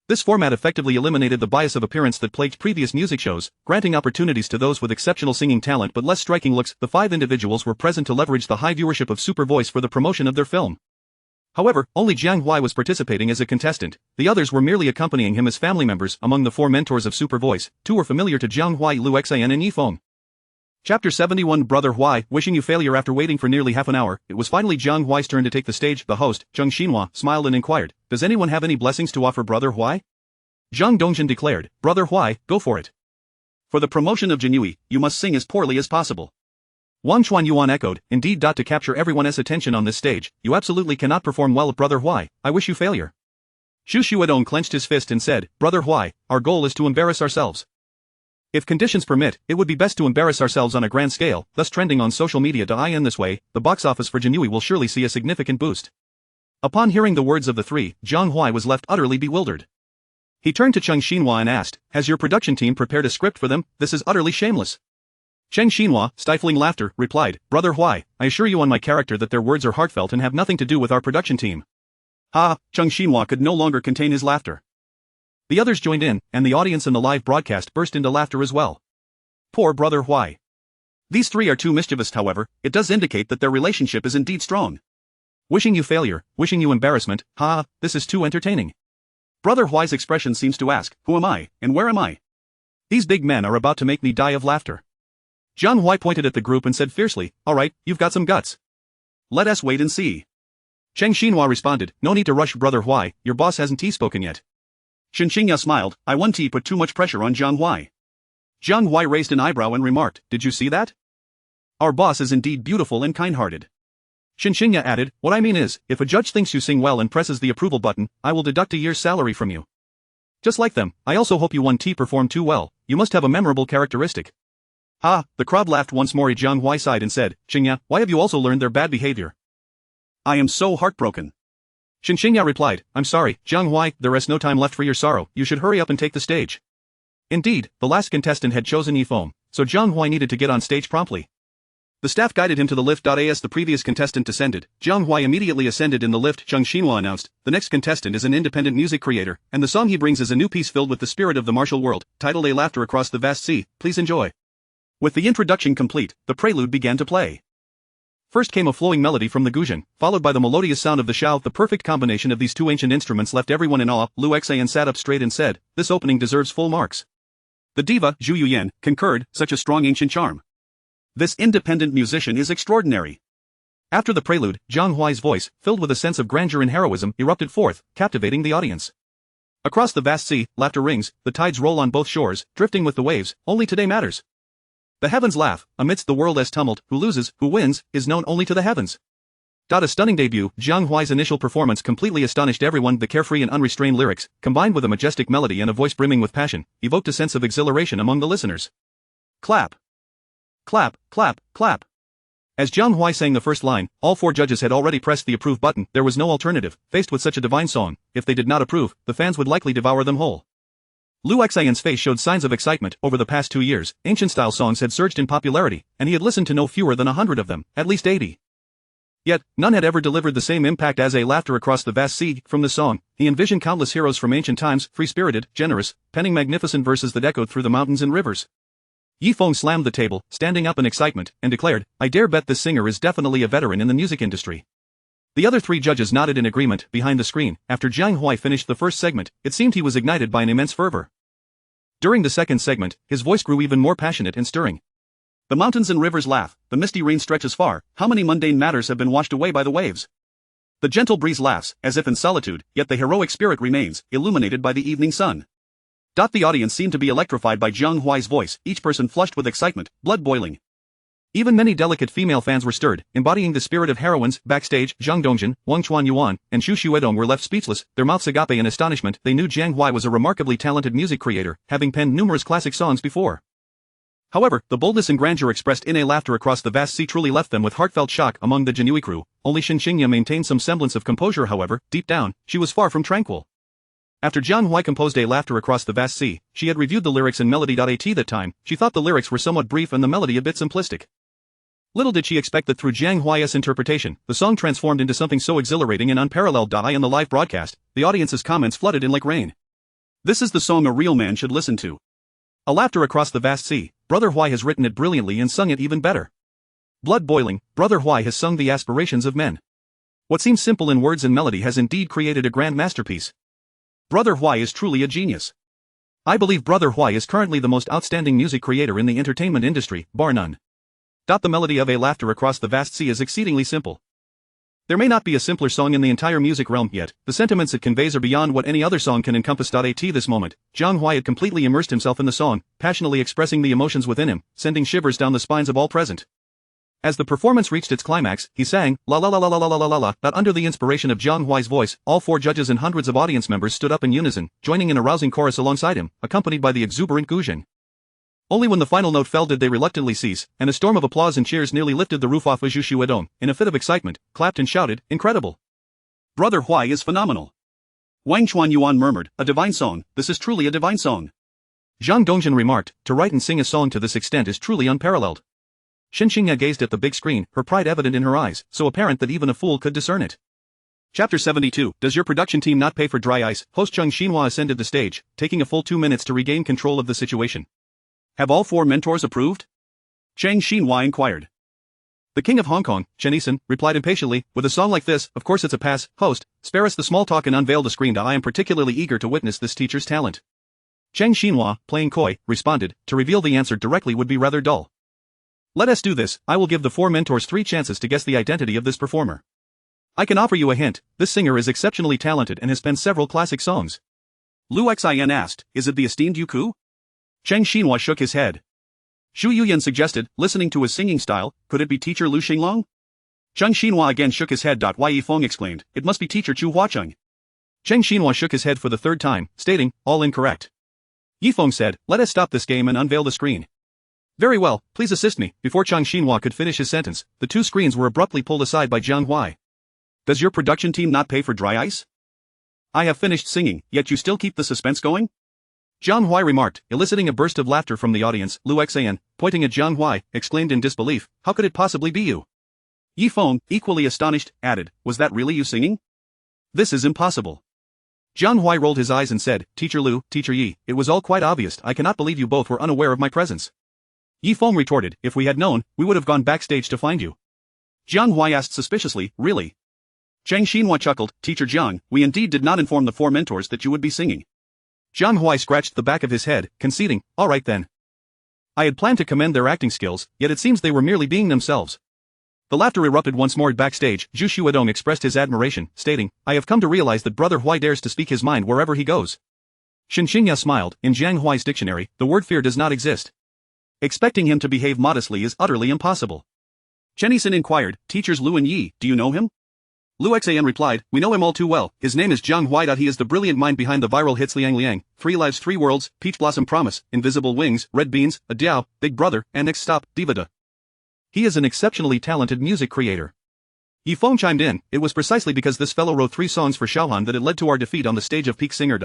This format effectively eliminated the bias of appearance that plagued previous music shows, granting opportunities to those with exceptional singing talent but less striking looks. The 5 individuals were present to leverage the high viewership of Super Voice for the promotion of their film. However, only Jiang Huai was participating as a contestant, the others were merely accompanying him as family members. Among the 4 mentors of Super Voice, 2 were familiar to Jiang Huai: Lu Xian and Yifeng. Chapter 71 Brother Huai, wishing you failure. After waiting for nearly half an hour, it was finally Jiang Huai's turn to take the stage. The host, Zhang Xinhua, smiled and inquired, does anyone have any blessings to offer Brother Huai? Zhang Dongjin declared, Brother Huai, go for it. For the promotion of Jinhui, you must sing as poorly as possible. Wang Chuanyuan echoed, indeed. To capture everyone's attention on this stage, you absolutely cannot perform well. Brother Huai, I wish you failure. Zhu Shuidong clenched his fist and said, Brother Huai, our goal is to embarrass ourselves. If conditions permit, it would be best to embarrass ourselves on a grand scale, thus trending on social media. In this way, the box office for Jinhui will surely see a significant boost. Upon hearing the words of the 3, Jiang Huai was left utterly bewildered. He turned to Zhang Xinhua and asked, has your production team prepared a script for them? This is utterly shameless. Zhang Xinhua, stifling laughter, replied, Brother Huai, I assure you on my character that their words are heartfelt and have nothing to do with our production team. Ha! Zhang Xinhua could no longer contain his laughter. The others joined in, and the audience in the live broadcast burst into laughter as well. Poor Brother Huai. These 3 are too mischievous. However, it does indicate that their relationship is indeed strong. Wishing you failure, wishing you embarrassment, ha, this is too entertaining. Brother Huai's expression seems to ask, who am I, and where am I? These big men are about to make me die of laughter. Jiang Huai pointed at the group and said fiercely, alright, you've got some guts. Let us wait and see. Shen Qingya responded, no need to rush Brother Huai, your boss hasn't spoken yet. Shen Qingya smiled, I won put too much pressure on Jiang Huai. Jiang Huai raised an eyebrow and remarked, did you see that? Our boss is indeed beautiful and kind-hearted. Shen Qingya added, what I mean is, if a judge thinks you sing well and presses the approval button, I will deduct a year's salary from you. Just like them, I also hope you perform too well, you must have a memorable characteristic. Ha, the crowd laughed once more. Jiang Huai sighed and said, Qingya, why have you also learned their bad behavior? I am so heartbroken. Shen Qingya replied, I'm sorry, Jiang Huai, there is no time left for your sorrow, you should hurry up and take the stage. Indeed, the last contestant had chosen Yi Feng, so Jiang Huai needed to get on stage promptly. The staff guided him to the lift. As the previous contestant descended, Jiang Huai immediately ascended in the lift. Jiang Xinhua announced, the next contestant is an independent music creator, and the song he brings is a new piece filled with the spirit of the martial world, titled A Laughter Across the Vast Sea, please enjoy. With the introduction complete, the prelude began to play. First came a flowing melody from the guzheng, followed by the melodious sound of the xiao. The perfect combination of these two ancient instruments left everyone in awe. Lu Xian sat up straight and said, this opening deserves full marks. The diva, Zhu Yuyan, concurred, such a strong ancient charm. This independent musician is extraordinary. After the prelude, Jiang Huai's voice, filled with a sense of grandeur and heroism, erupted forth, captivating the audience. Across the vast sea, laughter rings, the tides roll on both shores, drifting with the waves, only today matters. The heavens laugh, amidst the world's tumult, who loses, who wins, is known only to the heavens. A stunning debut. Jiang Huai's initial performance completely astonished everyone. The carefree and unrestrained lyrics, combined with a majestic melody and a voice brimming with passion, evoked a sense of exhilaration among the listeners. Clap. Clap, clap, clap. As Jiang Huai sang the first line, all four judges had already pressed the approve button. There was no alternative. Faced with such a divine song, if they did not approve, the fans would likely devour them whole. Lu Xian's face showed signs of excitement. Over the past 2 years, ancient-style songs had surged in popularity, and he had listened to no fewer than 100 of them, at least 80. Yet, none had ever delivered the same impact as A Laughter Across the Vast Sea. From the song, he envisioned countless heroes from ancient times, free-spirited, generous, penning magnificent verses that echoed through the mountains and rivers. Yi Feng slammed the table, standing up in excitement, and declared, I dare bet this singer is definitely a veteran in the music industry. The other three judges nodded in agreement. Behind the screen, after Jiang Huai finished the first segment, it seemed he was ignited by an immense fervor. During the second segment, his voice grew even more passionate and stirring. The mountains and rivers laugh, the misty rain stretches far, how many mundane matters have been washed away by the waves? The gentle breeze laughs, as if in solitude, yet the heroic spirit remains, illuminated by the evening sun. The audience seemed to be electrified by Jiang Huai's voice, each person flushed with excitement, blood boiling. Even many delicate female fans were stirred, embodying the spirit of heroines. Backstage, Zhang Dongjin, Wang Chuanyuan, and Xu Xuedong were left speechless, their mouths agape in astonishment. They knew Jiang Huai was a remarkably talented music creator, having penned numerous classic songs before. However, the boldness and grandeur expressed in A Laughter Across the Vast Sea truly left them with heartfelt shock. Among the Jinui crew, only Shen Qingya maintained some semblance of composure. However, deep down, she was far from tranquil. After Jiang Huai composed A Laughter Across the Vast Sea, she had reviewed the lyrics and melody. At that time, she thought the lyrics were somewhat brief and the melody a bit simplistic. Little did she expect that through Jiang Huai's interpretation, the song transformed into something so exhilarating and unparalleled. In the live broadcast, the audience's comments flooded in like rain. This is the song a real man should listen to. A Laughter Across the Vast Sea, Brother Huai has written it brilliantly and sung it even better. Blood boiling, Brother Huai has sung the aspirations of men. What seems simple in words and melody has indeed created a grand masterpiece. Brother Huai is truly a genius. I believe Brother Huai is currently the most outstanding music creator in the entertainment industry, bar none. The melody of A Laughter Across the Vast Sea is exceedingly simple. There may not be a simpler song in the entire music realm, yet the sentiments it conveys are beyond what any other song can encompass. At this moment, Jiang Huai had completely immersed himself in the song, passionately expressing the emotions within him, sending shivers down the spines of all present. As the performance reached its climax, he sang, la la la la la la la la la la. Under the inspiration of Jiang Huai's voice, all four judges and hundreds of audience members stood up in unison, joining in a rousing chorus alongside him, accompanied by the exuberant guzheng. Only when the final note fell did they reluctantly cease, and a storm of applause and cheers nearly lifted the roof off. Zhu Xuedong, in a fit of excitement, clapped and shouted, incredible. Brother Huai is phenomenal. Wang Chuanyuan murmured, a divine song, this is truly a divine song. Zhang Dongjin remarked, to write and sing a song to this extent is truly unparalleled. Shen Qingya gazed at the big screen, her pride evident in her eyes, so apparent that even a fool could discern it. Chapter 72, Does your production team not pay for dry ice? Host Jiang Xinhua ascended the stage, taking a full 2 minutes to regain control of the situation. Have all four mentors approved? Jiang Xinhua inquired. The king of Hong Kong, Chen Yisan, replied impatiently, with a song like this, of course it's a pass. Host, spare us the small talk and unveil the screen. I am particularly eager to witness this teacher's talent. Jiang Xinhua, playing coy, responded, to reveal the answer directly would be rather dull. Let us do this. I will give the 4 mentors 3 chances to guess the identity of this performer. I can offer you a hint, this singer is exceptionally talented and has penned several classic songs. Lu Xin asked, is it the esteemed Yu Ku? Jiang Huai shook his head. Zhu Yuyan suggested, listening to his singing style, could it be teacher Lu Xinglong? Jiang Huai again shook his head. Yi Feng exclaimed, it must be teacher Chu Huacheng. Jiang Huai shook his head for the 3rd time, stating, all incorrect. Yi Feng said, let us stop this game and unveil the screen. Very well, please assist me. Before Jiang Huai could finish his sentence, the 2 screens were abruptly pulled aside by Jiang Huai. Does your production team not pay for dry ice? I have finished singing, yet you still keep the suspense going? Jiang Huai remarked, eliciting a burst of laughter from the audience. Lu Xian, pointing at Jiang Huai, exclaimed in disbelief, how could it possibly be you? Yi Feng, equally astonished, added, was that really you singing? This is impossible. Jiang Huai rolled his eyes and said, Teacher Lu, Teacher Yi, it was all quite obvious. I cannot believe you both were unaware of my presence. Yi Feng retorted, if we had known, we would have gone backstage to find you. Jiang Huai asked suspiciously, really? Jiang Huai chuckled, Teacher Jiang, we indeed did not inform the 4 mentors that you would be singing. Jiang Huai scratched the back of his head, conceding, all right then. I had planned to commend their acting skills, yet it seems they were merely being themselves. The laughter erupted once more backstage. Zhu Xuedong expressed his admiration, stating, I have come to realize that Brother Huai dares to speak his mind wherever he goes. Shen Qingya smiled, in Jiang Huai's dictionary, the word fear does not exist. Expecting him to behave modestly is utterly impossible. Chenison inquired, Teachers Lu and Yi, do you know him? Lu Xian replied, we know him all too well, his name is Jiang Huai. He is the brilliant mind behind the viral hits Liang Liang, 3 Lives 3 Worlds, Peach Blossom Promise, Invisible Wings, Red Beans, A Diao, Big Brother, and Next Stop, Diva. He is an exceptionally talented music creator. Yi Feng chimed in, it was precisely because this fellow wrote 3 songs for Shaohan that it led to our defeat on the stage of Peak Singer.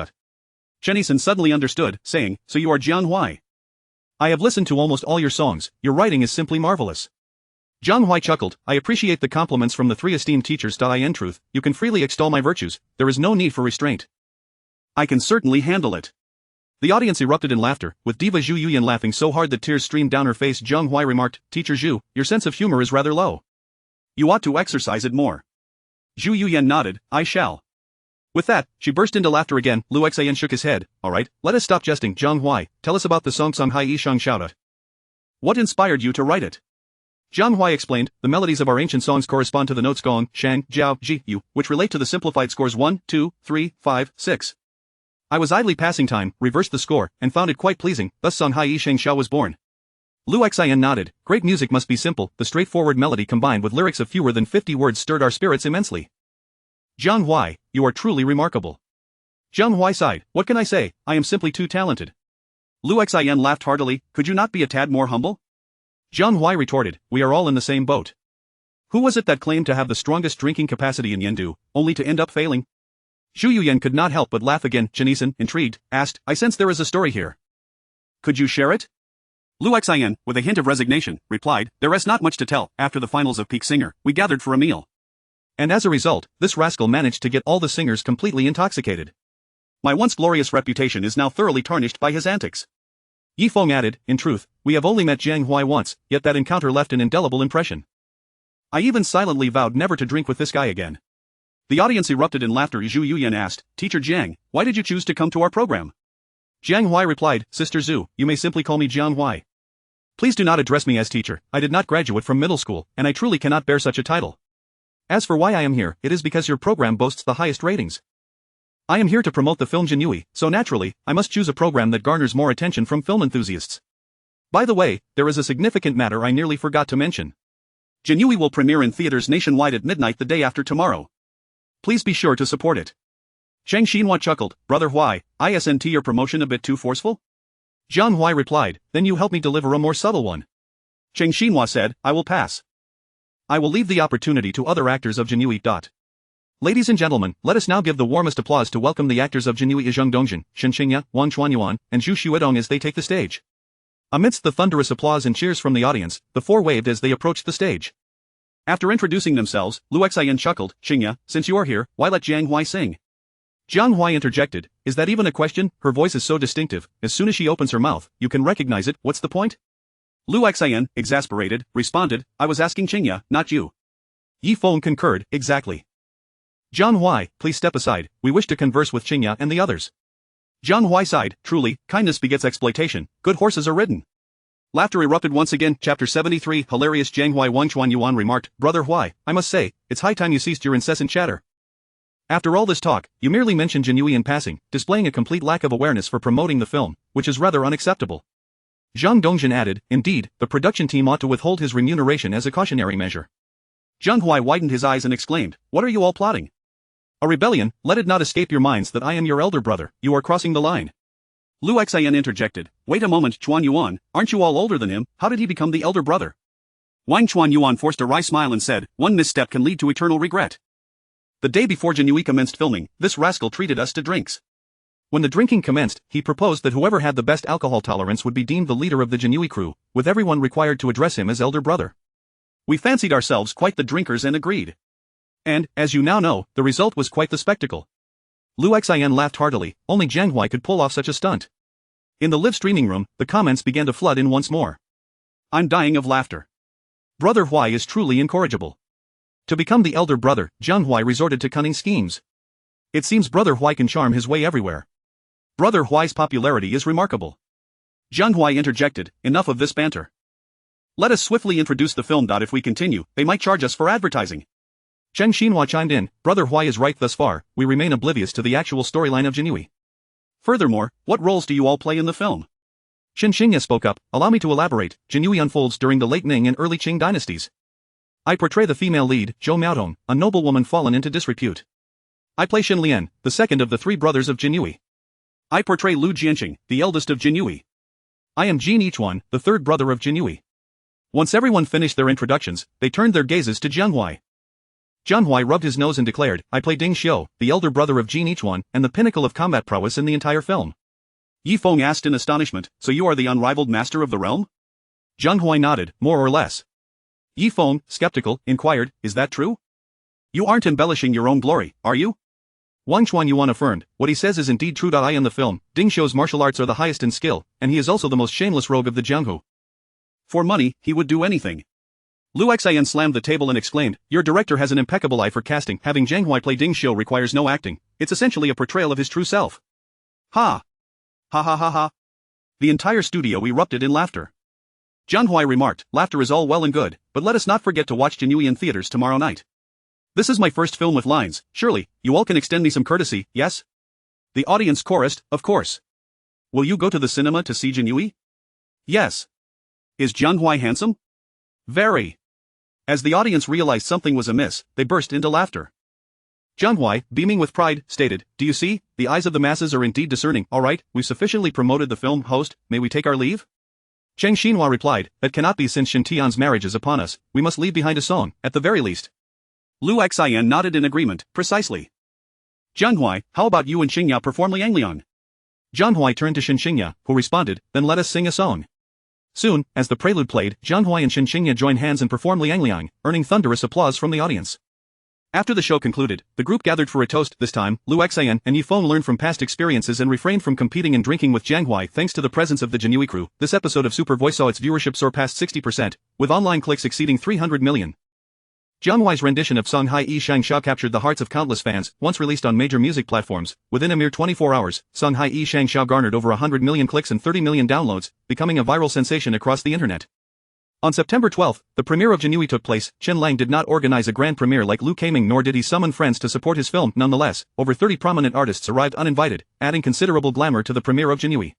Chenison suddenly understood, saying, so you are Jiang Huai. I have listened to almost all your songs, your writing is simply marvelous. Jiang Huai chuckled, I appreciate the compliments from the 3 esteemed teachers. In truth, you can freely extol my virtues, there is no need for restraint. I can certainly handle it. The audience erupted in laughter, with diva Zhu Yuyan laughing so hard that tears streamed down her face. Jiang Huai remarked, Teacher Zhu, your sense of humor is rather low. You ought to exercise it more. Zhu Yuyan nodded, I shall. With that, she burst into laughter again. Lu Xian shook his head, alright, let us stop jesting. Jiang Huai, tell us about the song Song Hai Yi Shang Xiaoda. What inspired you to write it? Jiang Huai explained, the melodies of our ancient songs correspond to the notes gong, shang, jiao, ji, yu, which relate to the simplified scores 1, 2, 3, 5, 6. I was idly passing time, reversed the score, and found it quite pleasing, thus Song Hai Yi Shang Xiao was born. Lu Xian nodded, great music must be simple, the straightforward melody combined with lyrics of fewer than 50 words stirred our spirits immensely. Jiang Huai, you are truly remarkable. Jiang Huai sighed, what can I say, I am simply too talented. Lu Xian laughed heartily, could you not be a tad more humble? Jiang Huai retorted, we are all in the same boat. Who was it that claimed to have the strongest drinking capacity in Yendu, only to end up failing? Zhu Yuyan could not help but laugh again. Chenison, intrigued, asked, I sense there is a story here. Could you share it? Lu Xian, with a hint of resignation, replied, there is not much to tell. After the finals of Peak Singer, we gathered for a meal. And as a result, this rascal managed to get all the singers completely intoxicated. My once glorious reputation is now thoroughly tarnished by his antics. Yi Feng added, in truth, we have only met Jiang Huai once, yet that encounter left an indelible impression. I even silently vowed never to drink with this guy again. The audience erupted in laughter. Zhu Yuyan asked, Teacher Jiang, why did you choose to come to our program? Jiang Huai replied, Sister Zhu, you may simply call me Jiang Huai. Please do not address me as teacher, I did not graduate from middle school, and I truly cannot bear such a title. As for why I am here, it is because your program boasts the highest ratings. I am here to promote the film Jiang Huai, so naturally, I must choose a program that garners more attention from film enthusiasts. By the way, there is a significant matter I nearly forgot to mention. Jiang Huai will premiere in theaters nationwide at midnight the day after tomorrow. Please be sure to support it. Jiang Xinhua chuckled, Brother Huai, isn't your promotion a bit too forceful? Jiang Huai replied, then you help me deliver a more subtle one. Jiang Xinhua said, I will pass. I will leave the opportunity to other actors of Jiang Huai. Ladies and gentlemen, let us now give the warmest applause to welcome the actors of Jiang Huai Zheng Dongjin, Shen Qingya, Wang Chuanyuan, and Zhu Xuedong as they take the stage. Amidst the thunderous applause and cheers from the audience, the 4 waved as they approached the stage. After introducing themselves, Lu Xian chuckled, Qingya, since you are here, why let Jiang Huai sing? Jiang Huai interjected, is that even a question? Her voice is so distinctive, as soon as she opens her mouth, you can recognize it, what's the point? Lu Xian, exasperated, responded, I was asking Qingya, not you. Yi Feng concurred, exactly. Jiang Huai, please step aside, we wish to converse with Qingya and the others. Jiang Huai sighed, truly, kindness begets exploitation, good horses are ridden. Laughter erupted once again. Chapter 73. Hilarious. Jiang Huai. Wang Chuanyuan remarked, Brother Huai, I must say, it's high time you ceased your incessant chatter. After all this talk, you merely mentioned Jiang Huai in passing, displaying a complete lack of awareness for promoting the film, which is rather unacceptable. Zhang Dongjin added, indeed, the production team ought to withhold his remuneration as a cautionary measure. Jiang Huai widened his eyes and exclaimed, what are you all plotting? A rebellion? Let it not escape your minds that I am your elder brother, you are crossing the line. Lu Xian interjected, wait a moment Chuanyuan, aren't you all older than him, how did he become the elder brother? Wang Chuanyuan forced a wry smile and said, one misstep can lead to eternal regret. The day before Jiang Huai commenced filming, this rascal treated us to drinks. When the drinking commenced, he proposed that whoever had the best alcohol tolerance would be deemed the leader of the Jiang Huai crew, with everyone required to address him as elder brother. We fancied ourselves quite the drinkers and agreed. And, as you now know, the result was quite the spectacle. Lu Xian laughed heartily, only Jiang Huai could pull off such a stunt. In the live streaming room, the comments began to flood in once more. I'm dying of laughter. Brother Huai is truly incorrigible. To become the elder brother, Jiang Huai resorted to cunning schemes. It seems Brother Huai can charm his way everywhere. Brother Huai's popularity is remarkable. Jiang Huai interjected, enough of this banter. Let us swiftly introduce the film. If we continue, they might charge us for advertising. Chen Qingya chimed in, Brother Huai is right thus far, we remain oblivious to the actual storyline of Jiang Huai. Furthermore, what roles do you all play in the film? Shen Qingya spoke up, allow me to elaborate, Jiang Huai unfolds during the late Ming and early Qing dynasties. I portray the female lead, Zhou Miaotong, a noblewoman fallen into disrepute. I play Shen Lian, the second of the three brothers of Jiang Huai. I portray Lu Jianqing, the eldest of Jiang Huai. I am Jin Yichuan, the third brother of Jiang Huai. Once everyone finished their introductions, they turned their gazes to Jiang Huai. Jiang Huai rubbed his nose and declared, I play Ding Xiu, the elder brother of Jin Yichuan, and the pinnacle of combat prowess in the entire film. Yi Feng asked in astonishment, so you are the unrivaled master of the realm? Jiang Huai nodded, more or less. Yi Feng, skeptical, inquired, is that true? You aren't embellishing your own glory, are you? Wang Chuanyuan affirmed, what he says is indeed true. I in the film, Ding Xiu's martial arts are the highest in skill, and he is also the most shameless rogue of the Jianghu. For money, he would do anything. Lu Xian slammed the table and exclaimed, your director has an impeccable eye for casting. Having Jiang Huai play Ding Xiu requires no acting, it's essentially a portrayal of his true self. Ha! Ha ha ha ha. The entire studio erupted in laughter. Jiang Huai remarked, laughter is all well and good, but let us not forget to watch Jiang Huai in theaters tomorrow night. This is my first film with lines, surely, you all can extend me some courtesy, yes? The audience chorused, of course. Will you go to the cinema to see Jiang Huai? Yes. Is Jiang Huai handsome? Very. As the audience realized something was amiss, they burst into laughter. Jiang Huai, beaming with pride, stated, do you see, the eyes of the masses are indeed discerning. Alright, we've sufficiently promoted the film. Host, may we take our leave? Cheng Xinhua replied, that cannot be since Shen Tian's marriage is upon us, we must leave behind a song, at the very least. Lu Xian nodded in agreement, precisely. Jiang Huai, how about you and Qingya perform Liang Liang? Jiang Huai turned to Shen Qingya, who responded, then let us sing a song. Soon, as the prelude played, Jiang Huai and Shen Qingya joined hands and performed Liang Liang, earning thunderous applause from the audience. After the show concluded, the group gathered for a toast. This time, Lu Xian and Yi Feng learned from past experiences and refrained from competing and drinking with Jiang Huai thanks to the presence of the Jiang Huai crew. This episode of Super Voice saw its viewership soar past 60%, with online clicks exceeding 300 million. Jiang Huai's rendition of Song Hai Yi Shang Xia captured the hearts of countless fans. Once released on major music platforms, within a mere 24 hours, Song Hai Yi Shang Xia garnered over 100 million clicks and 30 million downloads, becoming a viral sensation across the internet. On September 12, the premiere of Jiang Huai took place. Chen Lang did not organize a grand premiere like Lu Kaming, nor did he summon friends to support his film. Nonetheless, over 30 prominent artists arrived uninvited, adding considerable glamour to the premiere of Jiang Huai.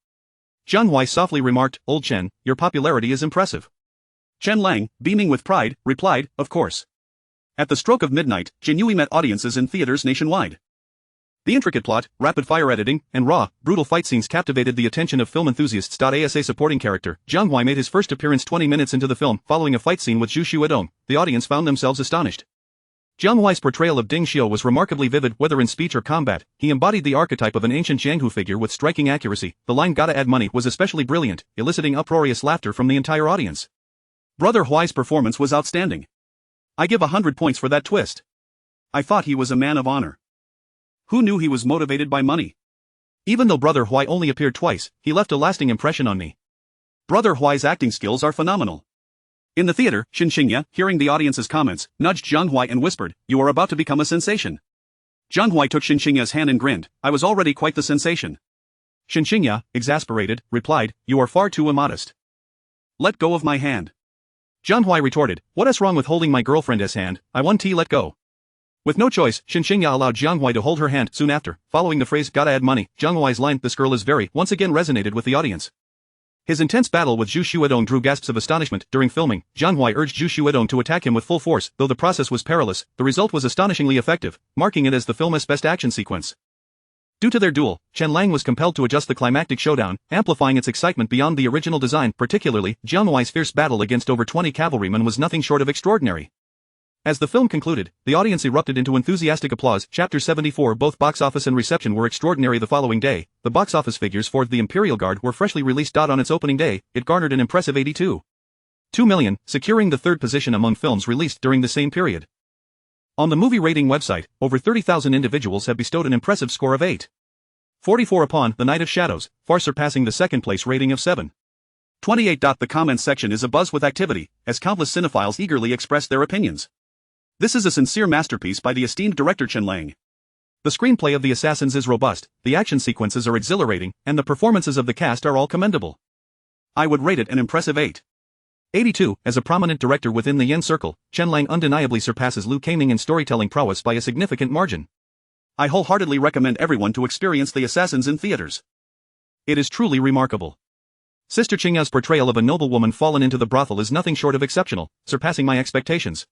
Jiang Huai softly remarked, Old Chen, your popularity is impressive. Chen Lang, beaming with pride, replied, of course. At the stroke of midnight, Jiang Huai met audiences in theaters nationwide. The intricate plot, rapid-fire editing, and raw, brutal fight scenes captivated the attention of film enthusiasts. Asa supporting character, Jiang Huai made his first appearance 20 minutes into the film, following a fight scene with Zhu Xuedong. The audience found themselves astonished. Jiang Huai's portrayal of Ding Xiu was remarkably vivid, whether in speech or combat. He embodied the archetype of an ancient Jianghu figure with striking accuracy. The line "gotta add money" was especially brilliant, eliciting uproarious laughter from the entire audience. Brother Huai's performance was outstanding. I give 100 points for that twist. I thought he was a man of honor. Who knew he was motivated by money? Even though Brother Huai only appeared twice, he left a lasting impression on me. Brother Huai's acting skills are phenomenal. In the theater, Shen Qingya, hearing the audience's comments, nudged Jiang Huai and whispered, you are about to become a sensation. Jiang Huai took Shen Qingya's hand and grinned, I was already quite the sensation. Shen Qingya, exasperated, replied, you are far too immodest. Let go of my hand. Jiang Huai retorted, what's wrong with holding my girlfriend's hand, I want to let go. With no choice, Shen Qingya allowed Jiang Huai to hold her hand soon after, following the phrase gotta add money. Jiang Huai's line, this girl is very, once again resonated with the audience. His intense battle with Zhu Xuedong drew gasps of astonishment. During filming, Jiang Huai urged Zhu Xuedong to attack him with full force. Though the process was perilous, the result was astonishingly effective, marking it as the film's best action sequence. Due to their duel, Chen Lang was compelled to adjust the climactic showdown, amplifying its excitement beyond the original design. Particularly, Jiang Huai's fierce battle against over 20 cavalrymen was nothing short of extraordinary. As the film concluded, the audience erupted into enthusiastic applause. Chapter 74. Both box office and reception were extraordinary. The following day, the box office figures for The Imperial Guard were freshly released. On its opening day, it garnered an impressive 82.2 million, securing the third position among films released during the same period. On the movie rating website, over 30,000 individuals have bestowed an impressive score of 8.44 upon The Night of Shadows, far surpassing the second-place rating of 7.28. The comments section is abuzz with activity, as countless cinephiles eagerly express their opinions. This is a sincere masterpiece by the esteemed director Chen Lang. The screenplay of The Assassins is robust, the action sequences are exhilarating, and the performances of the cast are all commendable. I would rate it an impressive 8.82. As a prominent director within the Yen circle, Chen Lang undeniably surpasses Liu Kaming in storytelling prowess by a significant margin. I wholeheartedly recommend everyone to experience The Assassins in theaters. It is truly remarkable. Sister Qingya's portrayal of a noblewoman fallen into the brothel is nothing short of exceptional, surpassing my expectations.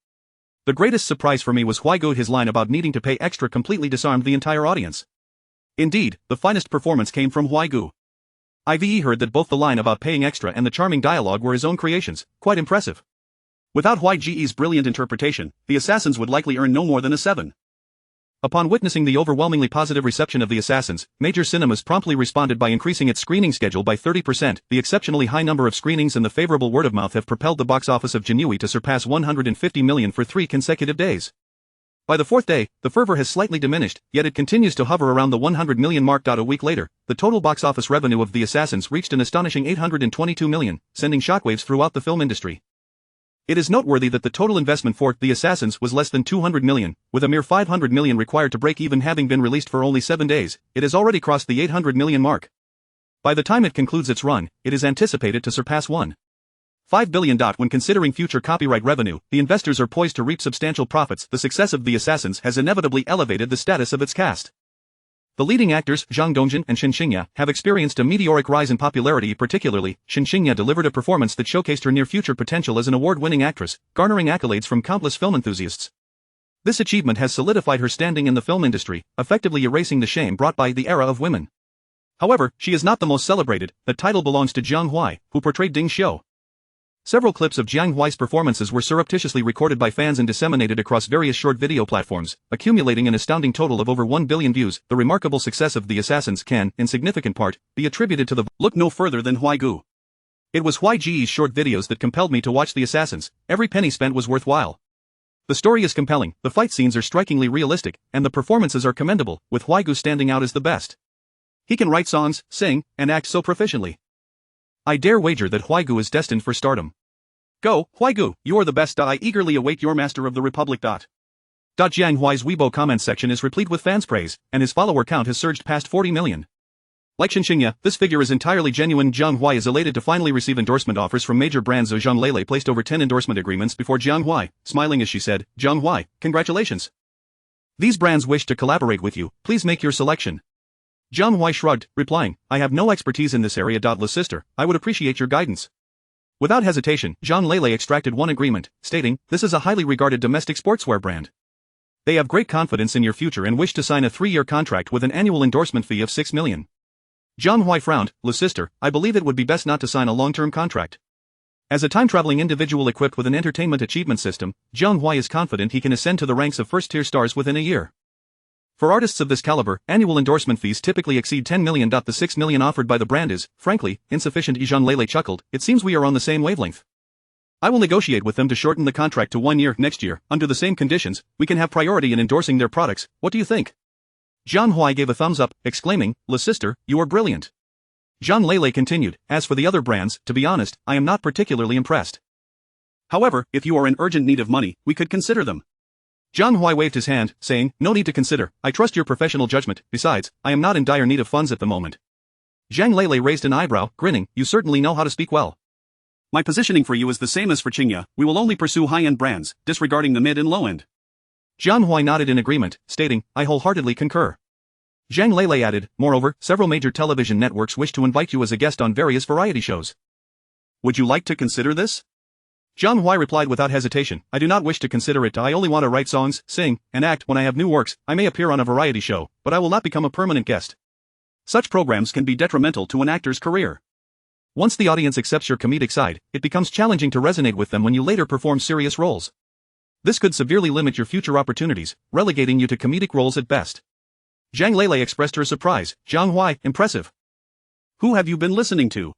The greatest surprise for me was Huai Gu's line about needing to pay extra completely disarmed the entire audience. Indeed, the finest performance came from Huai Gu. I've heard that both the line about paying extra and the charming dialogue were his own creations, quite impressive. Without Huai Gu's brilliant interpretation, The Assassins would likely earn no more than a 7. Upon witnessing the overwhelmingly positive reception of The Assassins, Major Cinemas promptly responded by increasing its screening schedule by 30%. The exceptionally high number of screenings and the favorable word of mouth have propelled the box office of Jiang Huai to surpass 150 million for 3 consecutive days. By the fourth day, the fervor has slightly diminished, yet it continues to hover around the 100 million mark. A week later, the total box office revenue of The Assassins reached an astonishing 822 million, sending shockwaves throughout the film industry. It is noteworthy that the total investment for The Assassins was less than 200 million, with a mere 500 million required to break even. Having been released for only 7 days, it has already crossed the 800 million mark. By the time it concludes its run, it is anticipated to surpass 1.5 billion. When considering future copyright revenue, the investors are poised to reap substantial profits. The success of The Assassins has inevitably elevated the status of its cast. The leading actors, Zhang Dongjin and Shen Qingya, have experienced a meteoric rise in popularity. Particularly, Shen Qingya delivered a performance that showcased her near-future potential as an award-winning actress, garnering accolades from countless film enthusiasts. This achievement has solidified her standing in the film industry, effectively erasing the shame brought by the era of women. However, she is not the most celebrated. The title belongs to Jiang Huai, who portrayed Ding Xiu. Several clips of Jiang Huai's performances were surreptitiously recorded by fans and disseminated across various short video platforms, accumulating an astounding total of over 1 billion views. The remarkable success of The Assassins can, in significant part, be attributed to the look no further than Huai Gu. It was Huai Ji's short videos that compelled me to watch The Assassins. Every penny spent was worthwhile. The story is compelling, the fight scenes are strikingly realistic, and the performances are commendable, with Huai Gu standing out as the best. He can write songs, sing, and act so proficiently. I dare wager that Huai Gu is destined for stardom. Go, Huai Gu, you are the best. I eagerly await your Master of the Republic. Jiang Huai's Weibo comment section is replete with fans' praise, and his follower count has surged past 40 million. Like Shen Qingya, this figure is entirely genuine. Jiang Huai is elated to finally receive endorsement offers from major brands. Zhang Lele placed over 10 endorsement agreements before Jiang Huai, smiling as she said, Jiang Huai, congratulations. These brands wish to collaborate with you, please make your selection. Jiang Huai shrugged, replying, I have no expertise in this area. La sister, I would appreciate your guidance. Without hesitation, Zhang Lele extracted one agreement, stating, this is a highly regarded domestic sportswear brand. They have great confidence in your future and wish to sign a 3-year contract with an annual endorsement fee of 6 million. Jiang Huai frowned, La sister, I believe it would be best not to sign a long-term contract. As a time-traveling individual equipped with an entertainment achievement system, Jiang Huai is confident he can ascend to the ranks of first-tier stars within a year. For artists of this caliber, annual endorsement fees typically exceed 10 million. The 6 million offered by the brand is, frankly, insufficient. Zhang Lele chuckled, it seems we are on the same wavelength. I will negotiate with them to shorten the contract to 1 year. Next year, under the same conditions, we can have priority in endorsing their products. What do you think? Jiang Huai gave a thumbs up, exclaiming, La sister, you are brilliant. Zhang Lele continued, as for the other brands, to be honest, I am not particularly impressed. However, if you are in urgent need of money, we could consider them. Jiang Huai waved his hand, saying, no need to consider, I trust your professional judgment, besides, I am not in dire need of funds at the moment. Zhang Lele raised an eyebrow, grinning, you certainly know how to speak well. My positioning for you is the same as for Qingya, we will only pursue high-end brands, disregarding the mid and low-end. Jiang Huai nodded in agreement, stating, I wholeheartedly concur. Zhang Lele added, moreover, several major television networks wish to invite you as a guest on various variety shows. Would you like to consider this? Jiang Huai replied without hesitation, I do not wish to consider it. I only want to write songs, sing, and act. When I have new works, I may appear on a variety show, but I will not become a permanent guest. Such programs can be detrimental to an actor's career. Once the audience accepts your comedic side, it becomes challenging to resonate with them when you later perform serious roles. This could severely limit your future opportunities, relegating you to comedic roles at best. Zhang Lele expressed her surprise. Jiang Huai, impressive. Who have you been listening to?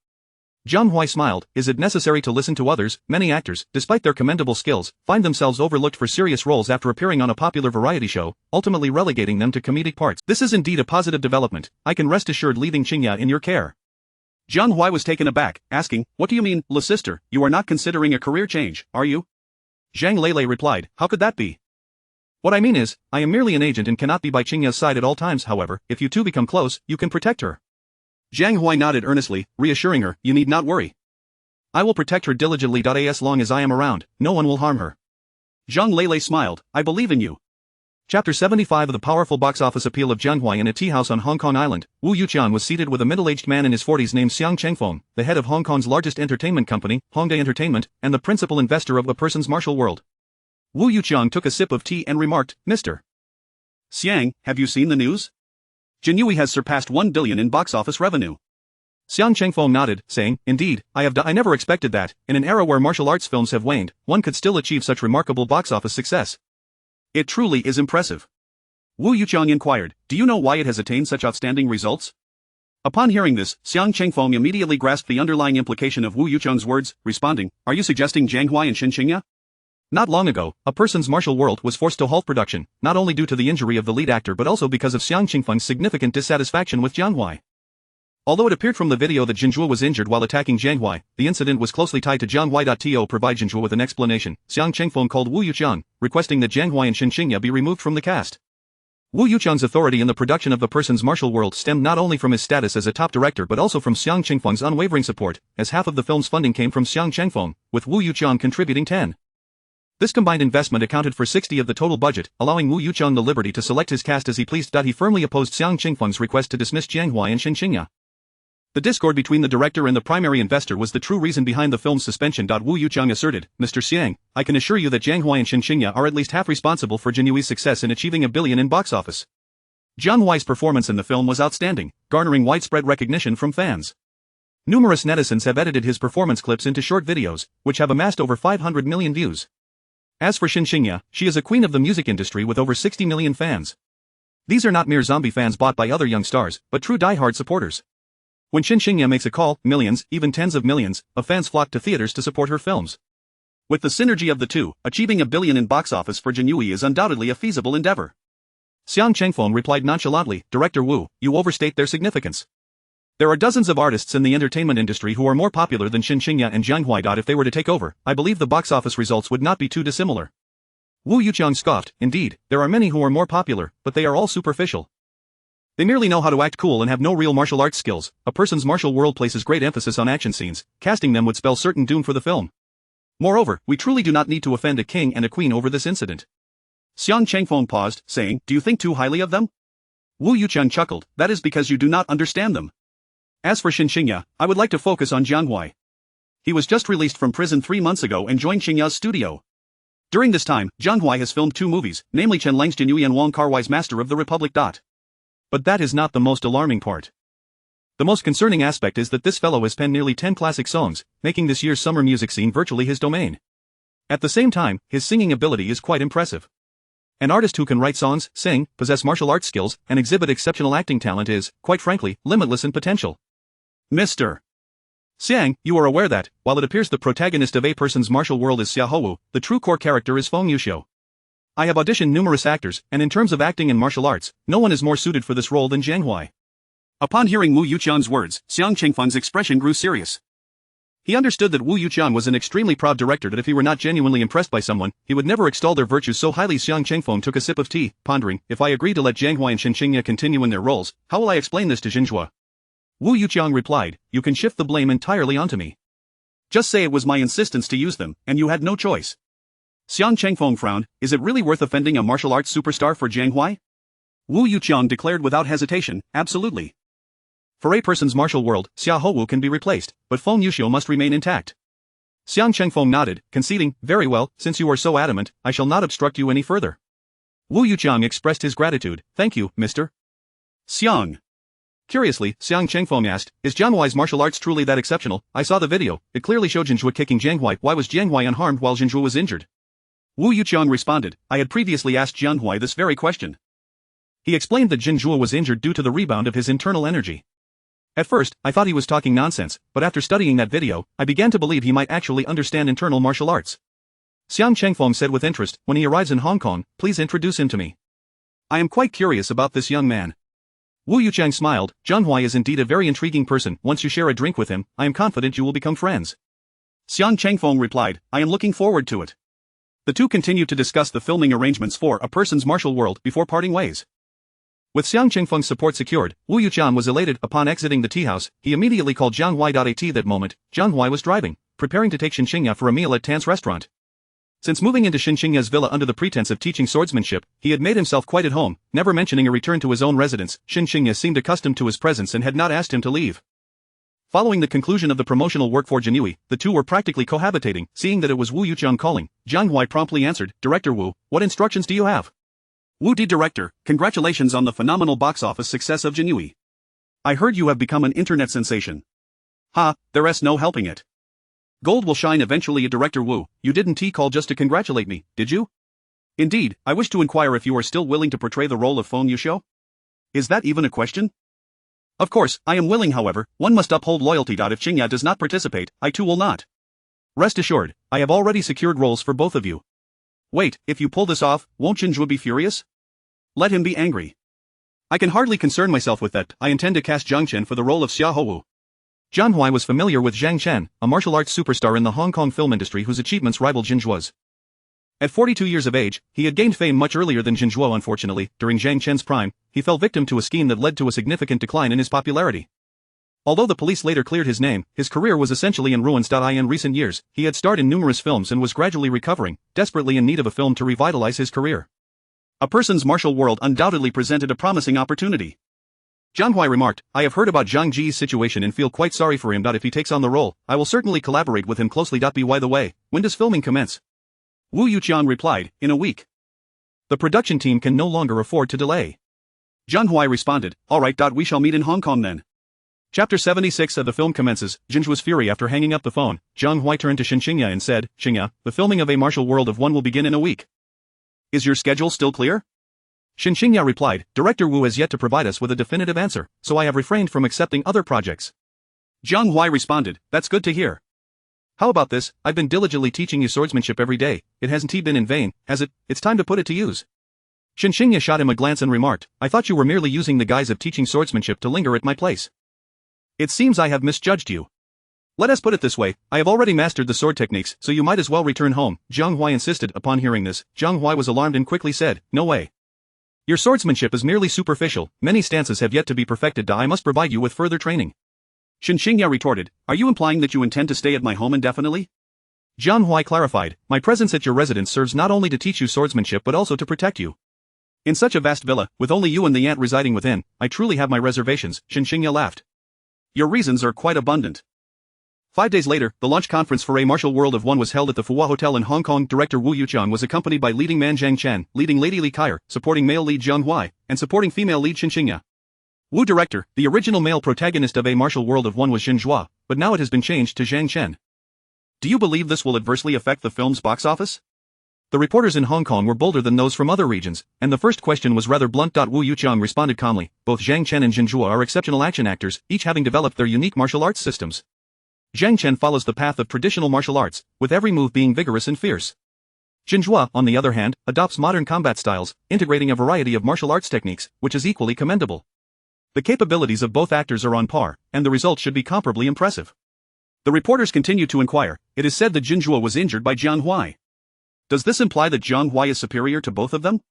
Jiang Huai smiled. Is it necessary to listen to others? Many actors, despite their commendable skills, find themselves overlooked for serious roles after appearing on a popular variety show, ultimately relegating them to comedic parts. This is indeed a positive development. I can rest assured leaving Qingya in your care. Jiang Huai was taken aback, asking, What do you mean, La sister, you are not considering a career change, are you? Zhang Lele replied, How could that be? What I mean is, I am merely an agent and cannot be by Qingya's side at all times. However, if you two become close, you can protect her. Jiang Huai nodded earnestly, reassuring her, You need not worry. I will protect her diligently. As long as I am around, no one will harm her. Zhang Lele smiled, I believe in you. Chapter 75 of the powerful box office appeal of Jiang Huai. In a tea house on Hong Kong Island, Wu Yuqian was seated with a middle-aged man in his 40s named Xiang Chengfeng, the head of Hong Kong's largest entertainment company, Hongdae Entertainment, and the principal investor of a person's martial world. Wu Yuqian took a sip of tea and remarked, Mr. Xiang, have you seen the news? Jiang has surpassed 1 billion in box office revenue. Xiang Chengfeng nodded, saying, Indeed, I never expected that. In an era where martial arts films have waned, one could still achieve such remarkable box office success. It truly is impressive. Wu Yuqian inquired, Do you know why it has attained such outstanding results? Upon hearing this, Xiang Chengfeng immediately grasped the underlying implication of Wu Yuqian's words, responding, Are you suggesting Jiang Huai and Shen Qingya? Not long ago, a person's martial world was forced to halt production, not only due to the injury of the lead actor but also because of Xiang Chengfeng's significant dissatisfaction with Jiang Huai. Although it appeared from the video that Jinzhuo was injured while attacking Jiang Huai, the incident was closely tied to Jiang Huai. To provide Jinzhuo with an explanation, Xiang Chengfeng called Wu Yuqian, requesting that Jiang Huai and Shen Qingya be removed from the cast. Wu Yuqian's authority in the production of the person's martial world stemmed not only from his status as a top director but also from Xiang Chengfeng's unwavering support, as half of the film's funding came from Xiang Chengfeng, with Wu Yuqian contributing 10. This combined investment accounted for 60 of the total budget, allowing Wu Yuqian the liberty to select his cast as he pleased. He firmly opposed Xiang Chengfeng's request to dismiss Jiang Huai and Shen Qingya. The discord between the director and the primary investor was the true reason behind the film's suspension. Wu Yuqian asserted, Mr. Xiang, I can assure you that Jiang Huai and Shen Qingya are at least half responsible for Jiang success in achieving $1 billion in box office. Jiang Huai's performance in the film was outstanding, garnering widespread recognition from fans. Numerous netizens have edited his performance clips into short videos, which have amassed over 500 million views. As for Shen Qingya, she is a queen of the music industry with over 60 million fans. These are not mere zombie fans bought by other young stars, but true die-hard supporters. When Shen Qingya makes a call, millions, even tens of millions, of fans flock to theaters to support her films. With the synergy of the two, achieving $1 billion in box office for Jiang is undoubtedly a feasible endeavor. Xiang Chengfeng replied nonchalantly, Director Wu, you overstate their significance. There are dozens of artists in the entertainment industry who are more popular than Shen Qingya and Jiang Huai. If they were to take over, I believe the box office results would not be too dissimilar. Wu Yuqian scoffed, Indeed, there are many who are more popular, but they are all superficial. They merely know how to act cool and have no real martial arts skills. A person's martial world places great emphasis on action scenes. Casting them would spell certain doom for the film. Moreover, we truly do not need to offend a king and a queen over this incident. Xiang Chengfeng paused, saying, Do you think too highly of them? Wu Yuqian chuckled, That is because you do not understand them. As for Shen Qingya, I would like to focus on Jiang Huai. He was just released from prison 3 months ago and joined Qingya's studio. During this time, Jiang Huai has filmed 2 movies, namely Chen Lang's Jiang and Wong Kar-wai's Master of the Republic. But that is not the most alarming part. The most concerning aspect is that this fellow has penned nearly 10 classic songs, making this year's summer music scene virtually his domain. At the same time, his singing ability is quite impressive. An artist who can write songs, sing, possess martial arts skills, and exhibit exceptional acting talent is, quite frankly, limitless in potential. Mr. Xiang, you are aware that, while it appears the protagonist of a person's martial world is Xiaohu, the true core character is Feng Yuxiu. I have auditioned numerous actors, and in terms of acting and martial arts, no one is more suited for this role than Jiang Huai. Upon hearing Wu Yuqian's words, Xiang Chengfeng's expression grew serious. He understood that Wu Yuqian was an extremely proud director, that if he were not genuinely impressed by someone, he would never extol their virtues so highly. Xiang Chengfeng took a sip of tea, pondering, if I agree to let Jiang Huai and Shen Qingya continue in their roles, how will I explain this to Jinzhuo? Wu Yuqian replied, You can shift the blame entirely onto me. Just say it was my insistence to use them, and you had no choice. Xiang Chengfeng frowned. Is it really worth offending a martial arts superstar for Jiang Huai? Wu Yuqiang declared without hesitation, absolutely. For a person's martial world, Xia Houwu can be replaced, but Feng Yuxiu must remain intact. Xiang Chengfeng nodded, conceding, very well, since you are so adamant, I shall not obstruct you any further. Wu Yuqiang expressed his gratitude. Thank you, Mr. Xiang. Curiously, Xiang Chengfeng asked, is Jiang Huai's martial arts truly that exceptional? I saw the video, it clearly showed Jinzhua kicking Jiang Huai. Why was Jiang Huai unharmed while Jinzhua was injured? Wu Yuqiang responded, I had previously asked Jiang Huai this very question. He explained that Jinzhua was injured due to the rebound of his internal energy. At first, I thought he was talking nonsense, but after studying that video, I began to believe he might actually understand internal martial arts. Xiang Chengfeng said with interest, when he arrives in Hong Kong, please introduce him to me. I am quite curious about this young man. Wu Yuqiang smiled, Jiang Huai is indeed a very intriguing person. Once you share a drink with him, I am confident you will become friends. Xiang Chengfeng replied, I am looking forward to it. The two continued to discuss the filming arrangements for A Person's Martial World before parting ways. With Xiang Chengfeng's support secured, Wu Yuqiang was elated. Upon exiting the tea house, he immediately called Jiang Huai. At that moment, Jiang Huai was driving, preparing to take Shen Qingya for a meal at Tan's restaurant. Since moving into Shen Qingya's villa under the pretense of teaching swordsmanship, he had made himself quite at home, never mentioning a return to his own residence. Shen Qingya seemed accustomed to his presence and had not asked him to leave. Following the conclusion of the promotional work for Jianhui, the two were practically cohabitating. Seeing that it was Wu Yuqiang calling, Jiang Huai promptly answered, Director Wu, what instructions do you have? Wu Di Director, congratulations on the phenomenal box office success of Jianhui. I heard you have become an internet sensation. Ha, there's no helping it. Gold will shine eventually. Director Wu, you didn't call just to congratulate me, did you? Indeed, I wish to inquire if you are still willing to portray the role of Feng Yuxiu? Is that even a question? Of course, I am willing. However, one must uphold loyalty. If Qingya does not participate, I too will not. Rest assured, I have already secured roles for both of you. Wait, if you pull this off, won't Jinzhua be furious? Let him be angry. I can hardly concern myself with that. I intend to cast Zhang Chen for the role of Xia Houwu. Jiang Huai was familiar with Zhang Chen, a martial arts superstar in the Hong Kong film industry whose achievements rivaled Jinzhua's. At 42 years of age, he had gained fame much earlier than Jinzhua. Unfortunately, during Zhang Chen's prime, he fell victim to a scheme that led to a significant decline in his popularity. Although the police later cleared his name, his career was essentially in ruins. In recent years, he had starred in numerous films and was gradually recovering, desperately in need of a film to revitalize his career. A Person's Martial World undoubtedly presented a promising opportunity. Jiang Huai remarked, I have heard about Zhang Ji's situation and feel quite sorry for him. If he takes on the role, I will certainly collaborate with him closely. By the way, when does filming commence? Wu Yuqiang replied, in a week. The production team can no longer afford to delay. Jiang Huai responded, alright. We shall meet in Hong Kong then. Chapter 76 of the film commences. Jinzhua's fury. After hanging up the phone, Jiang Huai turned to Shen Qingya and said, Qingya, the filming of A Martial World of One will begin in a week. Is your schedule still clear? Shen Qingya replied, Director Wu has yet to provide us with a definitive answer, so I have refrained from accepting other projects. Jiang Huai responded, that's good to hear. How about this? I've been diligently teaching you swordsmanship every day. It hasn't been in vain, has it? It's time to put it to use. Shen Qingya shot him a glance and remarked, I thought you were merely using the guise of teaching swordsmanship to linger at my place. It seems I have misjudged you. Let us put it this way, I have already mastered the sword techniques, so you might as well return home. Jiang Huai insisted. Upon hearing this, Jiang Huai was alarmed and quickly said, no way. Your swordsmanship is merely superficial, many stances have yet to be perfected. I must provide you with further training. Shen Qingya retorted, are you implying that you intend to stay at my home indefinitely? Jiang Huai clarified, my presence at your residence serves not only to teach you swordsmanship but also to protect you. In such a vast villa, with only you and the ant residing within, I truly have my reservations. Shen Qingya laughed. Your reasons are quite abundant. 5 days later, the launch conference for A Martial World of One was held at the Fuwa Hotel in Hong Kong. Director Wu Yuqiang was accompanied by leading man Zhang Chen, leading lady Li Kaier, supporting male lead Jiang Huai, and supporting female lead Shen Qingya. Wu Director, the original male protagonist of A Martial World of One was Jinzhua, but now it has been changed to Zhang Chen. Do you believe this will adversely affect the film's box office? The reporters in Hong Kong were bolder than those from other regions, and the first question was rather blunt. Wu Yuqiang responded calmly, both Zhang Chen and Jinzhua are exceptional action actors, each having developed their unique martial arts systems. Zhang Chen follows the path of traditional martial arts, with every move being vigorous and fierce. Jinzhua, on the other hand, adopts modern combat styles, integrating a variety of martial arts techniques, which is equally commendable. The capabilities of both actors are on par, and the results should be comparably impressive. The reporters continued to inquire. It is said that Jinzhua was injured by Jiang Huai. Does this imply that Jiang Huai is superior to both of them?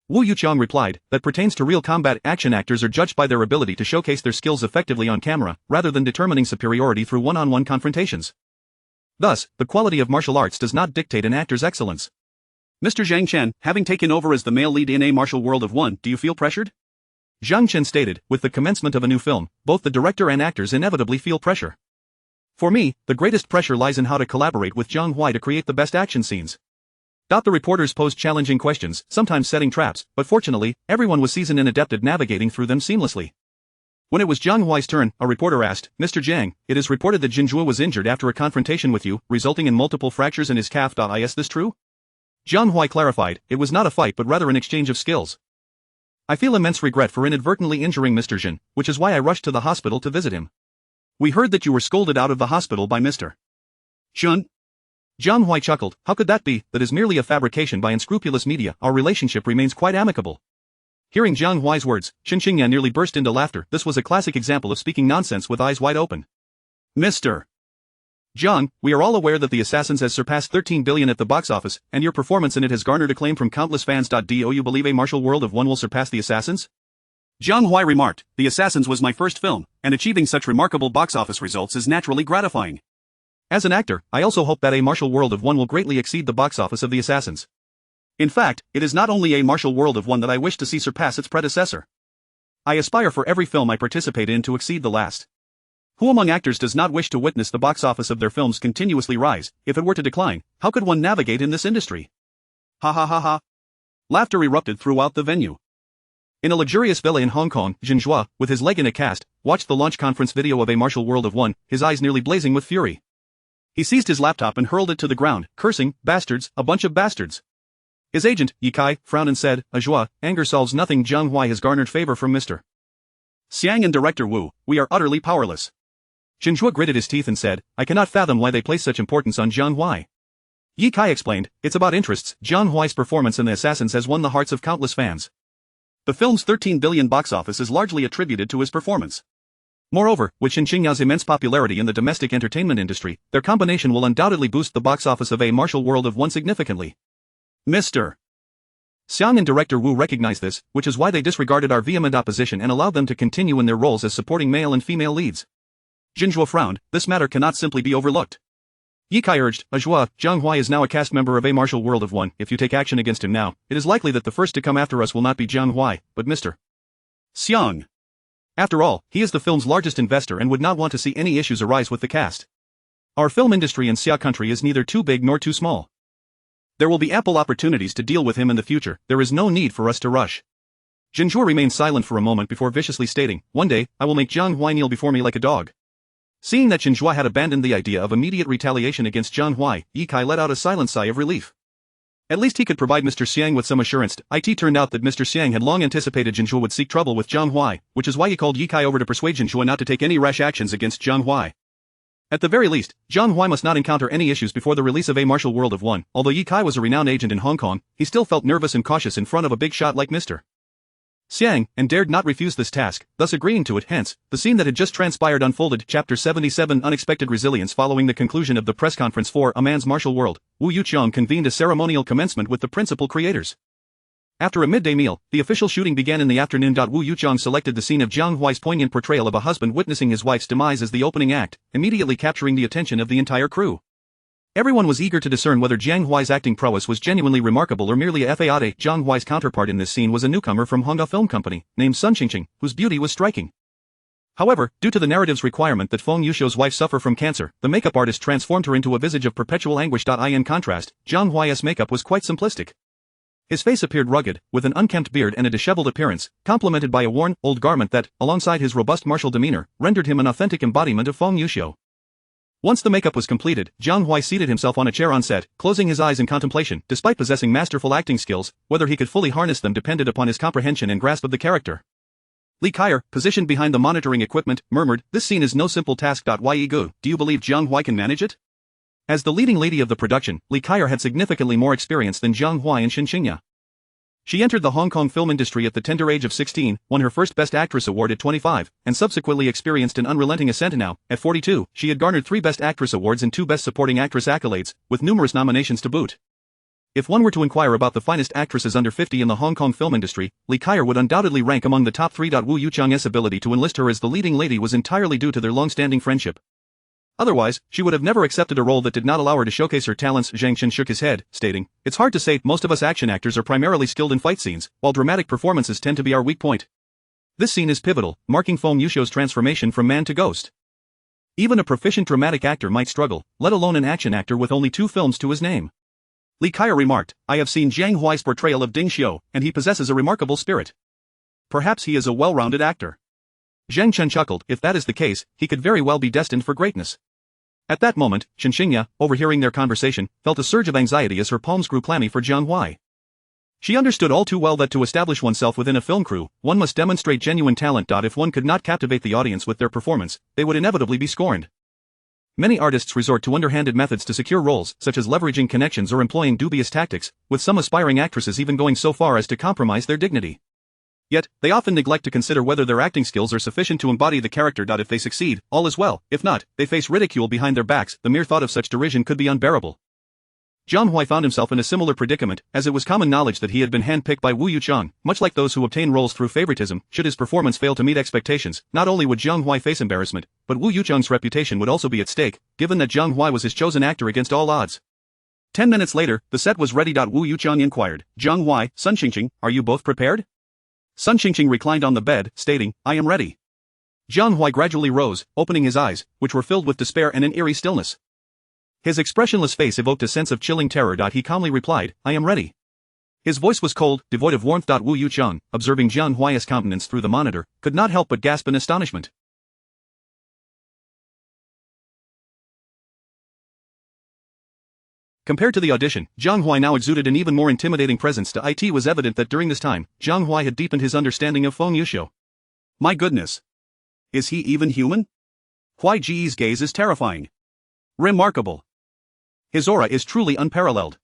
Wu Yuqiang replied, that pertains to real combat. Action actors are judged by their ability to showcase their skills effectively on camera, rather than determining superiority through one-on-one confrontations. Thus, the quality of martial arts does not dictate an actor's excellence. Mr. Zhang Chen, having taken over as the male lead in A Martial World of One, do you feel pressured? Zhang Chen stated, with the commencement of a new film, both the director and actors inevitably feel pressure. For me, the greatest pressure lies in how to collaborate with Jiang Huai to create the best action scenes. The reporters posed challenging questions, sometimes setting traps, but fortunately, everyone was seasoned and adept at navigating through them seamlessly. When it was Jiang Huai's turn, a reporter asked, Mr. Jiang, it is reported that Jinzhuo was injured after a confrontation with you, resulting in multiple fractures in his calf. Is this true? Jiang Huai clarified, it was not a fight but rather an exchange of skills. I feel immense regret for inadvertently injuring Mr. Jin, which is why I rushed to the hospital to visit him. We heard that you were scolded out of the hospital by Mr. Shun. Jiang Huai chuckled, how could that be? That is merely a fabrication by unscrupulous media, our relationship remains quite amicable. Hearing Jiang Huai's words, Shen Qingya nearly burst into laughter. This was a classic example of speaking nonsense with eyes wide open. Mr. Jiang, we are all aware that The Assassins has surpassed 13 billion at the box office, and your performance in it has garnered acclaim from countless fans. Do you believe A Martial World of One will surpass The Assassins? Jiang Huai remarked, The Assassins was my first film, and achieving such remarkable box office results is naturally gratifying. As an actor, I also hope that A Martial World of One will greatly exceed the box office of The Assassins. In fact, it is not only A Martial World of One that I wish to see surpass its predecessor. I aspire for every film I participate in to exceed the last. Who among actors does not wish to witness the box office of their films continuously rise? If it were to decline, how could one navigate in this industry? Ha ha ha ha. Laughter erupted throughout the venue. In a luxurious villa in Hong Kong, Jinzhuo, with his leg in a cast, watched the launch conference video of A Martial World of One, his eyes nearly blazing with fury. He seized his laptop and hurled it to the ground, cursing, bastards, a bunch of bastards. His agent, Ye Kai, frowned and said, Zhuo, anger solves nothing. Jiang Huai has garnered favor from Mr. Xiang and director Wu, we are utterly powerless. Jinzhuo gritted his teeth and said, I cannot fathom why they place such importance on Jiang Huai. Ye Kai explained, it's about interests. Jiang Huai's performance in The Assassins has won the hearts of countless fans. The film's 13 billion box office is largely attributed to his performance. Moreover, with Shen Qingya's immense popularity in the domestic entertainment industry, their combination will undoubtedly boost the box office of A Martial World of One significantly. Mr. Xiang and director Wu recognized this, which is why they disregarded our vehement opposition and allowed them to continue in their roles as supporting male and female leads. Jinzhuo frowned, this matter cannot simply be overlooked. Ye Kai urged, Zhuo, Jiang Huai is now a cast member of A Martial World of One. If you take action against him now, it is likely that the first to come after us will not be Jiang Huai, but Mr. Xiang. After all, he is the film's largest investor and would not want to see any issues arise with the cast. Our film industry in Xia country is neither too big nor too small. There will be ample opportunities to deal with him in the future, there is no need for us to rush. Jinzhuo remained silent for a moment before viciously stating, one day, I will make Jiang Huai kneel before me like a dog. Seeing that Jinzhuo had abandoned the idea of immediate retaliation against Jiang Huai, Ye Kai let out a silent sigh of relief. At least he could provide Mr. Xiang with some assurance. It turned out that Mr. Xiang had long anticipated Jinzhuo would seek trouble with Jiang Huai, which is why he called Ye Kai over to persuade Jinzhuo not to take any rash actions against Jiang Huai. At the very least, Jiang Huai must not encounter any issues before the release of A Martial World of One. Although Ye Kai was a renowned agent in Hong Kong, he still felt nervous and cautious in front of a big shot like Mr. Xiang, and dared not refuse this task, thus agreeing to it. Hence, the scene that had just transpired unfolded. Chapter 77 Unexpected Resilience. Following the conclusion of the press conference for A Man's Martial World, Wu Yuqiang convened a ceremonial commencement with the principal creators. After a midday meal, the official shooting began in the afternoon. Wu Yuqiang selected the scene of Jiang Huai's poignant portrayal of a husband witnessing his wife's demise as the opening act, immediately capturing the attention of the entire crew. Everyone was eager to discern whether Jiang Huai's acting prowess was genuinely remarkable or merely a fade. Jiang Huai's counterpart in this scene was a newcomer from Hongda Film Company, named Shen Qingya, whose beauty was striking. However, due to the narrative's requirement that Feng Yuxiu's wife suffer from cancer, the makeup artist transformed her into a visage of perpetual anguish. In contrast, Jiang Huai's makeup was quite simplistic. His face appeared rugged, with an unkempt beard and a disheveled appearance, complemented by a worn, old garment that, alongside his robust martial demeanor, rendered him an authentic embodiment of Feng Yuxiu. Once the makeup was completed, Jiang Huai seated himself on a chair on set, closing his eyes in contemplation. Despite possessing masterful acting skills, whether he could fully harness them depended upon his comprehension and grasp of the character. Li Kai, positioned behind the monitoring equipment, murmured, "This scene is no simple task. Ye Gu, do you believe Jiang Huai can manage it?" As the leading lady of the production, Li Kai had significantly more experience than Jiang Huai and Shen Qingya. She entered the Hong Kong film industry at the tender age of 16, won her first Best Actress award at 25, and subsequently experienced an unrelenting ascent. Now, at 42, she had garnered 3 Best Actress awards and 2 Best Supporting Actress accolades, with numerous nominations to boot. If one were to inquire about the finest actresses under 50 in the Hong Kong film industry, Li Kai would undoubtedly rank among the top 3. Wu Yuqiang's ability to enlist her as the leading lady was entirely due to their long-standing friendship. Otherwise, she would have never accepted a role that did not allow her to showcase her talents. Jiang Chen shook his head, stating, "It's hard to say, most of us action actors are primarily skilled in fight scenes, while dramatic performances tend to be our weak point. This scene is pivotal, marking Feng Yushuo's transformation from man to ghost. Even a proficient dramatic actor might struggle, let alone an action actor with only 2 films to his name." Li Kaya remarked, "I have seen Jiang Huai's portrayal of Ding Xiu, and he possesses a remarkable spirit. Perhaps he is a well-rounded actor." Jiang Chen chuckled, "If that is the case, he could very well be destined for greatness." At that moment, Shen Qingya, overhearing their conversation, felt a surge of anxiety as her palms grew clammy for Jiang Huai. She understood all too well that to establish oneself within a film crew, one must demonstrate genuine talent. If one could not captivate the audience with their performance, they would inevitably be scorned. Many artists resort to underhanded methods to secure roles, such as leveraging connections or employing dubious tactics, with some aspiring actresses even going so far as to compromise their dignity. Yet, they often neglect to consider whether their acting skills are sufficient to embody the character. If they succeed, all is well; if not, they face ridicule behind their backs. The mere thought of such derision could be unbearable. Jiang Huai found himself in a similar predicament, as it was common knowledge that he had been handpicked by Wu Yuchang. Much like those who obtain roles through favoritism, should his performance fail to meet expectations, not only would Jiang Huai face embarrassment, but Wu Yuchang's reputation would also be at stake, given that Jiang Huai was his chosen actor against all odds. 10 minutes later, the set was ready. Wu Yuchang inquired, "Jiang Huai, Sun Qingqing, are you both prepared?" Sun Qingqing reclined on the bed, stating, "I am ready." Jiang Huai gradually rose, opening his eyes, which were filled with despair and an eerie stillness. His expressionless face evoked a sense of chilling terror. He calmly replied, "I am ready." His voice was cold, devoid of warmth. Wu Yuchang, observing Jiang Huai's countenance through the monitor, could not help but gasp in astonishment. Compared to the audition, Jiang Huai now exuded an even more intimidating presence. It was evident that during this time, Jiang Huai had deepened his understanding of Feng Yushuo. My goodness! Is he even human? Huai Ji's gaze is terrifying. Remarkable. His aura is truly unparalleled.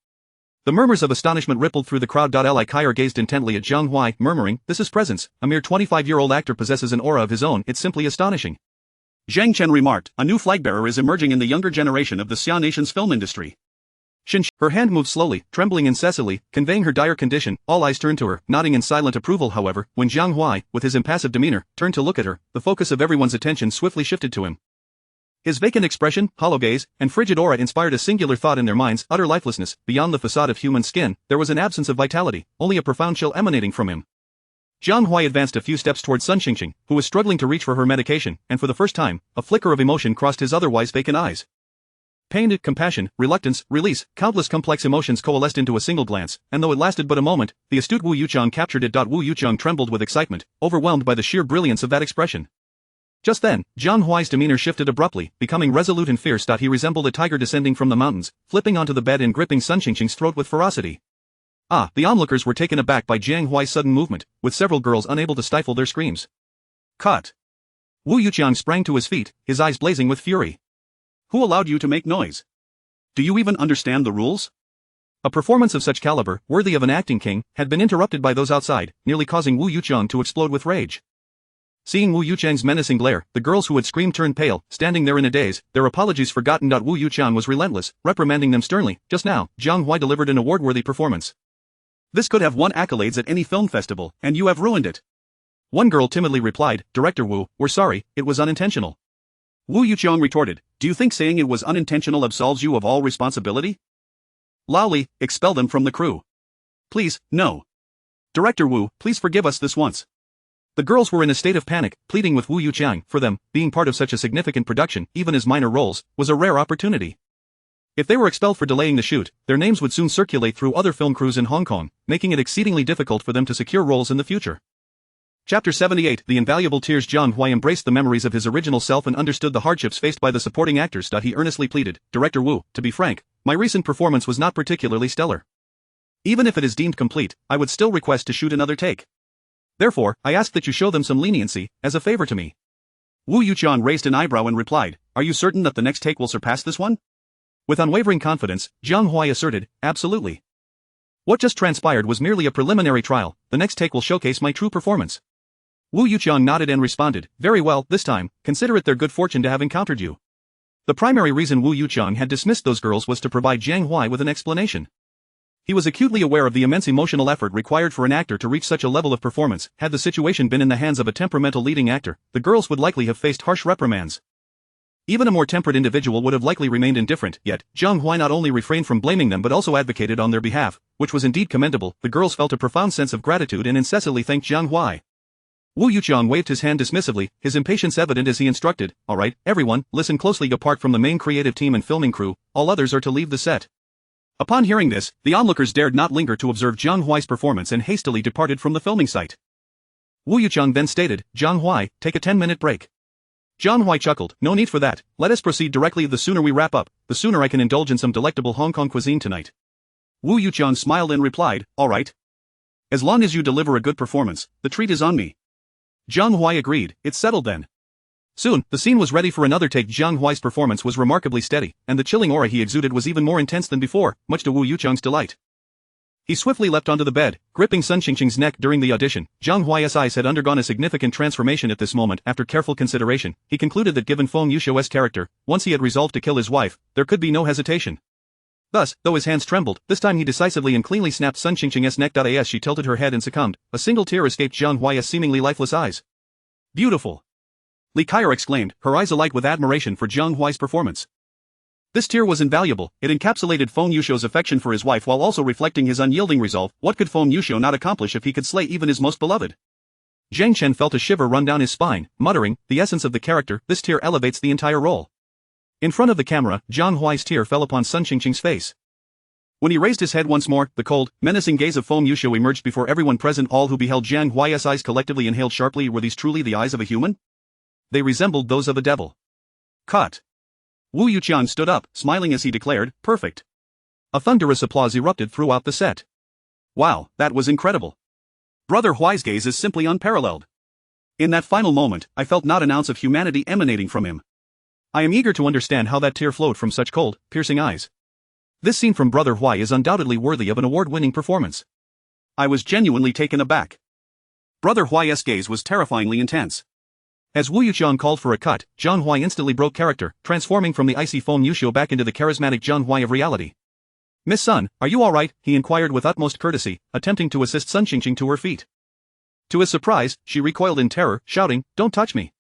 The murmurs of astonishment rippled through the crowd. Li Kaya gazed intently at Jiang Huai, murmuring, "This is presence. A mere 25-year-old actor possesses an aura of his own. It's simply astonishing." Jiang Chen remarked, "A new flagbearer is emerging in the younger generation of the Xia nation's film industry." Her hand moved slowly, trembling incessantly, conveying her dire condition. All eyes turned to her, nodding in silent approval. However, when Jiang Huai, with his impassive demeanor, turned to look at her, the focus of everyone's attention swiftly shifted to him. His vacant expression, hollow gaze, and frigid aura inspired a singular thought in their minds: utter lifelessness. Beyond the facade of human skin, there was an absence of vitality, only a profound chill emanating from him. Jiang Huai advanced a few steps towards Sun Qingqing, who was struggling to reach for her medication, and for the first time, a flicker of emotion crossed his otherwise vacant eyes. Pain, compassion, reluctance, release, countless complex emotions coalesced into a single glance, and though it lasted but a moment, the astute Wu Yuchang captured it. Wu Yuchang trembled with excitement, overwhelmed by the sheer brilliance of that expression. Just then, Jiang Huai's demeanor shifted abruptly, becoming resolute and fierce. He resembled a tiger descending from the mountains, flipping onto the bed and gripping Sun Qingqing's throat with ferocity. The onlookers were taken aback by Jiang Huai's sudden movement, with several girls unable to stifle their screams. Cut! Wu Yuchang sprang to his feet, his eyes blazing with fury. Who allowed you to make noise? Do you even understand the rules? A performance of such caliber, worthy of an acting king, had been interrupted by those outside, nearly causing Wu Yuchang to explode with rage. Seeing Wu Yuchang's menacing glare, the girls who had screamed turned pale, standing there in a daze, their apologies forgotten. Wu Yuchang was relentless, reprimanding them sternly. Just now, Jiang Huai delivered an award-worthy performance. This could have won accolades at any film festival, and you have ruined it. One girl timidly replied, "Director Wu, we're sorry, it was unintentional." Wu Yuchang retorted, "Do you think saying it was unintentional absolves you of all responsibility? Laoli, expel them from the crew. Please, no. Director Wu, please forgive us this once." The girls were in a state of panic, pleading with Wu Yuchang. For them, being part of such a significant production, even as minor roles, was a rare opportunity. If they were expelled for delaying the shoot, their names would soon circulate through other film crews in Hong Kong, making it exceedingly difficult for them to secure roles in the future. Chapter 78 The Invaluable Tears. Jiang Huai embraced the memories of his original self and understood the hardships faced by the supporting actors. He earnestly pleaded, "Director Wu, to be frank, my recent performance was not particularly stellar. Even if it is deemed complete, I would still request to shoot another take. Therefore, I ask that you show them some leniency, as a favor to me." Wu Yuchang raised an eyebrow and replied, "Are you certain that the next take will surpass this one?" With unwavering confidence, Jiang Huai asserted, "Absolutely. What just transpired was merely a preliminary trial, the next take will showcase my true performance." Wu Yuchang nodded and responded, "Very well, this time, consider it their good fortune to have encountered you." The primary reason Wu Yuchang had dismissed those girls was to provide Jiang Huai with an explanation. He was acutely aware of the immense emotional effort required for an actor to reach such a level of performance. Had the situation been in the hands of a temperamental leading actor, the girls would likely have faced harsh reprimands. Even a more temperate individual would have likely remained indifferent, yet, Jiang Huai not only refrained from blaming them but also advocated on their behalf, which was indeed commendable. The girls felt a profound sense of gratitude and incessantly thanked Jiang Huai. Wu Yuqiang waved his hand dismissively, his impatience evident as he instructed, "Alright, everyone, listen closely. Apart from the main creative team and filming crew, all others are to leave the set." Upon hearing this, the onlookers dared not linger to observe Jiang Huai's performance and hastily departed from the filming site. Wu Yuqiang then stated, "Jiang Huai, take a 10-minute break." Jiang Huai chuckled, "No need for that, let us proceed directly. The sooner we wrap up, the sooner I can indulge in some delectable Hong Kong cuisine tonight." Wu Yuqiang smiled and replied, "Alright. As long as you deliver a good performance, the treat is on me." Jiang Huai agreed, "It's settled then." Soon, the scene was ready for another take. Jiang Huai's performance was remarkably steady, and the chilling aura he exuded was even more intense than before, much to Wu Yuqiang's delight. He swiftly leapt onto the bed, gripping Shen Qingya's neck. During the audition, Jiang Huai's eyes had undergone a significant transformation at this moment. After careful consideration, he concluded that given Feng Yuxiu's character, once he had resolved to kill his wife, there could be no hesitation. Thus, though his hands trembled, this time he decisively and cleanly snapped Shen Qingya's neck. As she tilted her head and succumbed, a single tear escaped Jiang Huai's seemingly lifeless eyes. "Beautiful!" Li Kaier exclaimed, her eyes alight with admiration for Jiang Huai's performance. This tear was invaluable. It encapsulated Feng Yuxiu's affection for his wife while also reflecting his unyielding resolve. What could Feng Yuxiu not accomplish if he could slay even his most beloved? Zhang Chen felt a shiver run down his spine, muttering, "The essence of the character, this tear elevates the entire role." In front of the camera, Jiang Huai's tear fell upon Shen Qingya's face. When he raised his head once more, the cold, menacing gaze of Feng Yuxiu emerged before everyone present. All who beheld Jiang Huai's eyes collectively inhaled sharply. Were these truly the eyes of a human? They resembled those of a devil. Cut. Wu Yuqiang stood up, smiling as he declared, "Perfect." A thunderous applause erupted throughout the set. "Wow, that was incredible. Brother Huai's gaze is simply unparalleled. In that final moment, I felt not an ounce of humanity emanating from him. I am eager to understand how that tear flowed from such cold, piercing eyes. This scene from Brother Huai is undoubtedly worthy of an award-winning performance." I was genuinely taken aback. Brother Huai's gaze was terrifyingly intense. As Wu Yuqiang called for a cut, Jiang Huai instantly broke character, transforming from the icy Feng Yuxiu back into the charismatic Jiang Huai of reality. "Miss Sun, are you alright?" he inquired with utmost courtesy, attempting to assist Shen Qingya to her feet. To his surprise, she recoiled in terror, shouting, "Don't touch me."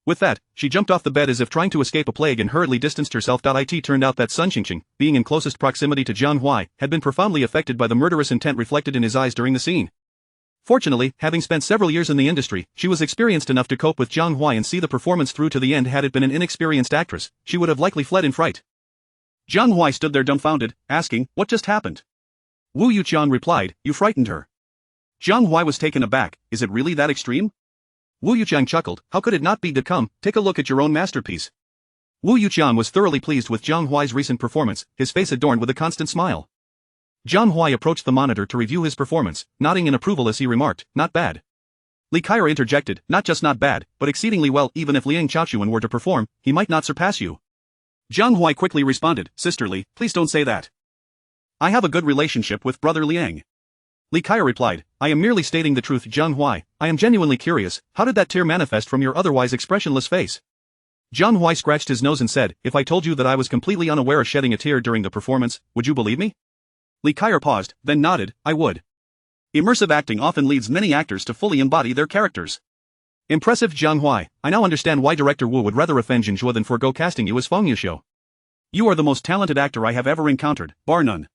With that, she jumped off the bed as if trying to escape a plague and hurriedly distanced herself. It turned out that Shen Qingya, being in closest proximity to Jiang Huai, had been profoundly affected by the murderous intent reflected in his eyes during the scene. Fortunately, having spent several years in the industry, she was experienced enough to cope with Jiang Huai and see the performance through to the end. Had it been an inexperienced actress, she would have likely fled in fright. Jiang Huai stood there dumbfounded, asking, "What just happened?" Wu Yuqiang replied, "You frightened her." Jiang Huai was taken aback. "Is it really that extreme?" Wu Yuqiang chuckled, "How could it not be? Come, take a look at your own masterpiece." Wu Yuqiang was thoroughly pleased with Jiang Huai's recent performance, his face adorned with a constant smile. Jiang Huai approached the monitor to review his performance, nodding in approval as he remarked, "Not bad." Li Kaier interjected, "Not just not bad, but exceedingly well. Even if Liang Chaochuan were to perform, he might not surpass you." Jiang Huai quickly responded, "Sisterly, please don't say that. I have a good relationship with Brother Liang." Li Kaier replied, "I am merely stating the truth." Jiang Huai, I am genuinely curious, how did that tear manifest from your otherwise expressionless face? Jiang Huai scratched his nose and said, "If I told you that I was completely unaware of shedding a tear during the performance, would you believe me?" Li Kaier paused, then nodded, "I would." Immersive acting often leads many actors to fully embody their characters. Impressive. Jiang Huai, I now understand why director Wu would rather offend Jinzhua than forego casting you as Feng Yuxiu. You are the most talented actor I have ever encountered, bar none.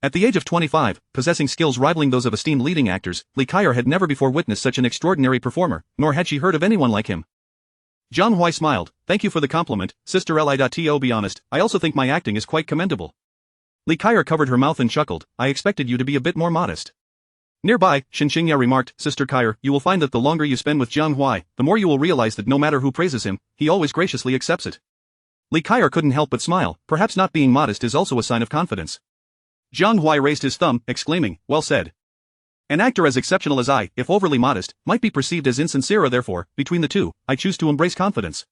At the age of 25, possessing skills rivaling those of esteemed leading actors, Li Kaier had never before witnessed such an extraordinary performer, nor had she heard of anyone like him. Jiang Huai smiled, "Thank you for the compliment, Sister Li. To be honest, I also think my acting is quite commendable." Li Kaier covered her mouth and chuckled, "I expected you to be a bit more modest." Nearby, Shen Qingya remarked, "Sister Kaier, you will find that the longer you spend with Jiang Huai, the more you will realize that no matter who praises him, he always graciously accepts it." Li Kaier couldn't help but smile. Perhaps not being modest is also a sign of confidence. Jiang Huai raised his thumb, exclaiming, "Well said. An actor as exceptional as I, if overly modest, might be perceived as insincere. Therefore, between the two, I choose to embrace confidence."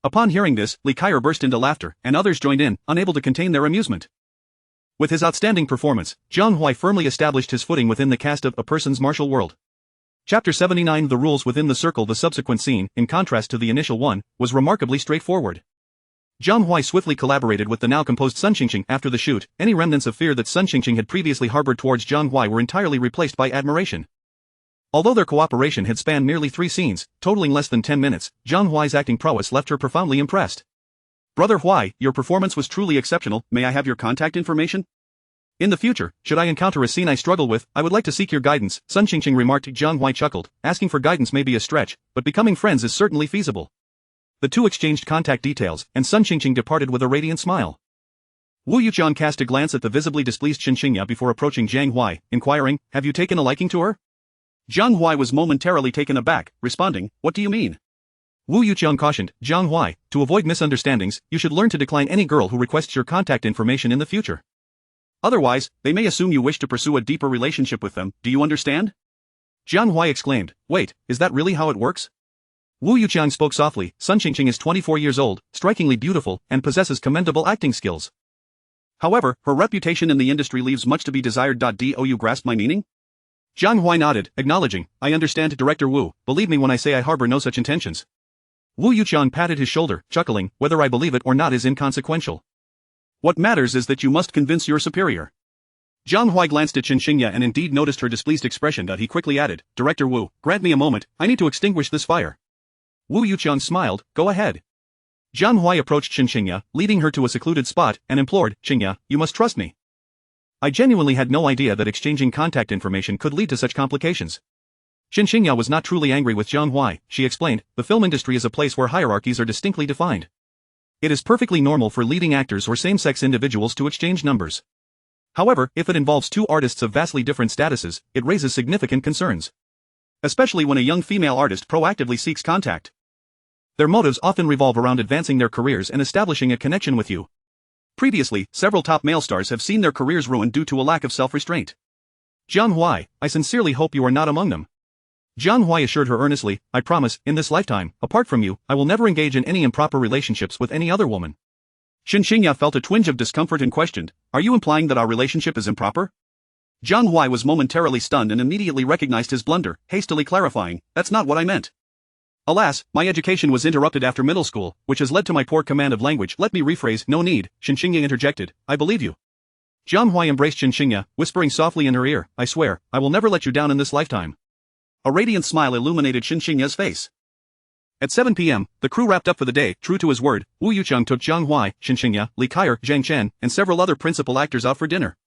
Upon hearing this, Li Kaier burst into laughter, and others joined in, unable to contain their amusement. With his outstanding performance, Jiang Huai firmly established his footing within the cast of A Person's Martial World. Chapter 79 The Rules Within the Circle. The subsequent scene, in contrast to the initial one, was remarkably straightforward. Jiang Huai swiftly collaborated with the now composed Shen Qingya. After the shoot, any remnants of fear that Shen Qingya had previously harbored towards Jiang Huai were entirely replaced by admiration. Although their cooperation had spanned merely 3 scenes, totaling less than 10 minutes, Jiang Huai's acting prowess left her profoundly impressed. Brother Huai, your performance was truly exceptional, may I have your contact information? In the future, should I encounter a scene I struggle with, I would like to seek your guidance, Shen Qingya remarked. Jiang Huai chuckled, asking for guidance may be a stretch, but becoming friends is certainly feasible. The two exchanged contact details, and Shen Qingya departed with a radiant smile. Wu Yuqian cast a glance at the visibly displeased Shen Qingya before approaching Jiang Huai, inquiring, have you taken a liking to her? Jiang Huai was momentarily taken aback, responding, what do you mean? Wu Yuqian cautioned, Jiang Huai, to avoid misunderstandings, you should learn to decline any girl who requests your contact information in the future. Otherwise, they may assume you wish to pursue a deeper relationship with them, do you understand? Jiang Huai exclaimed, wait, is that really how it works? Wu Yuqian spoke softly, Shen Qingya is 24 years old, strikingly beautiful, and possesses commendable acting skills. However, her reputation in the industry leaves much to be desired. Do you grasp my meaning? Jiang Huai nodded, acknowledging, I understand Director Wu, believe me when I say I harbor no such intentions. Wu Yuqian patted his shoulder, chuckling, whether I believe it or not is inconsequential. What matters is that you must convince your superior. Jiang Huai glanced at Shen Qingya and indeed noticed her displeased expression. He quickly added, Director Wu, grant me a moment, I need to extinguish this fire. Wu Yuqian smiled, go ahead. Jiang Huai approached Shen Qingya, leading her to a secluded spot, and implored, Qingya, you must trust me. I genuinely had no idea that exchanging contact information could lead to such complications. Shen Qingya was not truly angry with Jiang Huai, she explained, the film industry is a place where hierarchies are distinctly defined. It is perfectly normal for leading actors or same-sex individuals to exchange numbers. However, if it involves two artists of vastly different statuses, it raises significant concerns. Especially when a young female artist proactively seeks contact. Their motives often revolve around advancing their careers and establishing a connection with you. Previously, several top male stars have seen their careers ruined due to a lack of self-restraint. Jiang Huai, I sincerely hope you are not among them. Jiang Huai assured her earnestly, I promise, in this lifetime, apart from you, I will never engage in any improper relationships with any other woman. Shen Qingya felt a twinge of discomfort and questioned, are you implying that our relationship is improper? Jiang Huai was momentarily stunned and immediately recognized his blunder, hastily clarifying, that's not what I meant. Alas, my education was interrupted after middle school, which has led to my poor command of language. Let me rephrase, no need, Shen Qingya interjected, I believe you. Jiang Huai embraced Shen Qingya, whispering softly in her ear, I swear, I will never let you down in this lifetime. A radiant smile illuminated Shen Qingya's face. At 7 p.m., the crew wrapped up for the day. True to his word, Wu Yuqian took Jiang Huai, Shen Qingya, Li Kaier, Zhang Chen, and several other principal actors out for dinner.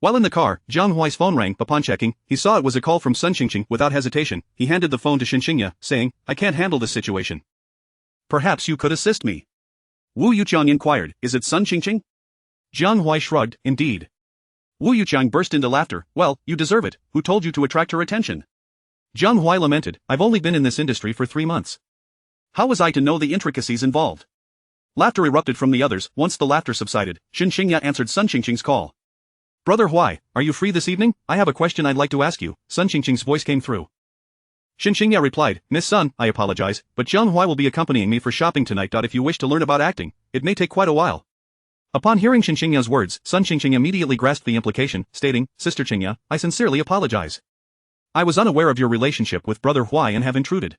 While in the car, Jiang Huai's phone rang. Upon checking, he saw it was a call from Shen Qingya. Without hesitation, he handed the phone to Shen Qingya, saying, I can't handle this situation. Perhaps you could assist me. Wu Yuqian inquired, is it Shen Qingya? Jiang Huai shrugged, indeed. Wu Yuqian burst into laughter, well, you deserve it, who told you to attract her attention? Jiang Huai lamented, I've only been in this industry for 3 months. How was I to know the intricacies involved? Laughter erupted from the others. Once the laughter subsided, Shen Qingya answered Shen Qingya's call. Brother Huai, are you free this evening? I have a question I'd like to ask you, Shen Qingya's voice came through. Shen Qingya replied, Miss Sun, I apologize, but Jiang Huai will be accompanying me for shopping tonight. If you wish to learn about acting, it may take quite a while. Upon hearing Shen Qingya's words, Shen Qingya immediately grasped the implication, stating, Sister Qingya, I sincerely apologize. I was unaware of your relationship with Brother Huai and have intruded.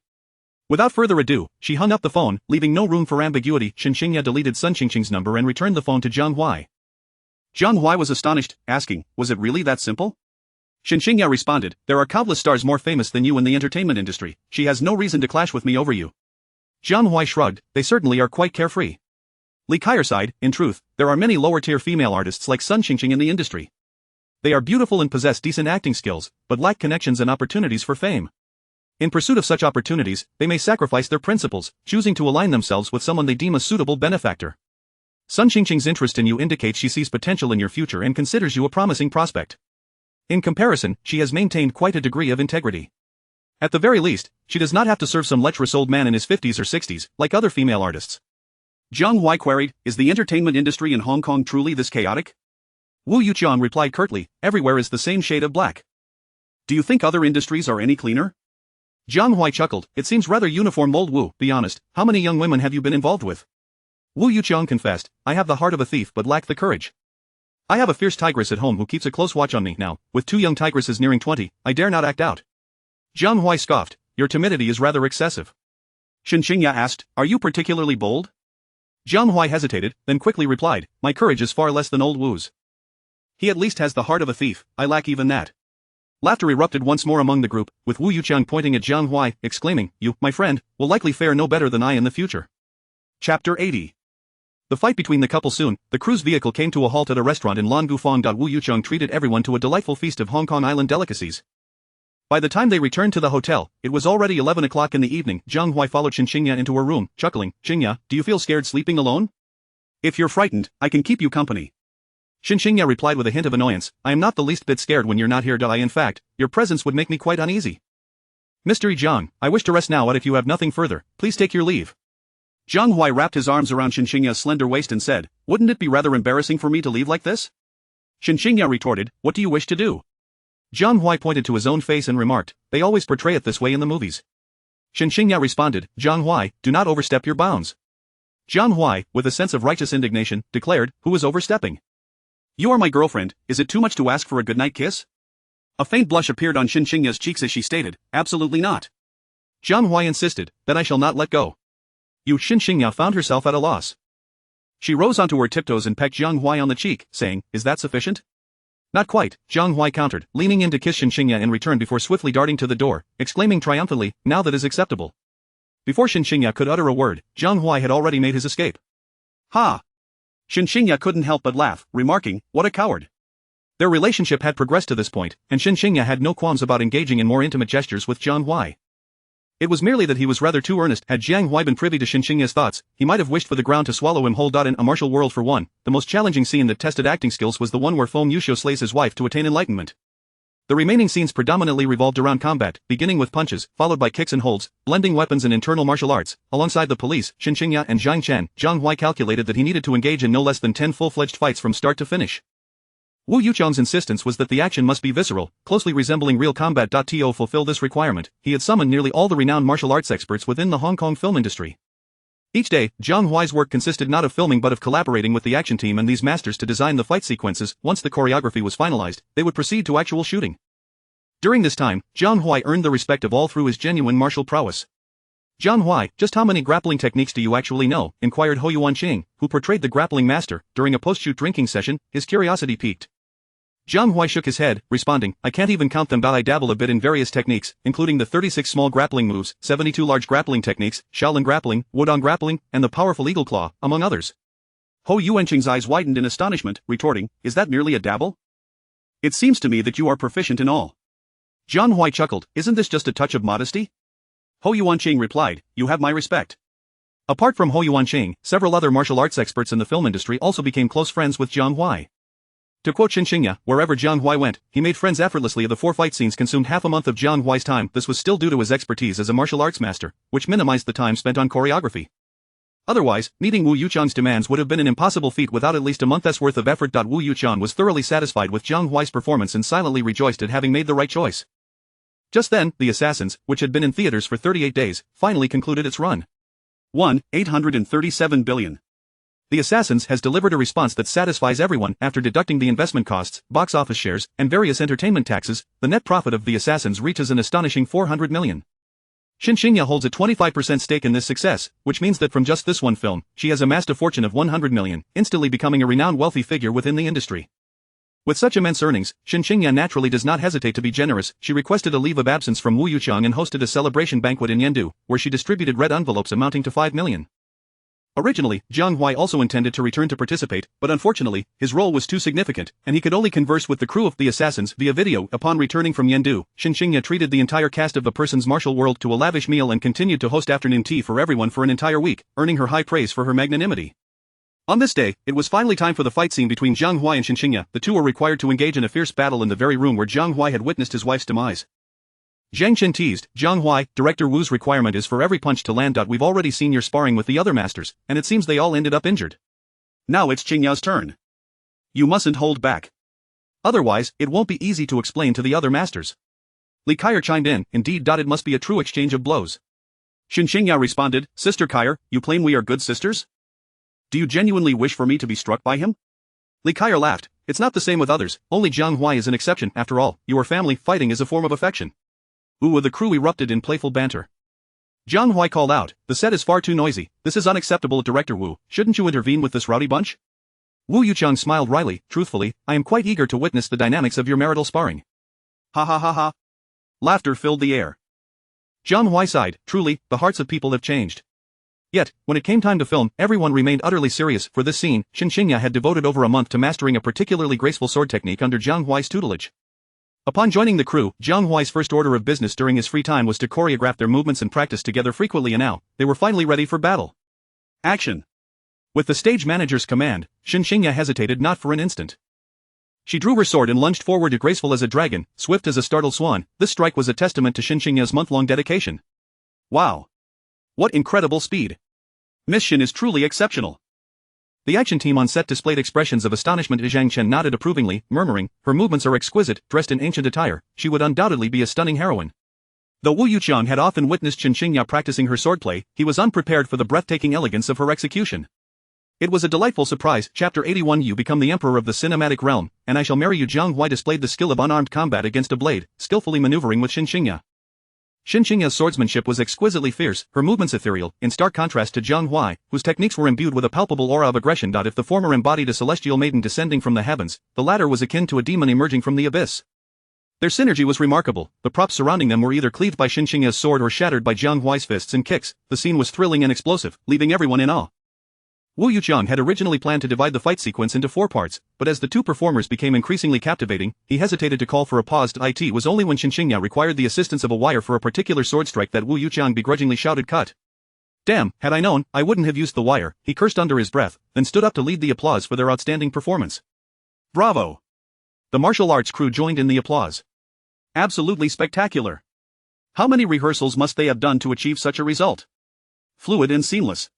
Without further ado, she hung up the phone, leaving no room for ambiguity. Shen Qingya deleted Shen Qingya's number and returned the phone to Jiang Huai. Jiang Huai was astonished, asking, was it really that simple? Shen Qingya responded, there are countless stars more famous than you in the entertainment industry, she has no reason to clash with me over you. Jiang Huai shrugged, they certainly are quite carefree. Li Kaier sighed, in truth, there are many lower-tier female artists like Shen Qingya in the industry. They are beautiful and possess decent acting skills, but lack connections and opportunities for fame. In pursuit of such opportunities, they may sacrifice their principles, choosing to align themselves with someone they deem a suitable benefactor. Shen Qingya's interest in you indicates she sees potential in your future and considers you a promising prospect. In comparison, she has maintained quite a degree of integrity. At the very least, she does not have to serve some lecherous old man in his 50s or 60s, like other female artists. Jiang Huai queried, is the entertainment industry in Hong Kong truly this chaotic? Wu Yuqian replied curtly, everywhere is the same shade of black. Do you think other industries are any cleaner? Jiang Huai chuckled, it seems rather uniform. Old Wu, be honest, how many young women have you been involved with? Wu Yuqian confessed, I have the heart of a thief but lack the courage. I have a fierce tigress at home who keeps a close watch on me now, with 2 young tigresses nearing 20, I dare not act out. Jiang Huai scoffed, your timidity is rather excessive. Shen Qingya asked, are you particularly bold? Jiang Huai hesitated, then quickly replied, my courage is far less than old Wu's. He at least has the heart of a thief, I lack even that. Laughter erupted once more among the group, with Wu Yuqian pointing at Jiang Huai, exclaiming, you, my friend, will likely fare no better than I in the future. Chapter 80. The fight between the couple soon, the cruise vehicle came to a halt at a restaurant in Lan Gufang. Wu Yucheng treated everyone to a delightful feast of Hong Kong Island delicacies. By the time they returned to the hotel, it was already 11 o'clock in the evening. Jiang Huai followed Shen Qingya into her room, chuckling. Qingya, do you feel scared sleeping alone? If you're frightened, I can keep you company. Shen Qingya replied with a hint of annoyance. I am not the least bit scared when you're not here. In fact, your presence would make me quite uneasy. Mr. Jiang, I wish to rest now, but if you have nothing further, please take your leave. Jiang Huai wrapped his arms around Shen Qingya's slender waist and said, wouldn't it be rather embarrassing for me to leave like this? Shen Qingya retorted, what do you wish to do? Jiang Huai pointed to his own face and remarked, they always portray it this way in the movies. Shen Qingya responded, Jiang Huai, do not overstep your bounds. Jiang Huai, with a sense of righteous indignation, declared, who is overstepping? You are my girlfriend, is it too much to ask for a goodnight kiss? A faint blush appeared on Shen Qingya's cheeks as she stated, absolutely not. Jiang Huai insisted, then I shall not let go. Shen Qingya found herself at a loss. She rose onto her tiptoes and pecked Jiang Huai on the cheek, saying, is that sufficient? Not quite, Jiang Huai countered, leaning in to kiss Shen Qingya in return before swiftly darting to the door, exclaiming triumphantly, now that is acceptable. Before Shen Qingya could utter a word, Jiang Huai had already made his escape. Ha! Shen Qingya couldn't help but laugh, remarking, what a coward. Their relationship had progressed to this point, and Shen Qingya had no qualms about engaging in more intimate gestures with Jiang Huai. It was merely that he was rather too earnest. Had Jiang Huai been privy to Shen Qingya's thoughts, he might have wished for the ground to swallow him whole. In A Martial World for one, the most challenging scene that tested acting skills was the one where Feng Yuxiu slays his wife to attain enlightenment. The remaining scenes predominantly revolved around combat, beginning with punches, followed by kicks and holds, blending weapons and internal martial arts. Alongside the police, Shen Qingya and Zhang Chen, Jiang Huai calculated that he needed to engage in no less than 10 full-fledged fights from start to finish. Wu Yucheng's insistence was that the action must be visceral, closely resembling real combat. To fulfill this requirement, he had summoned nearly all the renowned martial arts experts within the Hong Kong film industry. Each day, Jiang Huai's work consisted not of filming but of collaborating with the action team and these masters to design the fight sequences. Once the choreography was finalized, they would proceed to actual shooting. During this time, Jiang Huai earned the respect of all through his genuine martial prowess. Jiang Huai, just how many grappling techniques do you actually know? Inquired Ho Yuanqing, who portrayed the grappling master. During a post-shoot drinking session, his curiosity piqued. Jiang Huai shook his head, responding, I can't even count them, but I dabble a bit in various techniques, including the 36 small grappling moves, 72 large grappling techniques, Shaolin grappling, Wudong grappling, and the powerful eagle claw, among others. Ho Yuanqing's eyes widened in astonishment, retorting, is that merely a dabble? It seems to me that you are proficient in all. Jiang Huai chuckled, isn't this just a touch of modesty? Ho Yuanqing replied, you have my respect. Apart from Ho Yuanqing, several other martial arts experts in the film industry also became close friends with Jiang Huai. To quote Shen Qingya, wherever Jiang Huai went, he made friends effortlessly. The 4 fight scenes consumed half a month of Jiang Huai's time. This was still due to his expertise as a martial arts master, which minimized the time spent on choreography. Otherwise, meeting Wu Yucheng's demands would have been an impossible feat without at least a month's worth of effort. Wu Yucheng was thoroughly satisfied with Jiang Huai's performance and silently rejoiced at having made the right choice. Just then, The Assassins, which had been in theaters for 38 days, finally concluded its run. 837 billion. The Assassins has delivered a response that satisfies everyone. After deducting the investment costs, box office shares, and various entertainment taxes, the net profit of The Assassins reaches an astonishing 400 million. Shen Qingya holds a 25% stake in this success, which means that from just this one film, she has amassed a fortune of 100 million, instantly becoming a renowned wealthy figure within the industry. With such immense earnings, Shen Qingya naturally does not hesitate to be generous. She requested a leave of absence from Wu Yucheng and hosted a celebration banquet in Yendu, where she distributed red envelopes amounting to 5 million. Originally, Jiang Huai also intended to return to participate, but unfortunately, his role was too significant, and he could only converse with the crew of The Assassins via video. Upon returning from Yendu, Shen Qingya treated the entire cast of A Person's Martial World to a lavish meal and continued to host afternoon tea for everyone for an entire week, earning her high praise for her magnanimity. On this day, it was finally time for the fight scene between Jiang Huai and Shen Qingya. The two were required to engage in a fierce battle in the very room where Jiang Huai had witnessed his wife's demise. Zhang Chen teased, Jiang Huai, Director Wu's requirement is for every punch to land. We've already seen your sparring with the other masters, and it seems they all ended up injured. Now it's Qingya's turn. You mustn't hold back. Otherwise, it won't be easy to explain to the other masters. Li Kaier chimed in, indeed. It must be a true exchange of blows. Shen Qingya responded, Sister Kaier, you claim we are good sisters? Do you genuinely wish for me to be struck by him? Li Kaier laughed, it's not the same with others, only Jiang Huai is an exception. After all, you are family, fighting is a form of affection. Ooh, the crew erupted in playful banter. Jiang Huai called out, the set is far too noisy, this is unacceptable. Director Wu, shouldn't you intervene with this rowdy bunch? Wu Yucheng smiled wryly, truthfully, I am quite eager to witness the dynamics of your marital sparring. Ha ha ha ha. Laughter filled the air. Jiang Huai sighed, truly, the hearts of people have changed. Yet, when it came time to film, everyone remained utterly serious. For this scene, Shen Qingya had devoted over a month to mastering a particularly graceful sword technique under Jiang Huai's tutelage. Upon joining the crew, Jiang Huai's first order of business during his free time was to choreograph their movements and practice together frequently, and now, they were finally ready for battle. Action! With the stage manager's command, Shen Qingya hesitated not for an instant. She drew her sword and lunged forward, graceful as a dragon, swift as a startled swan. This strike was a testament to Shen Qingya's month-long dedication. Wow! What incredible speed! Miss Shen is truly exceptional. The action team on set displayed expressions of astonishment. Zhang Chen nodded approvingly, murmuring, her movements are exquisite. Dressed in ancient attire, she would undoubtedly be a stunning heroine. Though Wu Yuqiang had often witnessed Shen Qingya practicing her swordplay, he was unprepared for the breathtaking elegance of her execution. It was a delightful surprise. Chapter 81. You become the emperor of the cinematic realm, and I shall marry you. Jiang Huai displayed the skill of unarmed combat against a blade, skillfully maneuvering with Shen Qingya. Shen Qingya's swordsmanship was exquisitely fierce, her movements ethereal, in stark contrast to Jiang Huai, whose techniques were imbued with a palpable aura of aggression. If the former embodied a celestial maiden descending from the heavens, the latter was akin to a demon emerging from the abyss. Their synergy was remarkable. The props surrounding them were either cleaved by Shen Qingya's sword or shattered by Jiang Huai's fists and kicks. The scene was thrilling and explosive, leaving everyone in awe. Wu Yuqiang had originally planned to divide the fight sequence into 4 parts, but as the two performers became increasingly captivating, he hesitated to call for a pause. It was only when Shen Qingya required the assistance of a wire for a particular sword strike that Wu Yuqiang begrudgingly shouted, "Cut!" Damn, had I known, I wouldn't have used the wire, he cursed under his breath, then stood up to lead the applause for their outstanding performance. Bravo! The martial arts crew joined in the applause. Absolutely spectacular. How many rehearsals must they have done to achieve such a result? Fluid and seamless.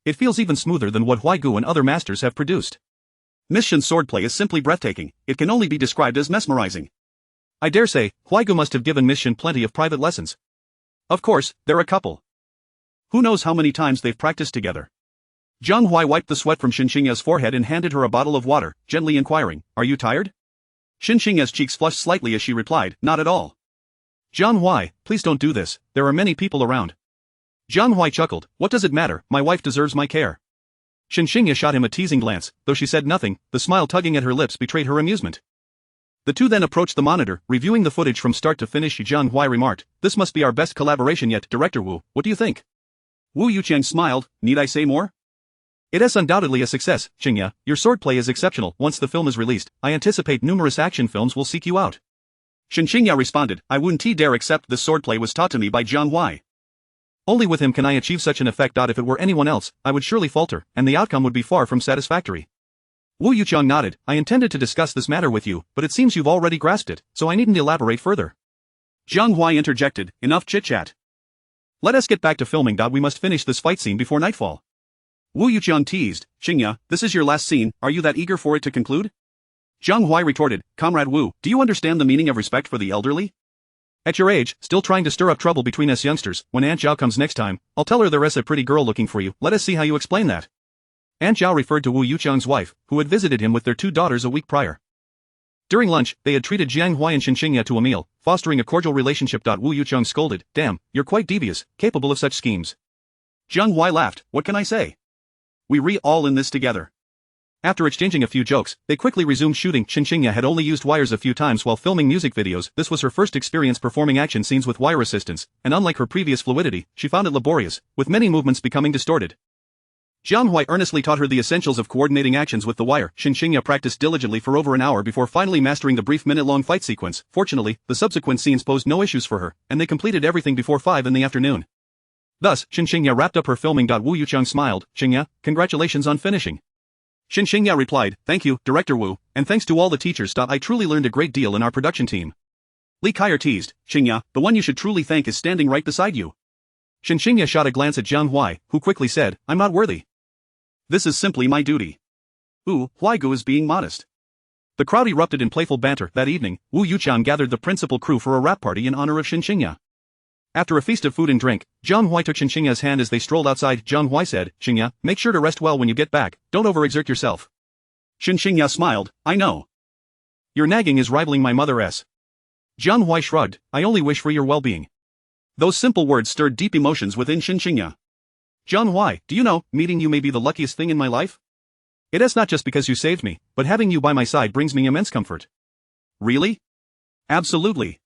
It feels even smoother than what Huaigu and other masters have produced. Miss Shen's swordplay is simply breathtaking. It can only be described as mesmerizing. I dare say, Huaigu must have given Miss Shen plenty of private lessons. Of course, they're a couple. Who knows how many times they've practiced together. Jiang Huai wiped the sweat from Shen Qingya's forehead and handed her a bottle of water, gently inquiring, "Are you tired?" Shen Qingya's cheeks flushed slightly as she replied, "Not at all." Jiang Huai, please don't do this, there are many people around. Jiang Huai chuckled, "What does it matter, my wife deserves my care." Shen Qingya shot him a teasing glance, though she said nothing, the smile tugging at her lips betrayed her amusement. The two then approached the monitor, reviewing the footage from start to finish. Jiang Huai remarked, "This must be our best collaboration yet. Director Wu, what do you think?" Wu Yuqiang smiled, "Need I say more?" "It is undoubtedly a success, Qingya, your swordplay is exceptional. Once the film is released, I anticipate numerous action films will seek you out." Shen Qingya responded, "I wouldn't dare accept this swordplay was taught to me by Jiang Huai. Only with him can I achieve such an effect. If it were anyone else, I would surely falter, and the outcome would be far from satisfactory." Wu Yuqiang nodded, "I intended to discuss this matter with you, but it seems you've already grasped it, so I needn't elaborate further." Jiang Huai interjected, "Enough chit-chat. Let us get back to filming. We must finish this fight scene before nightfall." Wu Yuqiang teased, "Qingya, this is your last scene, are you that eager for it to conclude?" Jiang Huai retorted, "Comrade Wu, do you understand the meaning of respect for the elderly? At your age, still trying to stir up trouble between us youngsters. When Aunt Zhao comes next time, I'll tell her there's a pretty girl looking for you. Let us see how you explain that." Aunt Zhao referred to Wu Yuqiang's wife, who had visited him with their 2 daughters a week prior. During lunch, they had treated Jiang Huai and Shen Qingya to a meal, fostering a cordial relationship. Wu Yuqiang scolded, "Damn, you're quite devious, capable of such schemes." Jiang Huai laughed, "What can I say? We all in this together." After exchanging a few jokes, they quickly resumed shooting. Shen Qingya had only used wires a few times while filming music videos. This was her first experience performing action scenes with wire assistance, and unlike her previous fluidity, she found it laborious, with many movements becoming distorted. Jiang Huai earnestly taught her the essentials of coordinating actions with the wire. Shen Qingya practiced diligently for over an hour before finally mastering the brief minute-long fight sequence. Fortunately, the subsequent scenes posed no issues for her, and they completed everything before 5 in the afternoon. Thus, Shen Qingya wrapped up her filming. Wu Yuqiang smiled, "Qingya, congratulations on finishing." Shen Qingya replied, "Thank you, Director Wu, and thanks to all the teachers. I truly learned a great deal in our production team." Li Kaier teased, "Qingya, the one you should truly thank is standing right beside you." Shen Qingya shot a glance at Jiang Huai, who quickly said, "I'm not worthy. This is simply my duty." Ooh, Huaigu is being modest. The crowd erupted in playful banter. That evening, Wu Yuqiang gathered the principal crew for a rap party in honor of Shen Qingya. After a feast of food and drink, Jiang Huai took Shen Qingya's hand as they strolled outside. Jiang Huai said, "Qingya, make sure to rest well when you get back, don't overexert yourself." Shen Qingya smiled, "I know. Your nagging is rivaling my mother's." Jiang Huai shrugged, "I only wish for your well-being." Those simple words stirred deep emotions within Shen Qingya. "Jiang Huai, do you know, meeting you may be the luckiest thing in my life? It is not just because you saved me, but having you by my side brings me immense comfort." "Really?" "Absolutely."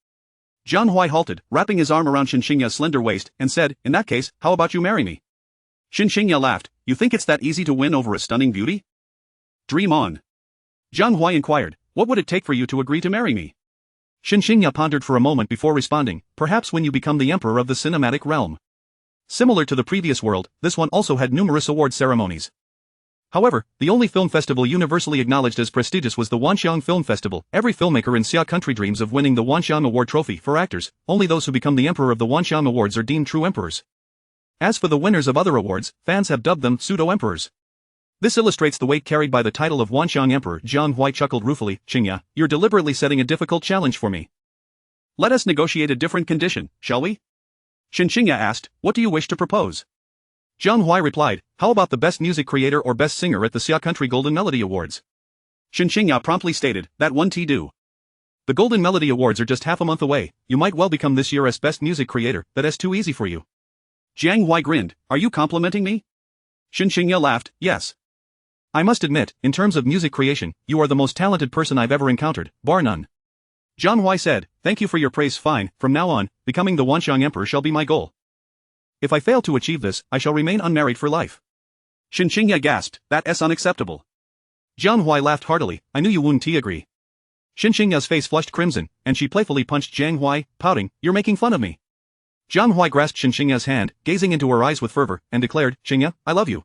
Jiang Huai halted, wrapping his arm around Shen Qingya's slender waist, and said, "In that case, how about you marry me?" Shen Qingya laughed. You think it's that easy to win over a stunning beauty? Dream on. Jiang Huai inquired, what would it take for you to agree to marry me? Shen Qingya pondered for a moment before responding, perhaps when you become the emperor of the cinematic realm. Similar to the previous world, this one also had numerous award ceremonies. However, the only film festival universally acknowledged as prestigious was the Wanxiang Film Festival. Every filmmaker in Xia country dreams of winning the Wanxiang Award trophy. For actors, only those who become the emperor of the Wanxiang Awards are deemed true emperors. As for the winners of other awards, fans have dubbed them pseudo-emperors. This illustrates the weight carried by the title of Wanxiang Emperor. Jiang Huai chuckled ruefully. Qingya, you're deliberately setting a difficult challenge for me. Let us negotiate a different condition, shall we? Shen Qingya asked, what do you wish to propose? Jiang Huai replied, how about the best music creator or best singer at the Xia Country Golden Melody Awards? Shen Qingya promptly stated, that one do. The Golden Melody Awards are just half a month away, you might well become this year's best music creator, that's too easy for you. Jiang Huai grinned, are you complimenting me? Shen Qingya laughed, yes. I must admit, in terms of music creation, you are the most talented person I've ever encountered, bar none. Jiang Huai said, thank you for your praise. Fine, from now on, becoming the Wanxiang Emperor shall be my goal. If I fail to achieve this, I shall remain unmarried for life. Shen Qingya gasped, that's unacceptable. Jiang Huai laughed heartily, I knew you wouldn't agree. Shen Qingya's face flushed crimson, and she playfully punched Jiang Huai, pouting, you're making fun of me. Jiang Huai grasped Shen Qingya's hand, gazing into her eyes with fervor, and declared, Qingya, I love you.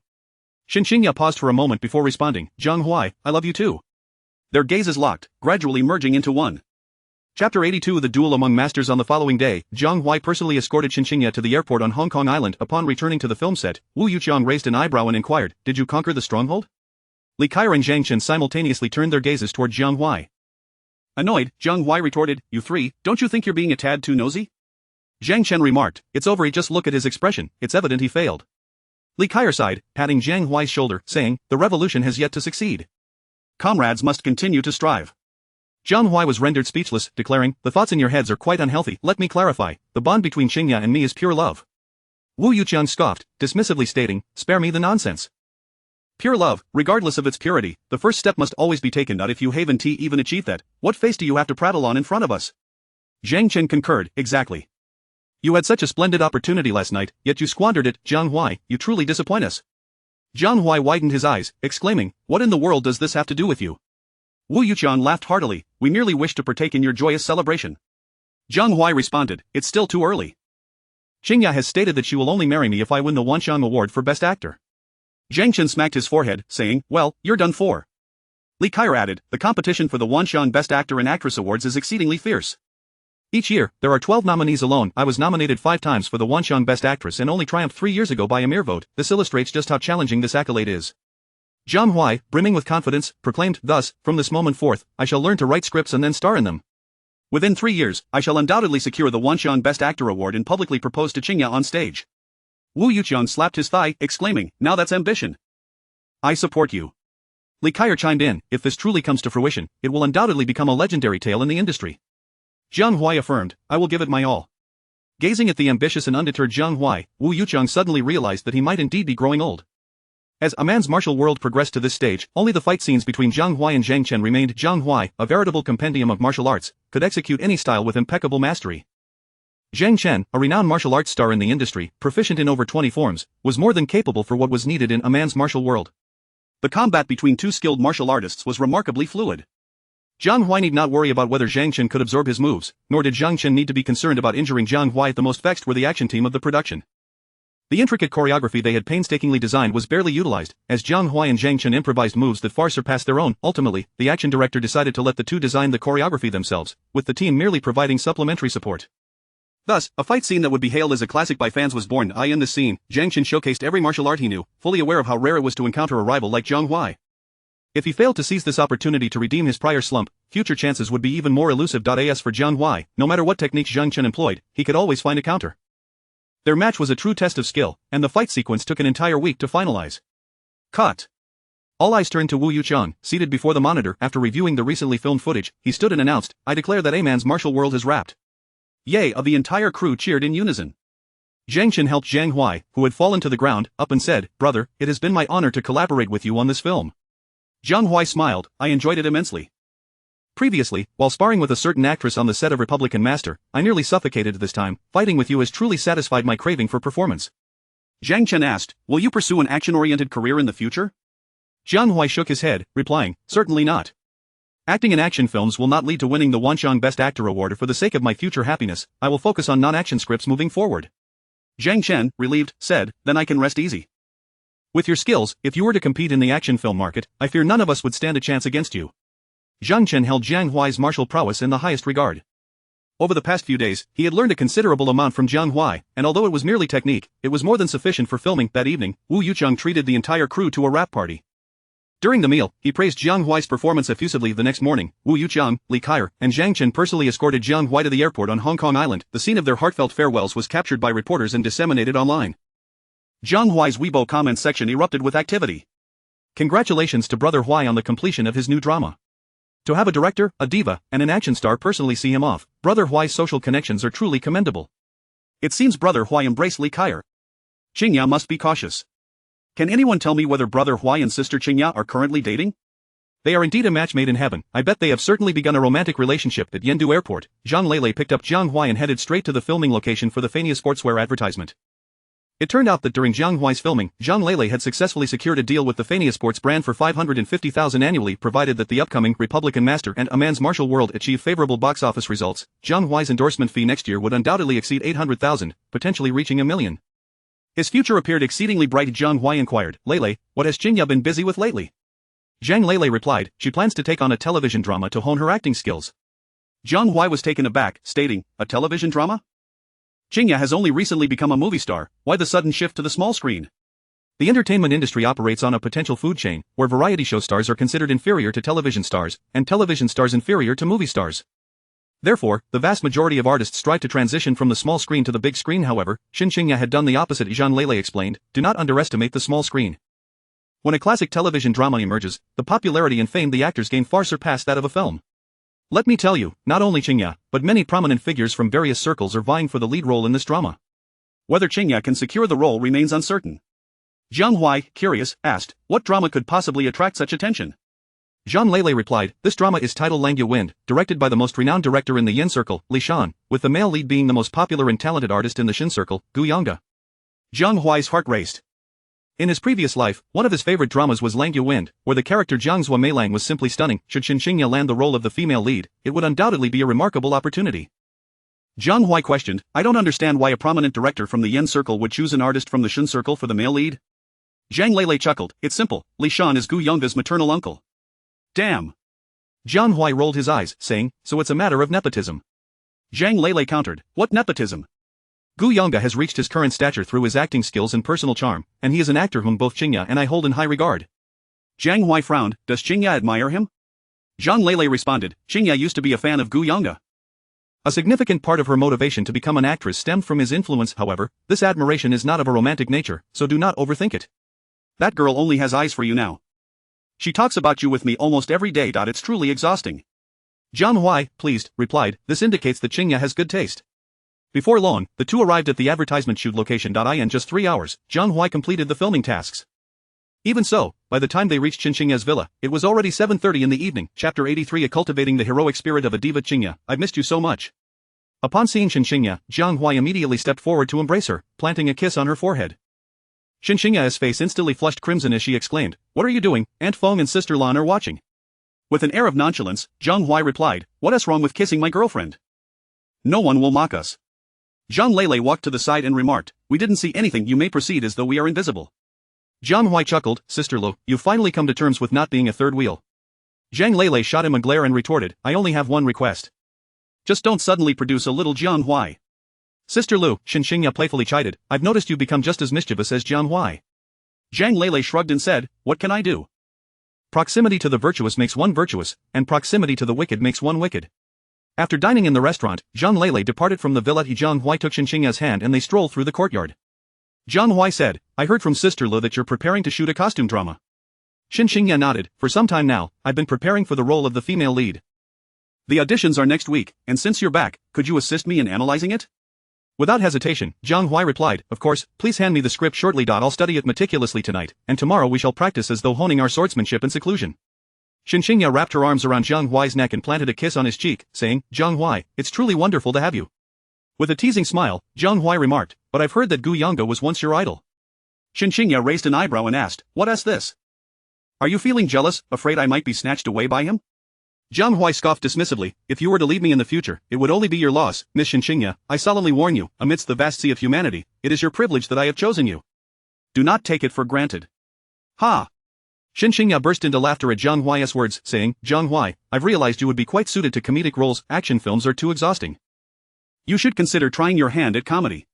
Shen Qingya paused for a moment before responding, Jiang Huai, I love you too. Their gazes locked, gradually merging into one. Chapter 82 The Duel Among Masters. On the following day, Jiang Huai personally escorted Shen Qingya to the airport on Hong Kong Island. Upon returning to the film set, Wu Yuqiang raised an eyebrow and inquired, did you conquer the stronghold? Li Kai and Zhang Chen simultaneously turned their gazes toward Jiang Huai. Annoyed, Jiang Huai retorted, you three, don't you think you're being a tad too nosy? Zhang Chen remarked, it's over, just look at his expression, it's evident he failed. Li Kai sighed, patting Jiang Huai's shoulder, saying, the revolution has yet to succeed. Comrades must continue to strive. Jiang Huai was rendered speechless, declaring, the thoughts in your heads are quite unhealthy. Let me clarify, the bond between Qingya and me is pure love. Wu Yuqiang scoffed, dismissively stating, spare me the nonsense. Pure love, regardless of its purity, the first step must always be taken. Not if you haven't even achieved that, what face do you have to prattle on in front of us? Zhang Chen concurred, exactly. You had such a splendid opportunity last night, yet you squandered it. Jiang Huai, you truly disappoint us. Jiang Huai widened his eyes, exclaiming, what in the world does this have to do with you? Wu Yuqiang laughed heartily, we merely wish to partake in your joyous celebration. Jiang Huai responded, it's still too early. Qingya has stated that she will only marry me if I win the Wanxiang Award for Best Actor. Zhang Chen smacked his forehead, saying, well, you're done for. Li Kai added, the competition for the Wanxiang Best Actor and Actress Awards is exceedingly fierce. Each year, there are 12 nominees alone. I was nominated 5 times for the Wanxiang Best Actress and only triumphed 3 years ago by a mere vote. This illustrates just how challenging this accolade is. Jiang Huai, brimming with confidence, proclaimed, thus, from this moment forth, I shall learn to write scripts and then star in them. Within 3 years, I shall undoubtedly secure the Wanxiang Best Actor Award and publicly propose to Qingya on stage. Wu Yuqiang slapped his thigh, exclaiming, now that's ambition. I support you. Li Kai chimed in, if this truly comes to fruition, it will undoubtedly become a legendary tale in the industry. Jiang Huai affirmed, I will give it my all. Gazing at the ambitious and undeterred Jiang Huai, Wu Yuqiang suddenly realized that he might indeed be growing old. As a man's martial world progressed to this stage, only the fight scenes between Jiang Huai and Zhang Chen remained. Jiang Huai, a veritable compendium of martial arts, could execute any style with impeccable mastery. Zhang Chen, a renowned martial arts star in the industry, proficient in over 20 forms, was more than capable for what was needed in a man's martial world. The combat between two skilled martial artists was remarkably fluid. Jiang Huai need not worry about whether Zhang Chen could absorb his moves, nor did Zhang Chen need to be concerned about injuring Jiang Huai. The most vexed were the action team of the production. The intricate choreography they had painstakingly designed was barely utilized, as Jiang Huai and Zhang Chen improvised moves that far surpassed their own. Ultimately, the action director decided to let the two design the choreography themselves, with the team merely providing supplementary support. Thus, a fight scene that would be hailed as a classic by fans was born. In this scene, Zhang Chen showcased every martial art he knew, fully aware of how rare it was to encounter a rival like Jiang Huai. If he failed to seize this opportunity to redeem his prior slump, future chances would be even more elusive. As for Jiang Huai, no matter what techniques Zhang Chen employed, he could always find a counter. Their match was a true test of skill, and the fight sequence took an entire week to finalize. Cut. All eyes turned to Wu Yuqiang, seated before the monitor. After reviewing the recently filmed footage, he stood and announced, I declare that a man's martial world is wrapped. Yay! Of the entire crew cheered in unison. Zhang Chen helped Jiang Huai, who had fallen to the ground, up and said, brother, it has been my honor to collaborate with you on this film. Jiang Huai smiled, I enjoyed it immensely. Previously, while sparring with a certain actress on the set of Republican Master, I nearly suffocated this time. Fighting with you has truly satisfied my craving for performance. Jiang Chen asked, will you pursue an action-oriented career in the future? Jiang Huai shook his head, replying, certainly not. Acting in action films will not lead to winning the Wanxiang Best Actor Award. For the sake of my future happiness, I will focus on non-action scripts moving forward. Jiang Chen, relieved, said, then I can rest easy. With your skills, if you were to compete in the action film market, I fear none of us would stand a chance against you. Jiang Chen held Jiang Huai's martial prowess in the highest regard. Over the past few days, he had learned a considerable amount from Jiang Huai, and although it was merely technique, it was more than sufficient for filming. That evening, Wu Yucheng treated the entire crew to a wrap party. During the meal, he praised Jiang Huai's performance effusively. The next morning, Wu Yucheng, Li Kaier, and Zhang Chen personally escorted Jiang Huai to the airport on Hong Kong Island. The scene of their heartfelt farewells was captured by reporters and disseminated online. Jiang Huai's Weibo comments section erupted with activity. Congratulations to Brother Huai on the completion of his new drama. To have a director, a diva, and an action star personally see him off, Brother Huai's social connections are truly commendable. It seems Brother Huai embraced Li Kaier. Qingya must be cautious. Can anyone tell me whether Brother Huai and Sister Qingya are currently dating? They are indeed a match made in heaven. I bet they have certainly begun a romantic relationship. At Yendu Airport, Zhang Lele picked up Jiang Huai and headed straight to the filming location for the Fania sportswear advertisement. It turned out that during Jiang Huai's filming, Zhang Lele had successfully secured a deal with the Fania Sports brand for $550,000 annually, provided that the upcoming Republican Master and A Man's Martial World achieve favorable box office results. Jiang Huai's endorsement fee next year would undoubtedly exceed $800,000, potentially reaching $1 million. His future appeared exceedingly bright. Jiang Huai inquired, Lele, what has Qingya been busy with lately? Zhang Lele replied, she plans to take on a television drama to hone her acting skills. Jiang Huai was taken aback, stating, a television drama? Qingya has only recently become a movie star, why the sudden shift to the small screen? The entertainment industry operates on a potential food chain, where variety show stars are considered inferior to television stars, and television stars inferior to movie stars. Therefore, the vast majority of artists strive to transition from the small screen to the big screen. However, Shen Qingya had done the opposite. Zhang Lele explained, do not underestimate the small screen. When a classic television drama emerges, the popularity and fame the actors gain far surpass that of a film. Let me tell you, not only Qingya, but many prominent figures from various circles are vying for the lead role in this drama. Whether Qingya can secure the role remains uncertain. Jiang Huai, curious, asked, what drama could possibly attract such attention? Zhang Lele replied, this drama is titled Langya Wind, directed by the most renowned director in the Yin Circle, Li Shan, with the male lead being the most popular and talented artist in the Shin Circle, Gu Yongge. Jiang Huai's heart raced. In his previous life, one of his favorite dramas was Langya Wind, where the character Jiang Zhua Meilang was simply stunning. Should Shen Qingya land the role of the female lead, it would undoubtedly be a remarkable opportunity. Jiang Huai questioned, I don't understand why a prominent director from the Yin Circle would choose an artist from the Shen Circle for the male lead. Zhang Lele chuckled, it's simple, Li Shan is Gu Yongge's maternal uncle. Damn. Jiang Huai rolled his eyes, saying, so it's a matter of nepotism. Zhang Lele countered, what nepotism? Gu Yongge has reached his current stature through his acting skills and personal charm, and he is an actor whom both Qingya and I hold in high regard. Jiang Huai frowned, does Qingya admire him? Zhang Lele responded, Qingya used to be a fan of Gu Yongge. A significant part of her motivation to become an actress stemmed from his influence. However, this admiration is not of a romantic nature, so do not overthink it. That girl only has eyes for you now. She talks about you with me almost every day. It's truly exhausting. Jiang Huai, pleased, replied, this indicates that Qingya has good taste. Before long, the two arrived at the advertisement shoot location. In just 3 hours, Jiang Huai completed the filming tasks. Even so, by the time they reached Shen Qingya's villa, it was already 7:30 in the evening. Chapter 83, Cultivating the Heroic Spirit of a Diva. Qingya, I've missed you so much. Upon seeing Shen Qingya, Jiang Huai immediately stepped forward to embrace her, planting a kiss on her forehead. Shen Qingya's face instantly flushed crimson as she exclaimed, what are you doing? Aunt Feng and Sister Lan are watching. With an air of nonchalance, Jiang Huai replied, what is wrong with kissing my girlfriend? No one will mock us. Zhang Lele walked to the side and remarked, we didn't see anything. You may proceed as though we are invisible. Jiang Huai chuckled, Sister Lu, you've finally come to terms with not being a third wheel. Zhang Lele shot him a glare and retorted, I only have one request. Just don't suddenly produce a little Jiang Huai. Sister Lu, Shen Qingya playfully chided, I've noticed you become just as mischievous as Jiang Huai. Zhang Lele shrugged and said, what can I do? Proximity to the virtuous makes one virtuous, and proximity to the wicked makes one wicked. After dining in the restaurant, Zhang Lele departed from the villa. Jiang Huai took Shen Qingya's hand and they strolled through the courtyard. Jiang Huai said, I heard from Sister Lu that you're preparing to shoot a costume drama. Shen Qingya nodded, for some time now, I've been preparing for the role of the female lead. The auditions are next week, and since you're back, could you assist me in analyzing it? Without hesitation, Jiang Huai replied, of course, please hand me the script shortly. I'll study it meticulously tonight, and tomorrow we shall practice as though honing our swordsmanship in seclusion. Shen Qingya wrapped her arms around Jiang Huai's neck and planted a kiss on his cheek, saying, Jiang Huai, it's truly wonderful to have you. With a teasing smile, Jiang Huai remarked, but I've heard that Gu Yongge was once your idol. Shen Qingya raised an eyebrow and asked, "What's this? Are you feeling jealous, afraid I might be snatched away by him?" Jiang Huai scoffed dismissively, "If you were to leave me in the future, it would only be your loss, Miss Shen Qingya. I solemnly warn you, amidst the vast sea of humanity, it is your privilege that I have chosen you. Do not take it for granted." Ha! Shen Qingya burst into laughter at Jiang Huai's words, saying, "Jiang Huai, I've realized you would be quite suited to comedic roles, action films are too exhausting. You should consider trying your hand at comedy."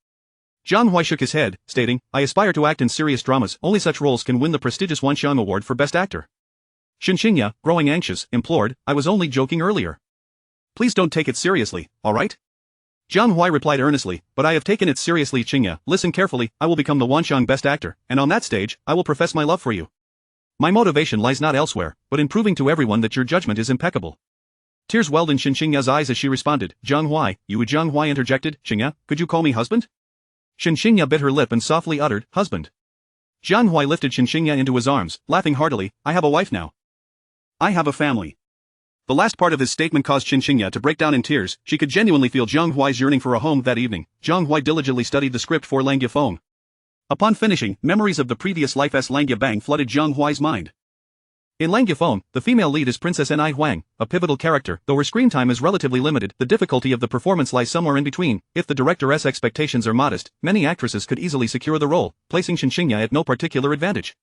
Jiang Huai shook his head, stating, "I aspire to act in serious dramas, only such roles can win the prestigious Wanxiang Award for Best Actor." Shen Qingya, growing anxious, implored, "I was only joking earlier. Please don't take it seriously, alright?" Jiang Huai replied earnestly, "But I have taken it seriously, Qingya. Listen carefully, I will become the Wanxiang Best Actor, and on that stage, I will profess my love for you. My motivation lies not elsewhere, but in proving to everyone that your judgment is impeccable." Tears welled in Shen Qingya's eyes as she responded, "Jiang Huai, you." Jiang Huai interjected, "Qingya, could you call me husband?" Shen Qingya bit her lip and softly uttered, "Husband." Jiang Huai lifted Shen Qingya into his arms, laughing heartily, "I have a wife now. I have a family." The last part of his statement caused Shen Qingya to break down in tears. She could genuinely feel Jiang Huai's yearning for a home that evening. Jiang Huai diligently studied the script for Langya Feng. Upon finishing, memories of the previous life as Langya Bang flooded Jiang Huai's mind. In Langya Feng, the female lead is Princess Ni Huang, a pivotal character. Though her screen time is relatively limited, the difficulty of the performance lies somewhere in between. If the director's expectations are modest, many actresses could easily secure the role, placing Shen Qingya at no particular advantage.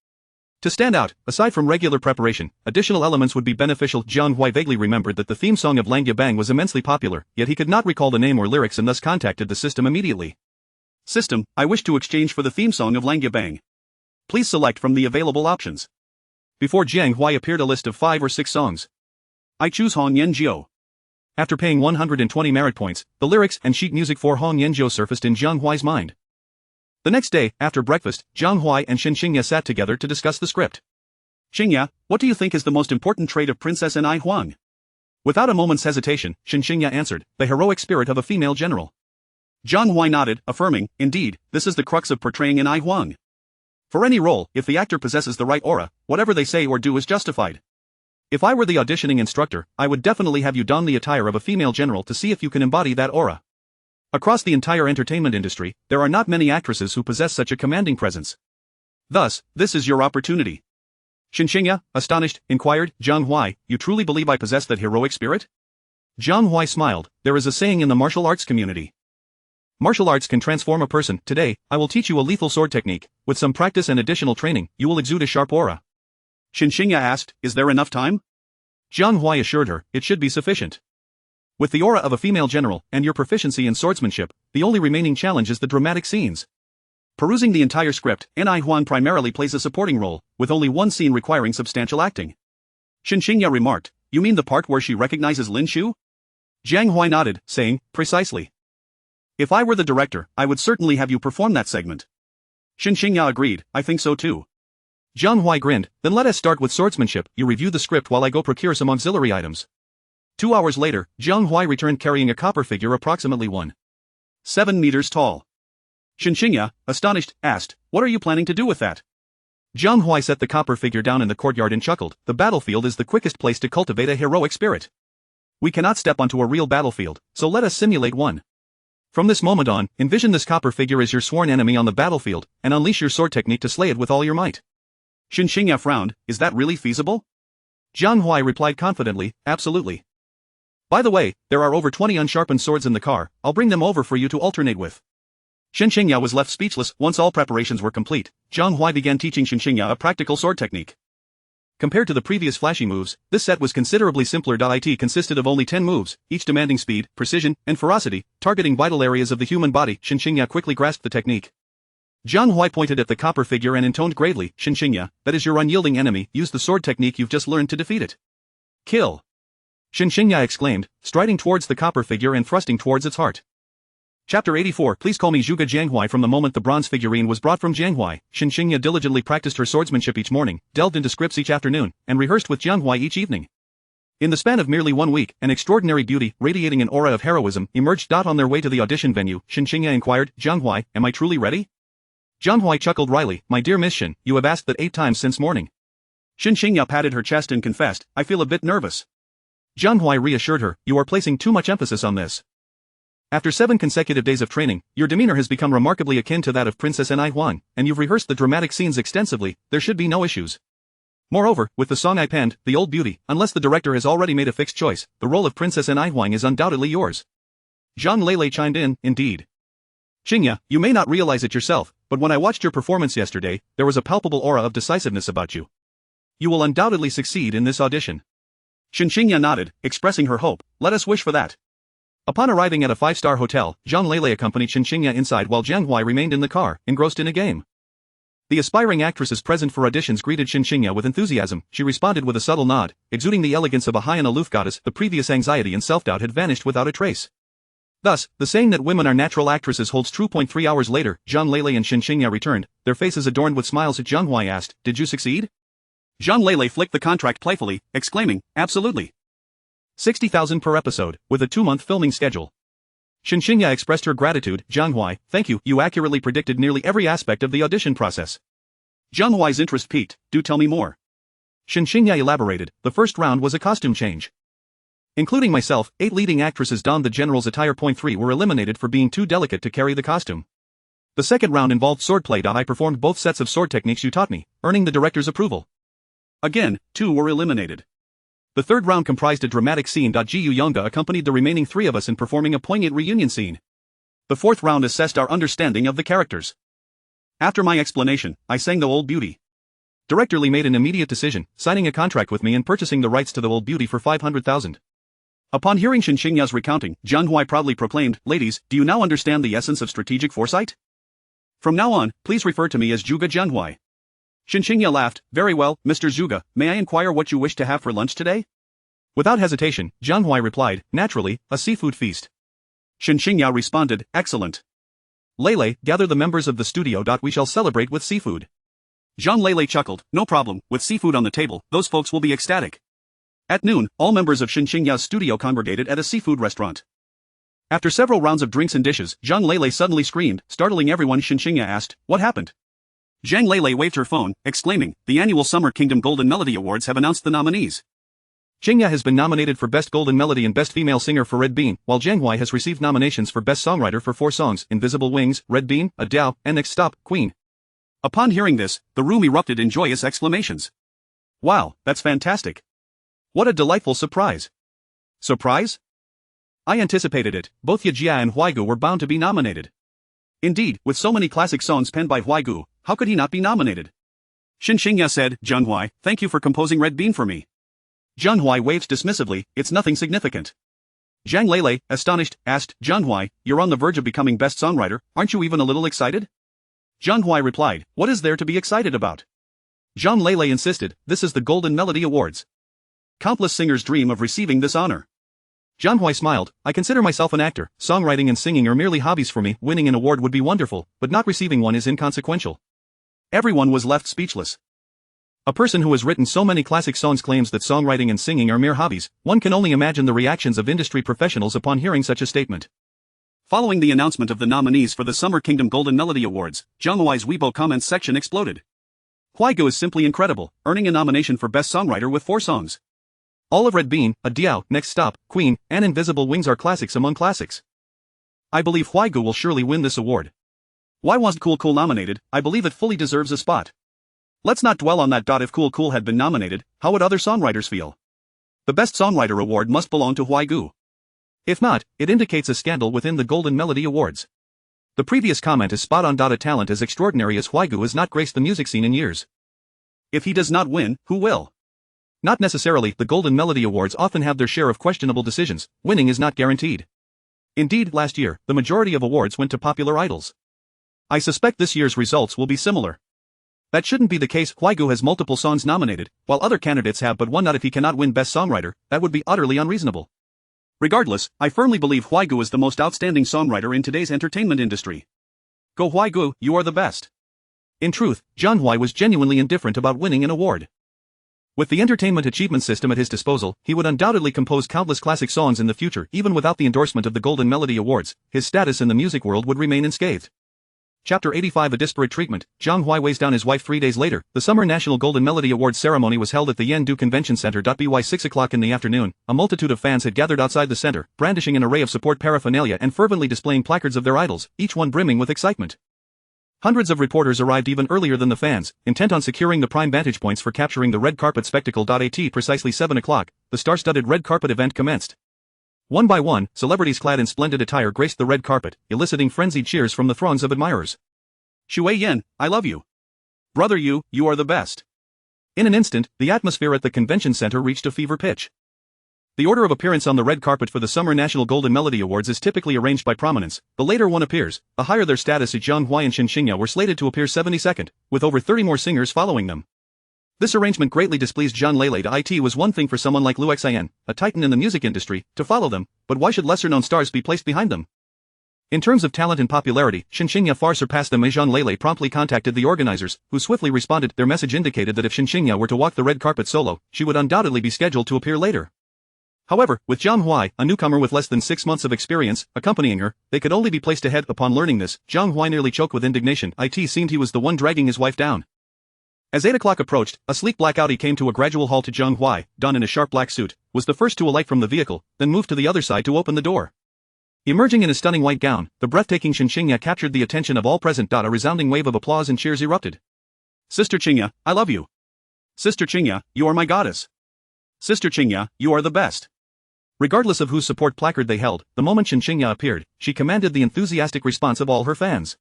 To stand out, aside from regular preparation, additional elements would be beneficial. Jiang Huai vaguely remembered that the theme song of Langya Bang was immensely popular, yet he could not recall the name or lyrics and thus contacted the system immediately. "System, I wish to exchange for the theme song of Langya Bang. Please select from the available options." Before Jiang Huai appeared a list of 5 or 6 songs. "I choose Hong Yan Jiu." After paying 120 merit points, the lyrics and sheet music for Hong Yan Jiu surfaced in Jiang Huai's mind. The next day, after breakfast, Jiang Huai and Shen Qingya sat together to discuss the script. "Qingya, what do you think is the most important trait of Princess Ni Huang?" Without a moment's hesitation, Shen Qingya answered, "The heroic spirit of a female general." Jiang Huai nodded, affirming, "Indeed, this is the crux of portraying Ni Huang. For any role, if the actor possesses the right aura, whatever they say or do is justified. If I were the auditioning instructor, I would definitely have you don the attire of a female general to see if you can embody that aura. Across the entire entertainment industry, there are not many actresses who possess such a commanding presence. Thus, this is your opportunity." Shen Qingya, astonished, inquired, "Jiang Huai, you truly believe I possess that heroic spirit?" Jiang Huai smiled. "There is a saying in the martial arts community. Martial arts can transform a person. Today, I will teach you a lethal sword technique. With some practice and additional training, you will exude a sharp aura." Shen Qingya asked, "Is there enough time?" Jiang Huai assured her, "It should be sufficient. With the aura of a female general, and your proficiency in swordsmanship, the only remaining challenge is the dramatic scenes." Perusing the entire script, Ni Huang primarily plays a supporting role, with only one scene requiring substantial acting. Shen Qingya remarked, "You mean the part where she recognizes Lin Shu?" Jiang Huai nodded, saying, "Precisely. If I were the director, I would certainly have you perform that segment." Shen Qingya agreed, "I think so too." Jiang Huai grinned, "Then let us start with swordsmanship. You review the script while I go procure some auxiliary items." 2 hours later, Jiang Huai returned carrying a copper figure approximately 1.7 meters tall. Shen Qingya, astonished, asked, "What are you planning to do with that?" Jiang Huai set the copper figure down in the courtyard and chuckled, "The battlefield is the quickest place to cultivate a heroic spirit. We cannot step onto a real battlefield, so let us simulate one. From this moment on, envision this copper figure as your sworn enemy on the battlefield, and unleash your sword technique to slay it with all your might." Shen Qingya frowned, "Is that really feasible?" Jiang Huai replied confidently, "Absolutely. By the way, there are over 20 unsharpened swords in the car. I'll bring them over for you to alternate with." Shen Qingya was left speechless. Once all preparations were complete, Jiang Huai began teaching Shen Qingya a practical sword technique. Compared to the previous flashy moves, this set was considerably simpler. It consisted of only 10 moves, each demanding speed, precision, and ferocity, targeting vital areas of the human body. Shen Qingya quickly grasped the technique. Jiang Huai pointed at the copper figure and intoned gravely, "Shen Qingya, that is your unyielding enemy. Use the sword technique you've just learned to defeat it." "Kill!" Shen Qingya exclaimed, striding towards the copper figure and thrusting towards its heart. Chapter 84. Please call me Zhuge Jiang Huai. From the moment the bronze figurine was brought from Jiang Huai, Shen Qingya diligently practiced her swordsmanship each morning, delved into scripts each afternoon, and rehearsed with Jiang Huai each evening. In the span of merely 1 week, an extraordinary beauty, radiating an aura of heroism, emerged. On their way to the audition venue, Shen Qingya inquired, "Jiang Huai, am I truly ready?" Jiang Huai chuckled wryly, "My dear Miss Shen, you have asked that 8 times since morning." Shen Qingya patted her chest and confessed, "I feel a bit nervous." Jiang Huai reassured her, "You are placing too much emphasis on this. After 7 consecutive days of training, your demeanor has become remarkably akin to that of Princess Shen Qingya, and you've rehearsed the dramatic scenes extensively. There should be no issues. Moreover, with the song I penned, The Old Beauty, unless the director has already made a fixed choice, the role of Princess Shen Qingya is undoubtedly yours. Zhang Lei chimed in, indeed. Qingya, you may not realize it yourself, but when I watched your performance yesterday, there was a palpable aura of decisiveness about you. You will undoubtedly succeed in this audition. Shen Qingya nodded, expressing her hope. Let us wish for that. Upon arriving at a 5-star hotel, Zhang Lei accompanied Shen Qingya inside while Jiang Huai remained in the car, engrossed in a game. The aspiring actresses present for auditions greeted Shen Qingya with enthusiasm. She responded with a subtle nod, exuding the elegance of a high and aloof goddess. The previous anxiety and self-doubt had vanished without a trace. Thus, the saying that women are natural actresses holds true. 3 hours later, Zhang Lei and Shen Qingya returned, their faces adorned with smiles. Jiang Huai asked, "Did you succeed?" Zhang Lei flicked the contract playfully, exclaiming, "Absolutely. 60,000 per episode, with a 2-month filming schedule." Shen Qingya expressed her gratitude. "Jiang Huai, thank you, you accurately predicted nearly every aspect of the audition process." Jiang Huai's interest peaked. "Do tell me more." Shen Qingya elaborated. "The first round was a costume change. Including myself, 8 leading actresses donned the general's attire. 3 were eliminated for being too delicate to carry the costume. The second round involved swordplay. I performed both sets of sword techniques you taught me, earning the director's approval. Again, 2 were eliminated. The third round comprised a dramatic scene. Jiu Yonga accompanied the remaining 3 of us in performing a poignant reunion scene. The fourth round assessed our understanding of the characters. After my explanation, I sang The Old Beauty. Director Lee made an immediate decision, signing a contract with me and purchasing the rights to The Old Beauty for 500,000. Upon hearing Shen Qingya's recounting, Jiang Huai proudly proclaimed, "Ladies, do you now understand the essence of strategic foresight? From now on, please refer to me as Zhuge Jiang Huai." Shen Qingya laughed. "Very well, Mr. Zhuge, may I inquire what you wish to have for lunch today?" Without hesitation, Jiang Huai replied, "Naturally, a seafood feast." Shen Qingya responded, "Excellent. Lei, gather the members of the studio. We shall celebrate with seafood." Zhang Lei chuckled, "No problem, with seafood on the table, those folks will be ecstatic." At noon, all members of Shen Qingya's studio congregated at a seafood restaurant. After several rounds of drinks and dishes, Zhang Lei suddenly screamed, startling everyone. Shen Qingya asked, "What happened?" Zhang Lei waved her phone, exclaiming, "The annual Summer Kingdom Golden Melody Awards have announced the nominees. Qingya has been nominated for Best Golden Melody and Best Female Singer for Red Bean, while Jiang Huai has received nominations for Best Songwriter for 4 songs, Invisible Wings, Red Bean, A Dao, and Next Stop, Queen." Upon hearing this, the room erupted in joyous exclamations. "Wow, that's fantastic. What a delightful surprise." Surprise? I anticipated it. Both Yejia and Huaigu were bound to be nominated. Indeed, with so many classic songs penned by Huaigu, how could he not be nominated? Shen Qingya said, "Jiang Huai, thank you for composing Red Bean for me." Jiang Huai waved dismissively, "It's nothing significant." Zhang Lei, astonished, asked, "Jiang Huai, you're on the verge of becoming best songwriter, aren't you even a little excited?" Jiang Huai replied, "What is there to be excited about?" Zhang Lei insisted, "This is the Golden Melody Awards. Countless singers dream of receiving this honor." Jiang Huai smiled, "I consider myself an actor. Songwriting and singing are merely hobbies for me. Winning an award would be wonderful, but not receiving one is inconsequential." Everyone was left speechless. A person who has written so many classic songs claims that songwriting and singing are mere hobbies. One can only imagine the reactions of industry professionals upon hearing such a statement. Following the announcement of the nominees for the Summer Kingdom Golden Melody Awards, Jiang Huai's Weibo comments section exploded. Huaigu is simply incredible, earning a nomination for Best Songwriter with 4 songs. All of Red Bean, A Dao, Next Stop, Queen, and Invisible Wings are classics among classics. I believe Huaigu will surely win this award. Why wasn't Cool nominated? I believe it fully deserves a spot. Let's not dwell on that. If Cool had been nominated, how would other songwriters feel? The Best Songwriter award must belong to Huaigu. If not, it indicates a scandal within the Golden Melody Awards. The previous comment is spot on. A talent as extraordinary as Huaigu has not graced the music scene in years. If he does not win, who will? Not necessarily. The Golden Melody Awards often have their share of questionable decisions. Winning is not guaranteed. Indeed, last year, the majority of awards went to popular idols. I suspect this year's results will be similar. That shouldn't be the case. Huaigu has multiple songs nominated, while other candidates have but one. If he cannot win Best Songwriter, that would be utterly unreasonable. Regardless, I firmly believe Huaigu is the most outstanding songwriter in today's entertainment industry. Go Huaigu, you are the best. In truth, Jiang Huai was genuinely indifferent about winning an award. With the entertainment achievement system at his disposal, he would undoubtedly compose countless classic songs in the future. Even without the endorsement of the Golden Melody Awards, his status in the music world would remain unscathed. Chapter 85 A Disparate Treatment. Jiang Huai weighs down his wife 3 days later. The Summer National Golden Melody Awards ceremony was held at the Yandu Convention Center. By 6 o'clock in the afternoon, a multitude of fans had gathered outside the center, brandishing an array of support paraphernalia and fervently displaying placards of their idols, each one brimming with excitement. Hundreds of reporters arrived even earlier than the fans, intent on securing the prime vantage points for capturing the red carpet spectacle. At precisely 7 o'clock, the star-studded red carpet event commenced. One by one, celebrities clad in splendid attire graced the red carpet, eliciting frenzied cheers from the throngs of admirers. Shui Yan, I love you. Brother you are the best. In an instant, the atmosphere at the convention center reached a fever pitch. The order of appearance on the red carpet for the Summer National Golden Melody Awards is typically arranged by prominence. The later one appears, the higher their status. Jiang Huai and Shen Qingya were slated to appear 72nd, with over 30 more singers following them. This arrangement greatly displeased Zhang Lele. It was one thing for someone like Liu Xian, a titan in the music industry, to follow them, but why should lesser-known stars be placed behind them? In terms of talent and popularity, Shen Qingya far surpassed them. Zhang Lele promptly contacted the organizers, who swiftly responded. Their message indicated that if Shen Qingya were to walk the red carpet solo, she would undoubtedly be scheduled to appear later. However, with Jiang Huai, a newcomer with less than 6 months of experience, accompanying her, they could only be placed ahead. Upon learning this, Jiang Huai nearly choked with indignation. It seemed he was the one dragging his wife down. As 8 o'clock approached, a sleek black Audi came to a gradual halt. Jiang Huai, donned in a sharp black suit, was the first to alight from the vehicle, then moved to the other side to open the door. Emerging in a stunning white gown, the breathtaking Shen Qingya captured the attention of all present. A resounding wave of applause and cheers erupted. Sister Qingya, I love you. Sister Qingya, you are my goddess. Sister Qingya, you are the best. Regardless of whose support placard they held, the moment Shen Qingya appeared, she commanded the enthusiastic response of all her fans.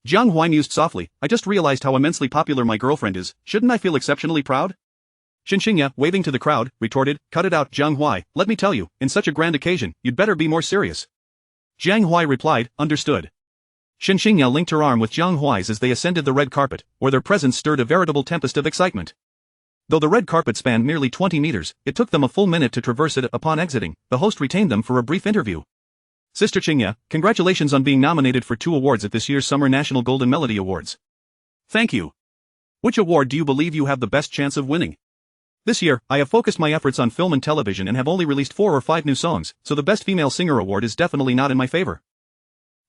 Jiang Huai mused softly, I just realized how immensely popular my girlfriend is, shouldn't I feel exceptionally proud? Shen Qingya, waving to the crowd, retorted, cut it out, Jiang Huai, let me tell you, in such a grand occasion, you'd better be more serious. Jiang Huai replied, understood. Shen Qingya linked her arm with Jiang Huai's as they ascended the red carpet, where their presence stirred a veritable tempest of excitement. Though the red carpet spanned nearly 20 meters, it took them a full minute to traverse it. Upon exiting, the host retained them for a brief interview. Sister Qingya, congratulations on being nominated for 2 awards at this year's Summer National Golden Melody Awards. Thank you. Which award do you believe you have the best chance of winning? This year, I have focused my efforts on film and television and have only released 4 or 5 new songs, so the Best Female Singer award is definitely not in my favor.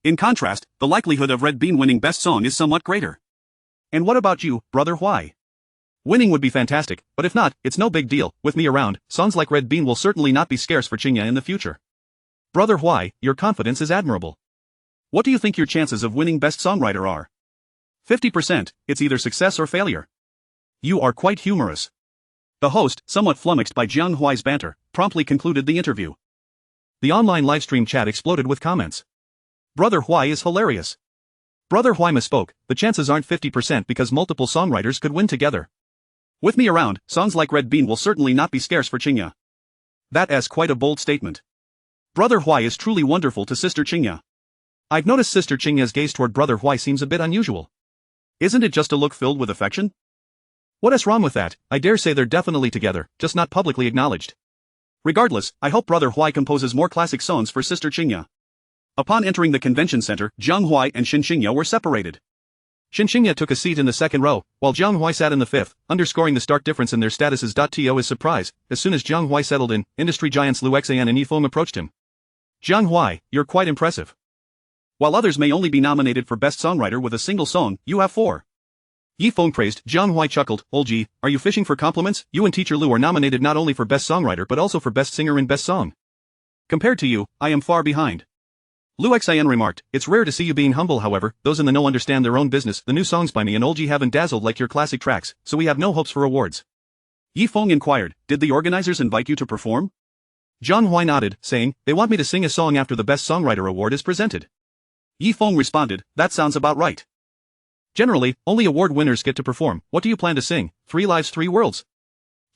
In contrast, the likelihood of Red Bean winning Best Song is somewhat greater. And what about you, Brother Huai? Winning would be fantastic, but if not, it's no big deal. With me around, songs like Red Bean will certainly not be scarce for Qingya in the future. Brother Huai, your confidence is admirable. What do you think your chances of winning Best Songwriter are? 50%, it's either success or failure. You are quite humorous. The host, somewhat flummoxed by Jiang Huai's banter, promptly concluded the interview. The online livestream chat exploded with comments. Brother Huai is hilarious. Brother Huai misspoke, the chances aren't 50% because multiple songwriters could win together. With me around, songs like Red Bean will certainly not be scarce for Qingya. That is quite a bold statement. Brother Huai is truly wonderful to Sister Qingya. I've noticed Sister Qingya's gaze toward Brother Huai seems a bit unusual. Isn't it just a look filled with affection? What is wrong with that? I dare say they're definitely together, just not publicly acknowledged. Regardless, I hope Brother Huai composes more classic songs for Sister Qingya. Upon entering the convention center, Jiang Huai and Shen Qingya were separated. Shen Qingya took a seat in the second row, while Jiang Huai sat in the fifth, underscoring the stark difference in their statuses. To his surprise, as soon as Jiang Huai settled in, industry giants Liu Xian and Yifeng approached him. Jiang Huai, you're quite impressive. While others may only be nominated for Best Songwriter with a single song, you have 4. Yifeng praised. Jiang Huai chuckled, Olji, are you fishing for compliments? You and Teacher Liu are nominated not only for Best Songwriter but also for Best Singer and Best Song. Compared to you, I am far behind. Liu Xian remarked, it's rare to see you being humble. However, those in the know understand their own business. The new songs by me and Olji haven't dazzled like your classic tracks, so we have no hopes for awards. Yifeng inquired, did the organizers invite you to perform? Jiang Huai nodded, saying, they want me to sing a song after the Best Songwriter award is presented. Yifeng responded, that sounds about right. Generally, only award winners get to perform. What do you plan to sing? 3 Lives 3 Worlds?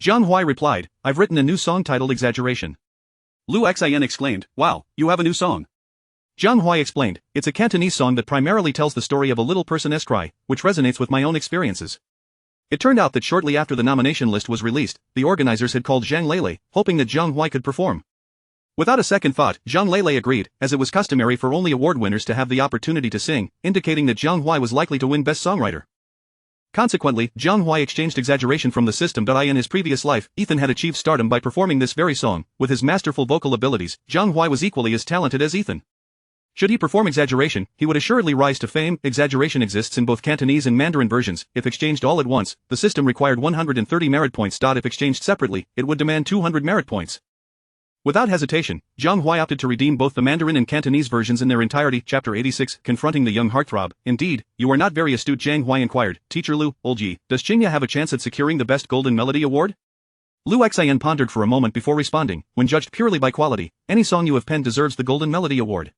Jiang Huai replied, I've written a new song titled Exaggeration. Liu Xian exclaimed, wow, you have a new song. Jiang Huai explained, it's a Cantonese song that primarily tells the story of a little person's cry, which resonates with my own experiences. It turned out that shortly after the nomination list was released, the organizers had called Zhang Lele, hoping that Jiang Huai could perform. Without a second thought, Zhang Lele agreed, as it was customary for only award winners to have the opportunity to sing, indicating that Jiang Huai was likely to win Best Songwriter. Consequently, Jiang Huai exchanged Exaggeration from the system. In his previous life, Ethan had achieved stardom by performing this very song. With his masterful vocal abilities, Jiang Huai was equally as talented as Ethan. Should he perform exaggeration, he would assuredly rise to fame. Exaggeration exists in both Cantonese and Mandarin versions. If exchanged all at once, the system required 130 merit points. If exchanged separately, it would demand 200 merit points. Without hesitation, Jiang Huai opted to redeem both the Mandarin and Cantonese versions in their entirety. Chapter 86, Confronting the Young Heartthrob. Indeed, you are not very astute. Jiang Huai inquired. Teacher Lu, old Yi, does Qingya have a chance at securing the Best Golden Melody Award? Lu Xian pondered for a moment before responding. When judged purely by quality, any song you have penned deserves the Golden Melody Award.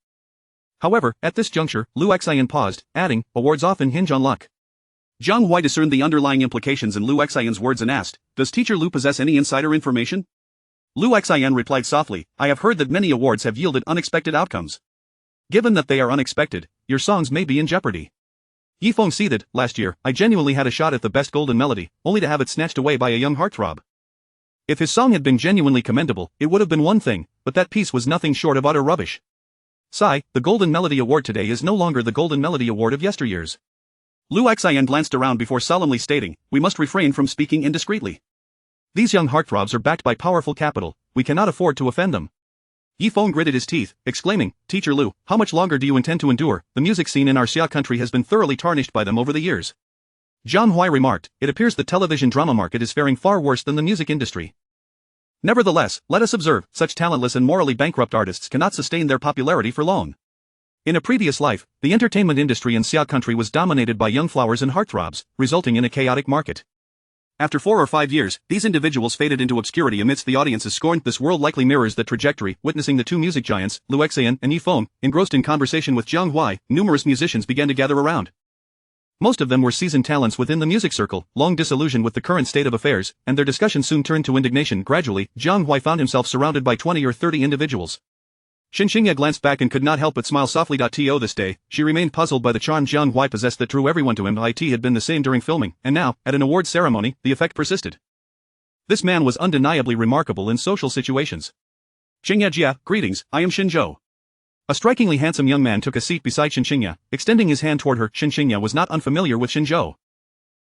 However, at this juncture, Lu Xian paused, adding, awards often hinge on luck. Jiang Huai discerned the underlying implications in Lu Xian's words and asked, does Teacher Lu possess any insider information? Lu Xian replied softly, I have heard that many awards have yielded unexpected outcomes. Given that they are unexpected, your songs may be in jeopardy. Yi Feng seethed. Last year, I genuinely had a shot at the Best Golden Melody, only to have it snatched away by a young heartthrob. If his song had been genuinely commendable, it would have been one thing, but that piece was nothing short of utter rubbish. Sigh, the Golden Melody Award today is no longer the Golden Melody Award of yesteryears. Lu Xian glanced around before solemnly stating, we must refrain from speaking indiscreetly. These young heartthrobs are backed by powerful capital, we cannot afford to offend them. Yi Feng gritted his teeth, exclaiming, Teacher Lu, how much longer do you intend to endure? The music scene in our Xia country has been thoroughly tarnished by them over the years. Jiang Huai remarked, it appears the television drama market is faring far worse than the music industry. Nevertheless, let us observe, such talentless and morally bankrupt artists cannot sustain their popularity for long. In a previous life, the entertainment industry in Xia country was dominated by young flowers and heartthrobs, resulting in a chaotic market. After 4 or 5 years, these individuals faded into obscurity amidst the audience's scorn. This world likely mirrors that trajectory. Witnessing the two music giants, Lu Xian and Yi Feng, engrossed in conversation with Jiang Huai, numerous musicians began to gather around. Most of them were seasoned talents within the music circle, long disillusioned with the current state of affairs, and their discussion soon turned to indignation. Gradually, Jiang Huai found himself surrounded by 20 or 30 individuals. Shen Qingya glanced back and could not help but smile softly. To this day, she remained puzzled by the charm Jiang Huai possessed that drew everyone to him. It had been the same during filming, and now, at an awards ceremony, the effect persisted. This man was undeniably remarkable in social situations. Qingya Jia, greetings, I am Shen Zhou. A strikingly handsome young man took a seat beside Shen Qingya, extending his hand toward her. Shen Qingya was not unfamiliar with Shen Zhou.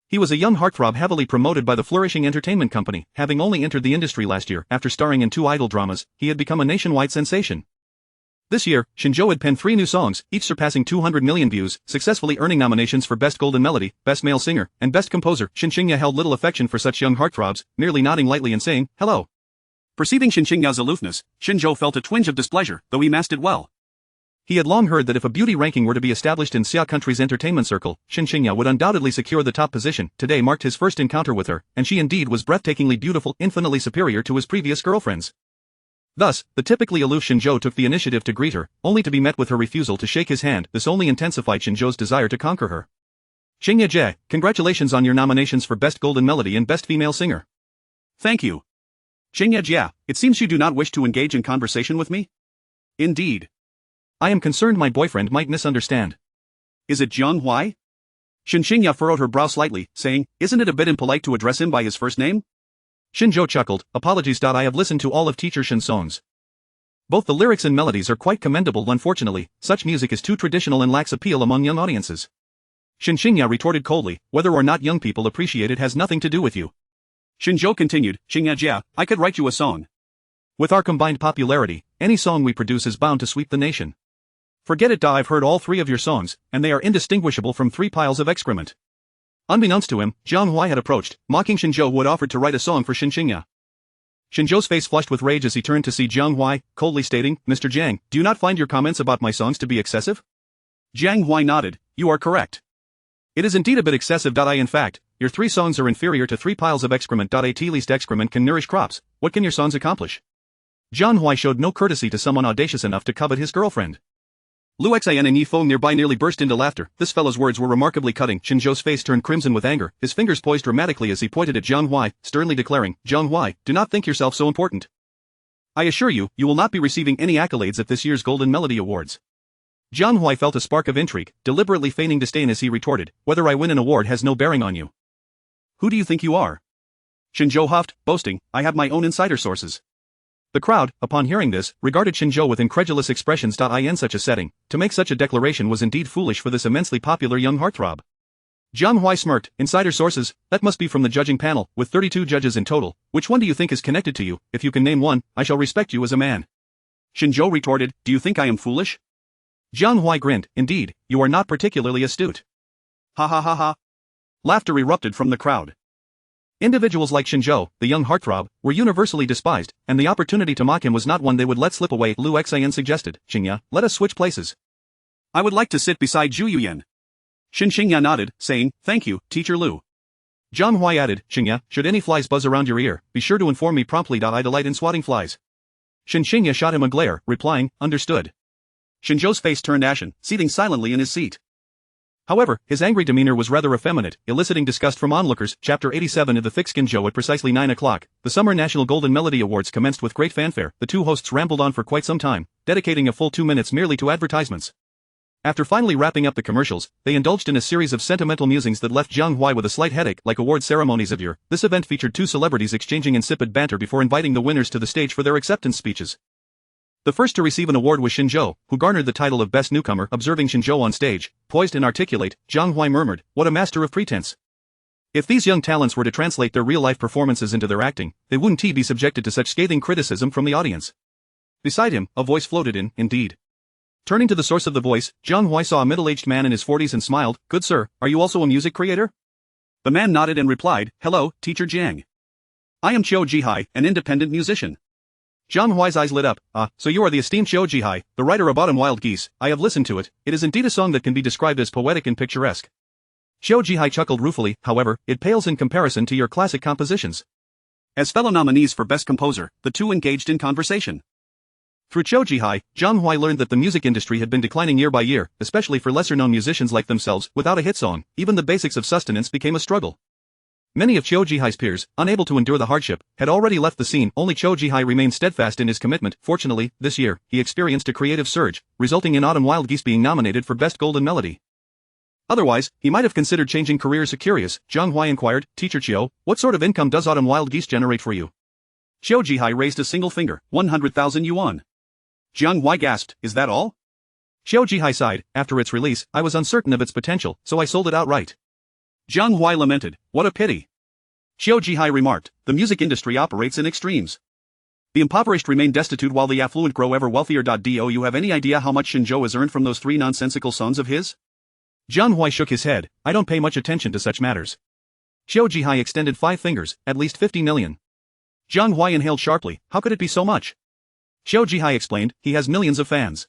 He was a young heartthrob heavily promoted by the flourishing entertainment company. Having only entered the industry last year after starring in 2 idol dramas, he had become a nationwide sensation. This year, Shen Zhou had penned 3 new songs, each surpassing 200 million views, successfully earning nominations for Best Golden Melody, Best Male Singer, and Best Composer. Shen Qingya held little affection for such young heartthrobs, merely nodding lightly and saying, hello. Perceiving Shen Qingya's aloofness, Shen Zhou felt a twinge of displeasure, though he masked it well. He had long heard that if a beauty ranking were to be established in Xia country's entertainment circle, Shen Qingya would undoubtedly secure the top position. Today marked his first encounter with her, and she indeed was breathtakingly beautiful, infinitely superior to his previous girlfriends. Thus, the typically aloof Shen Zhou took the initiative to greet her, only to be met with her refusal to shake his hand. This only intensified Shen Zhou's desire to conquer her. Qingya Jie, congratulations on your nominations for Best Golden Melody and Best Female Singer. Thank you. Qingya Jie, it seems you do not wish to engage in conversation with me? Indeed. I am concerned my boyfriend might misunderstand. Is it Jiang Huai? Shen Qingya furrowed her brow slightly, saying, isn't it a bit impolite to address him by his first name? Shen Zhou chuckled, apologies. I have listened to all of Teacher Shen's songs. Both the lyrics and melodies are quite commendable. Unfortunately, such music is too traditional and lacks appeal among young audiences. Shen Qingya retorted coldly, whether or not young people appreciate it has nothing to do with you. Shen Zhou continued, Qingya Jia, I could write you a song. With our combined popularity, any song we produce is bound to sweep the nation. Forget it. I've heard all 3 of your songs, and they are indistinguishable from 3 piles of excrement. Unbeknownst to him, Jiang Huai had approached, mocking Shen Zhou who had offered to write a song for Shen Qingya. Shen Zhou's face flushed with rage as he turned to see Jiang Huai, coldly stating, Mr. Jiang, do you not find your comments about my songs to be excessive? Jiang Huai nodded, you are correct. It is indeed a bit excessive. In fact, your 3 songs are inferior to 3 piles of excrement. At least excrement can nourish crops. What can your songs accomplish? Jiang Huai showed no courtesy to someone audacious enough to covet his girlfriend. Lu Xian and Yi Feng nearby nearly burst into laughter. This fellow's words were remarkably cutting. Shen Zhou's face turned crimson with anger, his fingers poised dramatically as he pointed at Jiang Huai, sternly declaring, Jiang Huai, do not think yourself so important. I assure you, you will not be receiving any accolades at this year's Golden Melody Awards. Jiang Huai felt a spark of intrigue, deliberately feigning disdain as he retorted, whether I win an award has no bearing on you. Who do you think you are? Shen Zhou huffed, boasting, I have my own insider sources. The crowd, upon hearing this, regarded Shen Zhou with incredulous expressions. In such a setting, to make such a declaration was indeed foolish for this immensely popular young heartthrob. Jiang Huai smirked, insider sources, that must be from the judging panel, with 32 judges in total. Which one do you think is connected to you? If you can name one, I shall respect you as a man. Shen Zhou retorted, do you think I am foolish? Jiang Huai grinned. Indeed, you are not particularly astute. Ha ha ha ha. Laughter erupted from the crowd. Individuals like Shen Zhou, the young heartthrob, were universally despised, and the opportunity to mock him was not one they would let slip away. Lu Xian suggested. Qingya, let us switch places. I would like to sit beside Zhu Yuyan. Shen Qingya nodded, saying, thank you, Teacher Lu. Jiang Huai added, Qingya, should any flies buzz around your ear, be sure to inform me promptly. I delight in swatting flies. Shen Qingya shot him a glare, replying, understood. Shen Zhou's face turned ashen, seething silently in his seat. However, his angry demeanor was rather effeminate, eliciting disgust from onlookers. Chapter 87 of the Thick-Skinned Zhou. At precisely 9 o'clock, the Summer National Golden Melody Awards commenced with great fanfare. The two hosts rambled on for quite some time, dedicating a full 2 minutes merely to advertisements. After finally wrapping up the commercials, they indulged in a series of sentimental musings that left Jiang Huai with a slight headache. Like award ceremonies of yore, this event featured two celebrities exchanging insipid banter before inviting the winners to the stage for their acceptance speeches. The first to receive an award was Shen Zhou, who garnered the title of Best Newcomer. Observing Shen Zhou on stage, poised and articulate, Jiang Huai murmured, what a master of pretense. If these young talents were to translate their real-life performances into their acting, they wouldn't be subjected to such scathing criticism from the audience. Beside him, a voice floated in, indeed. Turning to the source of the voice, Jiang Huai saw a middle-aged man in his 40s and smiled, good sir, are you also a music creator? The man nodded and replied, hello, Teacher Jiang. I am Qiu Jihai, an independent musician. Jiang Huai's eyes lit up. So you are the esteemed Qiu Jihai, the writer of Autumn Wild Geese. I have listened to it. It is indeed a song that can be described as poetic and picturesque. Qiu Jihai chuckled ruefully, however, it pales in comparison to your classic compositions. As fellow nominees for Best Composer, the two engaged in conversation. Through Qiu Jihai, Jiang Huai learned that the music industry had been declining year by year, especially for lesser-known musicians like themselves. Without a hit song, even the basics of sustenance became a struggle. Many of Qiu Jihai's peers, unable to endure the hardship, had already left the scene. Only Qiu Jihai remained steadfast in his commitment. Fortunately, this year, he experienced a creative surge, resulting in Autumn Wild Geese being nominated for Best Golden Melody. Otherwise, he might have considered changing careers. Curious, Jiang Huai inquired, Teacher Qiu, what sort of income does Autumn Wild Geese generate for you? Qiu Jihai raised a single finger, 100,000 yuan. Jiang Huai gasped, is that all? Qiu Jihai sighed, after its release, I was uncertain of its potential, so I sold it outright. Jiang Huai lamented, what a pity. Qiu Jihai remarked, the music industry operates in extremes. The impoverished remain destitute while the affluent grow ever wealthier. Do you have any idea how much Shen Zhou has earned from those 3 nonsensical songs of his? Jiang Huai shook his head, I don't pay much attention to such matters. Qiu Jihai extended 5 fingers, at least 50 million. Jiang Huai inhaled sharply, how could it be so much? Qiu Jihai explained, he has millions of fans.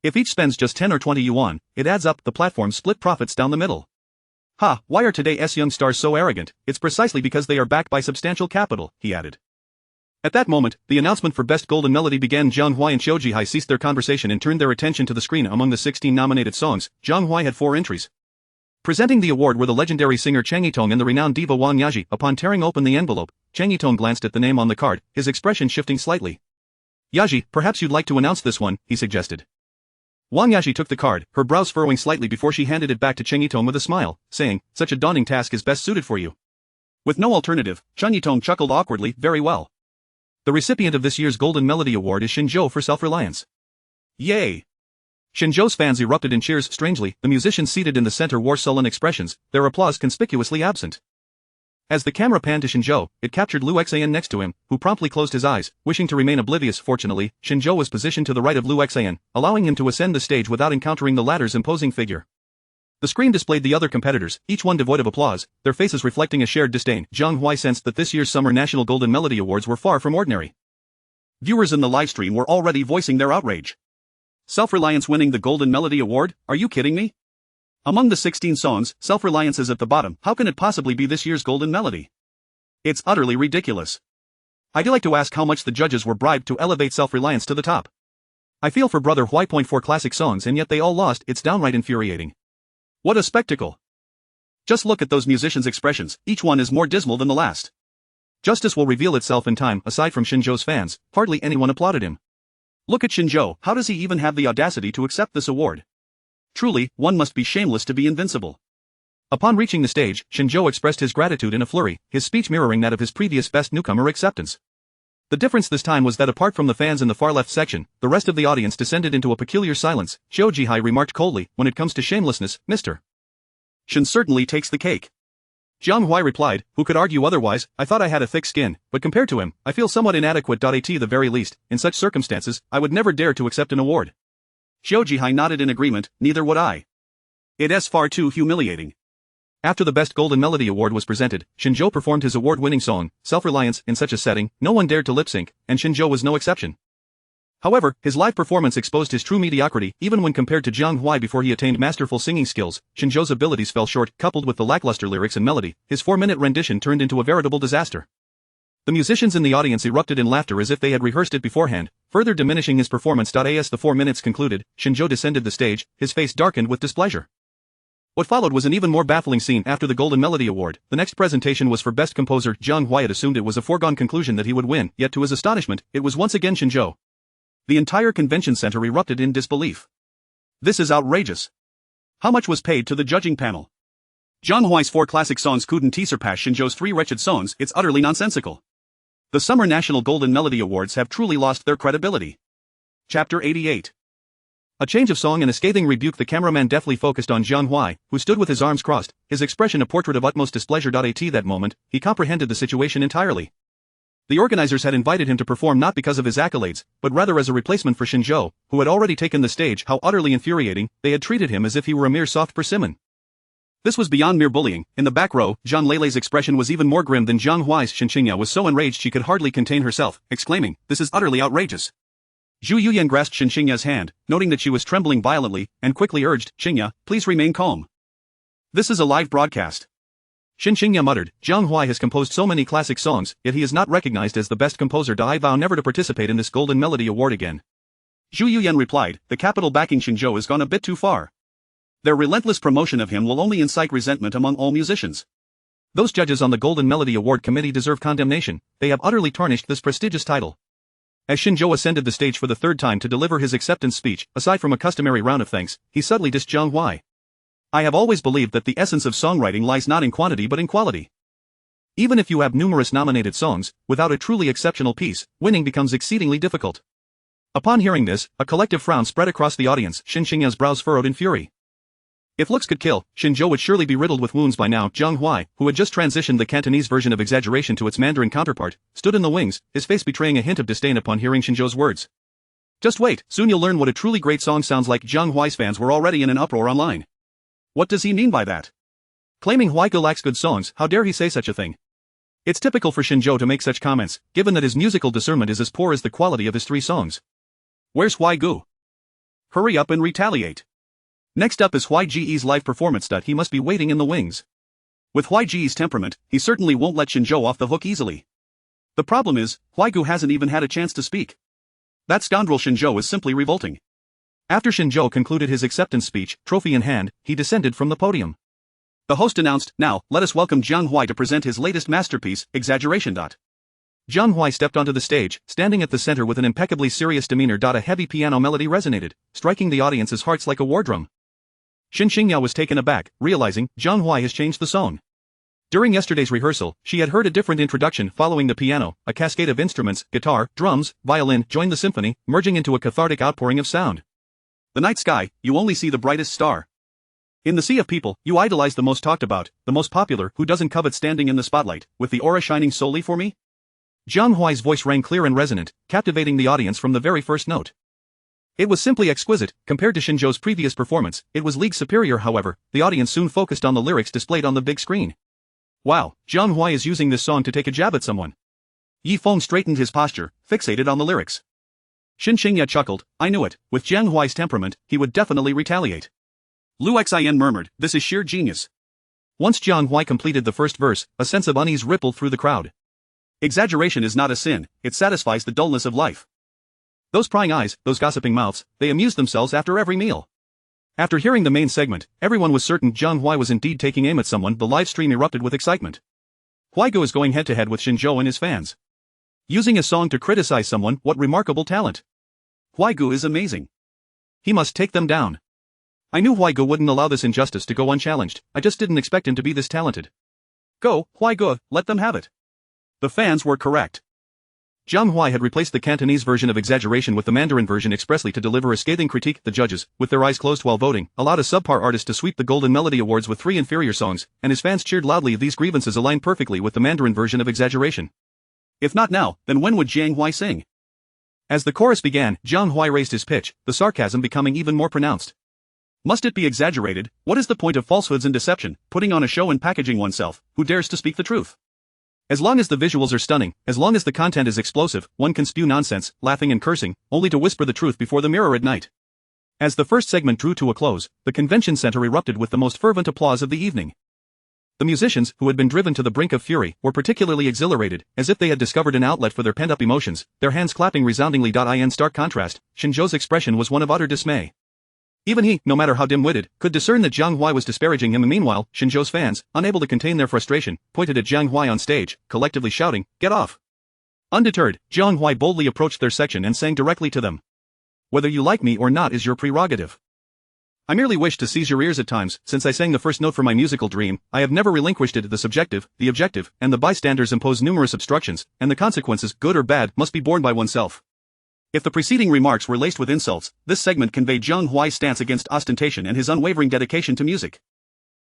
If each spends just 10 or 20 yuan, it adds up. The platform split profits down the middle. Ha, why are today's young stars so arrogant? It's precisely because they are backed by substantial capital, he added. At that moment, the announcement for Best Golden Melody began. Jiang Huai and Qiu Jihai ceased their conversation and turned their attention to the screen. Among the 16 nominated songs, Jiang Huai had 4 entries. Presenting the award were the legendary singer Chang Yitong and the renowned diva Wang Yaji. Upon tearing open the envelope, Chang Yitong glanced at the name on the card, his expression shifting slightly. Yaji, perhaps you'd like to announce this one, he suggested. Wang Yaji took the card, her brows furrowing slightly before she handed it back to Chang Yitong with a smile, saying, such a daunting task is best suited for you. With no alternative, Chang Yitong chuckled awkwardly, very well. The recipient of this year's Golden Melody Award is Shen Zhou for self-reliance. Yay! Shen Zhou's fans erupted in cheers. Strangely, the musicians seated in the center wore sullen expressions, their applause conspicuously absent. As the camera panned to Shen Zhou, it captured Lu Xian next to him, who promptly closed his eyes, wishing to remain oblivious. Fortunately, Shen Zhou was positioned to the right of Lu Xian, allowing him to ascend the stage without encountering the latter's imposing figure. The screen displayed the other competitors, each one devoid of applause, their faces reflecting a shared disdain. Jiang Huai sensed that this year's Summer National Golden Melody Awards were far from ordinary. Viewers in the livestream were already voicing their outrage. Self-reliance winning the Golden Melody Award? Are you kidding me? Among the 16 songs, Self-Reliance is at the bottom. How can it possibly be this year's Golden Melody? It's utterly ridiculous. I'd like to ask how much the judges were bribed to elevate Self-Reliance to the top. I feel for Brother Huai. 4 classic songs and yet they all lost. It's downright infuriating. What a spectacle. Just look at those musicians' expressions, each one is more dismal than the last. Justice will reveal itself in time. Aside from Shen Zhou's fans, hardly anyone applauded him. Look at Shen Zhou, how does he even have the audacity to accept this award? Truly, one must be shameless to be invincible. Upon reaching the stage, Shen Zhou expressed his gratitude in a flurry, his speech mirroring that of his previous Best Newcomer acceptance. The difference this time was that apart from the fans in the far left section, the rest of the audience descended into a peculiar silence. Qiu Jihai remarked coldly, when it comes to shamelessness, Mr. Shen certainly takes the cake. Jiang Huai replied, who could argue otherwise? I thought I had a thick skin, but compared to him, I feel somewhat inadequate. At the very least, in such circumstances, I would never dare to accept an award. Jiang Huai nodded in agreement, neither would I. It's far too humiliating. After the Best Golden Melody Award was presented, Shen Qingya performed his award-winning song, Self-Reliance. In such a setting, no one dared to lip-sync, and Shen Qingya was no exception. However, his live performance exposed his true mediocrity. Even when compared to Jiang Huai before he attained masterful singing skills, Shen Qingya's abilities fell short. Coupled with the lackluster lyrics and melody, his 4-minute rendition turned into a veritable disaster. The musicians in the audience erupted in laughter as if they had rehearsed it beforehand, further diminishing his performance. As the 4 minutes concluded, Shen Qingya descended the stage, his face darkened with displeasure. What followed was an even more baffling scene. After the Golden Melody Award, the next presentation was for Best Composer. Jiang Huai had assumed it was a foregone conclusion that he would win, yet to his astonishment, it was once again Shen Qingya. The entire convention center erupted in disbelief. This is outrageous. How much was paid to the judging panel? Jiang Huai's 4 classic songs couldn't surpass Shen Qingya's 3 wretched songs. It's utterly nonsensical. The Summer National Golden Melody Awards have truly lost their credibility. Chapter 88. A change of song and a scathing rebuke. The cameraman deftly focused on Jiang Huai, who stood with his arms crossed, his expression a portrait of utmost displeasure. At that moment, he comprehended the situation entirely. The organizers had invited him to perform not because of his accolades, but rather as a replacement for Shen Qingya, who had already taken the stage. How utterly infuriating, they had treated him as if he were a mere soft persimmon. This was beyond mere bullying. In the back row, Zhang Leilei's expression was even more grim than Jiang Huai's. Shen Qingya was so enraged she could hardly contain herself, exclaiming, "This is utterly outrageous." Zhu Yuyan grasped Shen Qingya's hand, noting that she was trembling violently, and quickly urged, "Qingya, please remain calm. This is a live broadcast." Shen Qingya muttered, "Jiang Huai has composed so many classic songs, yet he is not recognized as the best composer. I vow never to participate in this Golden Melody Award again." Zhu Yuyan replied, "The capital backing Shen Qingya has gone a bit too far. Their relentless promotion of him will only incite resentment among all musicians. Those judges on the Golden Melody Award Committee deserve condemnation. They have utterly tarnished this prestigious title." As Shen Qingya ascended the stage for the 3rd time to deliver his acceptance speech, aside from a customary round of thanks, he subtly dissed Jiang Huai. "I have always believed that the essence of songwriting lies not in quantity but in quality. Even if you have numerous nominated songs, without a truly exceptional piece, winning becomes exceedingly difficult." Upon hearing this, a collective frown spread across the audience. Shen Qingya's brows furrowed in fury. If looks could kill, Shen Qingya would surely be riddled with wounds by now. Jiang Huai, who had just transitioned the Cantonese version of exaggeration to its Mandarin counterpart, stood in the wings, his face betraying a hint of disdain upon hearing Shen Qingya's words. "Just wait, soon you'll learn what a truly great song sounds like." Jiang Huai's fans were already in an uproar online. What does he mean by that? Claiming Huai lacks good songs, how dare he say such a thing? It's typical for Shen Qingya to make such comments, given that his musical discernment is as poor as the quality of his 3 songs. Where's Huai? Hurry up and retaliate. Next up is Huai's live performance. He must be waiting in the wings. With Huai's temperament, he certainly won't let Shen Qingya off the hook easily. The problem is, Huai hasn't even had a chance to speak. That scoundrel Shen Qingya is simply revolting. After Shen Qingya concluded his acceptance speech, trophy in hand, he descended from the podium. The host announced, "Now, let us welcome Jiang Huai to present his latest masterpiece, Exaggeration." Jiang Huai stepped onto the stage, standing at the center with an impeccably serious demeanor. A heavy piano melody resonated, striking the audience's hearts like a war drum. Shen Qingya was taken aback, realizing Jiang Huai has changed the song. During yesterday's rehearsal, she had heard a different introduction. Following the piano, a cascade of instruments, guitar, drums, violin, joined the symphony, merging into a cathartic outpouring of sound. The night sky, you only see the brightest star. In the sea of people, you idolize the most talked about, the most popular. Who doesn't covet standing in the spotlight, with the aura shining solely for me? Jiang Huai's voice rang clear and resonant, captivating the audience from the very first note. It was simply exquisite. Compared to Shen Qingya's previous performance, it was leagues superior. However, the audience soon focused on the lyrics displayed on the big screen. Wow, Jiang Huai is using this song to take a jab at someone. Yi Feng straightened his posture, fixated on the lyrics. Shen Qingya chuckled, "I knew it, with Jiang Huai's temperament, he would definitely retaliate." Lu Xian murmured, "This is sheer genius." Once Jiang Huai completed the first verse, a sense of unease rippled through the crowd. Exaggeration is not a sin, it satisfies the dullness of life. Those prying eyes, those gossiping mouths, they amused themselves after every meal. After hearing the main segment, everyone was certain Jiang Huai was indeed taking aim at someone. The live stream erupted with excitement. Huai is going head-to-head with Shen Qingya and his fans. Using a song to criticize someone, what remarkable talent. Huai is amazing. He must take them down. I knew Huai wouldn't allow this injustice to go unchallenged. I just didn't expect him to be this talented. Go, Huai, let them have it. The fans were correct. Jiang Huai had replaced the Cantonese version of Exaggeration with the Mandarin version expressly to deliver a scathing critique. The judges, with their eyes closed while voting, allowed a subpar artist to sweep the Golden Melody Awards with 3 inferior songs, and his fans cheered loudly. These grievances aligned perfectly with the Mandarin version of Exaggeration. If not now, then when would Jiang Huai sing? As the chorus began, Jiang Huai raised his pitch, the sarcasm becoming even more pronounced. Must it be exaggerated? What is the point of falsehoods and deception, putting on a show and packaging oneself? Who dares to speak the truth? As long as the visuals are stunning, as long as the content is explosive, one can spew nonsense, laughing and cursing, only to whisper the truth before the mirror at night. As the first segment drew to a close, the convention center erupted with the most fervent applause of the evening. The musicians, who had been driven to the brink of fury, were particularly exhilarated, as if they had discovered an outlet for their pent-up emotions, their hands clapping resoundingly. In stark contrast, Shen Zhou's expression was one of utter dismay. Even he, no matter how dim-witted, could discern that Jiang Huai was disparaging him, and meanwhile, Shen Zhou's fans, unable to contain their frustration, pointed at Jiang Huai on stage, collectively shouting, "Get off!" Undeterred, Jiang Huai boldly approached their section and sang directly to them. "Whether you like me or not is your prerogative. I merely wish to seize your ears at times. Since I sang the first note for my musical dream, I have never relinquished it. The subjective, the objective, and the bystanders impose numerous obstructions, and the consequences, good or bad, must be borne by oneself." If the preceding remarks were laced with insults, this segment conveyed Jiang Huai's stance against ostentation and his unwavering dedication to music.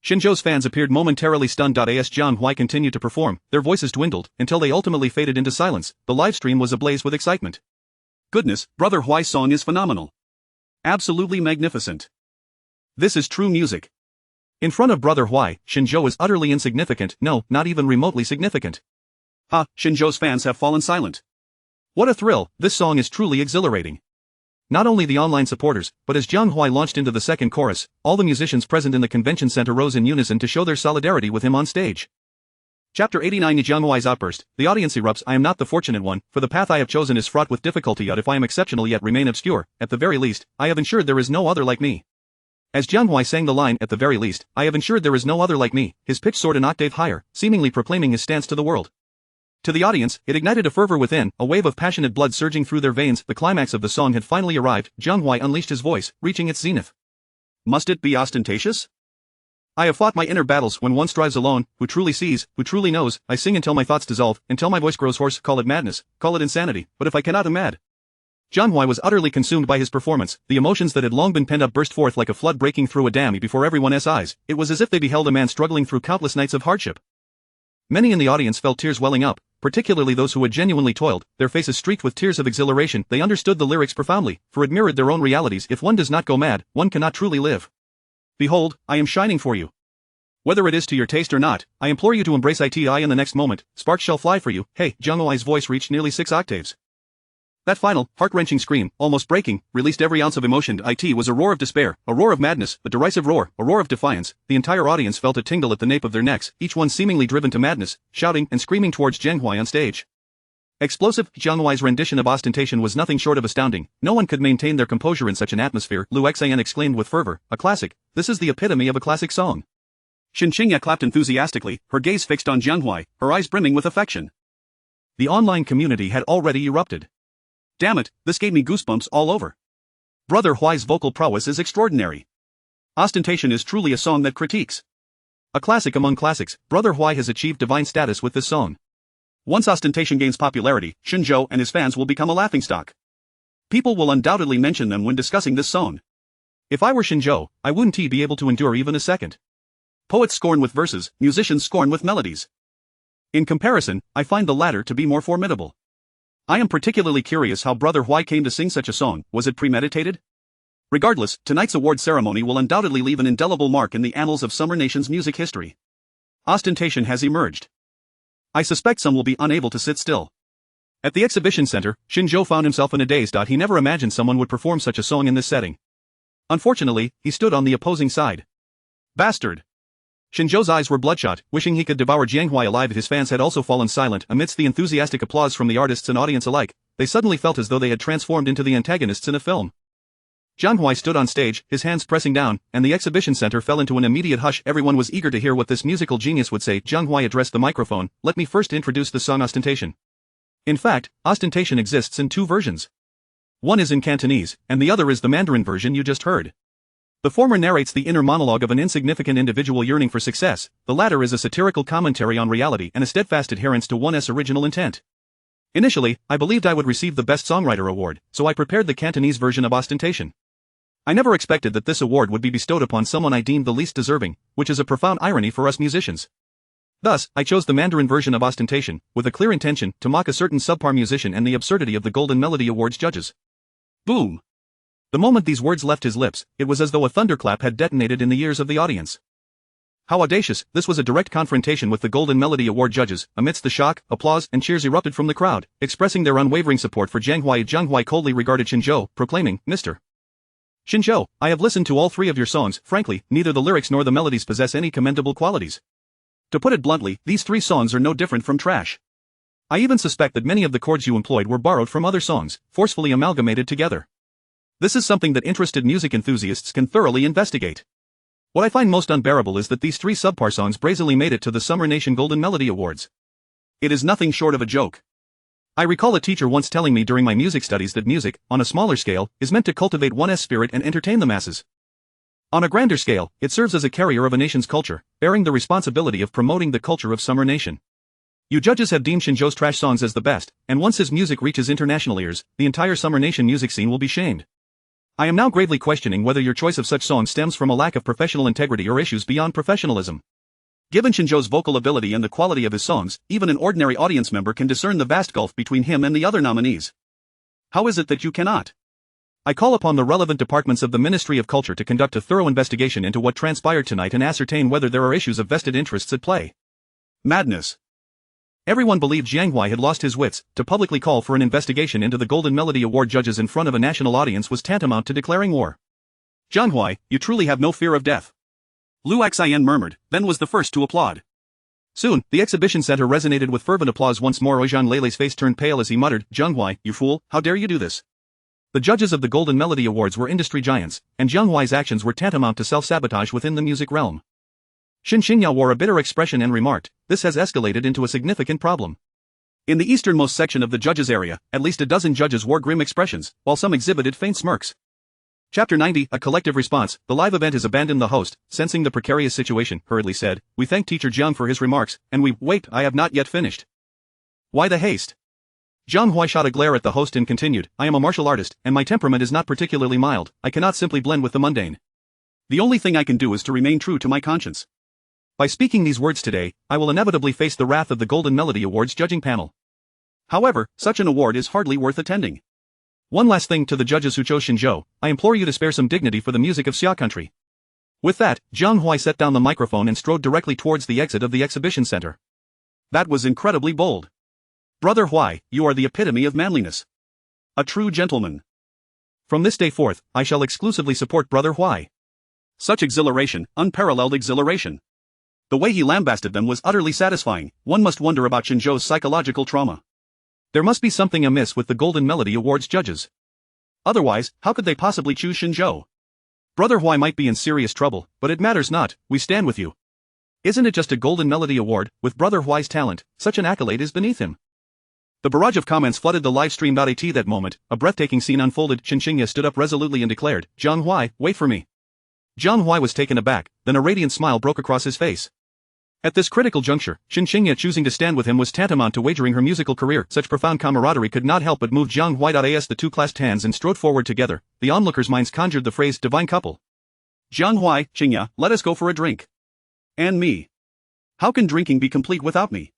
Shen Zhou's fans appeared momentarily stunned. As Jiang Huai continued to perform, their voices dwindled, until they ultimately faded into silence. The livestream was ablaze with excitement. "Goodness, Brother Huai's song is phenomenal. Absolutely magnificent. This is true music." In front of Brother Huai, Shen Zhou is utterly insignificant, no, not even remotely significant. Shen Zhou's fans have fallen silent. What a thrill, this song is truly exhilarating. Not only the online supporters, but as Jiang Huai launched into the second chorus, all the musicians present in the convention center rose in unison to show their solidarity with him on stage. Chapter 89. Jiang Huai's outburst. The audience erupts. "I am not the fortunate one, for the path I have chosen is fraught with difficulty. Yet if I am exceptional yet remain obscure, at the very least, I have ensured there is no other like me." As Jiang Huai sang the line, "At the very least, I have ensured there is no other like me," his pitch soared an octave higher, seemingly proclaiming his stance to the world. To the audience, it ignited a fervor within, a wave of passionate blood surging through their veins. The climax of the song had finally arrived. Jiang Huai unleashed his voice, reaching its zenith. "Must it be ostentatious? I have fought my inner battles. When one strives alone, who truly sees, who truly knows, I sing until my thoughts dissolve, until my voice grows hoarse. Call it madness, call it insanity, but if I cannot, I'm mad." Jiang Huai was utterly consumed by his performance. The emotions that had long been pent up burst forth like a flood breaking through a dam before everyone's eyes. It was as if they beheld a man struggling through countless nights of hardship. Many in the audience felt tears welling up, particularly those who had genuinely toiled, their faces streaked with tears of exhilaration. They understood the lyrics profoundly, for it mirrored their own realities. If one does not go mad, one cannot truly live. "Behold, I am shining for you. Whether it is to your taste or not, I implore you to embrace it. In the next moment, sparks shall fly for you." Hey, Jiang Huai's voice reached nearly 6 octaves. That final, heart-wrenching scream, almost breaking, released every ounce of emotion. It was a roar of despair, a roar of madness, a derisive roar, a roar of defiance. The entire audience felt a tingle at the nape of their necks, each one seemingly driven to madness, shouting and screaming towards Jiang Huai on stage. Explosive, Jiang Huai's rendition of ostentation was nothing short of astounding. No one could maintain their composure in such an atmosphere. Lu Xian exclaimed with fervor, "A classic, this is the epitome of a classic song." Shen Qingya clapped enthusiastically, her gaze fixed on Jiang Huai, her eyes brimming with affection. The online community had already erupted. "Damn it, this gave me goosebumps all over. Brother Huai's vocal prowess is extraordinary. Ostentation is truly a song that critiques. A classic among classics. Brother Huai has achieved divine status with this song. Once ostentation gains popularity, Shen Zhou and his fans will become a laughingstock. People will undoubtedly mention them when discussing this song. If I were Shen Zhou, I wouldn't be able to endure even a second. Poets scorn with verses, musicians scorn with melodies. In comparison, I find the latter to be more formidable. I am particularly curious how Brother Huai came to sing such a song. Was it premeditated? Regardless, tonight's award ceremony will undoubtedly leave an indelible mark in the annals of Summer Nation's music history. Ostentation has emerged. I suspect some will be unable to sit still. At the exhibition center, Shen Zhou found himself in a daze. He never imagined someone would perform such a song in this setting. Unfortunately, he stood on the opposing side. Bastard! Shen Zhou's eyes were bloodshot, wishing he could devour Jiang Huai alive. His fans had also fallen silent amidst the enthusiastic applause from the artists and audience alike. They suddenly felt as though they had transformed into the antagonists in a film. Jiang Huai stood on stage, his hands pressing down, and the exhibition center fell into an immediate hush. Everyone was eager to hear what this musical genius would say. Jiang Huai addressed the microphone. "Let me first introduce the song Ostentation. In fact, ostentation exists in 2 versions. One is in Cantonese, and the other is the Mandarin version you just heard. The former narrates the inner monologue of an insignificant individual yearning for success, the latter is a satirical commentary on reality and a steadfast adherence to one's original intent. Initially, I believed I would receive the Best Songwriter award, so I prepared the Cantonese version of Ostentation. I never expected that this award would be bestowed upon someone I deemed the least deserving, which is a profound irony for us musicians. Thus, I chose the Mandarin version of ostentation, with a clear intention to mock a certain subpar musician and the absurdity of the Golden Melody Awards judges. Boom! The moment these words left his lips, it was as though a thunderclap had detonated in the ears of the audience. How audacious! This was a direct confrontation with the Golden Melody Award judges. Amidst the shock, applause, and cheers erupted from the crowd, expressing their unwavering support for Jiang Huai. Jiang Huai coldly regarded Shen Qingya, proclaiming, "Mr. Shen Qingya, I have listened to all three of your songs. Frankly, neither the lyrics nor the melodies possess any commendable qualities. To put it bluntly, these three songs are no different from trash. I even suspect that many of the chords you employed were borrowed from other songs, forcefully amalgamated together. This is something that interested music enthusiasts can thoroughly investigate. What I find most unbearable is that these three subpar songs brazenly made it to the Summer Nation Golden Melody Awards. It is nothing short of a joke. I recall a teacher once telling me during my music studies that music, on a smaller scale, is meant to cultivate one's spirit and entertain the masses. On a grander scale, it serves as a carrier of a nation's culture, bearing the responsibility of promoting the culture of Summer Nation. You judges have deemed Shen Qingya's trash songs as the best, and once his music reaches international ears, the entire Summer Nation music scene will be shamed. I am now gravely questioning whether your choice of such songs stems from a lack of professional integrity or issues beyond professionalism. Given Shen Qingya's vocal ability and the quality of his songs, even an ordinary audience member can discern the vast gulf between him and the other nominees. How is it that you cannot? I call upon the relevant departments of the Ministry of Culture to conduct a thorough investigation into what transpired tonight and ascertain whether there are issues of vested interests at play. Madness. Everyone believed Jiang Huai had lost his wits. To publicly call for an investigation into the Golden Melody Award judges in front of a national audience was tantamount to declaring war. Jiang Huai, you truly have no fear of death. Lu Xian murmured, then was the first to applaud. Soon, the exhibition center resonated with fervent applause once more. Ojan Lele's face turned pale as he muttered, Jiang Huai, you fool, how dare you do this? The judges of the Golden Melody Awards were industry giants, and Jiang Huai's actions were tantamount to self-sabotage within the music realm. Shen Qingya wore a bitter expression and remarked, this has escalated into a significant problem. In the easternmost section of the judges' area, at least a dozen judges wore grim expressions, while some exhibited faint smirks. Chapter 90, A Collective Response. The live event is abandoned. The host, sensing the precarious situation, hurriedly said, we thank Teacher Jiang for his remarks, and wait, I have not yet finished. Why the haste? Jiang Huai shot a glare at the host and continued, I am a martial artist, and my temperament is not particularly mild. I cannot simply blend with the mundane. The only thing I can do is to remain true to my conscience. By speaking these words today, I will inevitably face the wrath of the Golden Melody Awards judging panel. However, such an award is hardly worth attending. One last thing to the judges who chose Shen Qingya, I implore you to spare some dignity for the music of Xia country. With that, Jiang Huai set down the microphone and strode directly towards the exit of the exhibition center. That was incredibly bold. Brother Huai, you are the epitome of manliness. A true gentleman. From this day forth, I shall exclusively support Brother Huai. Such exhilaration, unparalleled exhilaration. The way he lambasted them was utterly satisfying. One must wonder about Shen Qingya's psychological trauma. There must be something amiss with the Golden Melody Awards judges. Otherwise, how could they possibly choose Shen Qingya? Brother Huai might be in serious trouble, but it matters not, we stand with you. Isn't it just a Golden Melody Award? With Brother Huai's talent, such an accolade is beneath him. The barrage of comments flooded the live stream. At that moment, a breathtaking scene unfolded. Shen Qingya stood up resolutely and declared, Jiang Huai, wait for me. Jiang Huai was taken aback, then a radiant smile broke across his face. At this critical juncture, Shen Qingya choosing to stand with him was tantamount to wagering her musical career. Such profound camaraderie could not help but move Jiang Huai. As the two clasped hands and strode forward together, the onlookers' minds conjured the phrase divine couple. Jiang Huai, Qingya, let us go for a drink. And me. How can drinking be complete without me?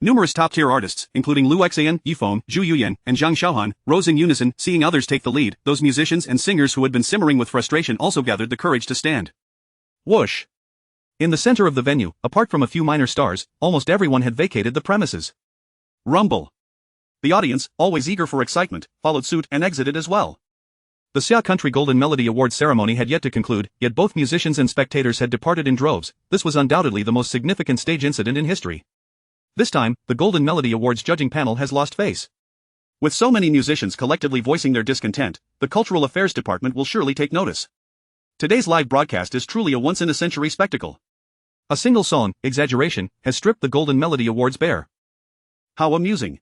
Numerous top-tier artists, including Lu Xian, Yifeng, Zhu Yuyan, and Zhang Xiaohan, rose in unison, seeing others take the lead. Those musicians and singers who had been simmering with frustration also gathered the courage to stand. Whoosh! In the center of the venue, apart from a few minor stars, almost everyone had vacated the premises. Rumble. The audience, always eager for excitement, followed suit and exited as well. The Xia Country Golden Melody Awards ceremony had yet to conclude, yet both musicians and spectators had departed in droves. This was undoubtedly the most significant stage incident in history. This time, the Golden Melody Awards judging panel has lost face. With so many musicians collectively voicing their discontent, the Cultural Affairs Department will surely take notice. Today's live broadcast is truly a once-in-a-century spectacle. A single song, Exaggeration, has stripped the Golden Melody Awards bare. How amusing.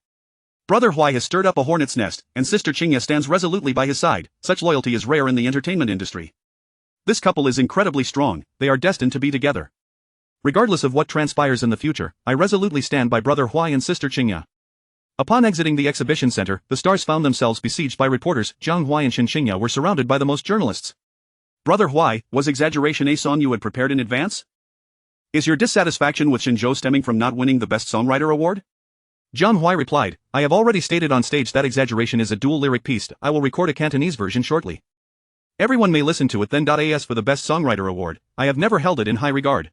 Brother Huai has stirred up a hornet's nest, and Sister Qingya stands resolutely by his side. Such loyalty is rare in the entertainment industry. This couple is incredibly strong, they are destined to be together. Regardless of what transpires in the future, I resolutely stand by Brother Huai and Sister Qingya. Upon exiting the exhibition center, the stars found themselves besieged by reporters. Jiang Huai and Shen Qingya were surrounded by the most journalists. Brother Huai, was Exaggeration a song you had prepared in advance? Is your dissatisfaction with Shen Zhou stemming from not winning the Best Songwriter award? Jiang Huai replied, I have already stated on stage that Exaggeration is a dual lyric piece. I will record a Cantonese version shortly. Everyone may listen to it then. As for the Best Songwriter award, I have never held it in high regard.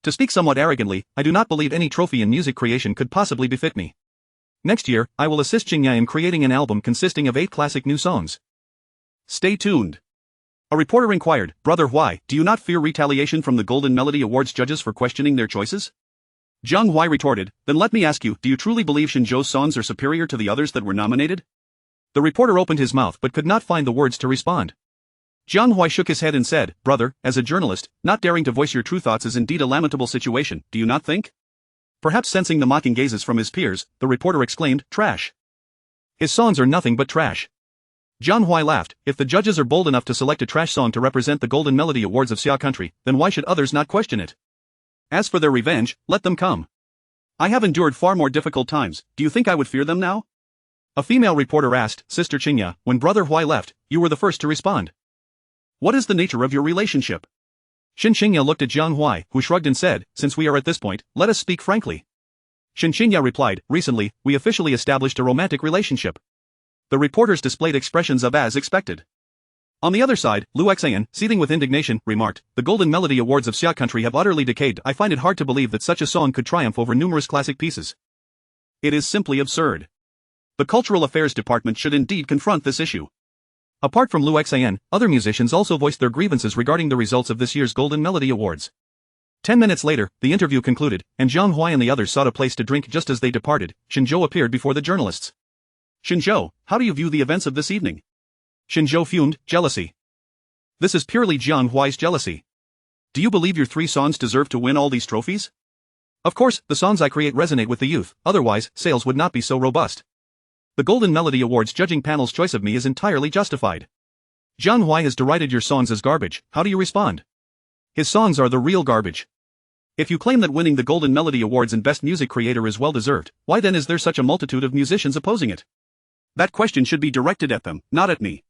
To speak somewhat arrogantly, I do not believe any trophy in music creation could possibly befit me. Next year, I will assist Qingya in creating an album consisting of 8 classic new songs. Stay tuned. A reporter inquired, Brother Huai, do you not fear retaliation from the Golden Melody Awards judges for questioning their choices? Jiang Huai retorted, then let me ask you, do you truly believe Shen Zhou's songs are superior to the others that were nominated? The reporter opened his mouth but could not find the words to respond. Jiang Huai shook his head and said, Brother, as a journalist, not daring to voice your true thoughts is indeed a lamentable situation, do you not think? Perhaps sensing the mocking gazes from his peers, the reporter exclaimed, trash. His songs are nothing but trash. Jiang Huai laughed, if the judges are bold enough to select a trash song to represent the Golden Melody Awards of Xia country, then why should others not question it? As for their revenge, let them come. I have endured far more difficult times, do you think I would fear them now? A female reporter asked, Sister Qingya, when Brother Huai left, you were the first to respond. What is the nature of your relationship? Shen Qingya looked at Jiang Huai, who shrugged and said, since we are at this point, let us speak frankly. Shen Qingya replied, recently, we officially established a romantic relationship. The reporters displayed expressions of as expected. On the other side, Lu Xian, seething with indignation, remarked, the Golden Melody Awards of Xia country have utterly decayed. I find it hard to believe that such a song could triumph over numerous classic pieces. It is simply absurd. The Cultural Affairs Department should indeed confront this issue. Apart from Lu Xian, other musicians also voiced their grievances regarding the results of this year's Golden Melody Awards. 10 minutes later, the interview concluded, and Jiang Huai and the others sought a place to drink. Just as they departed, Shen Zhou appeared before the journalists. Shen Zhou, how do you view the events of this evening? Shen Zhou fumed, jealousy. This is purely Jiang Huai's jealousy. Do you believe your 3 songs deserve to win all these trophies? Of course, the songs I create resonate with the youth, otherwise, sales would not be so robust. The Golden Melody Awards judging panel's choice of me is entirely justified. Jiang Huai has derided your songs as garbage, how do you respond? His songs are the real garbage. If you claim that winning the Golden Melody Awards and Best Music Creator is well deserved, why then is there such a multitude of musicians opposing it? That question should be directed at them, not at me.